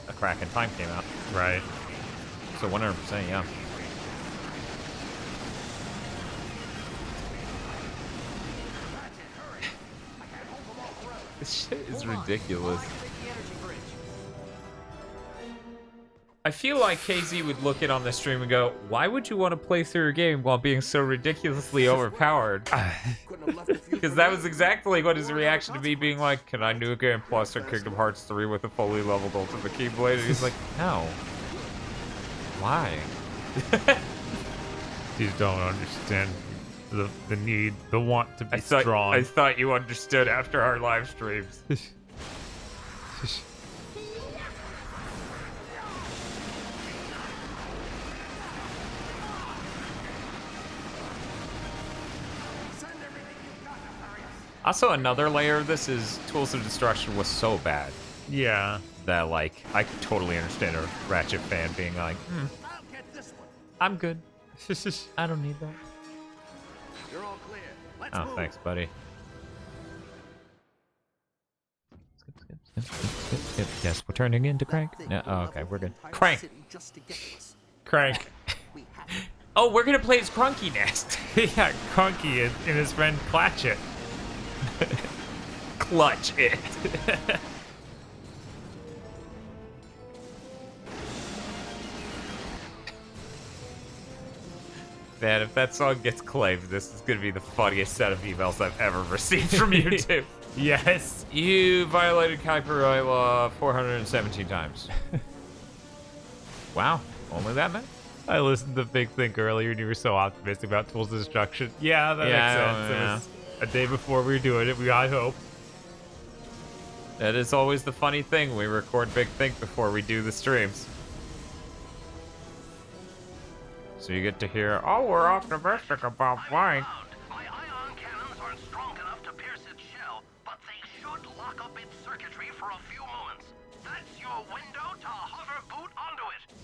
Speaker 3: A Crack in Time came out.
Speaker 2: Right.
Speaker 3: So 100%, yeah. This shit is ridiculous. I feel like KZ would look in on this stream and go, why would you want to play through a game while being so ridiculously overpowered? Because that was exactly what his reaction to me being like, can I do a game plus or Kingdom Hearts 3 with a fully leveled Ultimate Keyblade? And he's like, no. Why?
Speaker 2: You don't understand the need, the want to be strong.
Speaker 3: I thought you understood after our live streams. Also, another layer of this is Tools of Destruction was so bad.
Speaker 2: Yeah.
Speaker 3: That, like, I could totally understand a Ratchet fan being like, I'm good. I don't need that.
Speaker 12: You're all clear. Let's
Speaker 3: Oh,
Speaker 12: move.
Speaker 3: thanks, buddy. Skip. Yes, we're turning into Crank. No, oh, okay, we're good. Crank.
Speaker 2: Crank.
Speaker 3: Oh, we're gonna play as Crunky next.
Speaker 2: Yeah, Crunky and his friend Clatchet.
Speaker 3: Clutch it. Man, if that song gets claimed, this is gonna be the funniest set of emails I've ever received from YouTube.
Speaker 2: Yes.
Speaker 3: You violated copyright law 417 times. Wow, only that many?
Speaker 2: I listened to Big Think earlier and you were so optimistic about Tools of Destruction. Yeah, that makes sense. It was a day before we were doing it, we had hope.
Speaker 3: That is always the funny thing. We record Big Think before we do the streams. So you get to hear, oh, we're optimistic about blank.
Speaker 10: My ion cannons aren't strong enough to pierce its shell, but they should lock up its circuitry for a few moments. That's your window to hover boot onto it.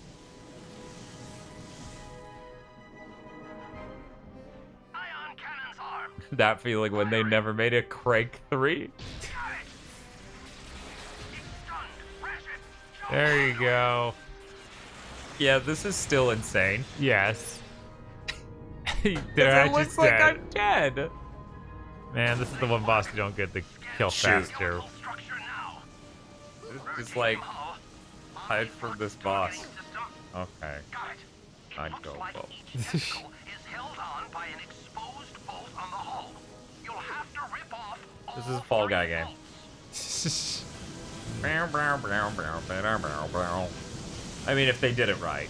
Speaker 10: Ion cannons armed.
Speaker 3: that feeling when they never made a Crank 3.
Speaker 2: There you go.
Speaker 3: Yeah, this is still insane.
Speaker 2: Yes.
Speaker 3: It looks like I'm dead.
Speaker 2: Man, this is the one boss you don't get to kill faster.
Speaker 3: It's like, hide from this boss. Okay. I'd go both. This is a Fall Guy game. I mean, if they did it right.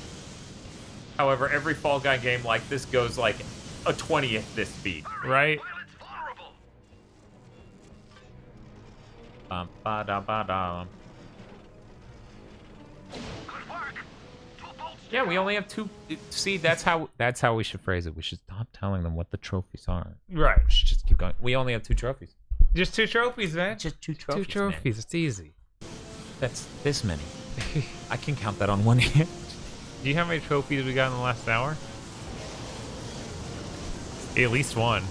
Speaker 3: However, every Fall Guy game like this goes like a 20th this speed.
Speaker 2: Right?
Speaker 3: Yeah, we only have 2. See, that's how we should phrase it. We should stop telling them what the trophies are.
Speaker 2: Right.
Speaker 3: We should just keep going. We only have 2 trophies.
Speaker 2: Just 2 trophies, man.
Speaker 3: Just 2 trophies.
Speaker 2: 2 trophies.
Speaker 3: Man.
Speaker 2: It's easy.
Speaker 3: That's this many. I can count that on one hand.
Speaker 2: Do you know how many trophies we got in the last hour? At least 1.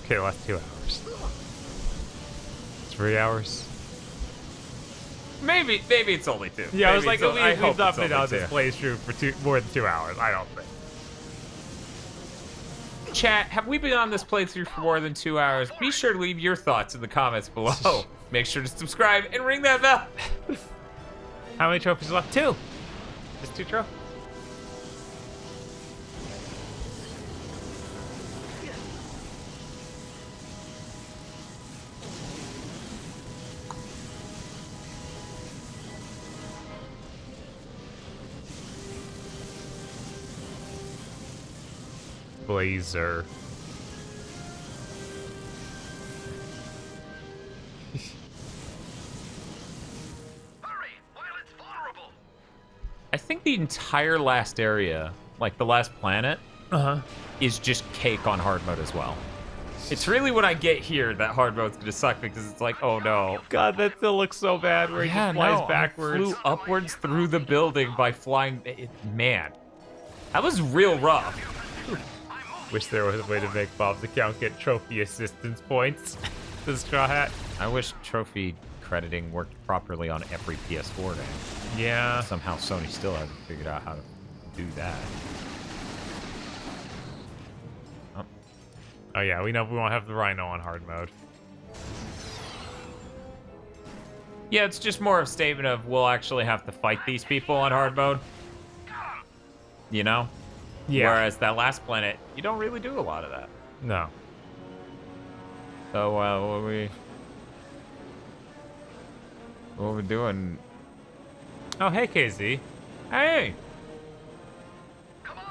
Speaker 2: Okay, the last 2 hours. 3 hours.
Speaker 3: Maybe it's only 2.
Speaker 2: Yeah, I was like,
Speaker 3: we've
Speaker 2: not been on this playthrough for more than 2 hours. I don't think.
Speaker 3: Chat, have we been on this playthrough for more than 2 hours? Be sure to leave your thoughts in the comments below. Make sure to subscribe and ring that bell.
Speaker 2: How many trophies left? 2. Just 2 trophies. Blazer.
Speaker 3: I think the entire last area, like the last planet, is just cake on hard mode as well. It's really what I get here that hard mode's gonna suck because it's like, oh no.
Speaker 2: God, that still looks so bad where he just flies backwards.
Speaker 3: I flew upwards through the building by flying. Man, that was real rough.
Speaker 2: Wish there was a way to make Bob's account get trophy assistance points. The Straw Hat.
Speaker 3: I wish trophy crediting worked properly on every PS4 game.
Speaker 2: Yeah.
Speaker 3: Somehow Sony still hasn't figured out how to do that.
Speaker 2: Oh yeah, we know we won't have the Rhino on hard mode.
Speaker 3: Yeah, it's just more of a statement of we'll actually have to fight these people on hard mode. You know?
Speaker 2: Yeah.
Speaker 3: Whereas that last planet, you don't really do a lot of that.
Speaker 2: No.
Speaker 3: So, what are we doing?
Speaker 2: Oh, hey, KZ.
Speaker 3: Hey!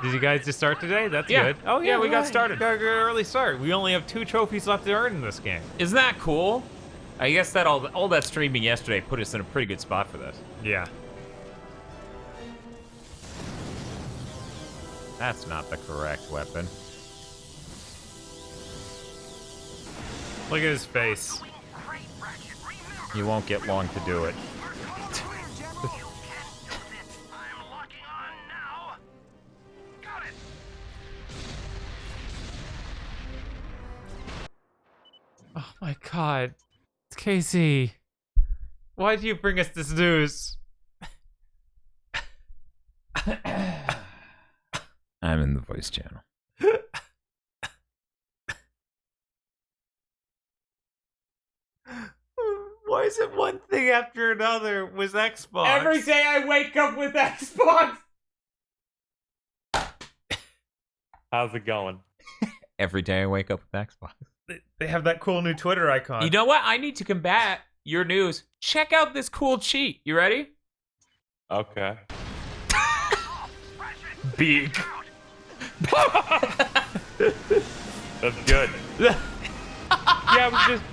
Speaker 2: Did you guys just start today? That's
Speaker 3: Yeah.
Speaker 2: good. Oh, yeah,
Speaker 3: we got started.
Speaker 2: Got an early start. We only have 2 trophies left to earn in this game.
Speaker 3: Isn't that cool? I guess that all that streaming yesterday put us in a pretty good spot for this.
Speaker 2: Yeah.
Speaker 3: That's not the correct weapon.
Speaker 2: Look at his face.
Speaker 3: You won't get long to do it.
Speaker 2: Oh my god. It's Casey. Why do you bring us this news?
Speaker 3: I'm in the voice channel.
Speaker 2: Why is it one thing after another with Xbox?
Speaker 3: Every day I wake up with Xbox!
Speaker 2: How's it going?
Speaker 3: Every day I wake up with Xbox.
Speaker 2: They have that cool new Twitter icon.
Speaker 3: You know what? I need to combat your news. Check out this cool cheat. You ready?
Speaker 2: Okay.
Speaker 3: Big.
Speaker 7: That's good. Yeah,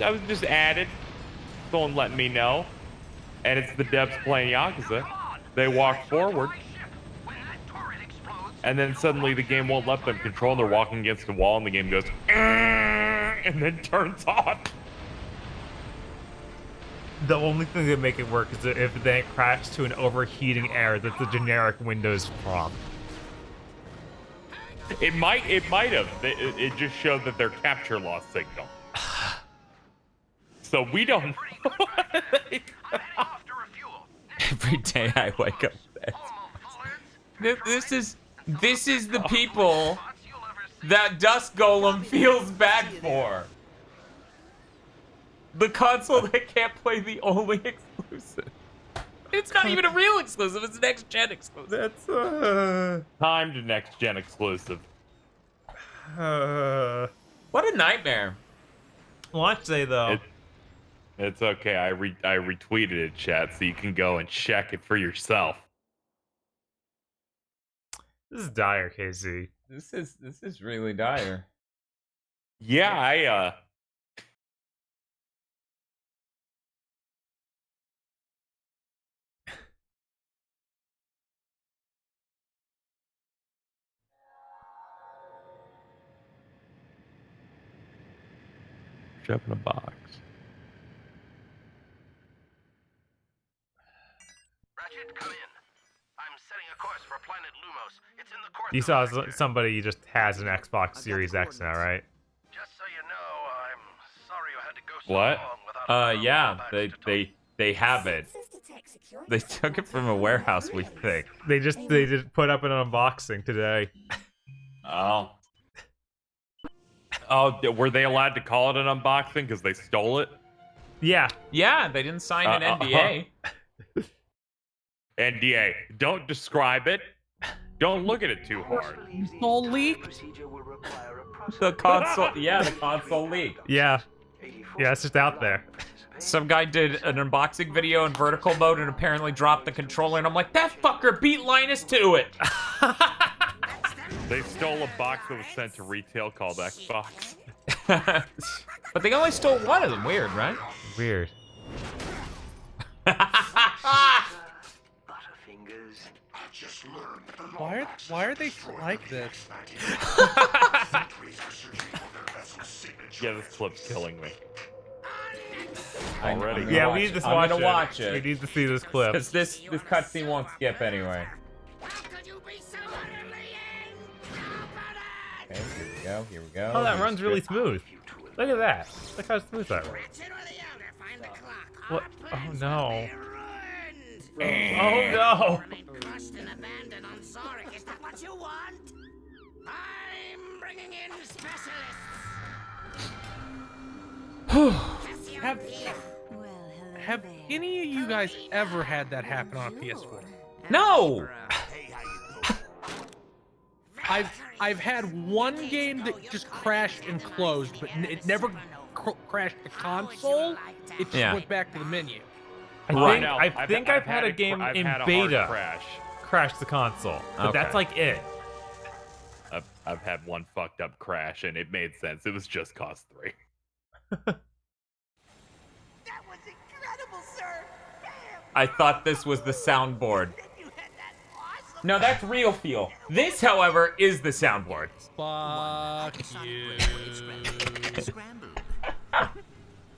Speaker 7: I was just added. Someone let me know. And it's the devs playing Yakuza. They walk forward. And then suddenly the game won't let them control and they're walking against the wall and the game goes and then turns off.
Speaker 2: The only thing that make it work is if they crash to an overheating error that's a generic Windows prompt.
Speaker 7: It might have. It just showed that their capture lost signal. So we don't know.
Speaker 3: Every day I wake up. This is the people that Dust Golem feels bad for. The console that can't play the only exclusive. It's not even a real exclusive. It's a next-gen exclusive.
Speaker 2: That's
Speaker 7: timed next-gen exclusive.
Speaker 3: What a nightmare.
Speaker 2: Launch day though.
Speaker 7: It's okay. I retweeted it, chat, so you can go and check it for yourself.
Speaker 2: This is dire, KZ.
Speaker 3: This is really dire.
Speaker 7: Yeah, Shove in a box.
Speaker 10: Ratchet, come in. I'm setting a course for Planet Lumos. It's in the course.
Speaker 2: You saw somebody just has an Xbox Series X now, right?
Speaker 10: Just so you know, I'm sorry you had to go so
Speaker 7: What?
Speaker 10: long without
Speaker 3: Yeah, they have it. They took it from a warehouse, we think.
Speaker 2: They just put up an unboxing today.
Speaker 7: Oh, were they allowed to call it an unboxing because they stole it?
Speaker 2: Yeah.
Speaker 3: Yeah, they didn't sign an NDA.
Speaker 7: NDA. Don't describe it. Don't look at it too hard.
Speaker 19: All leaked?
Speaker 3: The console, yeah, the console leaked.
Speaker 2: Yeah. Yeah, it's just out there.
Speaker 3: Some guy did an unboxing video in vertical mode and apparently dropped the controller, and I'm like, that fucker beat Linus to it.
Speaker 7: They stole a box that was sent to retail called Xbox.
Speaker 3: But they only stole one of them. Weird, right?
Speaker 2: Weird.
Speaker 19: Why are they like this?
Speaker 7: Yeah, this clip's killing me.
Speaker 3: Already.
Speaker 2: Yeah, we need to watch it.
Speaker 3: Watch it.
Speaker 2: We need to see this clip.
Speaker 3: Because this cutscene won't skip anyway. Okay, here we go.
Speaker 2: Oh, that runs really smooth. Look at that. Look how smooth that runs. What? Oh no. Oh no.
Speaker 19: Have any of you guys ever had that happen on a PS4?
Speaker 3: No.
Speaker 19: I've had one game that just crashed and closed, but it never crashed the console. It just went back to the menu.
Speaker 2: I think I've had a game in beta crash the console, but that's like it.
Speaker 7: I've had one fucked up crash, and it made sense. It was just cost 3.
Speaker 13: That was incredible, sir.
Speaker 3: I thought this was the soundboard. No, that's real feel. This, however, is the soundboard.
Speaker 19: Fuck you.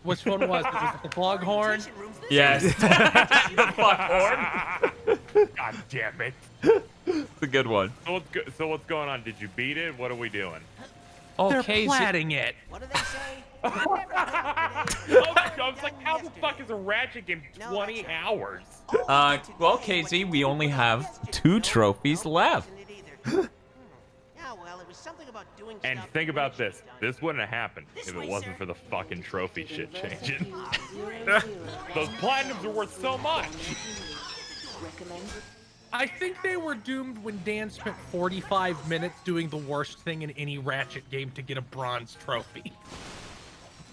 Speaker 19: Which one was it? Was it the foghorn?
Speaker 3: Yes. The foghorn.
Speaker 7: God damn it.
Speaker 3: It's a good one.
Speaker 7: So what's going on? Did you beat it? What are we doing?
Speaker 19: They're platting it.
Speaker 6: What do they say?
Speaker 7: I was like, how the fuck is a Ratchet game 20 hours?
Speaker 3: Well, KZ, we only have 2 trophies left.
Speaker 7: And think about this. This wouldn't have happened if it wasn't for the fucking trophy shit changing. Those platinums are worth so much.
Speaker 19: I think they were doomed when Dan spent 45 minutes doing the worst thing in any Ratchet game to get a bronze trophy.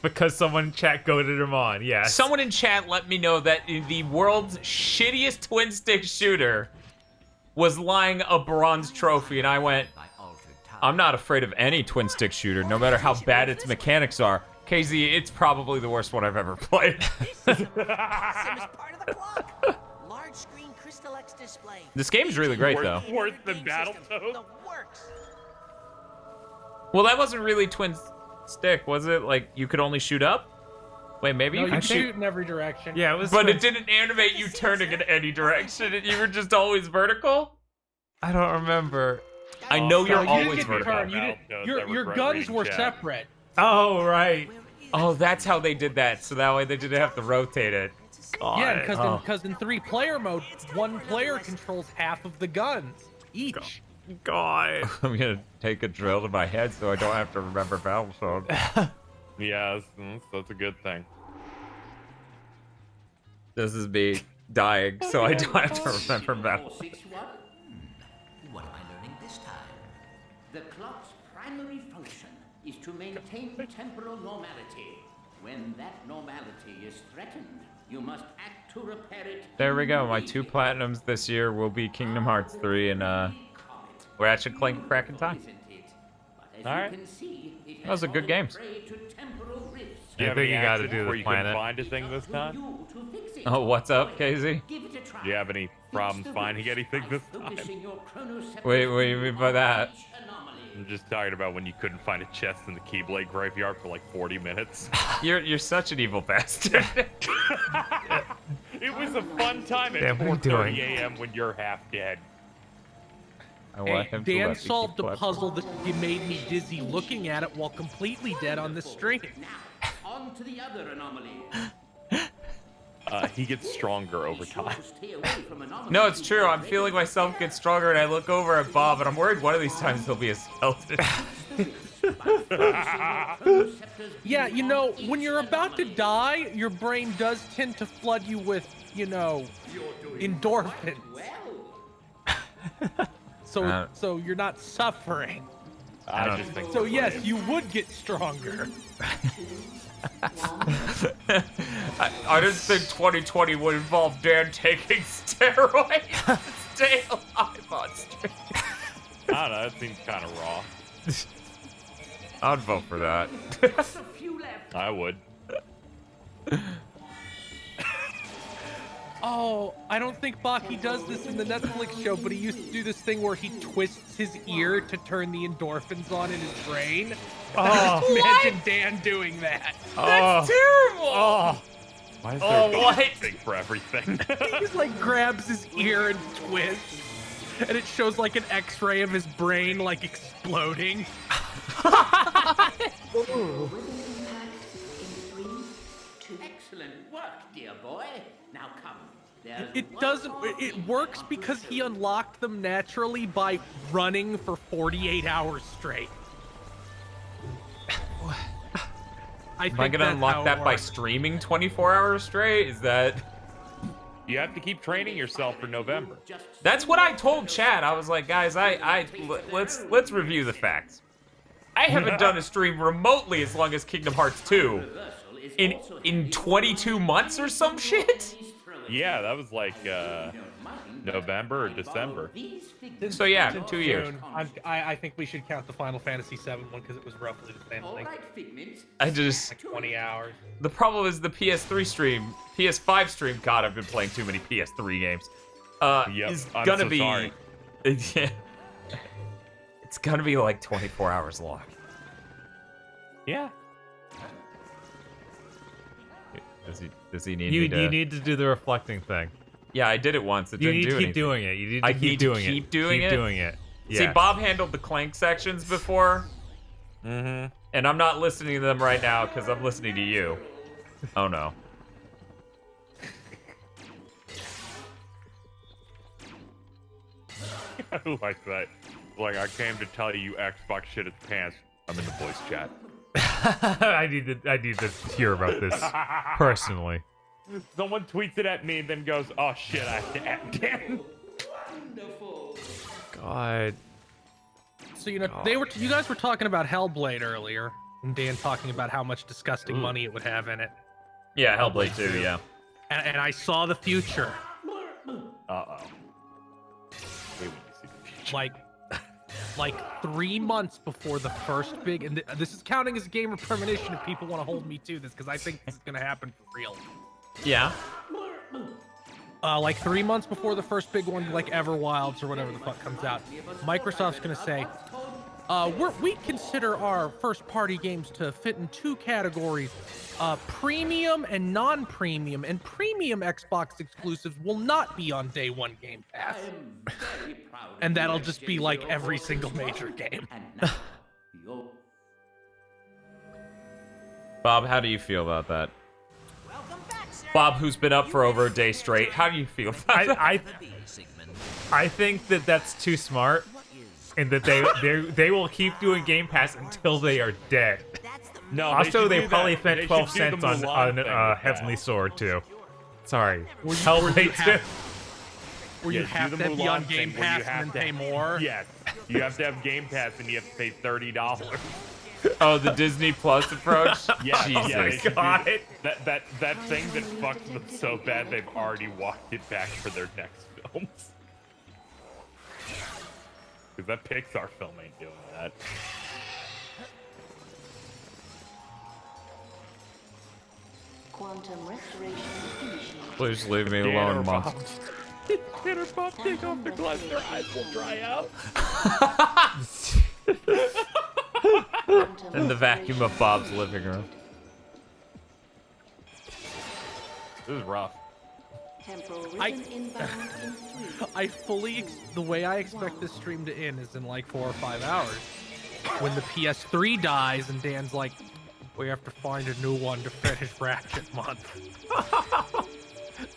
Speaker 2: Because someone in chat goaded him on, yes.
Speaker 3: Someone in chat let me know that in the world's shittiest twin-stick shooter was lying a bronze trophy, and I went, I'm not afraid of any twin-stick shooter, no matter how bad its mechanics are. KZ, it's probably the worst one I've ever played. This game's really great, though.
Speaker 7: Worse than Battletoads?
Speaker 3: Well, that wasn't really twin-stick, was it? Like, you could only shoot up? Wait, maybe you could
Speaker 19: shoot in every direction.
Speaker 2: Yeah, it was.
Speaker 3: But it didn't animate you turning in any direction, and you were just always vertical?
Speaker 2: I don't remember.
Speaker 15: I know you're
Speaker 19: You
Speaker 15: always
Speaker 19: didn't get
Speaker 15: vertical.
Speaker 19: turned. Your guns were separate.
Speaker 2: Oh, right.
Speaker 3: Oh, that's how they did that. So that way they didn't have to rotate it. God.
Speaker 19: Yeah, because in 3-player mode, one player controls half of the guns each.
Speaker 2: God.
Speaker 3: I'm gonna take a drill to my head so I don't have to remember Battlefront.
Speaker 7: Yeah, that's a good thing.
Speaker 3: This is me dying, so I don't have to remember Battlefront.
Speaker 4: 461? What am I learning this time? The clock's primary function is to maintain temporal normality. When that normality is threatened, you must act to repair it.
Speaker 3: There we go. My 2 platinums this year will be Kingdom Hearts 3 and Ratchet, Clank, Crack and Time.
Speaker 7: All right.
Speaker 3: Those are good games.
Speaker 7: Do you have
Speaker 2: think
Speaker 7: any
Speaker 2: you gotta
Speaker 7: accidents
Speaker 2: do the
Speaker 7: where you
Speaker 2: planet.
Speaker 7: couldn't find a thing this time?
Speaker 3: Oh, what's up, KZ?
Speaker 7: Do you have any problems finding anything this time?
Speaker 3: Wait, what do you mean by that?
Speaker 7: I'm just talking about when you couldn't find a chest in the Keyblade graveyard for like 40 minutes.
Speaker 3: You're such an evil bastard.
Speaker 7: It was a fun time
Speaker 2: Damn,
Speaker 7: at
Speaker 2: what are you
Speaker 7: 4:30
Speaker 2: doing?
Speaker 7: a.m. when you're half dead.
Speaker 3: I want him to
Speaker 19: Dan
Speaker 3: let me
Speaker 19: solved
Speaker 3: keep
Speaker 19: a puzzle that made me dizzy looking at it while completely dead on the stream.
Speaker 4: On to the other anomaly.
Speaker 7: He gets stronger over time.
Speaker 3: No, it's true. I'm feeling myself get stronger, and I look over at Bob, and I'm worried one of these times he'll be a skeleton.
Speaker 19: Yeah, you know, when you're about to die, your brain does tend to flood you with, you know, endorphins. So you're not suffering.
Speaker 7: I just think
Speaker 19: So yes, you would get stronger.
Speaker 3: I didn't think 2020 would involve Dan taking steroids. Stay alive on stream.
Speaker 7: I don't know. That seems kind of raw.
Speaker 3: I'd vote for that.
Speaker 7: I would.
Speaker 19: Oh, I don't think Baki does this in the Netflix show, but he used to do this thing where he twists his ear to turn the endorphins on in his brain.
Speaker 2: Oh.
Speaker 19: Imagine Dan doing that.
Speaker 3: That's terrible.
Speaker 2: Oh.
Speaker 7: Why is there a
Speaker 3: what?
Speaker 7: thing for everything?
Speaker 19: He just like grabs his ear and twists, and it shows like an X-ray of his brain like exploding.
Speaker 4: Excellent work, dear boy. Now come.
Speaker 19: It doesn't. It works because he unlocked them naturally by running for 48 hours straight.
Speaker 3: Am I gonna unlock that by streaming 24 hours straight? Is that?
Speaker 7: You have to keep training yourself for November.
Speaker 3: That's what I told Chad. I was like, guys, let's review the facts. I haven't done a stream remotely as long as Kingdom Hearts 2 in 22 months or some shit.
Speaker 7: Yeah, that was like November or December.
Speaker 3: So yeah, 2 years.
Speaker 19: I think we should count the Final Fantasy VII one because it was roughly the same thing.
Speaker 3: I just
Speaker 19: like 20 hours.
Speaker 3: The problem is the PS3 stream, PS5 stream. God, I've been playing too many PS3 games. Is
Speaker 7: I'm
Speaker 3: gonna
Speaker 7: so
Speaker 3: be.
Speaker 7: sorry.
Speaker 3: Yeah, it's gonna be like 24 hours long.
Speaker 7: Yeah.
Speaker 3: Does he need
Speaker 2: You
Speaker 3: me to?
Speaker 2: you need to do the reflecting thing.
Speaker 3: Yeah, I did it once. It
Speaker 2: You
Speaker 3: didn't
Speaker 2: need
Speaker 3: do
Speaker 2: to keep
Speaker 3: anything.
Speaker 2: doing it. You need to
Speaker 3: I
Speaker 2: keep
Speaker 3: need
Speaker 2: doing
Speaker 3: to
Speaker 2: it.
Speaker 3: keep doing
Speaker 2: Keep
Speaker 3: it.
Speaker 2: doing it.
Speaker 3: See,
Speaker 2: Yes.
Speaker 3: Bob handled the Clank sections before.
Speaker 7: Mm-hmm.
Speaker 3: And I'm not listening to them right now because I'm listening to you. Oh no.
Speaker 7: I like that. Like, I came to tell you Xbox shit its pants. I'm in the voice chat.
Speaker 2: I need to hear about this personally.
Speaker 7: Someone tweets it at me and then goes, "Oh shit, I have to add Dan."
Speaker 2: God.
Speaker 19: So you know you guys were talking about Hellblade earlier, and Dan talking about how much disgusting money it would have in it.
Speaker 3: Yeah, Hellblade 2, yeah.
Speaker 19: And I saw the future.
Speaker 7: Uh-oh.
Speaker 19: Like 3 months before the first big, and this is counting as a gamer premonition if people want to hold me to this, because I think this is gonna happen for real.
Speaker 3: Yeah.
Speaker 19: Like 3 months before the first big one, like Everwilds or whatever the fuck comes out, Microsoft's gonna say, we consider our first-party games to fit in 2 categories: premium and non-premium. And premium Xbox exclusives will not be on day 1 Game Pass. And that'll just be like every single major game.
Speaker 3: Bob, how do you feel about that? Bob, who's been up for over a day straight, how do you feel about that?
Speaker 2: I think that that's too smart, and that they will keep doing Game Pass until they are dead.
Speaker 7: No,
Speaker 2: also, they probably
Speaker 7: that.
Speaker 2: spent
Speaker 7: They
Speaker 2: 12
Speaker 7: should do the
Speaker 2: cents on
Speaker 7: Mulan thing with
Speaker 2: Heavenly
Speaker 7: that.
Speaker 2: Sword too. Sorry,
Speaker 19: Where
Speaker 2: Hellblade 2.
Speaker 19: Where you have
Speaker 7: do
Speaker 19: to
Speaker 7: the
Speaker 19: be on
Speaker 7: Mulan
Speaker 19: Game
Speaker 7: thing where you
Speaker 19: Pass and
Speaker 7: have
Speaker 19: then pay
Speaker 7: to-
Speaker 19: more.
Speaker 7: Yes, you have to have Game Pass and you have to pay $30.
Speaker 3: Oh, the Disney Plus approach?
Speaker 7: Yeah,
Speaker 3: Jesus.
Speaker 7: yeah, they should do
Speaker 2: God.
Speaker 7: that thing that fucks them so bad they've already walked it back for their next films. Because that Pixar film ain't doing that.
Speaker 16: Quantum restoration initiated.
Speaker 3: Please leave me
Speaker 7: Dan
Speaker 3: alone,
Speaker 7: or
Speaker 3: Mom.
Speaker 7: Bob. Dan or Bob take off their gloves, their eyes will dry out.
Speaker 3: In the vacuum of Bob's living room.
Speaker 7: This is rough.
Speaker 19: I fully the way I expect this stream to end is in like 4 or 5 hours, when the PS3 dies and Dan's like, we have to find a new one to finish Ratchet month.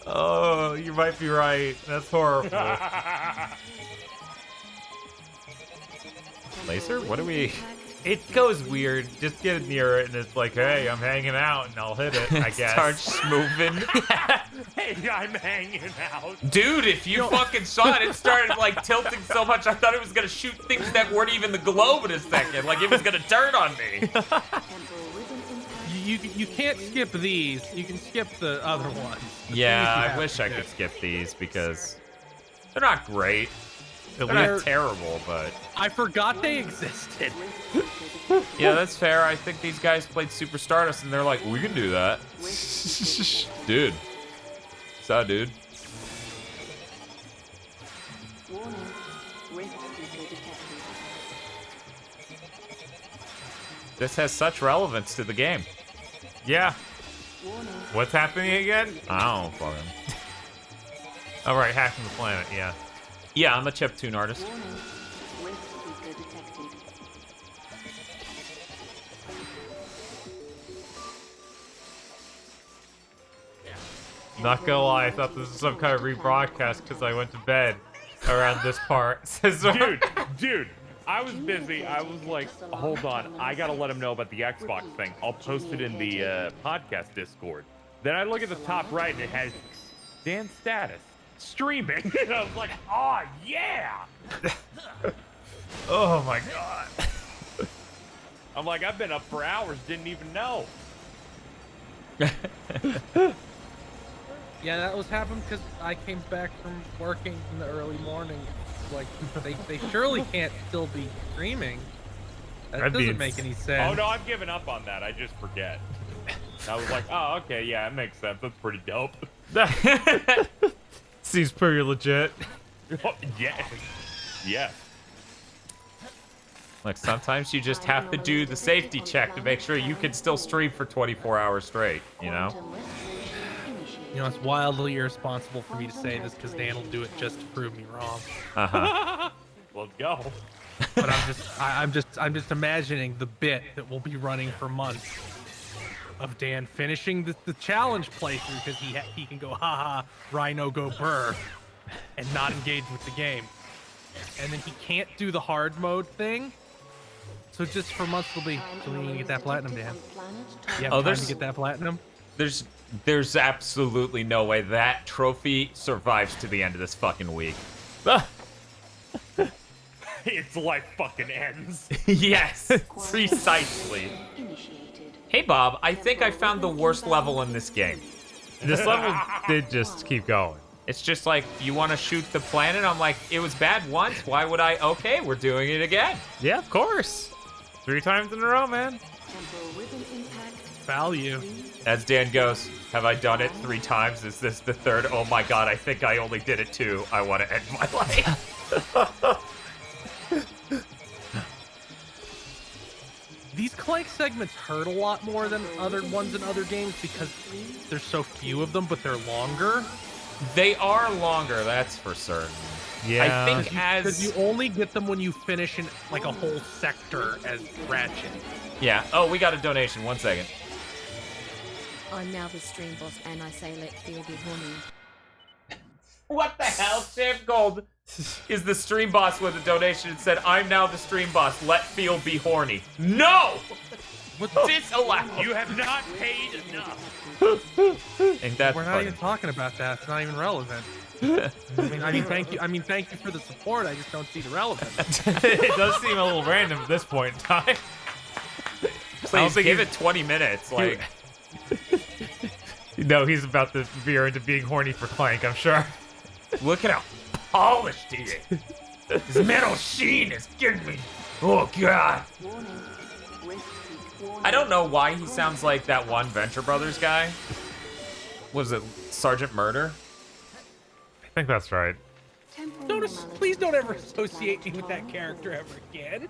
Speaker 2: Oh, you might be right. That's horrible.
Speaker 3: Laser? What do we...
Speaker 2: It goes weird. Just get near it, and it's like, hey, I'm hanging out, and I'll hit it, I guess.
Speaker 3: Starts moving.
Speaker 7: Hey, I'm hanging out.
Speaker 15: Dude, if you fucking saw it, it started like tilting so much I thought it was gonna shoot things that weren't even the globe in a second. Like it was gonna turn on me.
Speaker 19: You can't skip these. You can skip the other ones.
Speaker 3: Yeah, I wish I could skip these because they're not great. They're not terrible, but...
Speaker 19: I forgot they existed.
Speaker 3: Yeah, that's fair. I think these guys played Super Stardust and they're like, we can do that. Dude. So, dude. This has such relevance to the game.
Speaker 2: Yeah. What's happening again?
Speaker 3: I don't fucking...
Speaker 2: All right, hacking the planet, yeah.
Speaker 3: Yeah, I'm a chiptune artist.
Speaker 2: Not gonna lie, I thought this was some kind of rebroadcast because I went to bed around this part.
Speaker 7: Dude, I was busy. I was like, hold on, I gotta let him know about the Xbox thing. I'll post it in the podcast Discord. Then I look at the top right and it has Dan's status. Streaming. And I was like, oh yeah!
Speaker 2: Oh my god.
Speaker 7: I'm like, I've been up for hours, didn't even know.
Speaker 19: Yeah, that was happening because I came back from working in the early morning. Like, they surely can't still be streaming. That doesn't make any sense.
Speaker 7: Oh no, I've given up on that. I just forget. I was like, oh, okay, yeah, it makes sense. That's pretty dope.
Speaker 2: Seems pretty legit.
Speaker 7: Yeah. Yeah.
Speaker 3: Like, sometimes you just have to do the safety check to make sure you can still stream for 24 hours straight, you know?
Speaker 19: You know, it's wildly irresponsible for me to say this because Dan will do it just to prove me wrong.
Speaker 3: Uh-huh.
Speaker 7: Let's go.
Speaker 19: But I'm just imagining the bit that will be running for months of Dan finishing the challenge playthrough because he can go haha Rhino go burr and not engage with the game, and then he can't do the hard mode thing. So just for months we'll be, so we need to get that platinum, Dan. You have time to get that platinum?
Speaker 3: There's absolutely no way that trophy survives to the end of this fucking week.
Speaker 7: Its life fucking ends.
Speaker 3: Yes, precisely. Hey Bob, I think I found the worst level in this game.
Speaker 2: This level did just keep going.
Speaker 3: It's just like, you want to shoot the planet? I'm like, it was bad once, why would I? Okay, we're doing it again.
Speaker 2: Yeah, of course. 3 times in a row, man.
Speaker 19: Value.
Speaker 3: As Dan goes, have I done it 3 times? Is this the 3rd? Oh my god, I think I only did it 2. I want to end my life.
Speaker 19: Clank segments hurt a lot more than other ones in other games because there's so few of them, but they're longer.
Speaker 3: They are longer, that's for certain.
Speaker 2: Yeah.
Speaker 3: I think
Speaker 19: because you only get them when you finish in like a whole sector as Ratchet.
Speaker 3: Yeah. Oh, we got a donation. 1 second.
Speaker 11: I'm now the stream boss, and I say let Phil be horny.
Speaker 3: What the hell? Sam Gold is the stream boss with a donation and said, I'm now the stream boss. Let Phil be horny. No! Disallowed.
Speaker 7: You have not paid enough.
Speaker 3: Ain't that
Speaker 19: We're not even talking about that. It's not even relevant. I mean, thank you. Thank you for the support. I just don't see the relevance.
Speaker 2: It does seem a little random at this point in time.
Speaker 3: Please give it 20 minutes. Like,
Speaker 2: no, he's about to veer into being horny for Clank, I'm sure.
Speaker 3: Look at how polished he is. His metal sheen is getting me. Oh, God. I don't know why he sounds like that one Venture Brothers guy. Was it Sergeant Murder?
Speaker 2: I think that's right.
Speaker 19: Please don't ever associate me with that character ever again.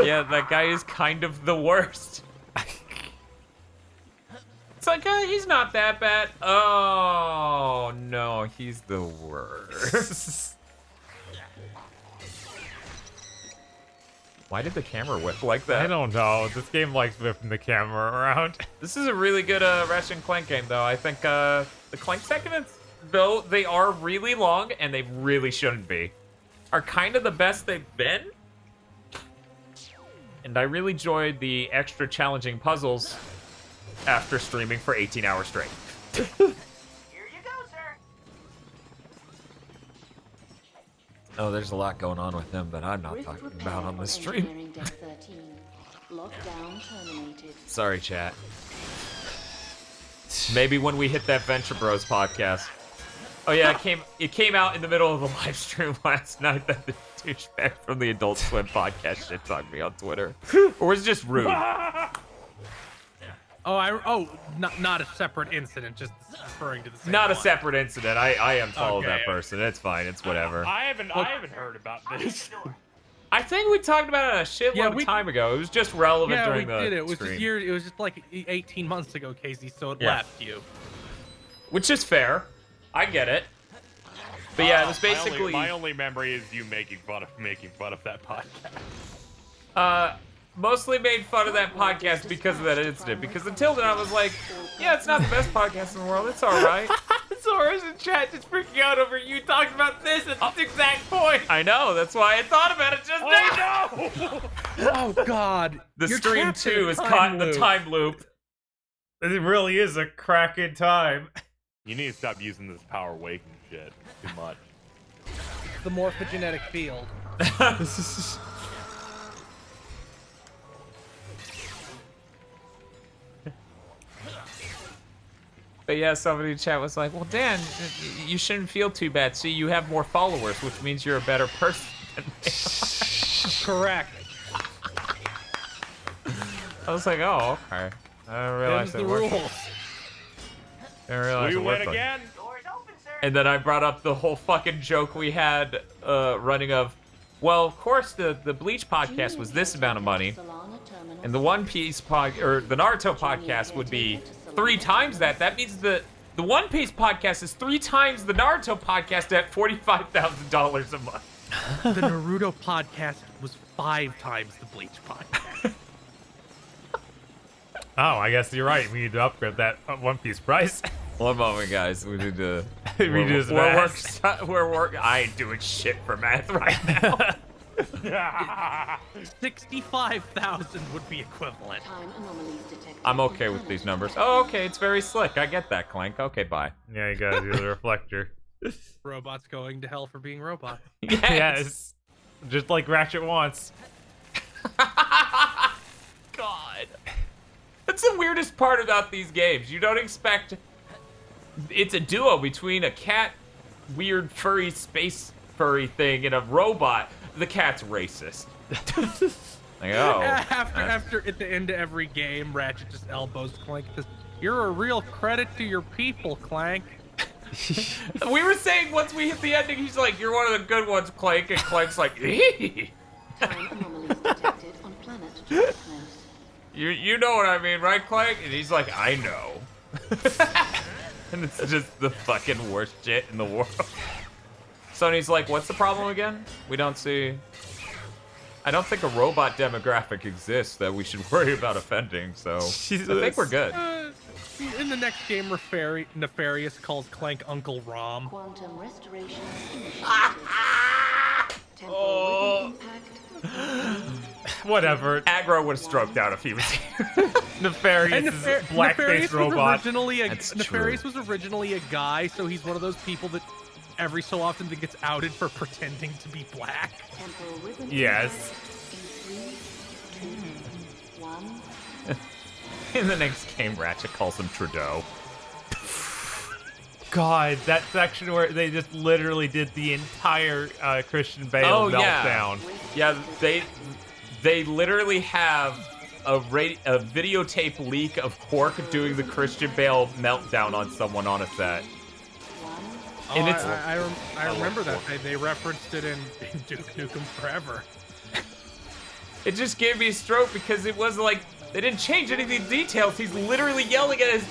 Speaker 3: Yeah, that guy is kind of the worst. It's like, he's not that bad. Oh, no, he's the worst. Why did the camera whip like that?
Speaker 2: I don't know. This game likes whipping the camera around.
Speaker 3: This is a really good Ratchet and Clank game, though. I think the Clank segments, though they are really long, and they really shouldn't be, are kind of the best they've been. And I really enjoyed the extra challenging puzzles after streaming for 18 hours straight.
Speaker 14: Here you go, sir.
Speaker 3: Oh, there's a lot going on with him that I'm not talking about on this stream. Sorry, chat. Maybe when we hit that Venture Bros podcast. Oh yeah, it came out in the middle of the live stream last night that the douchebag from the Adult Swim podcast shit talked me on Twitter. Or was it just rude?
Speaker 19: Not a separate incident, just referring to the same
Speaker 3: Not a
Speaker 19: one.
Speaker 3: separate incident. I unfollowed that person. It's fine. It's whatever.
Speaker 7: I haven't heard about this.
Speaker 3: I think we talked about it a shitload of time ago. It was just relevant during the
Speaker 19: It was
Speaker 3: stream.
Speaker 19: It was just like 18 months ago, Casey. So it left you.
Speaker 3: Which is fair. I get it. But yeah, it was basically
Speaker 7: my only memory is you making fun of that podcast.
Speaker 3: Mostly made fun of that podcast because of that incident. Because until then, I was like, yeah, it's not the best podcast in the world. It's all right.
Speaker 2: Zora's in chat just freaking out over you talking about this at this exact point.
Speaker 3: I know. That's why I thought about it just now.
Speaker 19: Oh God.
Speaker 3: The
Speaker 19: You're
Speaker 3: stream
Speaker 19: trapped in a
Speaker 3: 2 is
Speaker 19: time
Speaker 3: caught in the
Speaker 19: loop.
Speaker 3: time loop.
Speaker 2: It really is a cracking time.
Speaker 7: You need to stop using this power waking shit too much.
Speaker 19: The morphogenetic field.
Speaker 3: But yeah, somebody in chat was like, well, Dan, you shouldn't feel too bad. See, you have more followers, which means you're a better person than me.
Speaker 19: Correct.
Speaker 3: I was like, oh, okay. I didn't realize
Speaker 19: Them's
Speaker 3: it
Speaker 19: the
Speaker 3: worked.
Speaker 19: rules.
Speaker 3: I didn't realize
Speaker 7: We
Speaker 3: it
Speaker 7: win
Speaker 3: worked.
Speaker 7: again.
Speaker 3: And then I brought up the whole fucking joke we had running of, well, of course the Bleach podcast was this amount of money, and the One Piece or the Naruto podcast would be 3 times that. That means the One Piece podcast is 3 times the Naruto podcast at $45,000 a month.
Speaker 19: The Naruto podcast was 5 times the Bleach podcast.
Speaker 2: Oh, I guess you're right. We need to upgrade that One Piece price.
Speaker 3: One moment, guys. We need to
Speaker 2: redo the math.
Speaker 3: I ain't doing shit for math right now.
Speaker 19: 65,000 would be equivalent.
Speaker 3: I'm okay with these numbers. Oh, okay. It's very slick. I get that, Clank. Okay, bye.
Speaker 2: Yeah, you gotta do the reflector.
Speaker 19: Robots going to hell for being robots.
Speaker 2: Yes. Just like Ratchet wants.
Speaker 3: God. That's the weirdest part about these games. You don't expect... It's a duo between a cat, weird furry space furry thing, and a robot. The cat's racist. Like, oh.
Speaker 19: After at the end of every game, Ratchet just elbows Clank. Says, "You're a real credit to your people, Clank."
Speaker 3: We were saying once we hit the ending, he's like, "You're one of the good ones, Clank," and Clank's like, "Eee."
Speaker 16: time anomalies detected on planet Darkness.
Speaker 3: You know what I mean, right, Clank? And he's like, I know. And it's just the fucking worst shit in the world. Sony's like, what's the problem again? We don't see... I don't think a robot demographic exists that we should worry about offending, so Jesus. I think we're good.
Speaker 19: In the next game, Nefarious calls Clank Uncle Rom.
Speaker 16: Quantum restoration
Speaker 3: Oh.
Speaker 2: Whatever.
Speaker 3: Aggro would have stroked out if he was here.
Speaker 2: Nefarious is a black-faced robot.
Speaker 19: Nefarious was originally a guy, so he's one of those people that every so often that gets outed for pretending to be black.
Speaker 2: Yes.
Speaker 3: In the next game, Ratchet calls him Trudeau.
Speaker 2: God, that section where they just literally did the entire Christian Bale meltdown.
Speaker 3: Yeah, they literally have a videotape leak of Quark doing the Christian Bale meltdown on someone on a set.
Speaker 19: And I remember that. They referenced it in Duke Nukem Forever.
Speaker 3: It just gave me a stroke because it was like they didn't change any of the details. He's literally yelling at his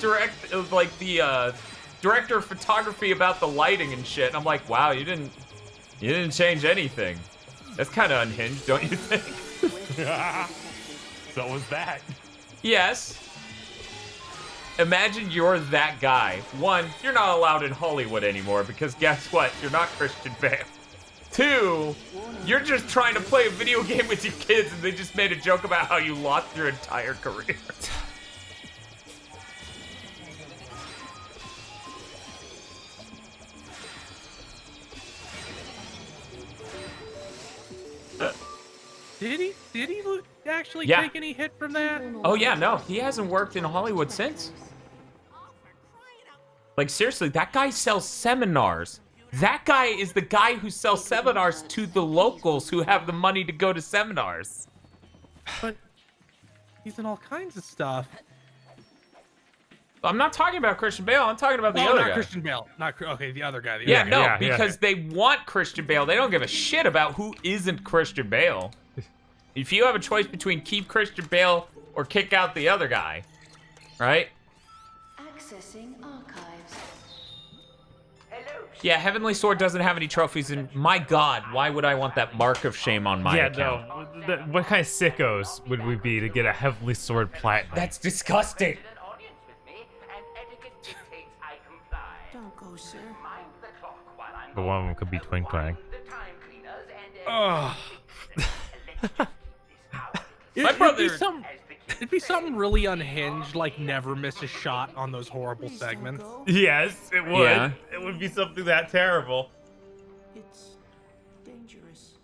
Speaker 3: director of photography about the lighting and shit. And I'm like, wow, you didn't change anything. That's kind of unhinged, don't you think?
Speaker 7: So was that.
Speaker 3: Yes. Imagine you're that guy. One, you're not allowed in Hollywood anymore because guess what? You're not Christian Bale. Two, you're just trying to play a video game with your kids and they just made a joke about how you lost your entire career.
Speaker 19: Did he actually
Speaker 3: Yeah.
Speaker 19: take any hit from that?
Speaker 3: Oh yeah, no, he hasn't worked in Hollywood since. Like seriously, that guy sells seminars. That guy is the guy who sells seminars to the locals who have the money to go to seminars.
Speaker 19: But he's in all kinds of stuff.
Speaker 3: I'm not talking about Christian Bale. I'm talking about the other guy.
Speaker 19: Christian Bale. Okay, the other guy.
Speaker 3: Because they want Christian Bale. They don't give a shit about who isn't Christian Bale. If you have a choice between keep Christian Bale or kick out the other guy, right?
Speaker 16: Accessing archives.
Speaker 3: Yeah, Heavenly Sword doesn't have any trophies, and my God, why would I want that mark of shame on my account?
Speaker 2: No. What kind of sickos would we be to get a Heavenly Sword platinum?
Speaker 3: That's disgusting.
Speaker 12: Don't go, sir.
Speaker 2: But one of them could be Twin Clank.
Speaker 19: Ugh.
Speaker 3: My brother.
Speaker 19: It'd be something really unhinged, like never miss a shot on those horrible segments.
Speaker 2: Yes, it would.
Speaker 3: Yeah.
Speaker 2: It would be something that terrible.
Speaker 12: It's dangerous.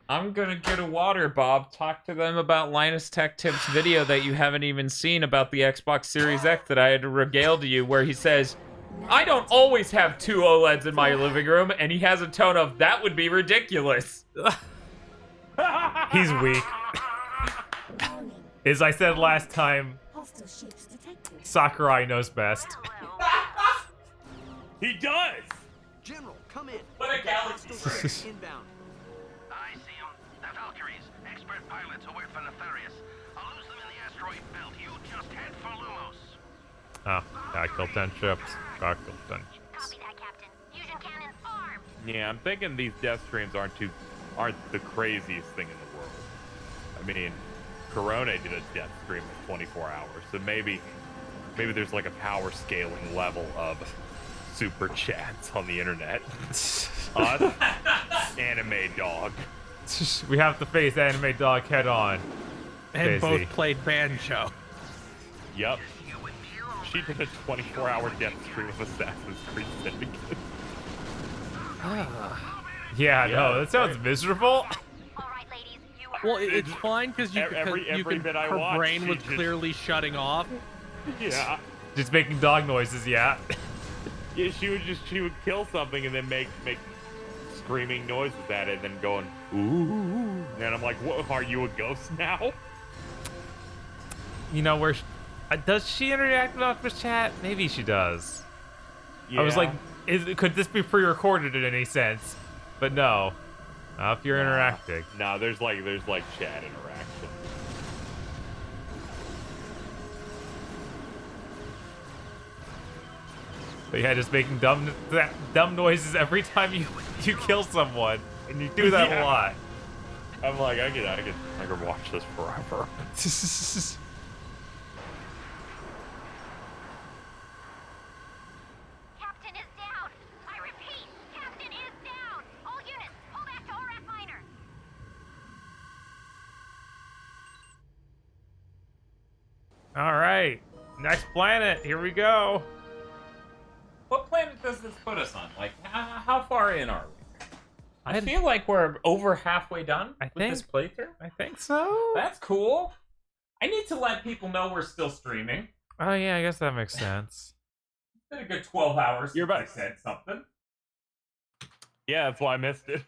Speaker 3: I'm gonna get a water, Bob. Talk to them about Linus Tech Tips video that you haven't even seen about the Xbox Series X that I had to regale to you, where he says, I don't always have 2 OLEDs in my living room, and he has a tone of, that would be ridiculous.
Speaker 2: He's weak. As I said last time, Sakurai knows best.
Speaker 7: He does!
Speaker 12: General, come in.
Speaker 3: What a galaxy.
Speaker 12: Inbound.
Speaker 10: I see them. The Valkyries, expert pilots who work for Nefarious. I'll lose them in the asteroid belt. You just head for Lumos.
Speaker 2: Oh, I killed 10 ships. I killed 10 ships.
Speaker 8: Copy that, Captain. Fusion cannon armed.
Speaker 7: Yeah, I'm thinking these death streams aren't the craziest thing in the world. I mean, Corona did a death stream of 24 hours, so maybe there's like a power scaling level of super chats on the internet. Us, Anime Dog.
Speaker 2: We have to face Anime Dog head on.
Speaker 19: And both played Banjo.
Speaker 7: Yep. She did a 24-hour death stream of Assassin's Creed Syndicate.
Speaker 2: Yeah, no, that sounds miserable.
Speaker 19: Well, it's fine because her brain was
Speaker 7: just
Speaker 19: clearly shutting off.
Speaker 7: Yeah.
Speaker 2: Just making dog noises, yeah.
Speaker 7: Yeah, she would kill something and then make screaming noises at it and then going, ooh. And I'm like, what, are you a ghost now?
Speaker 2: You know, does she interact with Octopus Chat? Maybe she does. Yeah. I was like, could this be pre-recorded in any sense? But no. If you're interacting.
Speaker 7: No, there's like chat interaction.
Speaker 2: But yeah, just making dumb noises every time you kill someone, and you do that a lot.
Speaker 7: I'm like, I could watch this forever.
Speaker 8: Captain is down. I repeat, Captain is down. All units, pull back to ORAF Minor.
Speaker 2: All right, next planet. Here we go.
Speaker 15: What planet does this put us on? Like, how far in are we? I feel like we're over halfway done with this playthrough.
Speaker 2: I think so.
Speaker 15: That's cool. I need to let people know we're still streaming.
Speaker 2: Oh yeah, I guess that makes sense.
Speaker 15: It's been a good 12 hours since I said something.
Speaker 7: Yeah, that's why I missed it.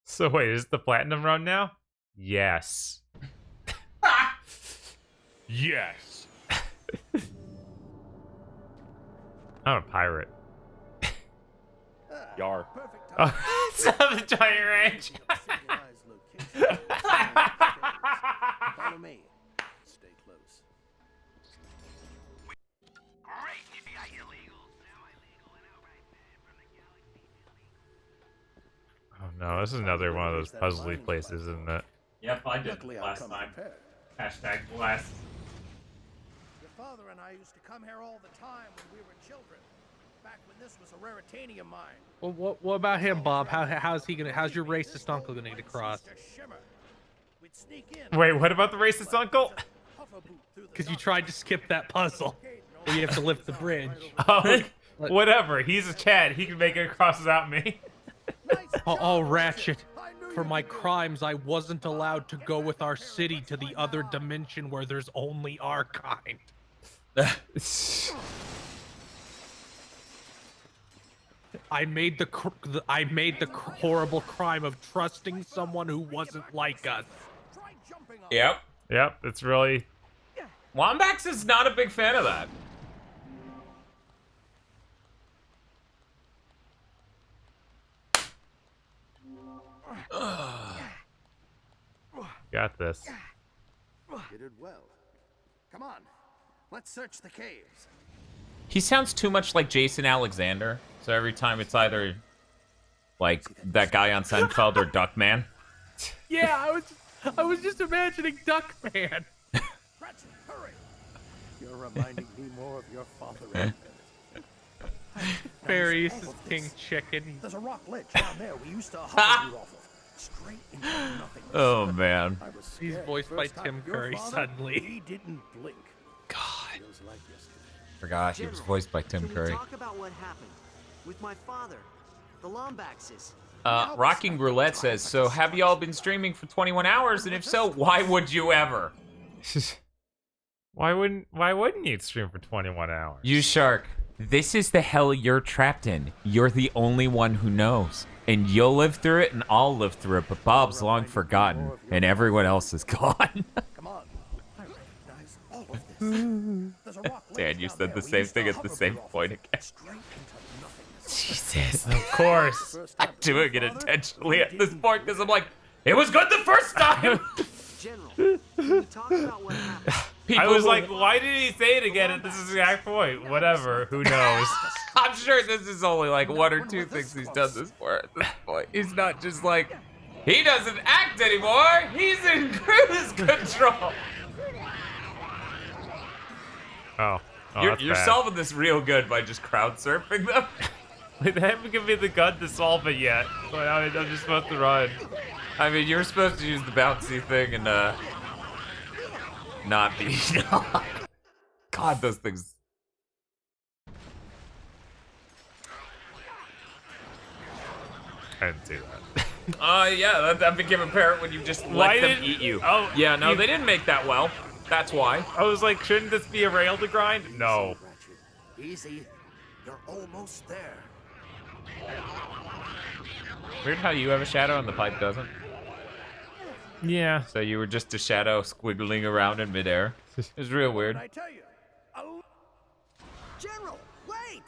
Speaker 2: So wait, is it the platinum run now? Yes.
Speaker 7: Yes.
Speaker 2: I'm a pirate.
Speaker 7: Yar.
Speaker 2: Oh, it's not the giant ranch.
Speaker 21: Follow me. Stay close.
Speaker 2: Oh no, this is another one of those puzzly places, isn't it?
Speaker 15: Yep, I did last time. Hashtag blast.
Speaker 21: Your father and I used to come here all the time when we were children. Back when this was a raritanium mine.
Speaker 19: Well, what about him, Bob? How's your racist uncle gonna get across?
Speaker 2: Wait, what about the racist uncle?
Speaker 19: Because you tried to skip that puzzle where you have to lift the bridge.
Speaker 2: Oh, whatever. He's a Chad. He can make it across without me.
Speaker 19: Oh, Ratchet. For my crimes, I wasn't allowed to go with our city to the other dimension where there's only our kind. I made the horrible crime of trusting someone who wasn't like us.
Speaker 15: Yep.
Speaker 2: Yep, it's really...
Speaker 15: Wombax is not a big fan of that.
Speaker 2: Got this.
Speaker 21: You did well. Come on, let's search the caves.
Speaker 15: He sounds too much like Jason Alexander. So every time it's either like that guy on Seinfeld or Duckman.
Speaker 19: Yeah, I was just imagining Duckman.
Speaker 21: Ratchet, hurry! You're reminding me more of your father.
Speaker 19: Fairies is king chicken.
Speaker 21: There's a rock ledge down there we used to hover you off of. Straight into nothing.
Speaker 15: Oh man.
Speaker 19: He's voiced by Tim Curry suddenly.
Speaker 21: He didn't blink.
Speaker 15: God.
Speaker 21: Feels like yesterday.
Speaker 15: Forgot he was voiced by Tim Curry.
Speaker 6: Talk about what happened with my father, the Lombaxes.
Speaker 15: Rocking Roulette says, so have y'all been streaming for 21 hours? And if so, why would you ever?
Speaker 2: Why wouldn't you stream for 21 hours?
Speaker 15: You Shark, this is the hell you're trapped in. You're the only one who knows. And you'll live through it, and I'll live through it, but Bob's long forgotten, and everyone else is gone.
Speaker 21: Come on. I recognize all of this.
Speaker 15: Dan, you said the same thing at the same point again.
Speaker 2: Jesus, of course.
Speaker 15: I'm doing it intentionally at this point, because I'm like, it was good the first time!
Speaker 6: General, can we talk about what happened?
Speaker 2: I was like, why did he say it again at this exact point? Whatever, who knows?
Speaker 15: I'm sure this is only like one or two things he's done this for at this point. He's not just like, he doesn't act anymore, he's in cruise control.
Speaker 2: Oh,
Speaker 15: you're solving this real good by just crowd surfing them.
Speaker 2: They haven't given me the gun to solve it yet. So I'm just supposed to run.
Speaker 15: I mean, you're supposed to use the bouncy thing and not be. God, those things.
Speaker 2: I didn't see that.
Speaker 15: Yeah, that became apparent when you just let them eat you.
Speaker 2: Oh,
Speaker 15: yeah, no, they didn't make that well. That's why.
Speaker 2: I was like, shouldn't this be a rail to grind? No.
Speaker 21: Easy. You're almost there.
Speaker 15: Weird how you have a shadow and the pipe doesn't.
Speaker 2: Yeah.
Speaker 15: So you were just a shadow squiggling around in midair. It was real weird.
Speaker 21: I tell you. General, wait!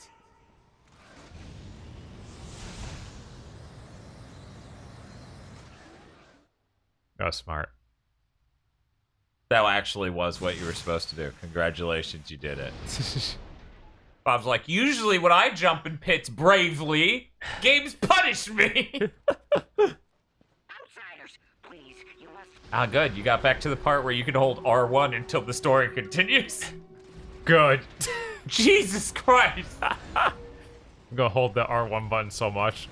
Speaker 2: Oh, smart.
Speaker 15: That actually was what you were supposed to do. Congratulations, you did it. Bob's like, usually when I jump in pits bravely, games punish me.
Speaker 8: Outsiders, please, you must.
Speaker 15: Ah, good. You got back to the part where you can hold R1 until the story continues.
Speaker 2: Good.
Speaker 15: Jesus Christ.
Speaker 2: I'm gonna hold the R1 button so much.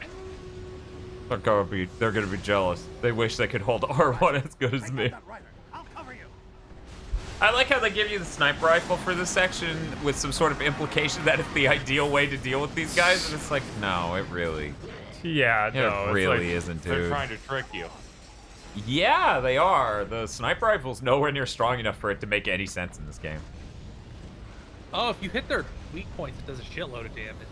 Speaker 15: They're gonna be jealous. They wish they could hold R1 as good as me. I like how they give you the sniper rifle for this section with some sort of implication that it's the ideal way to deal with these guys, and it's like, no, it really...
Speaker 2: Yeah, no,
Speaker 15: it really isn't, dude.
Speaker 7: They're trying to trick you.
Speaker 15: Yeah, they are. The sniper rifle's nowhere near strong enough for it to make any sense in this game.
Speaker 19: Oh, if you hit their weak points, it does a shitload of damage.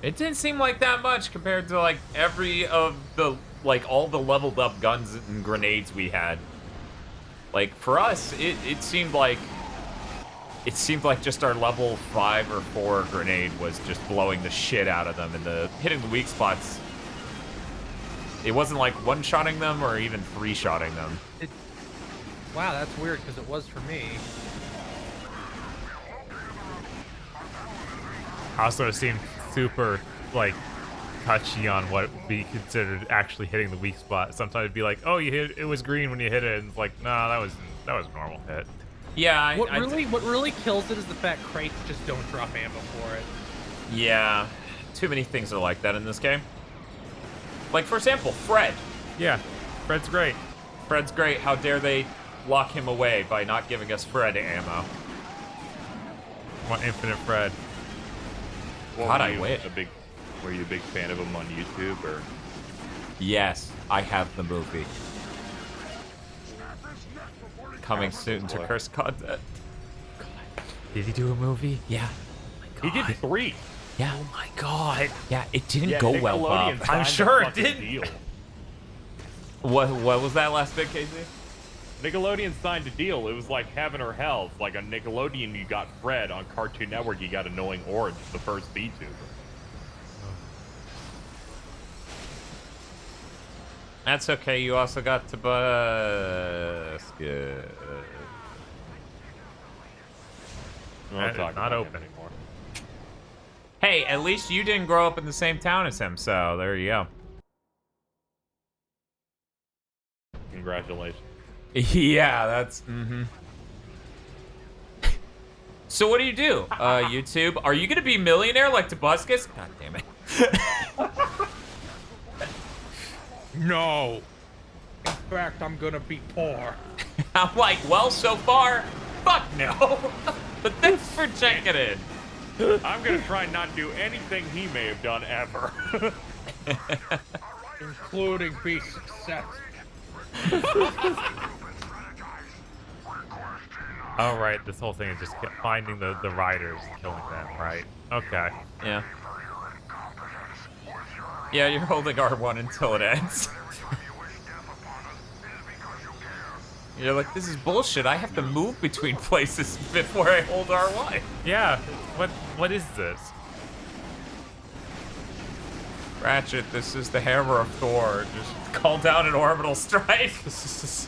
Speaker 15: It didn't seem like that much compared to, like, every of the, like, all the leveled up guns and grenades we had. Like, for us, it seemed like just our level 5 or 4 grenade was just blowing the shit out of them, and hitting the weak spots, it wasn't like one-shotting them or even three-shotting them.
Speaker 19: Wow, that's weird, because it was for me.
Speaker 2: Also, it seemed super, like, touchy on what would be considered actually hitting the weak spot. Sometimes it'd be like, oh, it was green when you hit it, and it's like, nah, that was a normal hit.
Speaker 15: Yeah,
Speaker 19: what really kills it is the fact crates just don't drop ammo for it.
Speaker 15: Yeah, too many things are like that in this game. Like, for example, Fred.
Speaker 2: Yeah, Fred's great.
Speaker 15: Fred's great. How dare they lock him away by not giving us Fred ammo?
Speaker 2: I want infinite Fred.
Speaker 7: Well,
Speaker 15: God, I wish.
Speaker 7: Were you a big fan of him on YouTube, or?
Speaker 15: Yes, I have the movie. Coming soon to Curse Content.
Speaker 2: Did he do a movie?
Speaker 15: Yeah.
Speaker 7: He did 3.
Speaker 15: Yeah.
Speaker 2: Oh my god.
Speaker 15: Yeah, it didn't go well, Bob.
Speaker 2: I'm sure it didn't.
Speaker 15: What was that last bit, Casey?
Speaker 7: Nickelodeon signed a deal. It was like heaven or hell. Like on Nickelodeon, you got Fred. On Cartoon Network, you got Annoying Orange, the first VTuber.
Speaker 15: That's okay. You also got to Busket.
Speaker 2: Not open
Speaker 7: anymore.
Speaker 15: Hey, at least you didn't grow up in the same town as him, so there you go.
Speaker 7: Congratulations.
Speaker 15: Yeah, that's... So what do? YouTube? Are you gonna be millionaire like Tobuscus? God damn it.
Speaker 19: No. In fact, I'm gonna be poor.
Speaker 15: I'm like, well, so far, fuck no. But thanks for checking in.
Speaker 7: I'm gonna try not to do anything he may have done ever.
Speaker 19: Including be successful.
Speaker 2: Oh, right, this whole thing is just finding the riders and killing them, right? Okay.
Speaker 15: Yeah. Yeah, you're holding R1 until it ends. You're like, this is bullshit. I have to move between places before I hold R1.
Speaker 2: Yeah, what is this?
Speaker 15: Ratchet, this is the hammer of Thor. Just call down an orbital strike. This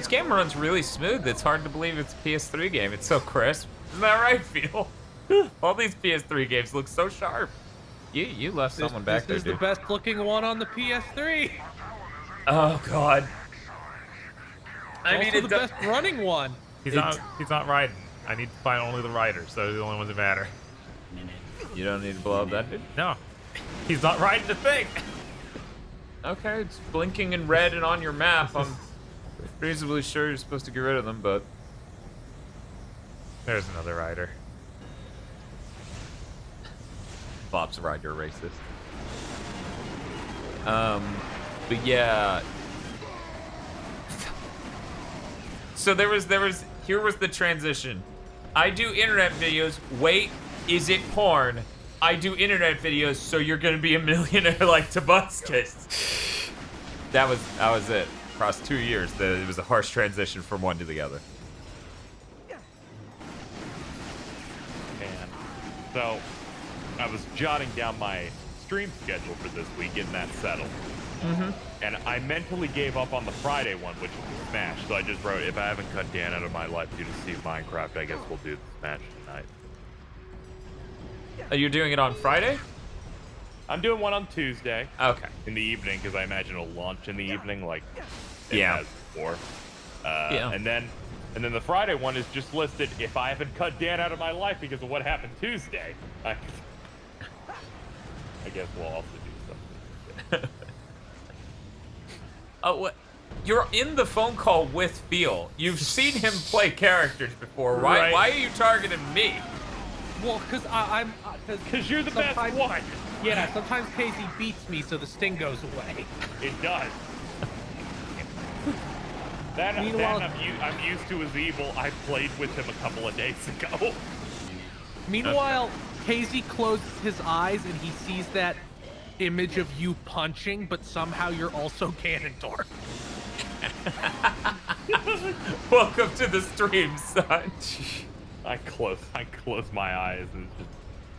Speaker 15: game runs really smooth. It's hard to believe it's a PS3 game. It's so crisp. Isn't that right, Phil? All these PS3 games look so sharp. You left someone back there,
Speaker 19: This is
Speaker 15: dude.
Speaker 19: the best looking one on the PS3.
Speaker 15: Oh, God. I mean,
Speaker 19: it's the best running one.
Speaker 2: He's not riding. I need to find only the riders. Those are the only ones that matter.
Speaker 15: You don't need to blow up that dude?
Speaker 2: No. He's not riding the thing.
Speaker 15: Okay, it's blinking in red and on your map. I'm reasonably sure you're supposed to get rid of them, but...
Speaker 2: There's another rider.
Speaker 15: Bob's a rider racist. But yeah... So here was the transition. I do internet videos. Wait, is it porn? I do internet videos, so you're gonna be a millionaire like Tobuscus. That was it. Across 2 years, it was a harsh transition from one to the other.
Speaker 7: Man. So, I was jotting down my stream schedule for this week, getting that settled. And I mentally gave up on the Friday one, which was Smash. So I just wrote, if I haven't cut Dan out of my life due to Steve Minecraft, I guess we'll do the Smash tonight.
Speaker 15: Are you doing it on Friday?
Speaker 7: I'm doing one on Tuesday.
Speaker 15: Okay.
Speaker 7: In the evening, because I imagine it'll launch in the evening, like it
Speaker 15: Yeah.
Speaker 7: has before.
Speaker 15: Yeah.
Speaker 7: And then the Friday one is just listed, if I haven't cut Dan out of my life because of what happened Tuesday. I guess we'll also do something.
Speaker 15: Oh, what? You're in the phone call with Phil. You've seen him play characters before.
Speaker 2: Right.
Speaker 15: Why are you targeting me?
Speaker 19: Well, because I'm...
Speaker 7: Because you're the best one.
Speaker 19: Yeah, sometimes Casey beats me, so the sting goes away.
Speaker 7: It does. That
Speaker 19: Meanwhile,
Speaker 7: I'm used to his evil. I played with him a couple of days ago.
Speaker 19: Meanwhile, Casey closes his eyes and he sees that image of you punching, but somehow you're also Ganondorf.
Speaker 15: Welcome to the stream, son.
Speaker 7: I close my eyes and it's just,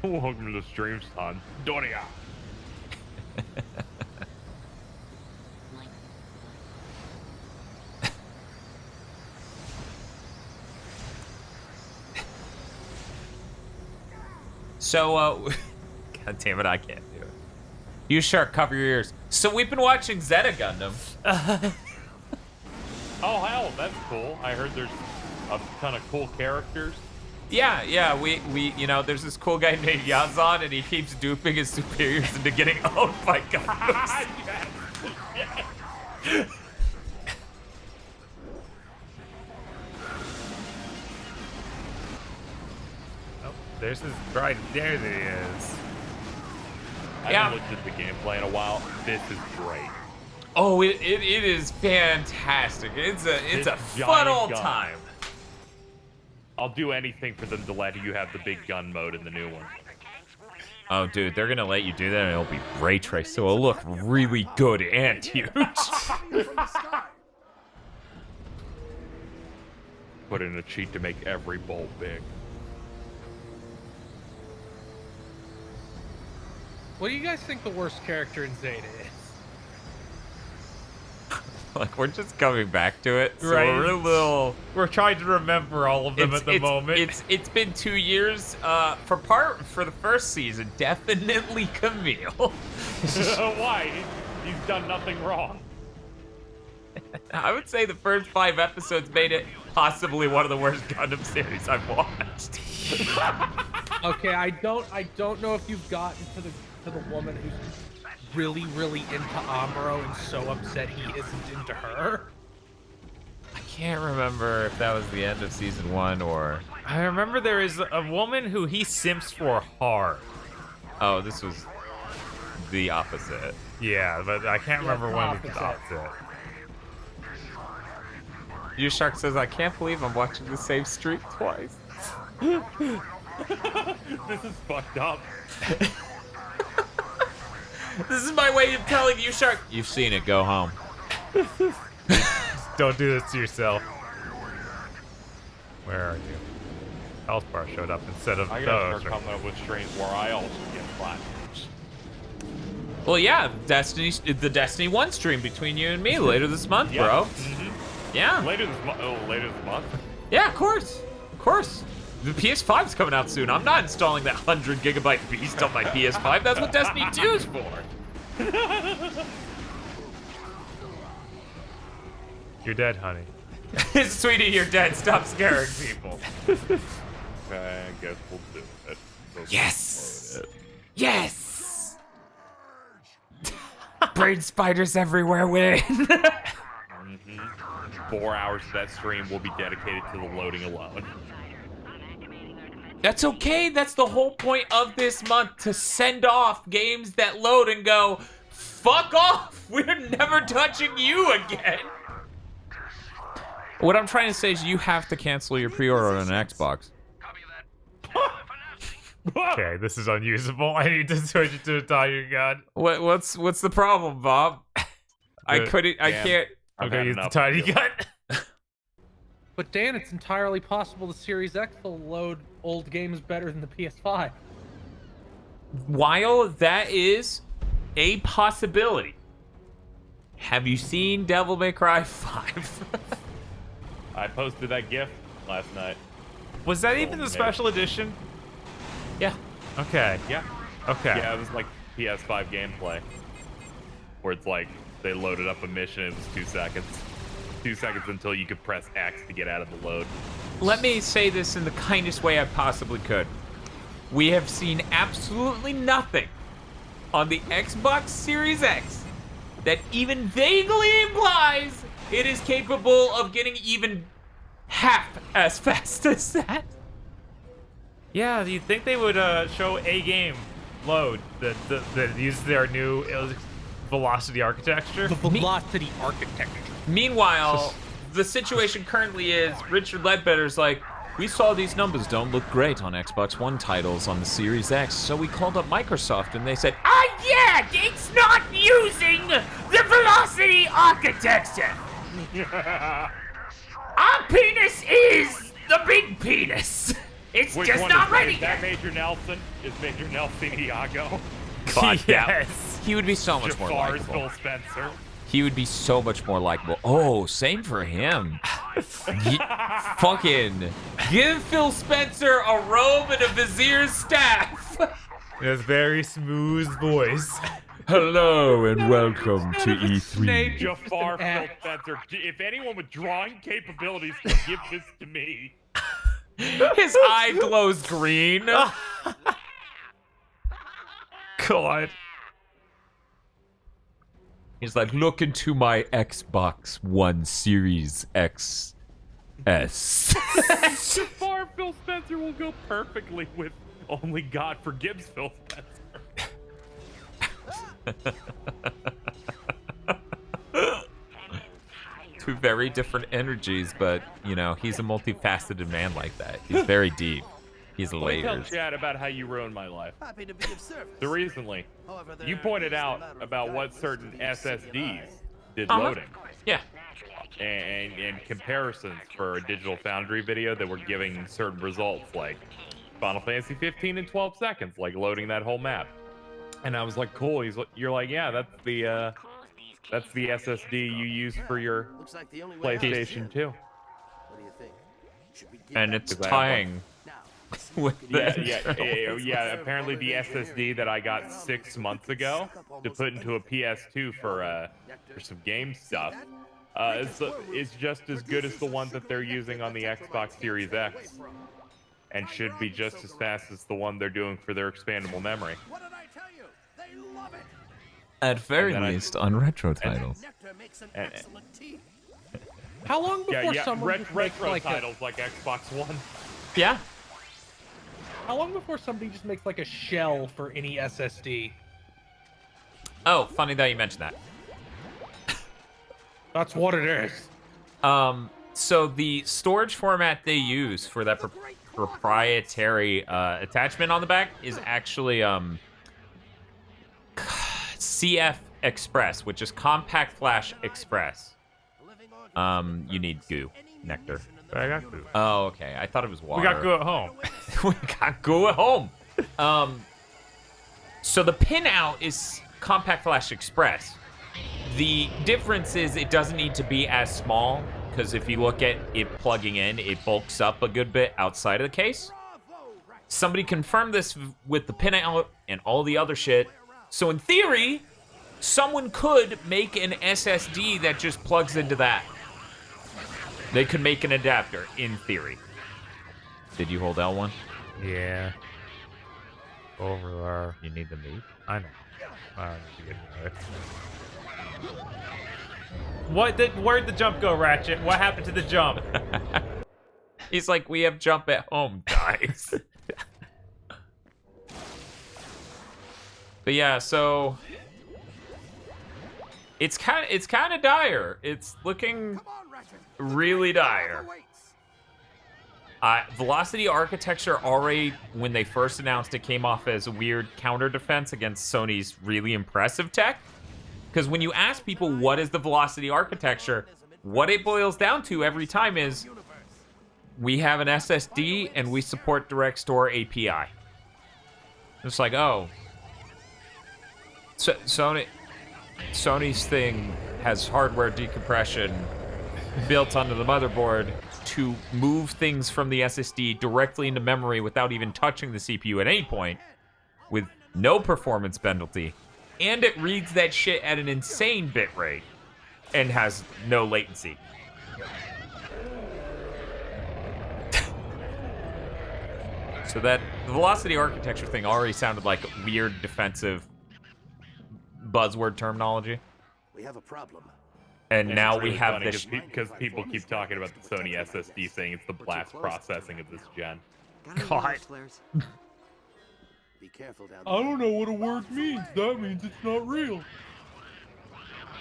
Speaker 7: welcome to the stream, son. Doria.
Speaker 15: So, God damn it, I can't do it. You shark, cover your ears. So we've been watching Zeta Gundam.
Speaker 7: Oh hell, that's cool. I heard there's a ton of cool characters.
Speaker 15: Yeah, we you know, there's this cool guy named Yazan, and he keeps duping his superiors into getting owned by Gundams.
Speaker 7: Yes.
Speaker 2: There's his bride. There he is.
Speaker 7: I haven't looked at the gameplay in a while. This is great.
Speaker 15: Oh, it is fantastic. It's a fun old time.
Speaker 7: I'll do anything for them to let you have the big gun mode in the new one.
Speaker 15: Oh, dude, they're gonna let you do that, and it'll be ray traced, so it'll look really good and huge.
Speaker 7: Put in a cheat to make every bolt big.
Speaker 19: What do you guys think the worst character in Zeta is?
Speaker 15: Like, we're just coming back to it, so
Speaker 2: Right.
Speaker 15: we're a little...
Speaker 2: We're trying to remember all of them at the moment.
Speaker 15: It's been 2 years. For the first season, definitely Camille.
Speaker 7: Why? He's done nothing wrong.
Speaker 15: I would say the first 5 episodes made it possibly one of the worst Gundam series I've watched.
Speaker 19: Okay, I don't know if you've gotten to the woman who's really, really into Amuro and so upset he isn't into her.
Speaker 15: I can't remember if that was the end of season 1 or...
Speaker 2: I remember there is a woman who he simps for hard.
Speaker 15: Oh, this was the opposite.
Speaker 2: Yeah, but I can't remember when it's the opposite.
Speaker 15: U-Shark says, I can't believe I'm watching the same streak twice.
Speaker 7: This is fucked up.
Speaker 15: This is my way of telling U-Shark, you've seen it, go home.
Speaker 2: Don't do this to yourself. Where are you? Health bar showed up instead of
Speaker 7: I gotta start coming up with streams where I also get platinums.
Speaker 15: Well, yeah, the Destiny 1 stream between you and me later this month,
Speaker 7: Yeah.
Speaker 15: bro.
Speaker 7: Mm-hmm.
Speaker 15: Yeah.
Speaker 7: Later this month. Oh, later this month.
Speaker 15: Yeah, of course. Of course. The PS5's coming out soon. I'm not installing that 100 gigabyte beast on my PS5. That's what Destiny 2 is for.
Speaker 2: You're dead, honey.
Speaker 15: Sweetie, you're dead. Stop scaring people.
Speaker 7: Okay, I guess we'll do it.
Speaker 15: Yes. Yes. Brain spiders everywhere win.
Speaker 7: 4 hours of that stream will be dedicated to the loading alone.
Speaker 15: That's okay. That's the whole point of this month, to send off games that load and go, fuck off. We're never touching you again. What I'm trying to say is you have to cancel your pre-order on an Xbox.
Speaker 2: Okay, this is unusable. I need to switch it to a tiger gun.
Speaker 15: What's the problem, Bob? I can't.
Speaker 2: I'm gonna use the tiny gun.
Speaker 19: But Dan, it's entirely possible the Series X will load old games better than the PS5.
Speaker 15: While that is a possibility, Have you seen Devil May Cry 5?
Speaker 7: I posted that GIF last night.
Speaker 2: Was that even the special edition?
Speaker 15: Yeah.
Speaker 2: Okay.
Speaker 7: Yeah.
Speaker 2: Okay.
Speaker 7: Yeah, it was like PS5 gameplay. Where it's like, they loaded up a mission, it was 2 seconds. 2 seconds until you could press X to get out of the load.
Speaker 15: Let me say this in the kindest way I possibly could. We have seen absolutely nothing on the Xbox Series X that even vaguely implies it is capable of getting even half as fast as that.
Speaker 2: Yeah, do you think they would show a game load that uses their new velocity architecture?
Speaker 19: The velocity architecture.
Speaker 15: Meanwhile, the situation currently is Richard Ledbetter's like, we saw these numbers don't look great on Xbox One titles on the Series X, so we called up Microsoft and they said,
Speaker 1: Yeah, it's not using the velocity architecture. Our penis is the big penis. It's
Speaker 7: Which
Speaker 1: just
Speaker 7: one
Speaker 1: not
Speaker 7: is
Speaker 1: ready
Speaker 7: that
Speaker 1: yet.
Speaker 7: Major Nelson? Is Major Nelson Iago?
Speaker 15: God,
Speaker 2: yes.
Speaker 15: He would be so much more
Speaker 7: Jafar's
Speaker 15: likable.
Speaker 7: Phil Spencer.
Speaker 15: He would be so much more likable. Oh, same for him. Fucking give Phil Spencer a robe and a vizier's staff.
Speaker 2: His very smooth voice.
Speaker 15: Hello and welcome to E3.
Speaker 7: Jafar Phil Spencer. If anyone with drawing capabilities could give this to me.
Speaker 15: His eye glows green.
Speaker 2: God.
Speaker 15: He's like, look into my Xbox One Series XS.
Speaker 7: Jafar Phil Spencer will go perfectly with only God forgives Phil Spencer.
Speaker 15: Two very different energies, but, you know, he's a multifaceted man like that. He's very deep. He's
Speaker 7: Tell
Speaker 15: layers.
Speaker 7: Chad about how you ruined my life.
Speaker 21: Happy to be of service.
Speaker 7: So recently,
Speaker 21: However,
Speaker 7: you
Speaker 21: there
Speaker 7: pointed
Speaker 21: is a
Speaker 7: out
Speaker 21: matter of
Speaker 7: about what
Speaker 21: guidance
Speaker 7: certain
Speaker 21: to your sacred
Speaker 7: SSDs
Speaker 21: eye.
Speaker 7: did
Speaker 15: Uh-huh.
Speaker 7: loading.
Speaker 15: Yeah.
Speaker 7: And comparisons for a Digital Foundry video that were giving certain results, like Final Fantasy 15 in 12 seconds, like loading that whole map. And I was like, cool. You're like, yeah, that's the SSD you use for your
Speaker 21: Looks like the only way out is
Speaker 7: PlayStation
Speaker 21: in.
Speaker 7: 2.
Speaker 21: What do you think? Should we give
Speaker 15: And
Speaker 21: that
Speaker 15: it's
Speaker 21: a try?
Speaker 15: tying with
Speaker 7: Yeah,
Speaker 15: the
Speaker 7: yeah. Apparently, the SSD that I got 6 months ago to put into a PS2 for some game stuff is just as good as the one that they're using on the Xbox Series X, and should be just as fast as the one they're doing for their expandable memory.
Speaker 21: What did I tell you? They love it.
Speaker 15: at very
Speaker 7: And then
Speaker 15: least on retro titles.
Speaker 21: Nectar makes an
Speaker 7: And-
Speaker 21: excellent tea.
Speaker 19: How long before
Speaker 7: Yeah,
Speaker 19: someone just makes
Speaker 7: retro
Speaker 19: like
Speaker 7: titles like Xbox One.
Speaker 15: Yeah.
Speaker 19: how long before somebody just makes like a shell for any SSD?
Speaker 15: Oh, funny that you mentioned that.
Speaker 19: That's what it is.
Speaker 15: So the storage format they use for that proprietary attachment on the back is actually CF Express, which is Compact Flash Express. You need goo, Nectar.
Speaker 2: I got goo.
Speaker 15: Oh, okay. I thought it was water.
Speaker 2: We got goo at home.
Speaker 15: We got goo at home. So the pinout is Compact Flash Express. The difference is it doesn't need to be as small, because if you look at it plugging in, it bulks up a good bit outside of the case. Somebody confirmed this with the pinout and all the other shit. So in theory, someone could make an SSD that just plugs into that. They could make an adapter, in theory. Did you hold L1?
Speaker 2: Yeah. Over there.
Speaker 15: You need the meat?
Speaker 2: I know. I don't need to get there. Where'd the jump go, Ratchet? What happened to the jump?
Speaker 15: He's like, we have jump at home, guys. But yeah, so it's kind of dire. It's looking really dire. Velocity architecture already, when they first announced it, came off as a weird counter defense against Sony's really impressive tech. Because when you ask people what is the velocity architecture, what it boils down to every time is we have an SSD and we support direct store API. It's like, oh, so Sony's thing has hardware decompression built onto the motherboard to move things from the SSD directly into memory without even touching the CPU at any point, with no performance penalty, and it reads that shit at an insane bit rate and has no latency. So that the velocity architecture thing already sounded like weird defensive buzzword terminology.
Speaker 21: We have a problem.
Speaker 15: And now
Speaker 7: really
Speaker 15: we have
Speaker 7: funny
Speaker 15: this.
Speaker 7: because people keep talking about the Sony SSD, saying it's the blast processing of this gen.
Speaker 2: God.
Speaker 21: Be careful down
Speaker 19: I don't know what a word means. That means it's not real.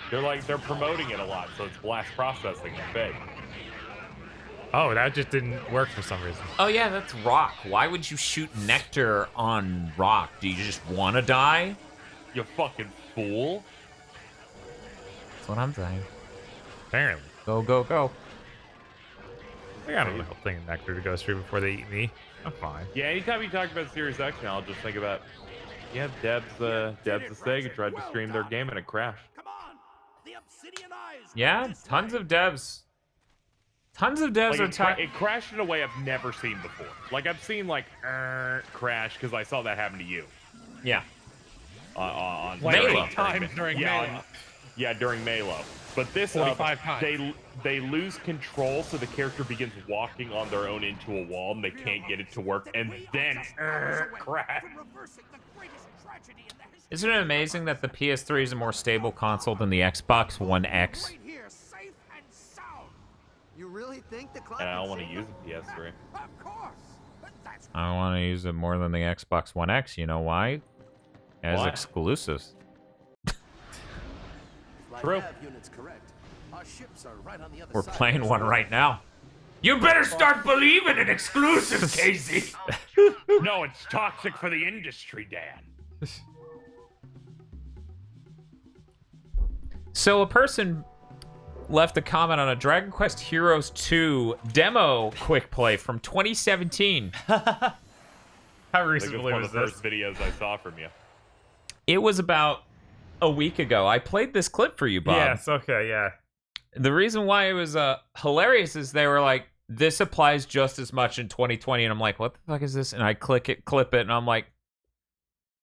Speaker 7: They're promoting it a lot, so it's blast processing. It's fake.
Speaker 2: Oh, that just didn't work for some reason.
Speaker 15: Oh yeah, that's rock. Why would you shoot nectar on rock? Do you just want to die?
Speaker 7: You fucking fool.
Speaker 15: That's what I'm saying.
Speaker 2: Apparently.
Speaker 15: Go, go, go.
Speaker 2: I got a little thing in nectar to go through before they eat me. I'm fine.
Speaker 7: Yeah, anytime you talk about Series X now, I'll just think about, yeah, Debs of Sega tried to stream their game and it crashed.
Speaker 15: Yeah, tons of devs. Tons of devs
Speaker 7: like it crashed in a way I've never seen before. Like, I've seen, like, crash, because I saw that happen to you.
Speaker 15: Yeah.
Speaker 7: On
Speaker 19: Melo. During Melo.
Speaker 7: Yeah, during Melo. But this,
Speaker 19: 45 times.
Speaker 7: they lose control, so the character begins walking on their own into a wall, and they can't get it to work, and then crash.
Speaker 15: Isn't it amazing that the PS3 is a more stable console than the Xbox One X?
Speaker 12: You really think the
Speaker 7: And I don't want to use a PS3.
Speaker 15: I want to use it more than the Xbox One X. You know why? It has exclusives.
Speaker 7: True.
Speaker 15: We're playing one right now. You better start believing in exclusives, Casey.
Speaker 7: No, it's toxic for the industry, Dan.
Speaker 15: So a person left a comment on a Dragon Quest Heroes 2 demo quick play from 2017.
Speaker 2: How recently
Speaker 7: Like, one
Speaker 2: was
Speaker 7: of the
Speaker 2: this?
Speaker 7: first videos I saw from you.
Speaker 15: It was about a week ago. I played this clip for you, Bob.
Speaker 2: Yes, okay, yeah.
Speaker 15: The reason why it was hilarious is they were like, this applies just as much in 2020. And I'm like, what the fuck is this? And I clip it, and I'm like,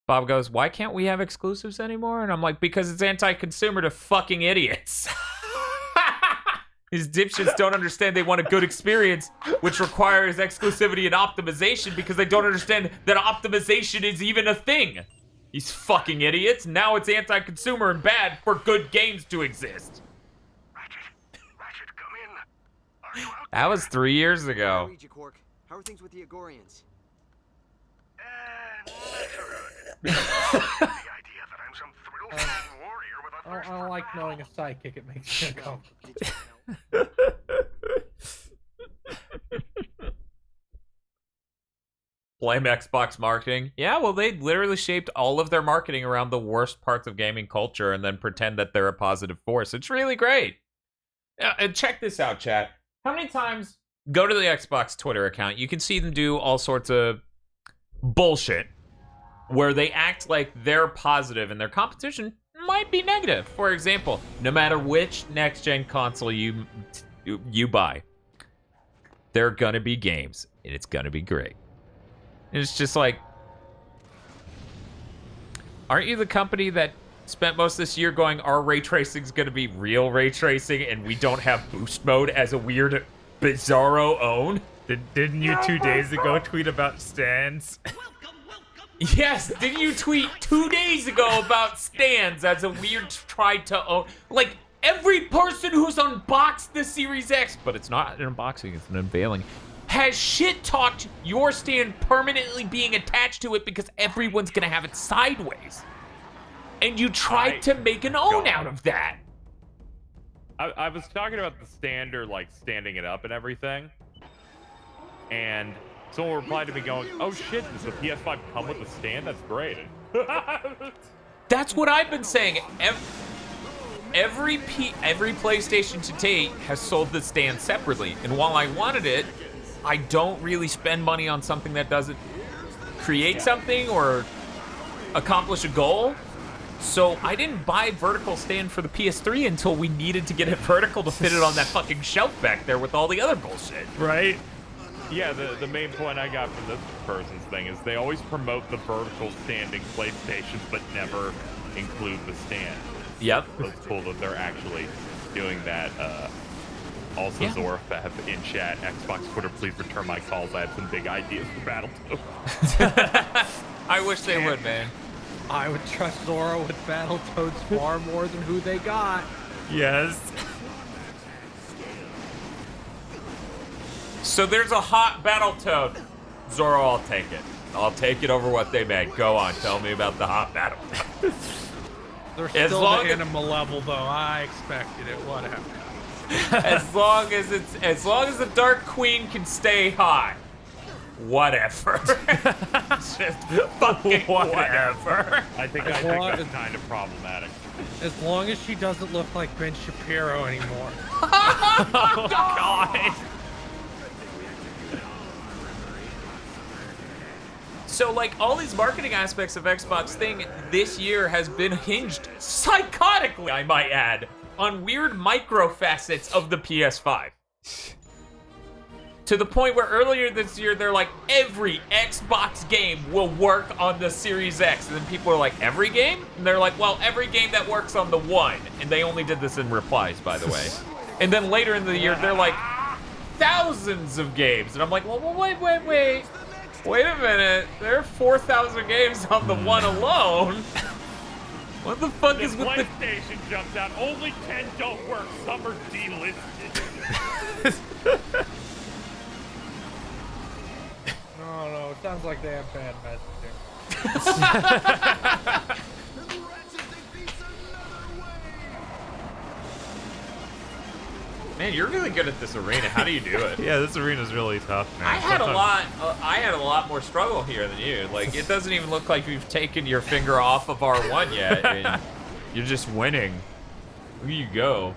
Speaker 15: Bob goes, why can't we have exclusives anymore? And I'm like, because it's anti-consumer to fucking idiots. These dipshits don't understand they want a good experience, which requires exclusivity and optimization because they don't understand that optimization is even a thing. These fucking idiots. Now it's anti-consumer and bad for good games to exist.
Speaker 10: Ratchet, come in. Are you out?
Speaker 15: That was 3 years ago.
Speaker 12: How are things with the Agorians?
Speaker 10: The idea that I'm some thrill-seeking warrior with a thirst
Speaker 19: I don't like knowing a sidekick. It makes me uncomfortable.
Speaker 15: Blame Xbox marketing. Yeah, well, they literally shaped all of their marketing around the worst parts of gaming culture and then pretend that they're a positive force. It's really great. And check this out, chat. How many times go to the Xbox Twitter account? You can see them do all sorts of bullshit where they act like they're positive and their competition might be negative. For example, no matter which next-gen console you buy, there are gonna be games, and it's gonna be great. And it's just like, aren't you the company that spent most of this year going, our ray tracing is gonna be real ray tracing, and we don't have boost mode as a weird, bizarro own?
Speaker 2: Didn't you 2 days ago tweet about stands?
Speaker 15: Yes, didn't you tweet 2 days ago about stands as a weird try to own? Like, every person who's unboxed the Series X, but it's not an unboxing, it's an unveiling, has shit-talked your stand permanently being attached to it because everyone's gonna have it sideways. And you tried to make an own out of that.
Speaker 7: I was talking about the stand or like standing it up and everything. And someone replied to me going, oh shit, does the PS5 come with a stand? That's great.
Speaker 15: That's what I've been saying. Every PlayStation to date has sold the stand separately. And while I wanted it, I don't really spend money on something that doesn't create something or accomplish a goal. So I didn't buy vertical stand for the PS3 until we needed to get it vertical to fit it on that fucking shelf back there with all the other bullshit.
Speaker 2: Right?
Speaker 7: Yeah, the main point I got from this person's thing is they always promote the vertical standing PlayStations, but never include the stand.
Speaker 15: Yep.
Speaker 7: So it's cool that they're actually doing that. Also,
Speaker 15: Yeah.
Speaker 7: Zorafab in chat, Xbox Twitter, please return my calls. I have some big ideas for Battletoads.
Speaker 15: I wish they would, man.
Speaker 19: I would trust Zora with Battletoads far more than who they got.
Speaker 2: Yes.
Speaker 15: So there's a hot Battletoad. Zoro, I'll take it. I'll take it over what they made. Go on, tell me about the hot Battletoad.
Speaker 19: They're
Speaker 15: As
Speaker 19: still
Speaker 15: long
Speaker 19: the
Speaker 15: as-
Speaker 19: animal level, though. I expected it. Whatever.
Speaker 15: as long as the Dark Queen can stay hot. Whatever. Just fucking whatever.
Speaker 7: I think
Speaker 19: As
Speaker 7: that's
Speaker 19: long-
Speaker 7: kind of problematic.
Speaker 19: As long as she doesn't look like Ben Shapiro anymore.
Speaker 15: Oh, God. So, like, all these marketing aspects of Xbox thing this year has been hinged psychotically, I might add, on weird micro facets of the PS5. To the point where earlier this year, they're like, every Xbox game will work on the Series X. And then people are like, every game? And they're like, well, every game that works on the One. And they only did this in replies, by the way. And then later in the year, they're like, thousands of games. And I'm like, well, wait. Wait a minute. There are 4,000 games on the One alone. What the fuck is with the...
Speaker 7: PlayStation jumps out. Only 10 don't work. Some are delisted.
Speaker 19: No, it sounds like they have bad messaging.
Speaker 15: Man, you're really good at this arena. How do you do it?
Speaker 2: Yeah, this arena's really tough, man.
Speaker 15: I had
Speaker 2: Sometimes-
Speaker 15: a lot more struggle here than you. Like, it doesn't even look like you've taken your finger off of R1 yet, and you're just winning. Here you go.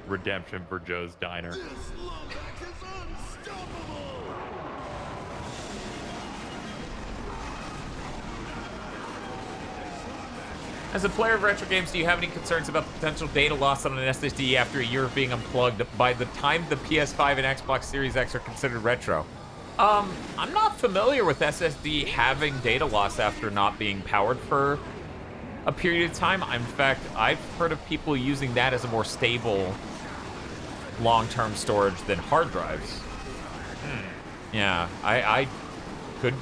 Speaker 7: Redemption for Joe's Diner.
Speaker 15: As a player of retro games, do you have any concerns about the potential data loss on an SSD after a year of being unplugged by the time the PS5 and Xbox Series X are considered retro? I'm not familiar with SSD having data loss after not being powered for a period of time. In fact, I've heard of people using that as a more stable long-term storage than hard drives. Yeah, I could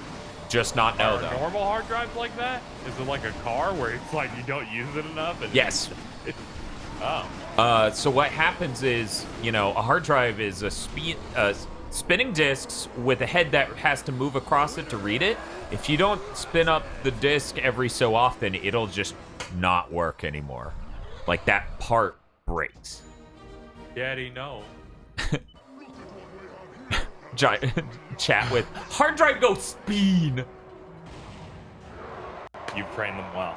Speaker 15: just not know,
Speaker 7: Are
Speaker 15: though.
Speaker 7: normal hard drives like that? Is it like a car where it's like you don't use it enough? And
Speaker 15: Yes.
Speaker 7: Oh.
Speaker 15: So what happens is, you know, a hard drive is a spinning discs with a head that has to move across it to read it. If you don't spin up the disc every so often, it'll just not work anymore. Like, that part breaks.
Speaker 7: Daddy, no.
Speaker 15: Chat with hard drive go spin.
Speaker 7: You trained them well.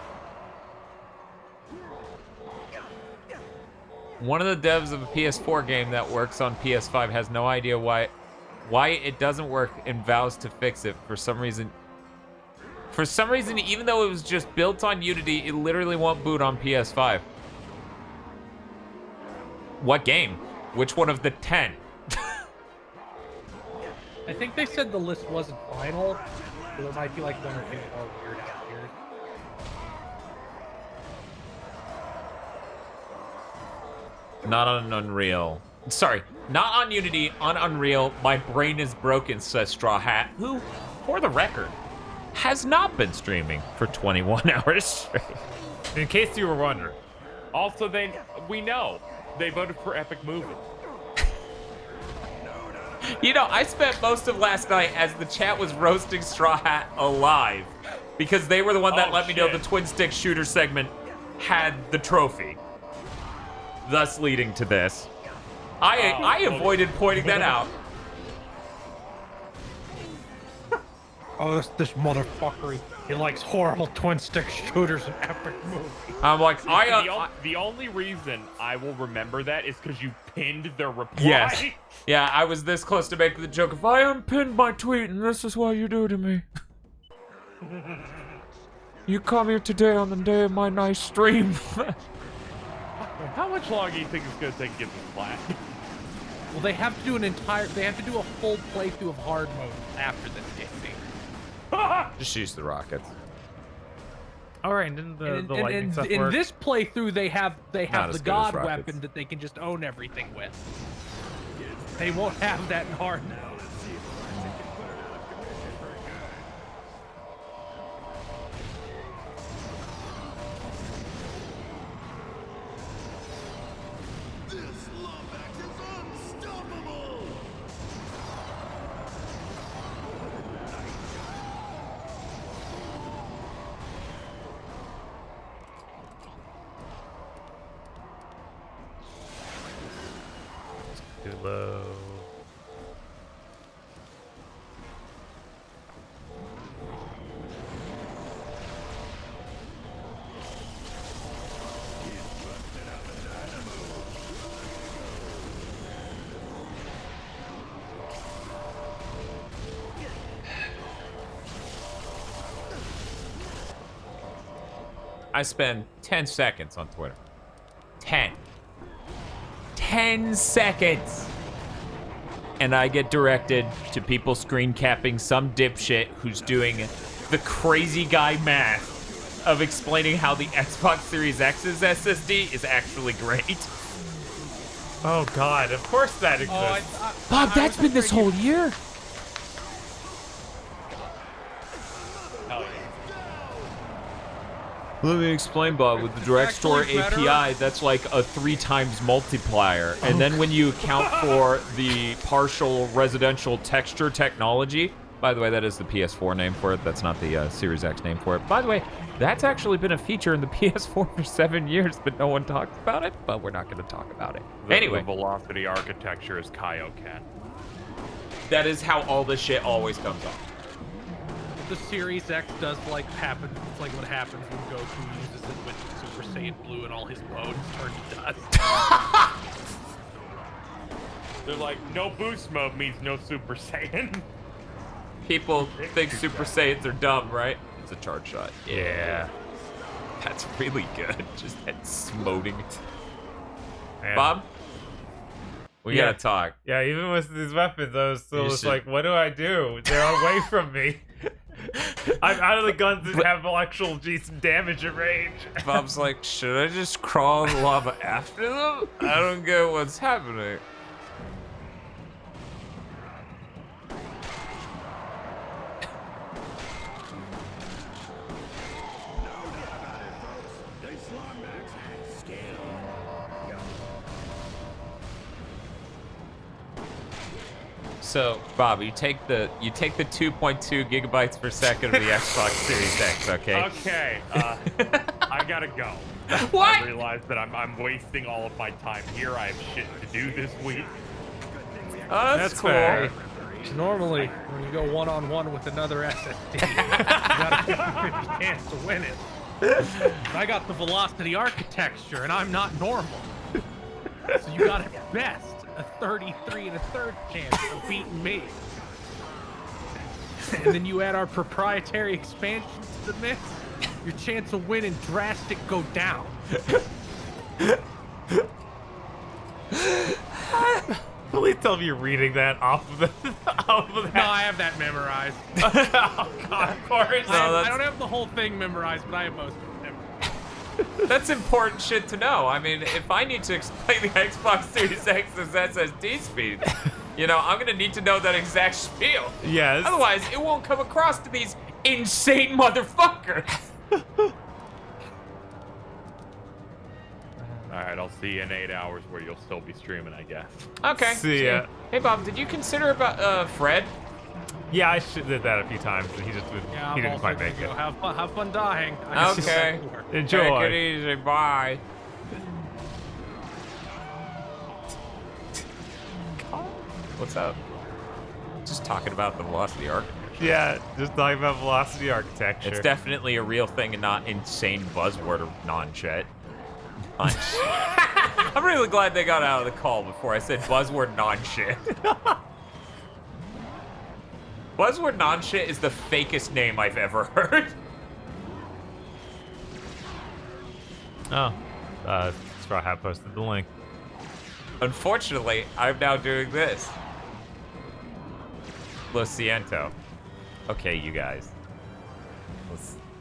Speaker 15: One of the devs of a PS4 game that works on PS5 has no idea why it doesn't work and vows to fix it. For some reason, even though it was just built on Unity, it literally won't boot on PS5. What game? Which one of the 10?
Speaker 19: I think they said the list wasn't final, so there might be like one or two more weird out here.
Speaker 15: Not on Unreal. Sorry, not on Unity, on Unreal. My brain is broken, says Straw Hat, who, for the record, has not been streaming for 21 hours straight.
Speaker 2: In case you were wondering.
Speaker 7: Also, we know they voted for Epic Movie.
Speaker 15: You know, I spent most of last night as the chat was roasting Straw Hat alive because they were the one that let me know the twin stick shooter segment had the trophy, thus leading to this. I avoided pointing that out.
Speaker 19: Oh, this motherfucker, he likes horrible twin stick shooters and epic movies.
Speaker 15: I'm like,
Speaker 7: the only reason I will remember that is because you pinned their reply.
Speaker 15: Yes. Yeah, I was this close to making the joke. If I unpinned my tweet, and this is what you do to me.
Speaker 3: You come here today on the day of my nice stream.
Speaker 7: How much longer do you think it's gonna take to get this flat?
Speaker 19: Well, they have to do a full playthrough of hard mode after this game.
Speaker 3: Just use the rockets.
Speaker 2: All right, and then the lightning stuff
Speaker 19: in
Speaker 2: work?
Speaker 19: this playthrough, they have
Speaker 3: Not
Speaker 19: the
Speaker 3: as good as
Speaker 19: god
Speaker 3: rockets.
Speaker 19: weapon that they can just own everything with. They won't have that in hard mode.
Speaker 2: Too low.
Speaker 3: I spend 10 seconds on Twitter. 10 seconds! And I get directed to people screen capping some dipshit who's doing the crazy guy math of explaining how the Xbox Series X's SSD is actually great.
Speaker 2: Oh god, of course that exists.
Speaker 3: Bob, that's been this whole year. Let me explain, Bob. With the Direct Store API, that's like a 3 times multiplier. And then when you account for the partial residential texture technology, by the way, that is the PS4 name for it. That's not the Series X name for it. By the way, that's actually been a feature in the PS4 for 7 years, but no one talks about it. But we're not going to talk about it. Anyway,
Speaker 7: The velocity architecture is Kaioken.
Speaker 3: that is how all this shit always comes up.
Speaker 19: The Series X does like happen. It's like what happens when Goku uses it with Super Saiyan Blue and all his bones turn to dust.
Speaker 7: They're like, no boost mode means no Super Saiyan.
Speaker 3: People think Super Saiyans are dumb, right? It's a charge shot. Yeah. That's really good. Just that smoting. Bob? We gotta talk.
Speaker 2: Yeah, even with these weapons, I was still
Speaker 3: You
Speaker 2: just
Speaker 3: should-
Speaker 2: like, what do I do? They're away from me. I'm out of the guns that have actual decent damage at range.
Speaker 3: Bob's like, should I just crawl in the lava after them? I don't get what's happening. So, Bob, you take the 2.2 gigabytes per second of the Xbox Series X, okay?
Speaker 7: Okay, I gotta go.
Speaker 3: What?
Speaker 7: I realize that I'm wasting all of my time here. I have shit to do this week.
Speaker 3: Oh, that's cool.
Speaker 19: fair. Normally, when you go one-on-one with another SSD, you got a 50-50 chance to win it. I got the velocity architecture, and I'm not normal. So you got at best a 33 and a third chance of beating me. And then you add our proprietary expansion to the mix, your chance of winning drastic go down.
Speaker 2: Please tell me you're reading that off of the.
Speaker 19: No, I have that memorized.
Speaker 2: Oh god, of course.
Speaker 19: I don't have the whole thing memorized, but I have most of it memorized.
Speaker 3: That's important shit to know. I mean, if I need to explain the Xbox Series X's SSD speed, you know, I'm gonna need to know that exact spiel.
Speaker 2: Yes.
Speaker 3: Otherwise, it won't come across to these insane motherfuckers.
Speaker 7: Alright, I'll see you in 8 hours where you'll still be streaming, I guess.
Speaker 3: Okay.
Speaker 2: See ya.
Speaker 3: Hey, Bob, did you consider about Fred?
Speaker 2: Yeah, I did that a few times, but he just
Speaker 19: Yeah,
Speaker 2: he didn't
Speaker 19: I'm
Speaker 2: quite
Speaker 19: also
Speaker 2: make
Speaker 19: gonna
Speaker 2: it.
Speaker 19: go have fun dying. I just
Speaker 3: Okay.
Speaker 19: said work.
Speaker 2: Enjoy.
Speaker 3: Take it easy. Bye. What's up? Just talking about the velocity architecture.
Speaker 2: Yeah, just talking about velocity architecture.
Speaker 3: It's definitely a real thing and not insane buzzword or non-shit. I'm really glad they got out of the call before I said buzzword non-shit. Buzzword non-shit is the fakest name I've ever heard.
Speaker 2: Oh, Straw Hat posted the link.
Speaker 3: Unfortunately, I'm now doing this. Lo siento. Okay, you guys.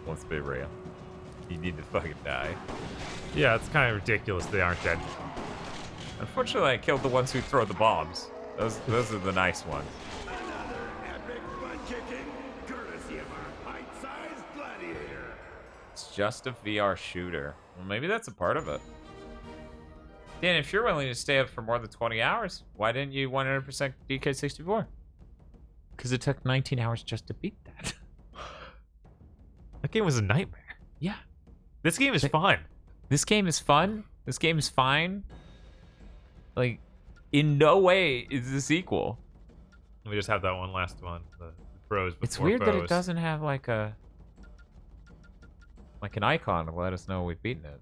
Speaker 3: Let's be real. You need to fucking die.
Speaker 2: Yeah, it's kind of ridiculous they aren't dead.
Speaker 3: Unfortunately, I killed the ones who throw the bombs. Those are the nice ones.
Speaker 10: Epic butt kicking, courtesy of our pint-sized gladiator.
Speaker 3: It's just a VR shooter. Well, maybe that's a part of it. Dan, if you're willing to stay up for more than 20 hours, why didn't you 100% DK64? Because it took 19 hours just to beat that.
Speaker 2: That game was a nightmare.
Speaker 3: Yeah.
Speaker 2: This game is fun.
Speaker 3: This game is fun. This game is fine. Like, in no way is this equal.
Speaker 2: We just have that one last one. The pros before
Speaker 3: It's weird
Speaker 2: foes.
Speaker 3: that it doesn't have like an icon to let us know we've beaten it.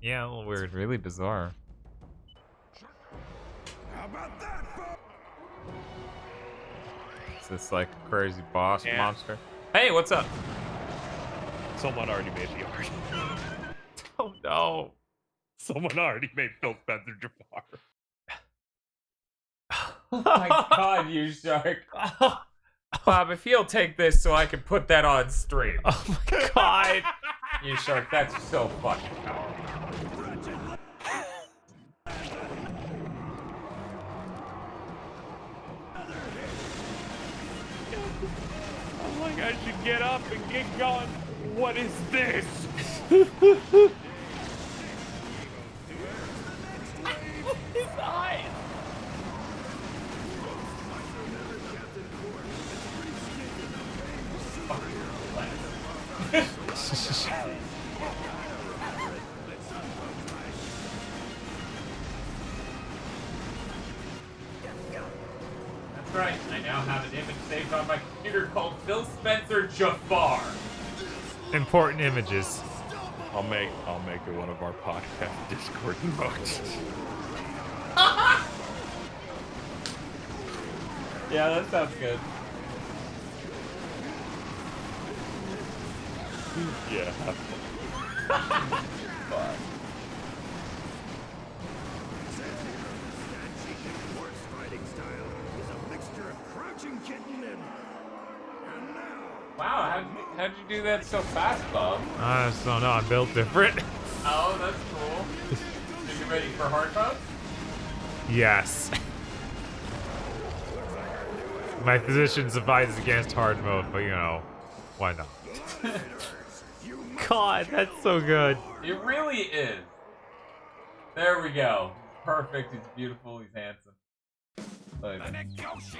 Speaker 2: Yeah, a little weird.
Speaker 3: It's really bizarre.
Speaker 10: How about that, folks?
Speaker 3: Is this like a crazy boss
Speaker 7: Yeah.
Speaker 3: monster? Hey, what's up?
Speaker 7: Someone already made the art.
Speaker 2: Oh no.
Speaker 7: Someone already made Phil Spencer Jafar.
Speaker 3: Oh my god, you shark. Bob, if you'll take this so I can put that on stream.
Speaker 2: Oh my god.
Speaker 3: You shark, that's so fucking powerful.
Speaker 7: I'm like, I should get up and get going. What is this?
Speaker 3: His eyes. That's right. I now have an image saved on my computer called Phil Spencer Jafar.
Speaker 2: Important images.
Speaker 7: I'll make it one of our podcast Discord emotes.
Speaker 3: Yeah, that sounds good.
Speaker 7: Yeah.
Speaker 3: Wow, how'd you do that so fast, Bob?
Speaker 2: I just don't know. I'm built different.
Speaker 3: Oh, that's cool. Are you ready for hard mode?
Speaker 2: Yes. My physician advises against hard mode, but you know, why not? God, that's so good.
Speaker 3: It really is. There we go. Perfect. He's beautiful. He's handsome. Like, we're just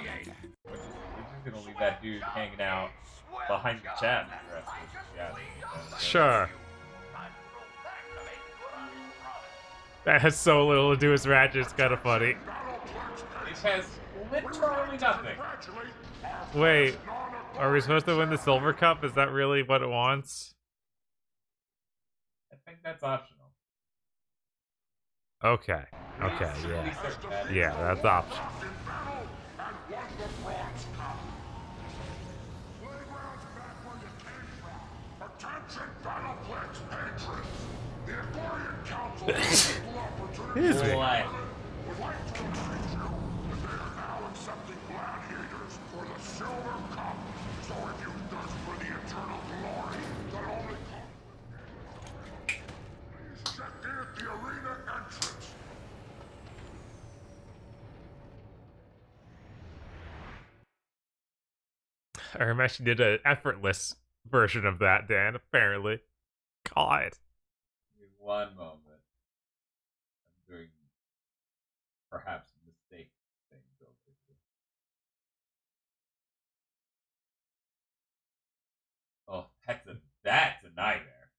Speaker 3: gonna leave that dude hanging out behind the chat for the rest of this. Yeah.
Speaker 2: Sure. That has so little to do with Ratchet. It's kind of funny.
Speaker 3: It has literally nothing.
Speaker 2: Wait, are we supposed to win the silver cup? Is that really what it wants?
Speaker 3: I think that's optional.
Speaker 2: Okay. Okay, yeah. Yeah, that's optional.
Speaker 10: Attention Battleplex patrons! The Aquarian Council has equal
Speaker 2: Is
Speaker 10: opportunity.
Speaker 2: it?
Speaker 10: Would like to remind you that they are now accepting gladiators for the Silver Cup. So if you thirst for the eternal glory that only comes, please check in at the arena entrance.
Speaker 2: I actually did an effortless version of that, Dan, apparently. God.
Speaker 3: Give me one moment. I'm doing perhaps mistake things over here. Oh, that's a nightmare.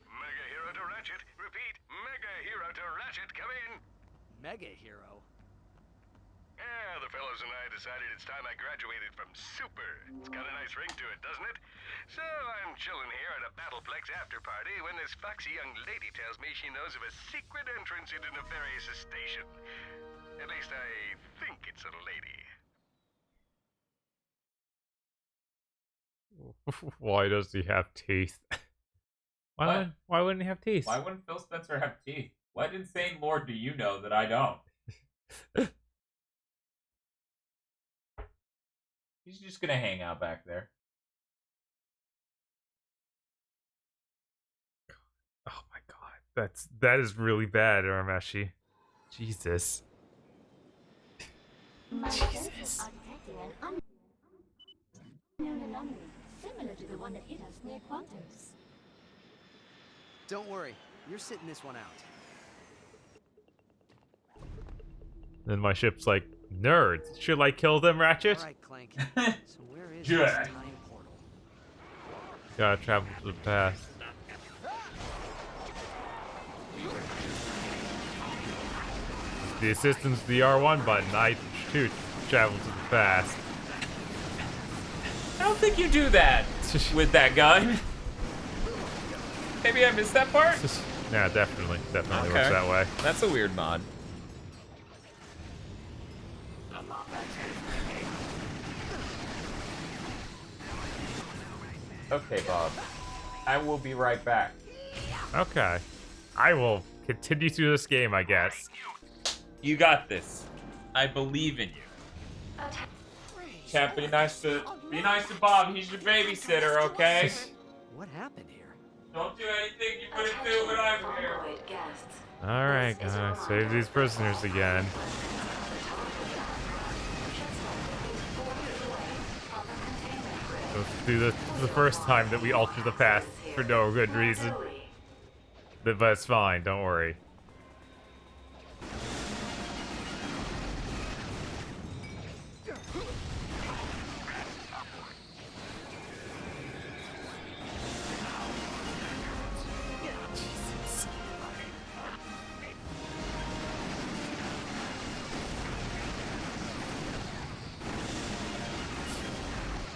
Speaker 10: Mega hero to Ratchet. Repeat, mega hero to Ratchet. Come in.
Speaker 12: Mega hero?
Speaker 10: Yeah, the fellows and I decided it's time I graduated from super. It's got a nice ring to it, doesn't it? So I'm chilling here at a Battleplex after party when this foxy young lady tells me she knows of a secret entrance into Nefarious' station. At least I think it's a lady.
Speaker 2: Why does he have teeth? Why wouldn't he have teeth?
Speaker 15: Why wouldn't Phil Spencer have teeth? What insane lore do you know that I don't? He's just gonna hang out back there.
Speaker 2: Oh my god, that is really bad, Urameshi. Jesus. Jesus.
Speaker 18: Similar to the one that hit us near Quantos.
Speaker 12: Don't worry, you're sitting this one out.
Speaker 2: Then my ship's like, nerds. Should I kill them, Ratchet?
Speaker 12: All right, Clank. So where is
Speaker 2: Good.
Speaker 12: this time portal?
Speaker 2: Gotta travel to the past. The assistance to the R1 button. I shoot, travel to the past.
Speaker 15: I don't think you do that with that gun. Maybe I missed that part?
Speaker 2: Yeah, definitely works that way.
Speaker 15: That's a weird mod. Okay, Bob. I will be right back.
Speaker 2: Okay. I will continue through this game, I guess.
Speaker 15: You got this. I believe in you. Chat, be nice to Bob. He's your babysitter, okay?
Speaker 12: What happened here?
Speaker 15: Don't do anything you wouldn't do when I'm here.
Speaker 2: Alright, guys. Save these prisoners again. Let's do this the first time that we alter the past for no good reason. But it's fine, don't worry.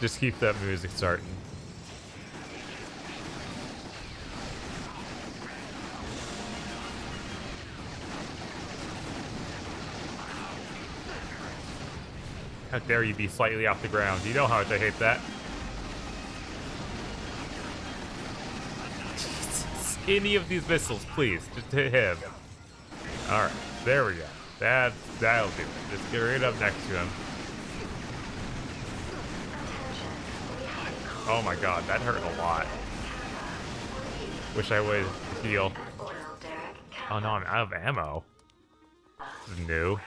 Speaker 2: Just keep that music starting. How dare you be slightly off the ground? You know how much I hate that. Jesus. Any of these missiles, please. Just hit him. Alright, there we go. That'll do it. Just get right up next to him. Oh my god, that hurt a lot. Wish I would heal. Oh no, I'm out of ammo. This is new.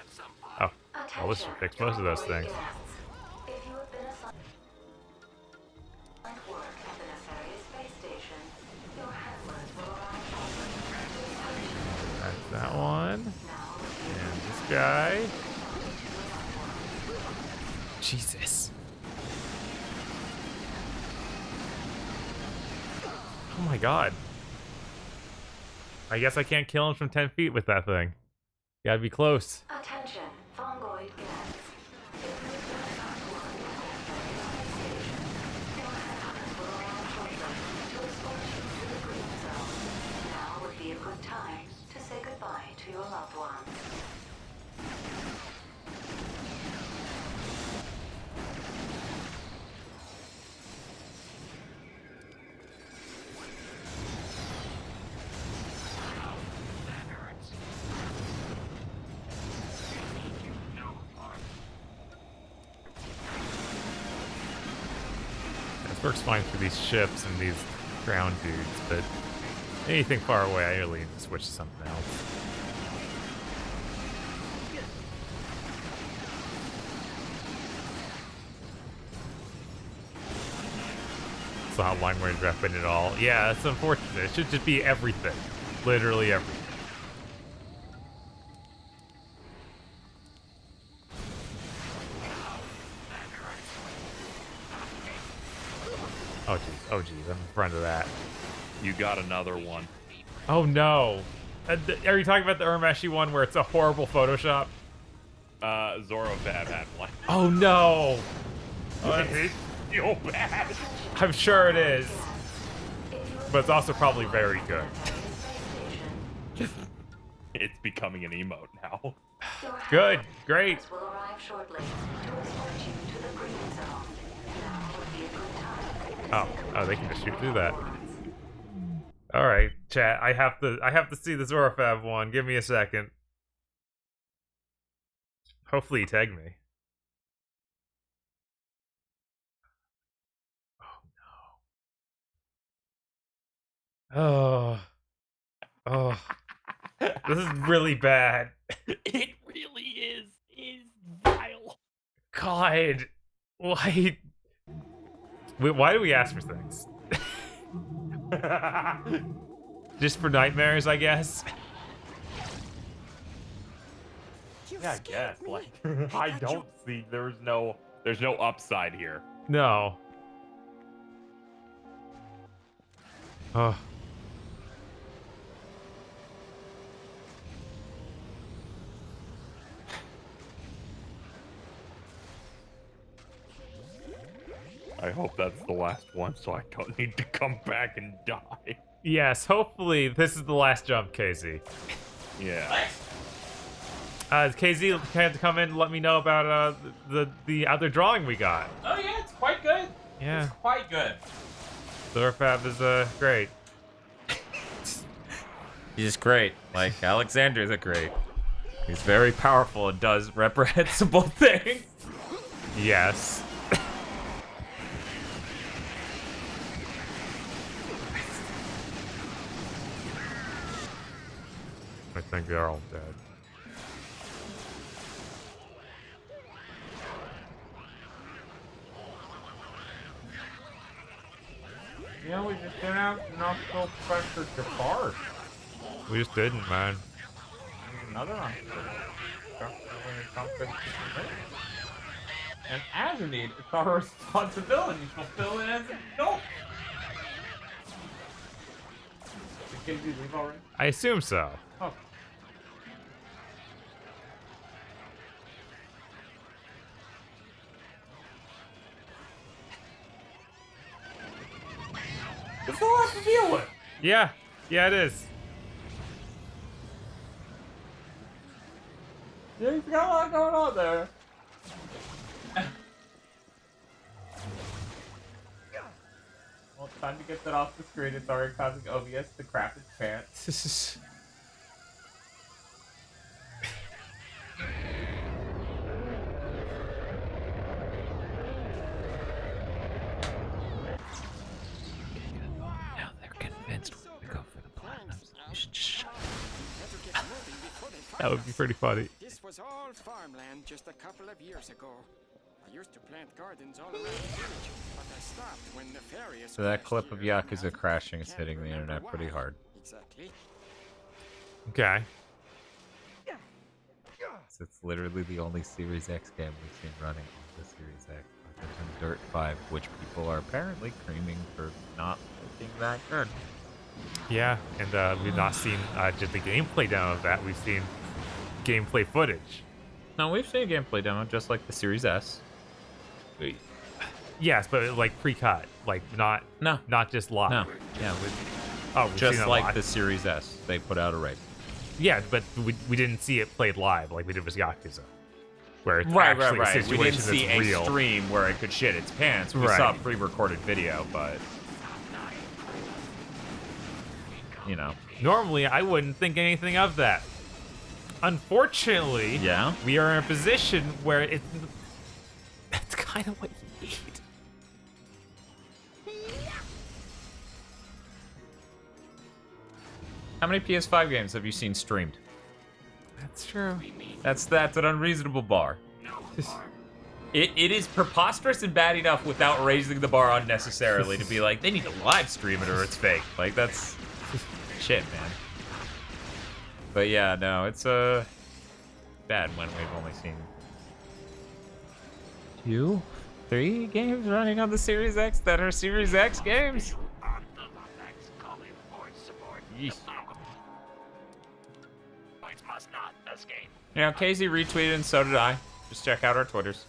Speaker 2: Oh, well, this should fix most of those things. That's that one. And this guy. Jesus. Oh my god. I guess I can't kill him from 10 feet with that thing. Gotta be close.
Speaker 16: Attention, Fongoid guests. Now would be a good time to say goodbye to your loved ones.
Speaker 2: This works fine for these ships and these ground dudes, but anything far away, I really need to switch to something else. It's not line range weapon at all. Yeah, that's unfortunate. It should just be everything. Literally everything. Oh geez, I'm in front of that.
Speaker 7: You got another one.
Speaker 2: Oh no. Are you talking about the Urameshi one where it's a horrible Photoshop?
Speaker 7: Zoro Bad had one.
Speaker 2: Oh no.
Speaker 7: It's so bad.
Speaker 2: I'm sure it is. But it's also probably very good.
Speaker 7: It's becoming an emote now.
Speaker 2: Good, great.
Speaker 16: Will arrive shortly to escort you to the breeding zone. Now would be a good time
Speaker 2: Oh, they can just shoot through that. All right, chat. I have to see the Zorafab one. Give me a second. Hopefully, he tagged me. Oh, this is really bad.
Speaker 7: It really is vile.
Speaker 2: God, why? Why do we ask for things? Just for nightmares, I guess.
Speaker 7: Yeah, I guess. Like, I don't see. There's no upside here.
Speaker 2: No. Oh.
Speaker 7: I hope that's the last one, so I don't need to come back and die.
Speaker 2: Yes, hopefully this is the last jump, KZ.
Speaker 7: Yeah.
Speaker 2: KZ had to come in and let me know about the other drawing we got.
Speaker 15: Oh yeah, it's quite good.
Speaker 2: Yeah.
Speaker 15: It's quite good.
Speaker 2: Zorafab is great.
Speaker 3: He's great. Like Alexander's a great. He's very powerful and does reprehensible things.
Speaker 2: Yes. I think they're all dead.
Speaker 15: Yeah, we just didn't have enough to pressure to far.
Speaker 2: We just didn't, man.
Speaker 15: Another one. And as a need, it's our responsibility to fulfill it as an adult. Did KZ leave already?
Speaker 2: I assume so.
Speaker 15: Oh. It's a lot to deal with.
Speaker 2: Yeah, it is.
Speaker 15: Yeah, he's got a lot going on there. Well, it's time to get that off the screen. It's already causing OBS to crap its pants.
Speaker 3: Now they're convinced we go for the platinums. You should just shut up.
Speaker 2: That would be pretty funny.
Speaker 17: This was all farmland just a couple of years ago. I used to plant gardens all around the village, but I stopped when nefarious.
Speaker 3: So that clip of Yakuza crashing is hitting the internet pretty hard.
Speaker 17: Exactly.
Speaker 2: Okay.
Speaker 3: So it's literally the only Series X game we've seen running on the Series X. Other than Dirt 5, which people are apparently creaming for not looking that good.
Speaker 2: Yeah, and we've not seen just the gameplay demo of that. We've seen gameplay footage.
Speaker 3: No, we've seen a gameplay demo just like the Series S.
Speaker 2: Yes, but like pre-cut, like not just live.
Speaker 3: No, yeah,
Speaker 2: we've
Speaker 3: just
Speaker 2: seen it
Speaker 3: like
Speaker 2: live.
Speaker 3: the Series S, they put out already.
Speaker 2: Yeah, but we didn't see it played live like we did with Yakuza, where it's
Speaker 3: Right.
Speaker 2: actually a
Speaker 3: We
Speaker 2: situation
Speaker 3: didn't see
Speaker 2: that's
Speaker 3: a
Speaker 2: real.
Speaker 3: stream where it could shit its pants. We
Speaker 2: Right.
Speaker 3: saw a pre-recorded video, but you know.
Speaker 2: Normally, I wouldn't think anything of that. Unfortunately,
Speaker 3: yeah,
Speaker 2: we are in a position where it's kind of what you need.
Speaker 3: How many PS5 games have you seen streamed?
Speaker 2: That's true.
Speaker 3: That's an unreasonable bar. It is preposterous and bad enough without raising the bar unnecessarily to be like, they need to live stream it or it's fake. Like, that's shit, man. But yeah, no, it's bad when we've only seen 2, 3 games running on the Series X that are Series X games. Yeesh. You know, Casey retweeted and so did I. Just check out our Twitters.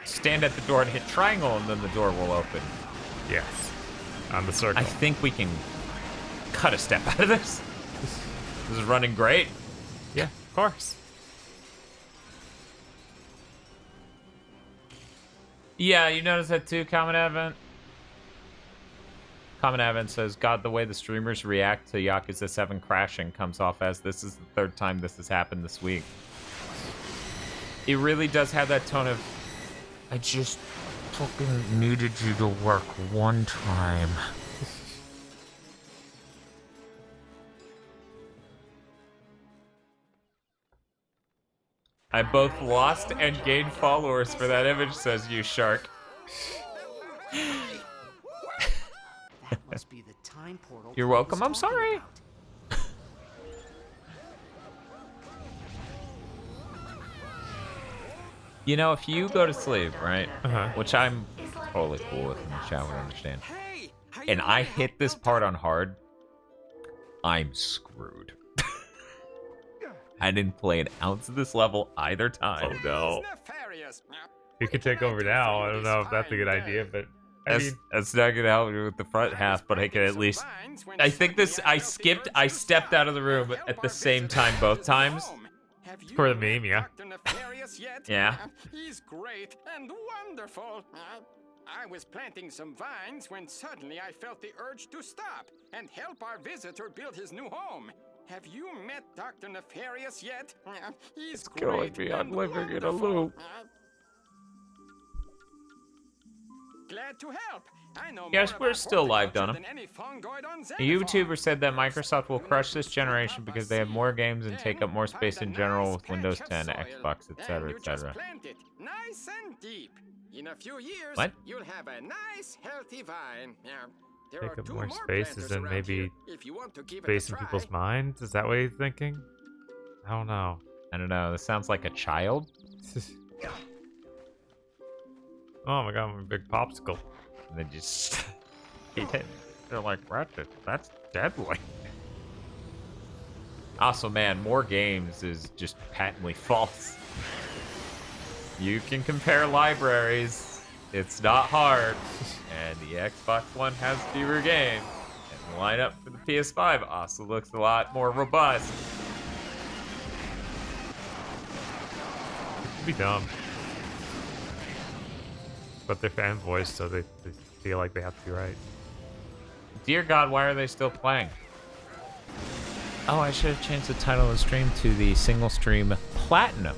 Speaker 3: Stand at the door and hit triangle and then the door will open.
Speaker 2: Yes. On the circle.
Speaker 3: I think we can cut a step out of this. This is running great.
Speaker 2: Of course.
Speaker 3: Yeah, you notice that too, Common Advent? Common Advent says, God, the way the streamers react to Yakuza 7 crashing comes off as this is the third time this has happened this week. It really does have that tone of, I just fucking needed you to work one time. I both lost and gained followers for that image, says you, Shark.
Speaker 12: That must be the time portal.
Speaker 3: You're welcome, I'm sorry. You know, if you go to sleep, right? Which I'm totally cool with, and the chat would understand. And I hit this part on hard, I'm screwed. I didn't play an ounce of this level either time.
Speaker 2: Oh no. You could take over now. I don't know if that's a good idea, but I
Speaker 3: not gonna help you with the front half, but I can at least. I think this. I stepped out of the room at the same time both times.
Speaker 2: For the meme, yeah.
Speaker 3: Yeah.
Speaker 17: He's great and wonderful. I was planting some vines when suddenly I felt the urge to stop and help our visitor build his new home. Have you met Dr. Nefarious yet? He's
Speaker 3: Killing
Speaker 17: great
Speaker 3: me. I'm
Speaker 17: and
Speaker 3: living in a
Speaker 17: wonderful.
Speaker 3: loop.
Speaker 17: Glad to help. I know
Speaker 3: Yes,
Speaker 17: more
Speaker 3: we're
Speaker 17: about
Speaker 3: still live,
Speaker 17: horticulture
Speaker 3: Dunham.
Speaker 17: than any fungoid on
Speaker 3: A
Speaker 17: Xenophon.
Speaker 3: YouTuber said that Microsoft will crush this generation because they have more games and take up more space in general with Windows 10, Xbox, etc., etc.
Speaker 17: Plant it nice and deep. In a few years,
Speaker 3: What?
Speaker 17: you'll have a nice, healthy vine. There
Speaker 2: Take
Speaker 17: are
Speaker 2: up
Speaker 17: two
Speaker 2: more
Speaker 17: more
Speaker 2: spaces
Speaker 17: planters
Speaker 2: and
Speaker 17: around
Speaker 2: maybe
Speaker 17: here, if you want to give it a
Speaker 2: space in
Speaker 17: try.
Speaker 2: people's minds? Is that what you're thinking? I don't know.
Speaker 3: I don't know. This sounds like a child.
Speaker 2: Oh my god, I'm a big popsicle.
Speaker 3: And they just eat it. They're like, Ratchet, that's deadly. Also, man, more games is just patently false. You can compare libraries. It's not hard. And the Xbox One has fewer games. And the lineup for the PS5 also looks a lot more robust.
Speaker 2: It'd be dumb. But they're fanboys, so they feel like they have to be right.
Speaker 3: Dear God, why are they still playing? Oh, I should have changed the title of the stream to the single stream platinum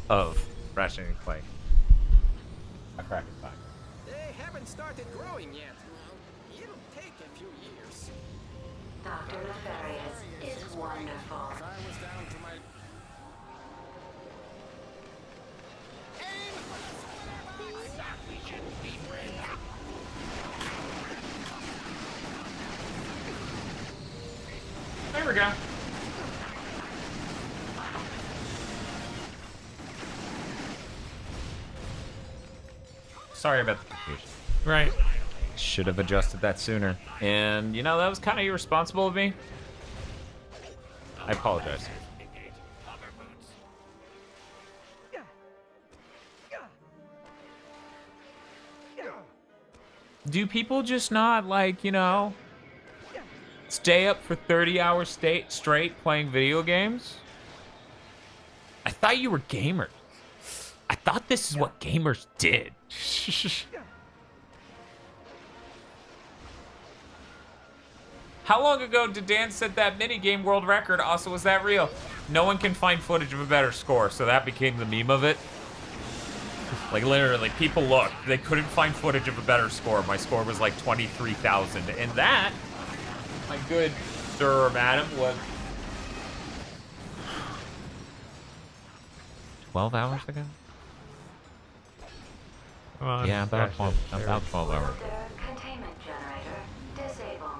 Speaker 3: of Ratchet and Clank. A crack in time.
Speaker 17: They haven't started growing yet. It'll take a few years.
Speaker 16: Dr. Nefarious is wonderful.
Speaker 17: If I was down to my...
Speaker 3: There we go. Sorry about the confusion.
Speaker 2: Right.
Speaker 3: Should have adjusted that sooner. And, you know, that was kind of irresponsible of me. I apologize. Do people just not, like, you know, stay up for 30 hours straight playing video games? I thought you were gamers. I thought this is what gamers did. How long ago did Dan set that minigame world record? Also, was that real? No one can find footage of a better score, so that became the meme of it. Like, literally, people looked. They couldn't find footage of a better score. My score was like 23,000. And that, my good sir or madam, was 12 hours ago?
Speaker 2: Come on,
Speaker 3: yeah, about 12 hours.
Speaker 16: Containment generator disabled.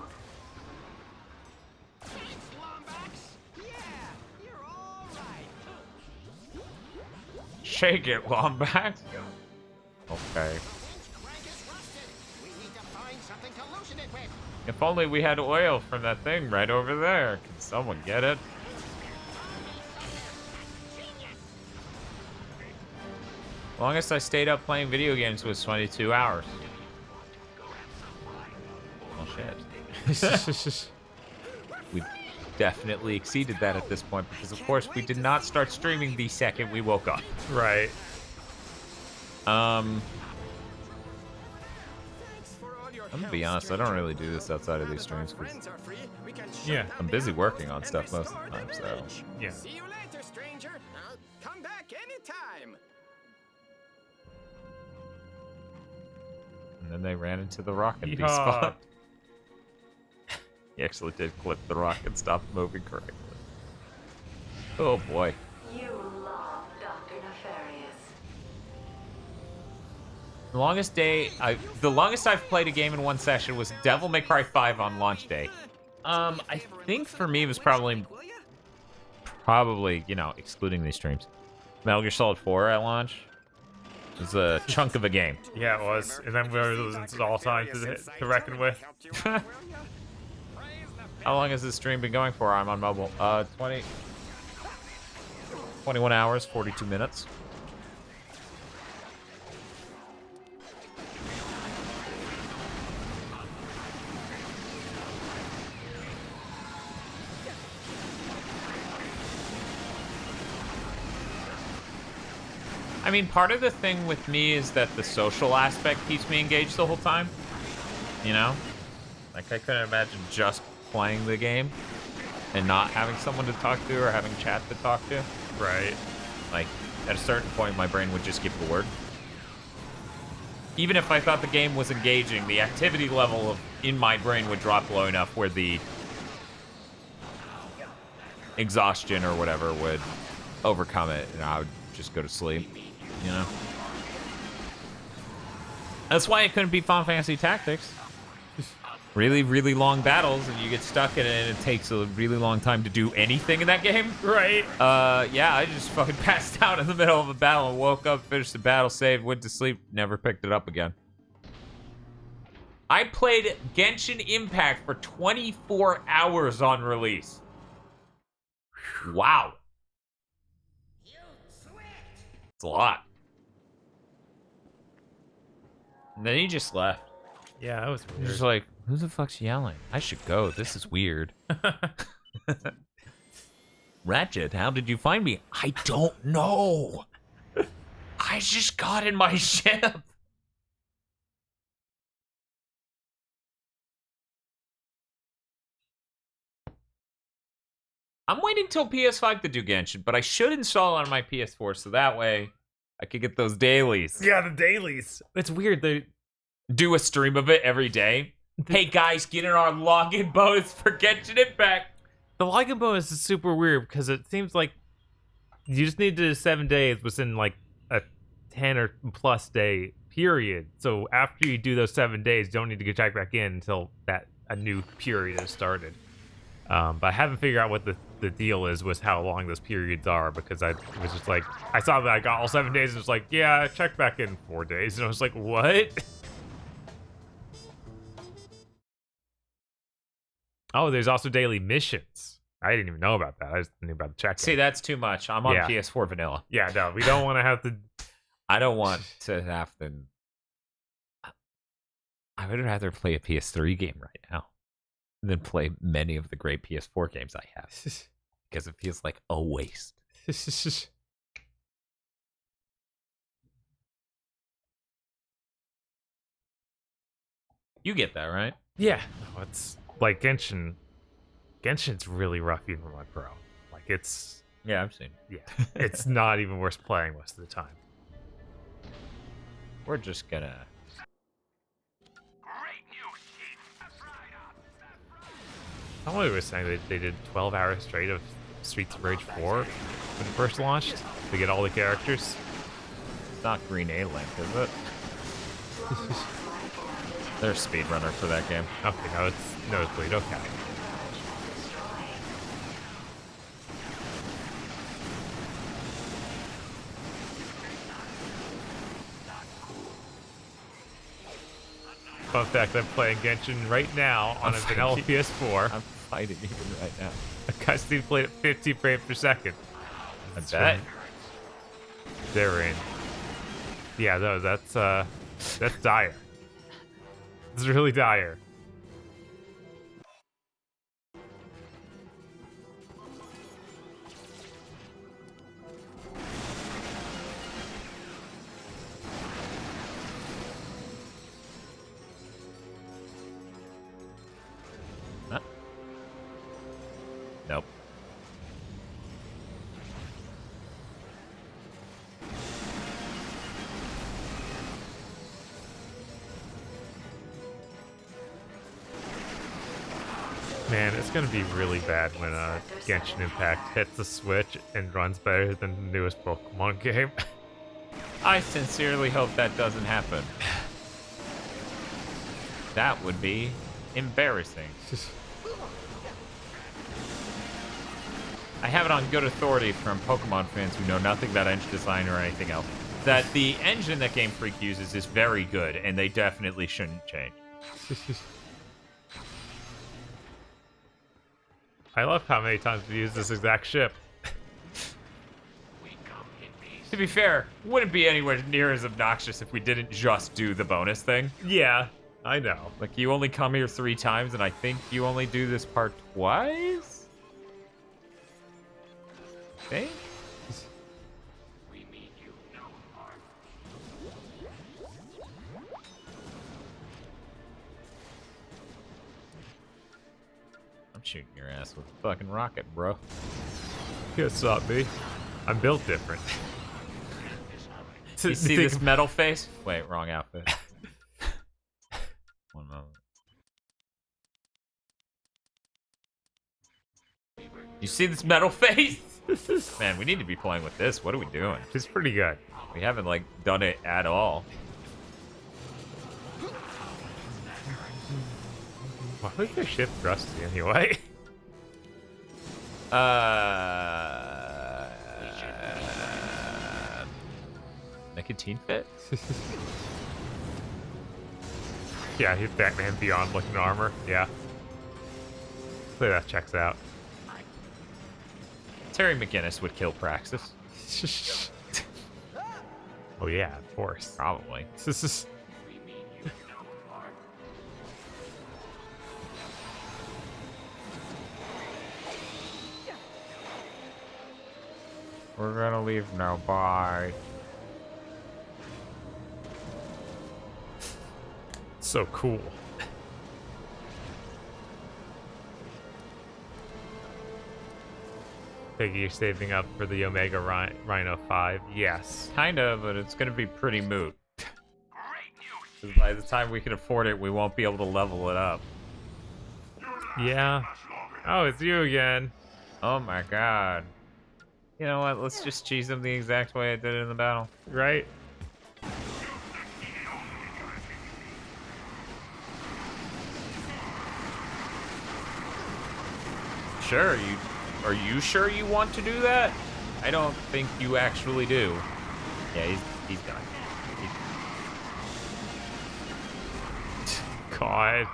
Speaker 3: Shake it, Wombat. Okay. If only we had oil from that thing right over there. Can someone get it? Longest I stayed up playing video games was 22 hours. Well, shit.
Speaker 15: definitely exceeded that at this point because, of course, we did not start streaming the second we woke up.
Speaker 2: Right.
Speaker 15: I'm gonna be honest, I don't really do this outside of these streams because I'm busy working on stuff most of the time, so
Speaker 2: yeah.
Speaker 17: See you later, stranger. Come back anytime.
Speaker 15: And then they ran into the rocket despawn. He actually did clip the rocket, stop moving correctly. Oh boy.
Speaker 16: You love Dr. Nefarious.
Speaker 15: The longest I've played a game in one session was Devil May Cry 5 on launch day. I think for me it was probably, you know, excluding these streams, Metal Gear Solid 4 at launch. It was a chunk of a game.
Speaker 2: Yeah, it was. And then there was all time to reckon with.
Speaker 15: How long has this stream been going for? I'm on mobile. 21 hours, 42 minutes. I mean, part of the thing with me is that the social aspect keeps me engaged the whole time. You know? Like, I couldn't imagine just playing the game and not having someone to talk to or having chat to talk to.
Speaker 2: Right.
Speaker 15: Like, at a certain point, my brain would just get bored. Even if I thought the game was engaging, the activity level in my brain would drop low enough where the exhaustion or whatever would overcome it, and I would just go to sleep, you know? That's why it couldn't be Final Fantasy Tactics. Really, really long battles, and you get stuck in it, and it takes a really long time to do anything in that game.
Speaker 2: Right.
Speaker 15: Yeah, I just fucking passed out in the middle of a battle and woke up, finished the battle, saved, went to sleep, never picked it up again. I played Genshin Impact for 24 hours on release. Wow. It's a lot. And then he just left.
Speaker 2: Yeah, that was weird.
Speaker 15: Just like, who the fuck's yelling? I should go. This is weird. Ratchet, how did you find me? I don't know. I just got in my ship. I'm waiting till PS5 to do Genshin, but I should install it on my PS4 so that way I could get those dailies.
Speaker 2: Yeah, the dailies. It's weird. They
Speaker 15: do a stream of it every day. Hey guys, get in our login bonus for Genshin Impact.
Speaker 2: The login bonus is super weird because it seems like you just need to do 7 days within like a 10 or plus day period. So after you do those 7 days, you don't need to get checked back in until a new period has started. But I haven't figured out what the deal is with how long those periods are, because I was just like, I saw that I got all 7 days and it's like, yeah, check back in 4 days. And I was like, what? Oh, there's also daily missions. I didn't even know about that. I just knew about the check.
Speaker 15: See, that's too much. I'm on PS4 vanilla.
Speaker 2: Yeah, no, we don't want to have to.
Speaker 15: I don't want to have to. I would rather play a PS3 game right now than play many of the great PS4 games I have, because it feels like a waste. You get that, right?
Speaker 2: Yeah. No, it's like Genshin. Genshin's really rough even for my pro. Like it's.
Speaker 15: Yeah, I've seen.
Speaker 2: Yeah, it's not even worth playing most of the time.
Speaker 15: We're just gonna.
Speaker 2: Somebody was saying that they did 12 hours straight of Streets of Rage 4 when it first launched to get all the characters.
Speaker 15: It's not Green A-Link, is it? They're a speedrunner for that game.
Speaker 2: Okay, no, it's Nosebleed. Okay. Fun fact, I'm playing Genshin right now on a vanilla PS4.
Speaker 15: I'm fighting even right now.
Speaker 2: A cutscene played at 50 frames per second.
Speaker 15: I bet.
Speaker 2: They're in. Yeah, no, that's dire. It's really dire. Man, it's gonna be really bad when Genshin Impact hits the Switch and runs better than the newest Pokemon game.
Speaker 3: I sincerely hope that doesn't happen. That would be embarrassing. I have it on good authority from Pokemon fans who know nothing about engine design or anything else, that the engine that Game Freak uses is very good, and they definitely shouldn't change.
Speaker 2: I love how many times we use this exact ship.
Speaker 3: To be fair, wouldn't be anywhere near as obnoxious if we didn't just do the bonus thing.
Speaker 2: Yeah, I know.
Speaker 3: Like, you only come here 3 times, and I think you only do this part twice? I think? I'm shooting your ass with a fucking rocket, bro.
Speaker 2: Guess not me. I'm built different.
Speaker 3: You see this metal face? Wait, wrong outfit. One moment. You see this metal face? Man, we need to be playing with this. What are we doing?
Speaker 2: It's pretty good.
Speaker 3: We haven't, like, done it at all.
Speaker 2: Why was their ship rusty anyway?
Speaker 3: Nicotine fit?
Speaker 2: Yeah, he's Batman Beyond looking armor. Yeah. So that checks out.
Speaker 3: Terry McGinnis would kill Praxis.
Speaker 2: Oh yeah, of course.
Speaker 3: Probably.
Speaker 2: This is.
Speaker 3: We're gonna leave now. Bye.
Speaker 2: So cool. Think you're saving up for the Omega Rhino 5? Yes.
Speaker 3: Kinda, but it's gonna be pretty moot. By the time we can afford it, we won't be able to level it up.
Speaker 2: Yeah. Oh, it's you again.
Speaker 3: Oh my god. You know what? Let's just cheese them the exact way I did it in the battle.
Speaker 2: Right?
Speaker 3: Sure, are you sure you want to do that? I don't think you actually do. Yeah, he's done.
Speaker 2: God.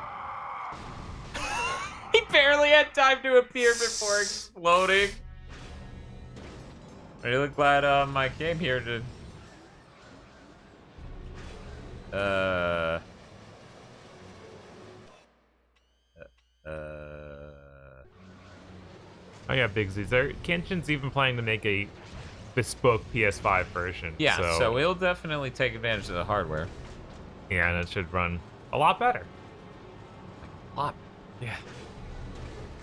Speaker 3: He barely had time to appear before exploding. I'm really glad Mike came here to
Speaker 2: Oh yeah, Bigsies. Kenshin's even planning to make a bespoke PS5 version.
Speaker 3: Yeah, so it'll definitely take advantage of the hardware.
Speaker 2: Yeah, and it should run a lot better.
Speaker 3: A lot.
Speaker 2: Yeah.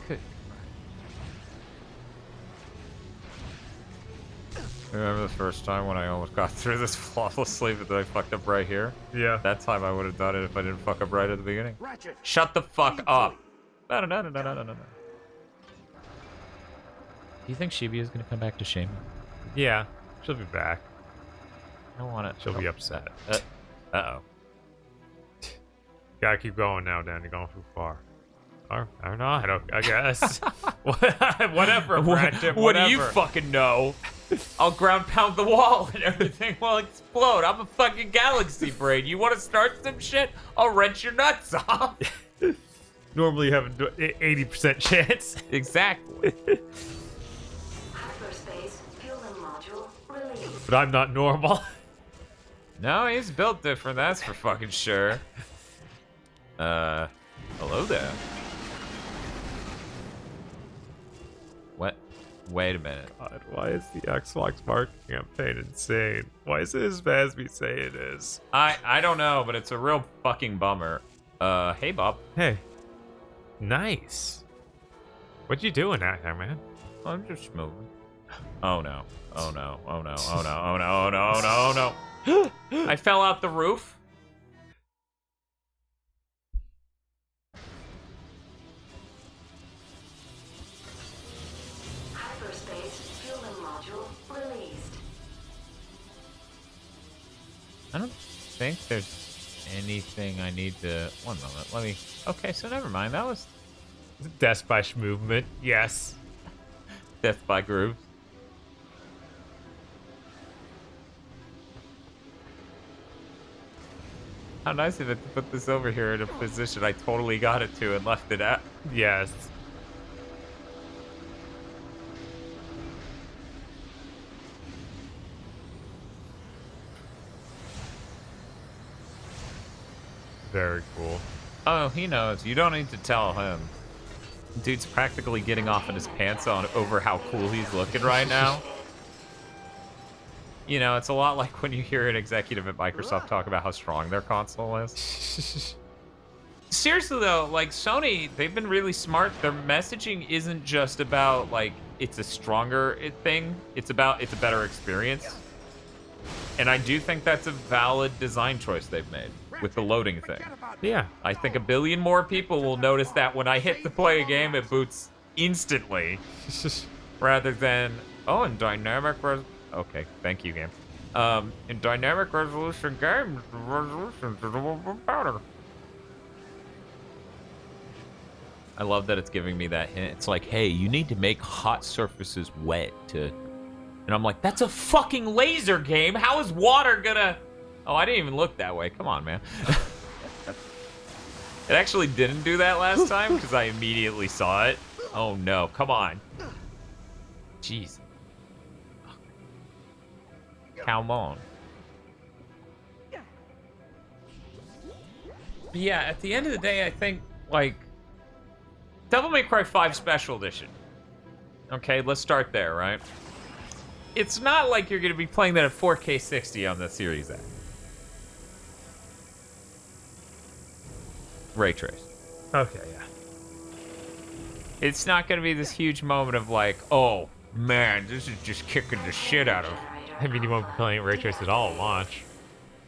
Speaker 3: Good. Remember the first time when I almost got through this flawlessly, but then I fucked up right here?
Speaker 2: Yeah.
Speaker 3: That time I would have done it if I didn't fuck up right at the beginning.
Speaker 21: Ratchet.
Speaker 3: Shut the fuck up. No. Do you think Shibuya's gonna come back to shame?
Speaker 2: Yeah, she'll be back.
Speaker 3: I don't want it.
Speaker 2: She'll be upset.
Speaker 3: Uh-oh.
Speaker 2: Gotta keep going now, Dan. You're going too far. Or not, I guess. Whatever, Ratchet,
Speaker 3: What do you fucking know? I'll ground pound the wall and everything will explode. I'm a fucking galaxy brain. You want to start some shit? I'll wrench your nuts off.
Speaker 2: Normally you have an 80% chance.
Speaker 3: Exactly.
Speaker 16: Hyperspace fueling module released.
Speaker 2: But I'm not normal.
Speaker 3: No, he's built different, that's for fucking sure. Hello there. What? Wait a minute.
Speaker 2: God, why is the Xbox marketing campaign insane? Why is it as bad as we say it is?
Speaker 3: I don't know, but it's a real fucking bummer. Hey, Bob.
Speaker 2: Hey. Nice. What you doing out there, man?
Speaker 3: I'm just moving. Oh no. Oh no. Oh no. Oh no. Oh no. Oh no. Oh no. Oh no. I fell out the roof. think there's anything I need to... One moment, let me... Okay, so never mind, that was...
Speaker 2: Death by movement, yes.
Speaker 3: Death by groove. How nice of it to put this over here in a position I totally got it to and left it at.
Speaker 2: Yes. Very cool.
Speaker 3: Oh, he knows. You don't need to tell him. Dude's practically getting off in his pants on over how cool he's looking right now. You know, it's a lot like when you hear an executive at Microsoft talk about how strong their console is. Seriously though, like Sony, they've been really smart. Their messaging isn't just about like it's a stronger thing. It's about it's a better experience. And I do think that's a valid design choice they've made with the loading thing.
Speaker 2: Yeah.
Speaker 3: I think a billion more people will notice that when I hit to play a game, it boots instantly. Rather than, oh, in dynamic okay, thank you, game. In dynamic resolution games, the resolution's a little bit better. I love that it's giving me that hint. It's like, hey, you need to make hot surfaces wet to... And I'm like, that's a fucking laser game. How is water gonna... Oh, I didn't even look that way. Come on, man. It actually didn't do that last time because I immediately saw it. Oh, no. Come on. Jeez. Come on. But yeah, at the end of the day, I think, like... Devil May Cry 5 Special Edition. Okay, let's start there, right? It's not like you're going to be playing that at 4K 60 on the Series X. Ray trace.
Speaker 2: Okay, yeah.
Speaker 3: It's not going to be this huge moment of like, oh, man, this is just kicking the shit out of...
Speaker 2: I mean, you won't be playing ray trace at all at launch.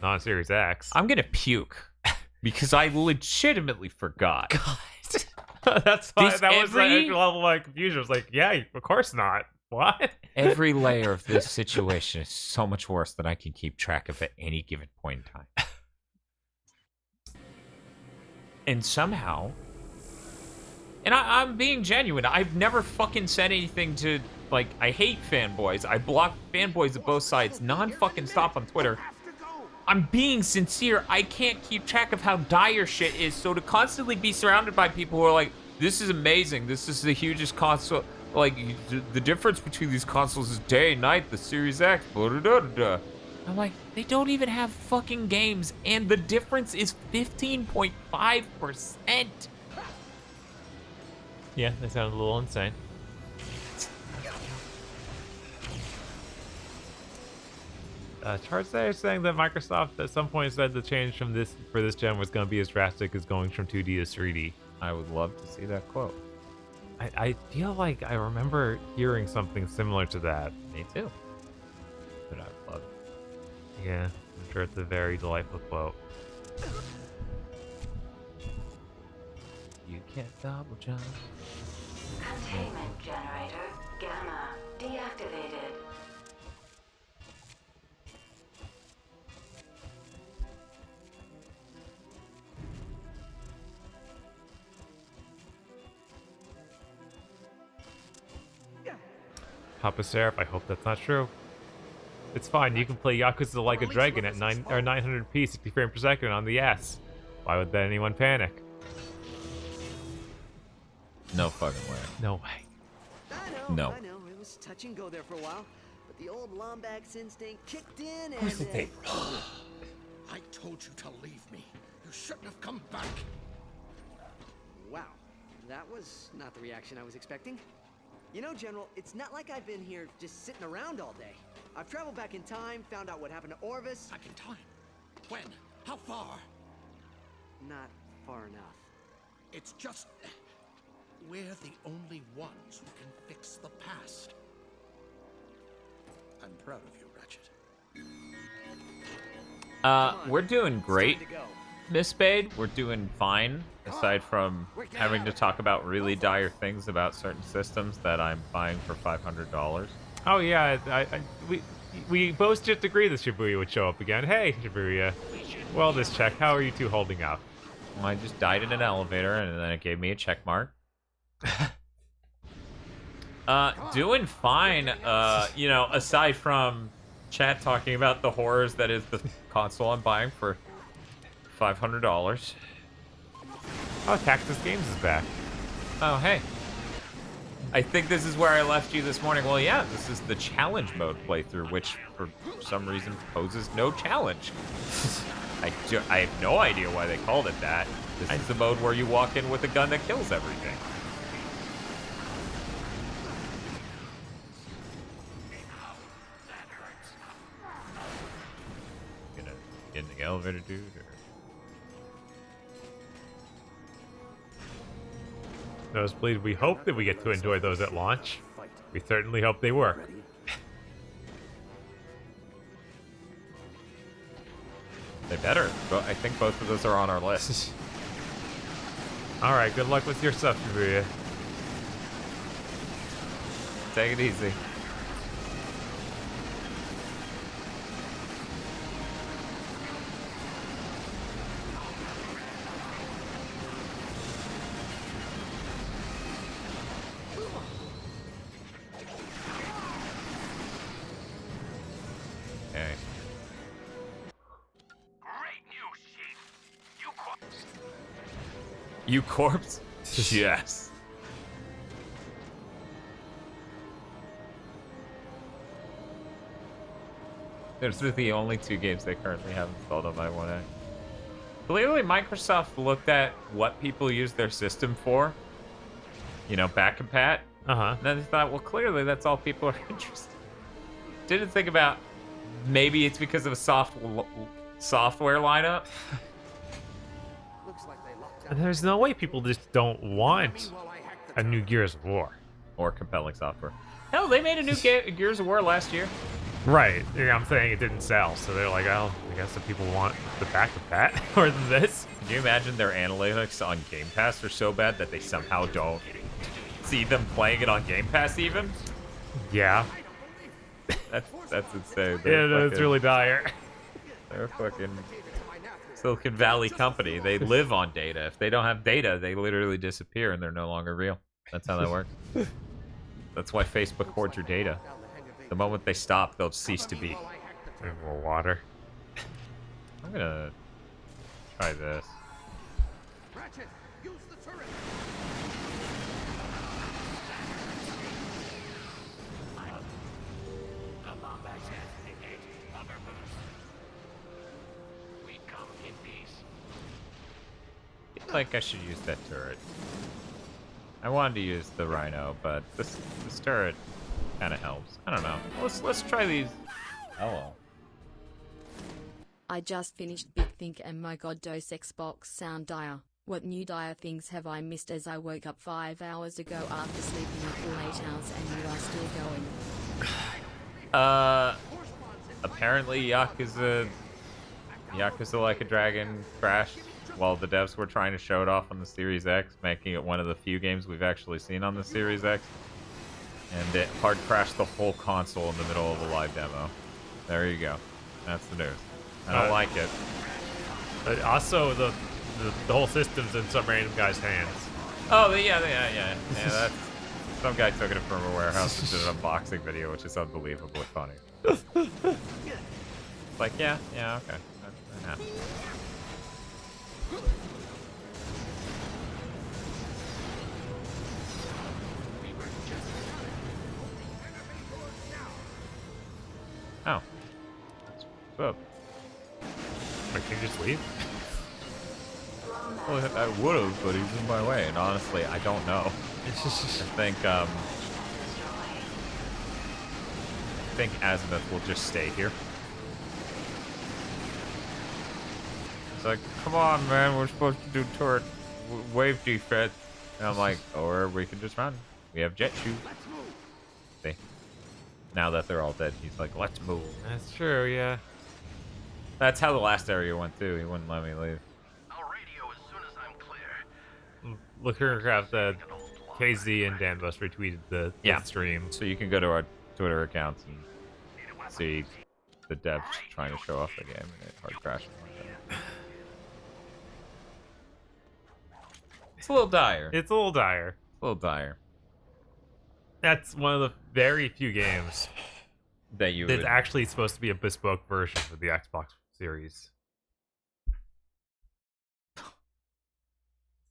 Speaker 2: Not on Series X.
Speaker 3: I'm going to puke. Because I legitimately forgot.
Speaker 2: God. That's why that was the extra level of my confusion. I was like, yeah, of course not. What?
Speaker 3: Every layer of this situation is so much worse than I can keep track of at any given point in time. And somehow, and I'm being genuine, I've never fucking said anything to, like, I hate fanboys. I block fanboys of both sides non-fucking stop on Twitter. I'm being sincere. I can't keep track of how dire shit is, so to constantly be surrounded by people who are like, this is amazing, this is the hugest console, like, the difference between these consoles is day and night, the Series X, blah, blah, blah, blah. I'm like, they don't even have fucking games, and the difference is 15.5%.
Speaker 2: Yeah, that sounds a little insane. Charts there saying that Microsoft at some point said the change from this for this gen was going to be as drastic as going from 2D to 3D.
Speaker 3: I would love to see that quote.
Speaker 2: I feel like I remember hearing something similar to that.
Speaker 3: Me too. But I love it.
Speaker 2: Yeah, I'm sure it's a very delightful quote.
Speaker 3: You can't double jump.
Speaker 16: Containment generator, gamma, deactivated.
Speaker 2: Papa Seraph, I hope that's not true. It's fine, you can play Yakuza Like a Dragon at 900p 60 frames per second on the S. Why would anyone panic?
Speaker 3: No fucking way.
Speaker 2: No way.
Speaker 12: I know,
Speaker 3: No.
Speaker 12: I know. It was touch and go there for a while, but the old Lombax instinct kicked in and...
Speaker 3: Who's the tape?
Speaker 21: I told you to leave me. You shouldn't have come back.
Speaker 12: Wow, that was not the reaction I was expecting. You know, General, it's not like I've been here just sitting around all day. I've traveled back in time, found out what happened to Orvis.
Speaker 21: Back in time? When? How far?
Speaker 12: Not far enough.
Speaker 21: It's just... we're the only ones who can fix the past. I'm proud of you, Ratchet.
Speaker 3: We're doing great, Miss Spade. We're doing fine, aside from having to talk about really dire things about certain systems that I'm buying for $500.
Speaker 2: Oh yeah, we both just agreed that Shibuya would show up again. Hey, Shibuya. Well, this check. How are you two holding up?
Speaker 3: Well, I just died in an elevator, and then it gave me a check mark. Doing fine. You know, aside from chat talking about the horrors that is the console I'm buying for $500.
Speaker 2: Oh, Cactus Games is back.
Speaker 3: Oh, hey. I think this is where I left you this morning. Well, yeah, this is the challenge mode playthrough, which for some reason poses no challenge. I have no idea why they called it that. This is the mode where you walk in with a gun that kills everything. Gonna get in the elevator, dude? Or...
Speaker 2: Nosebleed, we hope that we get to enjoy those at launch. We certainly hope they work.
Speaker 3: They better. But I think both of those are on our list.
Speaker 2: Alright, good luck with your stuff, Shibuya.
Speaker 3: Take it easy. Okay. You corpse? Yes. Those are the only two games they currently have installed on my 1A. Clearly, Microsoft looked at what people use their system for. You know, back and pat.
Speaker 2: Uh-huh.
Speaker 3: And then they thought, well, clearly that's all people are interested in. Didn't think about maybe it's because of a software lineup.
Speaker 2: There's no way people just don't want a new Gears of War.
Speaker 3: Or compelling software. Hell, they made a new Gears of War last year.
Speaker 2: Right. Yeah, I'm saying it didn't sell, so they're like, oh, I guess the people want the back of that more than this.
Speaker 3: Can you imagine their analytics on Game Pass are so bad that they somehow don't see them playing it on Game Pass even?
Speaker 2: Yeah.
Speaker 3: That's insane.
Speaker 2: Yeah, it's really dire.
Speaker 3: They're a fucking Silicon Valley company. They live on data. If they don't have data, they literally disappear and they're no longer real. That's how that works. That's why Facebook hoards your data. The moment they stop, they'll cease to be.
Speaker 2: More water.
Speaker 3: I'm gonna try this.
Speaker 21: Ratchet, use the turret.
Speaker 10: We come in peace.
Speaker 3: I feel like I should use that turret. I wanted to use the Rhino, but this turret kind of helps. I don't know. Let's try these. Oh well.
Speaker 11: I just finished Big Think and my god dose Xbox sound dire. What new dire things have I missed as I woke up 5 hours ago after sleeping a full 8 hours and you are still going?
Speaker 3: Apparently Yakuza Like a Dragon crashed while the devs were trying to show it off on the Series X, making it one of the few games we've actually seen on the Series X. And it hard crashed the whole console in the middle of a live demo. There you go. That's the news. I don't like it.
Speaker 2: But also, the whole system's in some random guy's hands.
Speaker 3: Oh, yeah. That's, some guy took it from a warehouse and did an unboxing video, which is unbelievably funny. Like, yeah, okay. That happened. Oh. What's up?
Speaker 2: Wait, can you just leave?
Speaker 3: Well, I would've, but he's in my way, and honestly, I don't know. I think Azimuth will just stay here. It's like, come on, man, we're supposed to do turret wave defense. And I'm like, or we can just run. We have jet shoes. See? Now that they're all dead, he's like, let's move.
Speaker 2: That's true, yeah.
Speaker 3: That's how the last area went, too. He wouldn't let me leave.
Speaker 2: Look here, KZ and Dan both retweeted the stream.
Speaker 3: So you can go to our Twitter accounts and see the devs trying to show off the game and it hard crashing like that. It's a little dire.
Speaker 2: It's a little dire.
Speaker 3: A little dire.
Speaker 2: That's one of the very few games
Speaker 3: that
Speaker 2: that's actually supposed to be a bespoke version for the Xbox Series.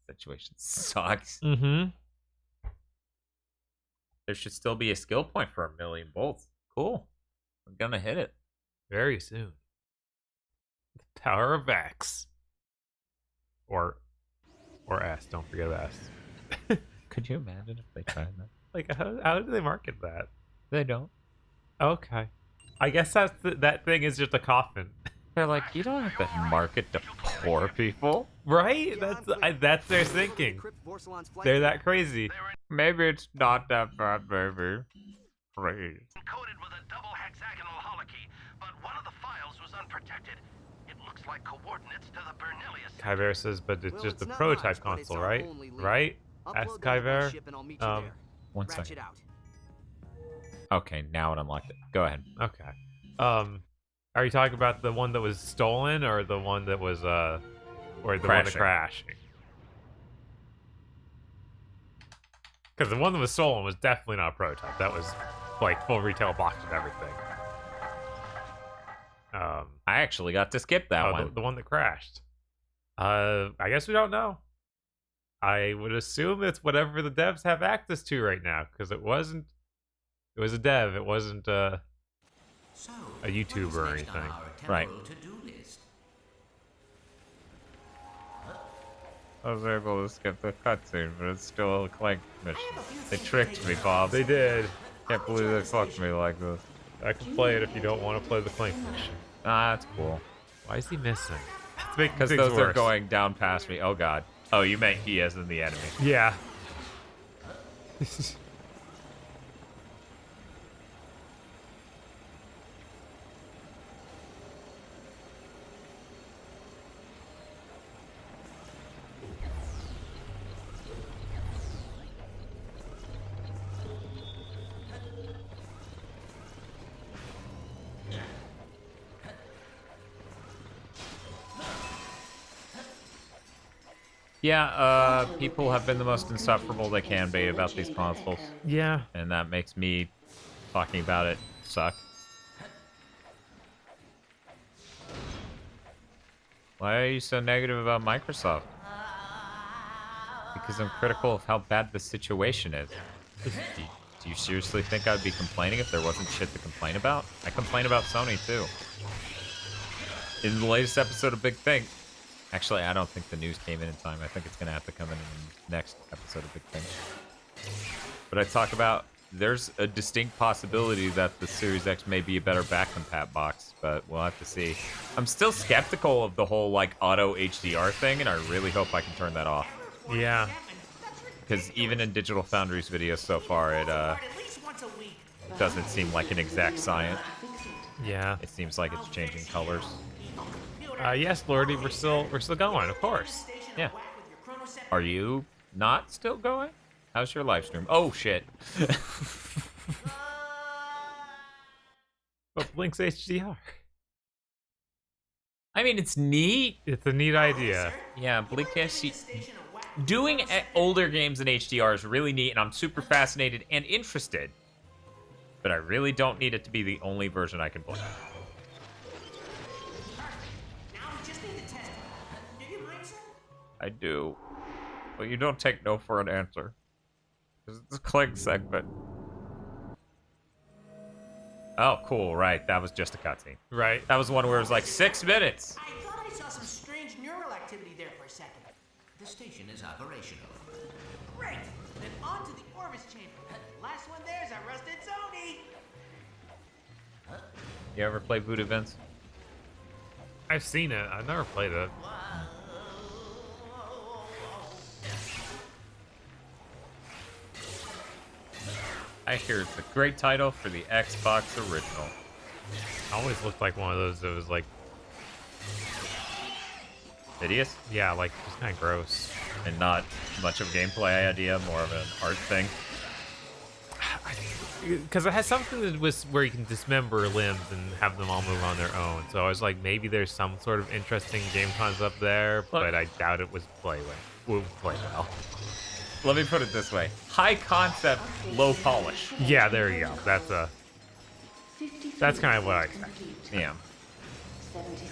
Speaker 3: Situation sucks.
Speaker 2: Mm-hmm.
Speaker 3: There should still be a skill point for 1,000,000 bolts. Cool. I'm gonna hit it
Speaker 2: very soon. The Tower of X. Or S. Don't forget S.
Speaker 3: Could you imagine if they tried that?
Speaker 2: Like, how do they market that?
Speaker 3: They don't.
Speaker 2: Okay. I guess that thing is just a coffin.
Speaker 3: They're like, you don't have to market to poor people.
Speaker 2: Right? That's their thinking. They're that crazy.
Speaker 3: Maybe it's not that bad, baby. Please.
Speaker 10: Encoded with a double hexagonal holokey, but one of the files was unprotected. It looks like coordinates to the Bernelius.
Speaker 2: Kyver says, but it's just a prototype console, right? Right? Ask Kyver.
Speaker 3: One second. Okay, now it unlocked it. Go ahead.
Speaker 2: Okay. Are you talking about the one that was stolen or the one that was or the one that crashed? Because the one that was stolen was definitely not a prototype. That was like full retail box and everything.
Speaker 3: I actually got to skip that one.
Speaker 2: The one that crashed. I guess we don't know. I would assume it's whatever the devs have access to right now, because it was a dev. It wasn't a YouTuber or anything.
Speaker 3: Right. I was able to skip the cutscene, but it's still a Clank mission. They tricked me, Bob.
Speaker 2: They did.
Speaker 3: Can't believe they fucked me like this.
Speaker 2: I can play it if you don't want to play the Clank mission.
Speaker 3: Ah, that's cool.
Speaker 2: Why is he missing? That's making
Speaker 3: because those are going down past me. Oh god. Oh, you meant he as in the enemy.
Speaker 2: Yeah.
Speaker 3: Yeah, people have been the most insufferable they can be about these consoles.
Speaker 2: Yeah.
Speaker 3: And that makes me talking about it suck. Why are you so negative about Microsoft? Because I'm critical of how bad the situation is. Do you seriously think I'd be complaining if there wasn't shit to complain about? I complain about Sony too. In the latest episode of Big Thing, actually, I don't think the news came in time. I think it's going to have to come in the next episode of Big Thing. But I talk about there's a distinct possibility that the Series X may be a better back-compat box, but we'll have to see. I'm still skeptical of the whole, like, auto HDR thing, and I really hope I can turn that off.
Speaker 2: Yeah.
Speaker 3: Because even in Digital Foundry's videos so far, it doesn't seem like an exact science.
Speaker 2: Yeah.
Speaker 3: It seems like it's changing colors.
Speaker 2: Yes, Lordy, we're still going, of course.
Speaker 3: Yeah. Are you not still going? How's your live stream? Oh shit.
Speaker 2: But Blink's HDR.
Speaker 3: I mean, it's neat.
Speaker 2: It's a neat idea.
Speaker 3: Yeah, Blink HDR. Doing older games in HDR is really neat, and I'm super fascinated and interested. But I really don't need it to be the only version I can play. I do. Well, you don't take no for an answer. It's a Clank segment. Oh, cool, right. That was just a cutscene.
Speaker 2: Right.
Speaker 3: That was one where it was like 6 minutes.
Speaker 14: I thought I saw some strange neural activity there for a second.
Speaker 1: The station is operational.
Speaker 14: Great! Then on to the Orvis chamber. Last one there's a rusted Sony.
Speaker 3: You ever play Voodoo Vince?
Speaker 2: I've seen it. I've never played it.
Speaker 3: I hear it's a great title for the Xbox original.
Speaker 2: It always looked like one of those that was like...
Speaker 3: hideous?
Speaker 2: Yeah, like just kind of gross.
Speaker 3: And not much of a gameplay idea, more of an art thing.
Speaker 2: because it has something that was where you can dismember limbs and have them all move on their own. So I was like, maybe there's some sort of interesting game concept there, but I doubt it would play well.
Speaker 15: Let me put it this way: high concept, low polish.
Speaker 2: Yeah, there you go. That's kind of what I expected.
Speaker 15: Yeah.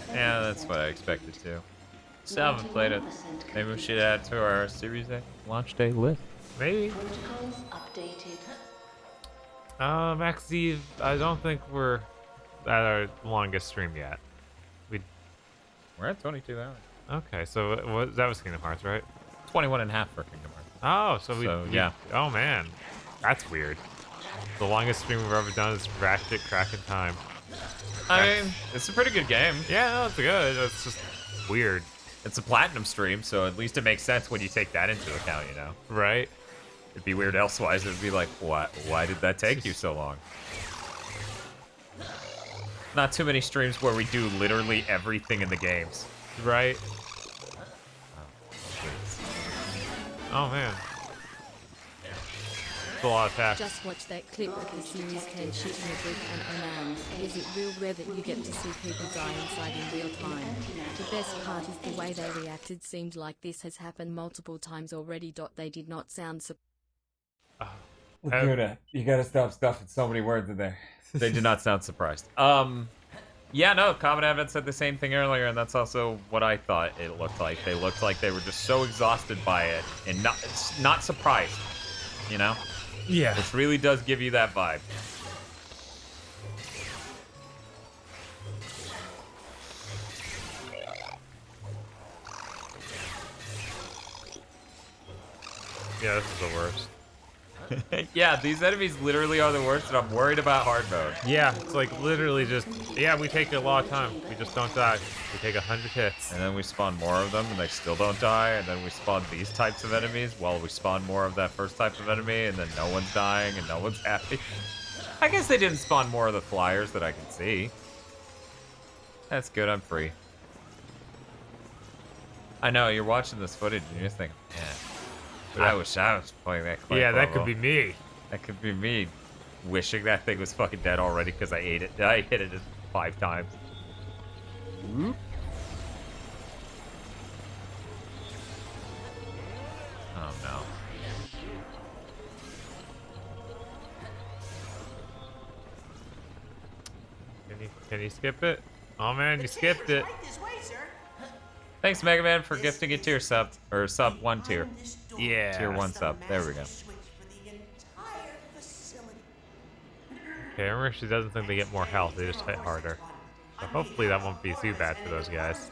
Speaker 15: Yeah, that's what I expected too. Still haven't played it. Maybe we should add to our Series A launch day list.
Speaker 2: Maybe. Max Eve, I don't think we're at our longest stream yet.
Speaker 15: We're at 22 hours.
Speaker 2: Okay, so that was Kingdom Hearts, right?
Speaker 15: 21 and a half for Kingdom Hearts.
Speaker 2: Oh, so
Speaker 15: yeah.
Speaker 2: Oh man, that's weird. The longest stream we've ever done is Ratchet Crack in Time.
Speaker 15: I mean, it's a pretty good game.
Speaker 2: Yeah, no, it's good. It's just weird.
Speaker 15: It's a platinum stream, so at least it makes sense when you take that into account, you know?
Speaker 2: Right.
Speaker 15: It'd be weird elsewise. It'd be like, why did that take you so long? Not too many streams where we do literally everything in the games.
Speaker 2: Right. Oh man. It's a lot of tax.
Speaker 11: Just watch that clip of the Series 10 shooting a brick and oh man, is it real rare that you get to see people die inside in real time? The best part is the way they reacted. Seemed like this has happened multiple times already. They did not sound
Speaker 15: You gotta stop stuffing so many words in there. They did not sound surprised. Yeah, no, Common Advent said the same thing earlier, and that's also what I thought it looked like. They looked like they were just so exhausted by it and not surprised, you know?
Speaker 2: Yeah.
Speaker 15: Which really does give you that vibe.
Speaker 2: Yeah, this is the worst.
Speaker 15: Yeah, these enemies literally are the worst, and I'm worried about hard mode.
Speaker 2: Yeah, it's like literally just, yeah, we take a lot of time. We just don't die. We take 100 hits.
Speaker 15: And then we spawn more of them, and they still don't die, and then we spawn these types of enemies while we spawn more of that first type of enemy, and then no one's dying, and no one's happy. I guess they didn't spawn more of the flyers that I can see. That's good, I'm free. I know, you're watching this footage, and you're thinking, man. I wish I was playing that.
Speaker 2: Yeah, that could be me.
Speaker 15: That could be me, wishing that thing was fucking dead already because I ate it. I hit it 5 times. Whoop. Oh no.
Speaker 2: Can you skip it? Oh man, you skipped it.
Speaker 15: Thanks, Mega Man, for gifting a tier sub, or sub 1 tier.
Speaker 2: Yeah.
Speaker 15: Tier 1 sub. There we go.
Speaker 2: Okay, remember, she doesn't think they get more health, they just hit harder. So hopefully that won't be too bad for those guys.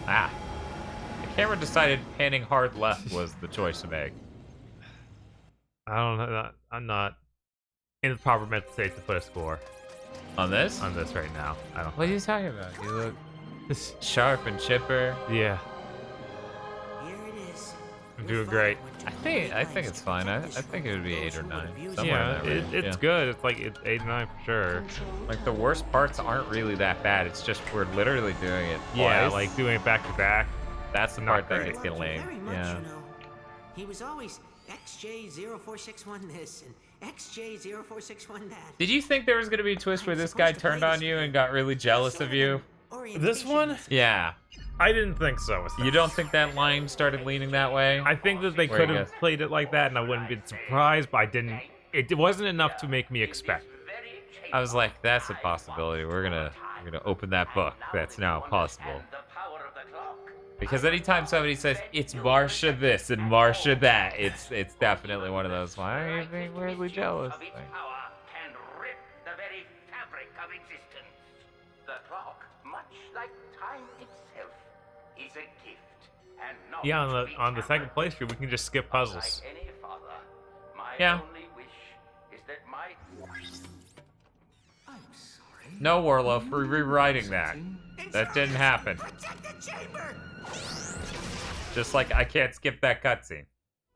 Speaker 15: Ah. The camera decided panning hard left was the choice to make.
Speaker 2: I don't know. I'm not in the proper mental state to put a score.
Speaker 15: On this?
Speaker 2: On this right now. I don't.
Speaker 15: What are you talking about? You look sharp and chipper.
Speaker 2: Yeah.
Speaker 6: Here it is.
Speaker 2: I'm doing great.
Speaker 15: I think it's fine. I think it would be 8 or 9. Somewhere
Speaker 2: Yeah,
Speaker 15: in that range.
Speaker 2: it's good. It's like 8 or 9 for sure.
Speaker 15: Like the worst parts aren't really that bad. It's just we're literally doing it twice.
Speaker 2: Yeah, like doing it back to back.
Speaker 15: That's the part that gets get lame. Yeah.
Speaker 6: He was always XJ0461 this and XJ0461 that.
Speaker 15: Did you think there was gonna be a twist where this guy turned on you and got really jealous of you?
Speaker 2: This one?
Speaker 15: Yeah.
Speaker 2: I didn't think so.
Speaker 15: You don't think that line started leaning that way?
Speaker 2: I think that they could have played it like that, and I wouldn't have been surprised. But I didn't. It wasn't enough to make me expect.
Speaker 15: I was like, that's a possibility. We're gonna open that book. That's now possible. Because anytime somebody says it's Marsha this and Marsha that, it's definitely one of those. Why are you being weirdly jealous?
Speaker 2: Yeah, on the second playthrough, we can just skip puzzles.
Speaker 15: Yeah. No, Warlow, for rewriting that. That didn't happen. Just like I can't skip that cutscene.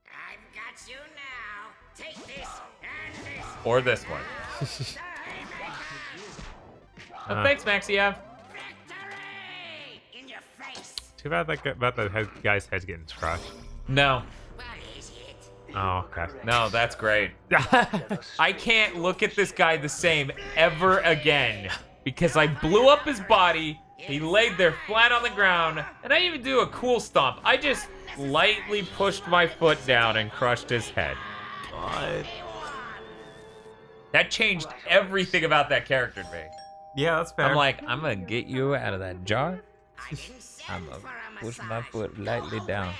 Speaker 1: I've got you now. Take this and this.
Speaker 15: Or this one. Oh, thanks, Maxiev.
Speaker 1: Victory! In your face.
Speaker 2: Too bad about the guy's head's getting crushed.
Speaker 15: No.
Speaker 2: Oh, okay.
Speaker 15: No, that's great. I can't look at this guy the same ever again because I blew up his body. He laid there flat on the ground, and I even do a cool stomp. I just lightly pushed my foot down and crushed his head.
Speaker 2: God.
Speaker 15: That changed everything about that character to me.
Speaker 2: Yeah, that's fair.
Speaker 15: I'm like, I'm gonna get you out of that jar. I'm gonna push my foot lightly down.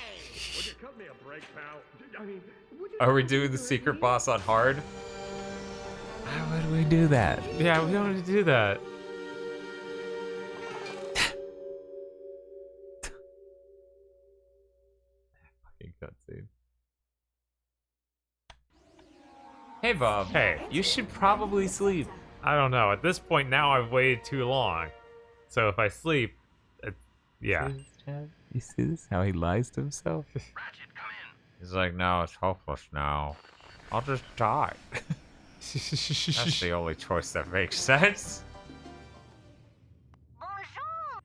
Speaker 15: Are we doing the secret boss on hard? Why would we do that?
Speaker 2: Yeah, we don't need to do that.
Speaker 15: Fucking cutscene. Hey, Bob.
Speaker 2: Hey.
Speaker 15: You should probably sleep.
Speaker 2: I don't know. At this point now, I've waited too long. So if I sleep, yeah.
Speaker 3: You see this? How he lies to himself?
Speaker 15: He's like, no, it's hopeless now. I'll just die. That's the only choice that makes sense.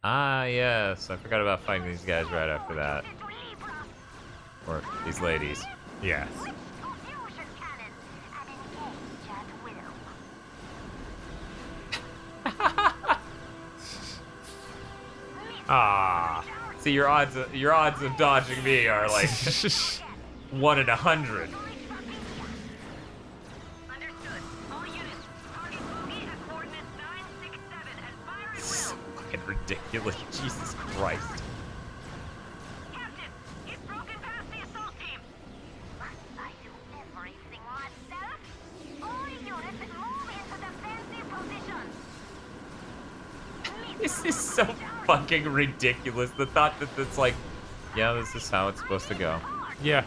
Speaker 15: Ah, yes. I forgot about fighting these guys right after that. Or these ladies.
Speaker 2: Yes. Ah.
Speaker 15: See, your odds of dodging me are like 1 in 100. So fucking ridiculous. Jesus Christ. This is so fucking ridiculous. The thought that it's like, yeah, this is how it's supposed to go.
Speaker 2: Yeah.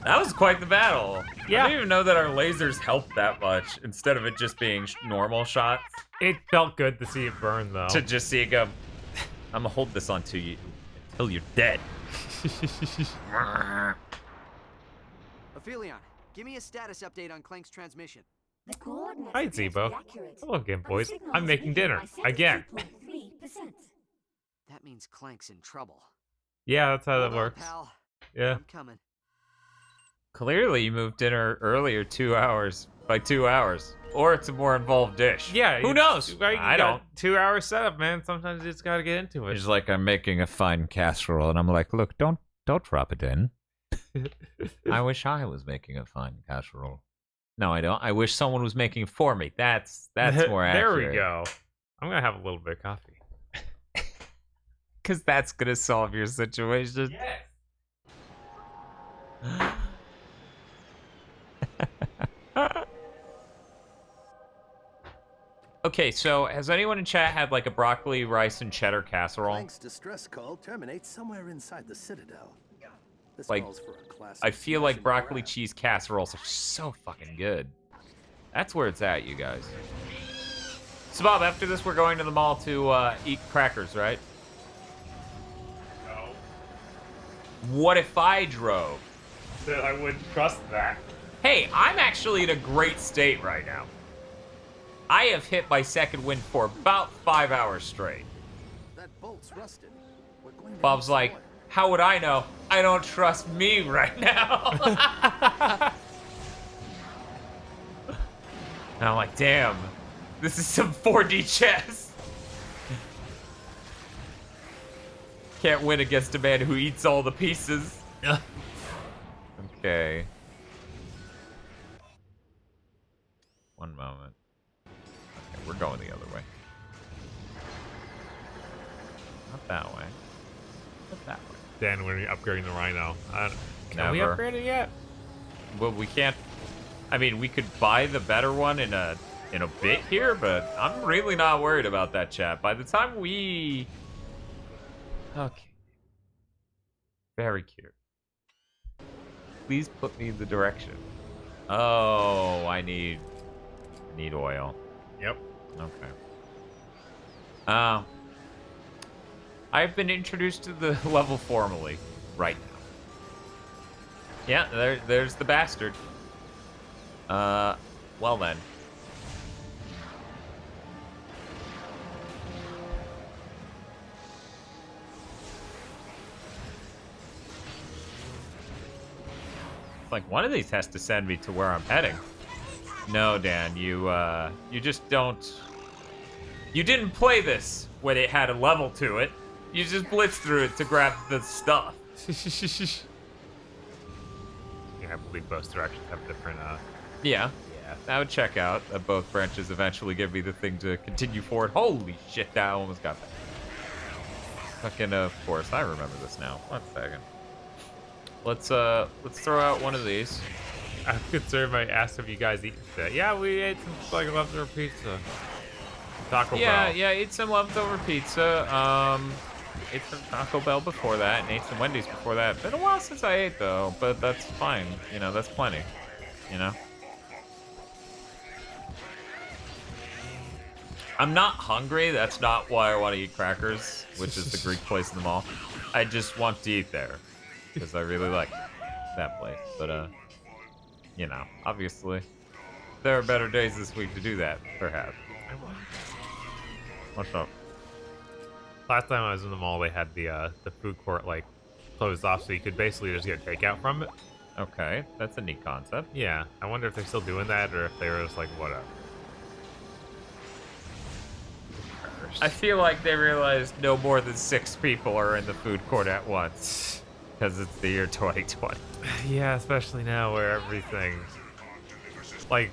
Speaker 15: That was quite the battle.
Speaker 2: Yeah.
Speaker 15: I didn't even know that our lasers helped that much instead of it just being normal shots.
Speaker 2: It felt good to see it burn, though.
Speaker 15: To just see it go, I'm gonna hold this onto you until you're dead.
Speaker 12: Aphelion, give me a status update on Clank's transmission.
Speaker 2: Hi, Zebo. Hello again, boys. I'm making dinner. Again.
Speaker 12: That means Clank's in trouble.
Speaker 2: Yeah, that's how that
Speaker 12: Hold on,
Speaker 2: works.
Speaker 12: pal.
Speaker 2: Yeah.
Speaker 12: I'm coming.
Speaker 15: Clearly, you moved dinner earlier 2 hours by 2 hours, or it's a more involved dish.
Speaker 2: Yeah.
Speaker 15: Who knows?
Speaker 2: I
Speaker 15: don't.
Speaker 2: 2 hour setup, man. Sometimes you just gotta get into it.
Speaker 3: He's like, I'm making a fine casserole, and I'm like, look, don't drop it in. I wish I was making a fine casserole. No, I don't. I wish someone was making it for me. That's more accurate.
Speaker 2: There we go. I'm gonna have a little bit of coffee.
Speaker 3: Because that's gonna solve your situation.
Speaker 2: Yes.
Speaker 15: Okay, so has anyone in chat had like a broccoli, rice, and cheddar casserole?
Speaker 21: Clank's distress call terminates somewhere inside the Citadel. This
Speaker 15: Like,
Speaker 21: calls for a classic
Speaker 15: I feel like
Speaker 21: smash and
Speaker 15: broccoli
Speaker 21: grab.
Speaker 15: cheese casseroles are so fucking good. That's where it's at, you guys. So, Bob, after this, we're going to the mall to eat crackers, right?
Speaker 2: No.
Speaker 15: What if I drove?
Speaker 2: Then I wouldn't trust that.
Speaker 15: Hey, I'm actually in a great state right now. I have hit my second wind for about 5 hours straight.
Speaker 21: That bolt's rusted. We're going to
Speaker 15: Bob's
Speaker 21: need
Speaker 15: like,
Speaker 21: some oil.
Speaker 15: how would I know? I don't trust me right now. And I'm like, damn, this is some 4D chess. Can't win against a man who eats all the pieces. Okay. One moment. Okay, we're going the other way. Not that way. Not that way.
Speaker 2: Then when you're upgrading the Rhino. Can we
Speaker 15: Never.
Speaker 2: upgrade it yet?
Speaker 15: Well, we can't. I mean, we could buy the better one in a bit here, but I'm really not worried about that, chat. By the time we... Okay. Very cute. Please put me in the direction. Oh, I need oil.
Speaker 2: Yep.
Speaker 15: Okay. I've been introduced to the level formally right now. Yeah, there's the bastard. Well then.
Speaker 3: Like, one of these has to send me to where I'm heading. No, Dan, you just don't... You didn't play this when it had a level to it. You just blitzed through it to grab the stuff.
Speaker 2: Yeah, I believe both directions have different,
Speaker 3: Yeah. That would check out that both branches eventually give me the thing to continue forward. Holy shit, that almost got that. Fucking, of course, I remember this now. 1 second. Let's throw out one of these.
Speaker 2: I'm concerned I asked if you guys eat that. Yeah, we ate some like leftover pizza. Taco Bell.
Speaker 3: Yeah, ate some leftover pizza. Ate some Taco Bell before that, and ate some Wendy's before that. Been a while since I ate though, but that's fine. You know, that's plenty. You know. I'm not hungry. That's not why I want to eat crackers, which is the Greek place in the mall. I just want to eat there because I really like that place. But you know, obviously, there are better days this week to do that, perhaps. What's up?
Speaker 2: Last time I was in the mall, they had the food court like closed off, so you could basically just get takeout from it.
Speaker 3: Okay, that's a neat concept.
Speaker 2: Yeah, I wonder if they're still doing that or if they were just like whatever.
Speaker 3: I feel like they realized no more than 6 people are in the food court at once because it's the year 2020.
Speaker 2: Yeah, especially now where everything, like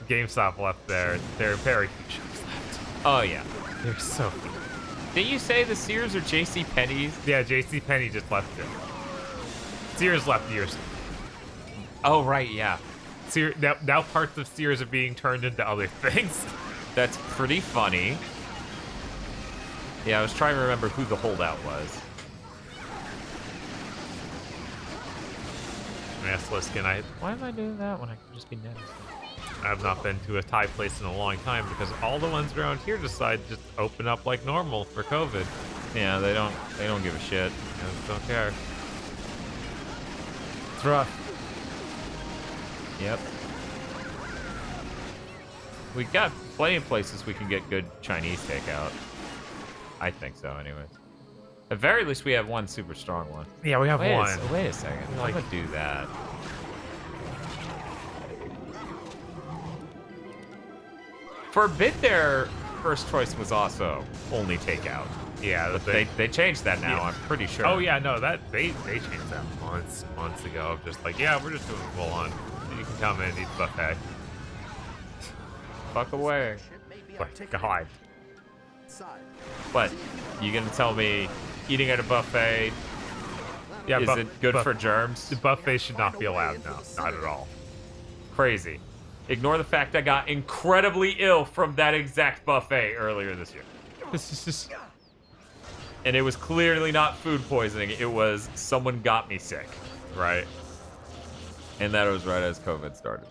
Speaker 2: GameStop left there are very few shops left.
Speaker 3: Oh yeah,
Speaker 2: they're so few.
Speaker 3: Did you say the Sears or JCPenney's?
Speaker 2: Yeah, JCPenney just left it. Sears left years ago.
Speaker 3: Oh right, yeah.
Speaker 2: Now parts of Sears are being turned into other things.
Speaker 3: That's pretty funny. Yeah, I was trying to remember who the holdout was.
Speaker 2: Sliskin,
Speaker 3: why am I doing that when I can just be nice?
Speaker 2: I've not been to a Thai place in a long time because all the ones around here decide to just open up like normal for COVID.
Speaker 3: Yeah, they don't give a shit.
Speaker 2: They don't care. It's rough.
Speaker 3: Yep. We got plenty of places we can get good Chinese takeout. I think so, anyways. At very least, we have one super strong one.
Speaker 2: Yeah, we have one.
Speaker 3: Wait a second. I'm gonna do that. For a bit there, first choice was also only takeout.
Speaker 2: Yeah,
Speaker 3: but they changed that now. Yeah. I'm pretty sure.
Speaker 2: Oh yeah, no, that they changed that months ago. Just like, yeah, we're just doing full on. You can come in and eat buffet.
Speaker 3: Fuck away.
Speaker 2: Like, God.
Speaker 3: But you gonna tell me eating at a buffet isn't good for germs?
Speaker 2: The buffet should not be allowed. No, not at all.
Speaker 3: Crazy. Ignore the fact I got incredibly ill from that exact buffet earlier this year. And it was clearly not food poisoning. It was someone got me sick.
Speaker 2: Right.
Speaker 3: And that was right as COVID started.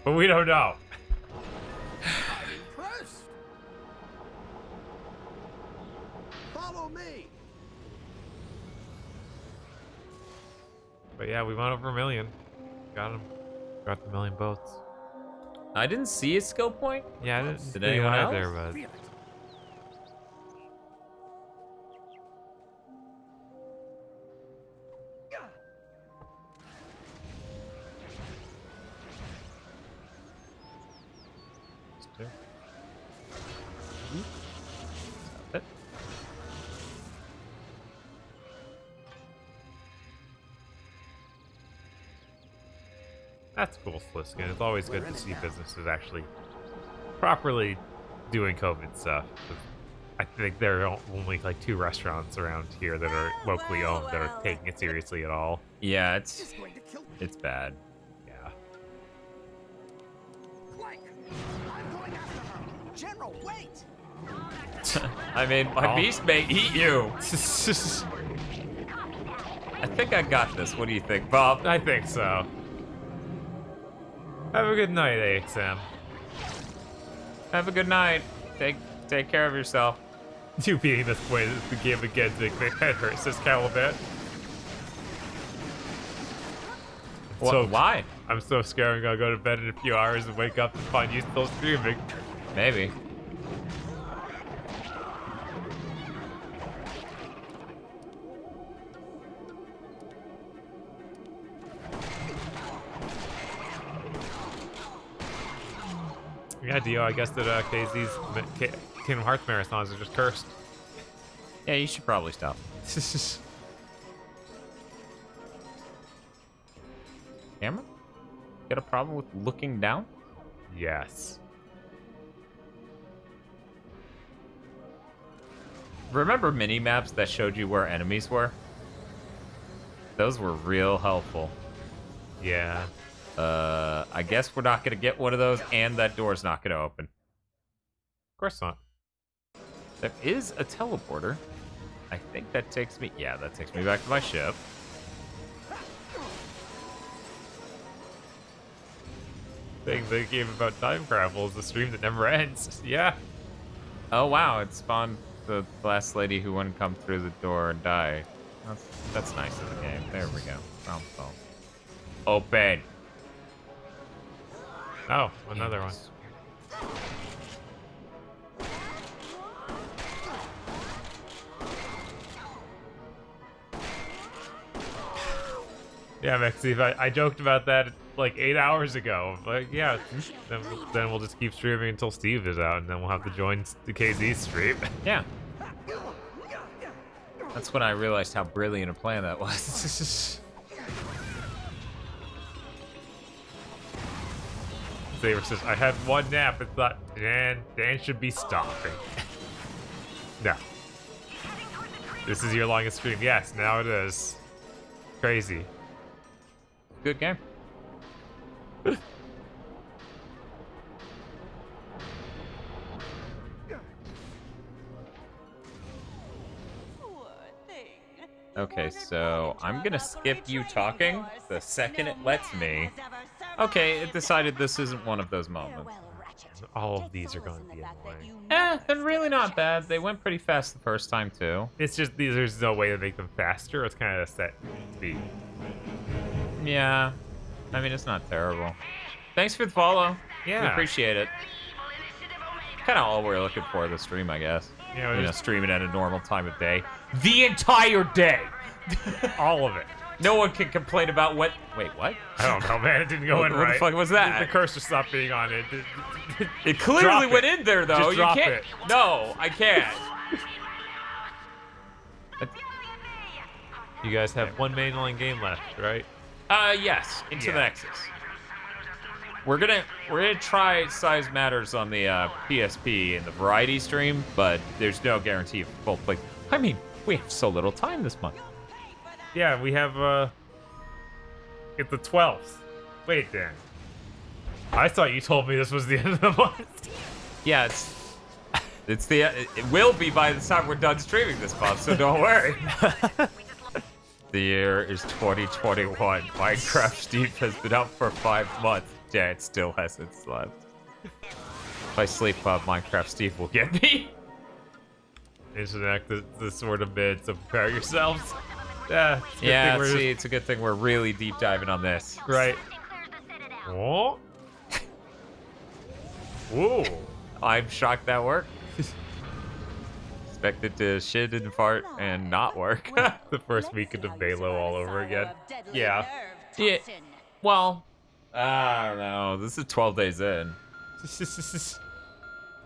Speaker 2: But we don't know.
Speaker 21: Follow me.
Speaker 2: But yeah, we went over 1 million. Got him. Got the 1 million boats.
Speaker 3: I didn't see a skill point.
Speaker 2: Yeah, I didn't.
Speaker 3: Did anyone else?
Speaker 2: There, but... That's cool, Sliskin. It's always good to see businesses actually properly doing COVID stuff. I think there are only like 2 restaurants around here that are locally owned that are taking it seriously at all.
Speaker 3: Yeah, it's bad.
Speaker 2: Yeah.
Speaker 21: General, wait!
Speaker 3: I mean, my beast may eat you. I think I got this. What do you think, Bob?
Speaker 2: I think so. Have a good night, AXM.
Speaker 3: Have a good night. Take care of yourself.
Speaker 2: You being this way, the game again, my head hurts, says Caliban.
Speaker 3: Why?
Speaker 2: I'm so scared I'm gonna go to bed in a few hours and wake up and find you still streaming.
Speaker 3: Maybe.
Speaker 2: Yeah, Dio, I guess that KZ's Kingdom Hearts marathons are just cursed.
Speaker 3: Yeah, you should probably stop. Camera? Got a problem with looking down?
Speaker 2: Yes.
Speaker 3: Remember mini-maps that showed you where enemies were? Those were real helpful.
Speaker 2: Yeah.
Speaker 3: I guess we're not gonna get one of those, and that door's not gonna open.
Speaker 2: Of course not.
Speaker 3: There is a teleporter. I think that takes me... Yeah, that takes me back to my ship.
Speaker 2: Thing they gave about time travel is the stream that never ends. Yeah.
Speaker 3: Oh, wow. It spawned the last lady who wouldn't come through the door and die. That's nice of the game. There we go. Problem solved. Open.
Speaker 2: Oh, another one. Yeah, Mexi, I joked about that like 8 hours ago. Like, yeah, then we'll just keep streaming until Steve is out, and then we'll have to join the KZ stream.
Speaker 3: Yeah. That's when I realized how brilliant a plan that was.
Speaker 2: Saber says, I had one nap and thought, Dan should be stopping. No. This is your longest stream. Yes, now it is. Crazy.
Speaker 3: Good game. Okay, so I'm gonna skip you talking the second it lets me. Okay, it decided this isn't one of those moments.
Speaker 2: All of these are going to be annoying.
Speaker 3: They're really not bad. They went pretty fast the first time, too.
Speaker 2: It's just, there's no way to make them faster. It's kind of a set speed.
Speaker 3: Yeah. I mean, it's not terrible. Thanks for the follow.
Speaker 2: Yeah.
Speaker 3: We appreciate it. Kind of all we're looking for this stream, I guess.
Speaker 2: Yeah,
Speaker 3: you know, streaming at a normal time of day. The entire day!
Speaker 2: All of it.
Speaker 3: No one can complain about what... Wait, what?
Speaker 2: I don't know, man. It didn't go in right.
Speaker 3: What the fuck was that?
Speaker 2: The cursor stopped being on it.
Speaker 3: It clearly went in there, though.
Speaker 2: Just drop
Speaker 3: you can't...
Speaker 2: it.
Speaker 3: No, I can't.
Speaker 2: You guys have one mainline game left, right?
Speaker 3: Yes. Into the Nexus. We're gonna try Size Matters on the PSP in the variety stream, but there's no guarantee of full play. I mean, we have so little time this month.
Speaker 2: Yeah, we have, it's the 12th. Wait, Dan. I thought you told me this was the end of the month.
Speaker 3: Yeah, it will be by the time we're done streaming this month, so don't worry. The year is 2021. Minecraft Steve has been out for 5 months. Yeah, it still hasn't slept. If I sleep, Minecraft Steve will get me.
Speaker 2: Internet, the sort of bid, so prepare yourselves. Yeah,
Speaker 3: it's a good thing we're really deep diving on this.
Speaker 2: Right. Oh. Whoa.
Speaker 3: I'm shocked that worked. Expected to shit and fart and not work.
Speaker 2: The first weekend of Velo all over again. Yeah.
Speaker 3: Yeah. Well, I don't know. This is 12 days in.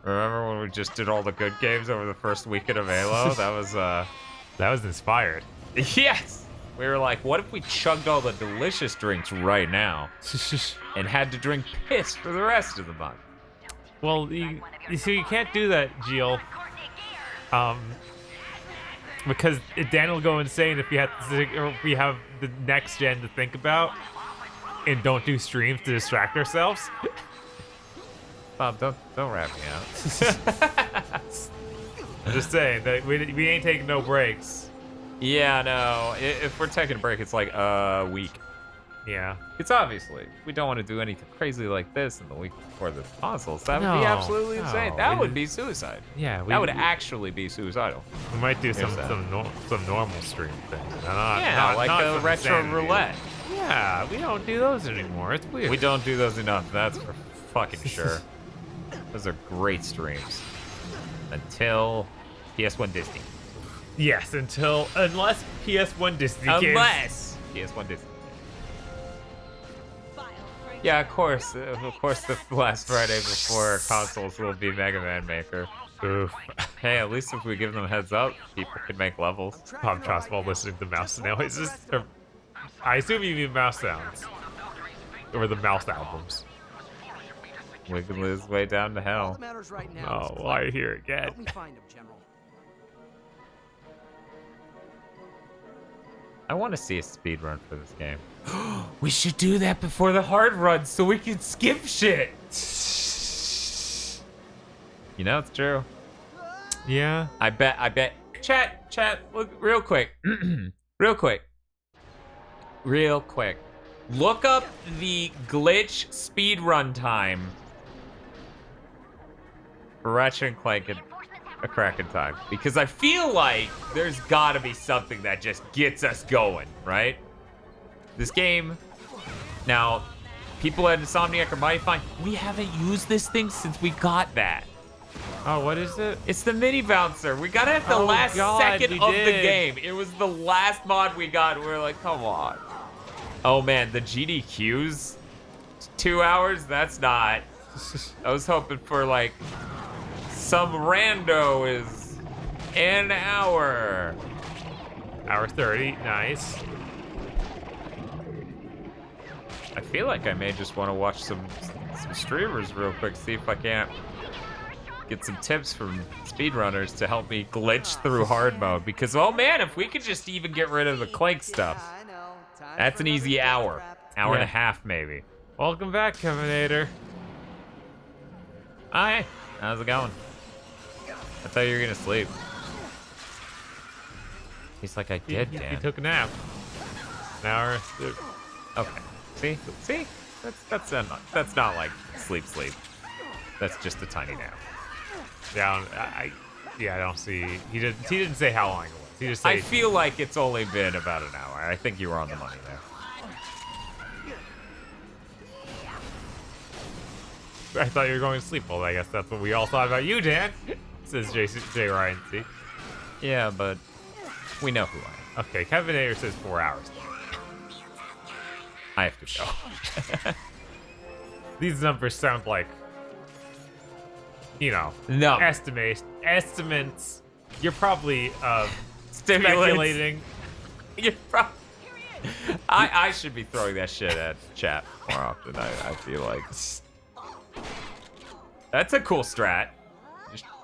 Speaker 3: Remember when we just did all the good games over the first weekend of Halo?
Speaker 2: That was inspired.
Speaker 3: Yes! We were like, what if we chugged all the delicious drinks right now and had to drink piss for the rest of the month?
Speaker 2: Well, you can't do that, Gio. Because Dan will go insane if we have the next gen to think about and don't do streams to distract ourselves.
Speaker 3: Bob, don't wrap me out.
Speaker 2: I'm just saying that we ain't taking no breaks.
Speaker 3: Yeah, no. If we're taking a break, it's like a week.
Speaker 2: Yeah.
Speaker 3: It's obviously we don't want to do anything crazy like this in the week before the consoles. That would be absolutely insane. That would be suicide.
Speaker 2: Yeah,
Speaker 3: that would actually be suicidal.
Speaker 2: We might do some normal stream things.
Speaker 3: Like a retro roulette.
Speaker 2: Yeah, we don't do those anymore. It's weird.
Speaker 3: We don't do those enough. That's for fucking sure. Those are great streams. Until PS1 Disney.
Speaker 2: Yes, unless PS1 Disney.
Speaker 3: Unless PS1 Disney. Yeah, of course. The last Friday before consoles will be Mega Man Maker.
Speaker 2: Oof.
Speaker 3: Hey, at least if we give them a heads up, people can make levels.
Speaker 2: I'm trust while listening to mouse noises. I assume you mean mouse sounds. Or the mouse albums.
Speaker 3: Wiggling his way down to hell.
Speaker 2: Oh, why are you here again?
Speaker 12: Help me find him, General.
Speaker 3: I want to see a speed run for this game. We should do that before the hard run so we can skip shit. You know, it's true.
Speaker 2: Yeah.
Speaker 3: I bet. Chat, look, real quick. Real quick. Look up the glitch speedrun time for Ratchet and Clank and a Kraken time. Because I feel like there's gotta be something that just gets us going, right? This game, now, people at Insomniac are mighty fine. We haven't used this thing since we got that.
Speaker 2: Oh, what is it?
Speaker 3: It's the mini bouncer. We got it at the last second of the game. It was the last mod we got. We were like, come on. Oh man, the GDQs, 2 hours? That's not. I was hoping for like some rando is an hour.
Speaker 2: Hour 30, nice.
Speaker 3: I feel like I may just want to watch some streamers real quick, see if I can't get some tips from speedrunners to help me glitch through hard mode. Because, oh man, if we could just even get rid of the Clank stuff, that's an easy hour. Hour and a half, maybe.
Speaker 2: Welcome back, Kevinator.
Speaker 3: Hi. How's it going? I thought you were going to sleep. He's like, I did, Dan.
Speaker 2: He took a nap. An hour.
Speaker 3: Okay. See? That's not like sleep. That's just a tiny nap.
Speaker 2: Yeah, I don't see. He didn't say how long it was. He just said,
Speaker 3: I feel like it's only been about an hour. I think you were on the money there.
Speaker 2: I thought you were going to sleep. Well, I guess that's what we all thought about you, Dan. Says J. Ryan C.
Speaker 3: Yeah, but we know who I am.
Speaker 2: Okay, Kevinator says 4 hours.
Speaker 3: I have to go.
Speaker 2: These numbers sound like, you know, estimates. You're probably speculating.
Speaker 3: You're probably. I should be throwing that shit at chat more often. I feel like that's a cool strat.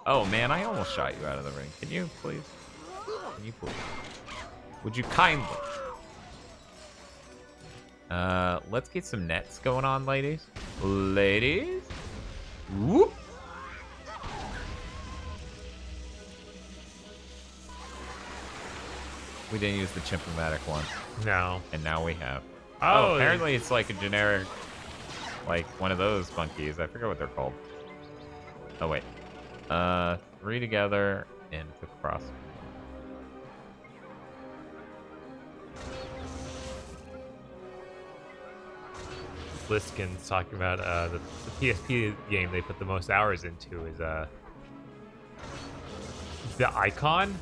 Speaker 3: Oh man, I almost shot you out of the ring. Can you please? Would you kindly? Let's get some nets going on, ladies. Whoop. We didn't use the Chimp-O-Matic one.
Speaker 2: No.
Speaker 3: And now we have.
Speaker 2: Oh,
Speaker 3: apparently it's like a generic, like one of those monkeys. I forget what they're called. Oh wait. 3 together and to cross.
Speaker 2: Bliskin's talking about the PSP game they put the most hours into is the Icon.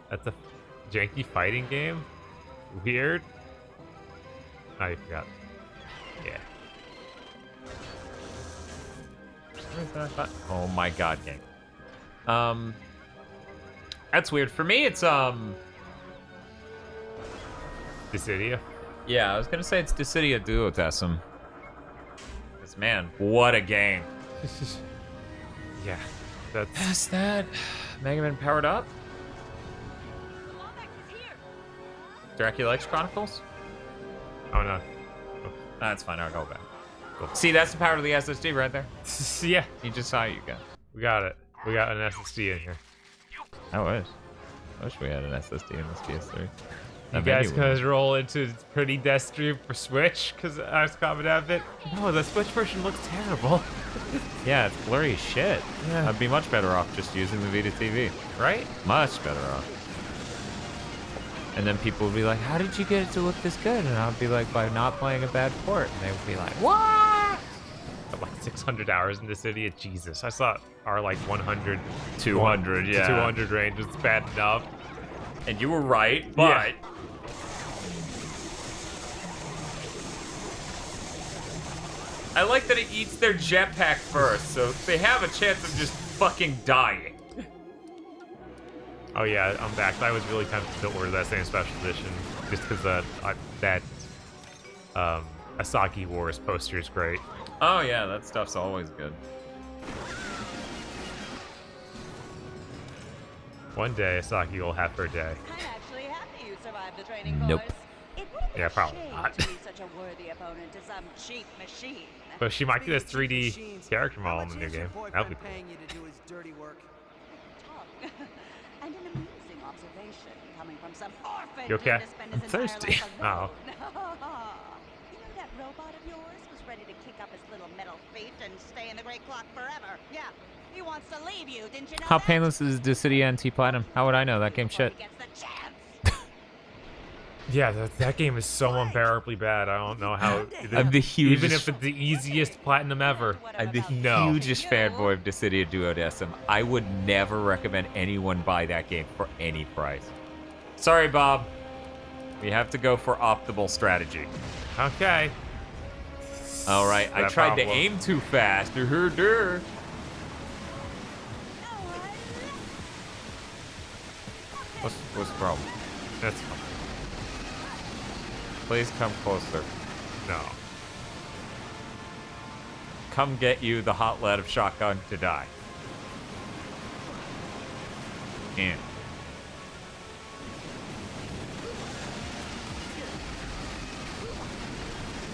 Speaker 2: That's a janky fighting game. Weird. I forgot. Yeah. Where's that?
Speaker 3: Oh my god, game. That's weird. For me, it's
Speaker 2: Dissidia.
Speaker 3: Yeah, I was gonna say it's Dissidia Duotessum. Man, what a game.
Speaker 2: Yeah,
Speaker 3: that's that. Mega Man powered up. Dracula X Chronicles?
Speaker 2: Oh no.
Speaker 3: That's fine, I'll go back. Cool. See, that's the power of the SSD right there.
Speaker 2: Yeah.
Speaker 3: You just saw you guys.
Speaker 2: We got it. We got an SSD in here.
Speaker 3: I wish we had an SSD in this PS3.
Speaker 2: You guys could roll into pretty death stream for Switch, because I was commenting on it. No, the Switch version looks terrible.
Speaker 3: Yeah, it's blurry as shit.
Speaker 2: Yeah.
Speaker 3: I'd be much better off just using the Vita TV.
Speaker 2: Right?
Speaker 3: Much better off. And then people would be like, how did you get it to look this good? And I'd be like, by not playing a bad port. And they would be like, what?
Speaker 2: Got like 600 hours in this idiot. Jesus, I thought our like 100,
Speaker 3: 200,
Speaker 2: to
Speaker 3: yeah.
Speaker 2: 200 range was bad enough.
Speaker 3: And you were right, but...
Speaker 2: Yeah.
Speaker 15: I like that it eats their jetpack first, so they have a chance of just fucking dying.
Speaker 2: Oh yeah, I'm back. I was really tempted to order that same special edition just because that Asaki Wars poster is great.
Speaker 15: Oh yeah, that stuff's always good.
Speaker 2: One day, Asaki will have her day.
Speaker 20: I'm actually happy you survived the training
Speaker 2: Nope.
Speaker 20: course. It would have been
Speaker 2: Yeah,
Speaker 20: a
Speaker 2: probably
Speaker 20: shame
Speaker 2: not.
Speaker 20: to be such a worthy opponent to some cheap machine.
Speaker 2: But she might get this 3D character model in the new game. That'll be cool.
Speaker 12: paying you to do his dirty work.
Speaker 20: And an amusing observation coming from some orphan
Speaker 2: You okay?
Speaker 20: who to spend his
Speaker 2: I'm
Speaker 20: entire
Speaker 2: thirsty.
Speaker 20: life alone.
Speaker 2: Oh.
Speaker 20: You know that robot of yours was ready to kick up his little metal feet and stay in the Great Clock forever. Yeah, he wants to leave you, didn't you know
Speaker 3: How
Speaker 20: that?
Speaker 3: painless is Dissidia NT Platinum? How would I know? That game shit.
Speaker 2: Yeah, that game is so unbearably bad. I don't know how.
Speaker 3: I'm the hugest.
Speaker 2: Even if it's the easiest platinum ever.
Speaker 3: I'm the hugest fanboy of Dissidia Duodecim. I would never recommend anyone buy that game for any price. Sorry, Bob. We have to go for optimal strategy.
Speaker 2: Okay.
Speaker 3: All right, I
Speaker 2: That
Speaker 3: tried to
Speaker 2: problem.
Speaker 3: aim too fast. What's the problem?
Speaker 2: That's fine.
Speaker 3: Please come closer.
Speaker 2: No.
Speaker 3: Come get you the hot lead of shotgun to die. And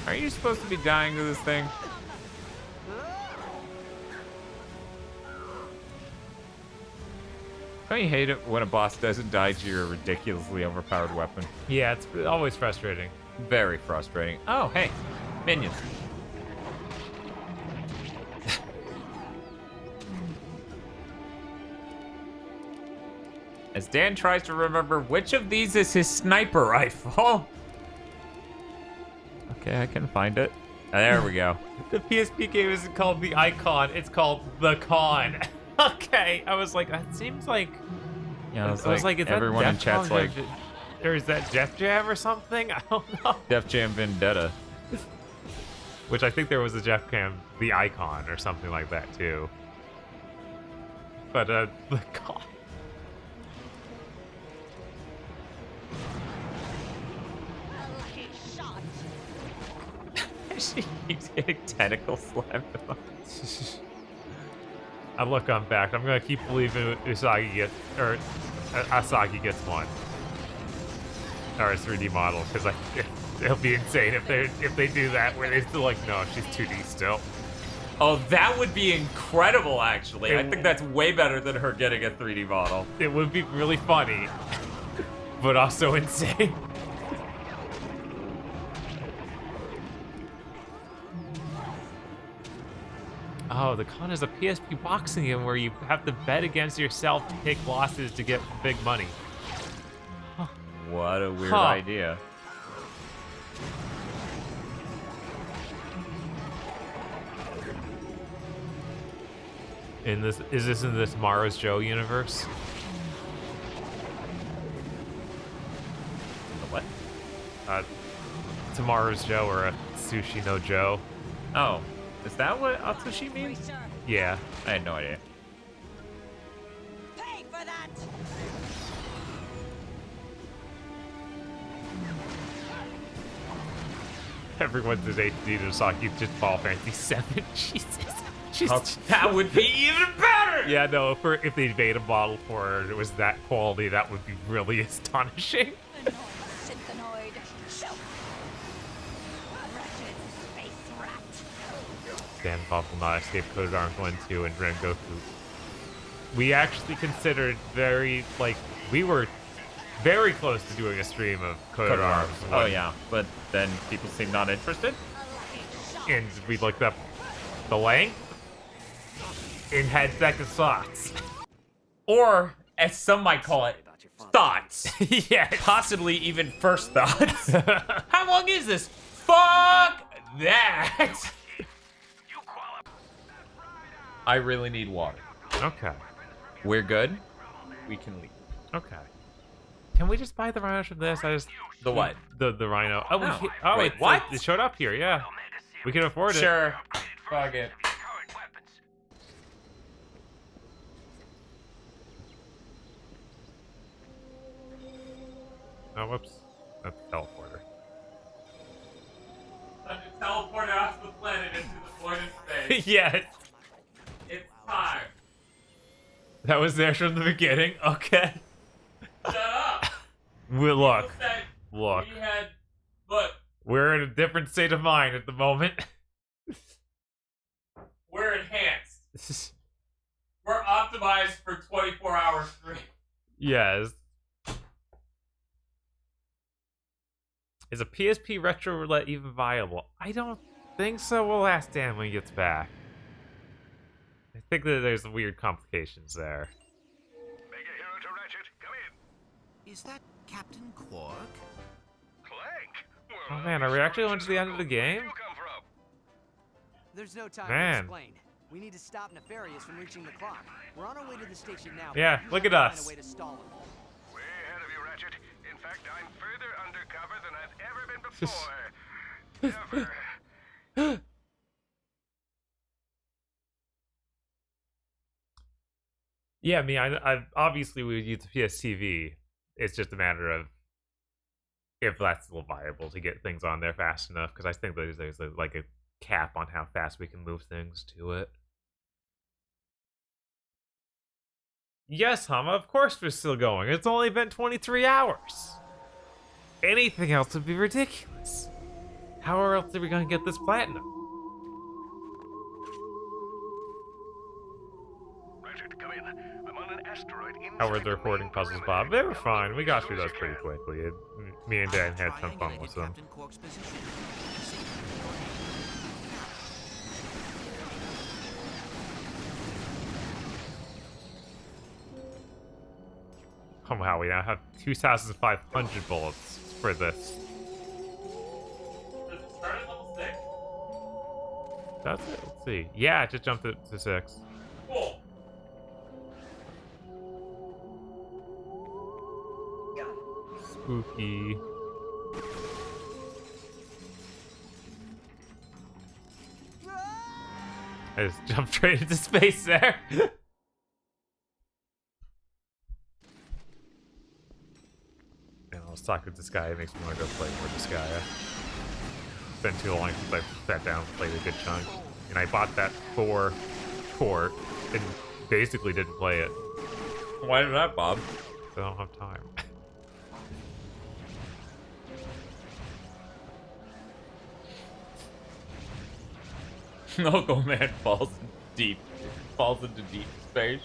Speaker 3: are you supposed to be dying to this thing? Don't you hate it when a boss doesn't die to your ridiculously overpowered weapon?
Speaker 2: Yeah, it's always frustrating.
Speaker 3: Very frustrating. Oh, hey, minions. As Dan tries to remember which of these is his sniper rifle. Okay, I can find it. There we go.
Speaker 2: The PSP game isn't called the Icon, it's called the Con. Okay, I was like, that seems like.
Speaker 3: Yeah,
Speaker 2: I was like, is
Speaker 3: everyone
Speaker 2: that
Speaker 3: in chat's
Speaker 2: Defcon
Speaker 3: like,
Speaker 2: or is that Def Jam or something? I don't know.
Speaker 3: Def Jam Vendetta.
Speaker 2: Which I think there was a Def Jam, the Icon or something like that too. But the Con.
Speaker 3: She keeps getting tentacle slammed.
Speaker 2: Look, I'm back. I'm gonna keep believing Asaki gets one, or a 3D model, because it'll be insane if they do that where they're still like, no, she's 2D still.
Speaker 15: Oh, that would be incredible, actually. I think that's way better than her getting a 3D model.
Speaker 2: It would be really funny, but also insane. Oh, the Con is a PSP boxing game where you have to bet against yourself to take losses to get big money. Huh.
Speaker 3: What a weird idea.
Speaker 2: Is this in the Tomorrow's Joe universe?
Speaker 3: What?
Speaker 2: Tomorrow's Joe or a Sushi no Joe.
Speaker 3: Oh, is that what Atsushi means?
Speaker 2: Yeah.
Speaker 3: I had no idea.
Speaker 20: Pay for that.
Speaker 2: Everyone's his HD to Saki just Final Fantasy 7. Jesus.
Speaker 15: That would be even better!
Speaker 2: Yeah, no, if they made a model for her and it was that quality, that would be really astonishing.
Speaker 20: Synthanoid. Ratchet, space rat.
Speaker 2: Dan Bob will not escape Code Arms 1, 2, and Rengoku. We actually considered we were very close to doing a stream of Code Arms.
Speaker 3: Oh yeah, but then people seem not interested.
Speaker 2: And we looked up the length and had second thoughts.
Speaker 15: Or, as some might call it, thoughts.
Speaker 2: Yeah.
Speaker 15: Possibly even first thoughts. How long is this? Fuck that! I really need water.
Speaker 2: Okay.
Speaker 3: We're good. We can leave.
Speaker 2: Okay. Can we just buy the rhinos from this?
Speaker 15: The what?
Speaker 2: The rhino. Oh,
Speaker 15: Wait, what?
Speaker 2: It showed up here, yeah. We can afford it.
Speaker 15: Sure. Fuck it.
Speaker 10: Current weapons.
Speaker 2: Oh, whoops. That's the teleporter.
Speaker 15: Time to teleport off the planet into the void of space.
Speaker 2: Yes.
Speaker 15: It's time.
Speaker 2: That was there from the beginning. Okay.
Speaker 15: Shut up.
Speaker 2: Look.
Speaker 15: Look. Look.
Speaker 2: We're in a different state of mind at the moment.
Speaker 15: We're enhanced. We're optimized for 24-hour stream.
Speaker 2: Yes. Is a PSP retro roulette even viable? I don't think so. We'll ask Dan when he gets back. I think that there's weird complications there.
Speaker 10: Mega Hero to Ratchet, come in.
Speaker 6: Is that Captain Quark?
Speaker 10: Clank.
Speaker 2: Oh man, are we actually going to the end of the game?
Speaker 12: There's no time
Speaker 2: Man.
Speaker 12: to explain. We need to stop Nefarious from reaching the clock. We're on our way to the station now.
Speaker 2: Yeah,
Speaker 12: but
Speaker 2: look
Speaker 12: we
Speaker 2: at
Speaker 12: have to
Speaker 2: us.
Speaker 12: find a way to stall him.
Speaker 10: Way ahead of you, Ratchet. In fact, I'm further undercover than I've ever been before. Ever.
Speaker 2: Yeah, I mean, I obviously we would use the PSTV. It's just a matter of if that's still viable to get things on there fast enough. Because I think there's like a cap on how fast we can move things to it. Yes, Hama, of course we're still going. It's only been 23 hours. Anything else would be ridiculous. How else are we gonna get this platinum?
Speaker 10: Ratchet, come in. I'm on an asteroid in.
Speaker 2: How were the recording puzzles, Bob? They were fine. We got through those pretty quickly. Me and Dan had some fun with them. Oh wow, we now have 2,500 bullets for this.
Speaker 15: Does it start at level 6?
Speaker 2: That's it. Let's see. Yeah, it just jumped it to 6.
Speaker 15: Cool.
Speaker 2: Spooky. I just jumped straight into space there. And I was talking to Disgaea. It makes me want to go play more Disgaea. It's been too long since I've sat down and played a good chunk. And I bought that for port and basically didn't play it.
Speaker 15: Why did that, Bob?
Speaker 2: I don't have time.
Speaker 15: Local man falls into deep space.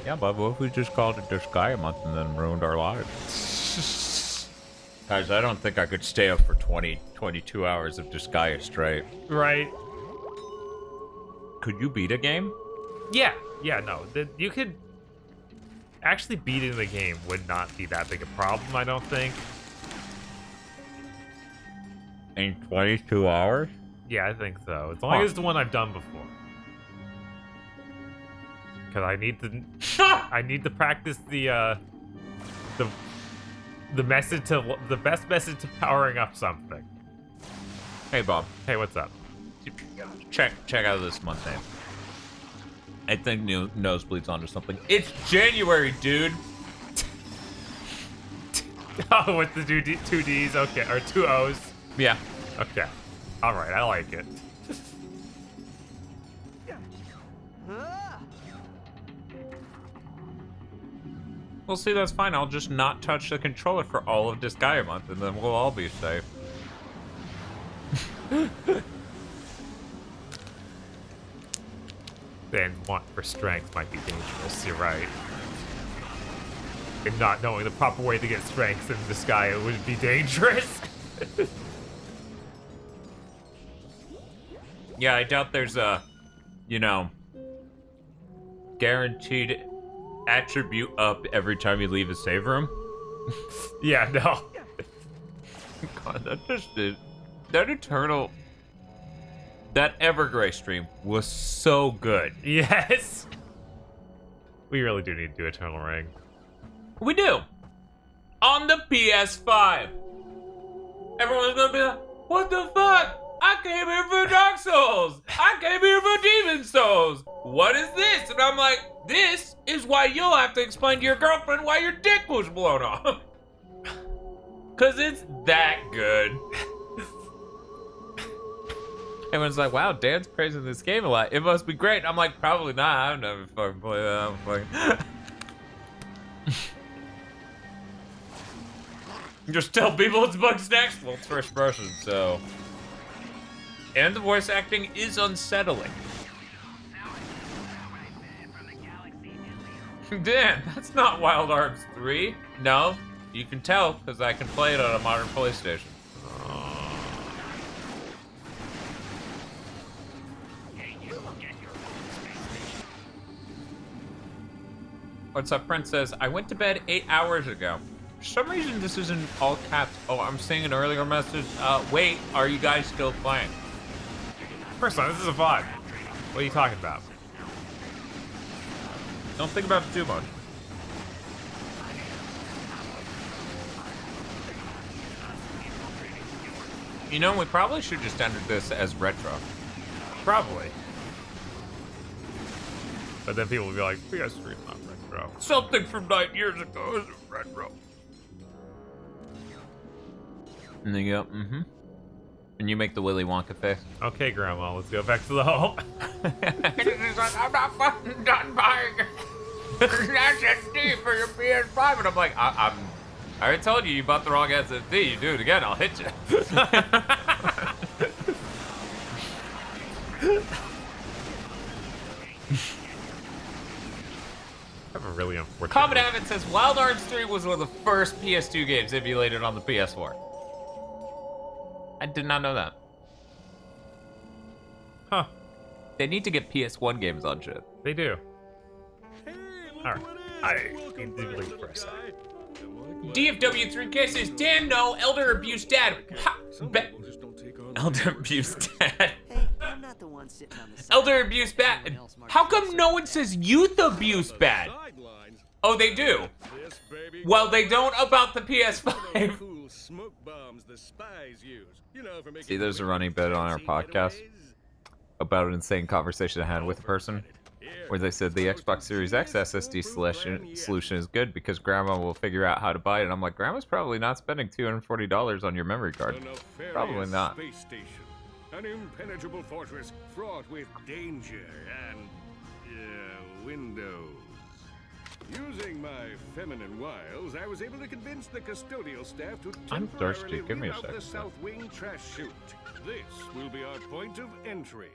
Speaker 15: Yeah, Bob, what if we just called it Disgaea month and then ruined our lives? Guys, I don't think I could stay up for 22 hours of Disgaea straight.
Speaker 2: Right.
Speaker 15: Could you beat a game?
Speaker 2: Yeah, no. You could... Actually beating the game would not be that big a problem, I don't think.
Speaker 15: In 22 hours?
Speaker 2: Yeah, I think so. As long as it's the one I've done before. Because I need to... I need to practice the method to... The best method to powering up something.
Speaker 15: Hey, Bob.
Speaker 2: Hey, what's up?
Speaker 15: Check out this month name. I think Nosebleed's onto something. It's January, dude!
Speaker 2: Oh, with the two D's? Okay, or two O's?
Speaker 15: Yeah.
Speaker 2: Okay. Alright, I like it.
Speaker 15: Well, see, that's fine. I'll just not touch the controller for all of Disgaea month, and then we'll all be safe.
Speaker 2: Then want for strength might be dangerous, you're right. And not knowing the proper way to get strength in Disgaea would be dangerous.
Speaker 15: Yeah, I doubt there's a, guaranteed attribute up every time you leave a save room.
Speaker 2: Yeah, no.
Speaker 15: God, that just did. That Evergrey stream was so good.
Speaker 2: Yes. We really do need to do Eternal Ring.
Speaker 15: We do. On the PS5. everyone's gonna be like, what the fuck? I came here for Dark Souls. I came here for Demon Souls. What is this? And I'm like, this is why you'll have to explain to your girlfriend why your dick was blown off. Cause it's that good. Everyone's like, wow, Dan's praising this game a lot. It must be great. I'm like, probably not. I've never fucking played that. Just tell people it's Bugsnax. Well, it's first person, so. And the voice acting is unsettling. Dan, that's not Wild Arms 3. No, you can tell because I can play it on a modern PlayStation. What's up, Princess? I went to bed 8 hours ago. For some reason, this isn't all caps. Oh, I'm seeing an earlier message. Wait, are you guys still playing?
Speaker 2: First of all, this is a VOD. What are you talking about?
Speaker 15: Don't think about it too much. You know, we probably should just enter this as retro.
Speaker 2: Probably. But then people will be like, PS3 is not retro.
Speaker 15: Something from 9 years ago is retro. And then you go, mm-hmm. And you make the Willy Wonka face.
Speaker 2: Okay, Grandma, let's go back to the home.
Speaker 15: He's like, I'm not fucking done buying SSD for your PS5. And I'm like, I already told you bought the wrong SSD. You do it again, I'll hit you.
Speaker 2: I have a really unfortunate.
Speaker 15: Common Avid says Wild Arms 3 was one of the first PS2 games emulated on the PS4. I did not know that.
Speaker 2: Huh.
Speaker 15: They need to get PS1 games on shit.
Speaker 2: They do. Alright. I need to leave for a second.
Speaker 15: DFW3K says, Dan, no, elder abuse dad. Elder abuse dad.
Speaker 12: Hey, I'm not the one sitting on the side.
Speaker 15: Elder abuse bad. How come no one says youth abuse bad? Oh, they do. Well, they don't about the PS5. See, there's a running bit on our podcast about an insane conversation I had with a person where they said the Xbox Series X SSD solution is good because Grandma will figure out how to buy it. And I'm like, Grandma's probably not spending $240 on your memory card. Probably not.
Speaker 10: Space station, an impenetrable fortress fraught with danger and windows. Using my feminine wiles, I was able to convince the custodial staff to
Speaker 2: I'm thirsty. Give me a
Speaker 10: reroute
Speaker 2: second.
Speaker 10: the south wing trash chute. This will be our point of entry.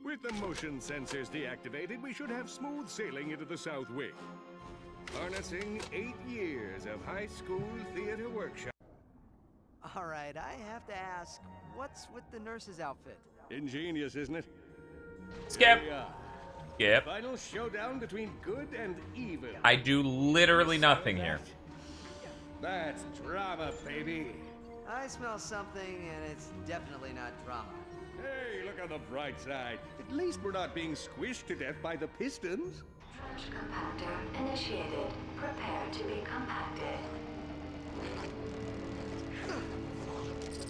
Speaker 10: With the motion sensors deactivated, we should have smooth sailing into the south wing. Harnessing 8 years of high school theater workshop.
Speaker 12: All right, I have to ask, what's with the nurse's outfit?
Speaker 10: Ingenious, isn't it?
Speaker 15: Skip. Skip.
Speaker 10: Final showdown between good and evil.
Speaker 15: I do literally nothing here.
Speaker 10: That's drama, baby.
Speaker 12: I smell something, and it's definitely not drama.
Speaker 10: Hey, look on the bright side. At least we're not being squished to death by the pistons.
Speaker 16: Trash compactor initiated. Prepare to be compacted.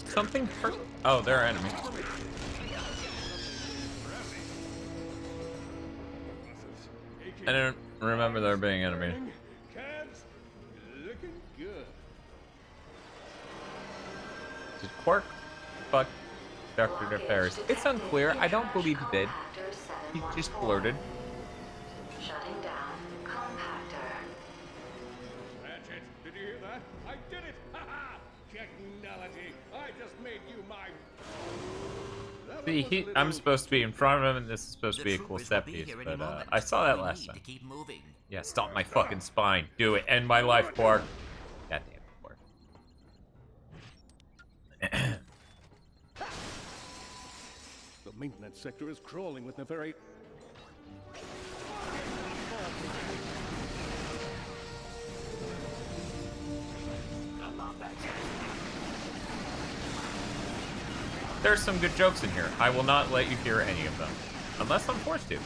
Speaker 15: Something hurt. Oh, there are enemies. I don't remember there being enemies.
Speaker 10: Cabs, looking good.
Speaker 15: Did Quark fuck Dr. DeFerris? It's unclear. I don't believe he did. He just flirted.
Speaker 16: Shutting down compactor.
Speaker 10: Ratchet, did you hear that? I did it! Ha ha! Technology! I just made you my...
Speaker 15: See, I'm supposed to be in front of him, and this is supposed to be a cool set piece, but I saw that last time. Yeah, stomp my fucking spine. Do it. End my life, Quark. Goddamn Quark.
Speaker 10: The maintenance sector is crawling with nefarious...
Speaker 15: There's some good jokes in here. I will not let you hear any of them. Unless I'm forced to.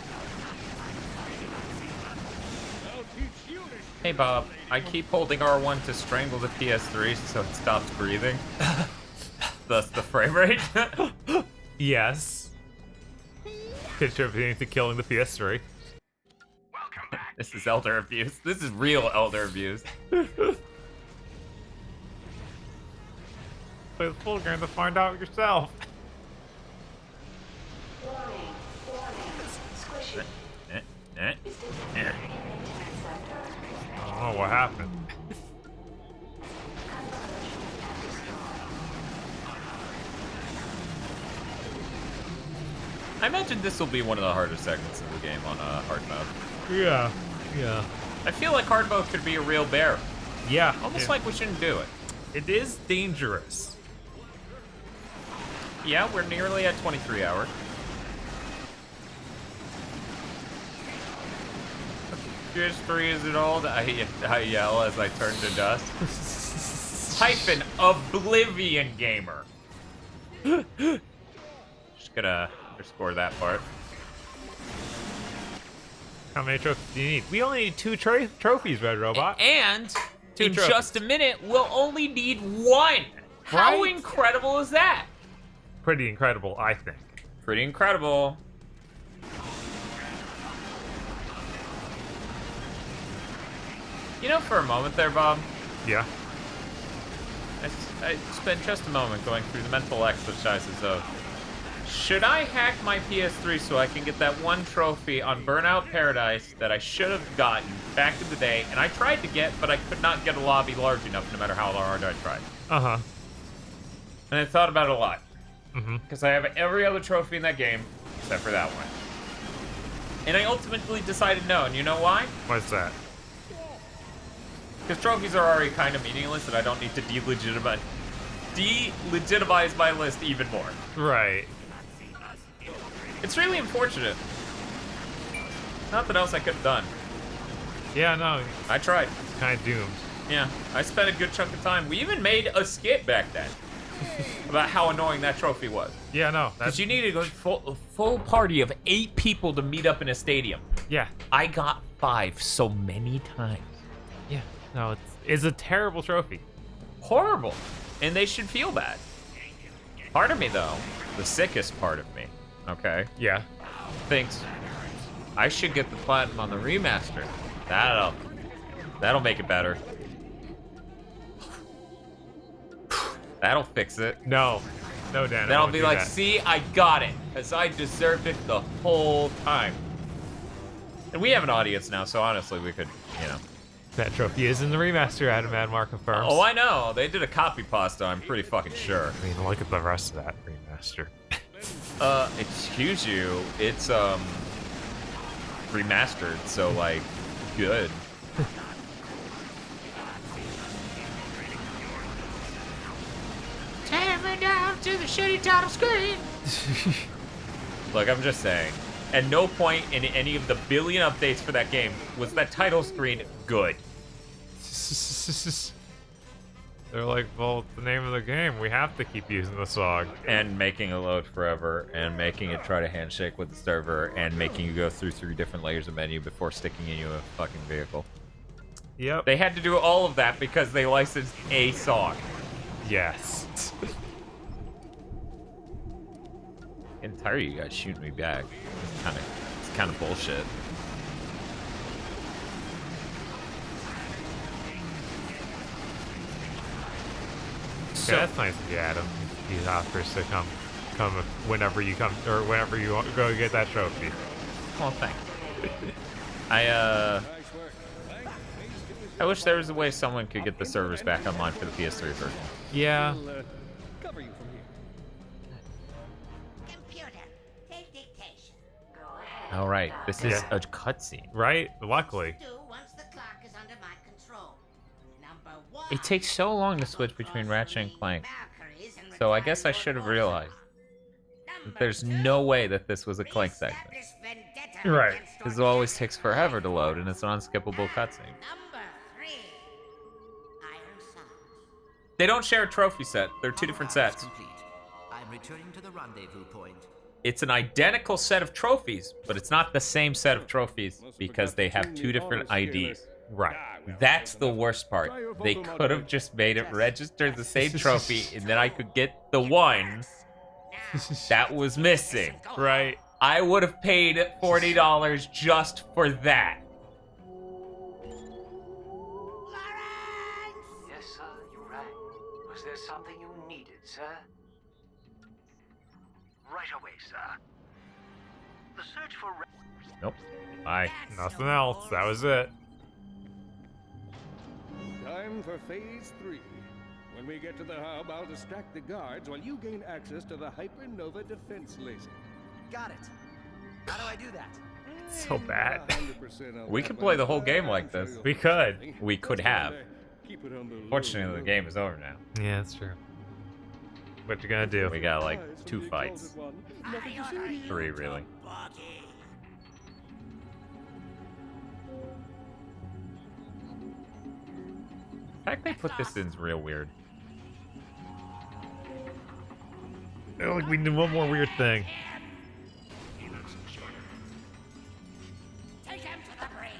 Speaker 3: Hey, Bob, I keep holding R1 to strangle the PS3 so it stops breathing. Thus the frame rate.
Speaker 2: Yes. Contributing to killing the PS3.
Speaker 3: This is elder abuse. This is real elder abuse.
Speaker 2: Play the full game to find out yourself. Oh, what happened?
Speaker 3: I imagine this will be one of the harder segments of the game on hard mode.
Speaker 2: Yeah, yeah.
Speaker 3: I feel like hard mode could be a real bear.
Speaker 2: Yeah.
Speaker 3: Almost like we shouldn't do it.
Speaker 2: It is dangerous.
Speaker 3: Yeah, we're nearly at 23 hours. PS3 is it old? I yell as I turn to dust. Hyphen Oblivion Gamer. Just gonna underscore that part.
Speaker 2: How many trophies do you need? We only need 2 trophies, Red Robot.
Speaker 3: And in
Speaker 2: trophies.
Speaker 3: just a minute, we'll only need 1. How
Speaker 2: Right?
Speaker 3: incredible is that?
Speaker 2: Pretty incredible, I think.
Speaker 3: Pretty incredible. You know, for a moment there, Bob,
Speaker 2: Yeah.
Speaker 3: I spent just a moment going through the mental exercises of, should I hack my PS3 so I can get that 1 trophy on Burnout Paradise that I should have gotten back in the day, and I tried to get, but I could not get a lobby large enough no matter how hard I tried.
Speaker 2: Uh-huh.
Speaker 3: And I thought about it a lot.
Speaker 2: Mm-hmm.
Speaker 3: Because I have every other trophy in that game, except for that one. And I ultimately decided no, and you know why?
Speaker 2: What's that?
Speaker 3: Because trophies are already kind of meaningless, and I don't need to delegitimize my list even more.
Speaker 2: Right.
Speaker 3: It's really unfortunate. Nothing else I could have done.
Speaker 2: Yeah, no.
Speaker 3: I tried.
Speaker 2: It's kind of doomed.
Speaker 3: Yeah, I spent a good chunk of time. We even made a skit back then about how annoying that trophy was.
Speaker 2: Yeah, no.
Speaker 3: Because you needed a full party of 8 people to meet up in a stadium.
Speaker 2: Yeah.
Speaker 3: I got 5 so many times.
Speaker 2: Yeah. No, it's a terrible trophy.
Speaker 3: Horrible. And they should feel bad. Part of me, though, the sickest part of me, okay?
Speaker 2: Yeah.
Speaker 3: Thinks I should get the platinum on the remaster. That'll make it better. That'll fix it.
Speaker 2: No. No, Dan.
Speaker 3: Then I'll be like, see, I got it. Because I deserved it the whole time. And we have an audience now, so honestly, we could, you know.
Speaker 2: That trophy is in the remaster, Adam Admar confirms.
Speaker 3: Oh, I know. They did a copy pasta, I'm pretty fucking sure.
Speaker 2: I mean, look at the rest of that remaster.
Speaker 3: Excuse you. It's, remastered, so, like, good.
Speaker 1: Tear me down to the shitty title screen.
Speaker 3: Look, I'm just saying. At no point in any of the billion updates for that game was that title screen good.
Speaker 2: They're like, well, it's the name of the game. We have to keep using the song.
Speaker 3: And making it load forever, and making it try to handshake with the server, and making you go through 3 different layers of menu before sticking in you a fucking vehicle.
Speaker 2: Yep.
Speaker 3: They had to do all of that because they licensed a song.
Speaker 2: Yes.
Speaker 3: I'm tired of you guys shooting me back. It's kind of bullshit.
Speaker 2: So that's nice of you, Adam. He offers to come whenever you come, or whenever you go get that trophy.
Speaker 3: Well, thanks. I wish there was a way someone could get the servers back online for the PS3 version.
Speaker 2: Yeah.
Speaker 10: Cover you from here.
Speaker 1: Computer, take dictation.
Speaker 3: All right, this is a cutscene.
Speaker 2: Right? Luckily.
Speaker 1: Do once the clock is under my control. Number 1.
Speaker 3: It takes so long to switch between Ratchet and Clank. So I guess I should have realized that there's no way that this was a Clank segment.
Speaker 2: Right.
Speaker 3: Because it always takes forever to load, and it's an unskippable cutscene. They don't share a trophy set. They're 2 different sets.
Speaker 6: I'm returning to the rendezvous point.
Speaker 3: It's an identical set of trophies, but it's not the same set of trophies because they have 2 different IDs.
Speaker 15: Right. That's the worst part. They could have just made it register the same trophy, and then I could get the one that was missing.
Speaker 2: Right.
Speaker 15: I would have paid $40 just for that.
Speaker 5: Yes, sir, you rang. Was there something you needed, sir? Right away, sir. The search for...
Speaker 15: Nope. Bye.
Speaker 2: Nothing else. That was it.
Speaker 21: Time for phase 3. When we get to the hub, I'll distract the guards while you gain access to the Hypernova defense laser.
Speaker 12: Got it. How do I do that?
Speaker 2: So bad.
Speaker 15: We could play the whole game like this.
Speaker 2: We could.
Speaker 15: We could have. Fortunately, the game is over now.
Speaker 2: Yeah, that's true. What you gonna do?
Speaker 15: We got like 2 fights. 3, really. The fact they put this in is real weird.
Speaker 2: Like we need one more weird thing.
Speaker 1: Take him to the brig.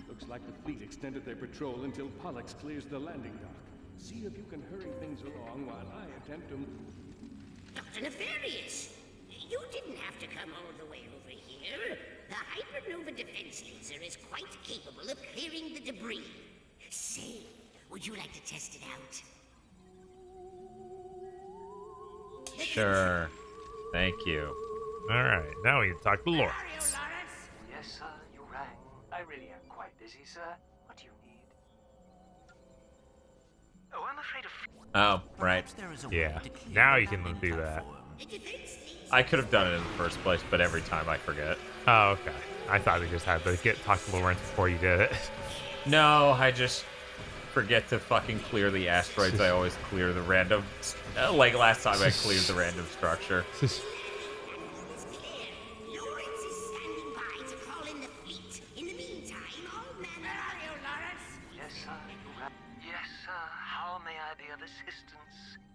Speaker 21: Looks like the fleet extended their patrol until Pollux clears the landing dock. See if you can hurry things along while I attempt to...
Speaker 1: Dr. Nefarious, you didn't have to come all the way over here. The Hypernova defense laser is quite capable of clearing the debris. Say, would you like to test it out?
Speaker 15: Sure. Thank you.
Speaker 2: Alright, now we can talk to Lawrence.
Speaker 5: Yes, sir, you rang. I really am quite busy, sir. What do you need? Oh, I'm afraid of...
Speaker 15: Oh, right.
Speaker 2: Yeah. Now you can do that.
Speaker 15: I could have done it in the first place, but every time I forget.
Speaker 2: Oh, okay. I thought we just had to talk to Lawrence before you did it.
Speaker 15: No, I just forget to fucking clear the asteroids. I always clear the random... like last time I cleared the random structure.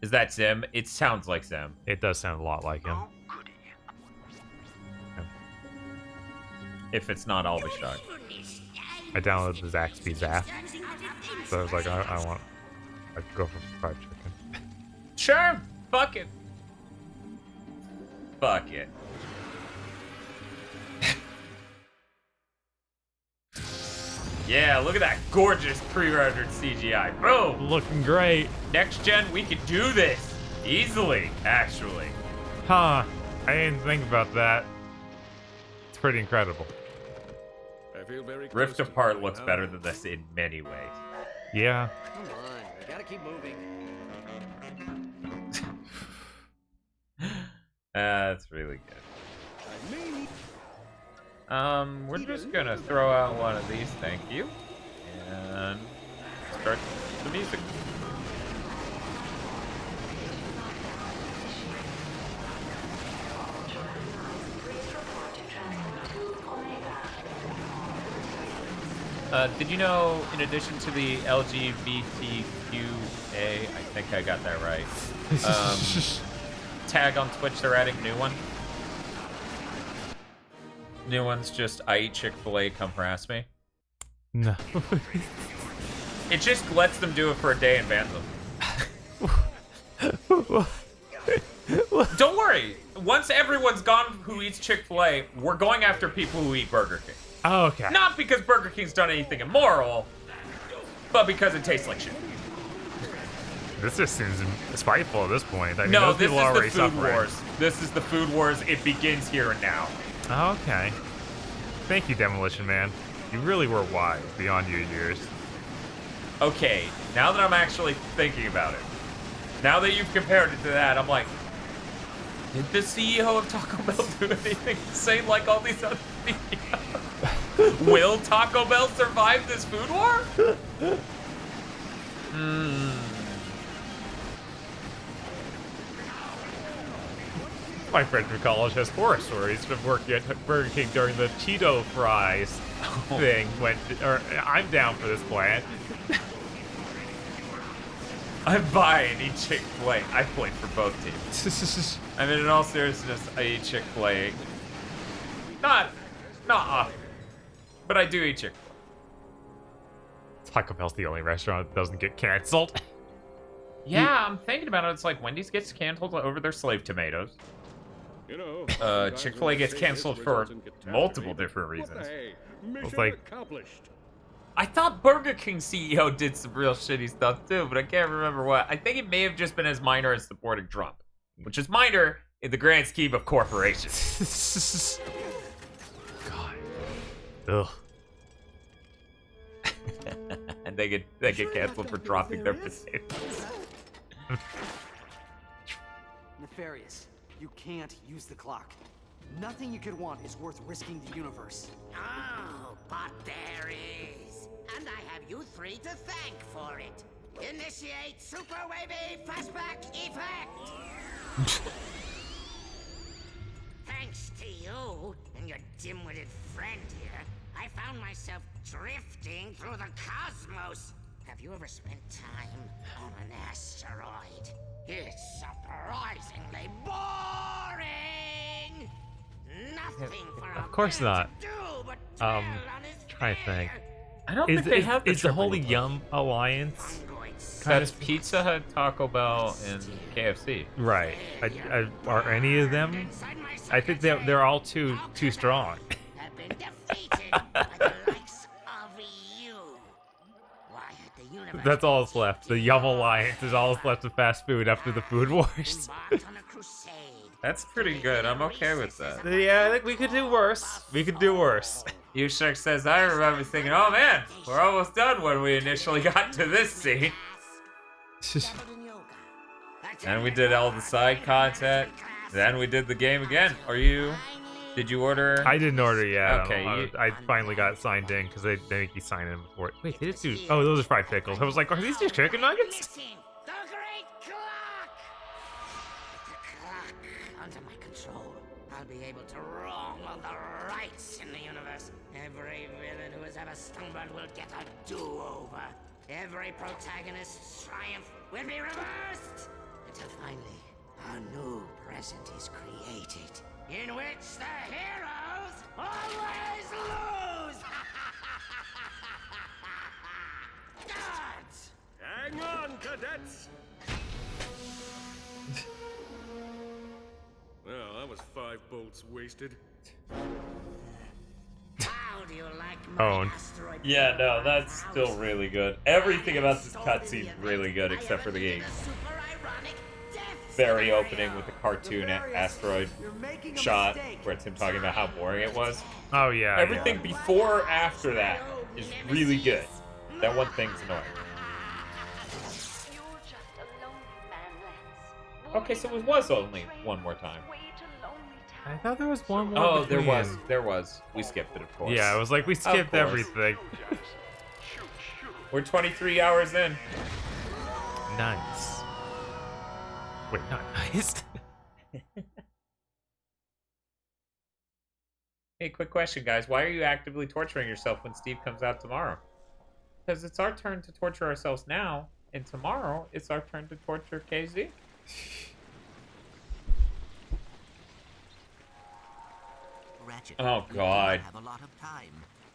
Speaker 15: Is that Zim? It sounds like Zim.
Speaker 2: It does sound a lot like him.
Speaker 15: If it's not, I'll be shocked.
Speaker 2: I downloaded the Zaxby's app, so I was like, I want... I'd go for fried chicken.
Speaker 15: Sure! Fuck it. Fuck it. Yeah, look at that gorgeous pre-rendered CGI. Boom!
Speaker 2: Looking great.
Speaker 15: Next gen, we could do this. Easily, actually.
Speaker 2: Huh. I didn't think about that. It's pretty incredible.
Speaker 21: I feel very
Speaker 15: Rift Apart looks better than this in many ways.
Speaker 2: Yeah.
Speaker 12: Come on, we gotta keep moving.
Speaker 15: That's really good. We're just gonna throw out one of these, thank you. And start the music. Did you know, in addition to the LGBTQA, I think I got that right, tag on Twitch, they're adding a new one? New one's just, I eat Chick-fil-A, come harass me.
Speaker 2: No.
Speaker 15: It just lets them do it for a day and bans them. Don't worry. Once everyone's gone who eats Chick-fil-A, we're going after people who eat Burger King.
Speaker 2: Oh, okay.
Speaker 15: Not because Burger King's done anything immoral, but because it tastes like shit.
Speaker 2: This just seems spiteful at this point. I mean,
Speaker 15: No,
Speaker 2: those
Speaker 15: this is
Speaker 2: people are
Speaker 15: the
Speaker 2: already
Speaker 15: food
Speaker 2: suffering.
Speaker 15: wars. This is the food wars. It begins here and now.
Speaker 2: Oh, okay. Thank you, Demolition Man. You really were wise beyond your years.
Speaker 15: Okay, now that I'm actually thinking about it, now that you've compared it to that, I'm like, did the CEO of Taco Bell do anything insane like all these other CEOs? Will Taco Bell survive this food war?
Speaker 2: My friend from college has horror stories of working at Burger King during the Cheeto fries thing. I'm down for this plan.
Speaker 15: I buy and eat Chick-fil-A. I play for both teams. I mean, in all seriousness, I eat Chick-fil-A. Not often, but I do eat Chick-fil-A.
Speaker 2: Taco Bell's the only restaurant that doesn't get canceled.
Speaker 15: Yeah, I'm thinking about it. It's like Wendy's gets canceled over their slave tomatoes.
Speaker 10: You know,
Speaker 15: Chick-fil-A gets canceled for multiple different reasons.
Speaker 2: It's like,
Speaker 15: I thought Burger King CEO did some real shitty stuff too, but I can't remember what. I think it may have just been as minor as supporting Trump, which is minor in the grand scheme of corporations.
Speaker 2: God. Ugh.
Speaker 15: And they get canceled for dropping their potatoes.
Speaker 12: Nefarious, you can't use the clock. Nothing you could want is worth risking the universe.
Speaker 1: Oh, but there is. And I have you three to thank for it. Initiate Super Wavy Flashback Effect! Thanks to you and your dim-witted friend here, I found myself drifting through the cosmos. Have you ever spent time on an asteroid? It's surprisingly boring! Nothing for a
Speaker 2: Of course not.
Speaker 1: to do but dwell on his
Speaker 2: Try to think.
Speaker 15: I don't think they have the
Speaker 2: Is the
Speaker 15: triple
Speaker 2: Holy Yum Alliance?
Speaker 15: That's Pizza Hut, Taco Bell, and KFC.
Speaker 2: Right. Are any of them? I think they're all too strong.
Speaker 1: Have been defeated by the likes of you. Why had the universe
Speaker 2: That's all that's left. The Yum Alliance is all that's left of fast food after the food wars.
Speaker 15: That's pretty good. I'm okay with that.
Speaker 2: Yeah, I think we could do worse. We could do worse.
Speaker 15: Yushek says, I remember thinking, oh man, we're almost done when we initially got to this scene. Then we did all the side content. Then we did the game again. Did you order?
Speaker 2: I didn't order yet.
Speaker 15: Okay.
Speaker 2: I finally got signed in because they make you sign in before. Wait, they just do. Oh, those are fried pickles. I was like, are these just chicken nuggets?
Speaker 1: The great clock! With the clock under my control, I'll be able to wrong all the rights in the universe. Every villain who has ever stumbled will get a do-over. Every protagonist's triumph will be reversed. Until finally, a new present is created, in which the heroes always lose! Guards!
Speaker 10: Hang on, cadets! Well, that was 5 bolts wasted.
Speaker 1: How do you like my asteroid?
Speaker 15: Yeah, no, that's still really good. Everything about this cutscene is really good except for the game. Very opening with the cartoon asteroid shot where it's him talking about how boring it was.
Speaker 2: Oh yeah.
Speaker 15: Everything before or after that is really good. That one thing's annoying. Okay, so it was only one more time.
Speaker 2: I thought there was one more.
Speaker 15: Oh,
Speaker 2: between.
Speaker 15: there was. We skipped it, of course.
Speaker 2: Yeah, it was like we skipped everything.
Speaker 15: We're 23 hours in.
Speaker 2: Nice. Wait, not nice.
Speaker 15: Hey, quick question, guys. Why are you actively torturing yourself when Steve comes out tomorrow? Because it's our turn to torture ourselves now, and tomorrow it's our turn to torture KZ.
Speaker 6: Ratchet,
Speaker 15: Oh, God.
Speaker 6: have a lot of time.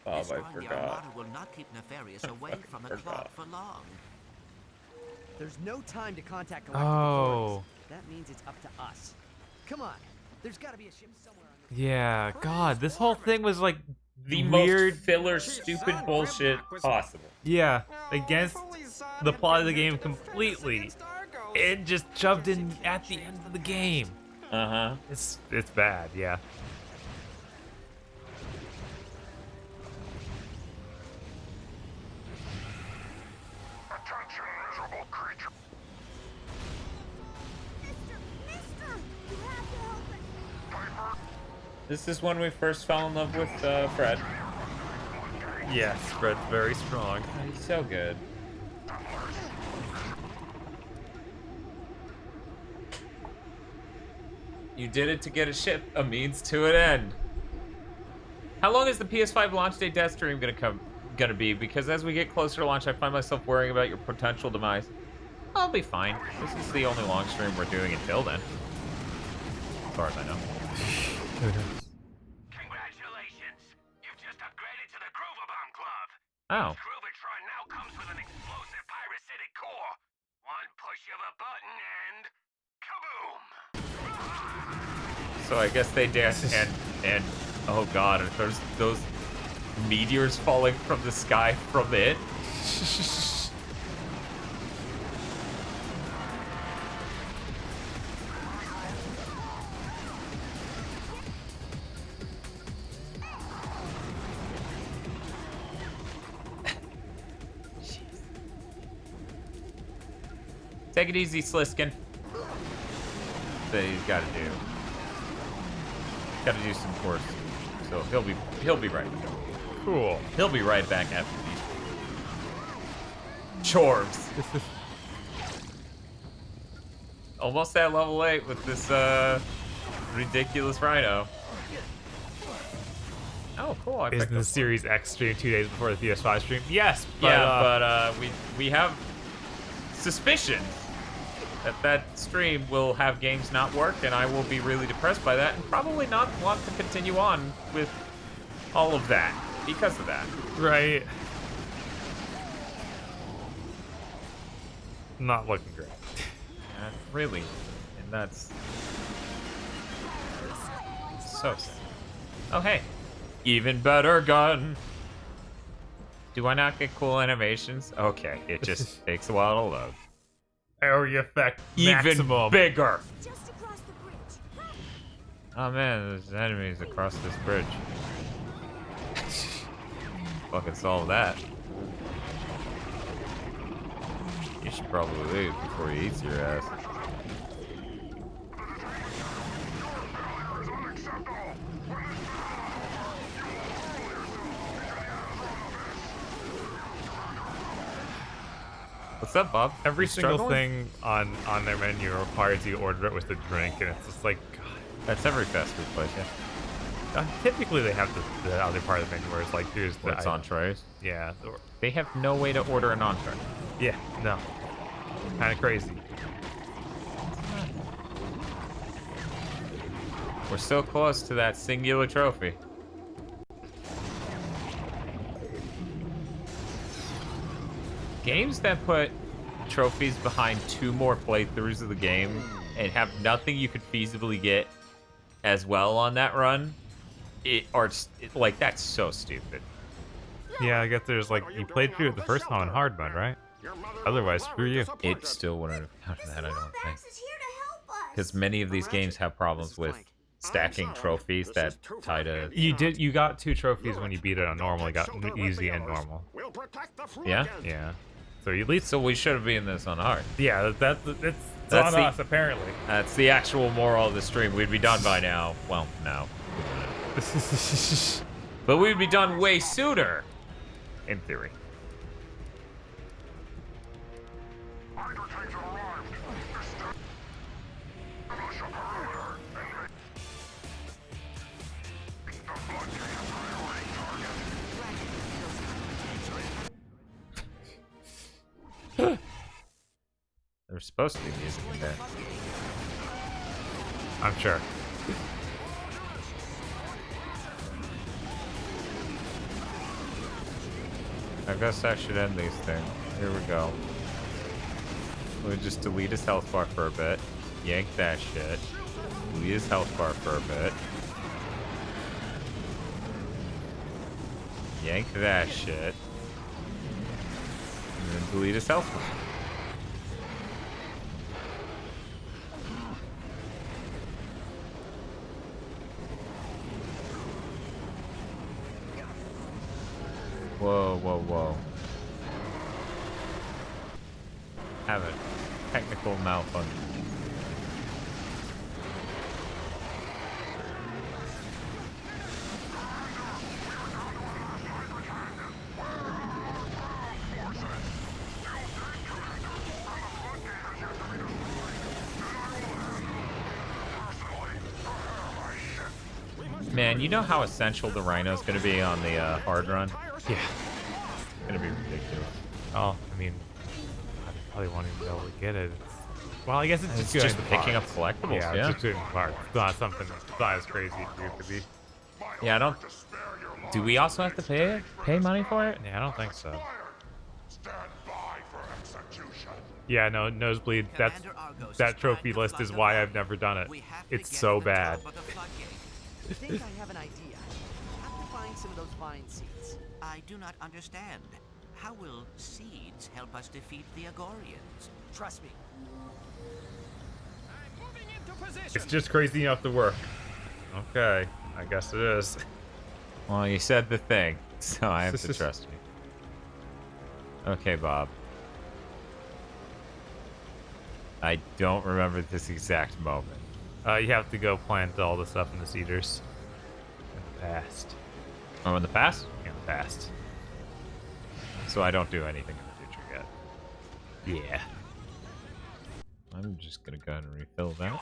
Speaker 15: Oh,
Speaker 6: This
Speaker 15: I
Speaker 6: time, the
Speaker 15: forgot.
Speaker 6: Armada will not keep Nefarious away from the clock for long.
Speaker 12: There's no time to contact Galactic
Speaker 2: Oh.
Speaker 12: authorities. That means it's up to us. Come on. There's got to be a ship somewhere on this.
Speaker 2: Yeah, God, this whole thing was like
Speaker 15: The
Speaker 2: weird.
Speaker 15: most filler, stupid bullshit possible.
Speaker 2: Yeah, against the plot of the game completely. It just shoved in at the end of the game.
Speaker 15: Uh-huh.
Speaker 2: It's bad, yeah.
Speaker 10: Attention, miserable creature.
Speaker 15: This is when we first fell in love with Fred.
Speaker 2: Yes, Fred's very strong.
Speaker 15: Oh, he's so good. You did it to get a ship, a means to an end. How long is the PS5 launch day death stream gonna be? Because as we get closer to launch, I find myself worrying about your potential demise. I'll be fine. This is the only long stream we're doing until then. As far as I know.
Speaker 10: Congratulations! You've just upgraded to the Grover Bomb Club.
Speaker 15: Oh.
Speaker 10: Groovatron now comes before. One push of a button and kaboom!
Speaker 15: So I guess they dance and oh god, are those meteors falling from the sky from it? Take it easy, Sliskin. That he's got to do. Got to do some course. So he'll be right.
Speaker 2: Cool.
Speaker 15: He'll be right back after these chores. Almost at level 8 with this ridiculous rhino. Oh, cool.
Speaker 2: Isn't the Series X stream 2 days before the PS5 stream? Yes, but,
Speaker 15: yeah, but we have suspicion that stream will have games not work, and I will be really depressed by that, and probably not want to continue on with all of that because of that.
Speaker 2: Right. Not looking great.
Speaker 15: Really, and that's so sad. Oh, hey. Even better gun. Do I not get cool animations? Okay, it just takes a while to load.
Speaker 2: Area effect
Speaker 15: even
Speaker 2: maximum.
Speaker 15: Bigger.
Speaker 13: Just across the bridge.
Speaker 15: Oh man, there's enemies across this bridge. Fucking solve that. You should probably leave before he eats your ass. What's up, Bob?
Speaker 2: Every single thing on their menu requires you to order it with a drink, and it's just like, God.
Speaker 15: That's every fast food place, yeah.
Speaker 2: Typically, they have the other part of the menu where it's like, here's the
Speaker 15: What's entrees?
Speaker 2: Yeah.
Speaker 15: They have no way to order an entree.
Speaker 2: Yeah, no. Kind of crazy.
Speaker 15: We're so close to that singular trophy. Games that put trophies behind 2 more playthroughs of the game and have nothing you could feasibly get as well on that run, like, that's so stupid.
Speaker 2: Yeah, I guess there's like, you played through it the first time on hard mode, right? Otherwise, screw you.
Speaker 15: It still wouldn't have counted that, I don't think. Because many of these games have problems with stacking trophies that tie to...
Speaker 2: You got 2 trophies when you beat it on normal. You got easy and normal.
Speaker 15: Yeah?
Speaker 2: Yeah. So at least...
Speaker 15: So we should have been this on hard.
Speaker 2: Yeah, it's on us, apparently.
Speaker 15: That's the actual moral of the stream. We'd be done by now. Well, no. But we'd be done way sooner. In theory. There's supposed to be music in there.
Speaker 2: I'm sure.
Speaker 15: I guess I should end these things. Here we go. We'll just delete his health bar for a bit. Yank that shit. Delete his health bar for a bit. Yank that shit. And then delete his health bar. Whoa, whoa, whoa. Have a technical malfunction. Man, you know how essential the Rhino's going to be on the hard run?
Speaker 2: Yeah.
Speaker 15: It's going to be ridiculous.
Speaker 2: Oh, I mean, I probably won't even be able to get it. Well, I guess it's
Speaker 15: just picking up collectibles, yeah.
Speaker 2: It's just doing parts. It's not something that's not as crazy as it could be.
Speaker 15: Yeah, I don't... Do we also have to pay money for it?
Speaker 2: Yeah, I don't think so.
Speaker 10: Stand by for execution.
Speaker 2: Yeah, no, Nosebleed, that trophy list is why I've never done it. It's so bad.
Speaker 12: I think I have an idea. I have to find some of those vine seeds.
Speaker 6: I do not understand. How will seeds help us defeat the Agorians?
Speaker 12: Trust me.
Speaker 17: I'm moving into position.
Speaker 2: It's just crazy enough to work. Okay, I guess it is.
Speaker 3: Well, you said the thing, so I have to trust you. Okay, Bob. I don't remember this exact moment.
Speaker 2: You have to go plant all the stuff in the cedars. In the past.
Speaker 3: Oh, in the past?
Speaker 2: In the past.
Speaker 3: So I don't do anything in the future yet.
Speaker 2: Yeah.
Speaker 3: I'm just gonna go ahead and refill that.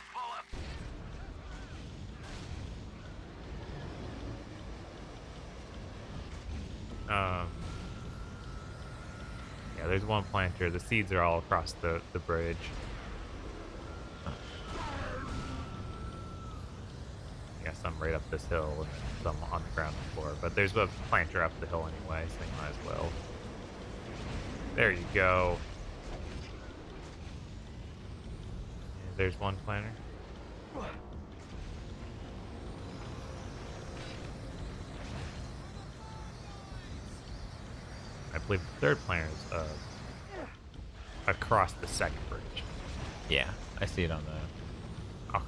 Speaker 2: Yeah, there's one planter. The seeds are all across the bridge. Yeah, some right up this hill and some on the ground floor. But there's a planter up the hill anyway, so you might as well. There you go. Yeah, there's one planter. I believe the third planter is across the second bridge.
Speaker 3: Yeah, I see it on the...
Speaker 2: Okay.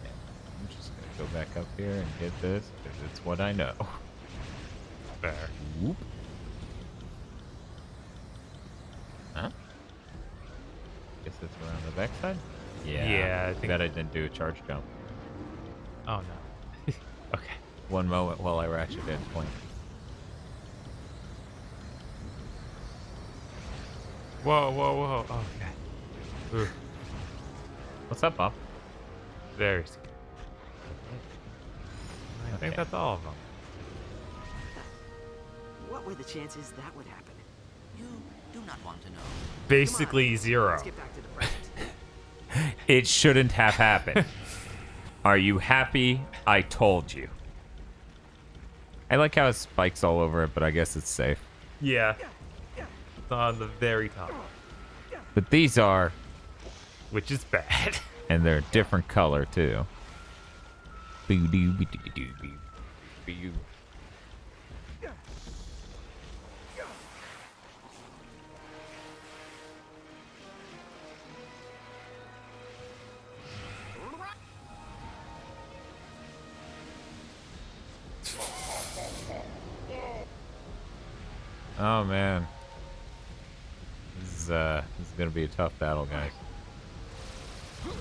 Speaker 3: Yeah, I'm just gonna go back up here and get this, because it's what I know.
Speaker 2: Fair.
Speaker 3: Whoop. Huh? Guess it's around the backside? Yeah.
Speaker 2: Yeah, I think...
Speaker 3: Bet I didn't do a charge jump.
Speaker 2: Oh, no. Okay.
Speaker 3: One moment while I ratchet in point.
Speaker 2: Whoa, whoa, whoa. Oh, okay. Ooh.
Speaker 3: What's up, Bob?
Speaker 2: Very scary. I think that's all of them.
Speaker 12: What were the chances that would happen?
Speaker 6: You do not want to know.
Speaker 2: Basically zero.
Speaker 12: Let's get back to the present.
Speaker 3: It shouldn't have happened. Are you happy? I told you. I like how it spikes all over it, but I guess it's safe.
Speaker 2: Yeah. It's on the very top.
Speaker 3: But these are...
Speaker 2: Which is bad.
Speaker 3: And they're a different color, too. Oh, man. This is gonna be a tough battle, guys.
Speaker 2: Yeah,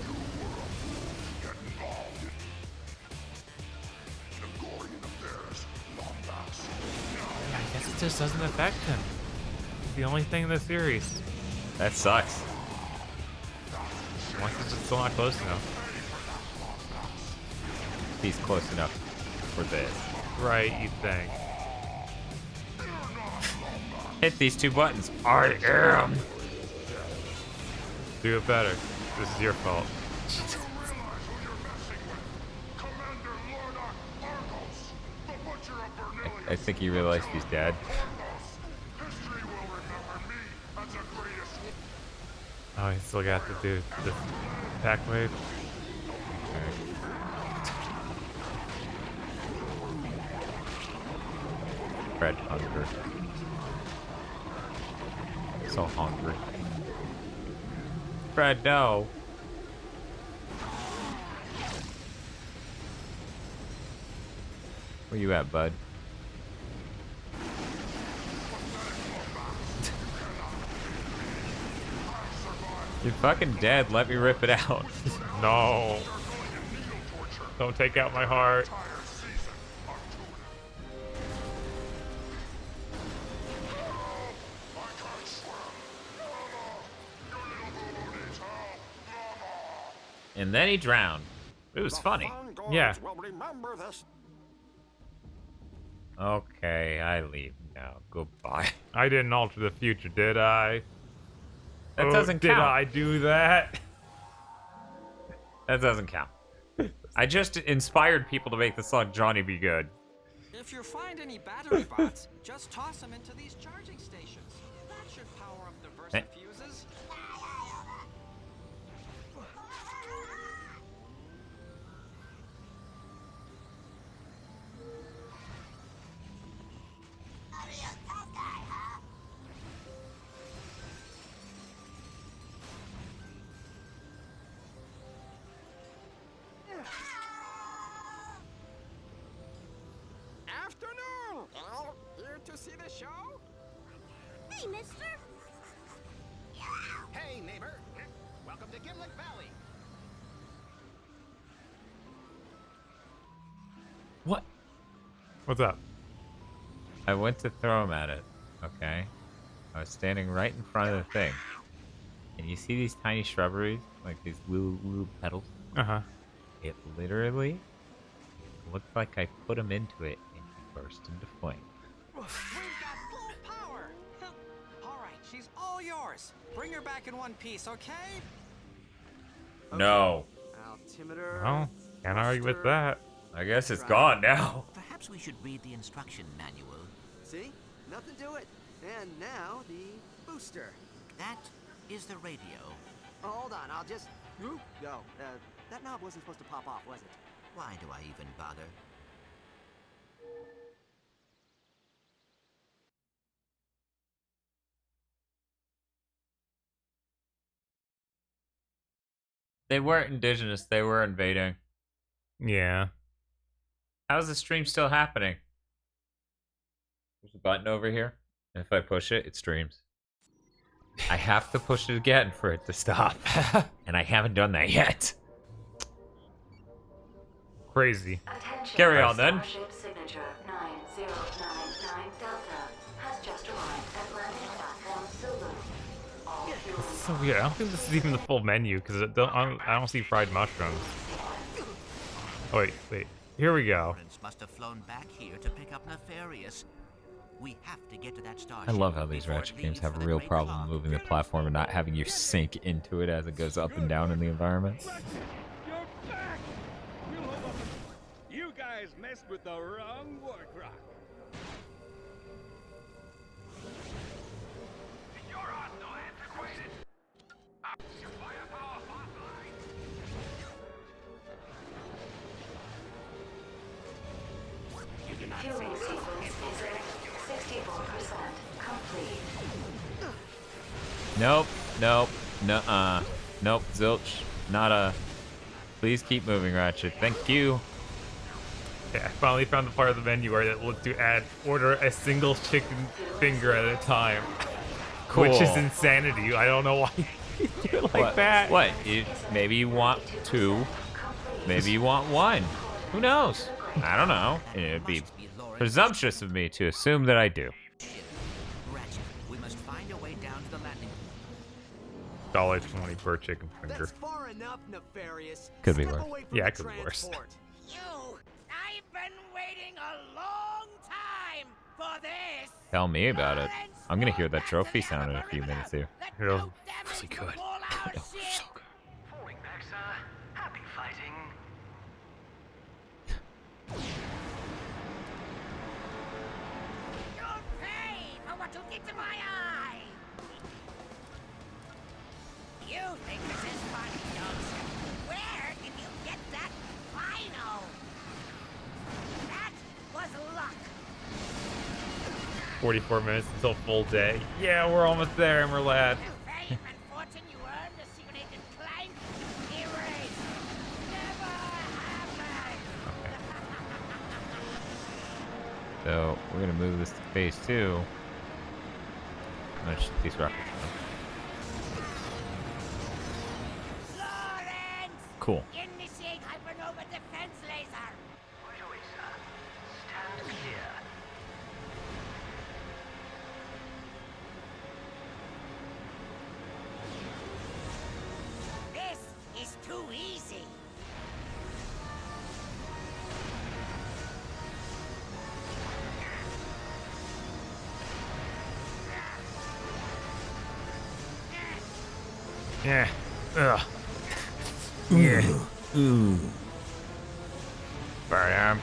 Speaker 2: I guess it just doesn't affect him. It's the only thing in the series.
Speaker 3: That sucks.
Speaker 2: Unless it's just still not close enough.
Speaker 3: He's close enough for this.
Speaker 2: Right, you think.
Speaker 3: Hit these two buttons. I am.
Speaker 2: Do it better. This is your fault.
Speaker 3: I think he realized he's dead.
Speaker 2: Oh, he still got to do the attack wave.
Speaker 3: Fred hunger. So hungry. Fred, no. Where you at, bud? You're fucking dead. Let me rip it out.
Speaker 2: No. Don't take out my heart.
Speaker 3: And then he drowned. It was funny.
Speaker 2: Yeah.
Speaker 3: Okay, I leave now. Goodbye.
Speaker 2: I didn't alter the future, did I?
Speaker 3: That doesn't count.
Speaker 2: Did I do that?
Speaker 3: That doesn't count. I just inspired people to make the song Johnny Be Good.
Speaker 17: If you find any battery bots, just toss them into these charging stations. That should power up the Versa fuses. see the show?
Speaker 13: Hey, mister.
Speaker 10: Hey, neighbor. Welcome to Gimlet Valley.
Speaker 3: What?
Speaker 2: What's up?
Speaker 3: I went to throw him at it. Okay. I was standing right in front of the thing. And you see these tiny shrubberies? Like these little petals?
Speaker 2: Uh-huh.
Speaker 3: It literally looked like I put him into it and he burst into flame.
Speaker 12: We've got full power. All right, she's all yours. Bring her back in one piece, okay?
Speaker 3: No.
Speaker 12: Altimeter.
Speaker 2: Well, can't argue with that.
Speaker 3: I guess it's gone now.
Speaker 6: Perhaps we should read the instruction manual.
Speaker 12: See? Nothing to it. And now the booster.
Speaker 6: That is the radio.
Speaker 12: Oh, hold on, I'll just go. That knob wasn't supposed to pop off, was it?
Speaker 6: Why do I even bother?
Speaker 3: They weren't indigenous, they were invading.
Speaker 2: Yeah.
Speaker 3: How's the stream still happening? There's a button over here. And if I push it, it streams. I have to push it again for it to stop. And I haven't done that yet.
Speaker 2: Crazy.
Speaker 16: Attention.
Speaker 3: Carry on then.
Speaker 16: Starship signature 9099 Delta has just arrived at landing platform Silver. All fuel
Speaker 2: This is so weird. I don't think this is even the full menu because I don't see fried mushrooms. Oh, wait. Here we go.
Speaker 6: Lawrence must have flown back here to pick up Nefarious. We have to get to that starship.
Speaker 3: I love how these Ratchet games have a real problem moving the platform and not having you sink into it as it goes up and down in the environment.
Speaker 10: You're back! You guys messed with the wrong Warcroc. Your hostile antiquated. Your firepower hotline.
Speaker 16: fueling sequence is at 64% complete.
Speaker 3: Nope, zilch, nada. Please keep moving, Ratchet. Thank you.
Speaker 2: Okay, I finally found the part of the menu where it looked to order a single chicken finger at a time.
Speaker 3: Cool.
Speaker 2: Which is insanity. I don't know why you do it like that.
Speaker 3: What? Maybe you want 2. Maybe you want 1. Who knows? I don't know. It'd be presumptuous of me to assume that I do.
Speaker 6: Ratchet, we must find a way down to the landing.
Speaker 2: $1.20 per chicken finger.
Speaker 12: That's far enough, Nefarious.
Speaker 2: Could be
Speaker 12: Step
Speaker 2: worse.
Speaker 12: away from
Speaker 2: Yeah,
Speaker 12: the
Speaker 2: it could be worse.
Speaker 12: transport.
Speaker 1: I've been waiting a long time for this.
Speaker 3: Tell me about it. I'm gonna hear that trophy sound in a few minutes here.
Speaker 2: Really
Speaker 1: good.
Speaker 5: Falling back, sir. Happy fighting.
Speaker 1: You'll pay for what you did to my eye. You think this is fun, don't you? Where did you get that final? That was luck.
Speaker 2: 44 minutes until full day. Yeah, we're almost there, Emerlad.
Speaker 1: Fame and fortune you earned as secret agent Clank erased. Never happened.
Speaker 3: So we're gonna move this to phase 2. I'm gonna shoot these rockets. Cool.
Speaker 1: Initiate hypernova defense laser.
Speaker 5: Right away, sir. Stand clear.
Speaker 1: This is too easy.
Speaker 2: Yeah. Ugh. Yeah.
Speaker 3: Ooh. I'm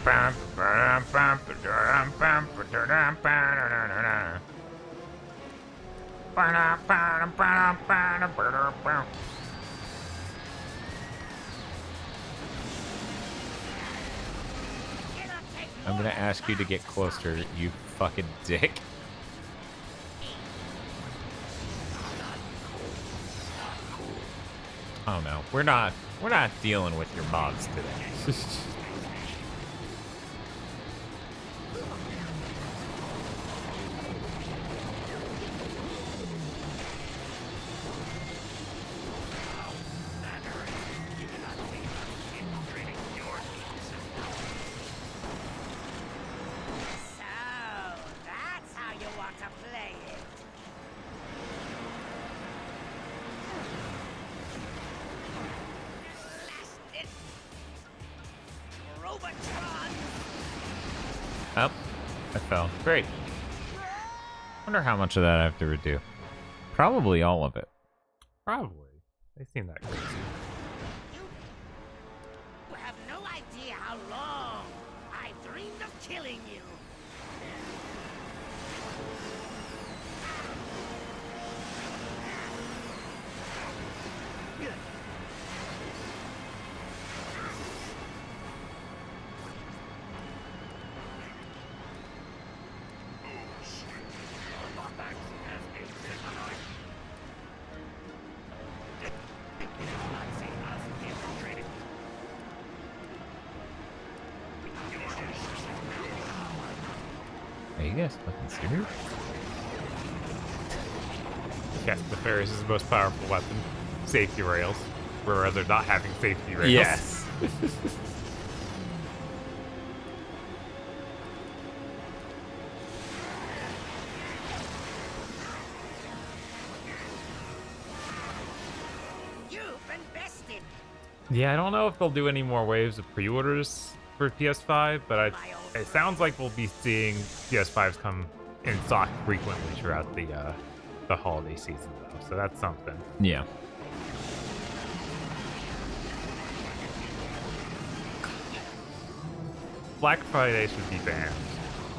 Speaker 3: gonna ask you to get closer, you fucking dick. Oh no, we're not dealing with your mobs today. Oh, I fell. Great. Wonder how much of that I have to redo. Probably all of it.
Speaker 2: Probably. They seem that crazy.
Speaker 1: You have no idea how long I've dreamed of killing you.
Speaker 3: Are you guys fucking serious?
Speaker 2: Yes, the Ferris is the most powerful weapon. Safety rails. Whereas they're not having safety rails.
Speaker 3: Yes.
Speaker 1: You've been bested.
Speaker 2: Yeah, I don't know if they'll do any more waves of pre-orders for PS5, but it sounds like we'll be seeing PS5s come in stock frequently throughout the holiday season, though. So that's something.
Speaker 3: Yeah.
Speaker 2: Black Friday should be banned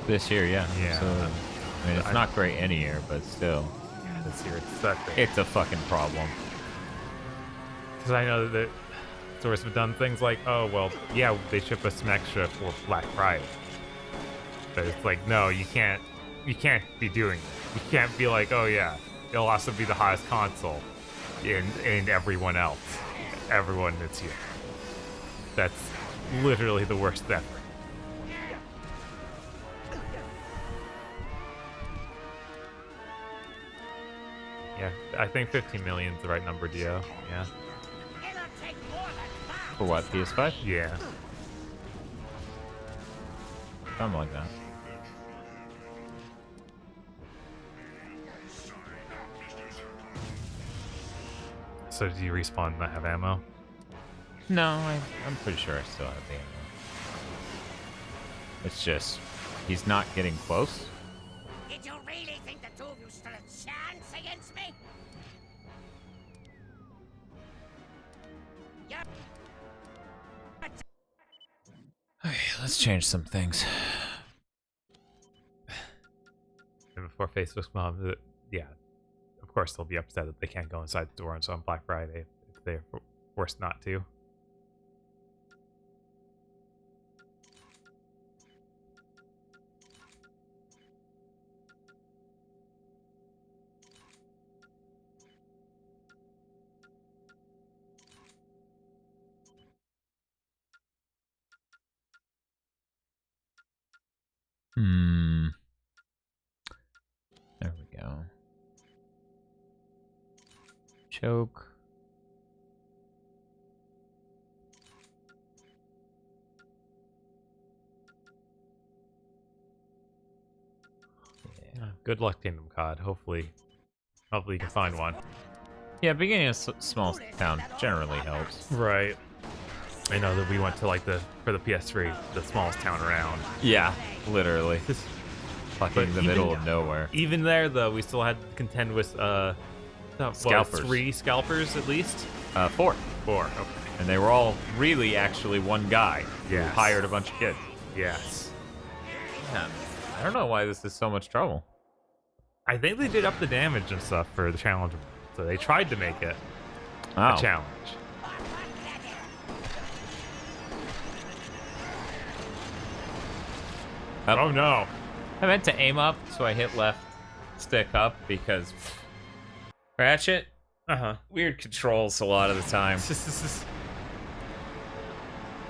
Speaker 3: this year. Yeah.
Speaker 2: Yeah.
Speaker 3: So, I mean, it's not great any year, but still.
Speaker 2: Yeah, this year it's such
Speaker 3: It's a fucking problem.
Speaker 2: Because I know that stores have done things like, oh well, yeah, they ship us some extra for Black Friday. But it's like, no, you can't be doing it. You can't be like, oh yeah, it'll also be the hottest console in everyone that's here. That's literally the worst ever. Yeah, I think 15 million is the right number, Dio. Yeah.
Speaker 3: For what, PS5?
Speaker 2: Yeah.
Speaker 3: Something like that.
Speaker 2: So do you respawn and not have ammo?
Speaker 3: No, I'm pretty sure I still have the ammo. It's just, he's not getting close.
Speaker 1: Did you really think the two of you stood a chance against me?
Speaker 3: Okay, let's change some things.
Speaker 2: And before Facebook's mom, yeah, of course they'll be upset that they can't go inside the store and so on Black Friday if they're forced not to.
Speaker 3: There we go. Choke.
Speaker 2: Yeah. Good luck, Kingdom COD. Hopefully you can find one.
Speaker 3: Yeah, beginning a small town generally helps.
Speaker 2: Right. I know that we went to for the PS3, the smallest town around.
Speaker 3: Yeah, literally. Fucking the middle of nowhere.
Speaker 2: Even there, though, we still had to contend with
Speaker 3: scalpers.
Speaker 2: 3 scalpers at least.
Speaker 3: 4.
Speaker 2: 4. Okay.
Speaker 3: And they were all really actually one guy who hired a bunch of kids.
Speaker 2: Yes.
Speaker 3: Yeah. I don't know why this is so much trouble.
Speaker 2: I think they did up the damage and stuff for the challenge, so they tried to make it a challenge. Oh no.
Speaker 3: I meant to aim up, so I hit left stick up because Ratchet, weird controls a lot of the time.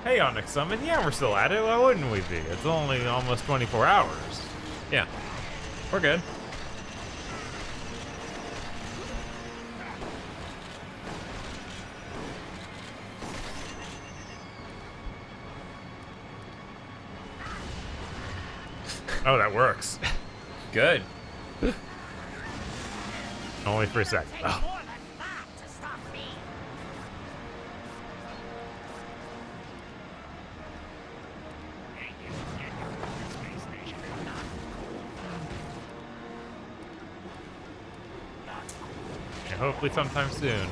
Speaker 2: Hey, Onyx Summon, yeah, we're still at it. Why wouldn't we be? It's only almost 24 hours.
Speaker 3: Yeah, we're good.
Speaker 2: Oh, that works.
Speaker 3: Good.
Speaker 2: Only for a second. Oh. And hopefully sometime soon.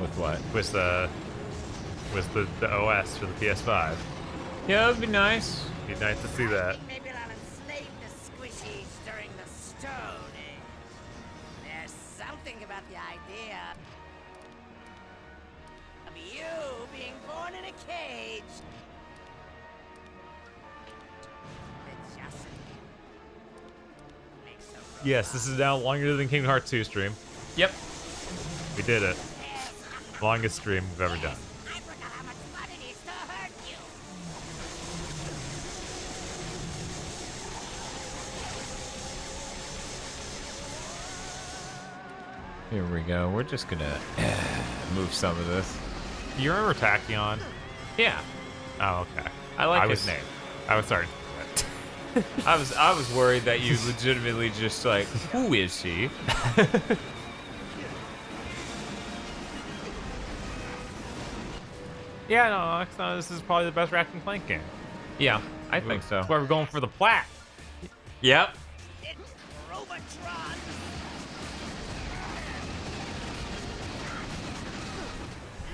Speaker 3: With what?
Speaker 2: With the OS for the PS5.
Speaker 3: Yeah, that'd be nice.
Speaker 2: Be nice to see that.
Speaker 1: Maybe I'll enslave the squishies during the Stone Age. There's something about the idea of you being born in a cage. It just makes so.
Speaker 2: Yes, this is now longer than Kingdom Hearts 2 stream.
Speaker 3: Yep.
Speaker 2: We did it. Longest stream we've ever done.
Speaker 1: I forgot how much fun it is to hurt you.
Speaker 3: Here we go. We're just gonna move some of this.
Speaker 2: You remember Tachyon?
Speaker 3: Yeah.
Speaker 2: Oh, okay.
Speaker 3: I like his name.
Speaker 2: I was sorry.
Speaker 3: I was worried that you legitimately just like, who is he?
Speaker 2: Yeah, no, this is probably the best Ratchet and Clank game.
Speaker 3: Yeah, I think so.
Speaker 2: That's why we're going for the plat.
Speaker 3: Yep.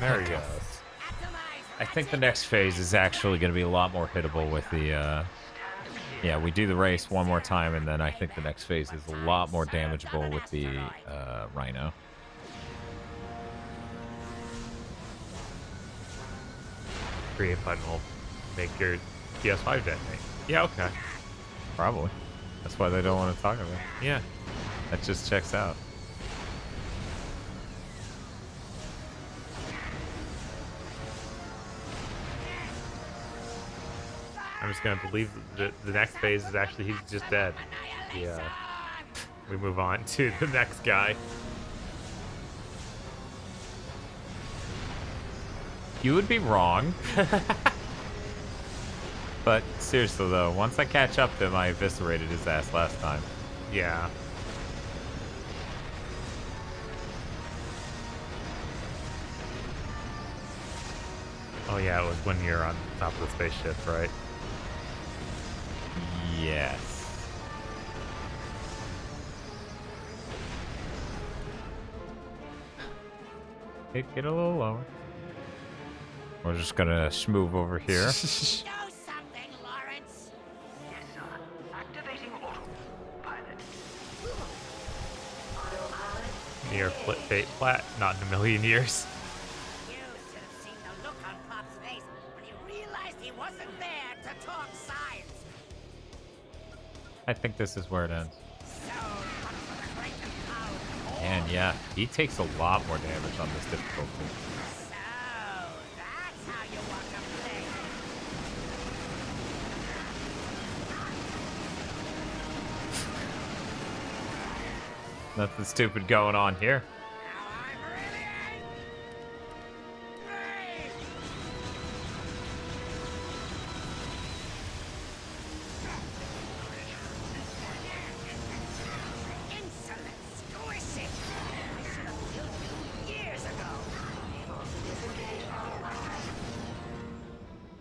Speaker 2: There he goes.
Speaker 3: I think the next phase is actually going to be a lot more hittable with the, yeah, we do the race one more time, and then I think the next phase is a lot more damageable with the Rhino.
Speaker 2: Create button will make your PS5 detonate. Yeah, okay.
Speaker 3: Probably. That's why they don't want to talk about it.
Speaker 2: Yeah.
Speaker 3: That just checks out.
Speaker 2: I'm just gonna believe that the next phase is actually he's just dead. Yeah. We move on to the next guy.
Speaker 3: You would be wrong. But seriously though, once I catch up to him, I eviscerated his ass last time.
Speaker 2: Yeah. Oh yeah, it was when you're on top of the spaceship, right?
Speaker 3: Yes. Get a little lower. We're just gonna schmoove over here.
Speaker 1: Do something, Lawrence.
Speaker 5: Yes, sir. Activating autopilot.
Speaker 2: Near fate plat, not in a million years.
Speaker 1: You should have seen the look on Pop's face when he realized he wasn't there to talk science.
Speaker 3: I think this is where it ends. And yeah, he takes a lot more damage on this difficulty. Nothing stupid going on here.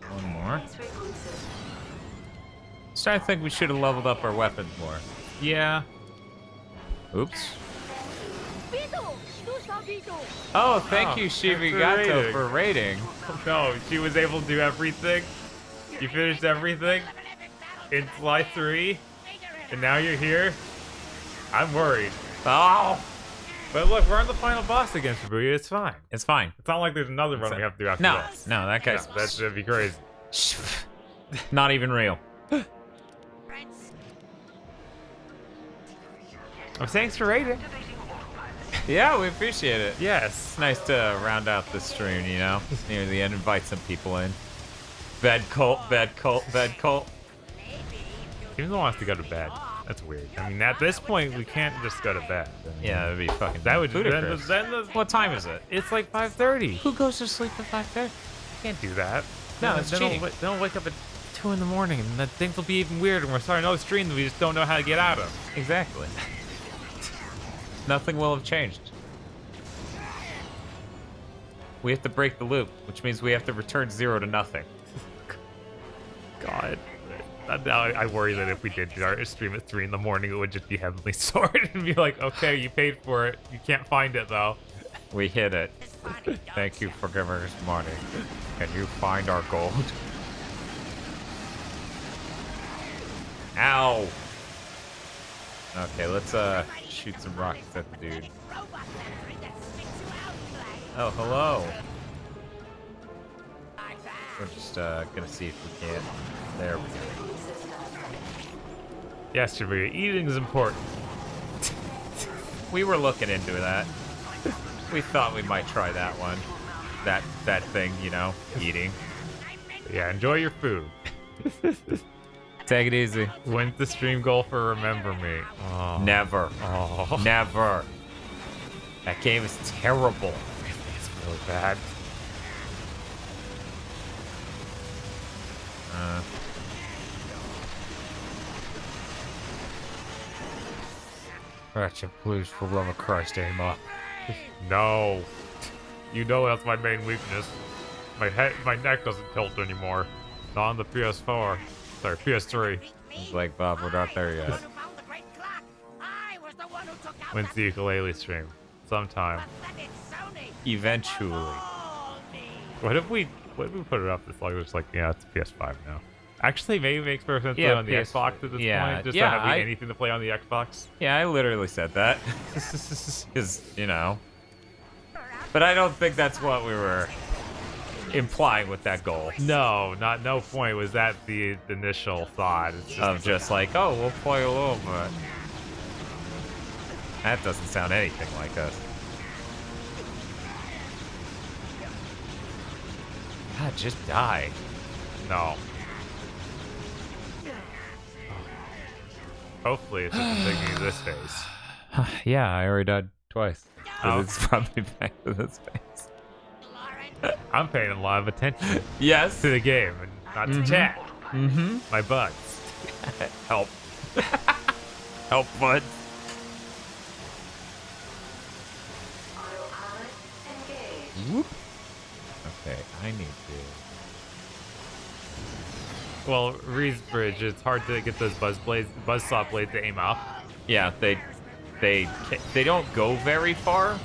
Speaker 3: One more. Starting to think we should have leveled up our weapons more.
Speaker 2: Yeah.
Speaker 3: Oops. Oh, thank you, Shibigato, for raiding.
Speaker 2: No, she was able to do everything. You finished everything in Fly 3, and now you're here. I'm worried.
Speaker 3: Oh!
Speaker 2: But look, we're on the final boss against Shibuya. It's fine.
Speaker 3: It's fine.
Speaker 2: It's not like there's another run we have to do after this.
Speaker 3: No, that guy's...
Speaker 2: No, that'd be crazy.
Speaker 3: Not even real.
Speaker 2: Oh, thanks for raiding.
Speaker 3: Yeah, we appreciate it.
Speaker 2: Yes.
Speaker 3: It's nice to round out the stream, you know? Near the end, invite some people in. Bed cult, bed cult, bed cult.
Speaker 2: Even though wants to go to bed. That's weird. I mean, at this point, we can't just go to bed. I mean,
Speaker 3: Yeah, that'd be fucking
Speaker 2: that would
Speaker 3: ludicrous.
Speaker 2: then
Speaker 3: What time is it?
Speaker 2: it's like 5:30.
Speaker 3: Who goes to sleep at 5:30?
Speaker 2: Can't do that.
Speaker 3: No, it's cheating.
Speaker 2: They'll wake up at 2 in the morning, and then things will be even weirder. And we're starting another stream that we just don't know how to get out of.
Speaker 3: Exactly. Nothing will have changed. We have to break the loop, which means we have to return 0 to nothing.
Speaker 2: God. I worry that if we did our stream at 3 in the morning, it would just be Heavenly Sword and be like, okay, you paid for it. You can't find it though.
Speaker 3: We hit it. Thank you for giving us money. Can you find our gold? Ow! Okay, let's shoot some rockets at the dude. Oh, hello. We're just gonna see if we can. There we go.
Speaker 2: Yes, Jabir, eating is important.
Speaker 3: We were looking into that. We thought we might try that one. That thing, you know, eating.
Speaker 2: Yeah, enjoy your food.
Speaker 3: Take it easy.
Speaker 2: When's the stream goal for Remember Me? Oh.
Speaker 3: Never.
Speaker 2: Oh.
Speaker 3: Never. That game is terrible.
Speaker 2: It's really bad.
Speaker 3: Ratchet, please, for love of Christ, aim up.
Speaker 2: No. You know that's my main weakness. My neck doesn't tilt anymore. Not on the PS4. Sorry, PS3.
Speaker 3: It's like, Bob, we're not there yet.
Speaker 2: When's the ukulele stream? Sometime.
Speaker 3: Eventually.
Speaker 2: What if we put it up this long? It's like, yeah, it's PS5 now. Actually, maybe it makes better sense to
Speaker 3: Yeah,
Speaker 2: put it on the Xbox at this point. Just not having anything to play on the Xbox.
Speaker 3: Yeah, I literally said that. Because, you know. But I don't think that's what we were implying with that goal.
Speaker 2: No, no point was that the initial thought. It's
Speaker 3: just like, oh, we'll play a little bit. That doesn't sound anything like us. God, just die.
Speaker 2: No. Hopefully it's just taking this phase.
Speaker 3: Yeah, I already died twice.
Speaker 2: Oh.
Speaker 3: It's probably back to this phase.
Speaker 2: I'm paying a lot of attention.
Speaker 3: Yes.
Speaker 2: To the game and not to chat.
Speaker 3: Mm-hmm.
Speaker 2: My buds.
Speaker 3: Help. Help, bud. Whoop. Okay, I need to.
Speaker 2: Well, Reed's Bridge, it's hard to get those buzzsaw blades to aim up.
Speaker 3: Yeah, they don't go very far,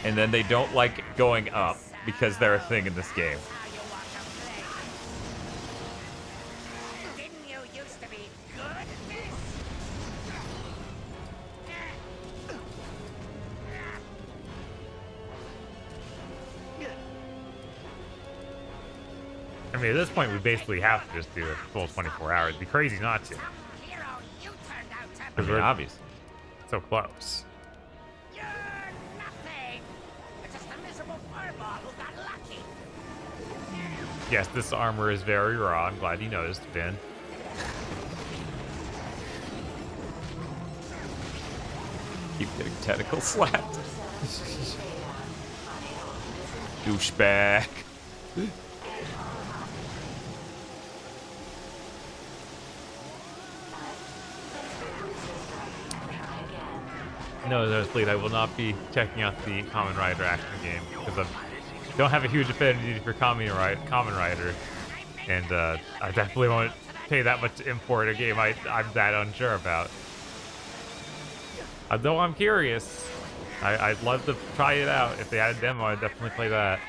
Speaker 3: and then they don't like going up because they're a thing in this game.
Speaker 2: I mean, at this point, we basically have to just do a full 24 hours. It'd be crazy not to.
Speaker 3: I mean, obviously.
Speaker 2: So close. Yes, this armor is very raw. I'm glad you noticed, Ben.
Speaker 3: Keep getting tentacle slapped. Douchebag.
Speaker 2: No, there's Fleet. I will not be checking out the Kamen Rider action game because I don't have a huge affinity for Kamen Rider, and I definitely won't pay that much to import a game I'm that unsure about. Although I'm curious, I'd love to try it out. If they had a demo, I'd definitely play that.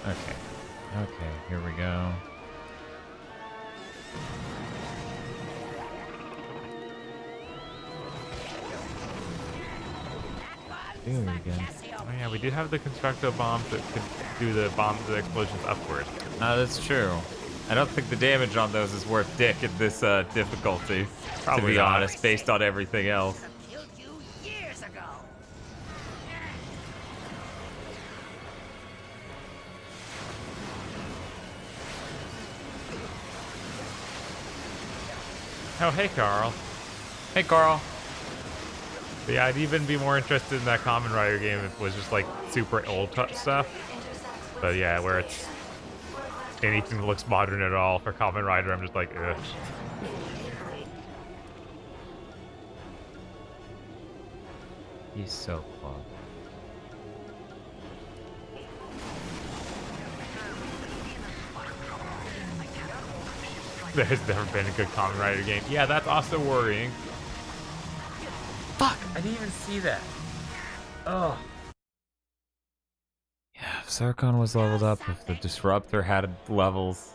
Speaker 3: Okay, here we go. Again.
Speaker 2: Oh yeah, we do have the constructo bombs that could do the explosions upward.
Speaker 3: That's true. I don't think the damage on those is worth dick at this difficulty,
Speaker 2: Probably
Speaker 3: to be
Speaker 2: not.
Speaker 3: honest, based on everything else.
Speaker 2: Oh, hey, Carl.
Speaker 3: Hey, Carl.
Speaker 2: But yeah, I'd even be more interested in that Kamen Rider game if it was just like super old stuff. But yeah, where it's anything that looks modern at all for Kamen Rider, I'm just like, ugh.
Speaker 3: He's so fun.
Speaker 2: There's never been a good Kamen Rider game. Yeah, that's also worrying.
Speaker 15: Fuck, I didn't even see that. Oh. Yeah, if Sarkon was leveled up, if the Disruptor had levels.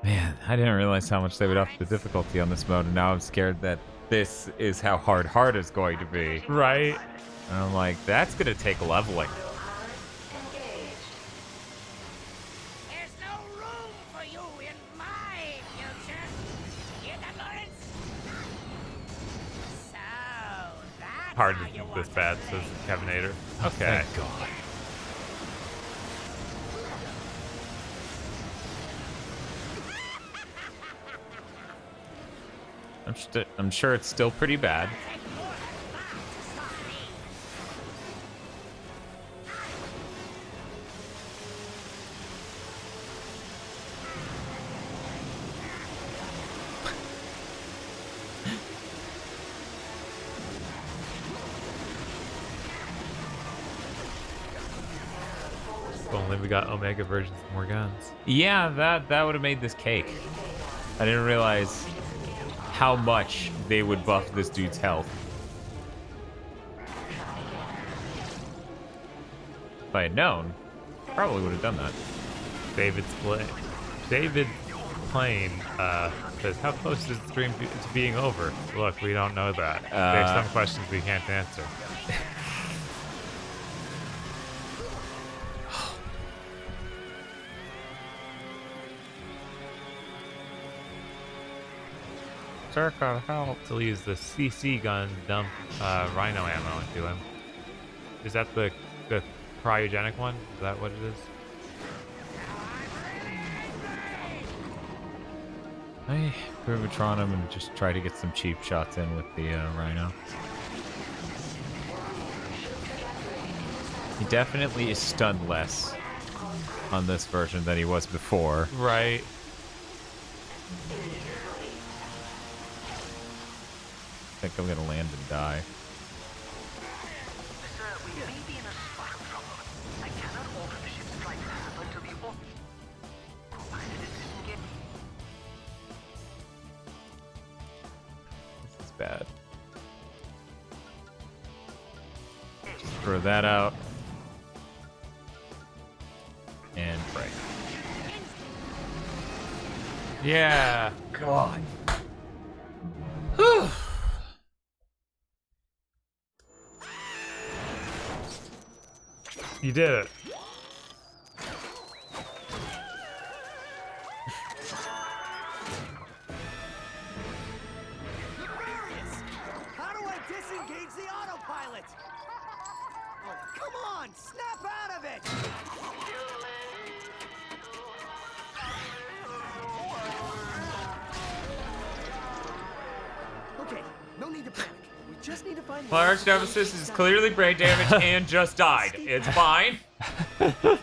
Speaker 15: Man, I didn't realize how much they would up the difficulty on this mode, and now I'm scared that this is how hard is going to be.
Speaker 2: Right.
Speaker 15: And I'm like, that's gonna take leveling.
Speaker 1: There's no room for you in my future. You got Lawrence? So that's
Speaker 2: Hard
Speaker 1: how
Speaker 2: to
Speaker 1: you
Speaker 2: do
Speaker 1: want
Speaker 2: this
Speaker 1: to
Speaker 2: bad,
Speaker 1: play.
Speaker 2: says Kevinator.
Speaker 15: Okay.
Speaker 2: Thank God.
Speaker 15: I'm sure it's still pretty bad.
Speaker 2: If only we got Omega versions with more guns.
Speaker 15: Yeah, that would have made this cake. I didn't realize how much they would buff this dude's health. If I had known, probably would have done that.
Speaker 2: David Plane says, how close is the stream to being over? Look, we don't know that. There's some questions we can't answer. Sarkon, how to use the CC gun dump Rhino ammo into him. Is that the cryogenic one? Is that what it is?
Speaker 15: I Privatron him and just try to get some cheap shots in with the Rhino. He definitely is stunned less on this version than he was before.
Speaker 2: Right.
Speaker 15: I think I'm gonna land and die.
Speaker 5: Sir, we may be in a spot of trouble. I cannot alter the ship's flight path until the provided it isn't get.
Speaker 15: This is bad. Just throw that out. And break.
Speaker 2: Yeah.
Speaker 15: God.
Speaker 2: You did it.
Speaker 12: How do I disengage the autopilot? Oh, come on! Snap out of it! Okay, no need to panic. We just need to find.
Speaker 15: My arch nemesis is clearly brain damaged and just died. It's fine.
Speaker 16: 20 seconds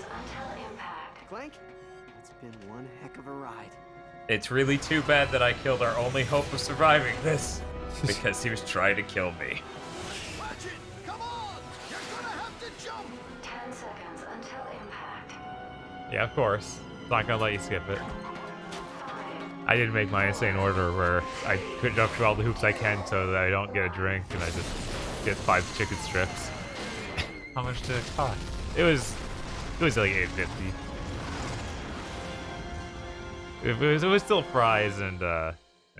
Speaker 16: until impact.
Speaker 12: Clank, it's been one heck of a ride.
Speaker 15: It's really too bad that I killed our only hope of surviving this because he was trying to kill me.
Speaker 10: Ratchet, come on! You're gonna have to jump!
Speaker 16: 10 seconds until impact.
Speaker 2: Yeah, of course. Not gonna let you skip it. I didn't make my insane order where I could jump through all the hoops I can so that I don't get a drink and I just get 5 chicken strips. How much did it cost? It was like $8.50. It was still fries and a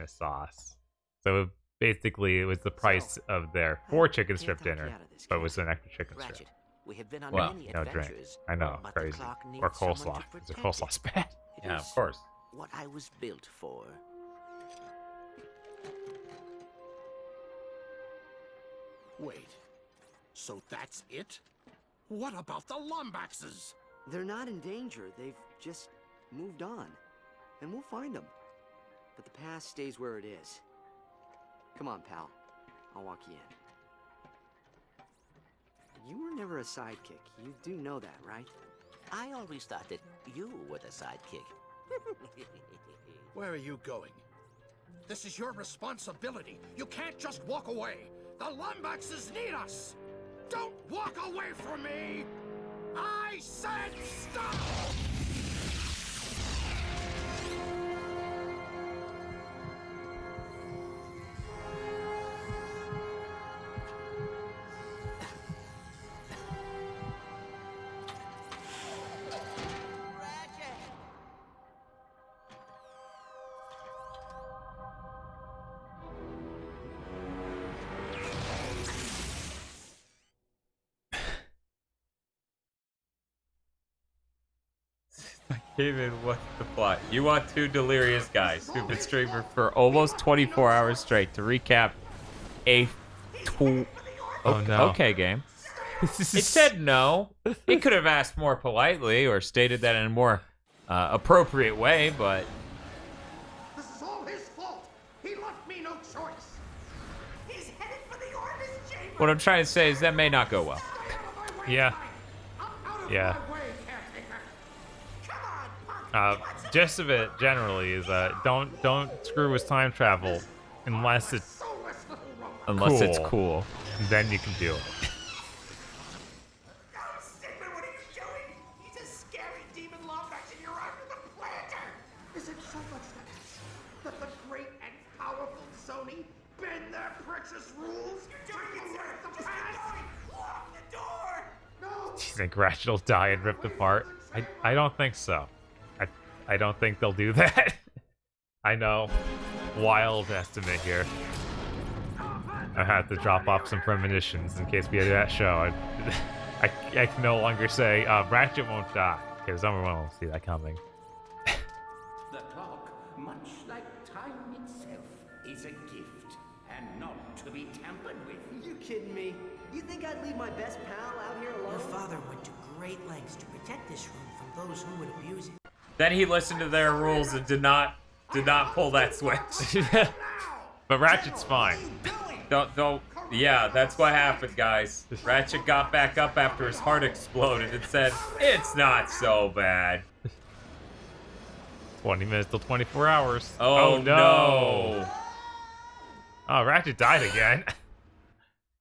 Speaker 2: sauce. So basically it was the price of their 4 chicken strip dinner, but it was an extra chicken strip.
Speaker 6: Ratchet, we have been on
Speaker 2: Well,
Speaker 6: many
Speaker 2: no drink.
Speaker 6: adventures,
Speaker 2: I know,
Speaker 6: but the
Speaker 2: crazy.
Speaker 6: clock needs
Speaker 2: Or
Speaker 6: someone
Speaker 2: coleslaw,
Speaker 6: to
Speaker 2: because the
Speaker 6: protect
Speaker 2: coleslaw's
Speaker 6: it.
Speaker 2: bad.
Speaker 6: It
Speaker 15: Yeah,
Speaker 6: is
Speaker 15: of course.
Speaker 6: What I was built for.
Speaker 21: Wait, so that's it? What about the Lombaxes?
Speaker 12: They're not in danger. They've just moved on. And we'll find them. But the past stays where it is. Come on, pal. I'll walk you in. You were never a sidekick. You do know that, right?
Speaker 6: I always thought that you were the sidekick.
Speaker 21: Where are you going? This is your responsibility. You can't just walk away. The Lombaxes need us. Don't walk away from me! I said stop!
Speaker 3: David, what's the plot? You want two delirious guys who've been streaming for almost 24 hours straight to recap a...
Speaker 2: Oh, no.
Speaker 3: Okay, game. It said no. It could have asked more politely or stated that in a more appropriate way, but...
Speaker 10: This is all his fault. He left me no choice.
Speaker 14: He's headed for the Orvis chamber.
Speaker 3: What I'm trying to say is that may not go well.
Speaker 2: Yeah. Yeah. Gist of it generally is don't screw with time travel unless it's
Speaker 3: it's cool.
Speaker 2: Then you can do it.
Speaker 14: Sigmund, what are you doing? He's a scary demon Lombax and you're after the planter.
Speaker 10: Is it so much to ask that the great and powerful Sony bend their precious rules?
Speaker 14: You're doing it, sir. Just keep going. Lock the door.
Speaker 10: No.
Speaker 2: Do you think Ratchet will die and ripped apart? I don't think so. I don't think they'll do that. I know. Wild estimate here. I had to drop off some premonitions in case we had that show. I can no longer say Ratchet won't die because everyone will see that coming.
Speaker 4: The clock, much like time itself, is a gift and not to be tampered with.
Speaker 12: You kidding me? You think I'd leave my best pal out here alone?
Speaker 6: Your father went to great lengths to protect this room from those who would abuse it.
Speaker 3: Then he listened to their rules and did not pull that switch.
Speaker 2: But Ratchet's fine.
Speaker 3: Don't. Yeah, that's what happened, guys. Ratchet got back up after his heart exploded and said, "It's not so bad."
Speaker 2: 20 minutes till 24 hours.
Speaker 3: Oh no.
Speaker 2: Oh, Ratchet died again.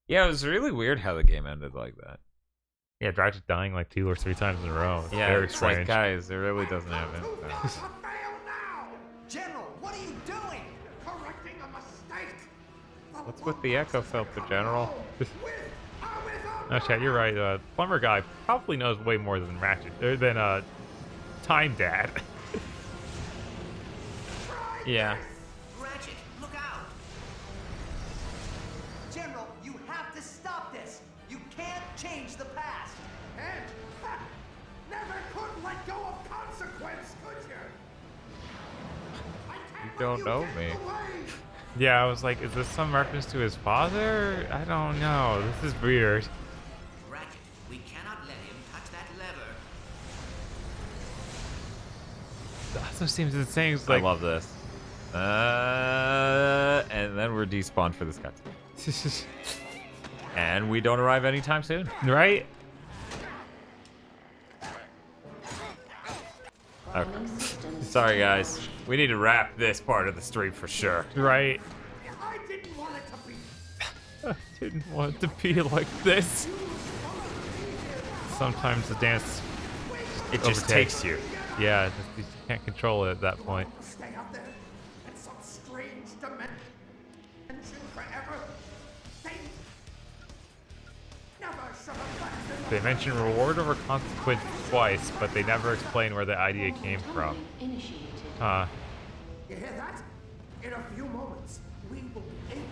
Speaker 3: Yeah, it was really weird how the game ended like that.
Speaker 2: Yeah, Ratchet dying like 2 or 3 times in a row. It's very
Speaker 3: it's
Speaker 2: strange.
Speaker 3: like, guys, it really doesn't have it.
Speaker 10: General, what are you doing? Correcting a mistake.
Speaker 3: What's with the echo filter, General?
Speaker 2: No, Chad, you're right. Plumber guy probably knows way more than Ratchet, than Time Dad.
Speaker 3: Yeah.
Speaker 12: Ratchet, look out! General, you have to stop this. You can't change the past.
Speaker 10: And never could let go of consequence, could you?
Speaker 3: You don't know me.
Speaker 2: Yeah, I was like, is this some reference to his father? I don't know. This is weird.
Speaker 6: Ratchet, we cannot let him touch that lever.
Speaker 2: That also seems insane. It's like,
Speaker 3: I love this. And then we're despawned for this cutscene. And we don't arrive anytime soon.
Speaker 2: Right?
Speaker 3: Okay. Sorry, guys. We need to wrap this part of the stream for sure.
Speaker 2: Right.
Speaker 10: I didn't want it to be.
Speaker 2: I didn't want it to be like this. Sometimes the dance
Speaker 3: It just takes you.
Speaker 2: Yeah, you can't control it at that point.
Speaker 10: Stay up there in some strange dimension forever. They never should have left it.
Speaker 2: They mention reward over consequence twice, but they never explain where the idea came from. Huh.
Speaker 10: You hear that? In a few moments, we will be able.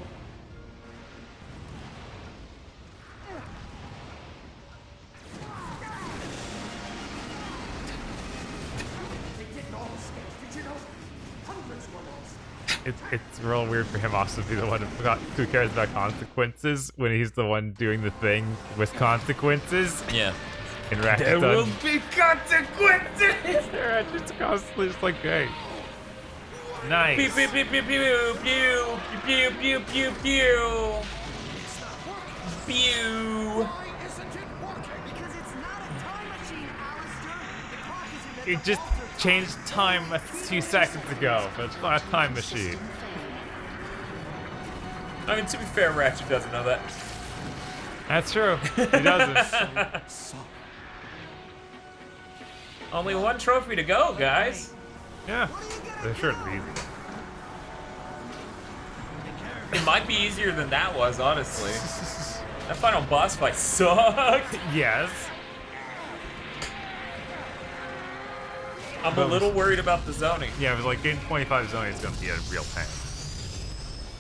Speaker 10: They didn't all escape, did you know? Hundreds were lost.
Speaker 2: It's real weird for him also to be the one who cares about consequences when he's the one doing the thing with consequences.
Speaker 3: Yeah.
Speaker 2: And Ratchet
Speaker 3: There will
Speaker 2: doesn't.
Speaker 3: be consequences!
Speaker 2: Ratchet's constantly just like, hey. Nice.
Speaker 3: Pew pew pew pew pew pew pew pew pew pew. Pew.
Speaker 2: It just changed time a few seconds ago, but it's not a time machine.
Speaker 3: I mean, to be fair, Ratchet doesn't know that.
Speaker 2: That's true. He doesn't.
Speaker 3: Only one trophy to go, guys.
Speaker 2: Yeah. They're sure to be easy.
Speaker 3: It might be easier than that was, honestly. That final boss fight sucked.
Speaker 2: Yes.
Speaker 3: I'm a little worried about the zoning.
Speaker 2: Yeah, it was like getting 25 zoning is going to be a real pain.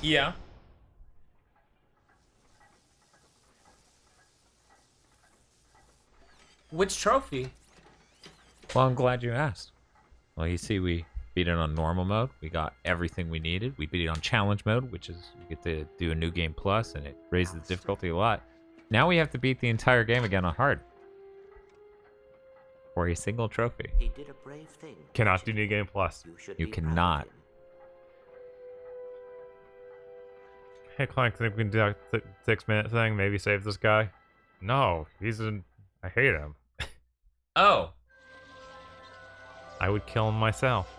Speaker 3: Yeah. Which trophy? Well, I'm glad you asked. Well, you see, we beat it on normal mode. We got everything we needed. We beat it on challenge mode, which is you get to do a new game plus, and it raises the difficulty a lot. Now we have to beat the entire game again on hard. For a single trophy.
Speaker 6: He did a brave thing.
Speaker 2: Cannot do new game plus.
Speaker 3: You cannot.
Speaker 2: Hey, Clank, think we can do a 6-minute thing? Maybe save this guy? No, I hate him.
Speaker 3: Oh.
Speaker 2: I would kill him myself.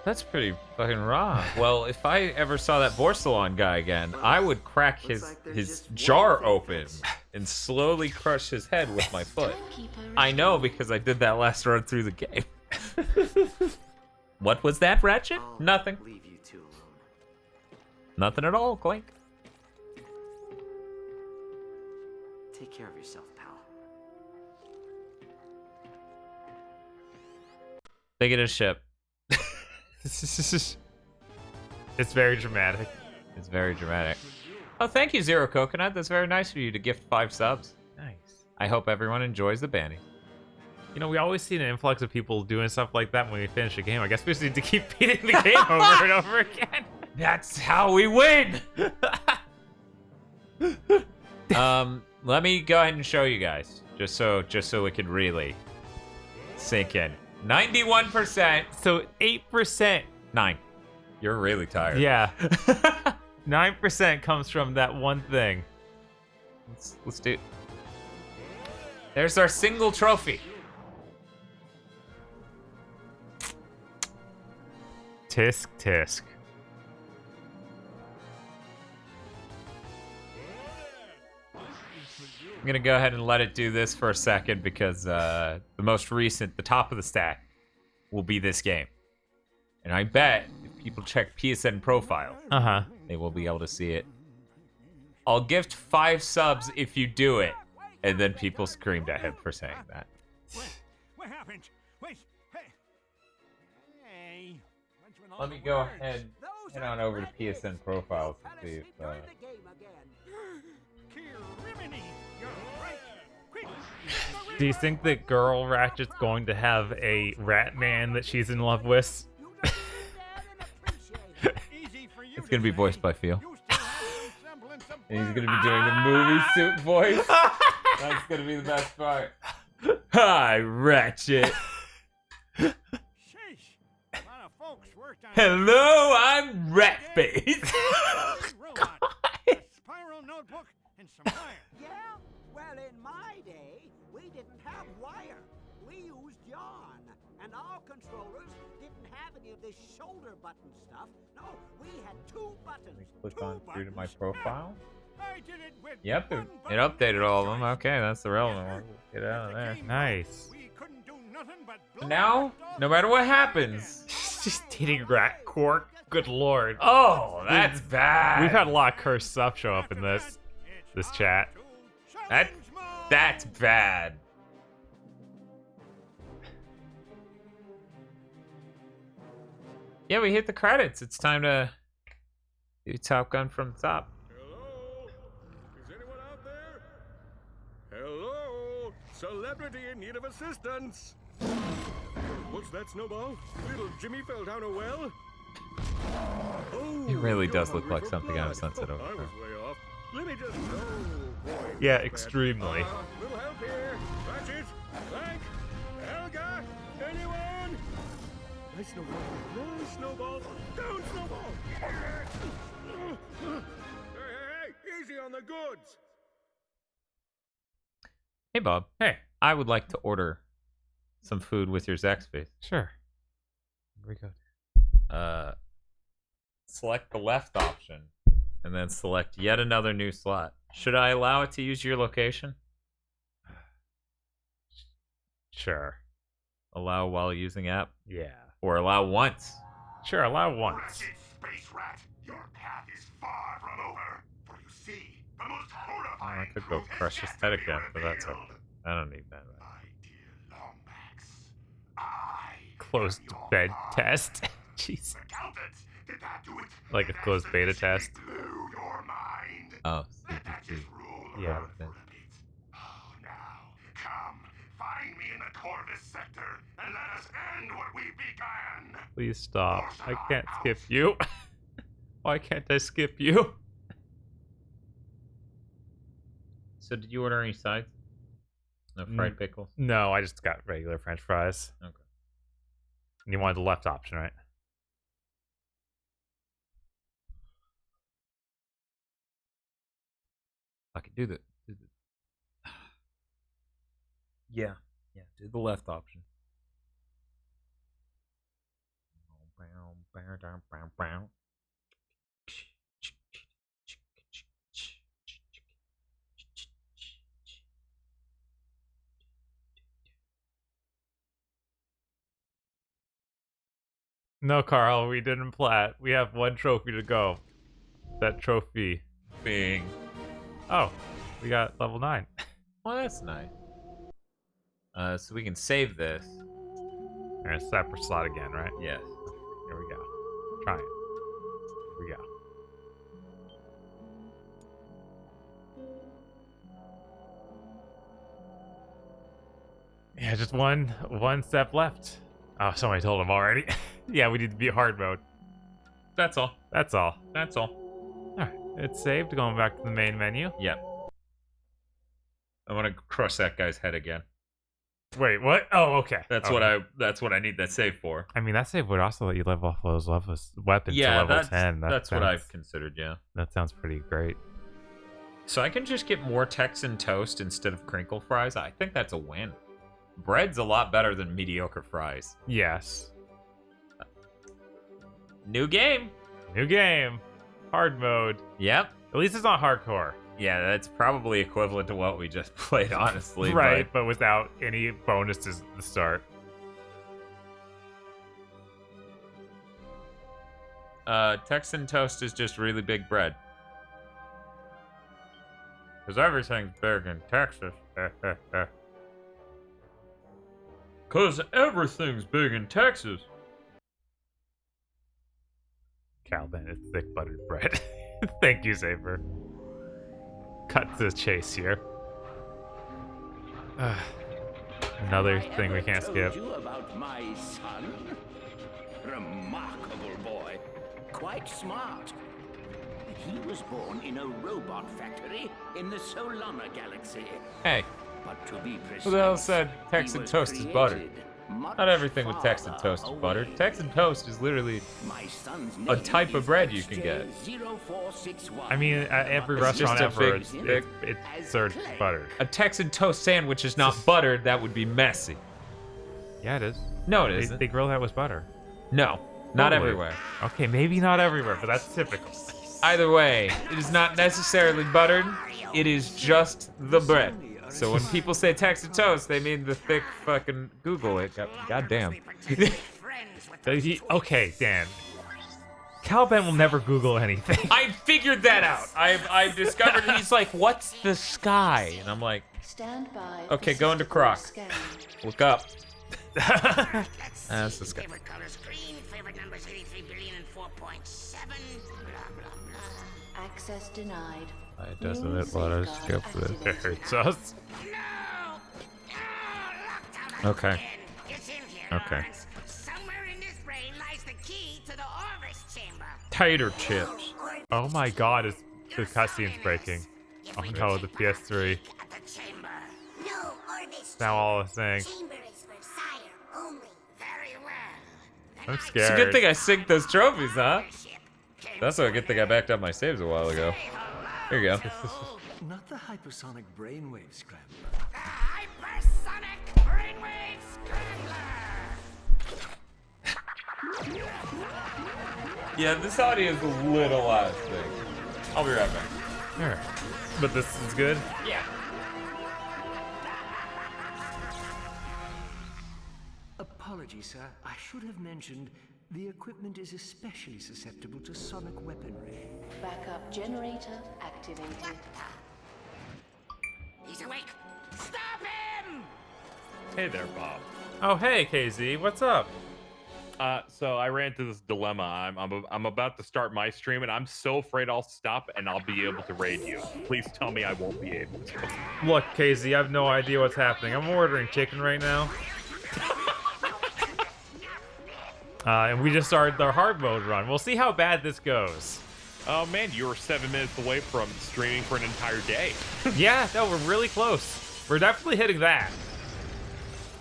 Speaker 3: That's pretty fucking raw. Well, if I ever saw that Borsalon guy again, I would crack his jar open and slowly crush his head with my foot. I know because I did that last run through the game. What was that, Ratchet? Nothing.
Speaker 6: Leave you two alone.
Speaker 3: Nothing at all, Clank.
Speaker 6: Take care of yourself, pal.
Speaker 3: They get a ship.
Speaker 2: It's very dramatic.
Speaker 3: It's very dramatic. Oh, thank you, Zero Coconut. That's very nice of you to gift 5 subs.
Speaker 2: Nice.
Speaker 3: I hope everyone enjoys the banning.
Speaker 2: You know, we always see an influx of people doing stuff like that when we finish a game. I guess we just need to keep beating the game over and over again.
Speaker 3: That's how we win! Let me go ahead and show you guys. Just so it could really sink in. 91%.
Speaker 2: So 8%.
Speaker 3: 9. You're really tired.
Speaker 2: Yeah. 9% comes from that one thing.
Speaker 3: Let's do. There's our single trophy.
Speaker 2: Tisk tisk.
Speaker 3: I'm gonna go ahead and let it do this for a second because the most recent, the top of the stack, will be this game. And I bet if people check PSN profile, they will be able to see it. I'll gift 5 subs if you do it. And then people screamed at him for saying that.
Speaker 10: What happened? Wait, hey.
Speaker 3: Let me go ahead and head on over to PSN profiles to see if
Speaker 2: Do you think that girl Ratchet's going to have a rat man that she's in love with?
Speaker 3: It's gonna be voiced by Phil. And he's gonna be doing the movie suit voice. That's gonna be the best part. Hi, Ratchet. Hello, I'm Ratface.
Speaker 10: Spiral notebook and some wire.
Speaker 1: Yeah? Well, in my day, we didn't have wire. We used yarn. And our controllers didn't have any of this shoulder button stuff. No, we had 2 buttons.
Speaker 3: Click on through to my profile.
Speaker 10: I did it with
Speaker 3: Yep, it updated all of them. Okay, that's the relevant one. Get out of there.
Speaker 2: Nice.
Speaker 3: Now, no matter what happens,
Speaker 2: just eating rat cork. Good lord.
Speaker 3: Oh, that's bad.
Speaker 2: We've had a lot of cursed stuff show up in this chat.
Speaker 3: That's bad. Yeah, we hit the credits. It's time to do Top Gun from the top.
Speaker 10: Is anyone out there? Hello? Celebrity in need of assistance. What's that, Snowball? Little Jimmy fell down a well? Oh,
Speaker 3: It really does look like something out of Sunset
Speaker 10: I was
Speaker 3: Overdrive.
Speaker 10: way off. Let me just... Oh, boy.
Speaker 2: Yeah, extremely.
Speaker 10: Little help here. Ratchet, Clank, Helga, anyone? Nice Snowball. Nice Snowball. Down, Snowball. Hey, easy on the goods.
Speaker 3: Hey, Bob.
Speaker 2: Hey.
Speaker 3: I would like to order some food with your Zaxby.
Speaker 2: Sure. Here we go.
Speaker 3: Select the left option, and then select yet another new slot. Should I allow it to use your location?
Speaker 2: Sure.
Speaker 3: Allow while using app?
Speaker 2: Yeah.
Speaker 3: Or allow once?
Speaker 2: Sure, allow once.
Speaker 10: Ratchet, Space Rat, your path is far from over. For you see, the most horrifying
Speaker 3: I could go crush his head again, but that's okay. I don't need that.
Speaker 2: Closed bed test. Jeez. Like a closed beta test.
Speaker 3: Oh,
Speaker 2: yeah.
Speaker 10: Come, find me in the Corvus sector and let us end what we began.
Speaker 2: Please stop. I can't skip you. Why can't I skip you?
Speaker 3: So did you order any sides? No fried pickles?
Speaker 2: No, I just got regular French fries.
Speaker 3: Okay.
Speaker 2: And you wanted the left option, right?
Speaker 3: I could do that. Yeah. Yeah, do the left option.
Speaker 2: No, Carl, we didn't plat. We have one trophy to go. That trophy
Speaker 3: being...
Speaker 2: Oh, we got level 9.
Speaker 3: Well, that's nice. So we can save this.
Speaker 2: We're gonna separate slot again, right?
Speaker 3: Yes.
Speaker 2: Here we go. Try it. Here we go. Yeah, just one step left. Oh, somebody told him already. Yeah, we need to be hard mode.
Speaker 3: That's all.
Speaker 2: That's all.
Speaker 3: That's all.
Speaker 2: Alright, it's saved. Going back to the main menu.
Speaker 3: Yep. I want to crush that guy's head again.
Speaker 2: Wait, what? Oh, okay.
Speaker 3: That's what I need that save for.
Speaker 2: I mean, that save would also let you level off those weapons to level 10.
Speaker 3: That's what I've considered, yeah.
Speaker 2: That sounds pretty great.
Speaker 3: So I can just get more Texan toast instead of crinkle fries? I think that's a win. Bread's a lot better than mediocre fries.
Speaker 2: Yes.
Speaker 3: New game.
Speaker 2: New game. Hard mode.
Speaker 3: Yep.
Speaker 2: At least it's not hardcore.
Speaker 3: Yeah, that's probably equivalent to what we just played, honestly.
Speaker 2: Right, but without any bonuses at the start.
Speaker 3: Texan toast is just really big bread. Because everything's big in Texas. Because everything's big in Texas.
Speaker 2: Cal Bennett, thick buttered bread. Thank you, Saber. Cut to the chase here. Another thing we can't skip.
Speaker 4: You about my son? Remarkable boy. Quite smart. He was born in a robot factory in the Solana galaxy.
Speaker 3: Hey.
Speaker 4: But to be precise,
Speaker 3: Who the hell said Texan toast is buttered? Not everything with Texan toast is buttered. Texan toast is literally a type of bread you can get.
Speaker 2: I mean, at every restaurant ever, it's served buttered.
Speaker 3: A Texan toast sandwich is not buttered. That would be messy.
Speaker 2: Yeah, it is.
Speaker 3: No, it isn't.
Speaker 2: They grill that with butter.
Speaker 3: No, not everywhere.
Speaker 2: Okay, maybe not everywhere, but that's typical.
Speaker 3: Either way, it is not necessarily buttered. It is just the bread. So when people say Texan toast, they mean the thick fucking Google it. God damn.
Speaker 2: Okay, Dan. Cal Ben will never Google anything.
Speaker 3: I figured that out. I've discovered he's like, what's the sky? And I'm like,
Speaker 16: Stand by.
Speaker 3: Okay, go into Croc. Look up. That's the sky.
Speaker 1: Favorite colors green, favorite numbers 83 billion and 4.7. Blah blah blah.
Speaker 16: Access denied.
Speaker 2: It doesn't let us skip this. It hurts us.
Speaker 3: Okay. Okay.
Speaker 1: Somewhere in this brain lies the key to the Orvis chamber.
Speaker 3: Tater chips.
Speaker 2: Oh my god, is the cutscene's breaking. Oh no, the PS3.
Speaker 13: No, Orvis.
Speaker 2: Now all the thing.
Speaker 13: Chamber is for sire only.
Speaker 1: Very well.
Speaker 2: I'm scared.
Speaker 3: It's a good thing I synced those trophies, huh? That's a good thing I backed up my saves a while ago. Here you go.
Speaker 9: Not the hypersonic brainwave scrambler.
Speaker 1: The hypersonic brainwave scrambler.
Speaker 3: Yeah, this audio is a little out of sync. I'll be right back.
Speaker 2: Alright. But this is good?
Speaker 3: Yeah.
Speaker 9: Apologies, sir. I should have mentioned the equipment is especially susceptible to sonic weaponry.
Speaker 16: Backup generator activated.
Speaker 1: He's awake. Stop him!
Speaker 7: Hey there, Bob.
Speaker 2: Oh, hey, KZ. What's up?
Speaker 7: So I ran into this dilemma. I'm about to start my stream, and I'm so afraid I'll stop and I'll be able to raid you. Please tell me I won't be able to.
Speaker 2: Look, KZ, I have no idea what's happening. I'm ordering chicken right now. And we just started our hard mode run. We'll see how bad this goes.
Speaker 7: Oh man, you were 7 minutes away from streaming for an entire day.
Speaker 2: Yeah, no, we're really close. We're definitely hitting that.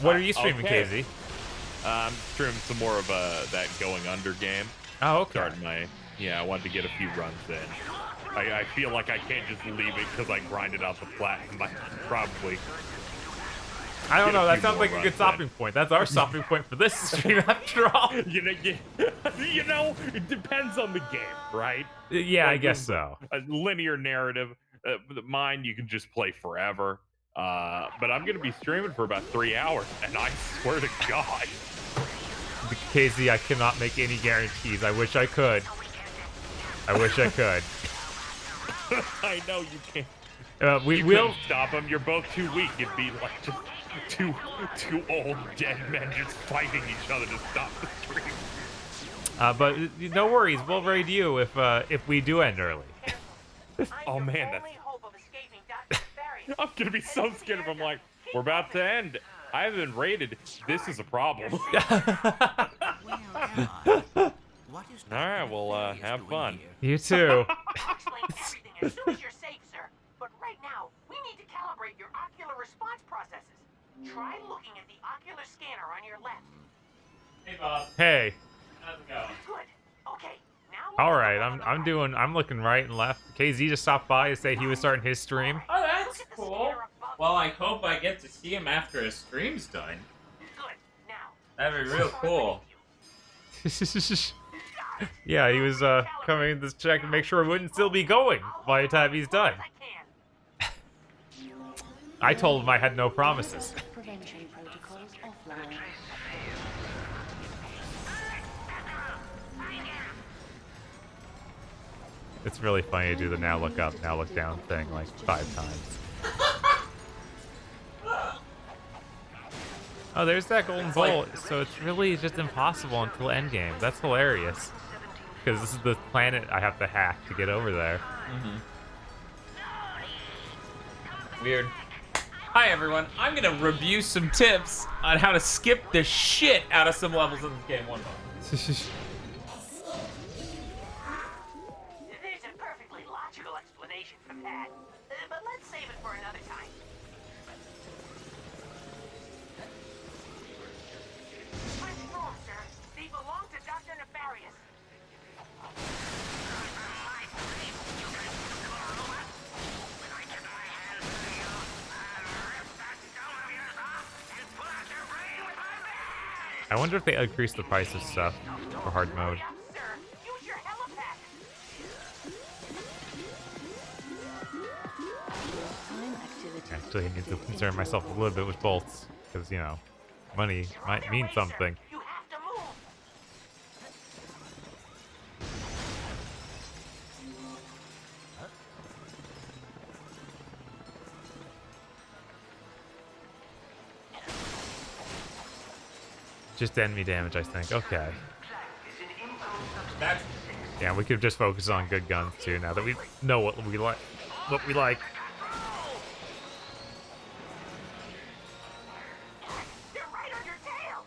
Speaker 2: What are you streaming,
Speaker 7: okay.
Speaker 2: KZ?
Speaker 7: I'm streaming some more of that Going Under game.
Speaker 2: Oh, okay.
Speaker 7: Starting I wanted to get a few runs in. I feel like I can't just leave it because I grinded out the platinum. I probably.
Speaker 2: I don't know. That sounds like a good stopping point. That's our stopping point for this stream, after all.
Speaker 7: You know, it depends on the game, right?
Speaker 2: Yeah,
Speaker 7: like,
Speaker 2: I guess so.
Speaker 7: A linear narrative. Mine, you can just play forever. But I'm gonna be streaming for about 3 hours, and I swear to God.
Speaker 2: KZ, I cannot make any guarantees. I wish I could. I wish I could.
Speaker 7: I know you can't.
Speaker 2: We
Speaker 7: you
Speaker 2: will
Speaker 7: stop them. You're both too weak. It'd be like just two old dead men just fighting each other to stop the stream.
Speaker 2: But no worries. We'll raid you if we do end early.
Speaker 7: Oh man, I'm gonna be so scared if I'm like, we're about to end. I haven't been raided. This is a problem. Alright, well, have fun.
Speaker 2: You too.
Speaker 14: I'll explain everything as soon as you're safe, sir. But right now, we need to calibrate your ocular response processes. Try looking at the ocular scanner on your left.
Speaker 15: Hey, Bob.
Speaker 2: Hey.
Speaker 15: How's it going?
Speaker 14: Good. Okay. Now.
Speaker 2: All right. I'm looking right and left. KZ just stopped by to say he was starting his stream.
Speaker 15: Oh, that's cool. Well, I hope I get to see him after his stream's done.
Speaker 14: Good. Now.
Speaker 15: That'd be real cool.
Speaker 2: Yeah, he was coming to check and make sure it wouldn't still be going by the time he's done. I told him I had no promises.
Speaker 16: Prevention protocols offline.
Speaker 2: It's really funny to do the now look up, now look down thing like 5 times. Oh, there's that golden bowl. So it's really just impossible until endgame. That's hilarious. Because this is the planet I have to hack to get over there.
Speaker 15: Weird. Hi everyone, I'm gonna review some tips on how to skip the shit out of some levels in this game one moment.
Speaker 14: There's a perfectly logical explanation for that, but let's save it for another time. Punch roll, sir. They belong to Dr. Nefarious.
Speaker 2: I wonder if they increase the price of stuff for hard mode. Actually, I need to concern myself a little bit with bolts, because, you know, money might mean something. Just enemy damage, I think. Okay. Yeah, we could just focus on good guns too. Now that we know what we like,
Speaker 14: They're right on your tail.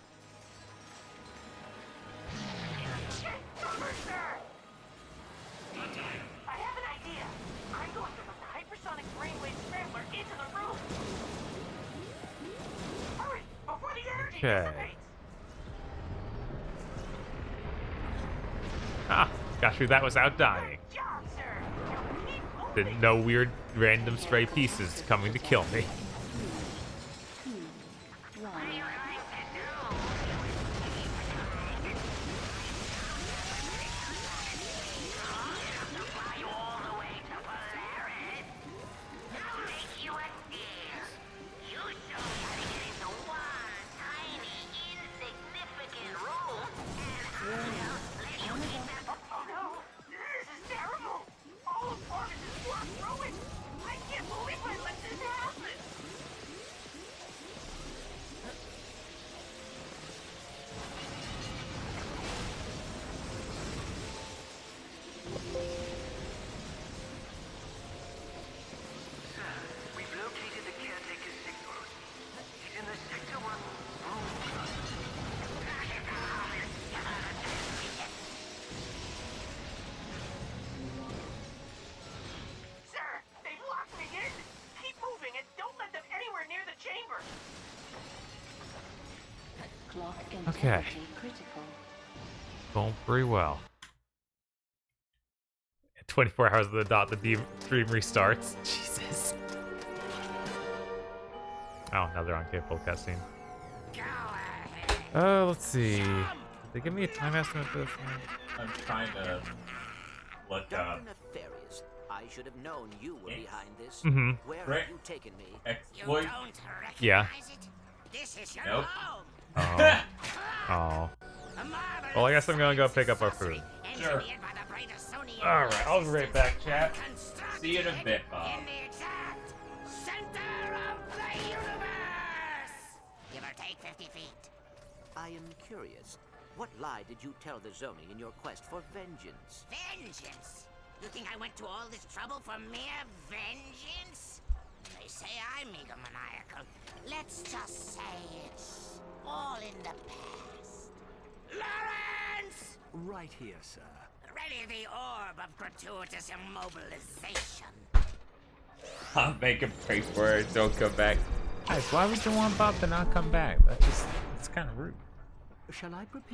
Speaker 14: I have an idea. I'm going to put the hypersonic brainwave scrambler into the room. Hurry, before the energy dissipates.
Speaker 2: Ah, got through that without dying. No weird random stray pieces coming to kill me. Okay. Going pretty well. 24 hours of the dot, the dream restarts. Jesus. Oh, now they're on capable cutscene. Let's see. Did they give me a time estimate for this one?
Speaker 15: I'm trying to look
Speaker 6: Dr. Nefarious, I should have known you were behind this.
Speaker 2: Mm-hmm.
Speaker 6: Where have you taken me?
Speaker 15: Exploit.
Speaker 2: Yeah.
Speaker 6: This is your
Speaker 15: Nope.
Speaker 2: Oh. Oh. Well, I guess I'm gonna go pick up our food.
Speaker 15: Sure.
Speaker 2: Alright, I'll be right back, chat.
Speaker 15: See you in a bit, Bob.
Speaker 1: Center of the universe! Give or take 50 feet.
Speaker 6: I am curious. What lie did you tell the Zoni in your quest for vengeance?
Speaker 1: Vengeance? You think I went to all this trouble for mere vengeance? They say I'm egomaniacal. Let's just say it's all in the past. Lawrence!
Speaker 9: Right here, sir.
Speaker 1: Ready the orb of gratuitous immobilization.
Speaker 15: I'll make him pay for it. Don't come back. Guys, why would you want Bob to not come back? That's kind of rude.
Speaker 9: Shall I prepare?